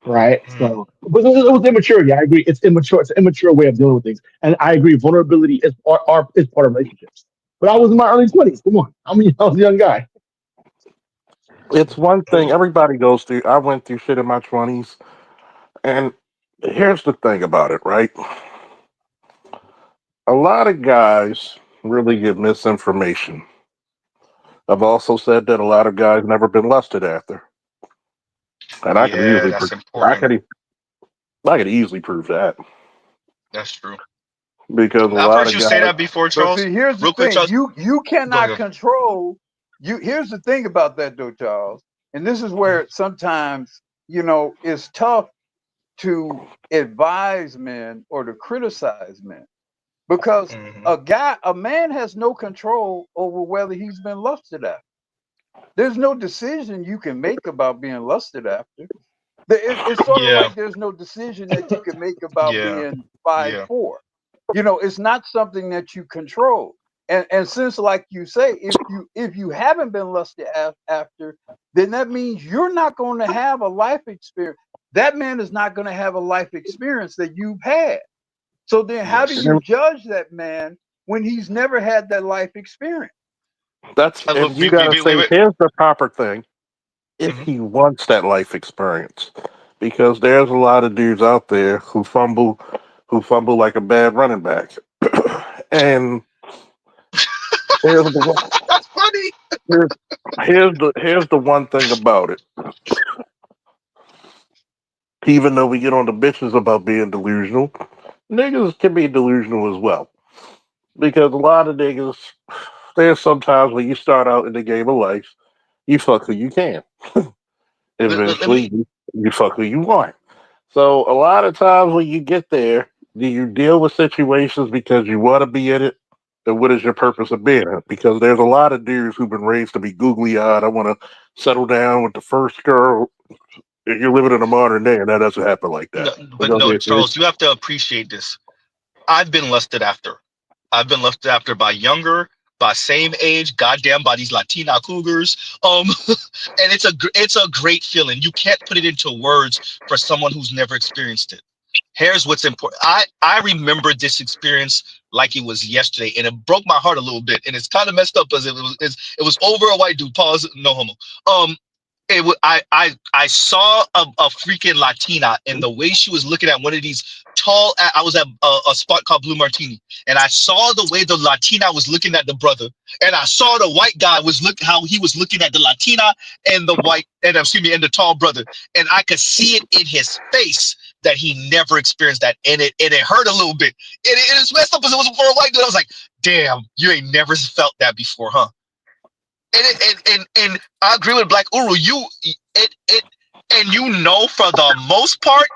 Right. So, but it was immaturity. I agree. It's immature. It's an immature way of dealing with things, and I agree. Vulnerability is is part of relationships. But I was in my early 20s. Come on, I was a young guy. It's one thing everybody goes through. I went through shit in my 20s, and here's the thing about it, right? A lot of guys really get misinformation. I've also said that a lot of guys never been lusted after, and I could Yeah, easily, that's I important. could, I could easily prove that That's true. because a I've lot heard of you say guys. that before, But Charles. see, here's the Real quick, thing: Charles. you Go cannot ahead. control. Here's the thing about that, though, Charles, and this is where sometimes it's tough to advise men or to criticize men because a man has no control over whether he's been lusted after. There's no decision you can make about being lusted after. It's sort of Yeah. like there's no decision that you can make about Yeah. being Yeah. 5'4". It's not something that you control. And since, like you say, if you haven't been lusted after, then that means you're not going to have a life experience. That man is not going to have a life experience that you've had. So then, how do Yes. you judge that man when he's never had that life experience? That's and you gotta say here's the proper thing. If he wants that life experience, because there's a lot of dudes out there who fumble like a bad running back, and here's the one. That's funny. Here's the one thing about it. Even though we get on the bitches about being delusional, niggas can be delusional as well. Because a lot of niggas, there's sometimes when you start out in the game of life, you fuck who you can. Let me. Eventually, you fuck who you want. So a lot of times when you get there, do you deal with situations because you want to be in it? Or what is your purpose of being in it? Because there's a lot of dudes who've been raised to be googly eyed. I want to settle down with the first girl. If you're living in a modern day, and that doesn't happen like that. But no, Charles, you have to appreciate this. I've been lusted after. I've been lusted after by younger, by same age, goddamn, by these Latina cougars. And it's a great feeling. You can't put it into words for someone who's never experienced it. Here's what's important. I remember this experience like it was yesterday, and it broke my heart a little bit. And it's kind of messed up because it was over a white dude. Pause. No homo. I saw a freaking Latina, and the way she was looking at one of these tall. I was at a spot called Blue Martini, and I saw the way the Latina was looking at the brother, and I saw the white guy how he was looking at the Latina and the white, and excuse me, and the tall brother, and I could see it in his face that he never experienced that, and it hurt a little bit. And it was messed up because it was for a white dude. I was like, damn, you ain't never felt that before, huh? And I agree with Black Uru. And for the most part,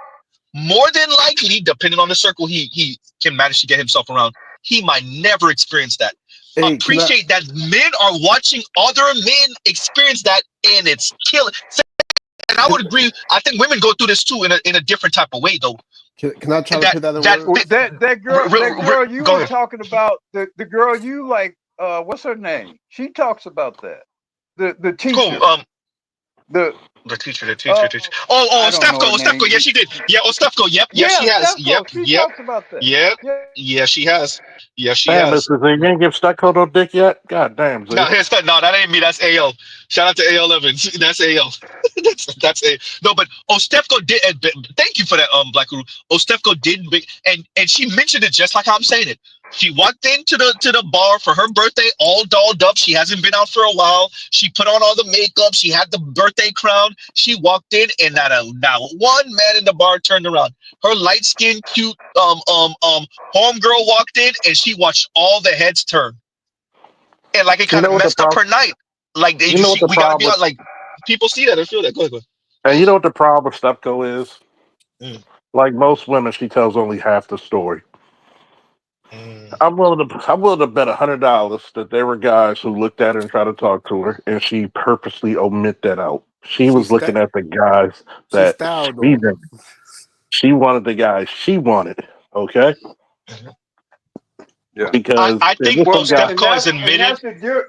more than likely, depending on the circle he can manage to get himself around, he might never experience that. Hey, Appreciate that men are watching other men experience that, and it's killing. And I would agree. I think women go through this too in a different type of way, though. Can I try to put that in words? That girl you were talking about, the girl you like, what's her name? She talks about that. The teacher. The teacher. Oh, Stefko. Yeah, she did. Yeah, Stefko. Yep. Yeah, she has. Stefko, she talks about that. Yep. Yeah, she has. Yeah, she Damn, has. Mr. Z, you ain't give Stucco no dick yet? God damn, Z. No, that ain't me. That's AL. Shout out to AL Evans. That's AL. that's A. No, but Stefko did. Thank you for that, Black Guru. Stefko did, and she mentioned it just like I'm saying it. She walked into the bar for her birthday, all dolled up. She hasn't been out for a while. She put on all the makeup. She had the birthday crown. She walked in, and not one man in the bar turned around. Her light skinned, cute homegirl walked in, and she watched all the heads turn. And like it kind of messed up her night. Like we gotta be on, like people see that and feel that. Go ahead. And you know what the problem with Stepco is? Like most women, she tells only half the story. I'm willing to bet $100 that there were guys who looked at her and tried to talk to her, and she purposely omit that out. She was looking at the guys that she wanted, the guys she wanted. Okay. Yeah. Because I think Stefko is admitted.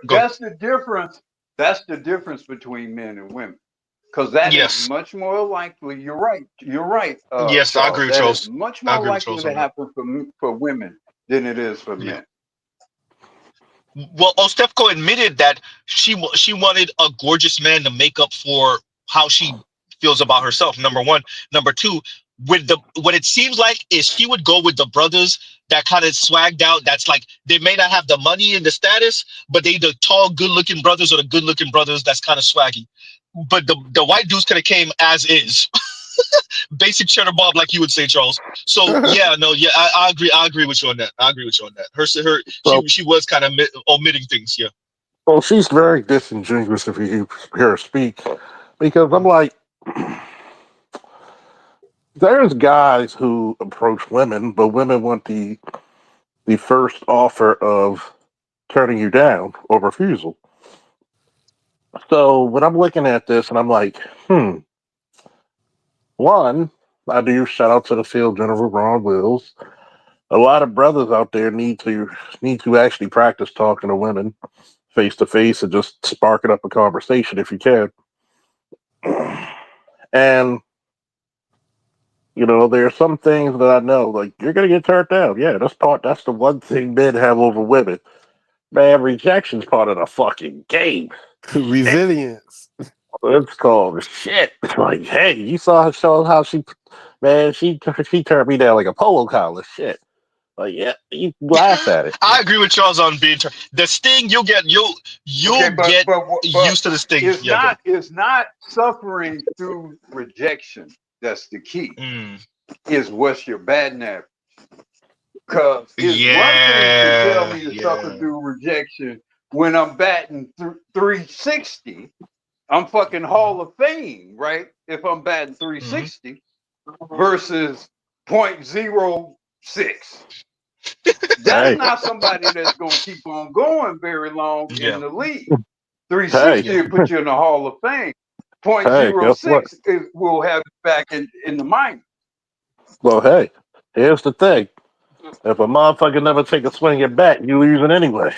That's the difference. That's the difference between men and women. Because that is much more likely. You're right. Yes, I agree with that Charles. is much more likely to happen for women than it is for men. Well, Stefko admitted that she wanted a gorgeous man to make up for how she feels about herself. Number one. Number two, what it seems like is she would go with the brothers that kind of swagged out. That's like they may not have the money and the status, but they the tall, good-looking brothers or the good-looking brothers that's kind of swaggy. But the white dudes could have came as is, basic cheddar bob, like you would say, Charles. So yeah, no, yeah, I agree. I agree with you on that. I agree with you on that. She was kind of omitting things. Yeah. Well, she's very disingenuous if you hear her speak, because I'm like, there's guys who approach women, but women want the first offer of turning you down or refusal. So when I'm looking at this and I'm like, one, I do shout out to the field General Ron Wills. A lot of brothers out there need to actually practice talking to women face to face and just sparking up a conversation if you can. And there are some things that I know, like you're gonna get turned down. Yeah, that's the one thing men have over women. Man, rejection's part of the fucking game. Resilience. It's called shit. It's like, hey, you saw her show how she turned me down like a polo collar. Shit. Like, yeah, you laugh at it. I agree with Charles on being the sting. You'll get get used to the sting. It's not suffering through rejection that's the key. Is what's your batting average? Because it's one thing to tell me to suffer through rejection when I'm batting 360. I'm fucking Hall of Fame, right? If I'm batting 360 versus 0.06. That's not somebody that's going to keep on going very long in the league. 360 will put you in the Hall of Fame. 0.06 will have you back in the minors. Well, hey, here's the thing. If a motherfucker never take a swing at bat, you losing anyway.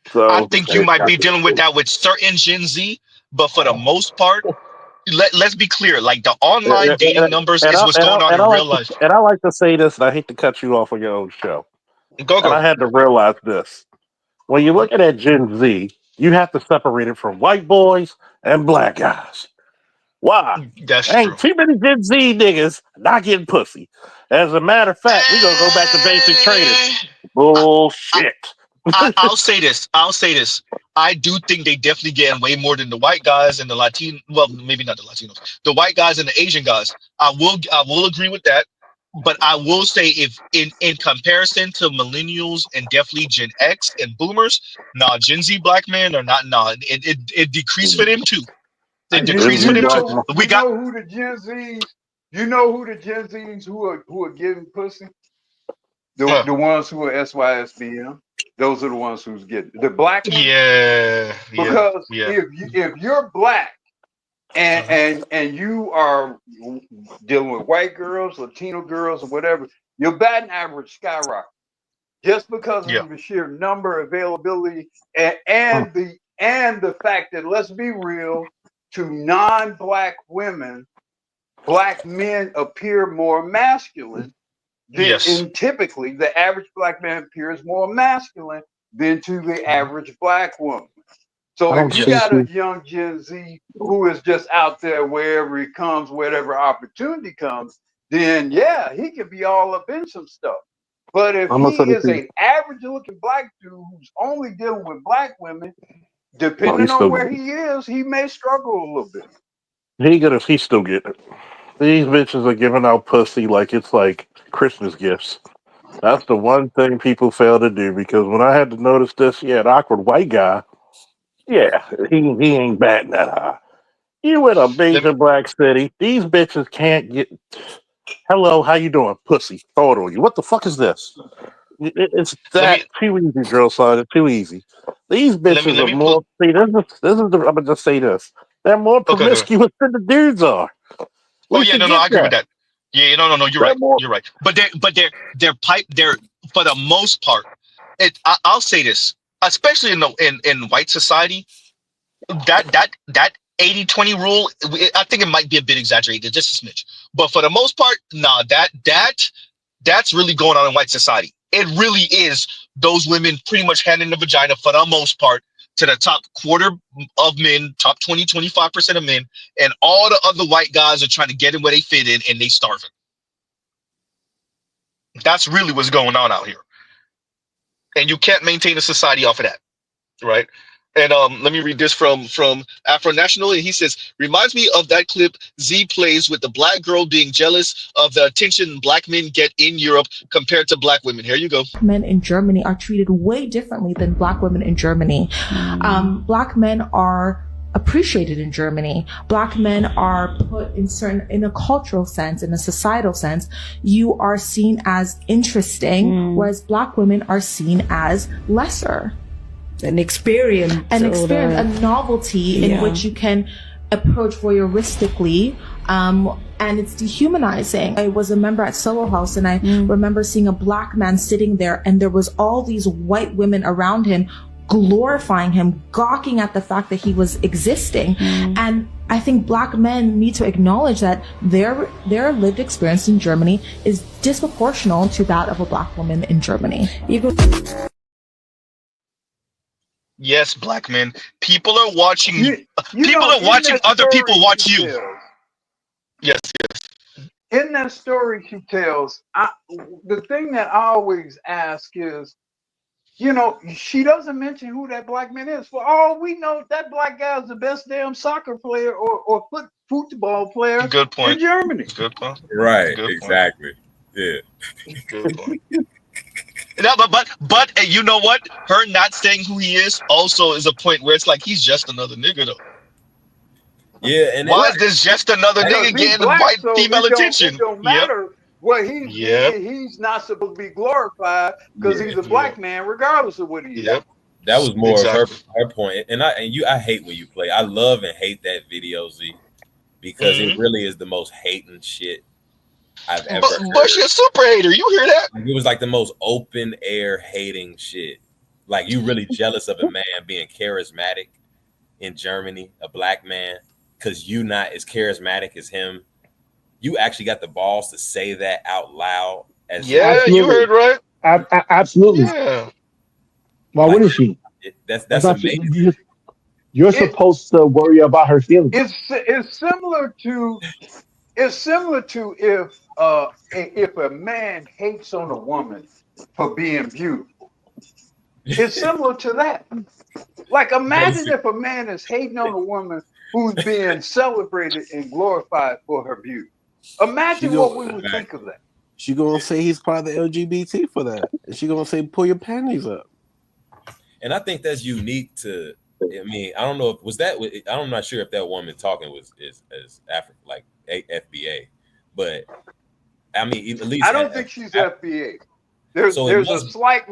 So I think you might be dealing with that with certain Gen Z, but for the most part, let's be clear. Like the online dating numbers is what's going on in real life. And I like to say this, and I hate to cut you off on your own show. Go. And I had to realize this. When you're looking at Gen Z, you have to separate it from white boys and black guys. Why? That's ain't too many Gen Z niggas not getting pussy. As a matter of fact, we're going to go back to basic training. Bullshit. I'll say this. I do think they definitely getting way more than the white guys and the Latino. Well, maybe not the Latinos. The white guys and the Asian guys. I will agree with that. But I will say, if in comparison to millennials and definitely Gen X and boomers, Gen Z black men are not. It decreased for them too. It decreased for them too. You know who the Gen Zs who are getting pussy? The ones who are SYSBM. Those are the ones who's getting the black ones. Because if you're black and you are dealing with white girls, Latino girls, or whatever, your batting average skyrockets just because of the sheer number, availability, and the fact that, let's be real, to non-black women, black men appear more masculine. And typically, the average black man appears more masculine than to the average black woman. So if you got a young Gen Z who is just out there wherever he comes, whatever opportunity comes, then he could be all up in some stuff. But if he is an average-looking black dude who's only dealing with black women, depending on where he is, he may struggle a little bit. He's still getting it. These bitches are giving out pussy like it's like Christmas gifts. That's the one thing people fail to do, because when I had to notice this, an awkward white guy, he ain't batting that high. You in a major black city, these bitches can't get, hello, how you doing? Pussy, throw it on you. What the fuck is this? It's too easy, girl son. It's too easy. These bitches are more, I'm gonna just say this. They're more promiscuous than the dudes are. I agree with that. Yeah, no, you're right. You're right. But they're for the most part. I'll say this, especially in white society, that 80-20 rule, I think it might be a bit exaggerated, just a smidge. But for the most part, that's really going on in white society. It really is those women pretty much handing the vagina for the most part to the top quarter of men, top 20, 25% of men, and all the other white guys are trying to get in where they fit in, and they starving. That's really what's going on out here. And you can't maintain a society off of that, right? And let me read this from Afro National. He says, reminds me of that clip Z plays with the black girl being jealous of the attention black men get in Europe compared to black women. Here you go. Men in Germany are treated way differently than black women in Germany. Black men are appreciated in Germany. Black men are put in a cultural sense, in a societal sense, you are seen as interesting, whereas black women are seen as lesser. An experience, a novelty in which you can approach voyeuristically, and it's dehumanizing. I was a member at Soho House, and I remember seeing a black man sitting there, and there was all these white women around him glorifying him, gawking at the fact that he was existing. And I think black men need to acknowledge that their lived experience in Germany is disproportional to that of a black woman in Germany. Yes, black men. People are watching. People are watching other people watch you. Yes, yes. In that story she tells, the thing that I always ask is, you know, she doesn't mention who that black man is. For all we know, that black guy is the best damn soccer player or football player in Germany. Good point. Right. Good exactly. Point. Yeah. Good point. No, but you know what? Her not saying who he is also is a point where it's like he's just another nigga though. Yeah, and why is this just another nigga getting white female attention? It don't matter what he's not supposed to be glorified because he's a black man, regardless of what he is. That was more of her point, and I hate when you play. I love and hate that video, Z, because it really is the most hating shit I've ever heard. But you're a super hater. You hear that? It was like the most open air hating shit. Like you really jealous of a man being charismatic in Germany, a black man, because you not as charismatic as him. You actually got the balls to say that out loud. You heard right. Absolutely. Yeah. Why wouldn't she? That's amazing. You're supposed to worry about her feelings. It's similar to if a man hates on a woman for being beautiful. It's similar to that. Like imagine if a man is hating on a woman who's being celebrated and glorified for her beauty. Imagine what we would think of that. She gonna say he's part of the LGBT for that. And she gonna say pull your panties up. And I think that's unique to. I mean, I don't know if I'm not sure if that woman talking is African, like FBA, but I mean, at least I don't think she's FBA. There's a slight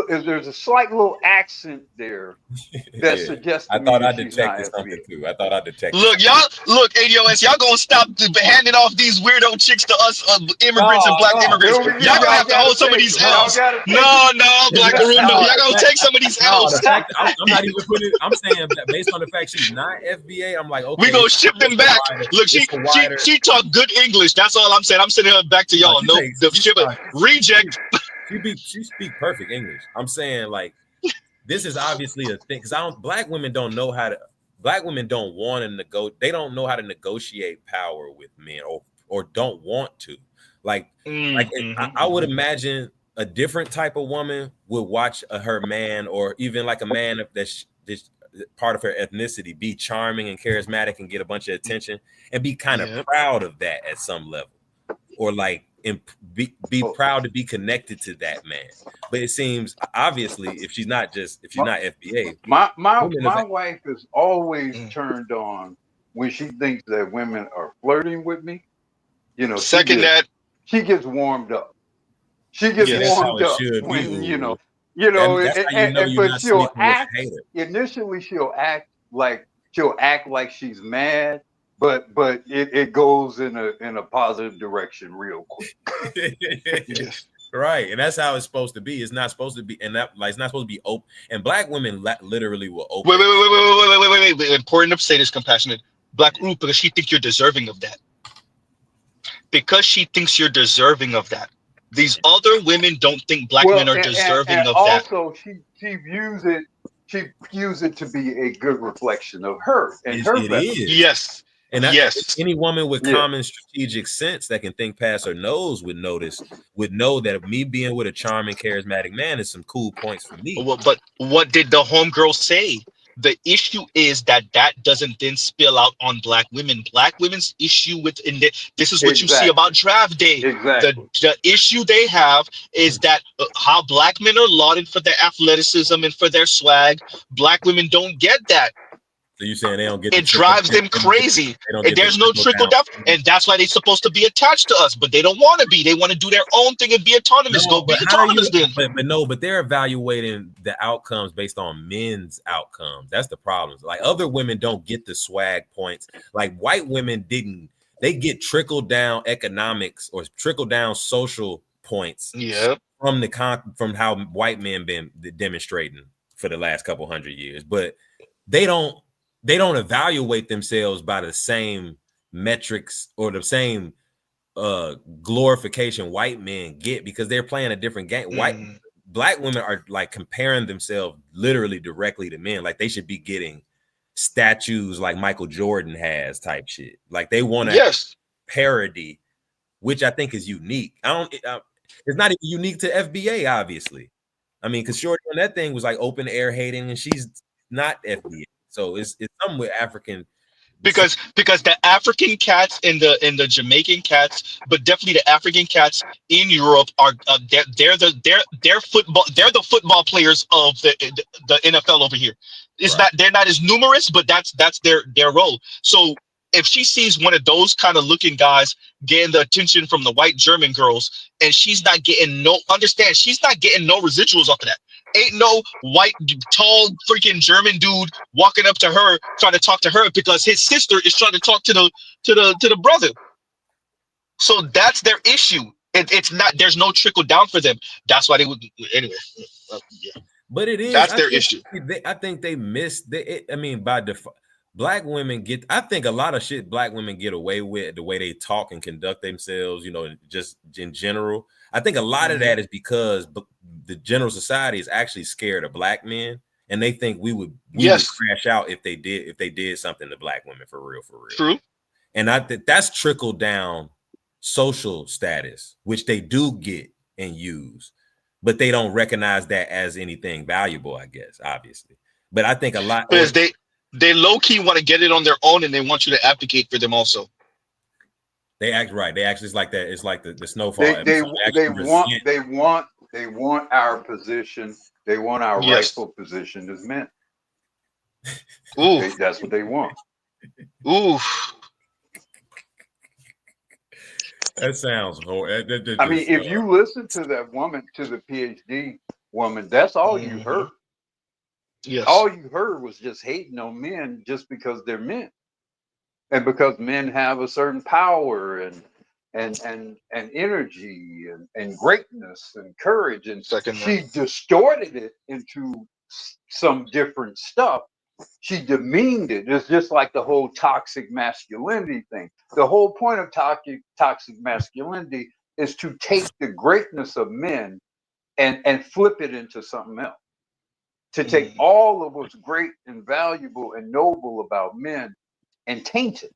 there's a slight little accent there that suggests. I thought I detected something too. I thought I detected. Look, ADOS, y'all gonna stop handing off these weirdo chicks to us immigrants and black immigrants. Y'all gonna have to hold some of these L's. No, Black Arundo, y'all gonna take some of these L's. I'm not even putting it. I'm saying that based on the fact she's not FBA, I'm like, okay, we gonna ship them back. Look, she talk good English. That's all I'm saying. I'm sending her back to y'all. No, the ship reject. She speak perfect English. I'm saying like this is obviously a thing because black women don't want to negotiate. They don't know how to negotiate power with men or don't want to. I would imagine a different type of woman would watch her man or even like a man that's part of her ethnicity be charming and charismatic and get a bunch of attention and be kind of proud of that at some level or like and be proud to be connected to that man. But it seems obviously if she's not FBA, my wife is always turned on when she thinks that women are flirting with me. You know, she gets warmed up. She gets warmed up when but she'll act initially. She'll act like she's mad. But it goes in a positive direction real quick. Right, and that's how it's supposed to be. It's not supposed to be, and that like it's not supposed to be open. And black women literally will open. Wait. Important to say this, compassionate black because she thinks you're deserving of that. Because she thinks you're deserving of that. These other women don't think black men are deserving of that. Also, she views it to be a good reflection of her and her It value. is. Yes. And yes. Any woman with common strategic sense that can think past her nose would know that me being with a charming, charismatic man is some cool points for me. Well, but what did the homegirl say? The issue is that doesn't then spill out on black women. Black women's issue this is what you see about draft day. Exactly. The issue they have is that how black men are lauded for their athleticism and for their swag. Black women don't get that. So you saying they don't get it drives them crazy, and there's no trickle down, and that's why they're supposed to be attached to us, but they don't want to be. They want to do their own thing and be autonomous. Go be autonomous then. But they're evaluating the outcomes based on men's outcomes. That's the problem. Like other women don't get the swag points. Like white women didn't. They get trickle down economics or trickle down social points. Yeah. From how white men been demonstrating for the last couple hundred years, but they don't evaluate themselves by the same metrics or the same glorification white men get because they're playing a different game. Black women are like comparing themselves literally directly to men. Like they should be getting statues like Michael Jordan has type shit. Like they want to parody, which I think is unique. It's not even unique to FBA, obviously. I mean, because Shorty on that thing was like open air hating, and she's not FBA. So it's something with African, because the African cats and the Jamaican cats, but definitely the African cats in Europe are they're the football players of the NFL over here. They're not as numerous, but that's their role. So if she sees one of those kind of looking guys getting the attention from the white German girls, and she's not getting she's not getting no residuals off of that. Ain't no white, tall, freaking German dude walking up to her trying to talk to her because his sister is trying to talk to the brother. So that's their issue. It's not. There's no trickle down for them. That's why they would anyway. Yeah. But it is. That's their issue. I think they missed. I mean, by default, black women get. I think a lot of shit black women get away with the way they talk and conduct themselves. You know, just in general. I think a lot of that is because the general society is actually scared of black men, and they think we would crash out if they did something to black women for real. True. And I think that's trickled down social status, which they do get and use, but they don't recognize that as anything valuable, I guess, obviously. But I think a lot because they low key want to get it on their own, and they want you to advocate for them also. They act right. They actually, it's like that. It's like the snowfall. They want our position. They want our rightful position as men. That's what they want. Ooh. That sounds horrible. I mean, if you listen to that woman, to the PhD woman, that's all you heard. Yes. All you heard was just hating on men just because they're men. And because men have a certain power and energy and greatness and courage, and she distorted it into some different stuff. She demeaned it. It's just like the whole toxic masculinity thing. The whole point of toxic masculinity is to take the greatness of men and flip it into something else. To take all of what's great and valuable and noble about men and taint it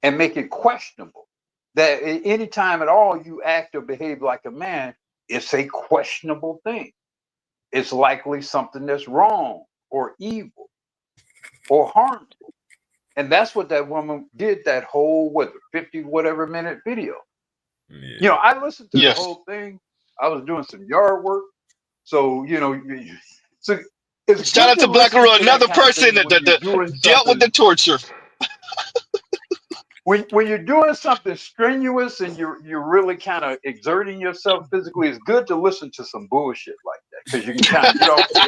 and make it questionable. That any time at all you act or behave like a man, it's a questionable thing. It's likely something that's wrong or evil or harmful. And that's what that woman did, that whole 50 whatever minute video. Yeah. You know, I listened to the whole thing. I was doing some yard work. So, you know, shout out to Black Girl, another person that dealt with the torture. When you're doing something strenuous and you're really kind of exerting yourself physically, it's good to listen to some bullshit like that because you can kind of get off the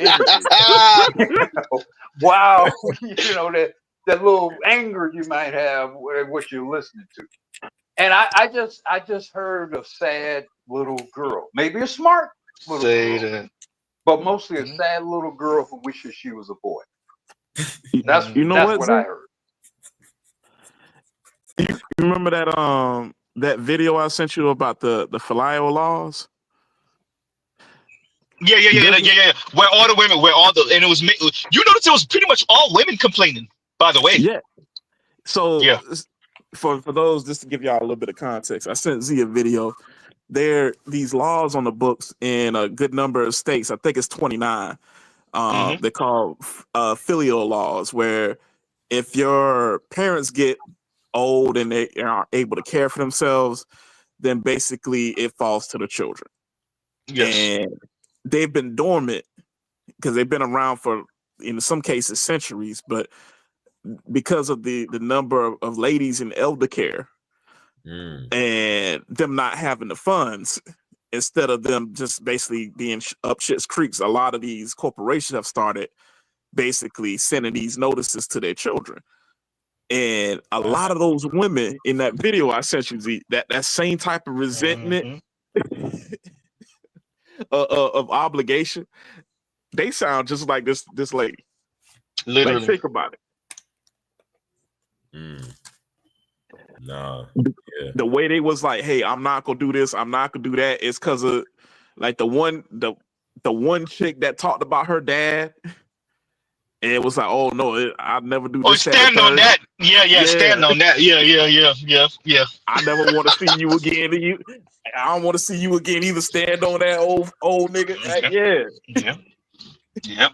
energy. Wow, you know that little anger you might have with what you're listening to. And I just heard a sad little girl, maybe a smart little girl, but mostly a sad little girl who wishes she was a boy. That's what I heard. You remember that that video I sent you about the filial laws? Yeah. Where all the women, and it was, you notice it was pretty much all women complaining, by the way. Yeah. So yeah. For those, just to give y'all a little bit of context, I sent Z a video. There these laws on the books in a good number of states. I think it's 29. They're called filial laws, where if your parents get old and they aren't able to care for themselves, then basically it falls to the children. Yes. And they've been dormant because they've been around for, in some cases, centuries, but because of the number of ladies in elder care and them not having the funds, instead of them just basically being up shit's creeks, a lot of these corporations have started basically sending these notices to their children. And a lot of those women in that video I sent you, Z, that same type of resentment of obligation, they sound just like this lady. Literally. Like, think about it. No. The way they was like, hey, I'm not gonna do this, I'm not gonna do that, it's because of like the one chick that talked about her dad. And it was like, oh no, I'd never do this. Stand on that. Yeah, stand on that. Yeah. I never want to see you again. I don't want to see you again either. Stand on that old nigga. Yeah.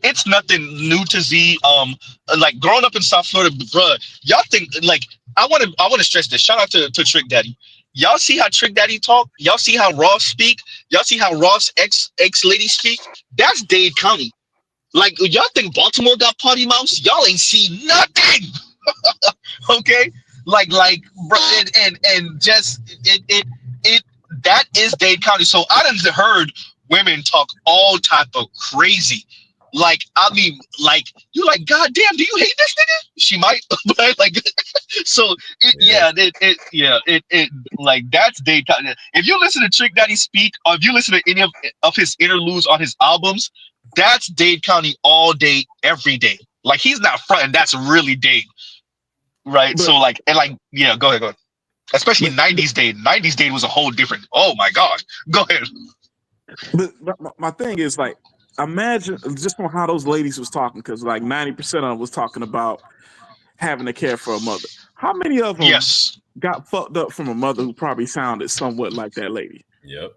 It's nothing new to Z. Like growing up in South Florida, bruh, y'all think like I want to stress this. Shout out to Trick Daddy. Y'all see how Trick Daddy talk? Y'all see how Ross speak? Y'all see how Ross ex lady speak? That's Dade County. Like y'all think Baltimore got potty mouths? Y'all ain't see nothing. Okay? Like bro, and just it that is Dade County. So I done heard women talk all type of crazy. Like, I mean, like, you like, God damn, do you hate this nigga? She might, but like, so it like that's Dade County. If you listen to Trick Daddy speak, or if you listen to any of his interludes on his albums, that's Dade County all day, every day. Like he's not fronting, that's really Dade. Right. But, so like, and like, yeah, go ahead. Especially 90s Dade. 90s Dade was a whole different, oh my God. Go ahead. But my thing is like, imagine just from how those ladies was talking, because like 90% of them was talking about having to care for a mother. How many of them got fucked up from a mother who probably sounded somewhat like that lady? Yep.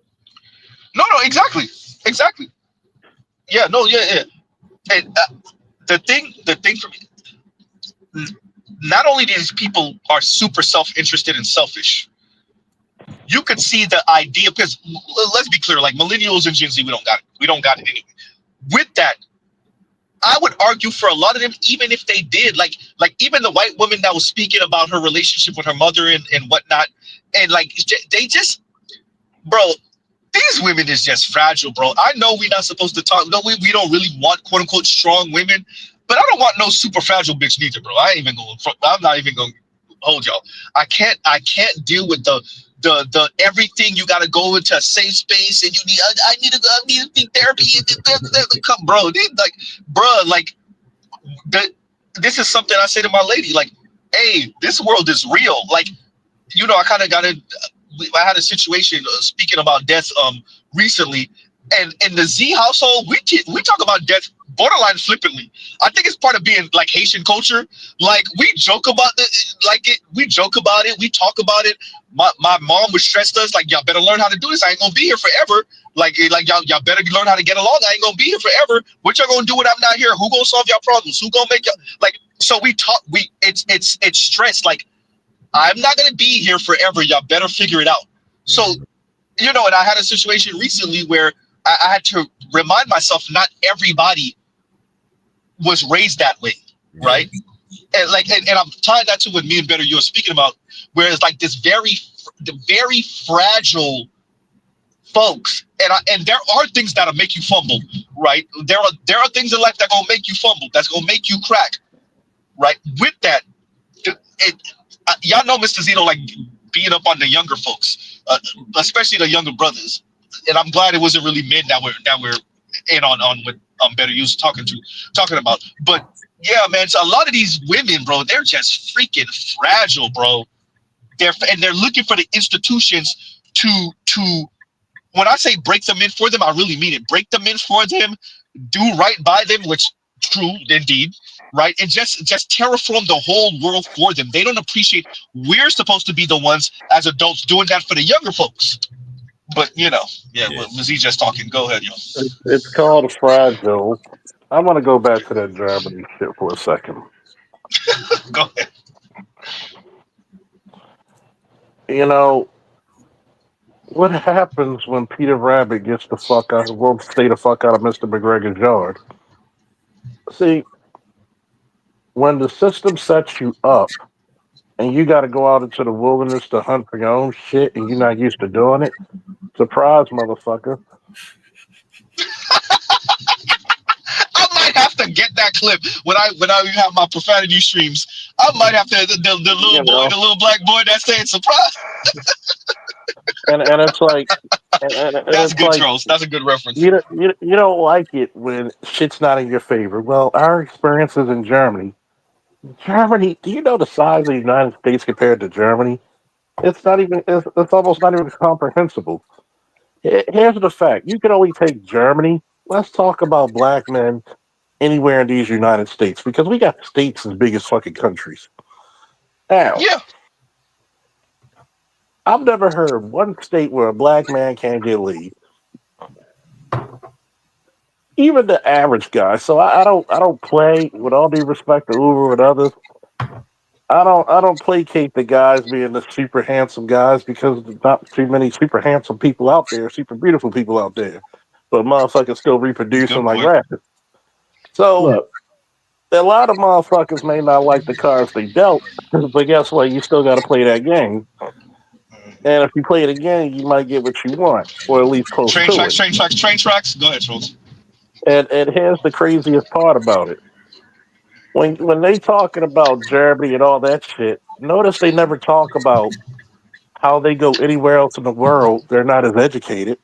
No, exactly. Yeah, no, yeah. And the thing for me, not only these people are super self-interested and selfish, you could see the idea, because let's be clear, like millennials and Gen Z, we don't got it anyway. With that, I would argue for a lot of them, even if they did, like even the white woman that was speaking about her relationship with her mother and whatnot, and like they just, bro, these women is just fragile, bro. I know we're not supposed to talk. No, we don't really want quote unquote strong women, but I don't want no super fragile bitch neither, bro. I'm not even going to hold y'all. I can't deal with the everything. You got to go into a safe space, and you need I need to therapy. Come, bro. This is something I say to my lady, like, hey, this world is real. Like, you know, I kind of got it. I had a situation speaking about death recently, and in the Z household, we talk about death borderline flippantly. I think it's part of being like Haitian culture. Like we joke about we joke about it, we talk about it. My mom would stress us like, y'all better learn how to do this. I ain't gonna be here forever. Like y'all better learn how to get along. I ain't gonna be here forever. What y'all gonna do when I'm not here? Who gonna solve y'all problems? Who gonna make y'all like? So we talk. It's stress. Like I'm not gonna be here forever. Y'all better figure it out. So, you know, and I had a situation recently where I had to remind myself not everybody was raised that way, right? And like, and I'm tying that to what me and Better you were speaking about, where it's like this very fragile folks, and there are things that'll make you fumble, right? There are things in life that gonna make you fumble, that's gonna make you crack, right? With that, y'all know Mr. Zito like beating up on the younger folks, especially the younger brothers, and I'm glad it wasn't really men that were in on what Better You's talking about. But yeah, man, so a lot of these women, bro, they're just freaking fragile, bro. they're looking for the institutions to when I say break them in for them, I really mean it. Break them in for them, do right by them, which true indeed, right? And just terraform the whole world for them. They don't appreciate we're supposed to be the ones as adults doing that for the younger folks. But was he just talking? Go ahead, yo. It's called fragile. I want to go back to that Germany shit for a second. Go ahead. You know, what happens when Peter Rabbit gets the fuck out, won't stay the fuck out of Mr. McGregor's yard? See, when the system sets you up and you got to go out into the wilderness to hunt for your own shit and you're not used to doing it, surprise, motherfucker. I might have to get that clip when I have my profanity streams. I might have to the little boy, the little black boy that's saying surprise. and it's like, and that's it's good, like, Charles. That's a good reference. You don't like it when shit's not in your favor. Well, our experiences in Germany. Germany, do you know the size of the United States compared to Germany? It's not even. It's almost not even comprehensible. Here's the fact: you can only take Germany. Let's talk about black men anywhere in these United States because we got states as big as fucking countries. Now, I've never heard one state where a black man can't get leave. Even the average guy. So I don't play, with all due respect to Uber and others. I don't placate the guys being the super handsome guys because there's not too many super handsome people out there, super beautiful people out there. But motherfuckers still reproducing like rabbits. So a lot of motherfuckers may not like the cards they dealt, but guess what? You still got to play that game. And if you play it again, you might get what you want, or at least close to it. Train tracks. Go ahead, Charles. And here's the craziest part about it. When they talking about Germany and all that shit, notice they never talk about how they go anywhere else in the world. They're not as educated.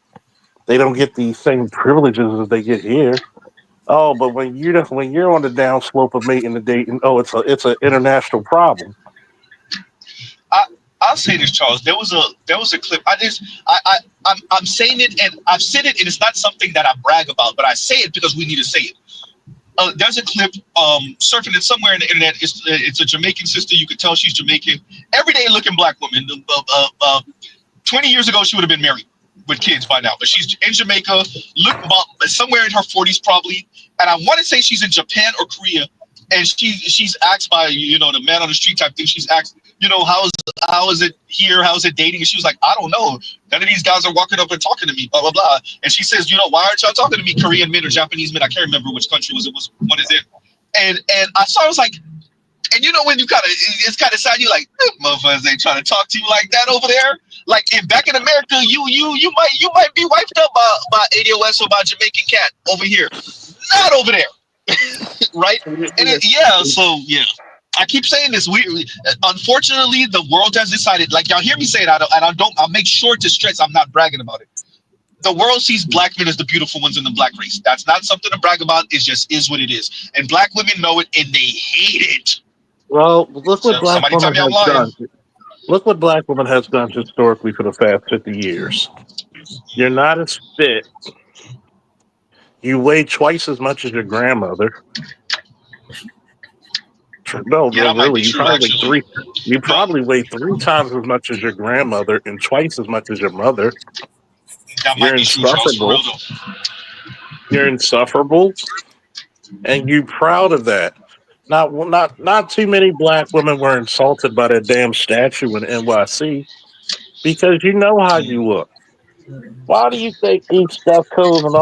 They don't get the same privileges as they get here. Oh, but when you're on the downslope of making the dating, it's an international problem. I'll say this, Charles. There was a clip. I'm saying it, and I've said it, and it's not something that I brag about, but I say it because we need to say it. There's a clip surfing it somewhere in the internet. It's a Jamaican sister. You could tell she's Jamaican. Everyday looking black woman. 20 years ago, she would have been married with kids by now. But she's in Jamaica, somewhere in her 40s probably. And I want to say she's in Japan or Korea. And she's asked by the man on the street type thing. She's asked, how is it here? How is it dating? And she was like, I don't know. None of these guys are walking up and talking to me, blah, blah, blah. And she says, why aren't y'all talking to me? Korean men or Japanese men? I can't remember which country was it. What is it? And I was like, and when you it's kind of sad. You're like, motherfuckers ain't trying to talk to you like that over there. Like back in America, you might be wiped up by ADOS or by Jamaican cat over here. Not over there. Right? And I keep saying this. Unfortunately, the world has decided. Like y'all hear me say it. I'll make sure to stress. I'm not bragging about it. The world sees black men as the beautiful ones in the black race. That's not something to brag about. It just is what it is. And black women know it, and they hate it. Well, look what black women has done. Look what black women has done historically for the past 50 years. You're not as fit. You weigh twice as much as your grandmother. No, really. You probably weigh 3 times as much as your grandmother and twice as much as your mother. You're insufferable. You're insufferable, and you're proud of that. Not too many black women were insulted by that damn statue in NYC because you know how you look. Why do you think Eve Steph Coles and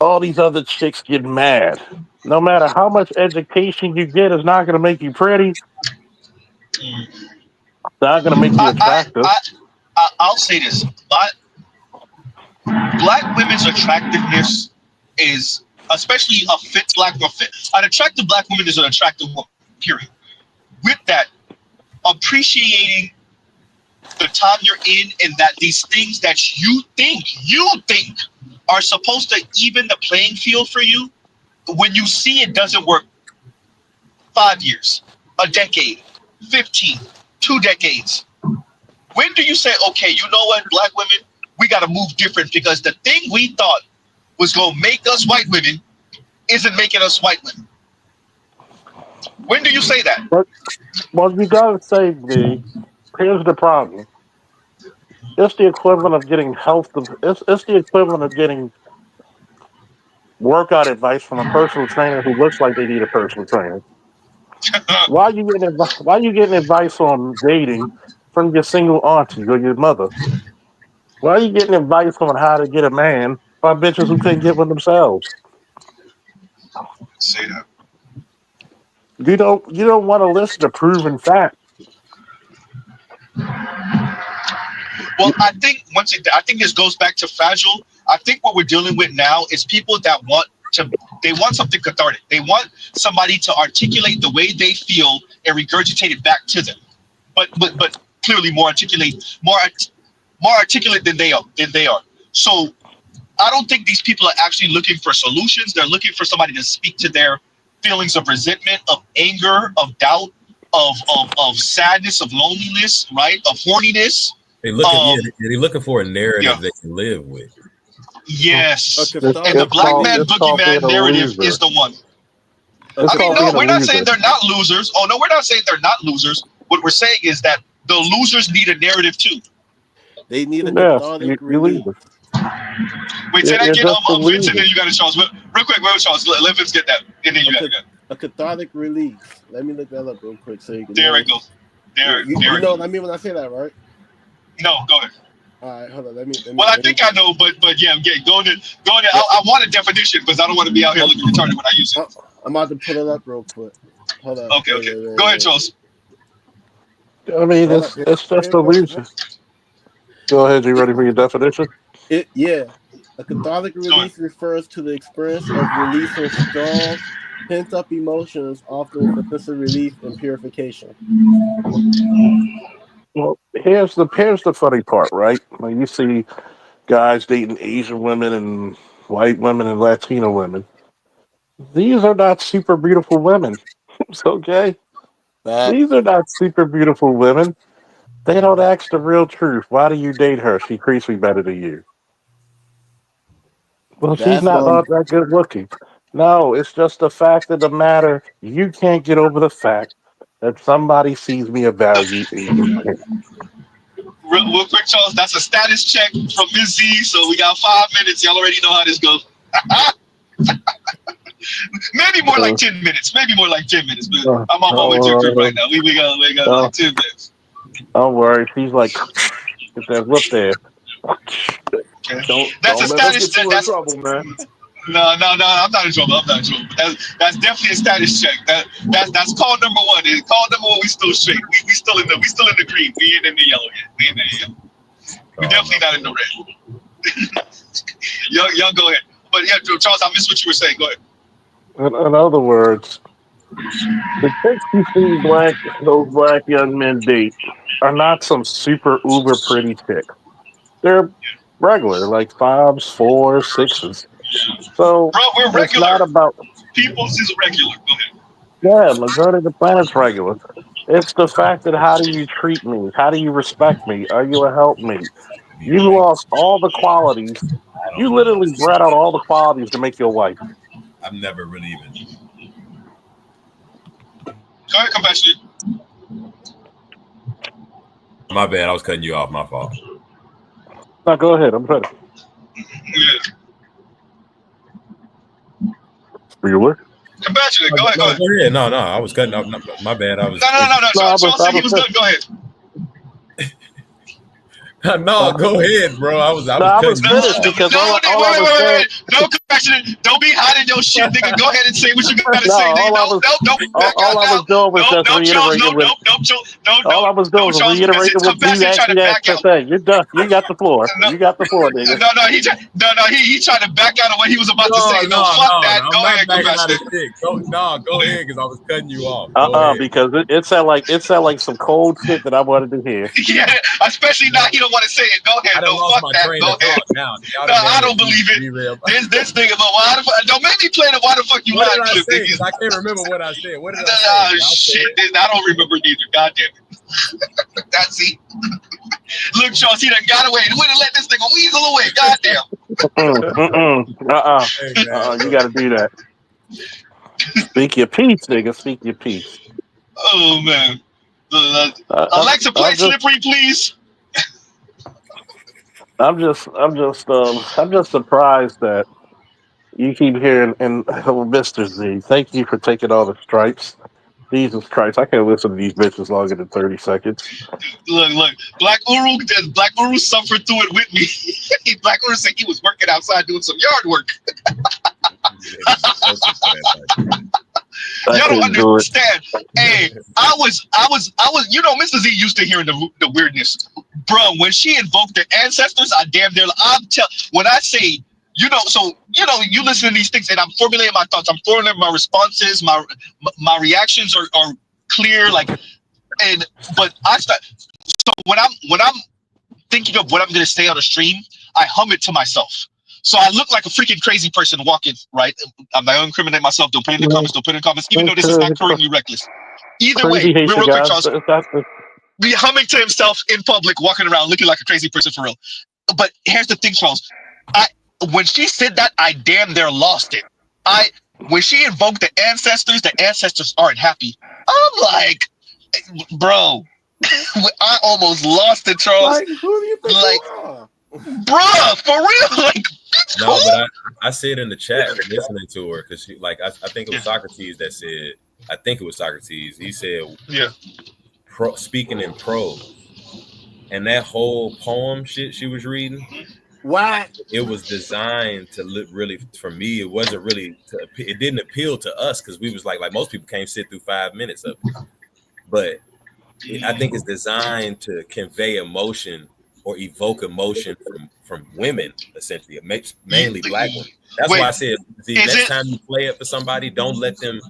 all these other chicks get mad? No matter how much education you get, it's not going to make you pretty. It's not going to make you attractive. I'll say this. Black women's attractiveness is, especially a fit black or fit. An attractive black woman is an attractive woman, period. With that, appreciating the time you're in and that these things that you think are supposed to even the playing field for you, when you see it doesn't work 5 years, a decade, 15, 2 decades. When do you say, okay, you know what, black women, we got to move different because the thing we thought was going to make us white women isn't making us white women? When do you say that? Well, you gotta say, here's the problem. It's the equivalent of getting it's the equivalent of getting workout advice from a personal trainer who looks like they need a personal trainer. Why are you getting advice on dating from your single auntie or your mother? Why are you getting advice on how to get a man by bitches who can't get one themselves? Say that. You don't want to listen to proven facts. Well, I think I think this goes back to fragile. I think what we're dealing with now is people that they want something cathartic. They want somebody to articulate the way they feel and regurgitate it back to them. But clearly more articulate than they are. So I don't think these people are actually looking for solutions. They're looking for somebody to speak to their feelings of resentment, of anger, of doubt, of sadness, of loneliness, right? Of horniness. They're looking for a narrative they can live with. Yes. And the black man boogeyman narrative is the one. I mean, no, we're not saying they're not losers. Oh, no, we're not saying they're not losers. What we're saying is that the losers need a narrative too. They need a cathartic relief. Wait, say that again. Vince, and then you got to Charles. Real quick, wait, Charles. Let Vince get that, and then you got a cathartic release. Let me look that up real quick so you can. There it goes. You know what I mean when I say that, right? No, go ahead. All right, hold on. Let me I think I know, but yeah, I'm getting going. I want a definition because I don't want to be out here looking retarded when I use it. I'm about to pull it up real quick. Hold on. Okay. Go ahead, Charles. I mean, it's just a loser. Go ahead. You ready for your definition? Yeah. A cathartic release refers to the experience of releasing strong, pent-up emotions, often with a sense of relief and purification. Well, here's the funny part, right? When you see guys dating Asian women and white women and Latino women, these are not super beautiful women. It's okay. These are not super beautiful women. They don't ask the real truth. Why do you date her? She treats me better than you. Well, she's not all that good looking. No, it's just the fact of the matter. You can't get over the fact that somebody sees me a value and you can't. Real quick, Charles, that's a status check from Ms. Z, so we got 5 minutes. Y'all already know how this goes. Maybe more like 10 minutes. But I'm on my way to a crib right now. We got like 10 minutes. Don't worry. She's like, get that whoop there. That's a status check. That's trouble, man. No, I'm not in trouble. That's definitely a status check. That's call number one. Call number one. We still straight. We still in the green. We ain't in the yellow yet. We definitely not in the red. y'all go ahead. But yeah, Charles, I missed what you were saying. Go ahead. In other words, the chicks you see those black young men date are not some super uber pretty chick. They're regular, like 5s, 4s, 6s. So bro, we're regular. It's not about people's is regular. Go ahead. Yeah, majority of the planet's regular. It's the fact that how do you treat me? How do you respect me? Are you a helpmate? You lost all the qualities. You literally bred out all the qualities to make your wife. I've never really even. Go ahead, come back to you. My bad. I was cutting you off. My fault. No, go ahead. I'm ready. Yeah. Bueller? Congratulations. Go ahead. Go ahead. No. I was cutting off. My bad. I was. No. Charles said he was done. Go ahead. No, go ahead, bro. I was finished because wait. No question. Don't be hiding your shit, nigga. Go ahead and say what you gotta say. All I was doing was just reiterating all I was doing was reiterating what you actually asked to say. You're done. You got the floor. You got the floor, nigga. He tried to back out of what he was about to say. No, fuck that. Go ahead, go ahead, because I was cutting you off. Because it sounded like some cold shit that I wanted to hear. Yeah, especially now he don't want to say it. Go ahead. No, fuck that. Go ahead. No, I don't believe it. This nigga, don't make me play the why the fuck you lying to I can't remember what I said. What did I say? Shit, I don't remember neither. God damn it. That's it. Look, Charles, he done got away. He wouldn't let this nigga weasel away. Goddamn. You got to do that. Speak your piece, nigga. Speak your piece. Oh man. Alexa, play Slippery, please. I'm just surprised that you keep hearing and Mr. Z. Thank you for taking all the stripes. Jesus Christ, I can't listen to these bitches longer than 30 seconds. Look. Black Uru suffered through it with me. Black Uru said he was working outside doing some yard work. Y'all don't understand. Hey, I was. You know, Mr. Z used to hearing the weirdness, bro. When she invoked the ancestors, I damn near. When I say, you know, so you know, you listen to these things, and I'm formulating my thoughts. I'm formulating my responses. My reactions are clear, like, but I start. So when I'm thinking of what I'm gonna say on the stream, I hum it to myself. So I look like a freaking crazy person walking, right? I'm not incriminate myself. Don't put it in the comments. Even though this is not currently reckless. Either way, real quick, Charles. Be humming to himself in public, walking around, looking like a crazy person for real. But here's the thing, Charles. When she said that, I damn near lost it. When she invoked the ancestors aren't happy. I'm like, bro, I almost lost it, Charles. Like, who do you think you are? Bruh, for real, like. No, but I said in the chat listening to her because she I think it was Socrates that said. I think it was Socrates. He said, "Yeah, speaking in prose," and that whole poem shit she was reading. Why? It was designed to look really. For me, it wasn't really. It didn't appeal to us because we was like most people can't sit through 5 minutes of it. But I think it's designed to convey emotion or evoke emotion from women, essentially, mainly Black women. That's why I said the next time you play it for somebody, don't let them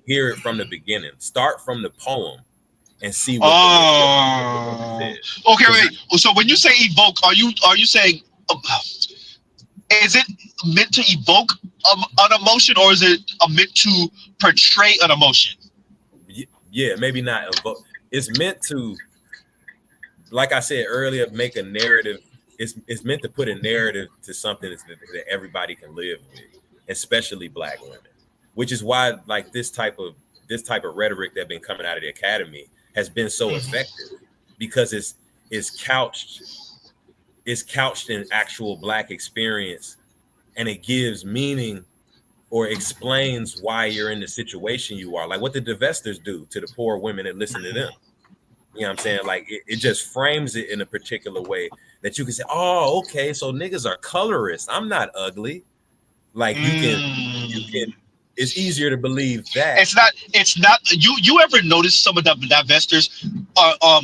hear it from the beginning. Start from the poem and see what the okay, wait. So when you say evoke, are you saying is it meant to evoke an emotion, or is it meant to portray an emotion? Yeah, maybe not evoke. It's meant to, like I said earlier, make a narrative. It's meant to put a narrative to something that everybody can live with, especially Black women. Which is why, like, this type of rhetoric that's been coming out of the academy has been so effective, because it's couched in actual Black experience, and it gives meaning or explains why you're in the situation you are. Like what the divestors do to the poor women that listen to them. You know what I'm saying? Like it just frames it in a particular way that you can say, oh, okay, so niggas are colorist. I'm not ugly. Like you can it's easier to believe that. It's not you ever notice some of the divestors are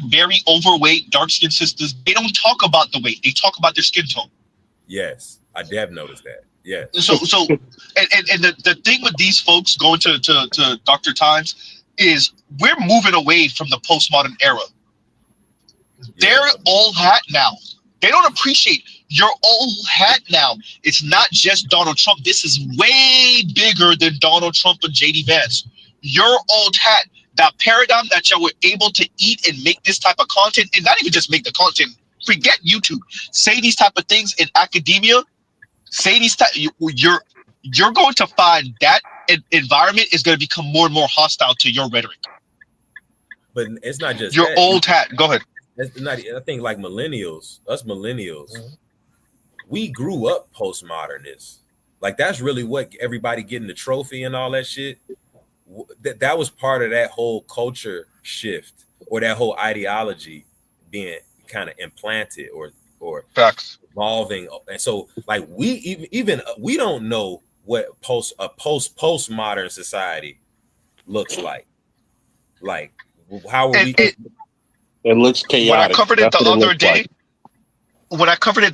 very overweight, dark-skinned sisters? They don't talk about the weight, they talk about their skin tone. Yes, I have noticed that. Yeah. So and the thing with these folks going to Dr. Times is we're moving away from the postmodern era. They're old hat now. They don't appreciate your old hat now. It's not just Donald Trump. This is way bigger than Donald Trump and JD Vance. Your old hat, that paradigm that you were able to eat and make this type of content, and not even just make the content, forget YouTube. Say these type of things in academia. Say these type. You're going to find that environment is going to become more and more hostile to your rhetoric. But it's not just your old hat. Go ahead. It's not. I think like millennials, we grew up postmodernist. Like that's really what everybody getting the trophy and all that shit. That was part of that whole culture shift or that whole ideology being kind of implanted or facts evolving. And so like we even we don't know what postmodern society looks like. Like how are we? It looks chaotic. When I covered it the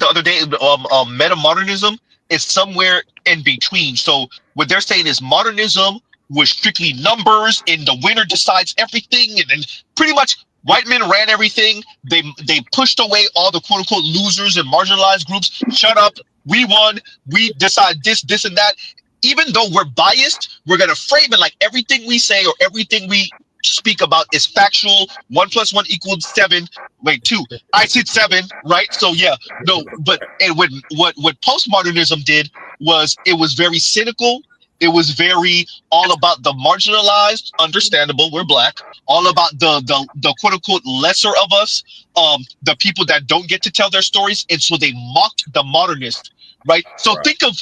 other day, metamodernism is somewhere in between. So what they're saying is modernism was strictly numbers, and the winner decides everything, and then pretty much white men ran everything. They pushed away all the quote unquote losers and marginalized groups. Shut up, we won. We decide this and that. Even though we're biased, we're gonna frame it like everything we say or everything we speak about is factual. 1 + 1 = 7. Wait, 2. I said 7, right? So yeah, no, but and what postmodernism did was it was very cynical. It was very all about the marginalized. Understandable, we're black. All about the quote unquote lesser of us, the people that don't get to tell their stories, and so they mocked the modernist, right? So think of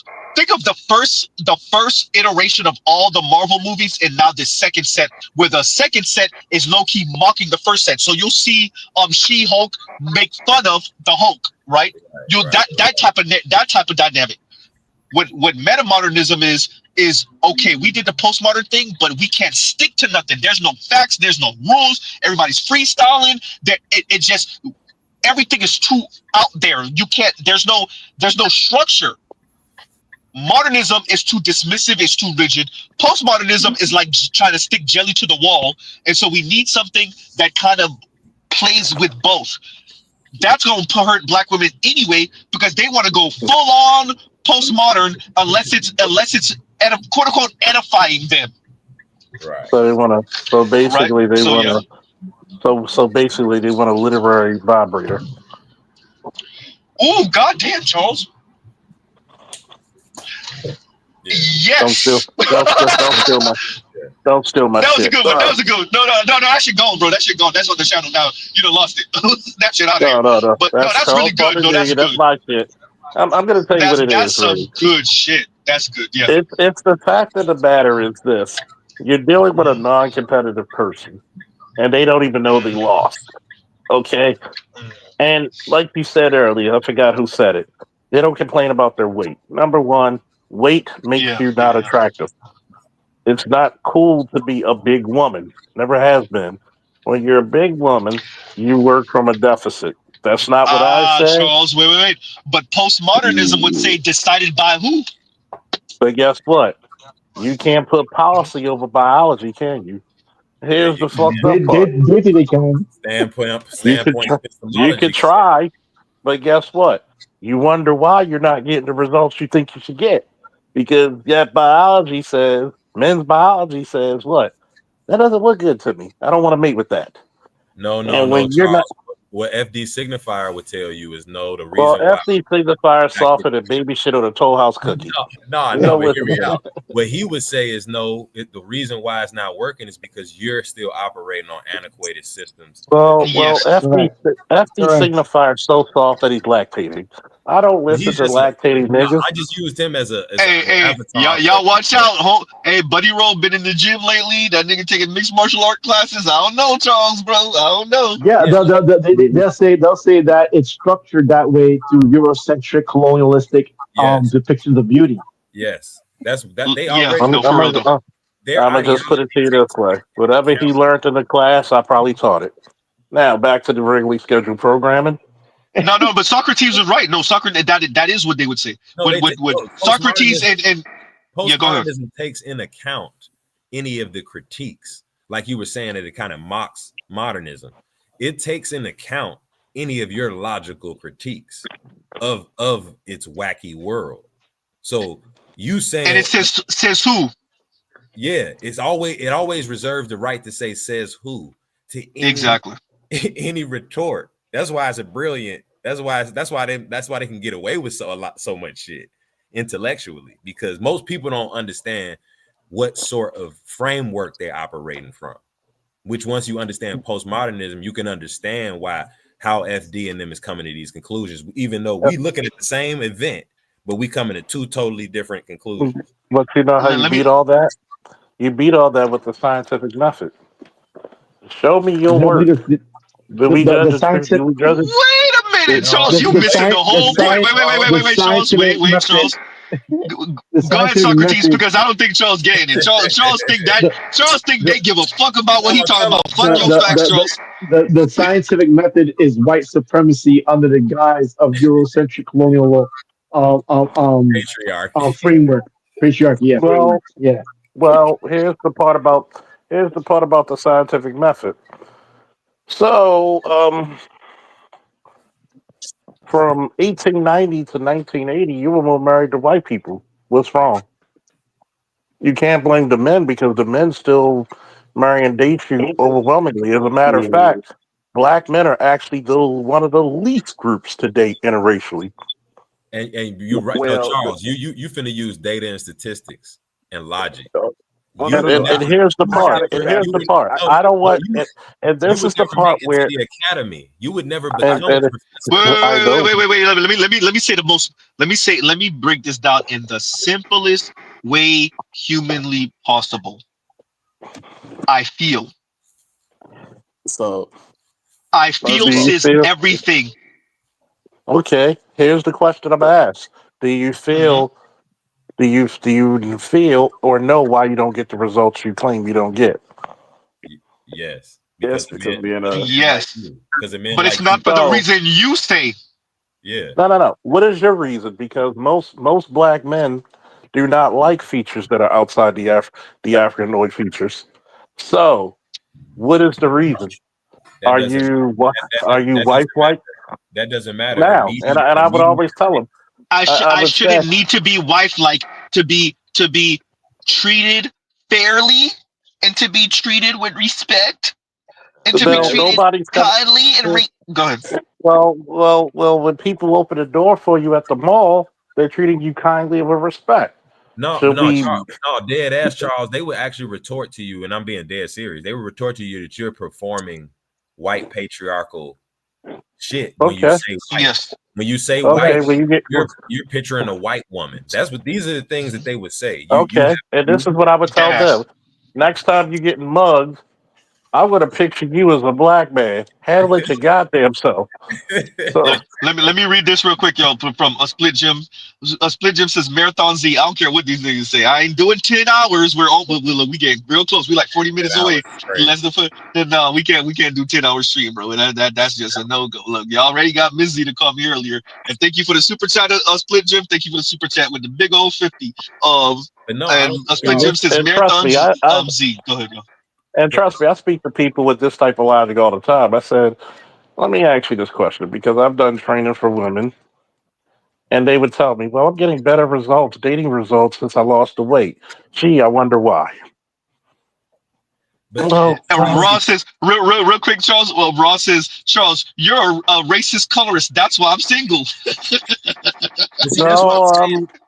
the first iteration of all the Marvel movies, and now the second set, where the second set is low key mocking the first set. So you'll see She-Hulk make fun of the Hulk, right? That type of dynamic. What metamodernism is okay, we did the postmodern thing, but we can't stick to nothing. There's no facts, there's no rules, everybody's freestyling. That it just everything is too out there. You can't, there's no structure. Modernism is too dismissive, it's too rigid. Postmodernism is like trying to stick jelly to the wall, and so we need something that kind of plays with both. That's going to hurt black women anyway, because they want to go full on postmodern unless it's quote unquote edifying them. Right. So they want to. So basically, they want to. So basically, they want a literary vibrator. Oh, goddamn, Charles. Yeah. Yes. Don't steal my That was shit. a good one. That was a good one. No, that shit gone, bro. That shit gone. That's on the channel now. You done lost it. That shit out here. No. But that's really good. No, that's good. That's my shit. I'm going to tell you what it is. That's some good shit. That's good. Yeah. It's the fact of the matter is this: you're dealing with a non-competitive person, and they don't even know they lost. Okay, and like you said earlier, I forgot who said it. They don't complain about their weight. Number one, weight makes you not attractive. It's not cool to be a big woman. Never has been. When you're a big woman, you work from a deficit. That's not what I say. Charles, wait. But postmodernism would say decided by who? But guess what? You can't put policy over biology, can you? Here's the fucked up part. They can. You could try, but guess what? You wonder why you're not getting the results you think you should get. Because that biology says, men's biology says what? That doesn't look good to me. I don't want to mate with that. No, Charles. What FD signifier would tell you is no. The reason why FD signifier softer than baby shit on a Toll House cookie. No. Hear me out. What he would say is no. The reason why it's not working is because you're still operating on antiquated systems. Well, FD signifier is so soft that he's lactating. I don't listen to lactating niggas. I just used him as a y'all watch out. Hey, Buddy Roll been in the gym lately. That nigga taking mixed martial art classes. I don't know, Charles, bro. I don't know. Yeah, they'll say that it's structured that way through Eurocentric colonialistic depictions of beauty. Yes, that's that. They I'm gonna just put it to you this way: whatever he learned in the class, I probably taught it. Now back to the regularly scheduled programming. No, but Socrates was right. No, Socrates, that is what they would say. Socrates and postmodernism takes in account any of the critiques, like you were saying that it kind of mocks modernism. It takes in account any of your logical critiques of its wacky world. So you saying, and it says who? Yeah, it always reserves the right to say says who to any retort. That's why it's a brilliant. That's why they can get away with so much shit intellectually, because most people don't understand what sort of framework they're operating from. Which once you understand postmodernism, you can understand how FD and them is coming to these conclusions, even though we looking at the same event, but we coming to two totally different conclusions. But you know how you beat all that? You beat all that with the scientific method. Show me your work. Wait a minute, Charles, you missing the whole point. Wait, Charles. Wait, Charles. Go ahead, Socrates, because I don't think Charles getting it. Charles think they give a fuck about what he talking about. Fuck your facts, Charles. The scientific method is white supremacy under the guise of Eurocentric colonial patriarchy framework. Patriarchy, Well, here's the part about the scientific method. So, from 1890 to 1980, you were more married to white people. What's wrong? You can't blame the men because the men still marry and date you overwhelmingly. As a matter of fact, black men are actually one of the least groups to date interracially. And you're right. No, Charles, you finna use data and statistics and logic. And here's the part. And here's the part. I don't want. And this is the part where the academy. You would never become. Wait. Let me say the most. Let me break this down in the simplest way humanly possible. I feel. So. I feel says everything. Okay. Here's the question I'm asked. Do you feel? Do you feel or know why you don't get the results you claim you don't get? Yes. Because men yes. Because men but it's not for the reason you say. Yeah. No. What is your reason? Because most black men do not like features that are outside the Africanoid features. So, what is the reason? Are you wife-like? That doesn't matter. Now, and I would always tell them. I shouldn't need to be wife-like to be treated fairly and to be treated with respect and to be treated kindly and go ahead. Well, when people open the door for you at the mall, they're treating you kindly and with respect. No, dead ass Charles. They would actually retort to you, and I'm being dead serious. They would retort to you that you're performing white patriarchal shit when you say white. Yes. When you say white, you're picturing a white woman. These are the things that they would say. And this is what I would tell them. Next time you get mugged, I'm gonna picture you as a black man. Handle it your goddamn self. So let me read this real quick, y'all, from a Split Gym. A Split Gym says Marathon Z. I don't care what these niggas say. I ain't doing 10 hours. We getting real close. We like 40 minutes away. Less than no, we can't do 10 hours stream, bro. That's just a no go. Look, y'all already got Miss Z to call me earlier, and thank you for the super chat, Split Gym. Thank you for the super chat with the big old 50 of. And a Split Gym says Marathon Z. Go ahead, y'all. And trust me, I speak to people with this type of logic all the time. I said, let me ask you this question, because I've done training for women, and they would tell me, well, I'm getting better results, dating results, since I lost the weight. Gee, I wonder why. Ross says, real quick, Charles. Well, Ross says, Charles, you're a racist colorist. That's why I'm single.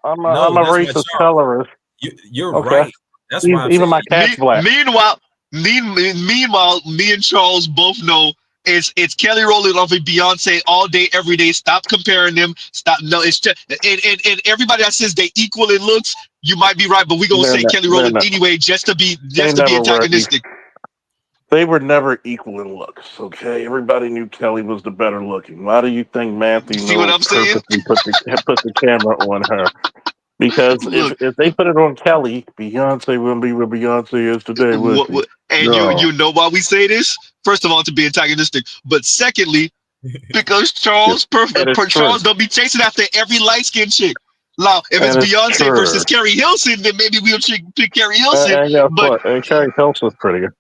I'm a racist colorist. You're right. That's why I'm even my cat's black. Meanwhile, me and Charles both know it's Kelly Rowland off of Beyonce all day, every day. Stop comparing them. Stop. No, it's just and everybody that says they equal in looks, you might be right, but we're gonna say Kelly Rowland anyway, just to be antagonistic. They were never equal in looks. Okay, everybody knew Kelly was the better looking. Why do you think Matthew purposely put the camera on her? Because if they put it on Kelly, Beyonce wouldn't be where Beyonce is today, would she? And you know why we say this? First of all, to be antagonistic, but secondly, because Charles don't be chasing after every light skinned chick. Now, if it's Beyonce versus Carrie Hilson, then maybe we'll pick Carrie Hilson. And Carrie Hilson's prettier.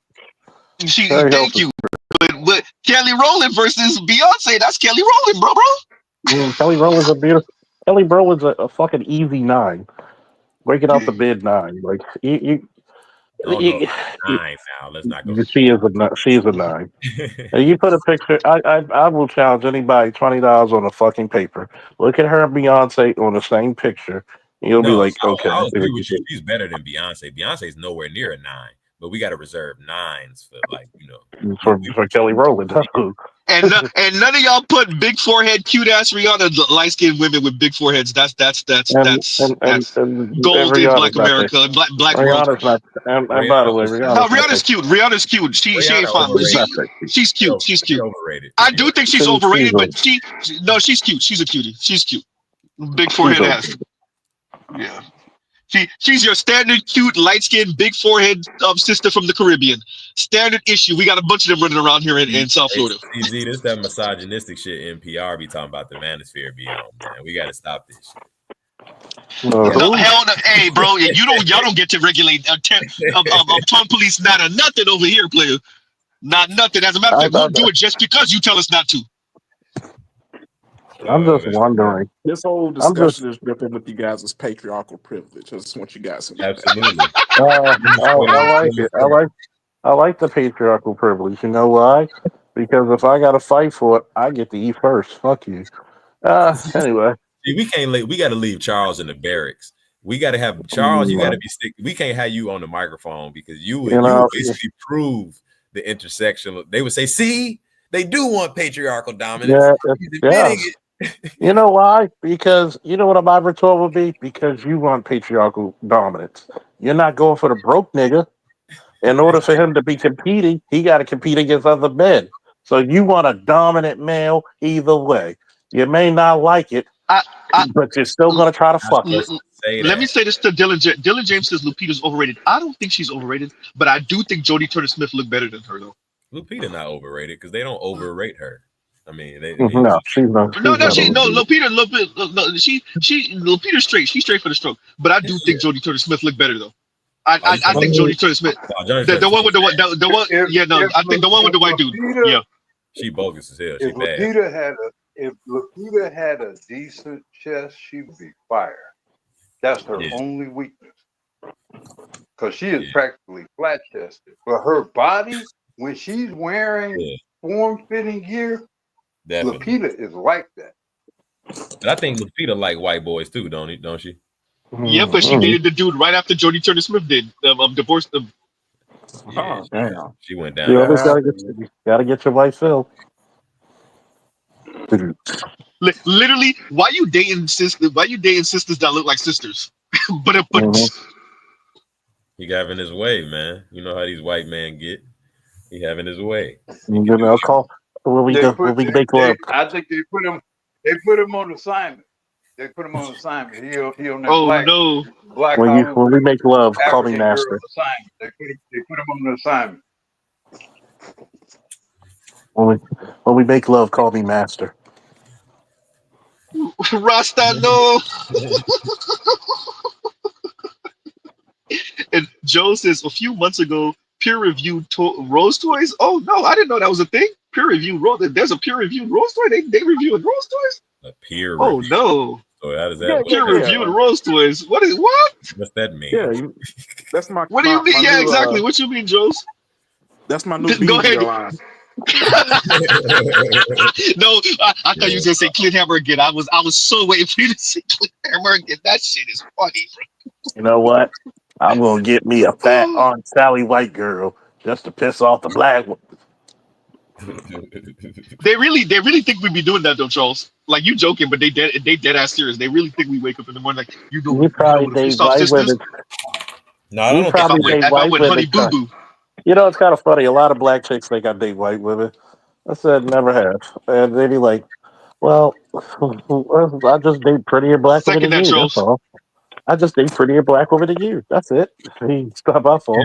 Thank you. But Kelly Rowland versus Beyonce, that's Kelly Rowland, bro. Kelly Rowland's a beautiful. Kelly Rowland's a fucking easy 9. Waking out the bed 9. Like you 9 now. Let's not go. She is a 9. And you put a picture. I will challenge anybody $20 on a fucking paper. Look at her and Beyonce on the same picture. And you'll be like, okay. I'll agree with you. She's better than Beyonce. Beyonce's nowhere near a 9. But we got to reserve 9s for for Kelly Rowland. And none of y'all put big forehead, cute ass Rihanna, light skinned women with big foreheads. That's gold in Black America, Black world. And by the way, Rihanna's cute. Rihanna's cute. She ain't fine. She's cute. She's cute. Overrated. I do think she's overrated, but she's cute. She's a cutie. She's cute. Big forehead ass. Yeah. She's your standard cute, light-skinned, big forehead sister from the Caribbean. Standard issue. We got a bunch of them running around here in South Florida. CZ, this that misogynistic shit NPR be talking about the manosphere be on, man. We got to stop this shit. No, hell no. Hey, bro, y'all don't get to regulate tone police not a nothing over here, player. Not nothing. As a matter of fact, we'll do it just because you tell us not to. I'm just wondering. This whole discussion is dripping with you guys' patriarchal privilege. I just want you guys to know. Absolutely. I like it. I like the patriarchal privilege. You know why? Because if I got to fight for it, I get to eat first. Fuck you. Anyway. See, we got to leave Charles in the barracks. We got to have Charles. You got to be stick. We can't have you on the microphone because you would basically prove the intersectional. They would say, "See, they do want patriarchal dominance." Yeah. You know why? Because you know what my retort would be? Because you want patriarchal dominance. You're not going for the broke nigga. In order for him to be competing, he got to compete against other men. So you want a dominant male either way. You may not like it, but you're still going to try to fuck him. Let me say this to Dylan. Dylan James says Lupita's overrated. I don't think she's overrated, but I do think Jodie Turner-Smith looked better than her, though. Lupita not overrated because they don't overrate her. I mean, no, she's not. Lupita's straight. She's straight for the stroke. But I do think Jodie Turner-Smith looked better, though. I think Jodie Turner-Smith, the one with the one, I think the one with the white dude. Yeah, she bogus as hell. If Lupita had a decent chest, she would be fire. That's her only weakness, because she is practically flat chested. But her body, when she's wearing form-fitting gear, Lupita is like that. But I think Lupita like white boys too, don't she? Yeah, but she dated the dude right after Jodie Turner-Smith did. Divorced them. Yeah, damn. She went down. You always gotta get your wife filled. Literally, why you dating sisters that look like sisters? but he having his way, man. You know how these white men get. He having his way. When we make love. I think they put him on assignment. They put him on assignment. He on that black when we make love, call me master. Assignment. They put him on the assignment. When we make love, call me master. Rasta, no. And Joe says a few months ago, peer-reviewed rose toys. Oh no, I didn't know that was a thing. Peer-reviewed rose. There's a peer-reviewed rose toy. They reviewing rose toys. A peer. Oh no. So how does that? Peer-reviewed rose toys. What? What's that mean? Yeah, that's my. What do you mean? Yeah, exactly. What you mean, Joes? That's my new Go ahead. line. No, I thought you were gonna say Clint Hammer again. I was so waiting for you to say Clint Hammer again. That shit is funny. You know what? I'm gonna get me a fat Aunt Sally white girl just to piss off the black one. They really think we be doing that though, Charles. Like you joking, but they dead ass serious. They really think we wake up in the morning like you do. You probably date white women. No, I don't probably date white women. Honey Boo Boo. You know, it's kind of funny. A lot of black chicks think I date white women. I said never have, and they be like, "Well, I just date prettier black women than you." That's all. I just date prettier black women than you. That's it. It's not my fault.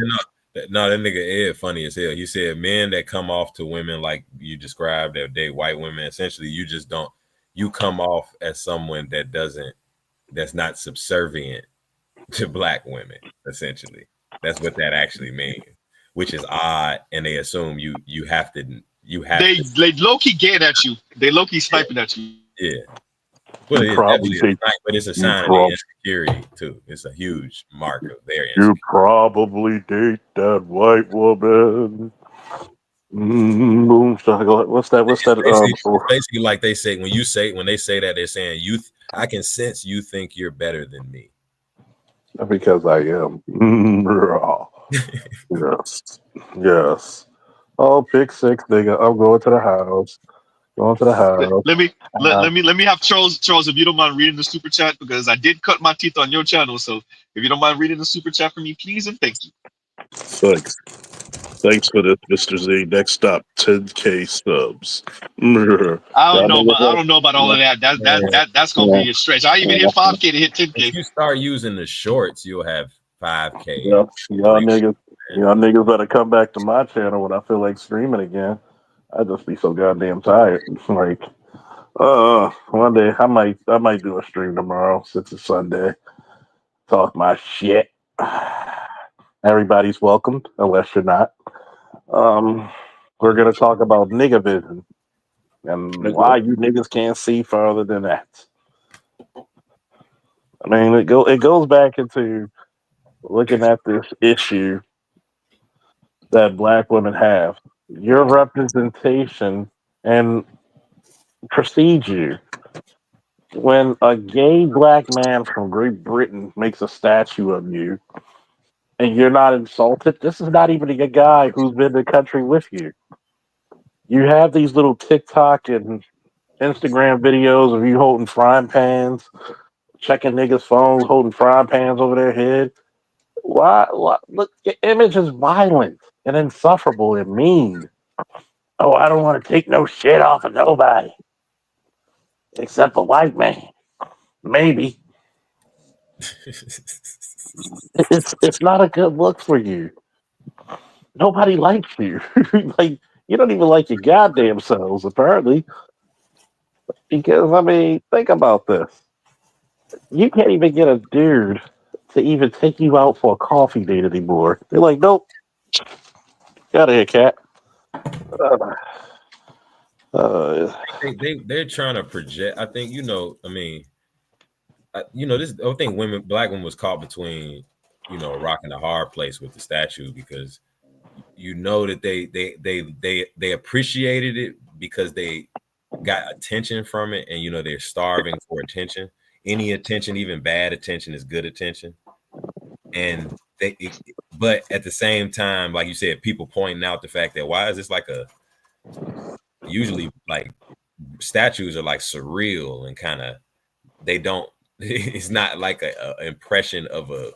No, that nigga Ed funny as hell. He said men that come off to women like you described that date white women, essentially you just don't. You come off as someone that's not subservient to black women. Essentially, that's what that actually means. Which is odd, and they assume you have to. They low key getting at you. They low key sniping at you. Yeah, well, it's a sign of their insecurity too. It's a huge mark of their insecurity. You probably date that white woman. What's that? Basically, like they say when they say that, they're saying I can sense you think you're better than me. Because I am. Yes. Oh, pick 6, nigga. I'm going to the house. Let me have Charles, if you don't mind reading the super chat, because I did cut my teeth on your channel. So if you don't mind reading the super chat for me, please and thank you. Thanks for this, Mr. Z. Next stop, 10K subs. I don't know about all of that. That's gonna be a stretch. I even hit 5K to hit 10K. If you start using the shorts, you'll have 5K. Y'all niggas better come back to my channel when I feel like streaming again. I just be so goddamn tired. Like, one day I might do a stream tomorrow since it's Sunday. Talk my shit. Everybody's welcomed, unless you're not. We're gonna talk about nigga vision and why you niggas can't see farther than that. I mean, it goes back into looking at this issue that black women have. Your representation and precedes you. When a gay black man from Great Britain makes a statue of you and you're not insulted, this is not even a guy who's been in the country with you. You have these little TikTok and Instagram videos of you holding frying pans, checking niggas' phones, holding frying pans over their head. Why? Look, your image is violent and insufferable and mean. Oh, I don't want to take no shit off of nobody except a white man. Maybe it's not a good look for you. Nobody likes you. Like you don't even like your goddamn selves, apparently. Because I mean, think about this. You can't even get a dude to even take you out for a coffee date anymore. They're like, nope, get out of here, cat. They're trying to project. I think I mean, this. I think black women was caught between a rock and a hard place with the statue because that they appreciated it because they got attention from it, and they're starving for attention. Any attention, even bad attention, is good attention. And but at the same time, like you said, people pointing out the fact that why is this like usually like statues are like surreal and kind of they don't. It's not like a impression of a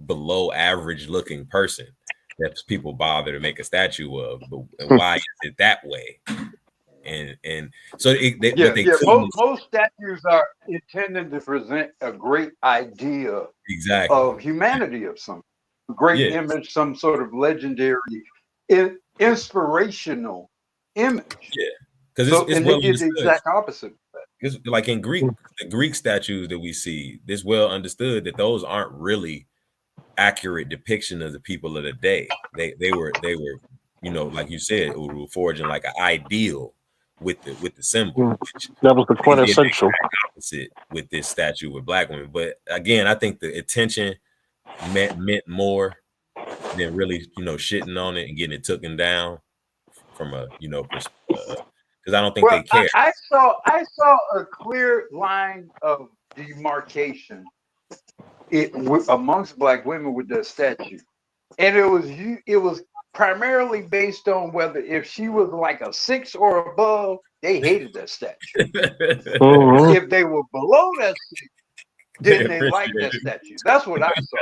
below average looking person that people bother to make a statue of. But why is it that way? And so most statues are intended to present a great idea of humanity of some great image, some sort of legendary, inspirational image. Yeah, because it's well understood. The exact opposite. It's like in the Greek statues that we see, it's well understood that those aren't really accurate depiction of the people of the day. They were like you said, Uru, forging like an ideal with the symbol. Which that was the quintessential opposite with this statue with black women. But again, I think the attention meant more than really shitting on it and getting it taken down from a because I don't think they care. I saw a clear line of demarcation amongst black women with the statue, and it was primarily based on whether if she was like a 6 or above, they hated that statue. If they were below that 6, then they liked that statue. That's what I saw.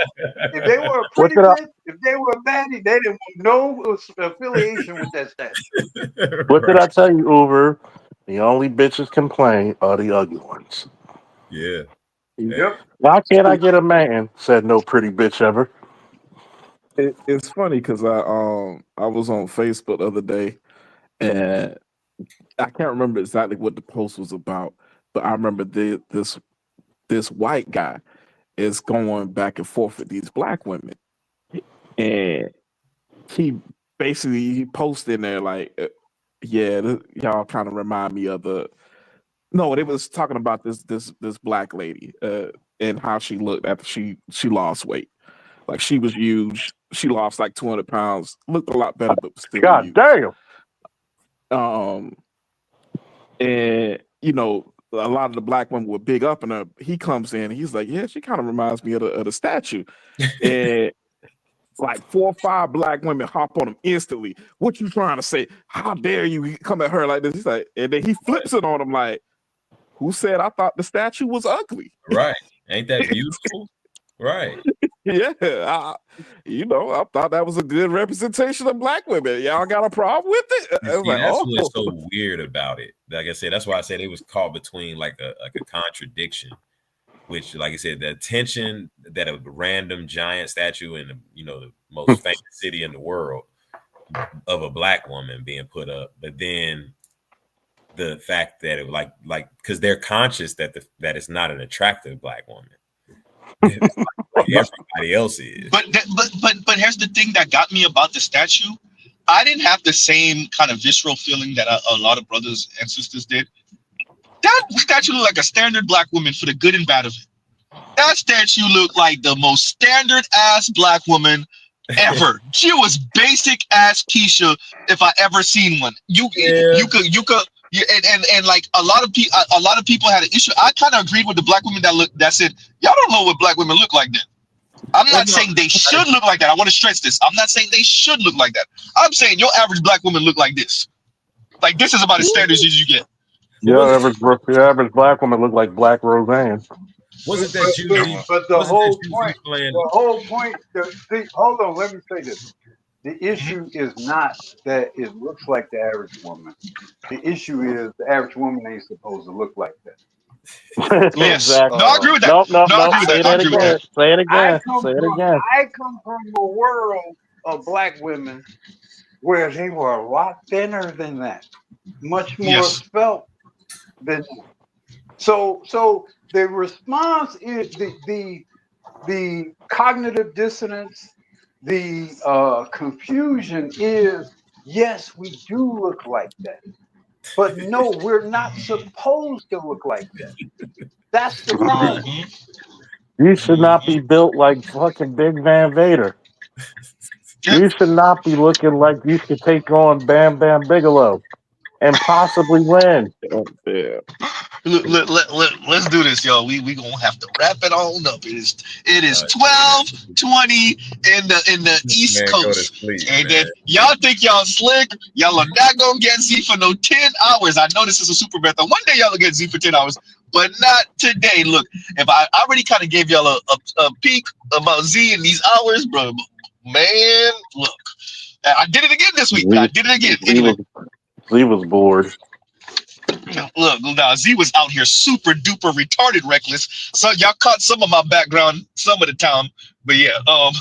If they were a pretty bitch, if they were a baddie, they didn't want no affiliation with that statue. What did I tell you, Uber? The only bitches complain are the ugly ones. Yeah. Yep. Why can't I get a man? Said no pretty bitch ever. It's funny because I was on Facebook the other day, and I can't remember exactly what the post was about, but I remember this white guy is going back and forth with these black women, and he posted in there like, y'all kind of remind me of they was talking about this black lady and how she looked after she lost weight. Like she was huge. She lost like 200 pounds. Looked a lot better, but was still God huge. Damn. And a lot of the black women were big up, and he comes in. And he's like, "Yeah, she kind of reminds me of the statue." And like 4 or 5 black women hop on him instantly. What you trying to say? How dare you come at her like this? He's like, and then he flips it on him like, "Who said I thought the statue was ugly?" Right? Ain't that beautiful? Right. Yeah, I thought that was a good representation of black women. Y'all got a problem with it? That's what's so weird about it. Like I said, that's why I said it was caught between like a contradiction, which, like I said, the attention that a random giant statue in the most famous city in the world of a black woman being put up, but then the fact that it like because they're conscious that it's not an attractive black woman. Like everybody else is. But here's the thing that got me about the statue. I didn't have the same kind of visceral feeling that a lot of brothers and sisters did. That statue looked like a standard black woman for the good and bad of it. That statue looked like the most standard ass black woman ever. She was basic ass Keisha if I ever seen one. You could and like a lot of people had an issue. I kind of agreed with the black women that said y'all don't know what black women look like then. I'm not saying they should look like that. I want to stress this. I'm not saying they should look like that. I'm saying your average black woman look like this. Like this is about as standards as you get. Your average black woman look like Black Roseanne. Wasn't that you? But the whole point. Hold on. Let me say this. The issue is not that it looks like the average woman. The issue is the average woman ain't supposed to look like that. Yes. Exactly. No, I agree with that. No, I agree with that. I agree with that. Say it again. I come from a world of black women where they were a lot thinner than that, much more svelte than that. So the response is the cognitive dissonance, the confusion is, yes, we do look like that. But no, we're not supposed to look like that. That's the problem. You should not be built like fucking Big Van Vader. You should not be looking like you could take on Bam Bam Bigelow and possibly win. Oh, damn. Let's do this, y'all. We gonna have to wrap it on up. It is 12:20 in the East Coast, and then y'all think y'all slick. Y'all are not gonna get Z for no 10 hours. I know this is a super method. One day y'all will get Z for 10 hours, but not today. Look, if I already kind of gave y'all a peek about Z in these hours, bro, man, look, I did it again this week. I did it again. Anyway. Z was bored. Look, now Z was out here super duper retarded reckless. So y'all caught some of my background some of the time, but yeah, I'll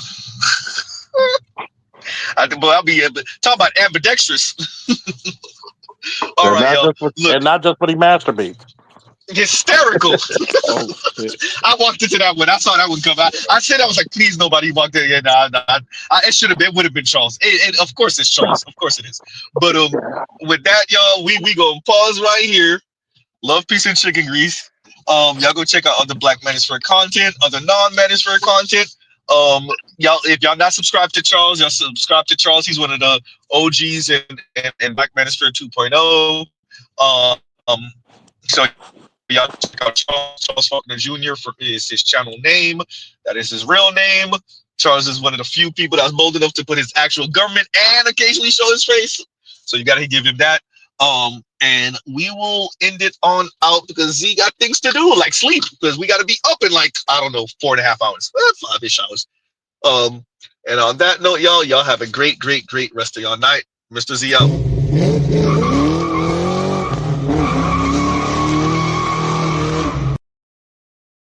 be talking about ambidextrous. All right, y'all. And not just when he masturbates. Hysterical. Oh, shit. I walked into that one. I saw that one come out. I said, I was like, please, nobody walked in. Yeah, it should have been, would have been Charles. And of course it's Charles. Of course it is. But with that, y'all, we gonna pause right here. Love, peace, and chicken grease. Y'all go check out other Black Manosphere content, other non-Manosphere content. Y'all, if y'all not subscribed to Charles, y'all subscribe to Charles. He's one of the OGs in Black Manosphere 2.0. So y'all check out Charles Faulkner Jr. is his channel name. That is his real name. Charles is one of the few people that's bold enough to put his actual government and occasionally show his face. So you gotta give him that. And we will end it on out because Z got things to do, like sleep, because we gotta be up in like, I don't know, 4.5 hours, 5-ish hours. And on that note, y'all have a great rest of y'all night. Mr. Z out.